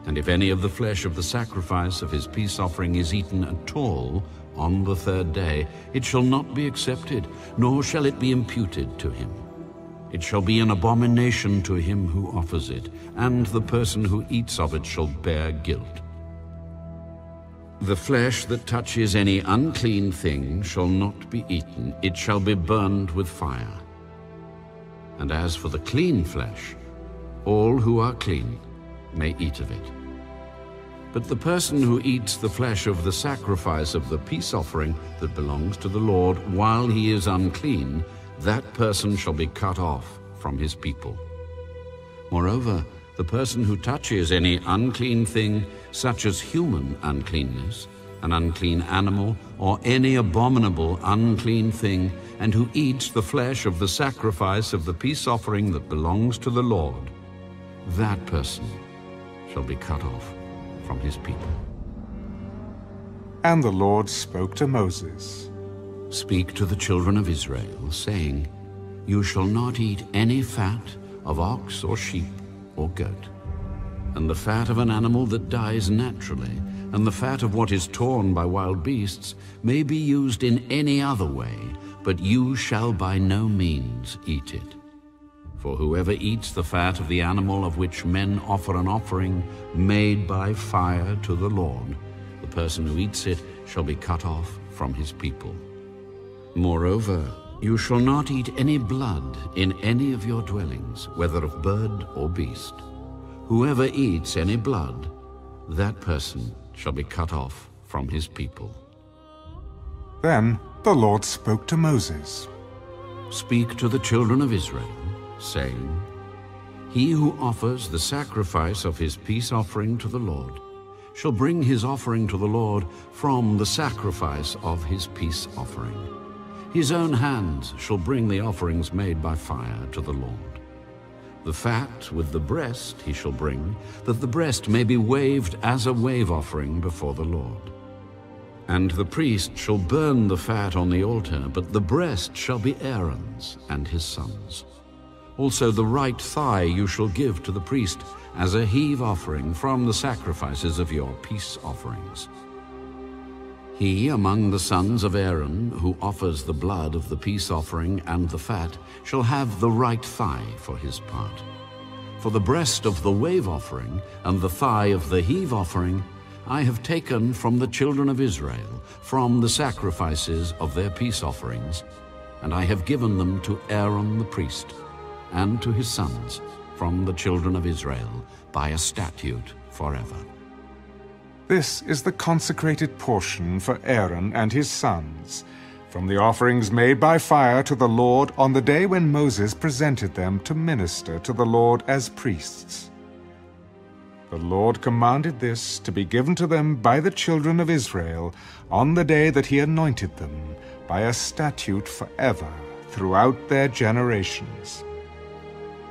And if any of the flesh of the sacrifice of his peace offering is eaten at all on the 3rd day, it shall not be accepted, nor shall it be imputed to him. It shall be an abomination to him who offers it, and the person who eats of it shall bear guilt. The flesh that touches any unclean thing shall not be eaten, it shall be burned with fire. And as for the clean flesh, all who are clean may eat of it. But the person who eats the flesh of the sacrifice of the peace offering that belongs to the Lord while he is unclean, that person shall be cut off from his people. Moreover, the person who touches any unclean thing, such as human uncleanness, an unclean animal, or any abominable unclean thing, and who eats the flesh of the sacrifice of the peace offering that belongs to the Lord, that person shall be cut off from his people. And the Lord spoke to Moses. Speak to the children of Israel, saying, You shall not eat any fat of ox or sheep or goat, and the fat of an animal that dies naturally, and the fat of what is torn by wild beasts may be used in any other way, but you shall by no means eat it. For whoever eats the fat of the animal of which men offer an offering made by fire to the Lord, the person who eats it shall be cut off from his people. Moreover, you shall not eat any blood in any of your dwellings, whether of bird or beast. Whoever eats any blood, that person shall be cut off from his people. Then the Lord spoke to Moses. Speak to the children of Israel, saying, He who offers the sacrifice of his peace offering to the Lord shall bring his offering to the Lord from the sacrifice of his peace offering. His own hands shall bring the offerings made by fire to the Lord. The fat with the breast he shall bring, that the breast may be waved as a wave offering before the Lord. And the priest shall burn the fat on the altar, but the breast shall be Aaron's and his sons'. Also the right thigh you shall give to the priest as a heave offering from the sacrifices of your peace offerings. He among the sons of Aaron who offers the blood of the peace offering and the fat shall have the right thigh for his part. For the breast of the wave offering and the thigh of the heave offering I have taken from the children of Israel, from the sacrifices of their peace offerings, and I have given them to Aaron the priest, and to his sons from the children of Israel by a statute forever. This is the consecrated portion for Aaron and his sons, from the offerings made by fire to the Lord on the day when Moses presented them to minister to the Lord as priests. The Lord commanded this to be given to them by the children of Israel on the day that he anointed them, by a statute forever throughout their generations.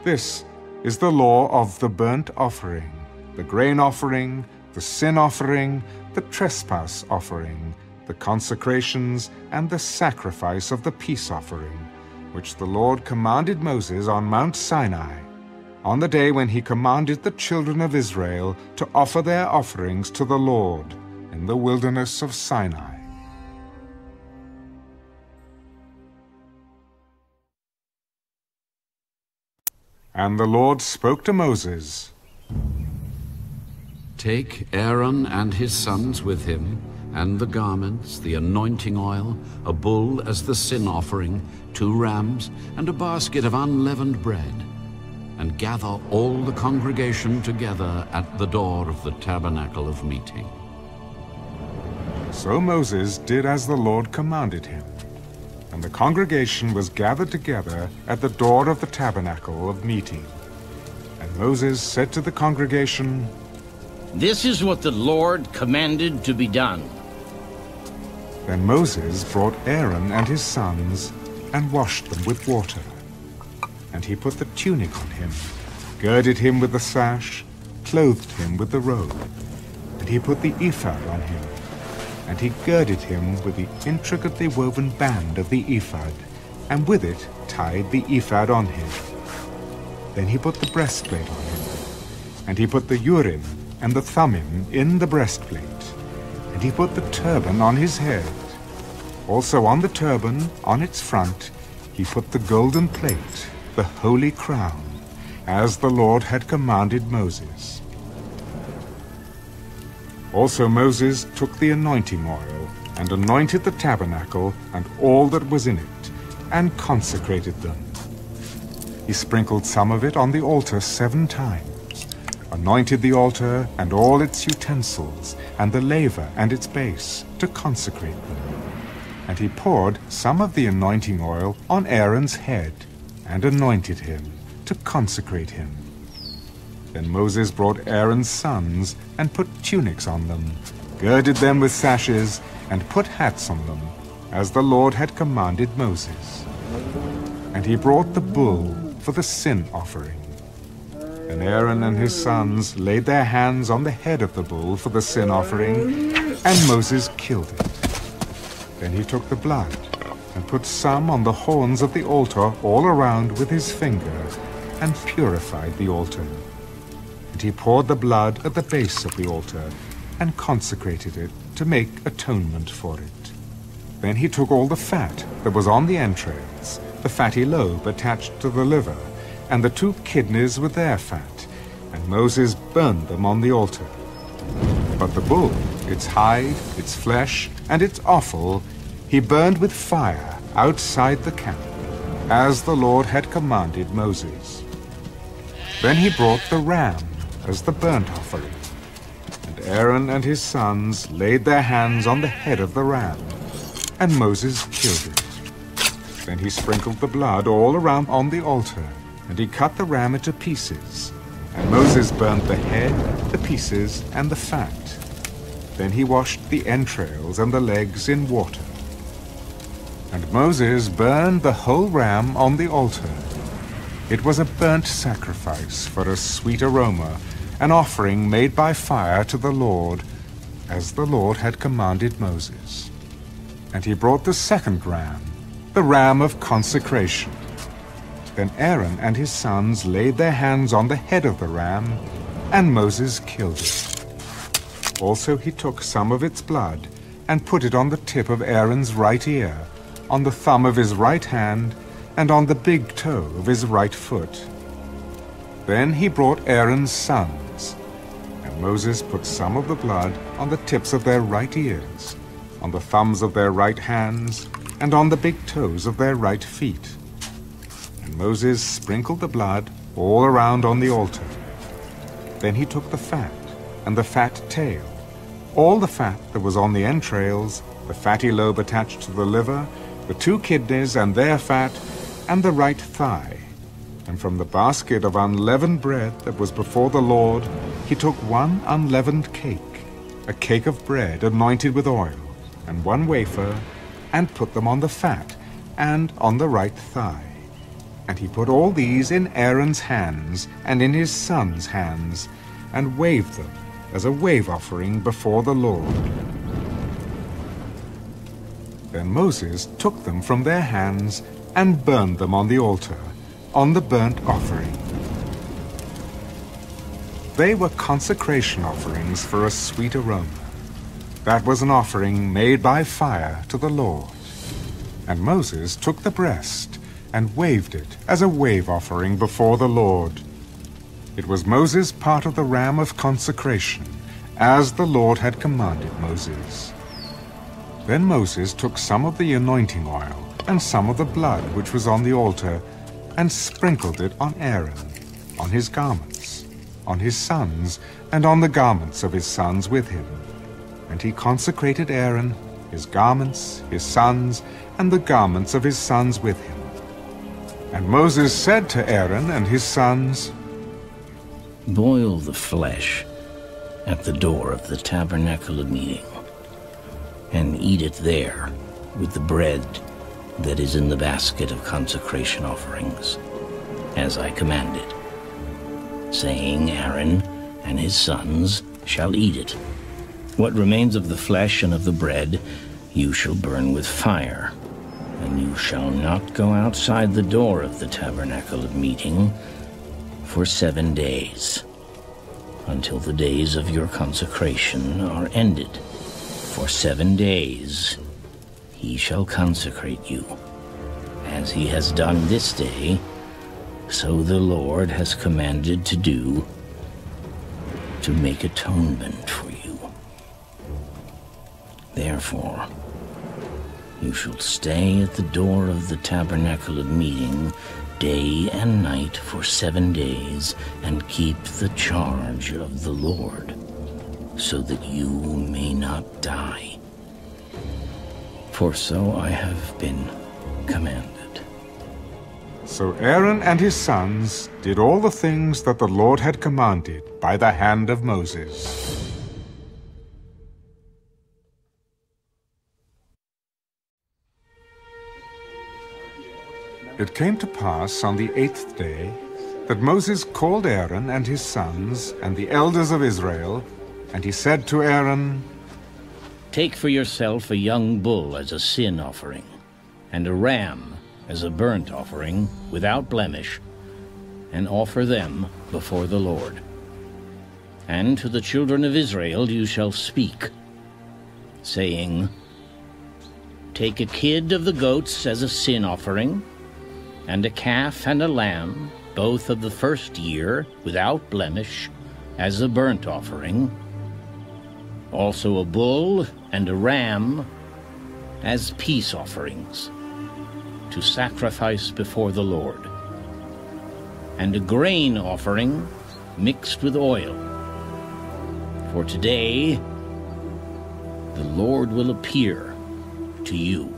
This is the law of the burnt offering, the grain offering, the sin offering, the trespass offering, the consecrations, and the sacrifice of the peace offering, which the Lord commanded Moses on Mount Sinai, on the day when he commanded the children of Israel to offer their offerings to the Lord in the wilderness of Sinai. And the Lord spoke to Moses. Take Aaron and his sons with him, and the garments, the anointing oil, a bull as the sin offering, 2 rams, and a basket of unleavened bread, and gather all the congregation together at the door of the tabernacle of meeting. So Moses did as the Lord commanded him. And the congregation was gathered together at the door of the tabernacle of meeting. And Moses said to the congregation, "This is what the Lord commanded to be done." Then Moses brought Aaron and his sons and washed them with water. And he put the tunic on him, girded him with the sash, clothed him with the robe. And he put the ephod on him, and he girded him with the intricately woven band of the ephod, and with it tied the ephod on him. Then he put the breastplate on him, and he put the Urim and the Thummim in the breastplate, and he put the turban on his head. Also on the turban, on its front, he put the golden plate, the holy crown, as the Lord had commanded Moses. Also Moses took the anointing oil, and anointed the tabernacle and all that was in it, and consecrated them. He sprinkled some of it on the altar 7 times, anointed the altar and all its utensils, and the laver and its base, to consecrate them. And he poured some of the anointing oil on Aaron's head, and anointed him, to consecrate him. Then Moses brought Aaron's sons, and put tunics on them, girded them with sashes, and put hats on them, as the Lord had commanded Moses. And he brought the bull for the sin offering. And Aaron and his sons laid their hands on the head of the bull for the sin offering, and Moses killed it. Then he took the blood, and put some on the horns of the altar all around with his finger, and purified the altar. And he poured the blood at the base of the altar, and consecrated it to make atonement for it. Then he took all the fat that was on the entrails, the fatty lobe attached to the liver, and the 2 kidneys with their fat, and Moses burned them on the altar. But the bull, its hide, its flesh, and its offal, he burned with fire outside the camp, as the Lord had commanded Moses. Then he brought the ram as the burnt offering. And Aaron and his sons laid their hands on the head of the ram, and Moses killed it. Then he sprinkled the blood all around on the altar, and he cut the ram into pieces. And Moses burned the head, the pieces, and the fat. Then he washed the entrails and the legs in water. And Moses burned the whole ram on the altar. It was a burnt sacrifice for a sweet aroma, an offering made by fire to the Lord, as the Lord had commanded Moses. And he brought the second ram, the ram of consecration. Then Aaron and his sons laid their hands on the head of the ram, and Moses killed it. Also he took some of its blood, and put it on the tip of Aaron's right ear, on the thumb of his right hand, and on the big toe of his right foot. Then he brought Aaron's sons, and Moses put some of the blood on the tips of their right ears, on the thumbs of their right hands, and on the big toes of their right feet. And Moses sprinkled the blood all around on the altar. Then he took the fat, and the fat tail, all the fat that was on the entrails, the fatty lobe attached to the liver, the 2 kidneys and their fat, and the right thigh. And from the basket of unleavened bread that was before the Lord, he took 1 unleavened cake, a cake of bread anointed with oil, and 1 wafer, and put them on the fat, and on the right thigh. And he put all these in Aaron's hands, and in his sons' hands, and waved them as a wave offering before the Lord. Then Moses took them from their hands, and burned them on the altar, on the burnt offering. They were consecration offerings for a sweet aroma. That was an offering made by fire to the Lord. And Moses took the breast, and waved it as a wave offering before the Lord. It was Moses' part of the ram of consecration, as the Lord had commanded Moses. Then Moses took some of the anointing oil, and some of the blood which was on the altar, and sprinkled it on Aaron, on his garments, on his sons, and on the garments of his sons with him. And he consecrated Aaron, his garments, his sons, and the garments of his sons with him. And Moses said to Aaron and his sons, Boil the flesh at the door of the tabernacle of meeting, and eat it there with the bread that is in the basket of consecration offerings, as I commanded, saying, Aaron and his sons shall eat it. What remains of the flesh and of the bread you shall burn with fire, and you shall not go outside the door of the tabernacle of meeting for 7 days, until the days of your consecration are ended. For 7 days he shall consecrate you, as he has done this day, so the Lord has commanded to do, to make atonement for you. Therefore, you shall stay at the door of the tabernacle of meeting day and night for 7 days, and keep the charge of the Lord, so that you may not die. For so I have been commanded. So Aaron and his sons did all the things that the Lord had commanded by the hand of Moses. It came to pass on the 8th day that Moses called Aaron and his sons and the elders of Israel, and he said to Aaron, Take for yourself a young bull as a sin offering, and a ram as a burnt offering without blemish, and offer them before the Lord. And to the children of Israel you shall speak, saying, Take a kid of the goats as a sin offering, and a calf and a lamb, both of the first year, without blemish, as a burnt offering, also a bull and a ram as peace offerings, to sacrifice before the Lord, and a grain offering mixed with oil. For today the Lord will appear to you.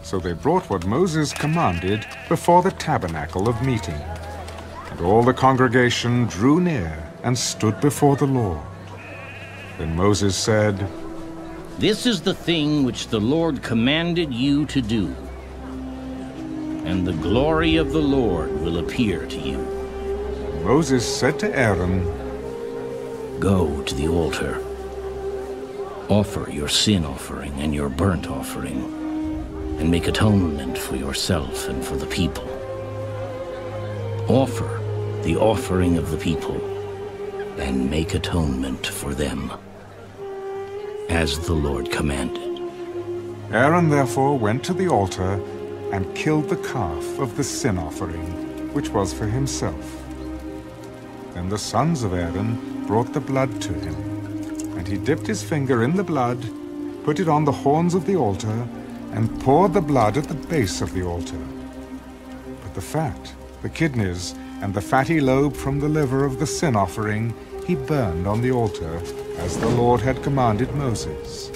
So they brought what Moses commanded before the tabernacle of meeting. And all the congregation drew near and stood before the Lord. Then Moses said, This is the thing which the Lord commanded you to do, and the glory of the Lord will appear to you. Moses said to Aaron, Go to the altar, offer your sin offering and your burnt offering, and make atonement for yourself and for the people. Offer the offering of the people, and make atonement for them, as the Lord commanded. Aaron therefore went to the altar and killed the calf of the sin offering, which was for himself. Then the sons of Aaron brought the blood to him, and he dipped his finger in the blood, put it on the horns of the altar, and poured the blood at the base of the altar. But the fat, the kidneys, and the fatty lobe from the liver of the sin offering he burned on the altar, as the Lord had commanded Moses.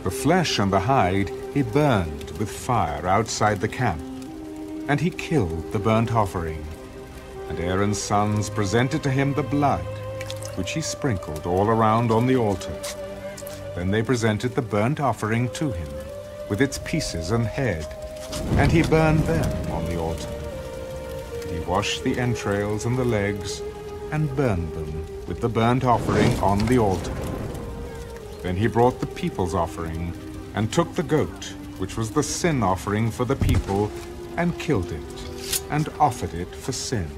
The flesh and the hide he burned with fire outside the camp, and he killed the burnt offering. And Aaron's sons presented to him the blood, which he sprinkled all around on the altar. Then they presented the burnt offering to him, with its pieces and head, and he burned them on the altar. He washed the entrails and the legs, and burned them with the burnt offering on the altar. Then he brought the people's offering, and took the goat, which was the sin offering for the people, and killed it, and offered it for sin,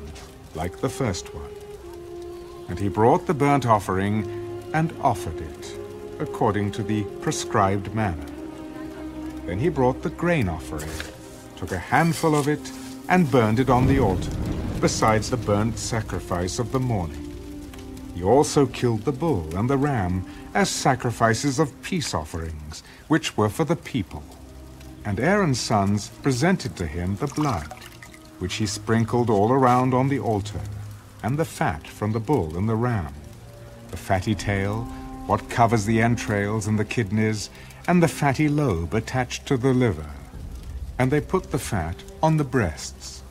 like the first one. And he brought the burnt offering, and offered it, according to the prescribed manner. Then he brought the grain offering, took a handful of it, and burned it on the altar, besides the burnt sacrifice of the morning. He also killed the bull and the ram as sacrifices of peace offerings, which were for the people. And Aaron's sons presented to him the blood, which he sprinkled all around on the altar, and the fat from the bull and the ram, the fatty tail, what covers the entrails and the kidneys, and the fatty lobe attached to the liver. And they put the fat on the breasts.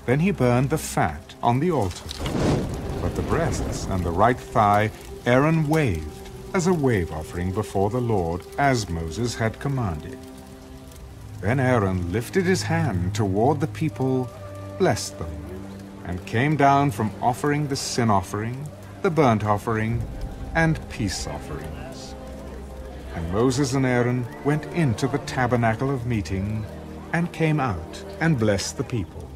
Then he burned the fat on the altar. But the breasts and the right thigh Aaron waved as a wave offering before the Lord, as Moses had commanded. Then Aaron lifted his hand toward the people, blessed them, and came down from offering the sin offering, the burnt offering, and peace offerings. And Moses and Aaron went into the tabernacle of meeting, and came out and blessed the people.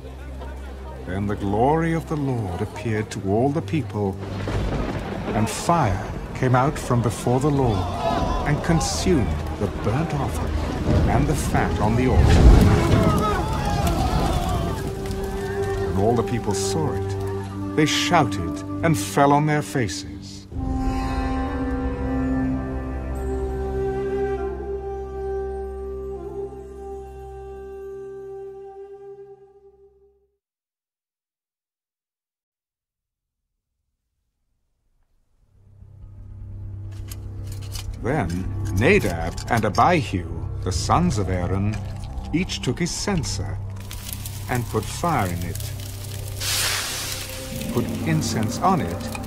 Then the glory of the Lord appeared to all the people, and fire came out from before the Lord, and consumed the burnt offering and the fat on the altar. When all the people saw it, they shouted and fell on their faces. Then Nadab and Abihu, the sons of Aaron, each took his censer and put fire in it, put incense on it,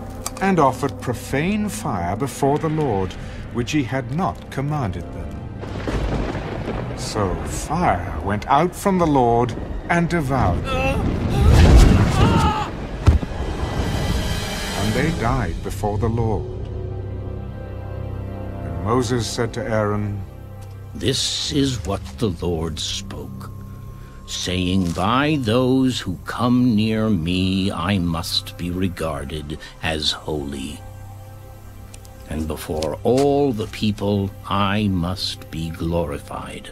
and offered profane fire before the Lord, which he had not commanded them. So fire went out from the Lord and devoured them. And they died before the Lord. Moses said to Aaron, "This is what the Lord spoke, saying, by those who come near me I must be regarded as holy, and before all the people I must be glorified."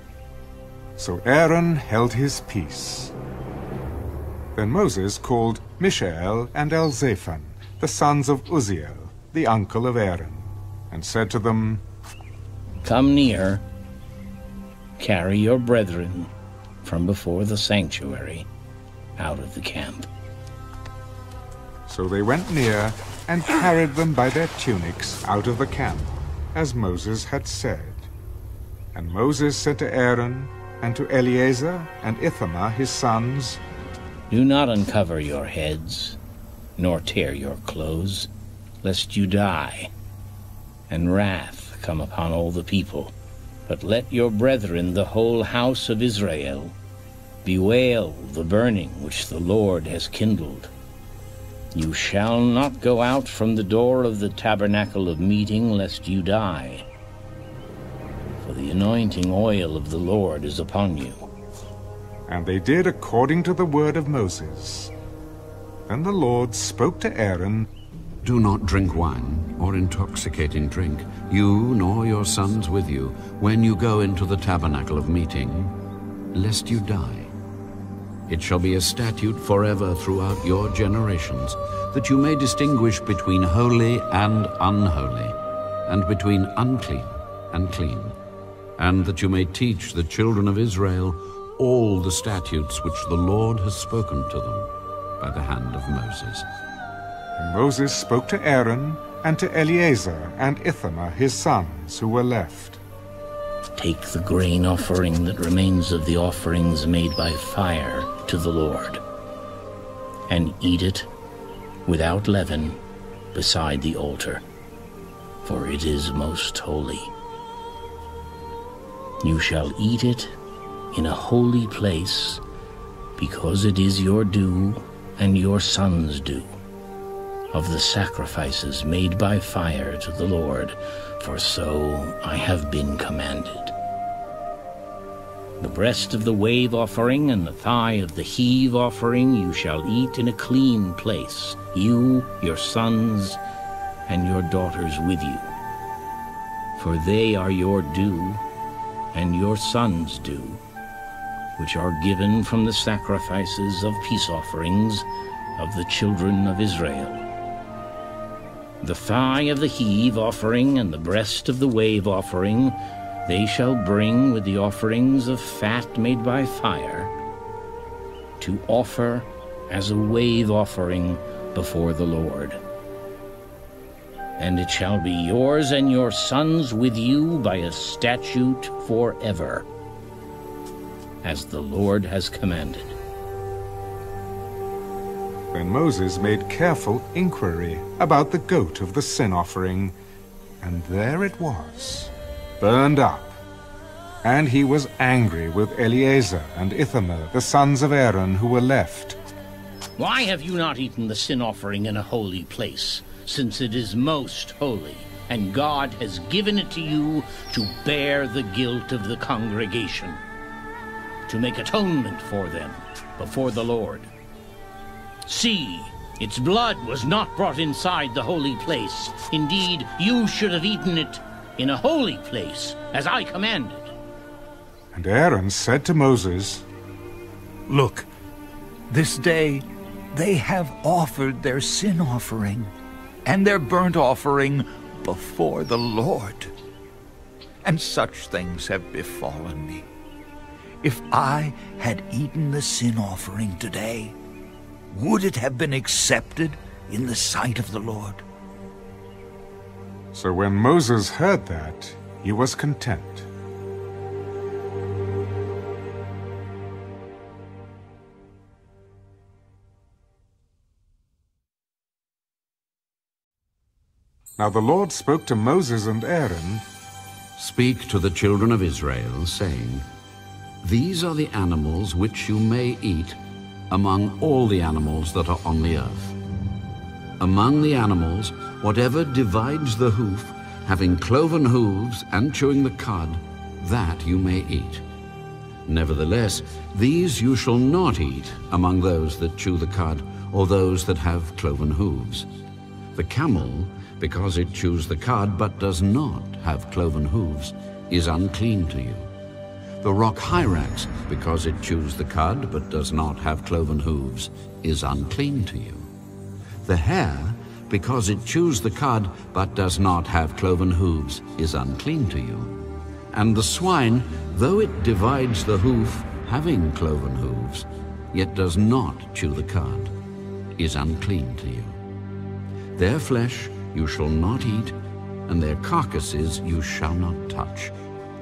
So Aaron held his peace. Then Moses called Mishael and Elzaphan, the sons of Uzziel, the uncle of Aaron, and said to them, "Come near, carry your brethren from before the sanctuary out of the camp." So they went near and carried them by their tunics out of the camp, as Moses had said. And Moses said to Aaron and to Eleazar and Ithamar his sons, "Do not uncover your heads, nor tear your clothes, lest you die, and wrath come upon all the people. But let your brethren, the whole house of Israel, bewail the burning which the Lord has kindled. You shall not go out from the door of the tabernacle of meeting, lest you die. For the anointing oil of the Lord is upon you." And they did according to the word of Moses. Then the Lord spoke to Aaron, "Do not drink wine or intoxicating drink, you nor your sons with you, when you go into the tabernacle of meeting, lest you die. It shall be a statute forever throughout your generations, that you may distinguish between holy and unholy, and between unclean and clean, and that you may teach the children of Israel all the statutes which the Lord has spoken to them by the hand of Moses." And Moses spoke to Aaron and to Eleazar and Ithamar his sons who were left. "Take the grain offering that remains of the offerings made by fire to the Lord, and eat it without leaven beside the altar, for it is most holy. You shall eat it in a holy place, because it is your due and your sons' due, of the sacrifices made by fire to the Lord, for so I have been commanded. The breast of the wave offering and the thigh of the heave offering you shall eat in a clean place, you, your sons, and your daughters with you. For they are your due, and your sons' due, which are given from the sacrifices of peace offerings of the children of Israel. The thigh of the heave offering and the breast of the wave offering they shall bring with the offerings of fat made by fire, to offer as a wave offering before the Lord. and it shall be yours and your sons with you by a statute forever, as the Lord has commanded. Then Moses made careful inquiry about the goat of the sin offering, and there it was, burned up. And he was angry with Eleazar and Ithamar, the sons of Aaron, who were left. Why have you not eaten the sin offering in a holy place, since it is most holy, and God has given it to you to bear the guilt of the congregation, to make atonement for them before the Lord? See, its blood was not brought inside the holy place. Indeed, you should have eaten it in a holy place, as I commanded. And Aaron said to Moses, Look, this day they have offered their sin offering and their burnt offering before the Lord. And such things have befallen me. If I had eaten the sin offering today, would it have been accepted in the sight of the Lord? So when Moses heard that, he was content. Now the Lord spoke to Moses and Aaron, Speak to the children of Israel, saying, These are the animals which you may eat among all the animals that are on the earth. Among the animals, whatever divides the hoof, having cloven hooves and chewing the cud, that you may eat. Nevertheless, these you shall not eat among those that chew the cud, or those that have cloven hooves. The camel, because it chews the cud but does not have cloven hooves, is unclean to you. The rock hyrax, because it chews the cud but does not have cloven hooves, is unclean to you. The hare, because it chews the cud but does not have cloven hooves, is unclean to you. And the swine, though it divides the hoof, having cloven hooves, yet does not chew the cud, is unclean to you. Their flesh you shall not eat, and their carcasses you shall not touch.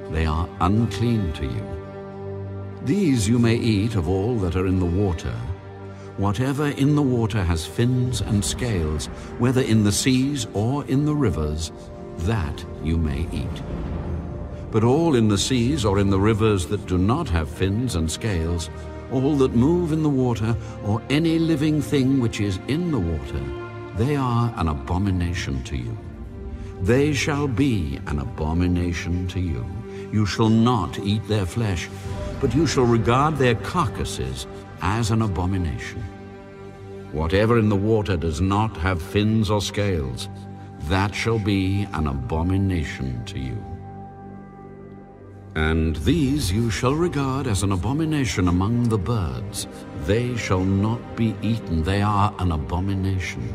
They are unclean to you. These you may eat of all that are in the water. Whatever in the water has fins and scales, whether in the seas or in the rivers, that you may eat. But all in the seas or in the rivers that do not have fins and scales, all that move in the water, or any living thing which is in the water, they are an abomination to you. They shall be an abomination to you. You shall not eat their flesh, but you shall regard their carcasses as an abomination. Whatever in the water does not have fins or scales, that shall be an abomination to you. And these you shall regard as an abomination among the birds. They shall not be eaten. They are an abomination.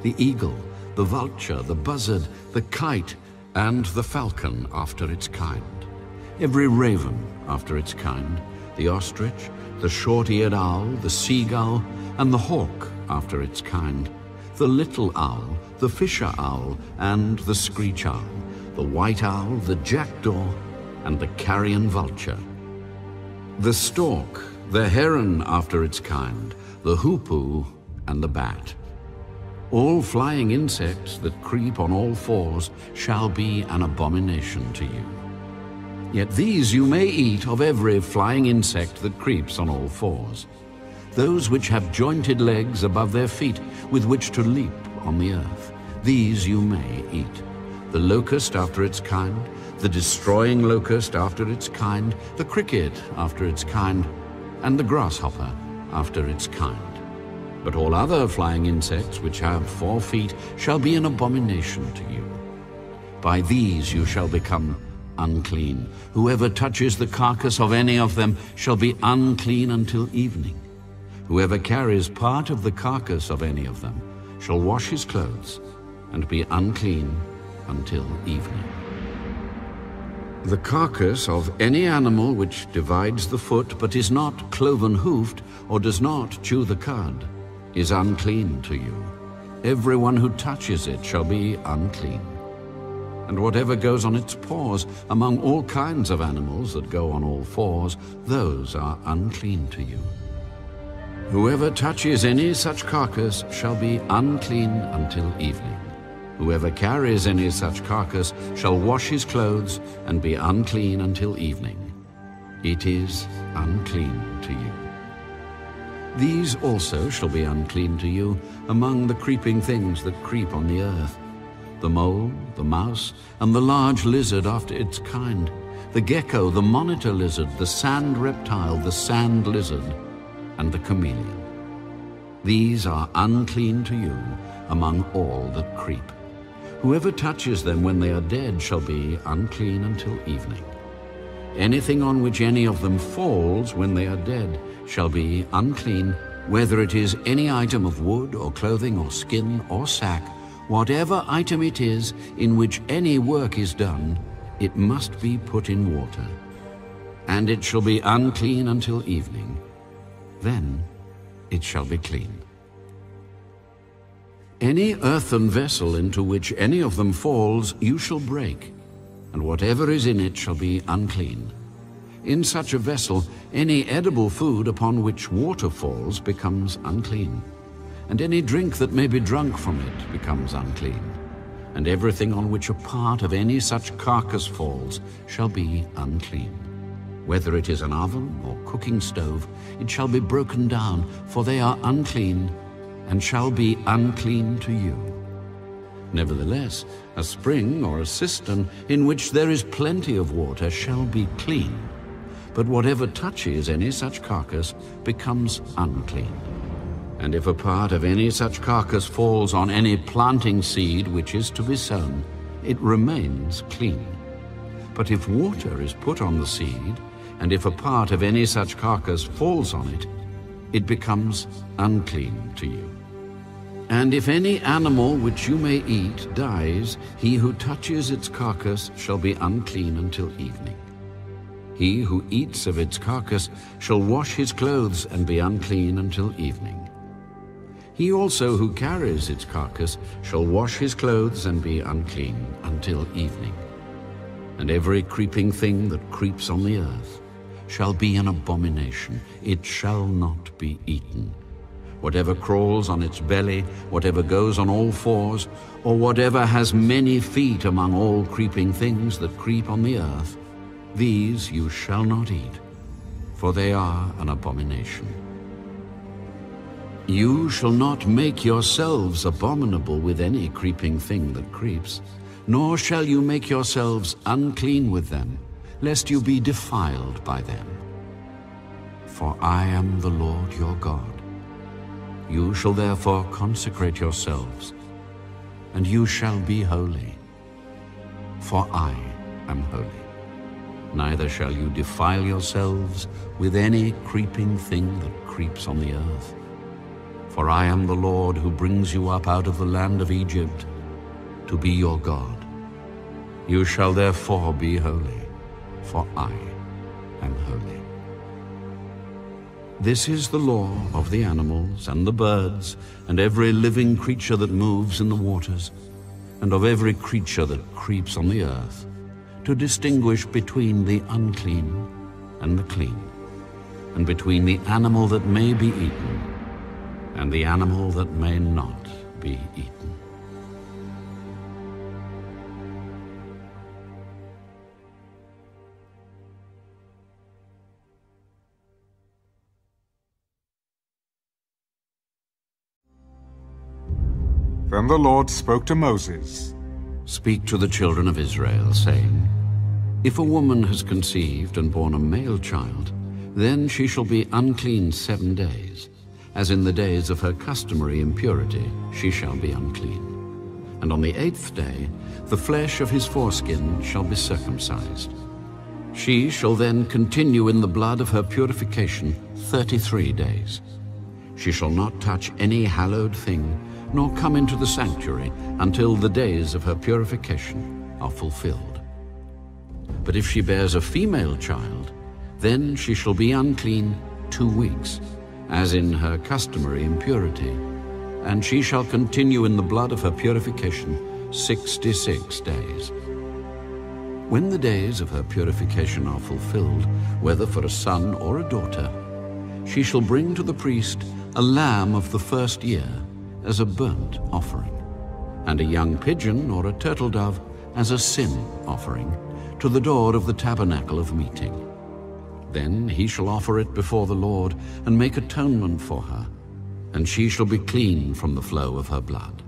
The eagle, the vulture, the buzzard, the kite, and the falcon after its kind. Every raven after its kind, the ostrich, the short-eared owl, the seagull, and the hawk after its kind, the little owl, the fisher owl, and the screech owl, the white owl, the jackdaw, and the carrion vulture. The stork, the heron after its kind, the hoopoe, and the bat. All flying insects that creep on all fours shall be an abomination to you. Yet these you may eat of every flying insect that creeps on all fours, those which have jointed legs above their feet with which to leap on the earth. These you may eat. The locust after its kind, the destroying locust after its kind, the cricket after its kind, and the grasshopper after its kind. But all other flying insects which have 4 feet shall be an abomination to you. By these you shall become unclean. Whoever touches the carcass of any of them shall be unclean until evening. Whoever carries part of the carcass of any of them shall wash his clothes and be unclean until evening. The carcass of any animal which divides the foot but is not cloven-hoofed or does not chew the cud is unclean to you. everyone who touches it shall be unclean. And whatever goes on its paws, among all kinds of animals that go on all fours, those are unclean to you. Whoever touches any such carcass shall be unclean until evening. Whoever carries any such carcass shall wash his clothes and be unclean until evening. It is unclean to you. These also shall be unclean to you among the creeping things that creep on the earth: the mole, the mouse, and the large lizard after its kind, the gecko, the monitor lizard, the sand reptile, the sand lizard, and the chameleon. These are unclean to you among all that creep. Whoever touches them when they are dead shall be unclean until evening. Anything on which any of them falls when they are dead shall be unclean, whether it is any item of wood or clothing or skin or sack. Whatever item it is in which any work is done, it must be put in water, and it shall be unclean until evening. Then it shall be clean. Any earthen vessel into which any of them falls you shall break, and whatever is in it shall be unclean. In such a vessel any edible food upon which water falls becomes unclean, and any drink that may be drunk from it becomes unclean. And everything on which a part of any such carcass falls shall be unclean. Whether it is an oven or cooking stove, it shall be broken down, for they are unclean, and shall be unclean to you. Nevertheless, a spring or a cistern in which there is plenty of water shall be clean, but whatever touches any such carcass becomes unclean. And if a part of any such carcass falls on any planting seed which is to be sown, it remains clean. But if water is put on the seed, and if a part of any such carcass falls on it, it becomes unclean to you. And if any animal which you may eat dies, he who touches its carcass shall be unclean until evening. He who eats of its carcass shall wash his clothes and be unclean until evening. He also who carries its carcass shall wash his clothes and be unclean until evening. And every creeping thing that creeps on the earth shall be an abomination. It shall not be eaten. Whatever crawls on its belly, whatever goes on all fours, or whatever has many feet among all creeping things that creep on the earth, these you shall not eat, for they are an abomination. You shall not make yourselves abominable with any creeping thing that creeps, nor shall you make yourselves unclean with them, lest you be defiled by them. For I am the Lord your God. You shall therefore consecrate yourselves, and you shall be holy, for I am holy. Neither shall you defile yourselves with any creeping thing that creeps on the earth. For I am the Lord who brings you up out of the land of Egypt to be your God. You shall therefore be holy, for I am holy. This is the law of the animals and the birds and every living creature that moves in the waters, and of every creature that creeps on the earth, to distinguish between the unclean and the clean, and between the animal that may be eaten and the animal that may not be eaten. Then the Lord spoke to Moses. Speak to the children of Israel, saying, If a woman has conceived and borne a male child, then she shall be unclean 7 days. As in the days of her customary impurity, she shall be unclean. And on the 8th day, the flesh of his foreskin shall be circumcised. She shall then continue in the blood of her purification 33 days. She shall not touch any hallowed thing, nor come into the sanctuary until the days of her purification are fulfilled. But if she bears a female child, then she shall be unclean 2 weeks, as in her customary impurity, and she shall continue in the blood of her purification 66 days. When the days of her purification are fulfilled, whether for a son or a daughter, she shall bring to the priest a lamb of the first year as a burnt offering, and a young pigeon or a turtle dove as a sin offering to the door of the tabernacle of meeting. Then he shall offer it before the Lord and make atonement for her, and she shall be clean from the flow of her blood.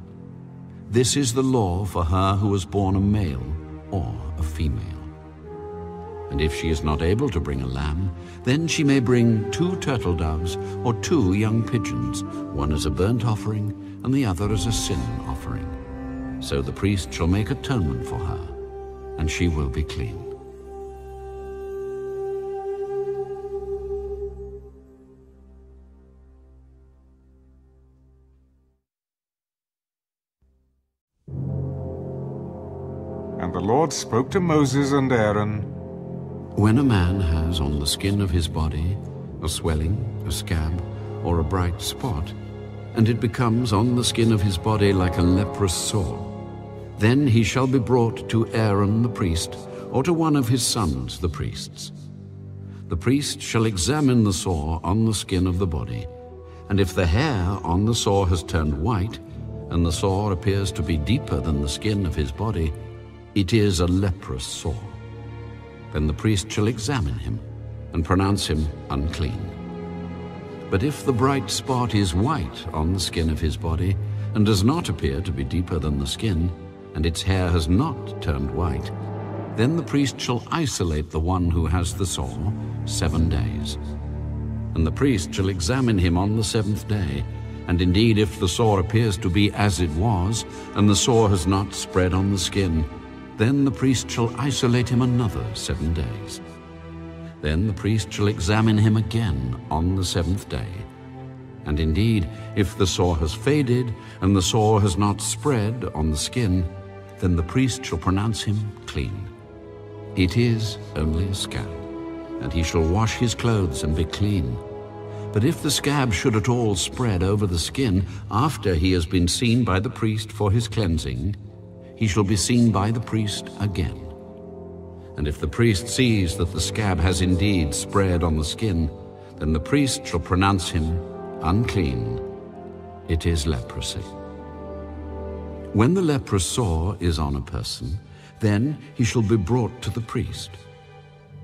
This is the law for her who was born a male or a female. And if she is not able to bring a lamb, then she may bring 2 turtle doves or 2 young pigeons, one as a burnt offering and the other as a sin offering. So the priest shall make atonement for her, and she will be clean. And the Lord spoke to Moses and Aaron. When a man has on the skin of his body a swelling, a scab, or a bright spot, and it becomes on the skin of his body like a leprous sore, then he shall be brought to Aaron the priest, or to one of his sons the priests. The priest shall examine the sore on the skin of the body, and if the hair on the sore has turned white, and the sore appears to be deeper than the skin of his body, it is a leprous sore. Then the priest shall examine him and pronounce him unclean. But if the bright spot is white on the skin of his body and does not appear to be deeper than the skin, and its hair has not turned white, then the priest shall isolate the one who has the sore 7 days. And the priest shall examine him on the 7th day, and indeed if the sore appears to be as it was, and the sore has not spread on the skin, then the priest shall isolate him another 7 days. Then the priest shall examine him again on the 7th day. And indeed, if the sore has faded, and the sore has not spread on the skin, then the priest shall pronounce him clean. It is only a scab, and he shall wash his clothes and be clean. But if the scab should at all spread over the skin after he has been seen by the priest for his cleansing, he shall be seen by the priest again. And if the priest sees that the scab has indeed spread on the skin, then the priest shall pronounce him unclean. It is leprosy. When the leprous sore is on a person, then he shall be brought to the priest.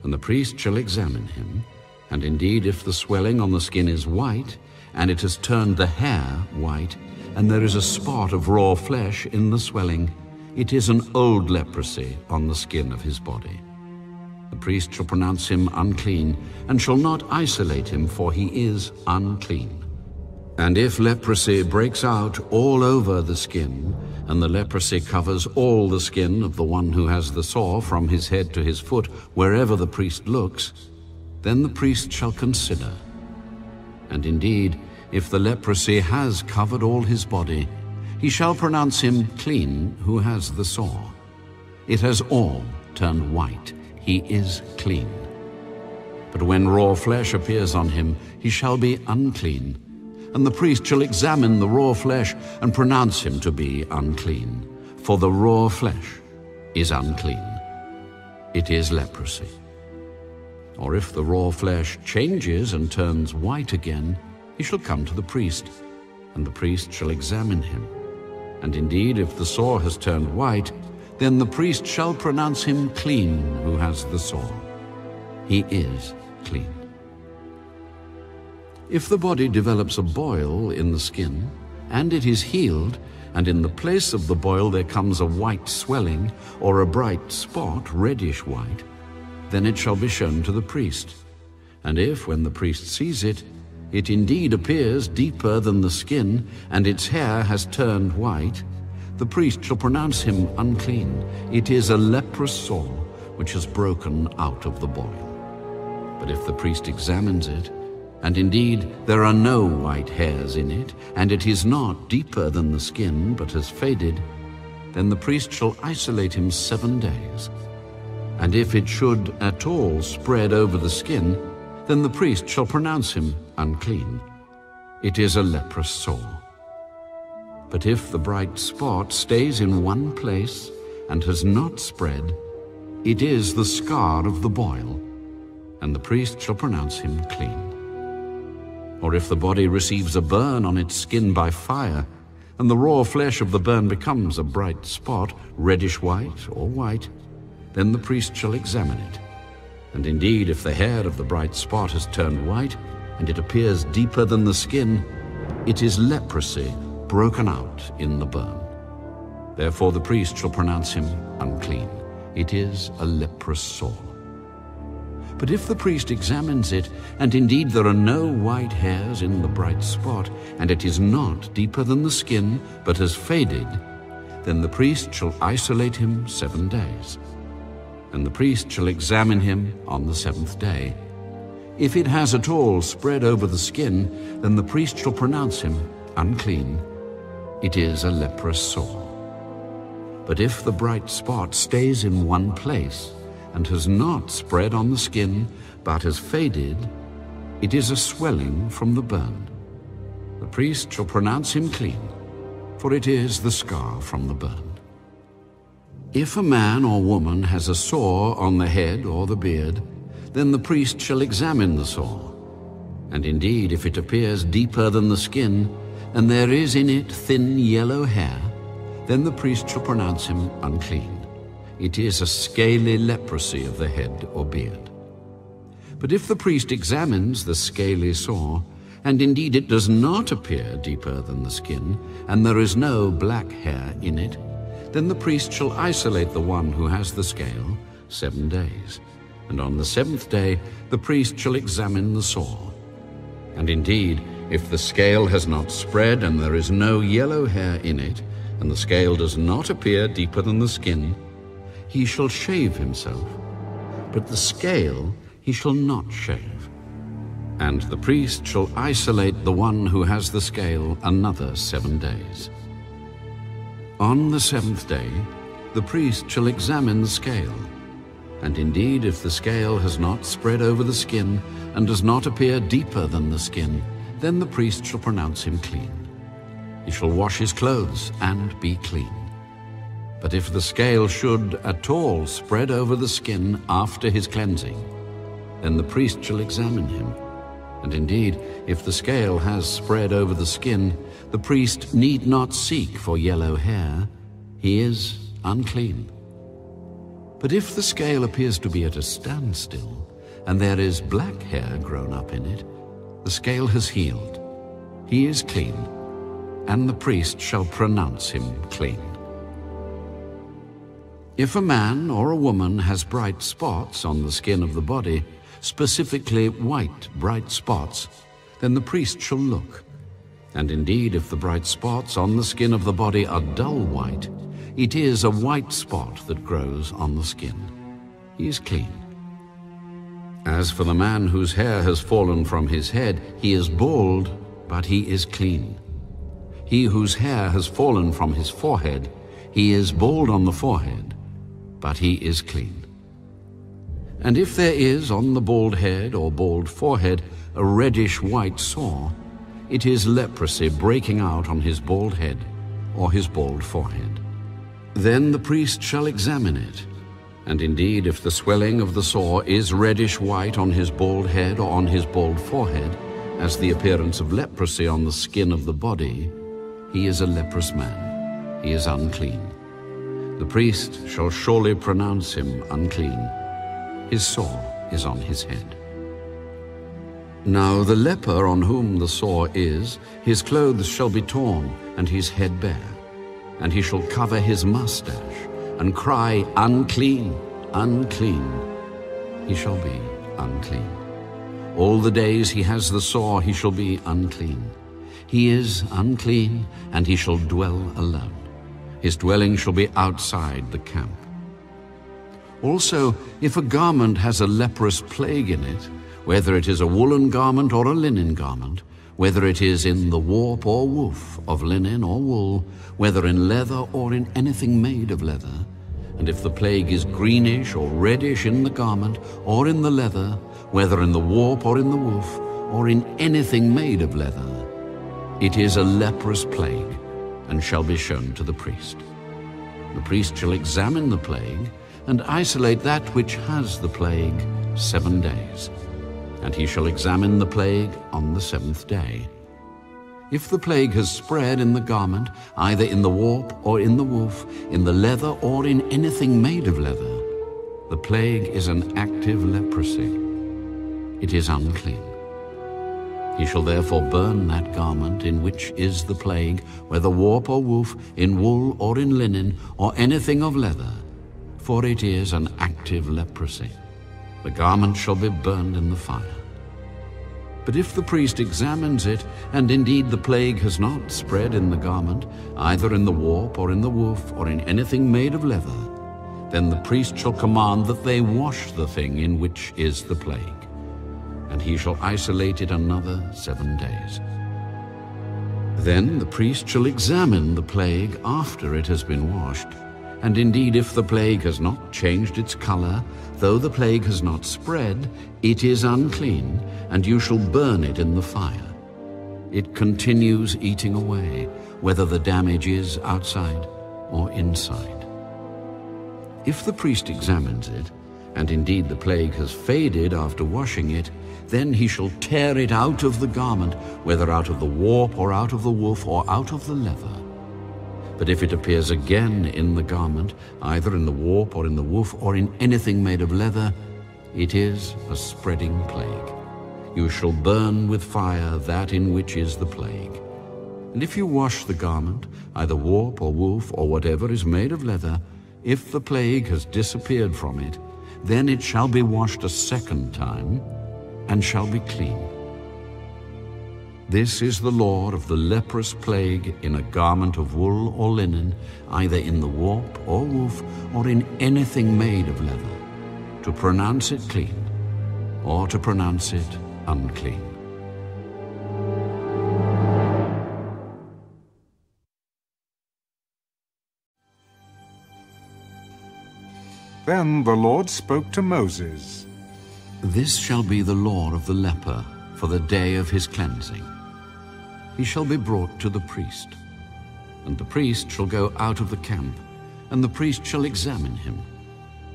And the priest shall examine him, and indeed if the swelling on the skin is white, and it has turned the hair white, and there is a spot of raw flesh in the swelling, it is an old leprosy on the skin of his body. The priest shall pronounce him unclean, and shall not isolate him, for he is unclean. And if leprosy breaks out all over the skin, and the leprosy covers all the skin of the one who has the sore from his head to his foot, wherever the priest looks, then the priest shall consider. And indeed, if the leprosy has covered all his body, he shall pronounce him clean who has the sore. It has all turned white. He is clean. But when raw flesh appears on him, he shall be unclean. And the priest shall examine the raw flesh and pronounce him to be unclean. For the raw flesh is unclean. It is leprosy. Or if the raw flesh changes and turns white again, he shall come to the priest, and the priest shall examine him. And indeed, if the sore has turned white, then the priest shall pronounce him clean who has the sore. He is clean. If the body develops a boil in the skin, and it is healed, and in the place of the boil there comes a white swelling, or a bright spot, reddish white, then it shall be shown to the priest. And if, when the priest sees it, it indeed appears deeper than the skin, and its hair has turned white, the priest shall pronounce him unclean. It is a leprous sore which has broken out of the boil. But if the priest examines it, and indeed there are no white hairs in it, and it is not deeper than the skin, but has faded, then the priest shall isolate him 7 days. And if it should at all spread over the skin, then the priest shall pronounce him unclean. It is a leprous sore. But if the bright spot stays in one place and has not spread, it is the scar of the boil, and the priest shall pronounce him clean. Or if the body receives a burn on its skin by fire, and the raw flesh of the burn becomes a bright spot, reddish-white or white, then the priest shall examine it. And indeed, if the hair of the bright spot has turned white, and it appears deeper than the skin, it is leprosy broken out in the burn. Therefore the priest shall pronounce him unclean. It is a leprous sore. But if the priest examines it, and indeed there are no white hairs in the bright spot, and it is not deeper than the skin, but has faded, then the priest shall isolate him 7 days. And the priest shall examine him on the 7th day. If it has at all spread over the skin, then the priest shall pronounce him unclean. It is a leprous sore. But if the bright spot stays in one place, and has not spread on the skin, but has faded, it is a swelling from the burn. The priest shall pronounce him clean, for it is the scar from the burn. If a man or woman has a sore on the head or the beard, then the priest shall examine the sore. And indeed, if it appears deeper than the skin, and there is in it thin yellow hair, then the priest shall pronounce him unclean. It is a scaly leprosy of the head or beard. But if the priest examines the scaly sore, and indeed it does not appear deeper than the skin, and there is no black hair in it, then the priest shall isolate the one who has the scale 7 days. And on the 7th day the priest shall examine the sore. And indeed, if the scale has not spread, and there is no yellow hair in it, and the scale does not appear deeper than the skin, he shall shave himself, but the scale he shall not shave. And the priest shall isolate the one who has the scale another 7 days. On the 7th day the priest shall examine the scale, and indeed if the scale has not spread over the skin, and does not appear deeper than the skin, then the priest shall pronounce him clean. He shall wash his clothes and be clean. But if the scale should at all spread over the skin after his cleansing, then the priest shall examine him. And indeed, if the scale has spread over the skin, the priest need not seek for yellow hair. He is unclean. But if the scale appears to be at a standstill, and there is black hair grown up in it, the scale has healed. He is clean, and the priest shall pronounce him clean. If a man or a woman has bright spots on the skin of the body, specifically white bright spots, then the priest shall look. And indeed, if the bright spots on the skin of the body are dull white, it is a white spot that grows on the skin. He is clean. As for the man whose hair has fallen from his head, he is bald, but he is clean. He whose hair has fallen from his forehead, he is bald on the forehead, but he is clean. And if there is on the bald head or bald forehead a reddish-white sore, it is leprosy breaking out on his bald head or his bald forehead. Then the priest shall examine it, and indeed if the swelling of the sore is reddish-white on his bald head or on his bald forehead, as the appearance of leprosy on the skin of the body, he is a leprous man. He is unclean. The priest shall surely pronounce him unclean. His sore is on his head. Now the leper on whom the sore is, his clothes shall be torn, and his head bare. And he shall cover his mustache, and cry, unclean, unclean. He shall be unclean. All the days he has the sore, he shall be unclean. He is unclean, and he shall dwell alone. His dwelling shall be outside the camp. Also, if a garment has a leprous plague in it, whether it is a woolen garment or a linen garment, whether it is in the warp or woof of linen or wool, whether in leather or in anything made of leather, and if the plague is greenish or reddish in the garment or in the leather, whether in the warp or in the woof, or in anything made of leather, it is a leprous plague. and shall be shown to the priest. The priest shall examine the plague and isolate that which has the plague 7 days, and he shall examine the plague on the 7th day. If the plague has spread in the garment, either in the warp or in the woof, in the leather or in anything made of leather, the plague is an active leprosy. It is unclean. He shall therefore burn that garment in which is the plague, whether warp or woof, in wool or in linen, or anything of leather, for it is an active leprosy. The garment shall be burned in the fire. But if the priest examines it, and indeed the plague has not spread in the garment, either in the warp or in the woof, or in anything made of leather, then the priest shall command that they wash the thing in which is the plague, and he shall isolate it another 7 days. Then the priest shall examine the plague after it has been washed, and indeed if the plague has not changed its color, though the plague has not spread, it is unclean, and you shall burn it in the fire. It continues eating away, whether the damage is outside or inside. If the priest examines it, and indeed the plague has faded after washing it, then he shall tear it out of the garment, whether out of the warp or out of the woof or out of the leather. But if it appears again in the garment, either in the warp or in the woof or in anything made of leather, it is a spreading plague. You shall burn with fire that in which is the plague. And if you wash the garment, either warp or woof or whatever is made of leather, if the plague has disappeared from it, then it shall be washed a second time and shall be clean. This is the law of the leprous plague in a garment of wool or linen, either in the warp or woof or in anything made of leather, to pronounce it clean or to pronounce it unclean. Then the Lord spoke to Moses. This shall be the law of the leper for the day of his cleansing. He shall be brought to the priest, and the priest shall go out of the camp, and the priest shall examine him.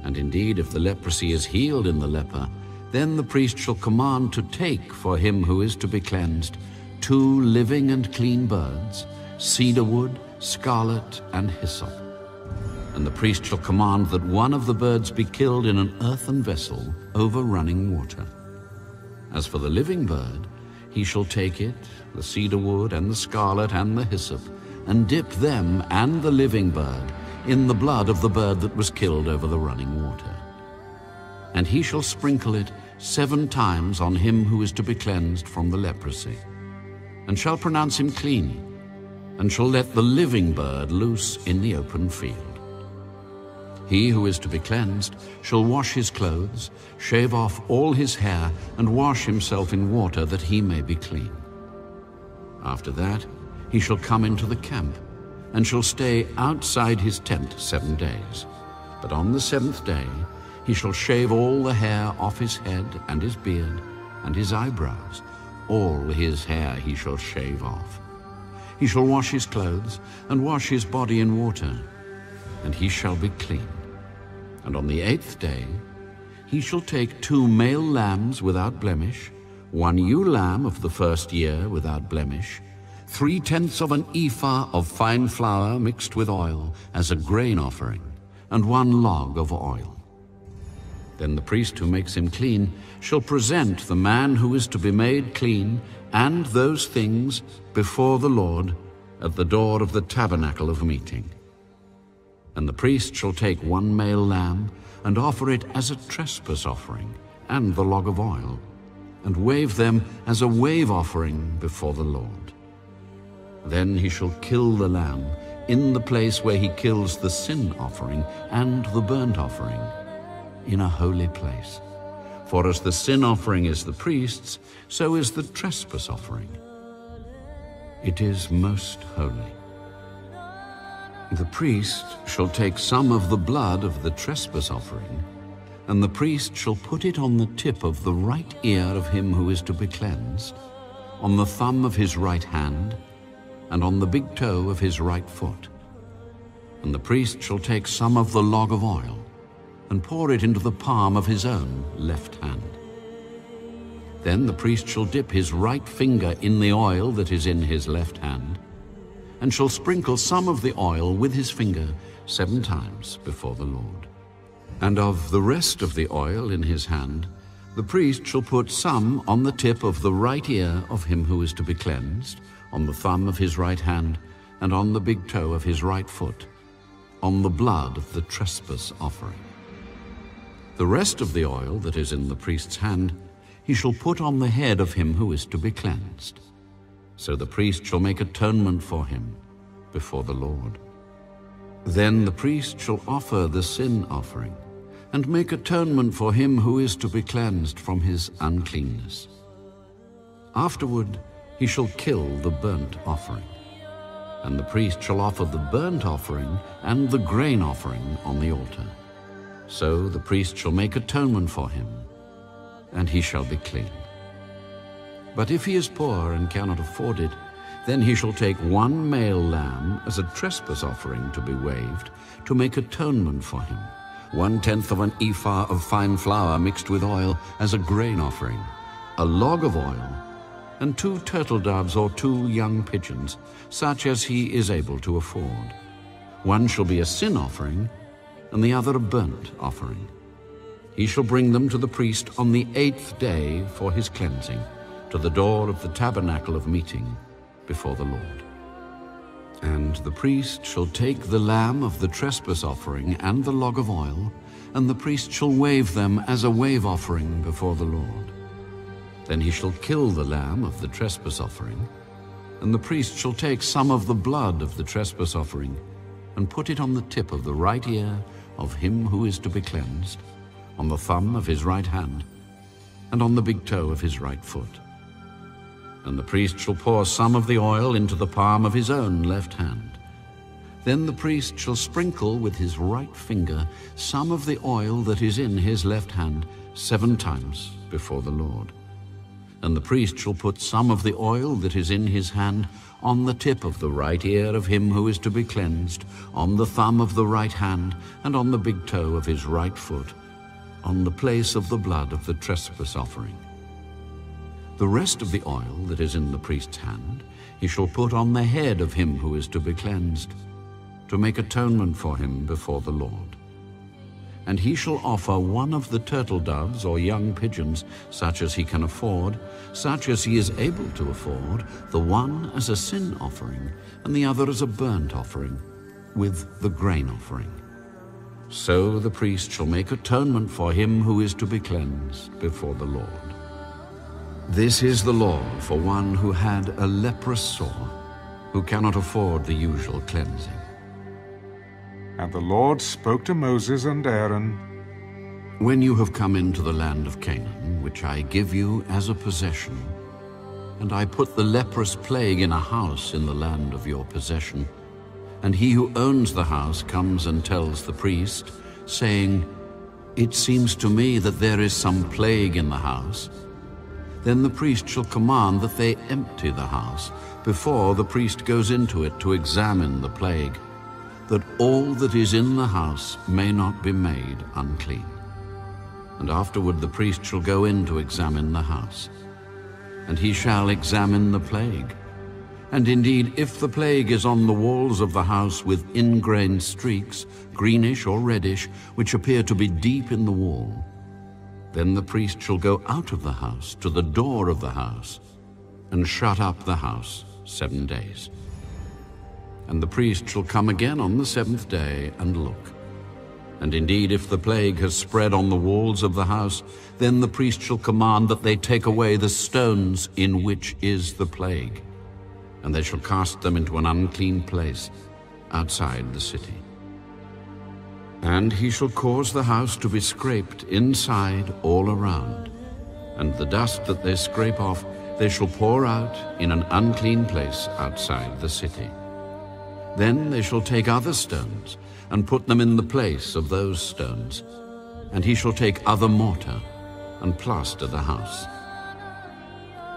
And indeed, if the leprosy is healed in the leper, then the priest shall command to take for him who is to be cleansed 2 living and clean birds, cedar wood, scarlet, and hyssop. And the priest shall command that one of the birds be killed in an earthen vessel over running water. As for the living bird, he shall take it, the cedar wood and the scarlet and the hyssop, and dip them and the living bird in the blood of the bird that was killed over the running water. And he shall sprinkle it 7 times on him who is to be cleansed from the leprosy, and shall pronounce him clean, and shall let the living bird loose in the open field. He who is to be cleansed shall wash his clothes, shave off all his hair, and wash himself in water that he may be clean. After that he shall come into the camp, and shall stay outside his tent 7 days. But on the 7th day he shall shave all the hair off his head and his beard and his eyebrows. All his hair he shall shave off. He shall wash his clothes and wash his body in water, and he shall be clean. And on the 8th day he shall take 2 male lambs without blemish, 1 ewe lamb of the 1st year without blemish, 3/10 of an ephah of fine flour mixed with oil as a grain offering, and 1 log of oil. Then the priest who makes him clean shall present the man who is to be made clean and those things before the Lord at the door of the tabernacle of meeting. And the priest shall take 1 male lamb and offer it as a trespass offering and the log of oil, and wave them as a wave offering before the Lord. Then he shall kill the lamb in the place where he kills the sin offering and the burnt offering, in a holy place. For as the sin offering is the priest's, so is the trespass offering. It is most holy. The priest shall take some of the blood of the trespass offering, and the priest shall put it on the tip of the right ear of him who is to be cleansed, on the thumb of his right hand, and on the big toe of his right foot. And the priest shall take some of the log of oil, and pour it into the palm of his own left hand. Then the priest shall dip his right finger in the oil that is in his left hand, and shall sprinkle some of the oil with his finger 7 times before the Lord. And of the rest of the oil in his hand, the priest shall put some on the tip of the right ear of him who is to be cleansed, on the thumb of his right hand, and on the big toe of his right foot, on the blood of the trespass offering. The rest of the oil that is in the priest's hand he shall put on the head of him who is to be cleansed. So the priest shall make atonement for him before the Lord. Then the priest shall offer the sin offering, and make atonement for him who is to be cleansed from his uncleanness. Afterward he shall kill the burnt offering, and the priest shall offer the burnt offering and the grain offering on the altar. So the priest shall make atonement for him, and he shall be clean. But if he is poor and cannot afford it, then he shall take 1 male lamb as a trespass offering to be waved, to make atonement for him, 1/10 of an ephah of fine flour mixed with oil as a grain offering, a log of oil, and 2 turtle doves or 2 young pigeons, such as he is able to afford. One shall be a sin offering, and the other a burnt offering. He shall bring them to the priest on the 8th day for his cleansing, to the door of the tabernacle of meeting before the Lord. And the priest shall take the lamb of the trespass offering and the log of oil, and the priest shall wave them as a wave offering before the Lord. Then he shall kill the lamb of the trespass offering, and the priest shall take some of the blood of the trespass offering, and put it on the tip of the right ear of him who is to be cleansed, on the thumb of his right hand, and on the big toe of his right foot. And the priest shall pour some of the oil into the palm of his own left hand. Then the priest shall sprinkle with his right finger some of the oil that is in his left hand 7 times before the Lord. And the priest shall put some of the oil that is in his hand on the tip of the right ear of him who is to be cleansed, on the thumb of the right hand, and on the big toe of his right foot, on the place of the blood of the trespass offering. The rest of the oil that is in the priest's hand he shall put on the head of him who is to be cleansed, to make atonement for him before the Lord. And he shall offer 1 of the turtle doves or young pigeons, such as he can afford, such as he is able to afford, the one as a sin offering, and the other as a burnt offering, with the grain offering. So the priest shall make atonement for him who is to be cleansed before the Lord. This is the law for one who had a leprous sore, who cannot afford the usual cleansing. And the Lord spoke to Moses and Aaron, When you have come into the land of Canaan, which I give you as a possession, and I put the leprous plague in a house in the land of your possession, and he who owns the house comes and tells the priest, saying, It seems to me that there is some plague in the house, then the priest shall command that they empty the house before the priest goes into it to examine the plague, that all that is in the house may not be made unclean. And afterward the priest shall go in to examine the house, and he shall examine the plague. And indeed, if the plague is on the walls of the house with ingrained streaks, greenish or reddish, which appear to be deep in the wall, then the priest shall go out of the house to the door of the house, and shut up the house 7 days. And the priest shall come again on the 7th day and look. And indeed, if the plague has spread on the walls of the house, then the priest shall command that they take away the stones in which is the plague, and they shall cast them into an unclean place outside the city. And he shall cause the house to be scraped inside all around, and the dust that they scrape off they shall pour out in an unclean place outside the city. Then they shall take other stones and put them in the place of those stones, and he shall take other mortar and plaster the house.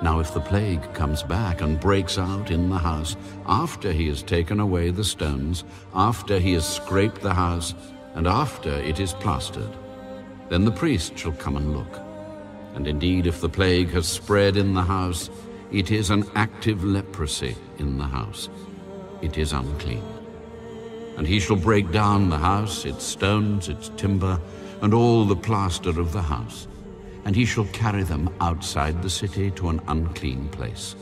Now if the plague comes back and breaks out in the house, after he has taken away the stones, after he has scraped the house, and after it is plastered, then the priest shall come and look. And indeed, if the plague has spread in the house, it is an active leprosy in the house. It is unclean. And he shall break down the house, its stones, its timber, and all the plaster of the house. And he shall carry them outside the city to an unclean place.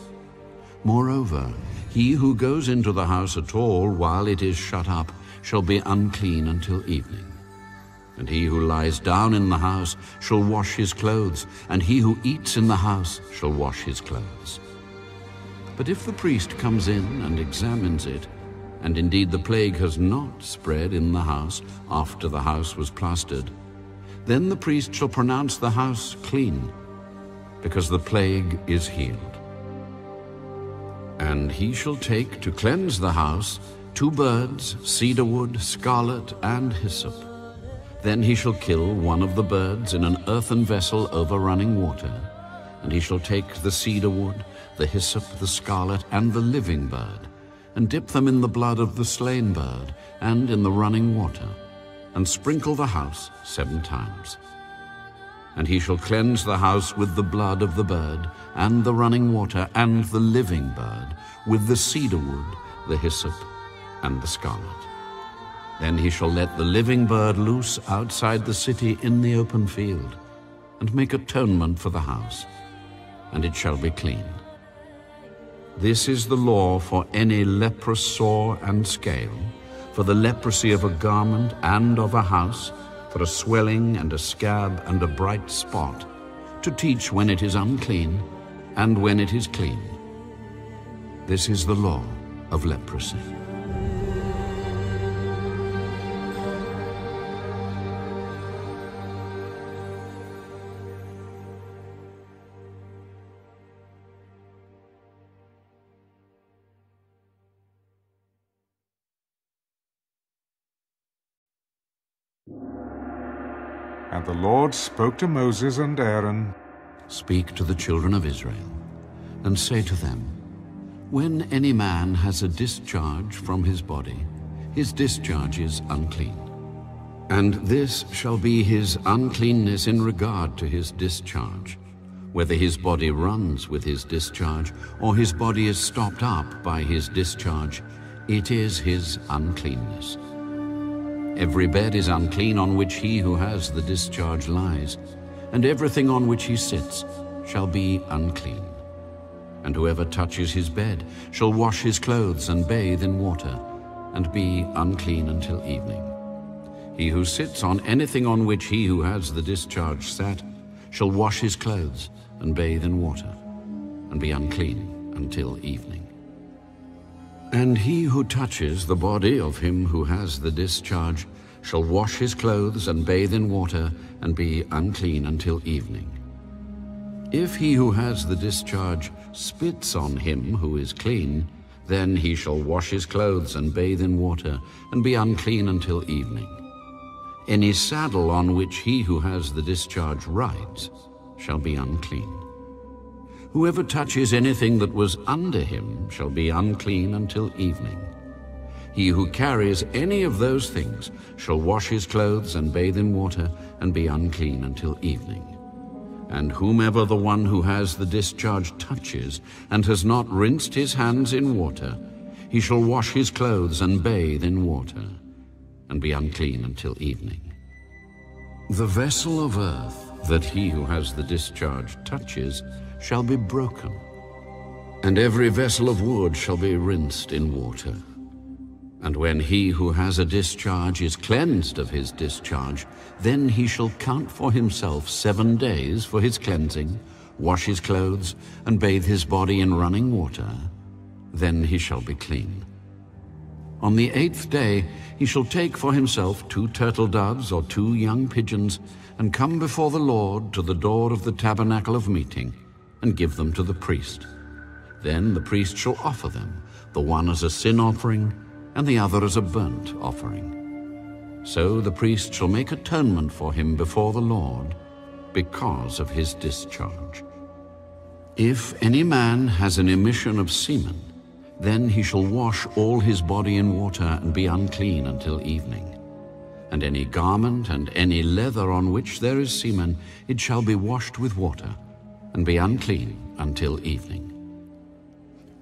Moreover, he who goes into the house at all while it is shut up shall be unclean until evening. And he who lies down in the house shall wash his clothes, and he who eats in the house shall wash his clothes. But if the priest comes in and examines it, and indeed the plague has not spread in the house after the house was plastered, then the priest shall pronounce the house clean, because the plague is healed. And he shall take to cleanse the house 2 birds, cedar wood, scarlet, and hyssop. Then he shall kill one of the birds in an earthen vessel over running water. And he shall take the cedar wood, the hyssop, the scarlet, and the living bird, and dip them in the blood of the slain bird and in the running water, and sprinkle the house 7 times. And he shall cleanse the house with the blood of the bird, and the running water, and the living bird, with the cedar wood, the hyssop, and the scarlet. Then he shall let the living bird loose outside the city in the open field, and make atonement for the house, and it shall be clean. This is the law for any leprous sore and scale, for the leprosy of a garment and of a house, for a swelling and a scab and a bright spot, to teach when it is unclean and when it is clean. This is the law of leprosy. And the Lord spoke to Moses and Aaron, Speak to the children of Israel, and say to them, When any man has a discharge from his body, his discharge is unclean. And this shall be his uncleanness in regard to his discharge, whether his body runs with his discharge, or his body is stopped up by his discharge, it is his uncleanness. Every bed is unclean on which he who has the discharge lies, and everything on which he sits shall be unclean. And whoever touches his bed shall wash his clothes and bathe in water, and be unclean until evening. He who sits on anything on which he who has the discharge sat shall wash his clothes and bathe in water, and be unclean until evening. And he who touches the body of him who has the discharge shall wash his clothes and bathe in water, and be unclean until evening. If he who has the discharge spits on him who is clean, then he shall wash his clothes and bathe in water, and be unclean until evening. Any saddle on which he who has the discharge rides shall be unclean. Whoever touches anything that was under him shall be unclean until evening. He who carries any of those things shall wash his clothes and bathe in water, and be unclean until evening. And whomever the one who has the discharge touches, and has not rinsed his hands in water, he shall wash his clothes and bathe in water, and be unclean until evening. The vessel of earth that he who has the discharge touches shall be broken, and every vessel of wood shall be rinsed in water. And when he who has a discharge is cleansed of his discharge, then he shall count for himself 7 days for his cleansing, wash his clothes, and bathe his body in running water. Then he shall be clean. On the 8th day he shall take for himself 2 turtle doves or 2 young pigeons, and come before the Lord to the door of the tabernacle of meeting, and give them to the priest. Then the priest shall offer them, the one as a sin offering, and the other as a burnt offering. So the priest shall make atonement for him before the Lord, because of his discharge. If any man has an emission of semen, then he shall wash all his body in water and be unclean until evening. And any garment and any leather on which there is semen, it shall be washed with water, and be unclean until evening.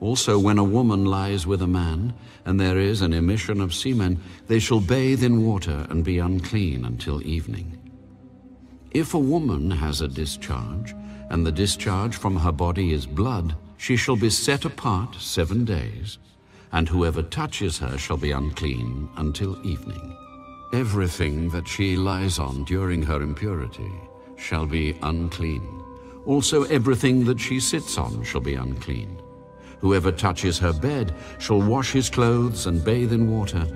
Also when a woman lies with a man, and there is an emission of semen, they shall bathe in water and be unclean until evening. If a woman has a discharge, and the discharge from her body is blood, she shall be set apart 7 days, and whoever touches her shall be unclean until evening. Everything that she lies on during her impurity shall be unclean. Also everything that she sits on shall be unclean. Whoever touches her bed shall wash his clothes and bathe in water,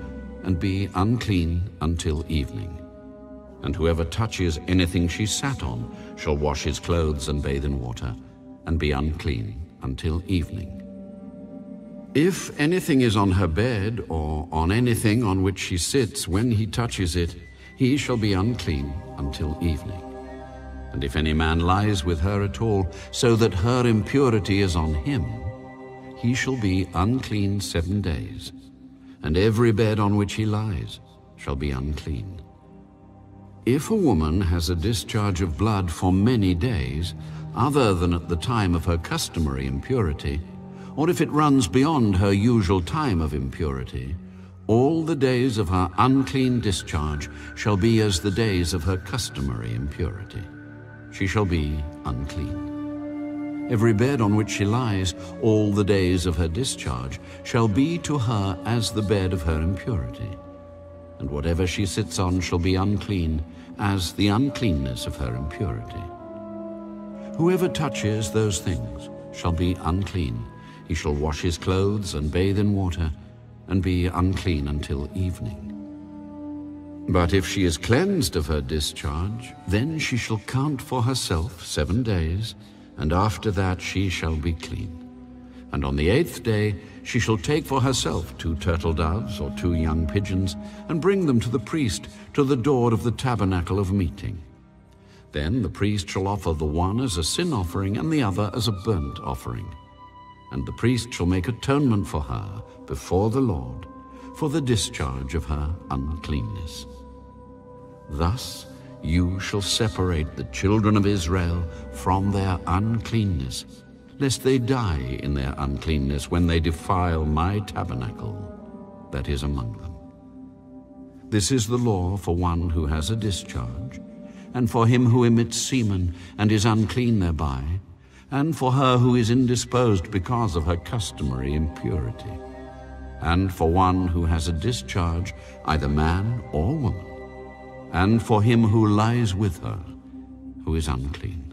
and be unclean until evening. And whoever touches anything she sat on shall wash his clothes and bathe in water, and be unclean until evening. If anything is on her bed, or on anything on which she sits, when he touches it, he shall be unclean until evening. And if any man lies with her at all, so that her impurity is on him, he shall be unclean 7 days, and every bed on which he lies shall be unclean. If a woman has a discharge of blood for many days, other than at the time of her customary impurity, or if it runs beyond her usual time of impurity, all the days of her unclean discharge shall be as the days of her customary impurity. She shall be unclean. Every bed on which she lies, all the days of her discharge, shall be to her as the bed of her impurity. And whatever she sits on shall be unclean, as the uncleanness of her impurity. Whoever touches those things shall be unclean. He shall wash his clothes and bathe in water, and be unclean until evening. But if she is cleansed of her discharge, then she shall count for herself 7 days, and after that she shall be clean. And on the 8th day she shall take for herself 2 turtle doves or 2 young pigeons, and bring them to the priest to the door of the tabernacle of meeting. Then the priest shall offer the one as a sin offering and the other as a burnt offering. And the priest shall make atonement for her before the Lord for the discharge of her uncleanness. Thus you shall separate the children of Israel from their uncleanness, lest they die in their uncleanness when they defile my tabernacle that is among them. This is the law for one who has a discharge, and for him who emits semen and is unclean thereby, and for her who is indisposed because of her customary impurity, and for one who has a discharge, either man or woman, and for him who lies with her, who is unclean.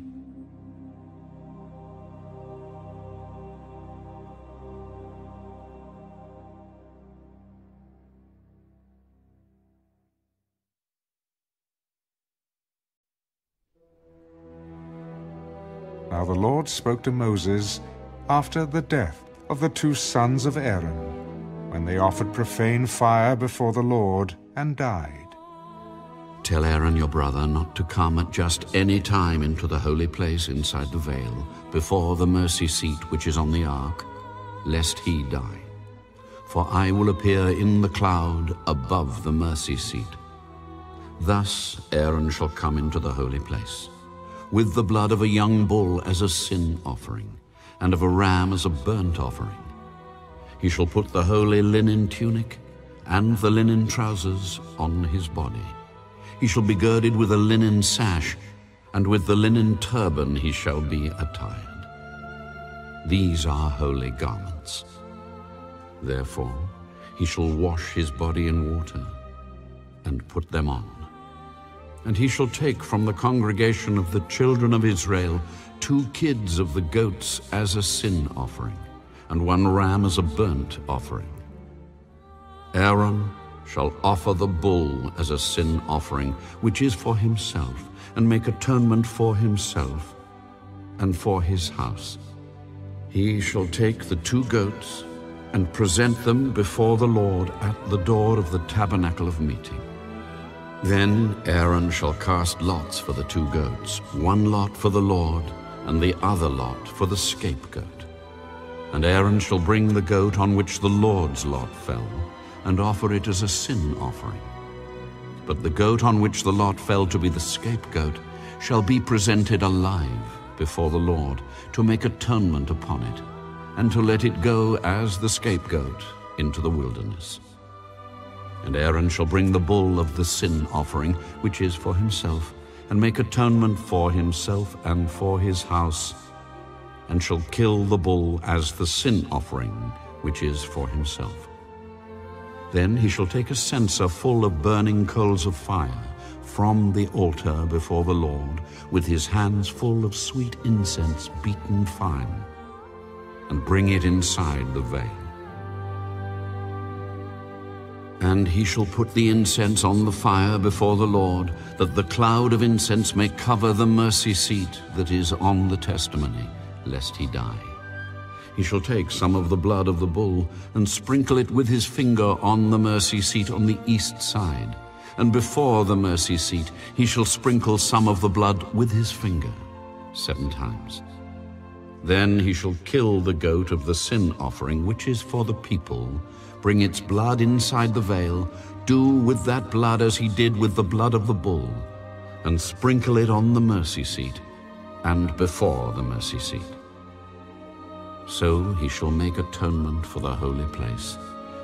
Now the Lord spoke to Moses after the death of the 2 sons of Aaron, when they offered profane fire before the Lord and died. Tell Aaron your brother not to come at just any time into the holy place inside the veil, before the mercy seat which is on the ark, lest he die. For I will appear in the cloud above the mercy seat. Thus Aaron shall come into the holy place, with the blood of a young bull as a sin offering, and of a ram as a burnt offering. He shall put the holy linen tunic and the linen trousers on his body. He shall be girded with a linen sash, and with the linen turban he shall be attired. These are holy garments. Therefore he shall wash his body in water, and put them on. And he shall take from the congregation of the children of Israel 2 kids of the goats as a sin offering, and 1 ram as a burnt offering. Aaron shall offer the bull as a sin offering, which is for himself, and make atonement for himself and for his house. He shall take the 2 goats and present them before the Lord at the door of the tabernacle of meeting. Then Aaron shall cast lots for the 2 goats, 1 lot for the Lord, and the other lot for the scapegoat. And Aaron shall bring the goat on which the Lord's lot fell, and offer it as a sin offering. But the goat on which the lot fell to be the scapegoat shall be presented alive before the Lord, to make atonement upon it, and to let it go as the scapegoat into the wilderness. And Aaron shall bring the bull of the sin offering, which is for himself, and make atonement for himself and for his house, and shall kill the bull as the sin offering, which is for himself. Then he shall take a censer full of burning coals of fire from the altar before the Lord, with his hands full of sweet incense beaten fine, and bring it inside the veil. And he shall put the incense on the fire before the Lord, that the cloud of incense may cover the mercy seat that is on the testimony, lest he die. He shall take some of the blood of the bull and sprinkle it with his finger on the mercy seat on the east side. And before the mercy seat he shall sprinkle some of the blood with his finger 7 times. Then he shall kill the goat of the sin offering, which is for the people, bring its blood inside the veil, do with that blood as he did with the blood of the bull, and sprinkle it on the mercy seat and before the mercy seat. So he shall make atonement for the holy place,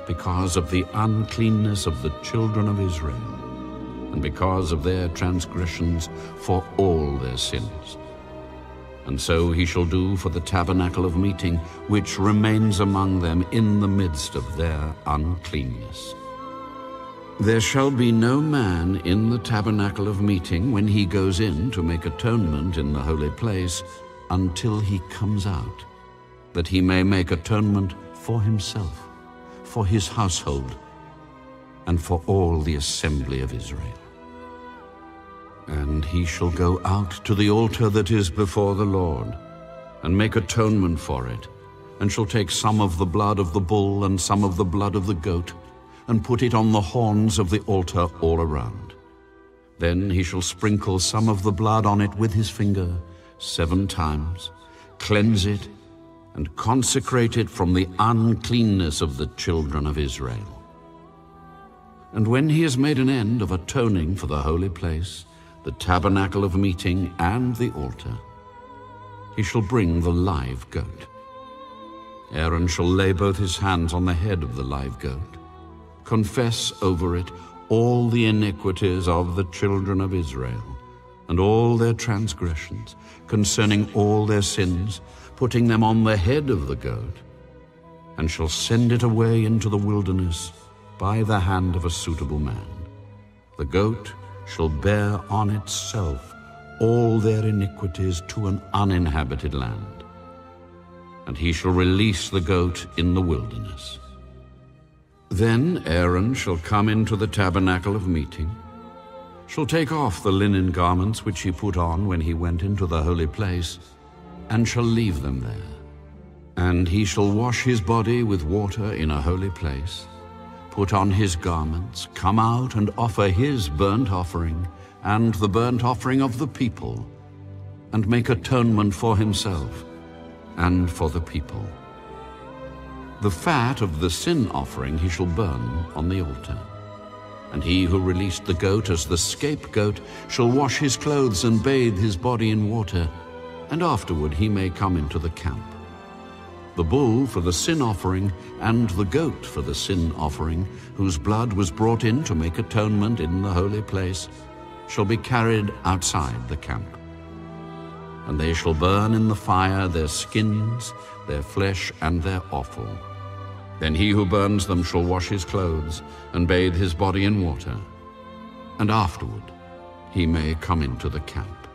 because of the uncleanness of the children of Israel, and because of their transgressions, for all their sins. And so he shall do for the tabernacle of meeting, which remains among them in the midst of their uncleanness. There shall be no man in the tabernacle of meeting when he goes in to make atonement in the holy place, until he comes out, that he may make atonement for himself, for his household, and for all the assembly of Israel. And he shall go out to the altar that is before the Lord, and make atonement for it, and shall take some of the blood of the bull and some of the blood of the goat, and put it on the horns of the altar all around. Then he shall sprinkle some of the blood on it with his finger 7 times, cleanse it, and consecrate it from the uncleanness of the children of Israel. And when he has made an end of atoning for the holy place, the tabernacle of meeting, and the altar, he shall bring the live goat. Aaron shall lay both his hands on the head of the live goat, confess over it all the iniquities of the children of Israel, and all their transgressions, concerning all their sins, putting them on the head of the goat, and shall send it away into the wilderness by the hand of a suitable man. The goat shall bear on itself all their iniquities to an uninhabited land, and he shall release the goat in the wilderness. Then Aaron shall come into the tabernacle of meeting, shall take off the linen garments which he put on when he went into the holy place, and shall leave them there. And he shall wash his body with water in a holy place, put on his garments, come out and offer his burnt offering and the burnt offering of the people, and make atonement for himself and for the people. The fat of the sin offering he shall burn on the altar. And he who released the goat as the scapegoat shall wash his clothes and bathe his body in water, and afterward he may come into the camp. The bull for the sin offering and the goat for the sin offering, whose blood was brought in to make atonement in the holy place, shall be carried outside the camp. And they shall burn in the fire their skins, their flesh, and their offal. Then he who burns them shall wash his clothes and bathe his body in water, and afterward he may come into the camp.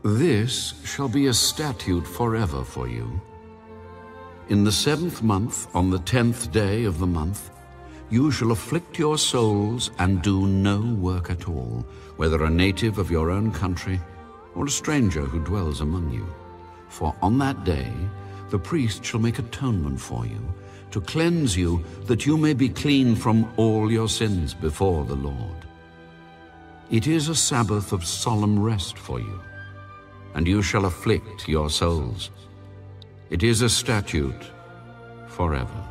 This shall be a statute forever for you. In the 7th month, on the 10th day of the month, you shall afflict your souls and do no work at all, whether a native of your own country or a stranger who dwells among you. For on that day the priest shall make atonement for you, to cleanse you, that you may be clean from all your sins before the Lord. It is a Sabbath of solemn rest for you. and you shall afflict your souls. It is a statute forever.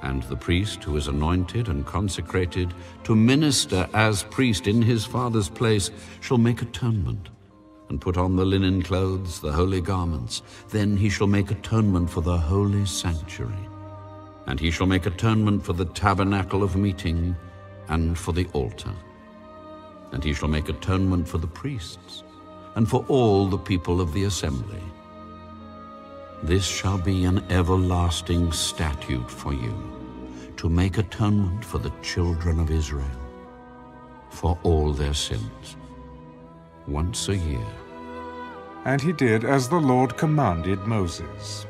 And the priest who is anointed and consecrated to minister as priest in his Father's place shall make atonement, and put on the linen clothes, the holy garments. Then he shall make atonement for the holy sanctuary. And he shall make atonement for the tabernacle of meeting and for the altar. And he shall make atonement for the priests and for all the people of the assembly. This shall be an everlasting statute for you, to make atonement for the children of Israel, for all their sins, once a year. And he did as the Lord commanded Moses.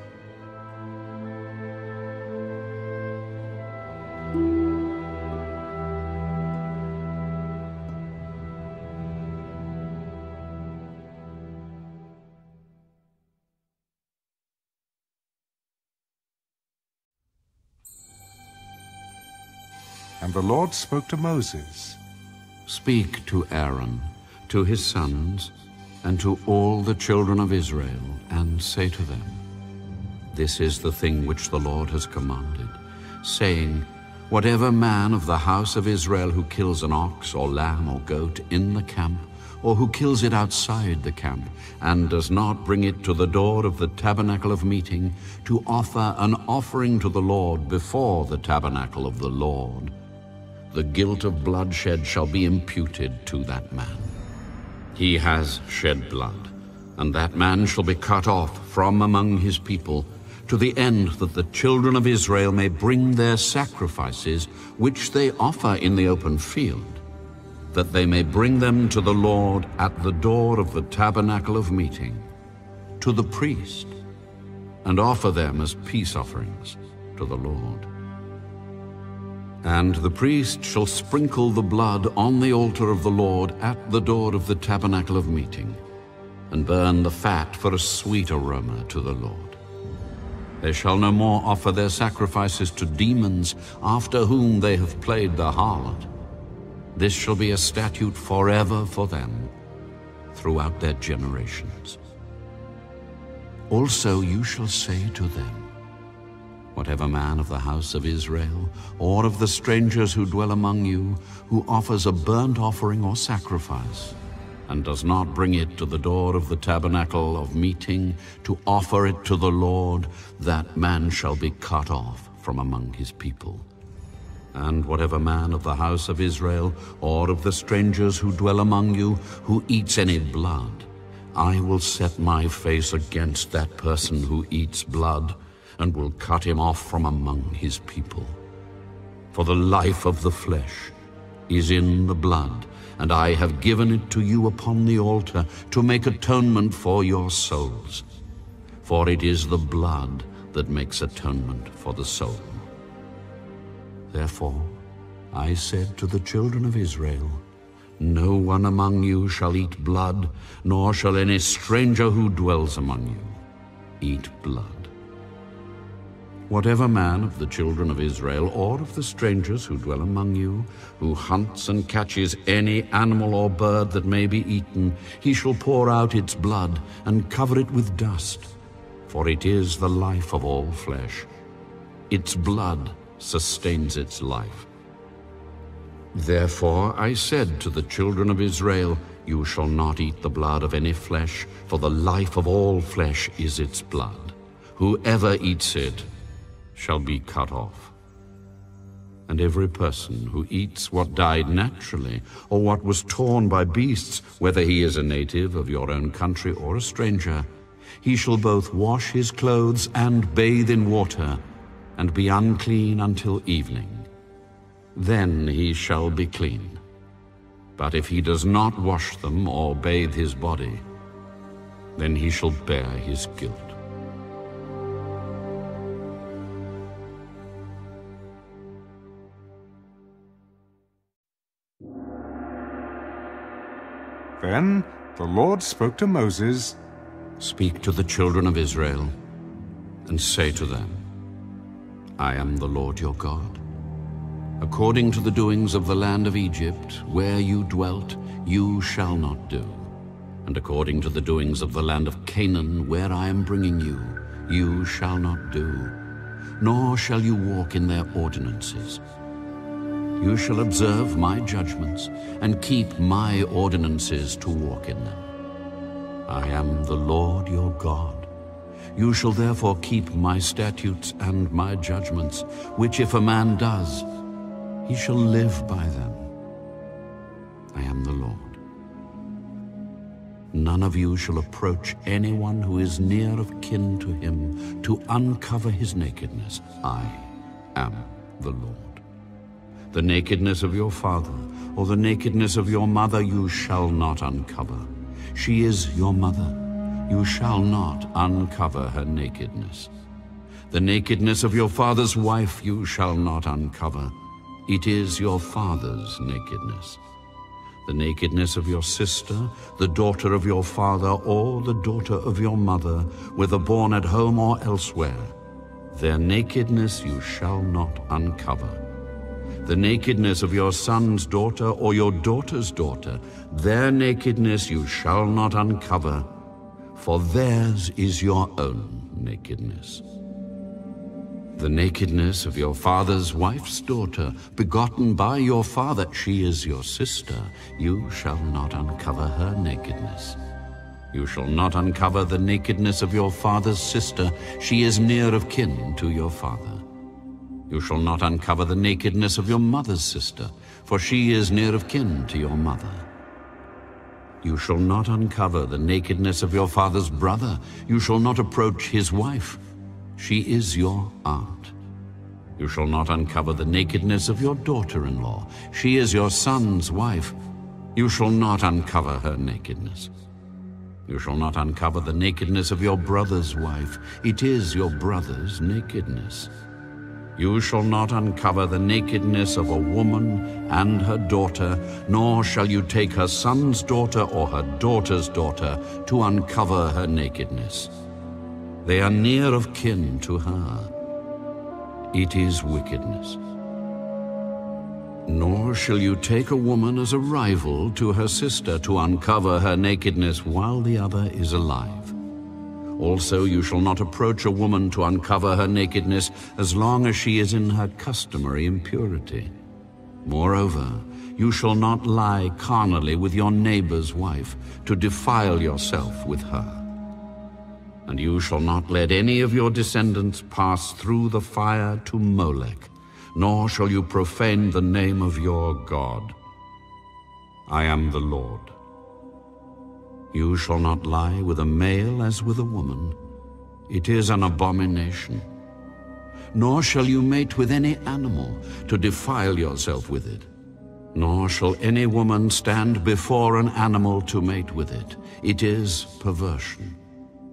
And the Lord spoke to Moses. Speak to Aaron, to his sons, and to all the children of Israel, and say to them, This is the thing which the Lord has commanded, saying, Whatever man of the house of Israel who kills an ox or lamb or goat in the camp, or who kills it outside the camp, and does not bring it to the door of the tabernacle of meeting, to offer an offering to the Lord before the tabernacle of the Lord, the guilt of bloodshed shall be imputed to that man. He has shed blood, and that man shall be cut off from among his people, to the end that the children of Israel may bring their sacrifices, which they offer in the open field, that they may bring them to the Lord at the door of the tabernacle of meeting, to the priest, and offer them as peace offerings to the Lord. And the priest shall sprinkle the blood on the altar of the Lord at the door of the tabernacle of meeting, and burn the fat for a sweet aroma to the Lord. They shall no more offer their sacrifices to demons, after whom they have played the harlot. This shall be a statute forever for them, throughout their generations. Also you shall say to them, Whatever man of the house of Israel, or of the strangers who dwell among you, who offers a burnt offering or sacrifice, and does not bring it to the door of the tabernacle of meeting to offer it to the Lord, that man shall be cut off from among his people. And whatever man of the house of Israel, or of the strangers who dwell among you, who eats any blood, I will set my face against that person who eats blood, and will cut him off from among his people. For the life of the flesh is in the blood, and I have given it to you upon the altar to make atonement for your souls. For it is the blood that makes atonement for the soul. Therefore I said to the children of Israel, No one among you shall eat blood, nor shall any stranger who dwells among you eat blood. Whatever man of the children of Israel, or of the strangers who dwell among you, who hunts and catches any animal or bird that may be eaten, he shall pour out its blood and cover it with dust, for it is the life of all flesh. Its blood sustains its life. Therefore I said to the children of Israel, You shall not eat the blood of any flesh, for the life of all flesh is its blood. Whoever eats it shall be cut off. And every person who eats what died naturally, or what was torn by beasts, whether he is a native of your own country or a stranger, he shall both wash his clothes and bathe in water, and be unclean until evening. Then he shall be clean. But if he does not wash them or bathe his body, then he shall bear his guilt. Then the Lord spoke to Moses, Speak to the children of Israel, and say to them, I am the Lord your God. According to the doings of the land of Egypt, where you dwelt, you shall not do, and according to the doings of the land of Canaan, where I am bringing you, you shall not do, nor shall you walk in their ordinances. You shall observe my judgments, and keep my ordinances to walk in them. I am the Lord your God. You shall therefore keep my statutes and my judgments, which if a man does, he shall live by them. I am the Lord. None of you shall approach anyone who is near of kin to him to uncover his nakedness. I am the Lord. The nakedness of your father or the nakedness of your mother you shall not uncover. She is your mother. You shall not uncover her nakedness. The nakedness of your father's wife you shall not uncover. It is your father's nakedness. The nakedness of your sister, the daughter of your father, or the daughter of your mother, whether born at home or elsewhere, their nakedness you shall not uncover. The nakedness of your son's daughter or your daughter's daughter, their nakedness you shall not uncover, for theirs is your own nakedness. The nakedness of your father's wife's daughter, begotten by your father, she is your sister, you shall not uncover her nakedness. You shall not uncover the nakedness of your father's sister, she is near of kin to your father. You shall not uncover the nakedness of your mother's sister, for she is near of kin to your mother. You shall not uncover the nakedness of your father's brother, you shall not approach his wife. She is your aunt. You shall not uncover the nakedness of your daughter-in-law. She is your son's wife. You shall not uncover her nakedness. You shall not uncover the nakedness of your brother's wife. It is your brother's nakedness. You shall not uncover the nakedness of a woman and her daughter, nor shall you take her son's daughter or her daughter's daughter to uncover her nakedness. They are near of kin to her. It is wickedness. Nor shall you take a woman as a rival to her sister to uncover her nakedness while the other is alive. Also you shall not approach a woman to uncover her nakedness as long as she is in her customary impurity. Moreover, you shall not lie carnally with your neighbor's wife to defile yourself with her. And you shall not let any of your descendants pass through the fire to Molech, nor shall you profane the name of your God. I am the Lord. You shall not lie with a male as with a woman. It is an abomination. Nor shall you mate with any animal to defile yourself with it. Nor shall any woman stand before an animal to mate with it. It is perversion.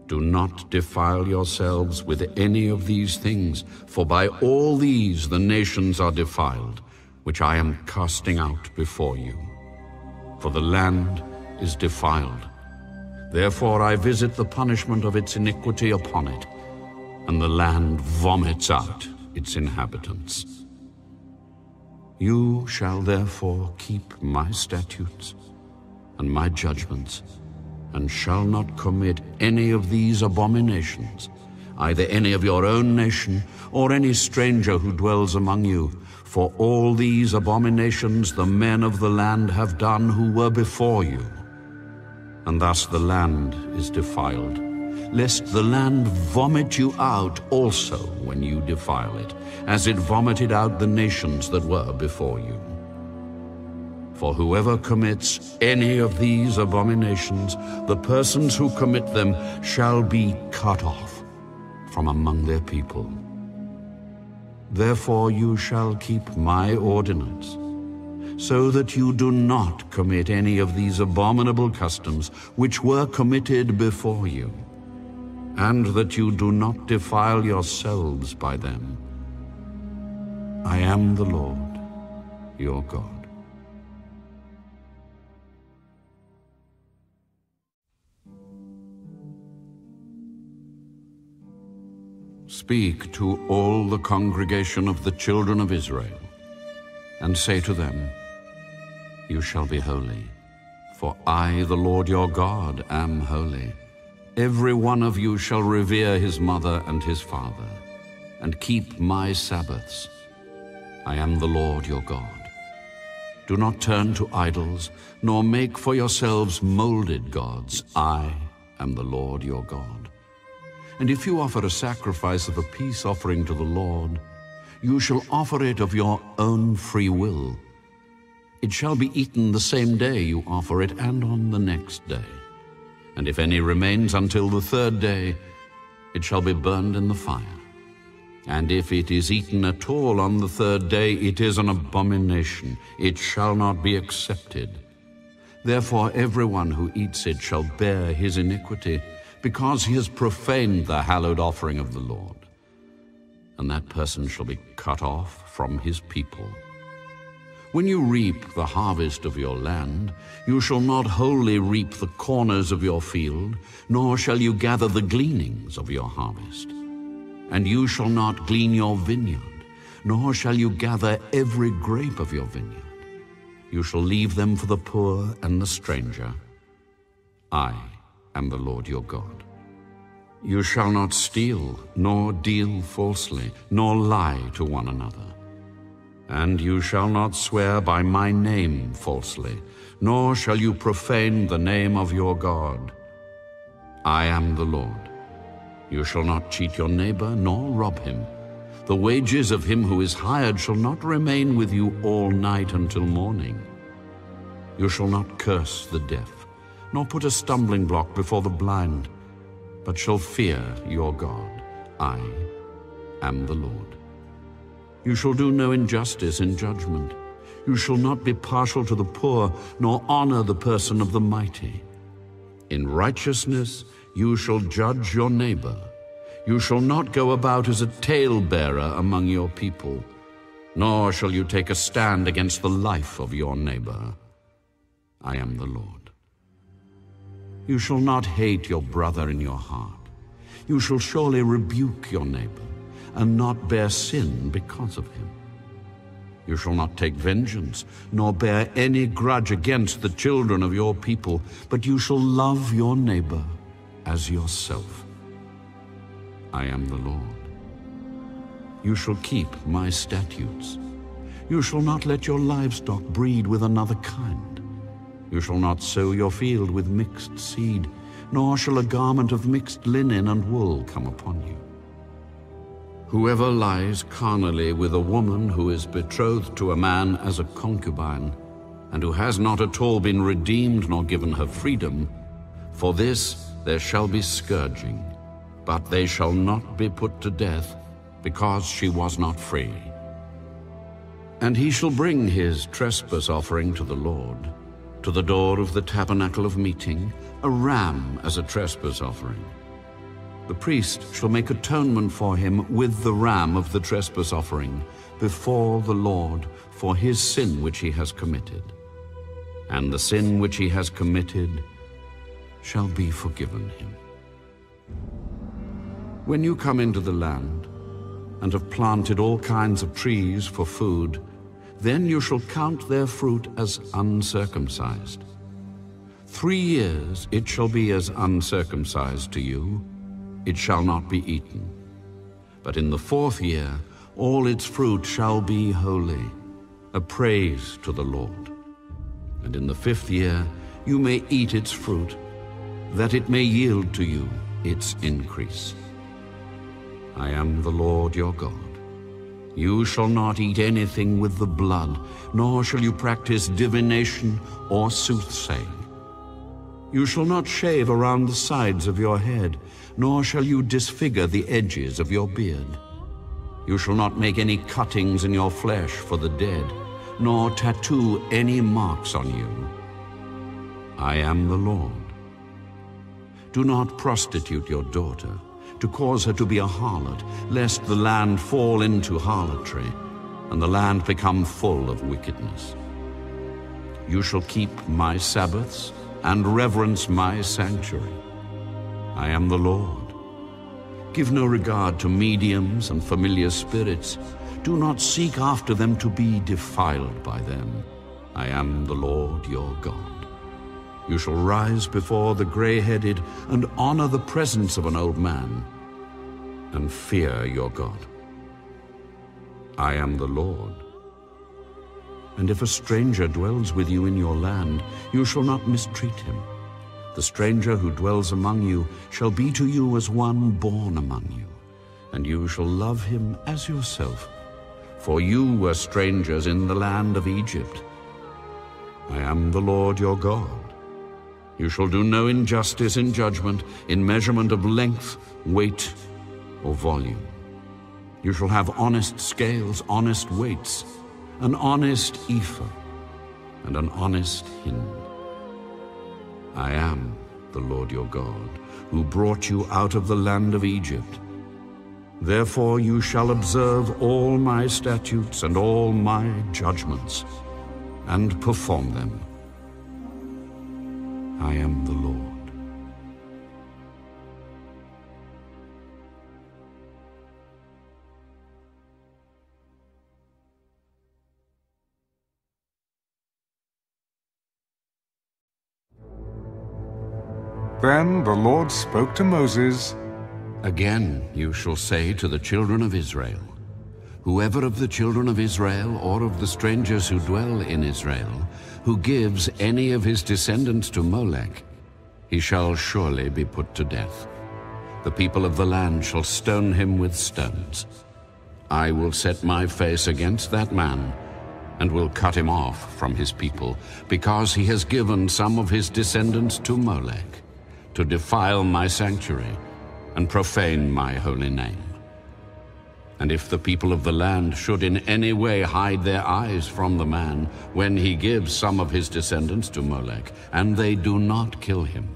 Do not defile yourselves with any of these things, for by all these the nations are defiled, which I am casting out before you. For the land is defiled. Therefore I visit the punishment of its iniquity upon it, and the land vomits out its inhabitants. You shall therefore keep my statutes and my judgments, and shall not commit any of these abominations, either any of your own nation or any stranger who dwells among you. For all these abominations the men of the land have done who were before you. And thus the land is defiled, lest the land vomit you out also when you defile it, as it vomited out the nations that were before you. For whoever commits any of these abominations, the persons who commit them shall be cut off from among their people. Therefore you shall keep my ordinance, so that you do not commit any of these abominable customs which were committed before you, and that you do not defile yourselves by them. I am the Lord, your God. Speak to all the congregation of the children of Israel, and say to them, You shall be holy, For I, the Lord your God, am holy. Every one of you shall revere his mother and his father, and keep my Sabbaths. I am the Lord your God. Do not turn to idols, nor make for yourselves molded gods. I am the Lord your God. And if you offer a sacrifice of a peace offering to the Lord, you shall offer it of your own free will. It shall be eaten the same day you offer it, and on the next day. And if any remains until the third day, it shall be burned in the fire. And if it is eaten at all on the third day, it is an abomination. It shall not be accepted. Therefore everyone who eats it shall bear his iniquity, because he has profaned the hallowed offering of the Lord. And that person shall be cut off from his people. When you reap the harvest of your land, you shall not wholly reap the corners of your field, nor shall you gather the gleanings of your harvest. And you shall not glean your vineyard, nor shall you gather every grape of your vineyard. You shall leave them for the poor and the stranger. I am the Lord your God. You shall not steal, nor deal falsely, nor lie to one another. And you shall not swear by my name falsely, nor shall you profane the name of your God. I am the Lord. You shall not cheat your neighbor, nor rob him. The wages of him who is hired shall not remain with you all night until morning. You shall not curse the deaf, nor put a stumbling block before the blind, but shall fear your God. I am the Lord. You shall do no injustice in judgment. You shall not be partial to the poor, nor honor the person of the mighty. In righteousness you shall judge your neighbor. You shall not go about as a talebearer among your people, nor shall you take a stand against the life of your neighbor. I am the Lord. You shall not hate your brother in your heart. You shall surely rebuke your neighbor, and not bear sin because of him. You shall not take vengeance, nor bear any grudge against the children of your people, but you shall love your neighbor as yourself. I am the Lord. You shall keep my statutes. You shall not let your livestock breed with another kind. You shall not sow your field with mixed seed, nor shall a garment of mixed linen and wool come upon you. Whoever lies carnally with a woman who is betrothed to a man as a concubine, and who has not at all been redeemed nor given her freedom, for this there shall be scourging, but they shall not be put to death, because she was not free. And he shall bring his trespass offering to the Lord, to the door of the tabernacle of meeting, a ram as a trespass offering. The priest shall make atonement for him with the ram of the trespass offering before the Lord for his sin which he has committed. And the sin which he has committed shall be forgiven him. When you come into the land and have planted all kinds of trees for food, then you shall count their fruit as uncircumcised. 3 years it shall be as uncircumcised to you. It shall not be eaten. But in the 4th year all its fruit shall be holy, a praise to the Lord. And in the 5th year you may eat its fruit, that it may yield to you its increase. I am the Lord your God. You shall not eat anything with the blood, nor shall you practice divination or soothsaying. You shall not shave around the sides of your head, nor shall you disfigure the edges of your beard. You shall not make any cuttings in your flesh for the dead, nor tattoo any marks on you. I am the Lord. Do not prostitute your daughter, to cause her to be a harlot, lest the land fall into harlotry, and the land become full of wickedness. You shall keep my Sabbaths, and reverence my sanctuary. I am the Lord. Give no regard to mediums and familiar spirits. Do not seek after them to be defiled by them. I am the Lord your God. You shall rise before the gray-headed and honor the presence of an old man, and fear your God. I am the Lord. And if a stranger dwells with you in your land, you shall not mistreat him. The stranger who dwells among you shall be to you as one born among you, and you shall love him as yourself. For you were strangers in the land of Egypt. I am the Lord your God. You shall do no injustice in judgment, in measurement of length, weight, or volume. You shall have honest scales, honest weights, an honest ephah, and an honest hin. I am the Lord your God, who brought you out of the land of Egypt. Therefore you shall observe all my statutes and all my judgments, and perform them. I am the Lord. Then the Lord spoke to Moses, Again you shall say to the children of Israel, Whoever of the children of Israel or of the strangers who dwell in Israel, who gives any of his descendants to Molech, he shall surely be put to death. The people of the land shall stone him with stones. I will set my face against that man, and will cut him off from his people, because he has given some of his descendants to Molech, to defile my sanctuary and profane my holy name. And if the people of the land should in any way hide their eyes from the man when he gives some of his descendants to Molech, and they do not kill him,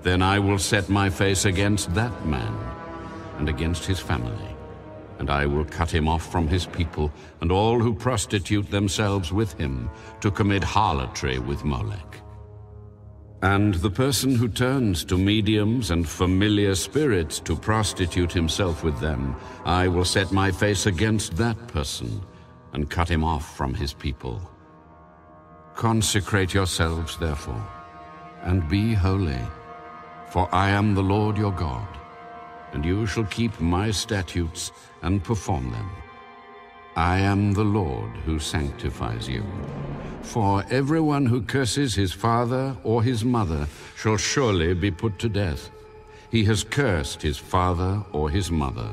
then I will set my face against that man and against his family, and I will cut him off from his people and all who prostitute themselves with him to commit harlotry with Molech. And the person who turns to mediums and familiar spirits to prostitute himself with them, I will set my face against that person and cut him off from his people. Consecrate yourselves, therefore, and be holy, for I am the Lord your God, and you shall keep my statutes and perform them. I am the Lord who sanctifies you. For everyone who curses his father or his mother shall surely be put to death. He has cursed his father or his mother.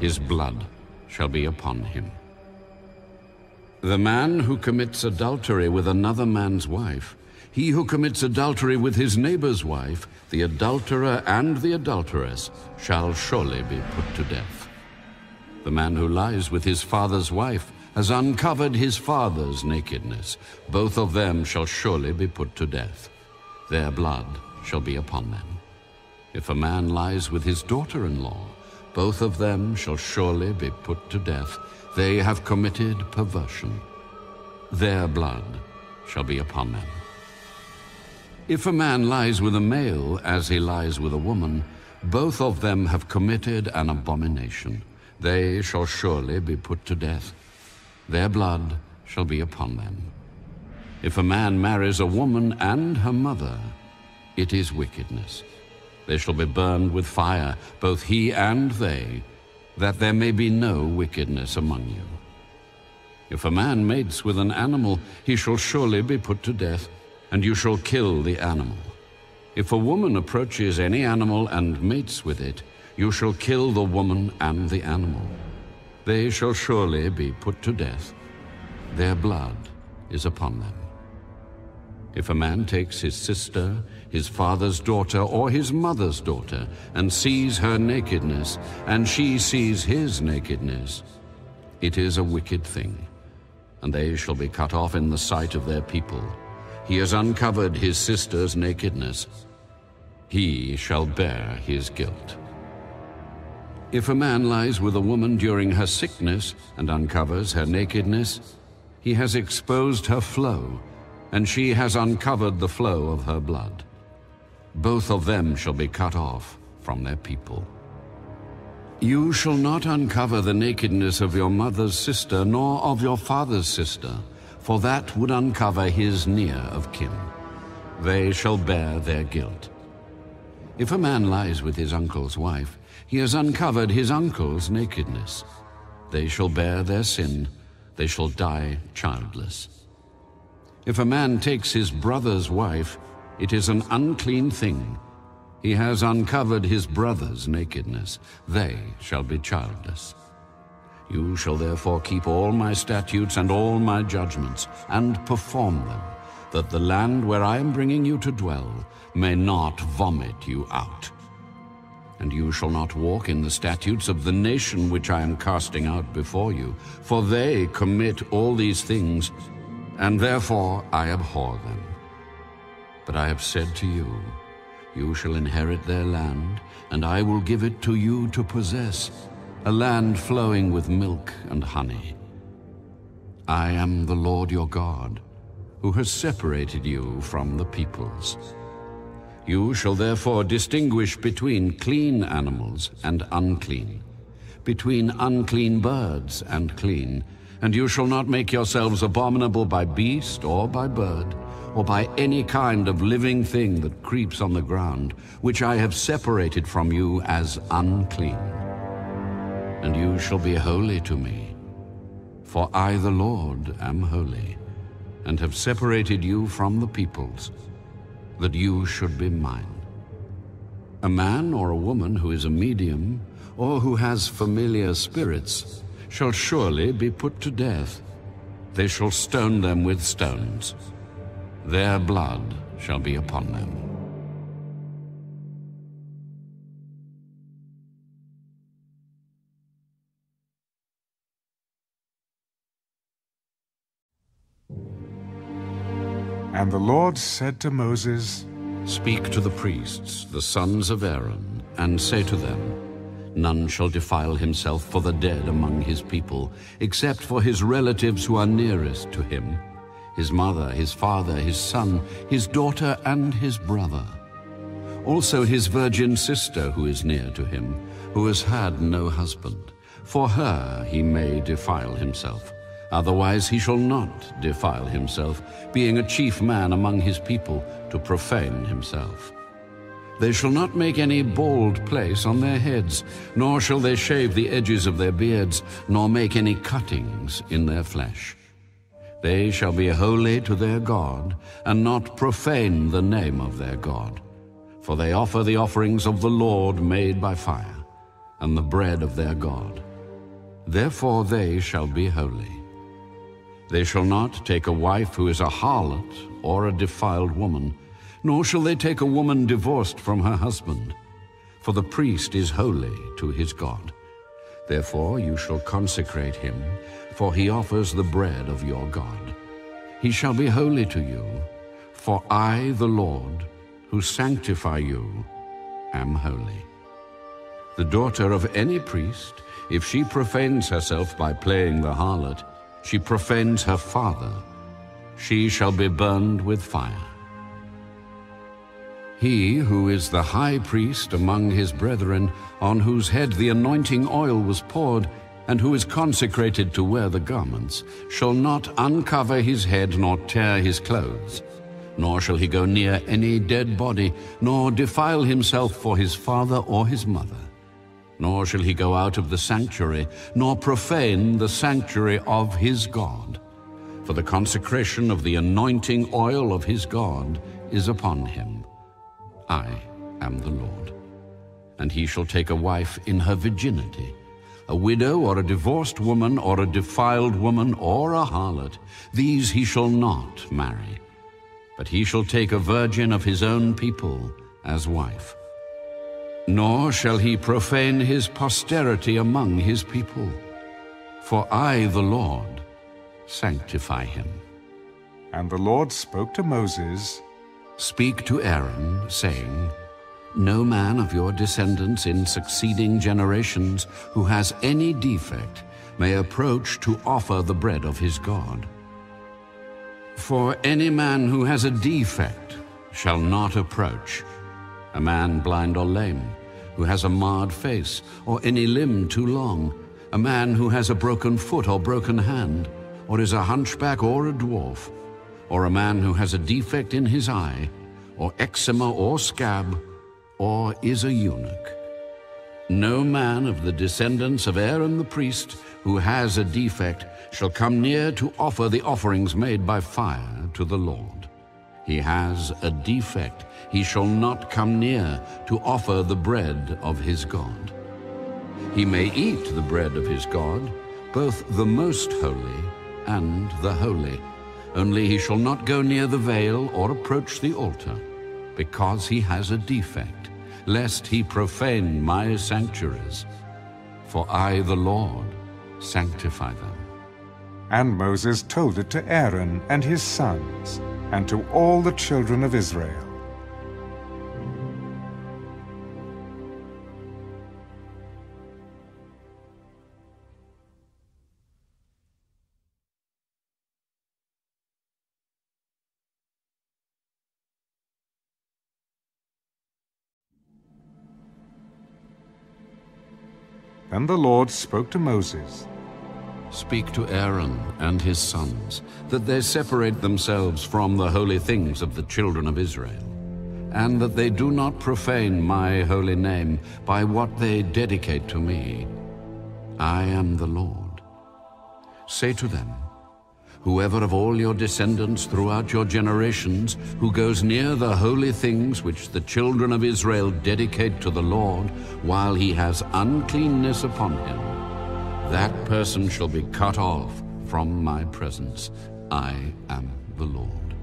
His blood shall be upon him. The man who commits adultery with another man's wife, he who commits adultery with his neighbor's wife, the adulterer and the adulteress, shall surely be put to death. The man who lies with his father's wife has uncovered his father's nakedness. Both of them shall surely be put to death. Their blood shall be upon them. If a man lies with his daughter-in-law, both of them shall surely be put to death. They have committed perversion. Their blood shall be upon them. If a man lies with a male as he lies with a woman, both of them have committed an abomination. They shall surely be put to death. Their blood shall be upon them. If a man marries a woman and her mother, it is wickedness. They shall be burned with fire, both he and they, that there may be no wickedness among you. If a man mates with an animal, he shall surely be put to death, and you shall kill the animal. If a woman approaches any animal and mates with it, you shall kill the woman and the animal. They shall surely be put to death. Their blood is upon them. If a man takes his sister, his father's daughter, or his mother's daughter, and sees her nakedness, and she sees his nakedness, it is a wicked thing, and they shall be cut off in the sight of their people. He has uncovered his sister's nakedness. He shall bear his guilt. If a man lies with a woman during her sickness and uncovers her nakedness, he has exposed her flow, and she has uncovered the flow of her blood. Both of them shall be cut off from their people. You shall not uncover the nakedness of your mother's sister, nor of your father's sister, for that would uncover his near of kin. they shall bear their guilt. If a man lies with his uncle's wife, he has uncovered his uncle's nakedness. They shall bear their sin, they shall die childless. If a man takes his brother's wife, it is an unclean thing. He has uncovered his brother's nakedness. They shall be childless. You shall therefore keep all my statutes and all my judgments, and perform them, that the land where I am bringing you to dwell may not vomit you out. And you shall not walk in the statutes of the nation which I am casting out before you, for they commit all these things, and therefore I abhor them. But I have said to you, you shall inherit their land, and I will give it to you to possess, a land flowing with milk and honey. I am the Lord your God, who has separated you from the peoples. You shall therefore distinguish between clean animals and unclean, between unclean birds and clean, and you shall not make yourselves abominable by beast or by bird, or by any kind of living thing that creeps on the ground, which I have separated from you as unclean. And you shall be holy to me, for I the Lord am holy, and have separated you from the peoples, that you should be mine. A man or a woman who is a medium, or who has familiar spirits, shall surely be put to death. They shall stone them with stones. Their blood shall be upon them. And the Lord said to Moses, Speak to the priests, the sons of Aaron, and say to them, None shall defile himself for the dead among his people, except for his relatives who are nearest to him, his mother, his father, his son, his daughter, and his brother. Also his virgin sister who is near to him, who has had no husband. For her he may defile himself. Otherwise he shall not defile himself, being a chief man among his people, to profane himself. They shall not make any bald place on their heads, nor shall they shave the edges of their beards, nor make any cuttings in their flesh. They shall be holy to their God, and not profane the name of their God. For they offer the offerings of the Lord made by fire, and the bread of their God. Therefore they shall be holy. They shall not take a wife who is a harlot or a defiled woman, nor shall they take a woman divorced from her husband. For the priest is holy to his God. Therefore you shall consecrate him, for he offers the bread of your God. He shall be holy to you, for I, the Lord, who sanctify you, am holy. The daughter of any priest, if she profanes herself by playing the harlot, she profanes her father. She shall be burned with fire. He who is the high priest among his brethren, on whose head the anointing oil was poured, and who is consecrated to wear the garments, shall not uncover his head nor tear his clothes. Nor shall he go near any dead body, nor defile himself for his father or his mother. Nor shall he go out of the sanctuary, nor profane the sanctuary of his God. For the consecration of the anointing oil of his God is upon him. I am the Lord. And he shall take a wife in her virginity, a widow or a divorced woman or a defiled woman or a harlot. These he shall not marry. But he shall take a virgin of his own people as wife. Nor shall he profane his posterity among his people. For I, the Lord, sanctify him. And the Lord spoke to Moses, Speak to Aaron, saying, No man of your descendants in succeeding generations who has any defect may approach to offer the bread of his God. For any man who has a defect shall not approach. A man blind or lame, who has a marred face, or any limb too long, a man who has a broken foot or broken hand, or is a hunchback or a dwarf, or a man who has a defect in his eye, or eczema, or scab, or is a eunuch. No man of the descendants of Aaron the priest who has a defect shall come near to offer the offerings made by fire to the Lord. He has a defect. He shall not come near to offer the bread of his God. He may eat the bread of his God, both the most holy and the holy. Only he shall not go near the veil or approach the altar, because he has a defect, lest he profane my sanctuaries. For I, the Lord, sanctify them. And Moses told it to Aaron and his sons, and to all the children of Israel. Then the Lord spoke to Moses. Speak to Aaron and his sons, that they separate themselves from the holy things of the children of Israel, and that they do not profane my holy name by what they dedicate to me. I am the Lord. Say to them, whoever of all your descendants throughout your generations who goes near the holy things which the children of Israel dedicate to the Lord while he has uncleanness upon him, that person shall be cut off from my presence. I am the Lord.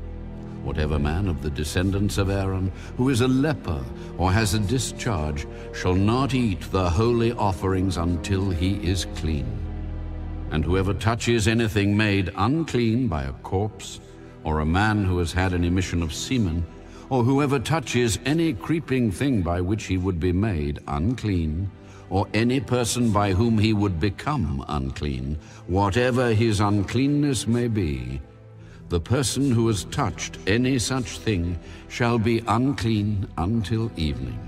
Whatever man of the descendants of Aaron who is a leper or has a discharge shall not eat the holy offerings until he is clean. And whoever touches anything made unclean by a corpse, or a man who has had an emission of semen, or whoever touches any creeping thing by which he would be made unclean, or any person by whom he would become unclean, whatever his uncleanness may be, the person who has touched any such thing shall be unclean until evening,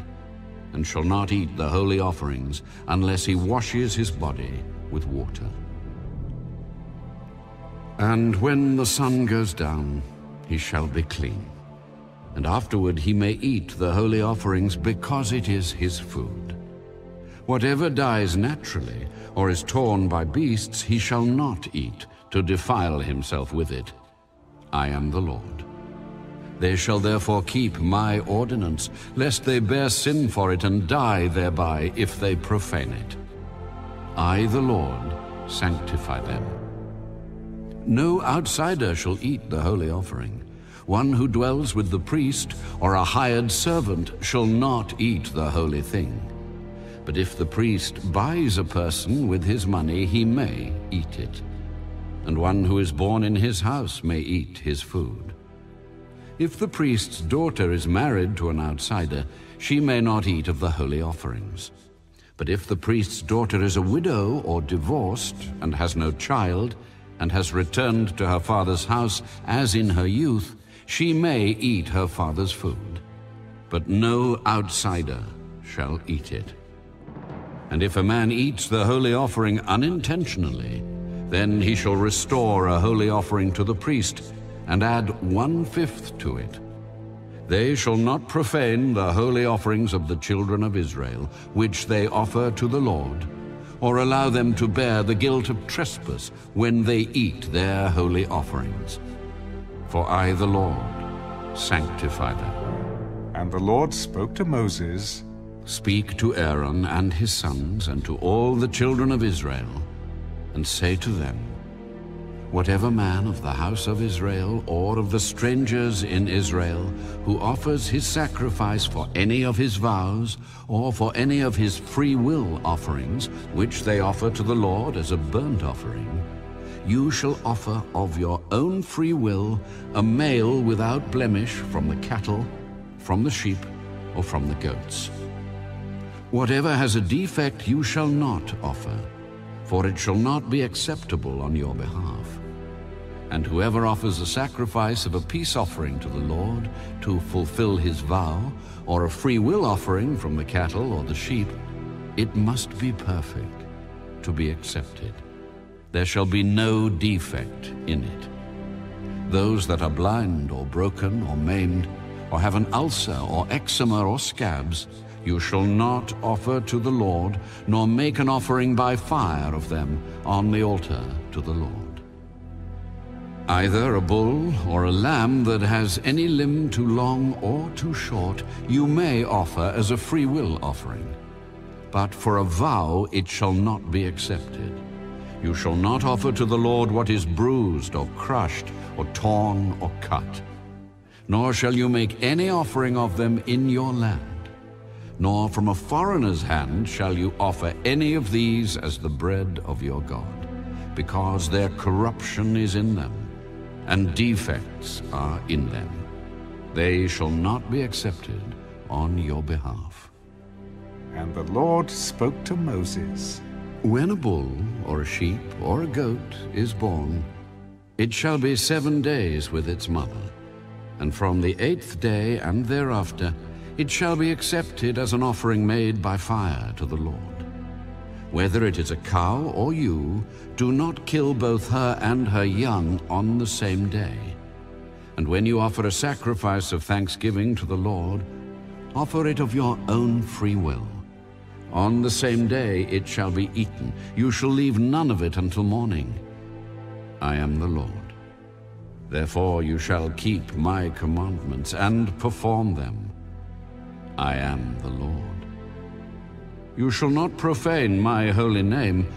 and shall not eat the holy offerings unless he washes his body with water. And when the sun goes down, he shall be clean. And afterward he may eat the holy offerings, because it is his food. Whatever dies naturally, or is torn by beasts, he shall not eat, to defile himself with it. I am the Lord. They shall therefore keep my ordinance, lest they bear sin for it and die thereby, if they profane it. I, the Lord, sanctify them. No outsider shall eat the holy offering. One who dwells with the priest or a hired servant shall not eat the holy thing. But if the priest buys a person with his money, he may eat it. And one who is born in his house may eat his food. If the priest's daughter is married to an outsider, she may not eat of the holy offerings. But if the priest's daughter is a widow or divorced and has no child, and has returned to her father's house as in her youth, she may eat her father's food. But no outsider shall eat it. And if a man eats the holy offering unintentionally, then he shall restore a holy offering to the priest, and add 1/5 to it. They shall not profane the holy offerings of the children of Israel, which they offer to the Lord, or allow them to bear the guilt of trespass when they eat their holy offerings. For I, the Lord, sanctify them. And the Lord spoke to Moses, Speak to Aaron and his sons, and to all the children of Israel, and say to them, whatever man of the house of Israel or of the strangers in Israel who offers his sacrifice for any of his vows or for any of his free will offerings, which they offer to the Lord as a burnt offering, you shall offer of your own free will a male without blemish from the cattle, from the sheep, or from the goats. Whatever has a defect you shall not offer, for it shall not be acceptable on your behalf. And whoever offers a sacrifice of a peace offering to the Lord to fulfill his vow, or a free will offering from the cattle or the sheep, it must be perfect to be accepted. There shall be no defect in it. Those that are blind or broken or maimed, or have an ulcer or eczema or scabs, you shall not offer to the Lord, nor make an offering by fire of them on the altar to the Lord. Either a bull or a lamb that has any limb too long or too short, you may offer as a free will offering. But for a vow it shall not be accepted. You shall not offer to the Lord what is bruised or crushed or torn or cut. Nor shall you make any offering of them in your land. Nor from a foreigner's hand shall you offer any of these as the bread of your God, because their corruption is in them, and defects are in them. They shall not be accepted on your behalf. And the Lord spoke to Moses. When a bull or a sheep or a goat is born, it shall be 7 days with its mother, and from the 8th day and thereafter it shall be accepted as an offering made by fire to the Lord. Whether it is a cow or ewe, do not kill both her and her young on the same day. And when you offer a sacrifice of thanksgiving to the Lord, offer it of your own free will. On the same day it shall be eaten. You shall leave none of it until morning. I am the Lord. Therefore you shall keep my commandments and perform them. I am the Lord. You shall not profane my holy name,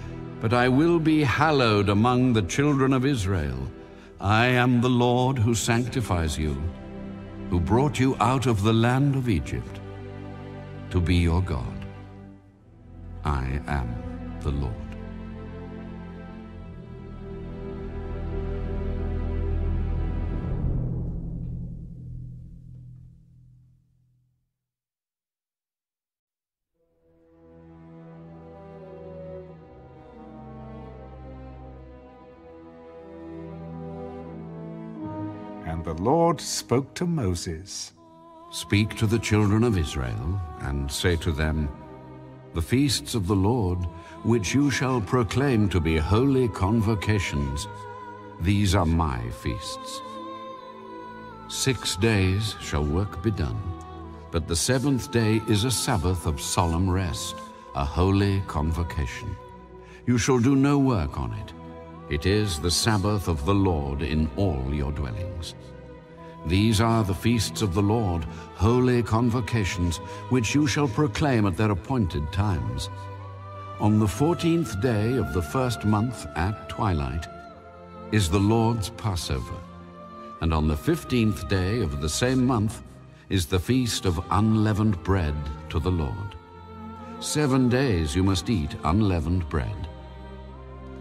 but I will be hallowed among the children of Israel. I am the Lord who sanctifies you, who brought you out of the land of Egypt, to be your God. I am the Lord. And the Lord spoke to Moses. Speak to the children of Israel, and say to them, the feasts of the Lord, which you shall proclaim to be holy convocations, these are my feasts. 6 days shall work be done, but the 7th day is a Sabbath of solemn rest, a holy convocation. You shall do no work on it. It is the Sabbath of the Lord in all your dwellings. These are the feasts of the Lord, holy convocations, which you shall proclaim at their appointed times. On the 14th day of the 1st month at twilight is the Lord's Passover, and on the 15th day of the same month is the feast of unleavened bread to the Lord. 7 days you must eat unleavened bread.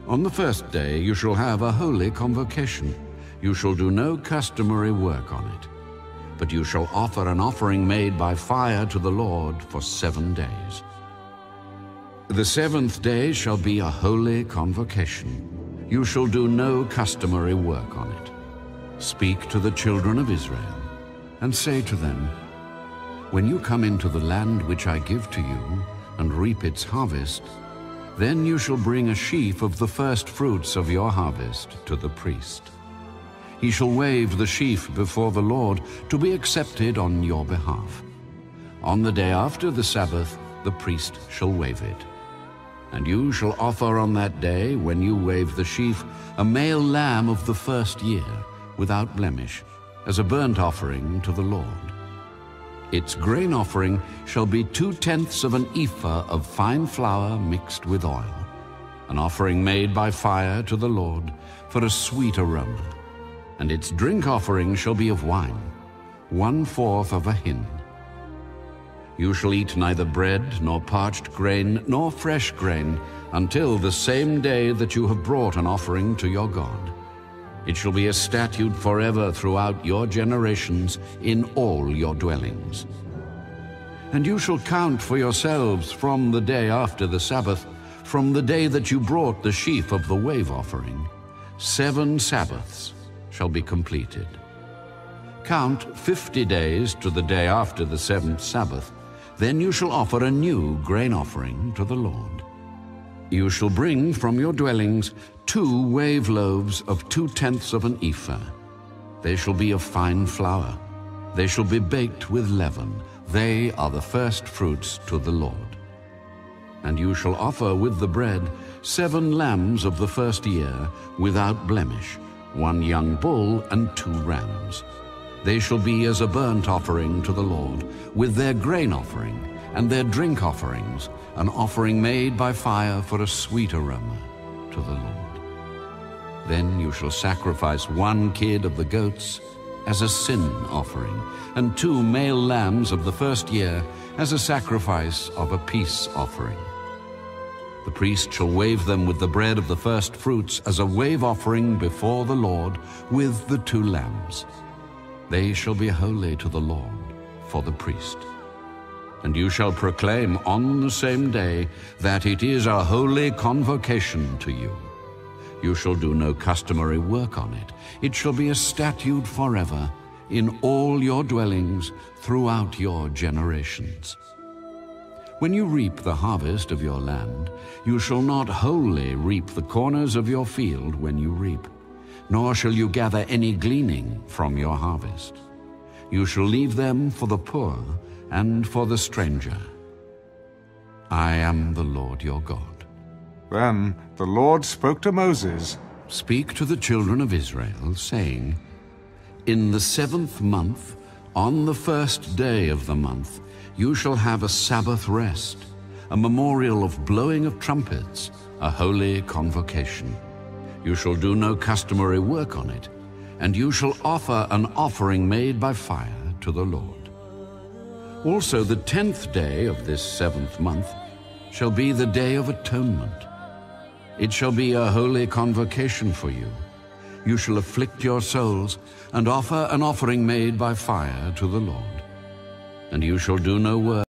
On the 1st day you shall have a holy convocation. You shall do no customary work on it, but you shall offer an offering made by fire to the Lord for 7 days. The 7th day shall be a holy convocation. You shall do no customary work on it. Speak to the children of Israel, and say to them, when you come into the land which I give to you, and reap its harvest, then you shall bring a sheaf of the first fruits of your harvest to the priest. He shall wave the sheaf before the Lord to be accepted on your behalf. On the day after the Sabbath, the priest shall wave it. And you shall offer on that day, when you wave the sheaf, a male lamb of the 1st year, without blemish, as a burnt offering to the Lord. Its grain offering shall be 2/10 of an ephah of fine flour mixed with oil, an offering made by fire to the Lord for a sweet aroma. And its drink offering shall be of wine, 1/4 of a hin. You shall eat neither bread, nor parched grain, nor fresh grain, until the same day that you have brought an offering to your God. It shall be a statute forever throughout your generations in all your dwellings. And you shall count for yourselves from the day after the Sabbath, from the day that you brought the sheaf of the wave offering, 7 Sabbaths shall be completed. Count 50 days to the day after the 7th Sabbath. Then you shall offer a new grain offering to the Lord. You shall bring from your dwellings 2 wave loaves of 2/10 of an ephah. They shall be of fine flour. They shall be baked with leaven. They are the first fruits to the Lord. And you shall offer with the bread 7 lambs of the first year without blemish, 1 young bull and 2 rams. They shall be as a burnt offering to the Lord, with their grain offering and their drink offerings, an offering made by fire for a sweet aroma to the Lord. Then you shall sacrifice 1 kid of the goats as a sin offering, and 2 male lambs of the first year as a sacrifice of a peace offering. The priest shall wave them with the bread of the first fruits as a wave offering before the Lord with the 2 lambs. They shall be holy to the Lord for the priest. And you shall proclaim on the same day that it is a holy convocation to you. You shall do no customary work on it. It shall be a statute forever in all your dwellings throughout your generations. When you reap the harvest of your land, you shall not wholly reap the corners of your field when you reap, nor shall you gather any gleaning from your harvest. You shall leave them for the poor and for the stranger. I am the Lord your God. Then the Lord spoke to Moses, Speak to the children of Israel, saying, In the 7th month, on the first day of the month, you shall have a Sabbath rest, a memorial of blowing of trumpets, a holy convocation. You shall do no customary work on it, and you shall offer an offering made by fire to the Lord. Also the 10th day of this 7th month shall be the Day of Atonement. It shall be a holy convocation for you. You shall afflict your souls and offer an offering made by fire to the Lord. And you shall do no work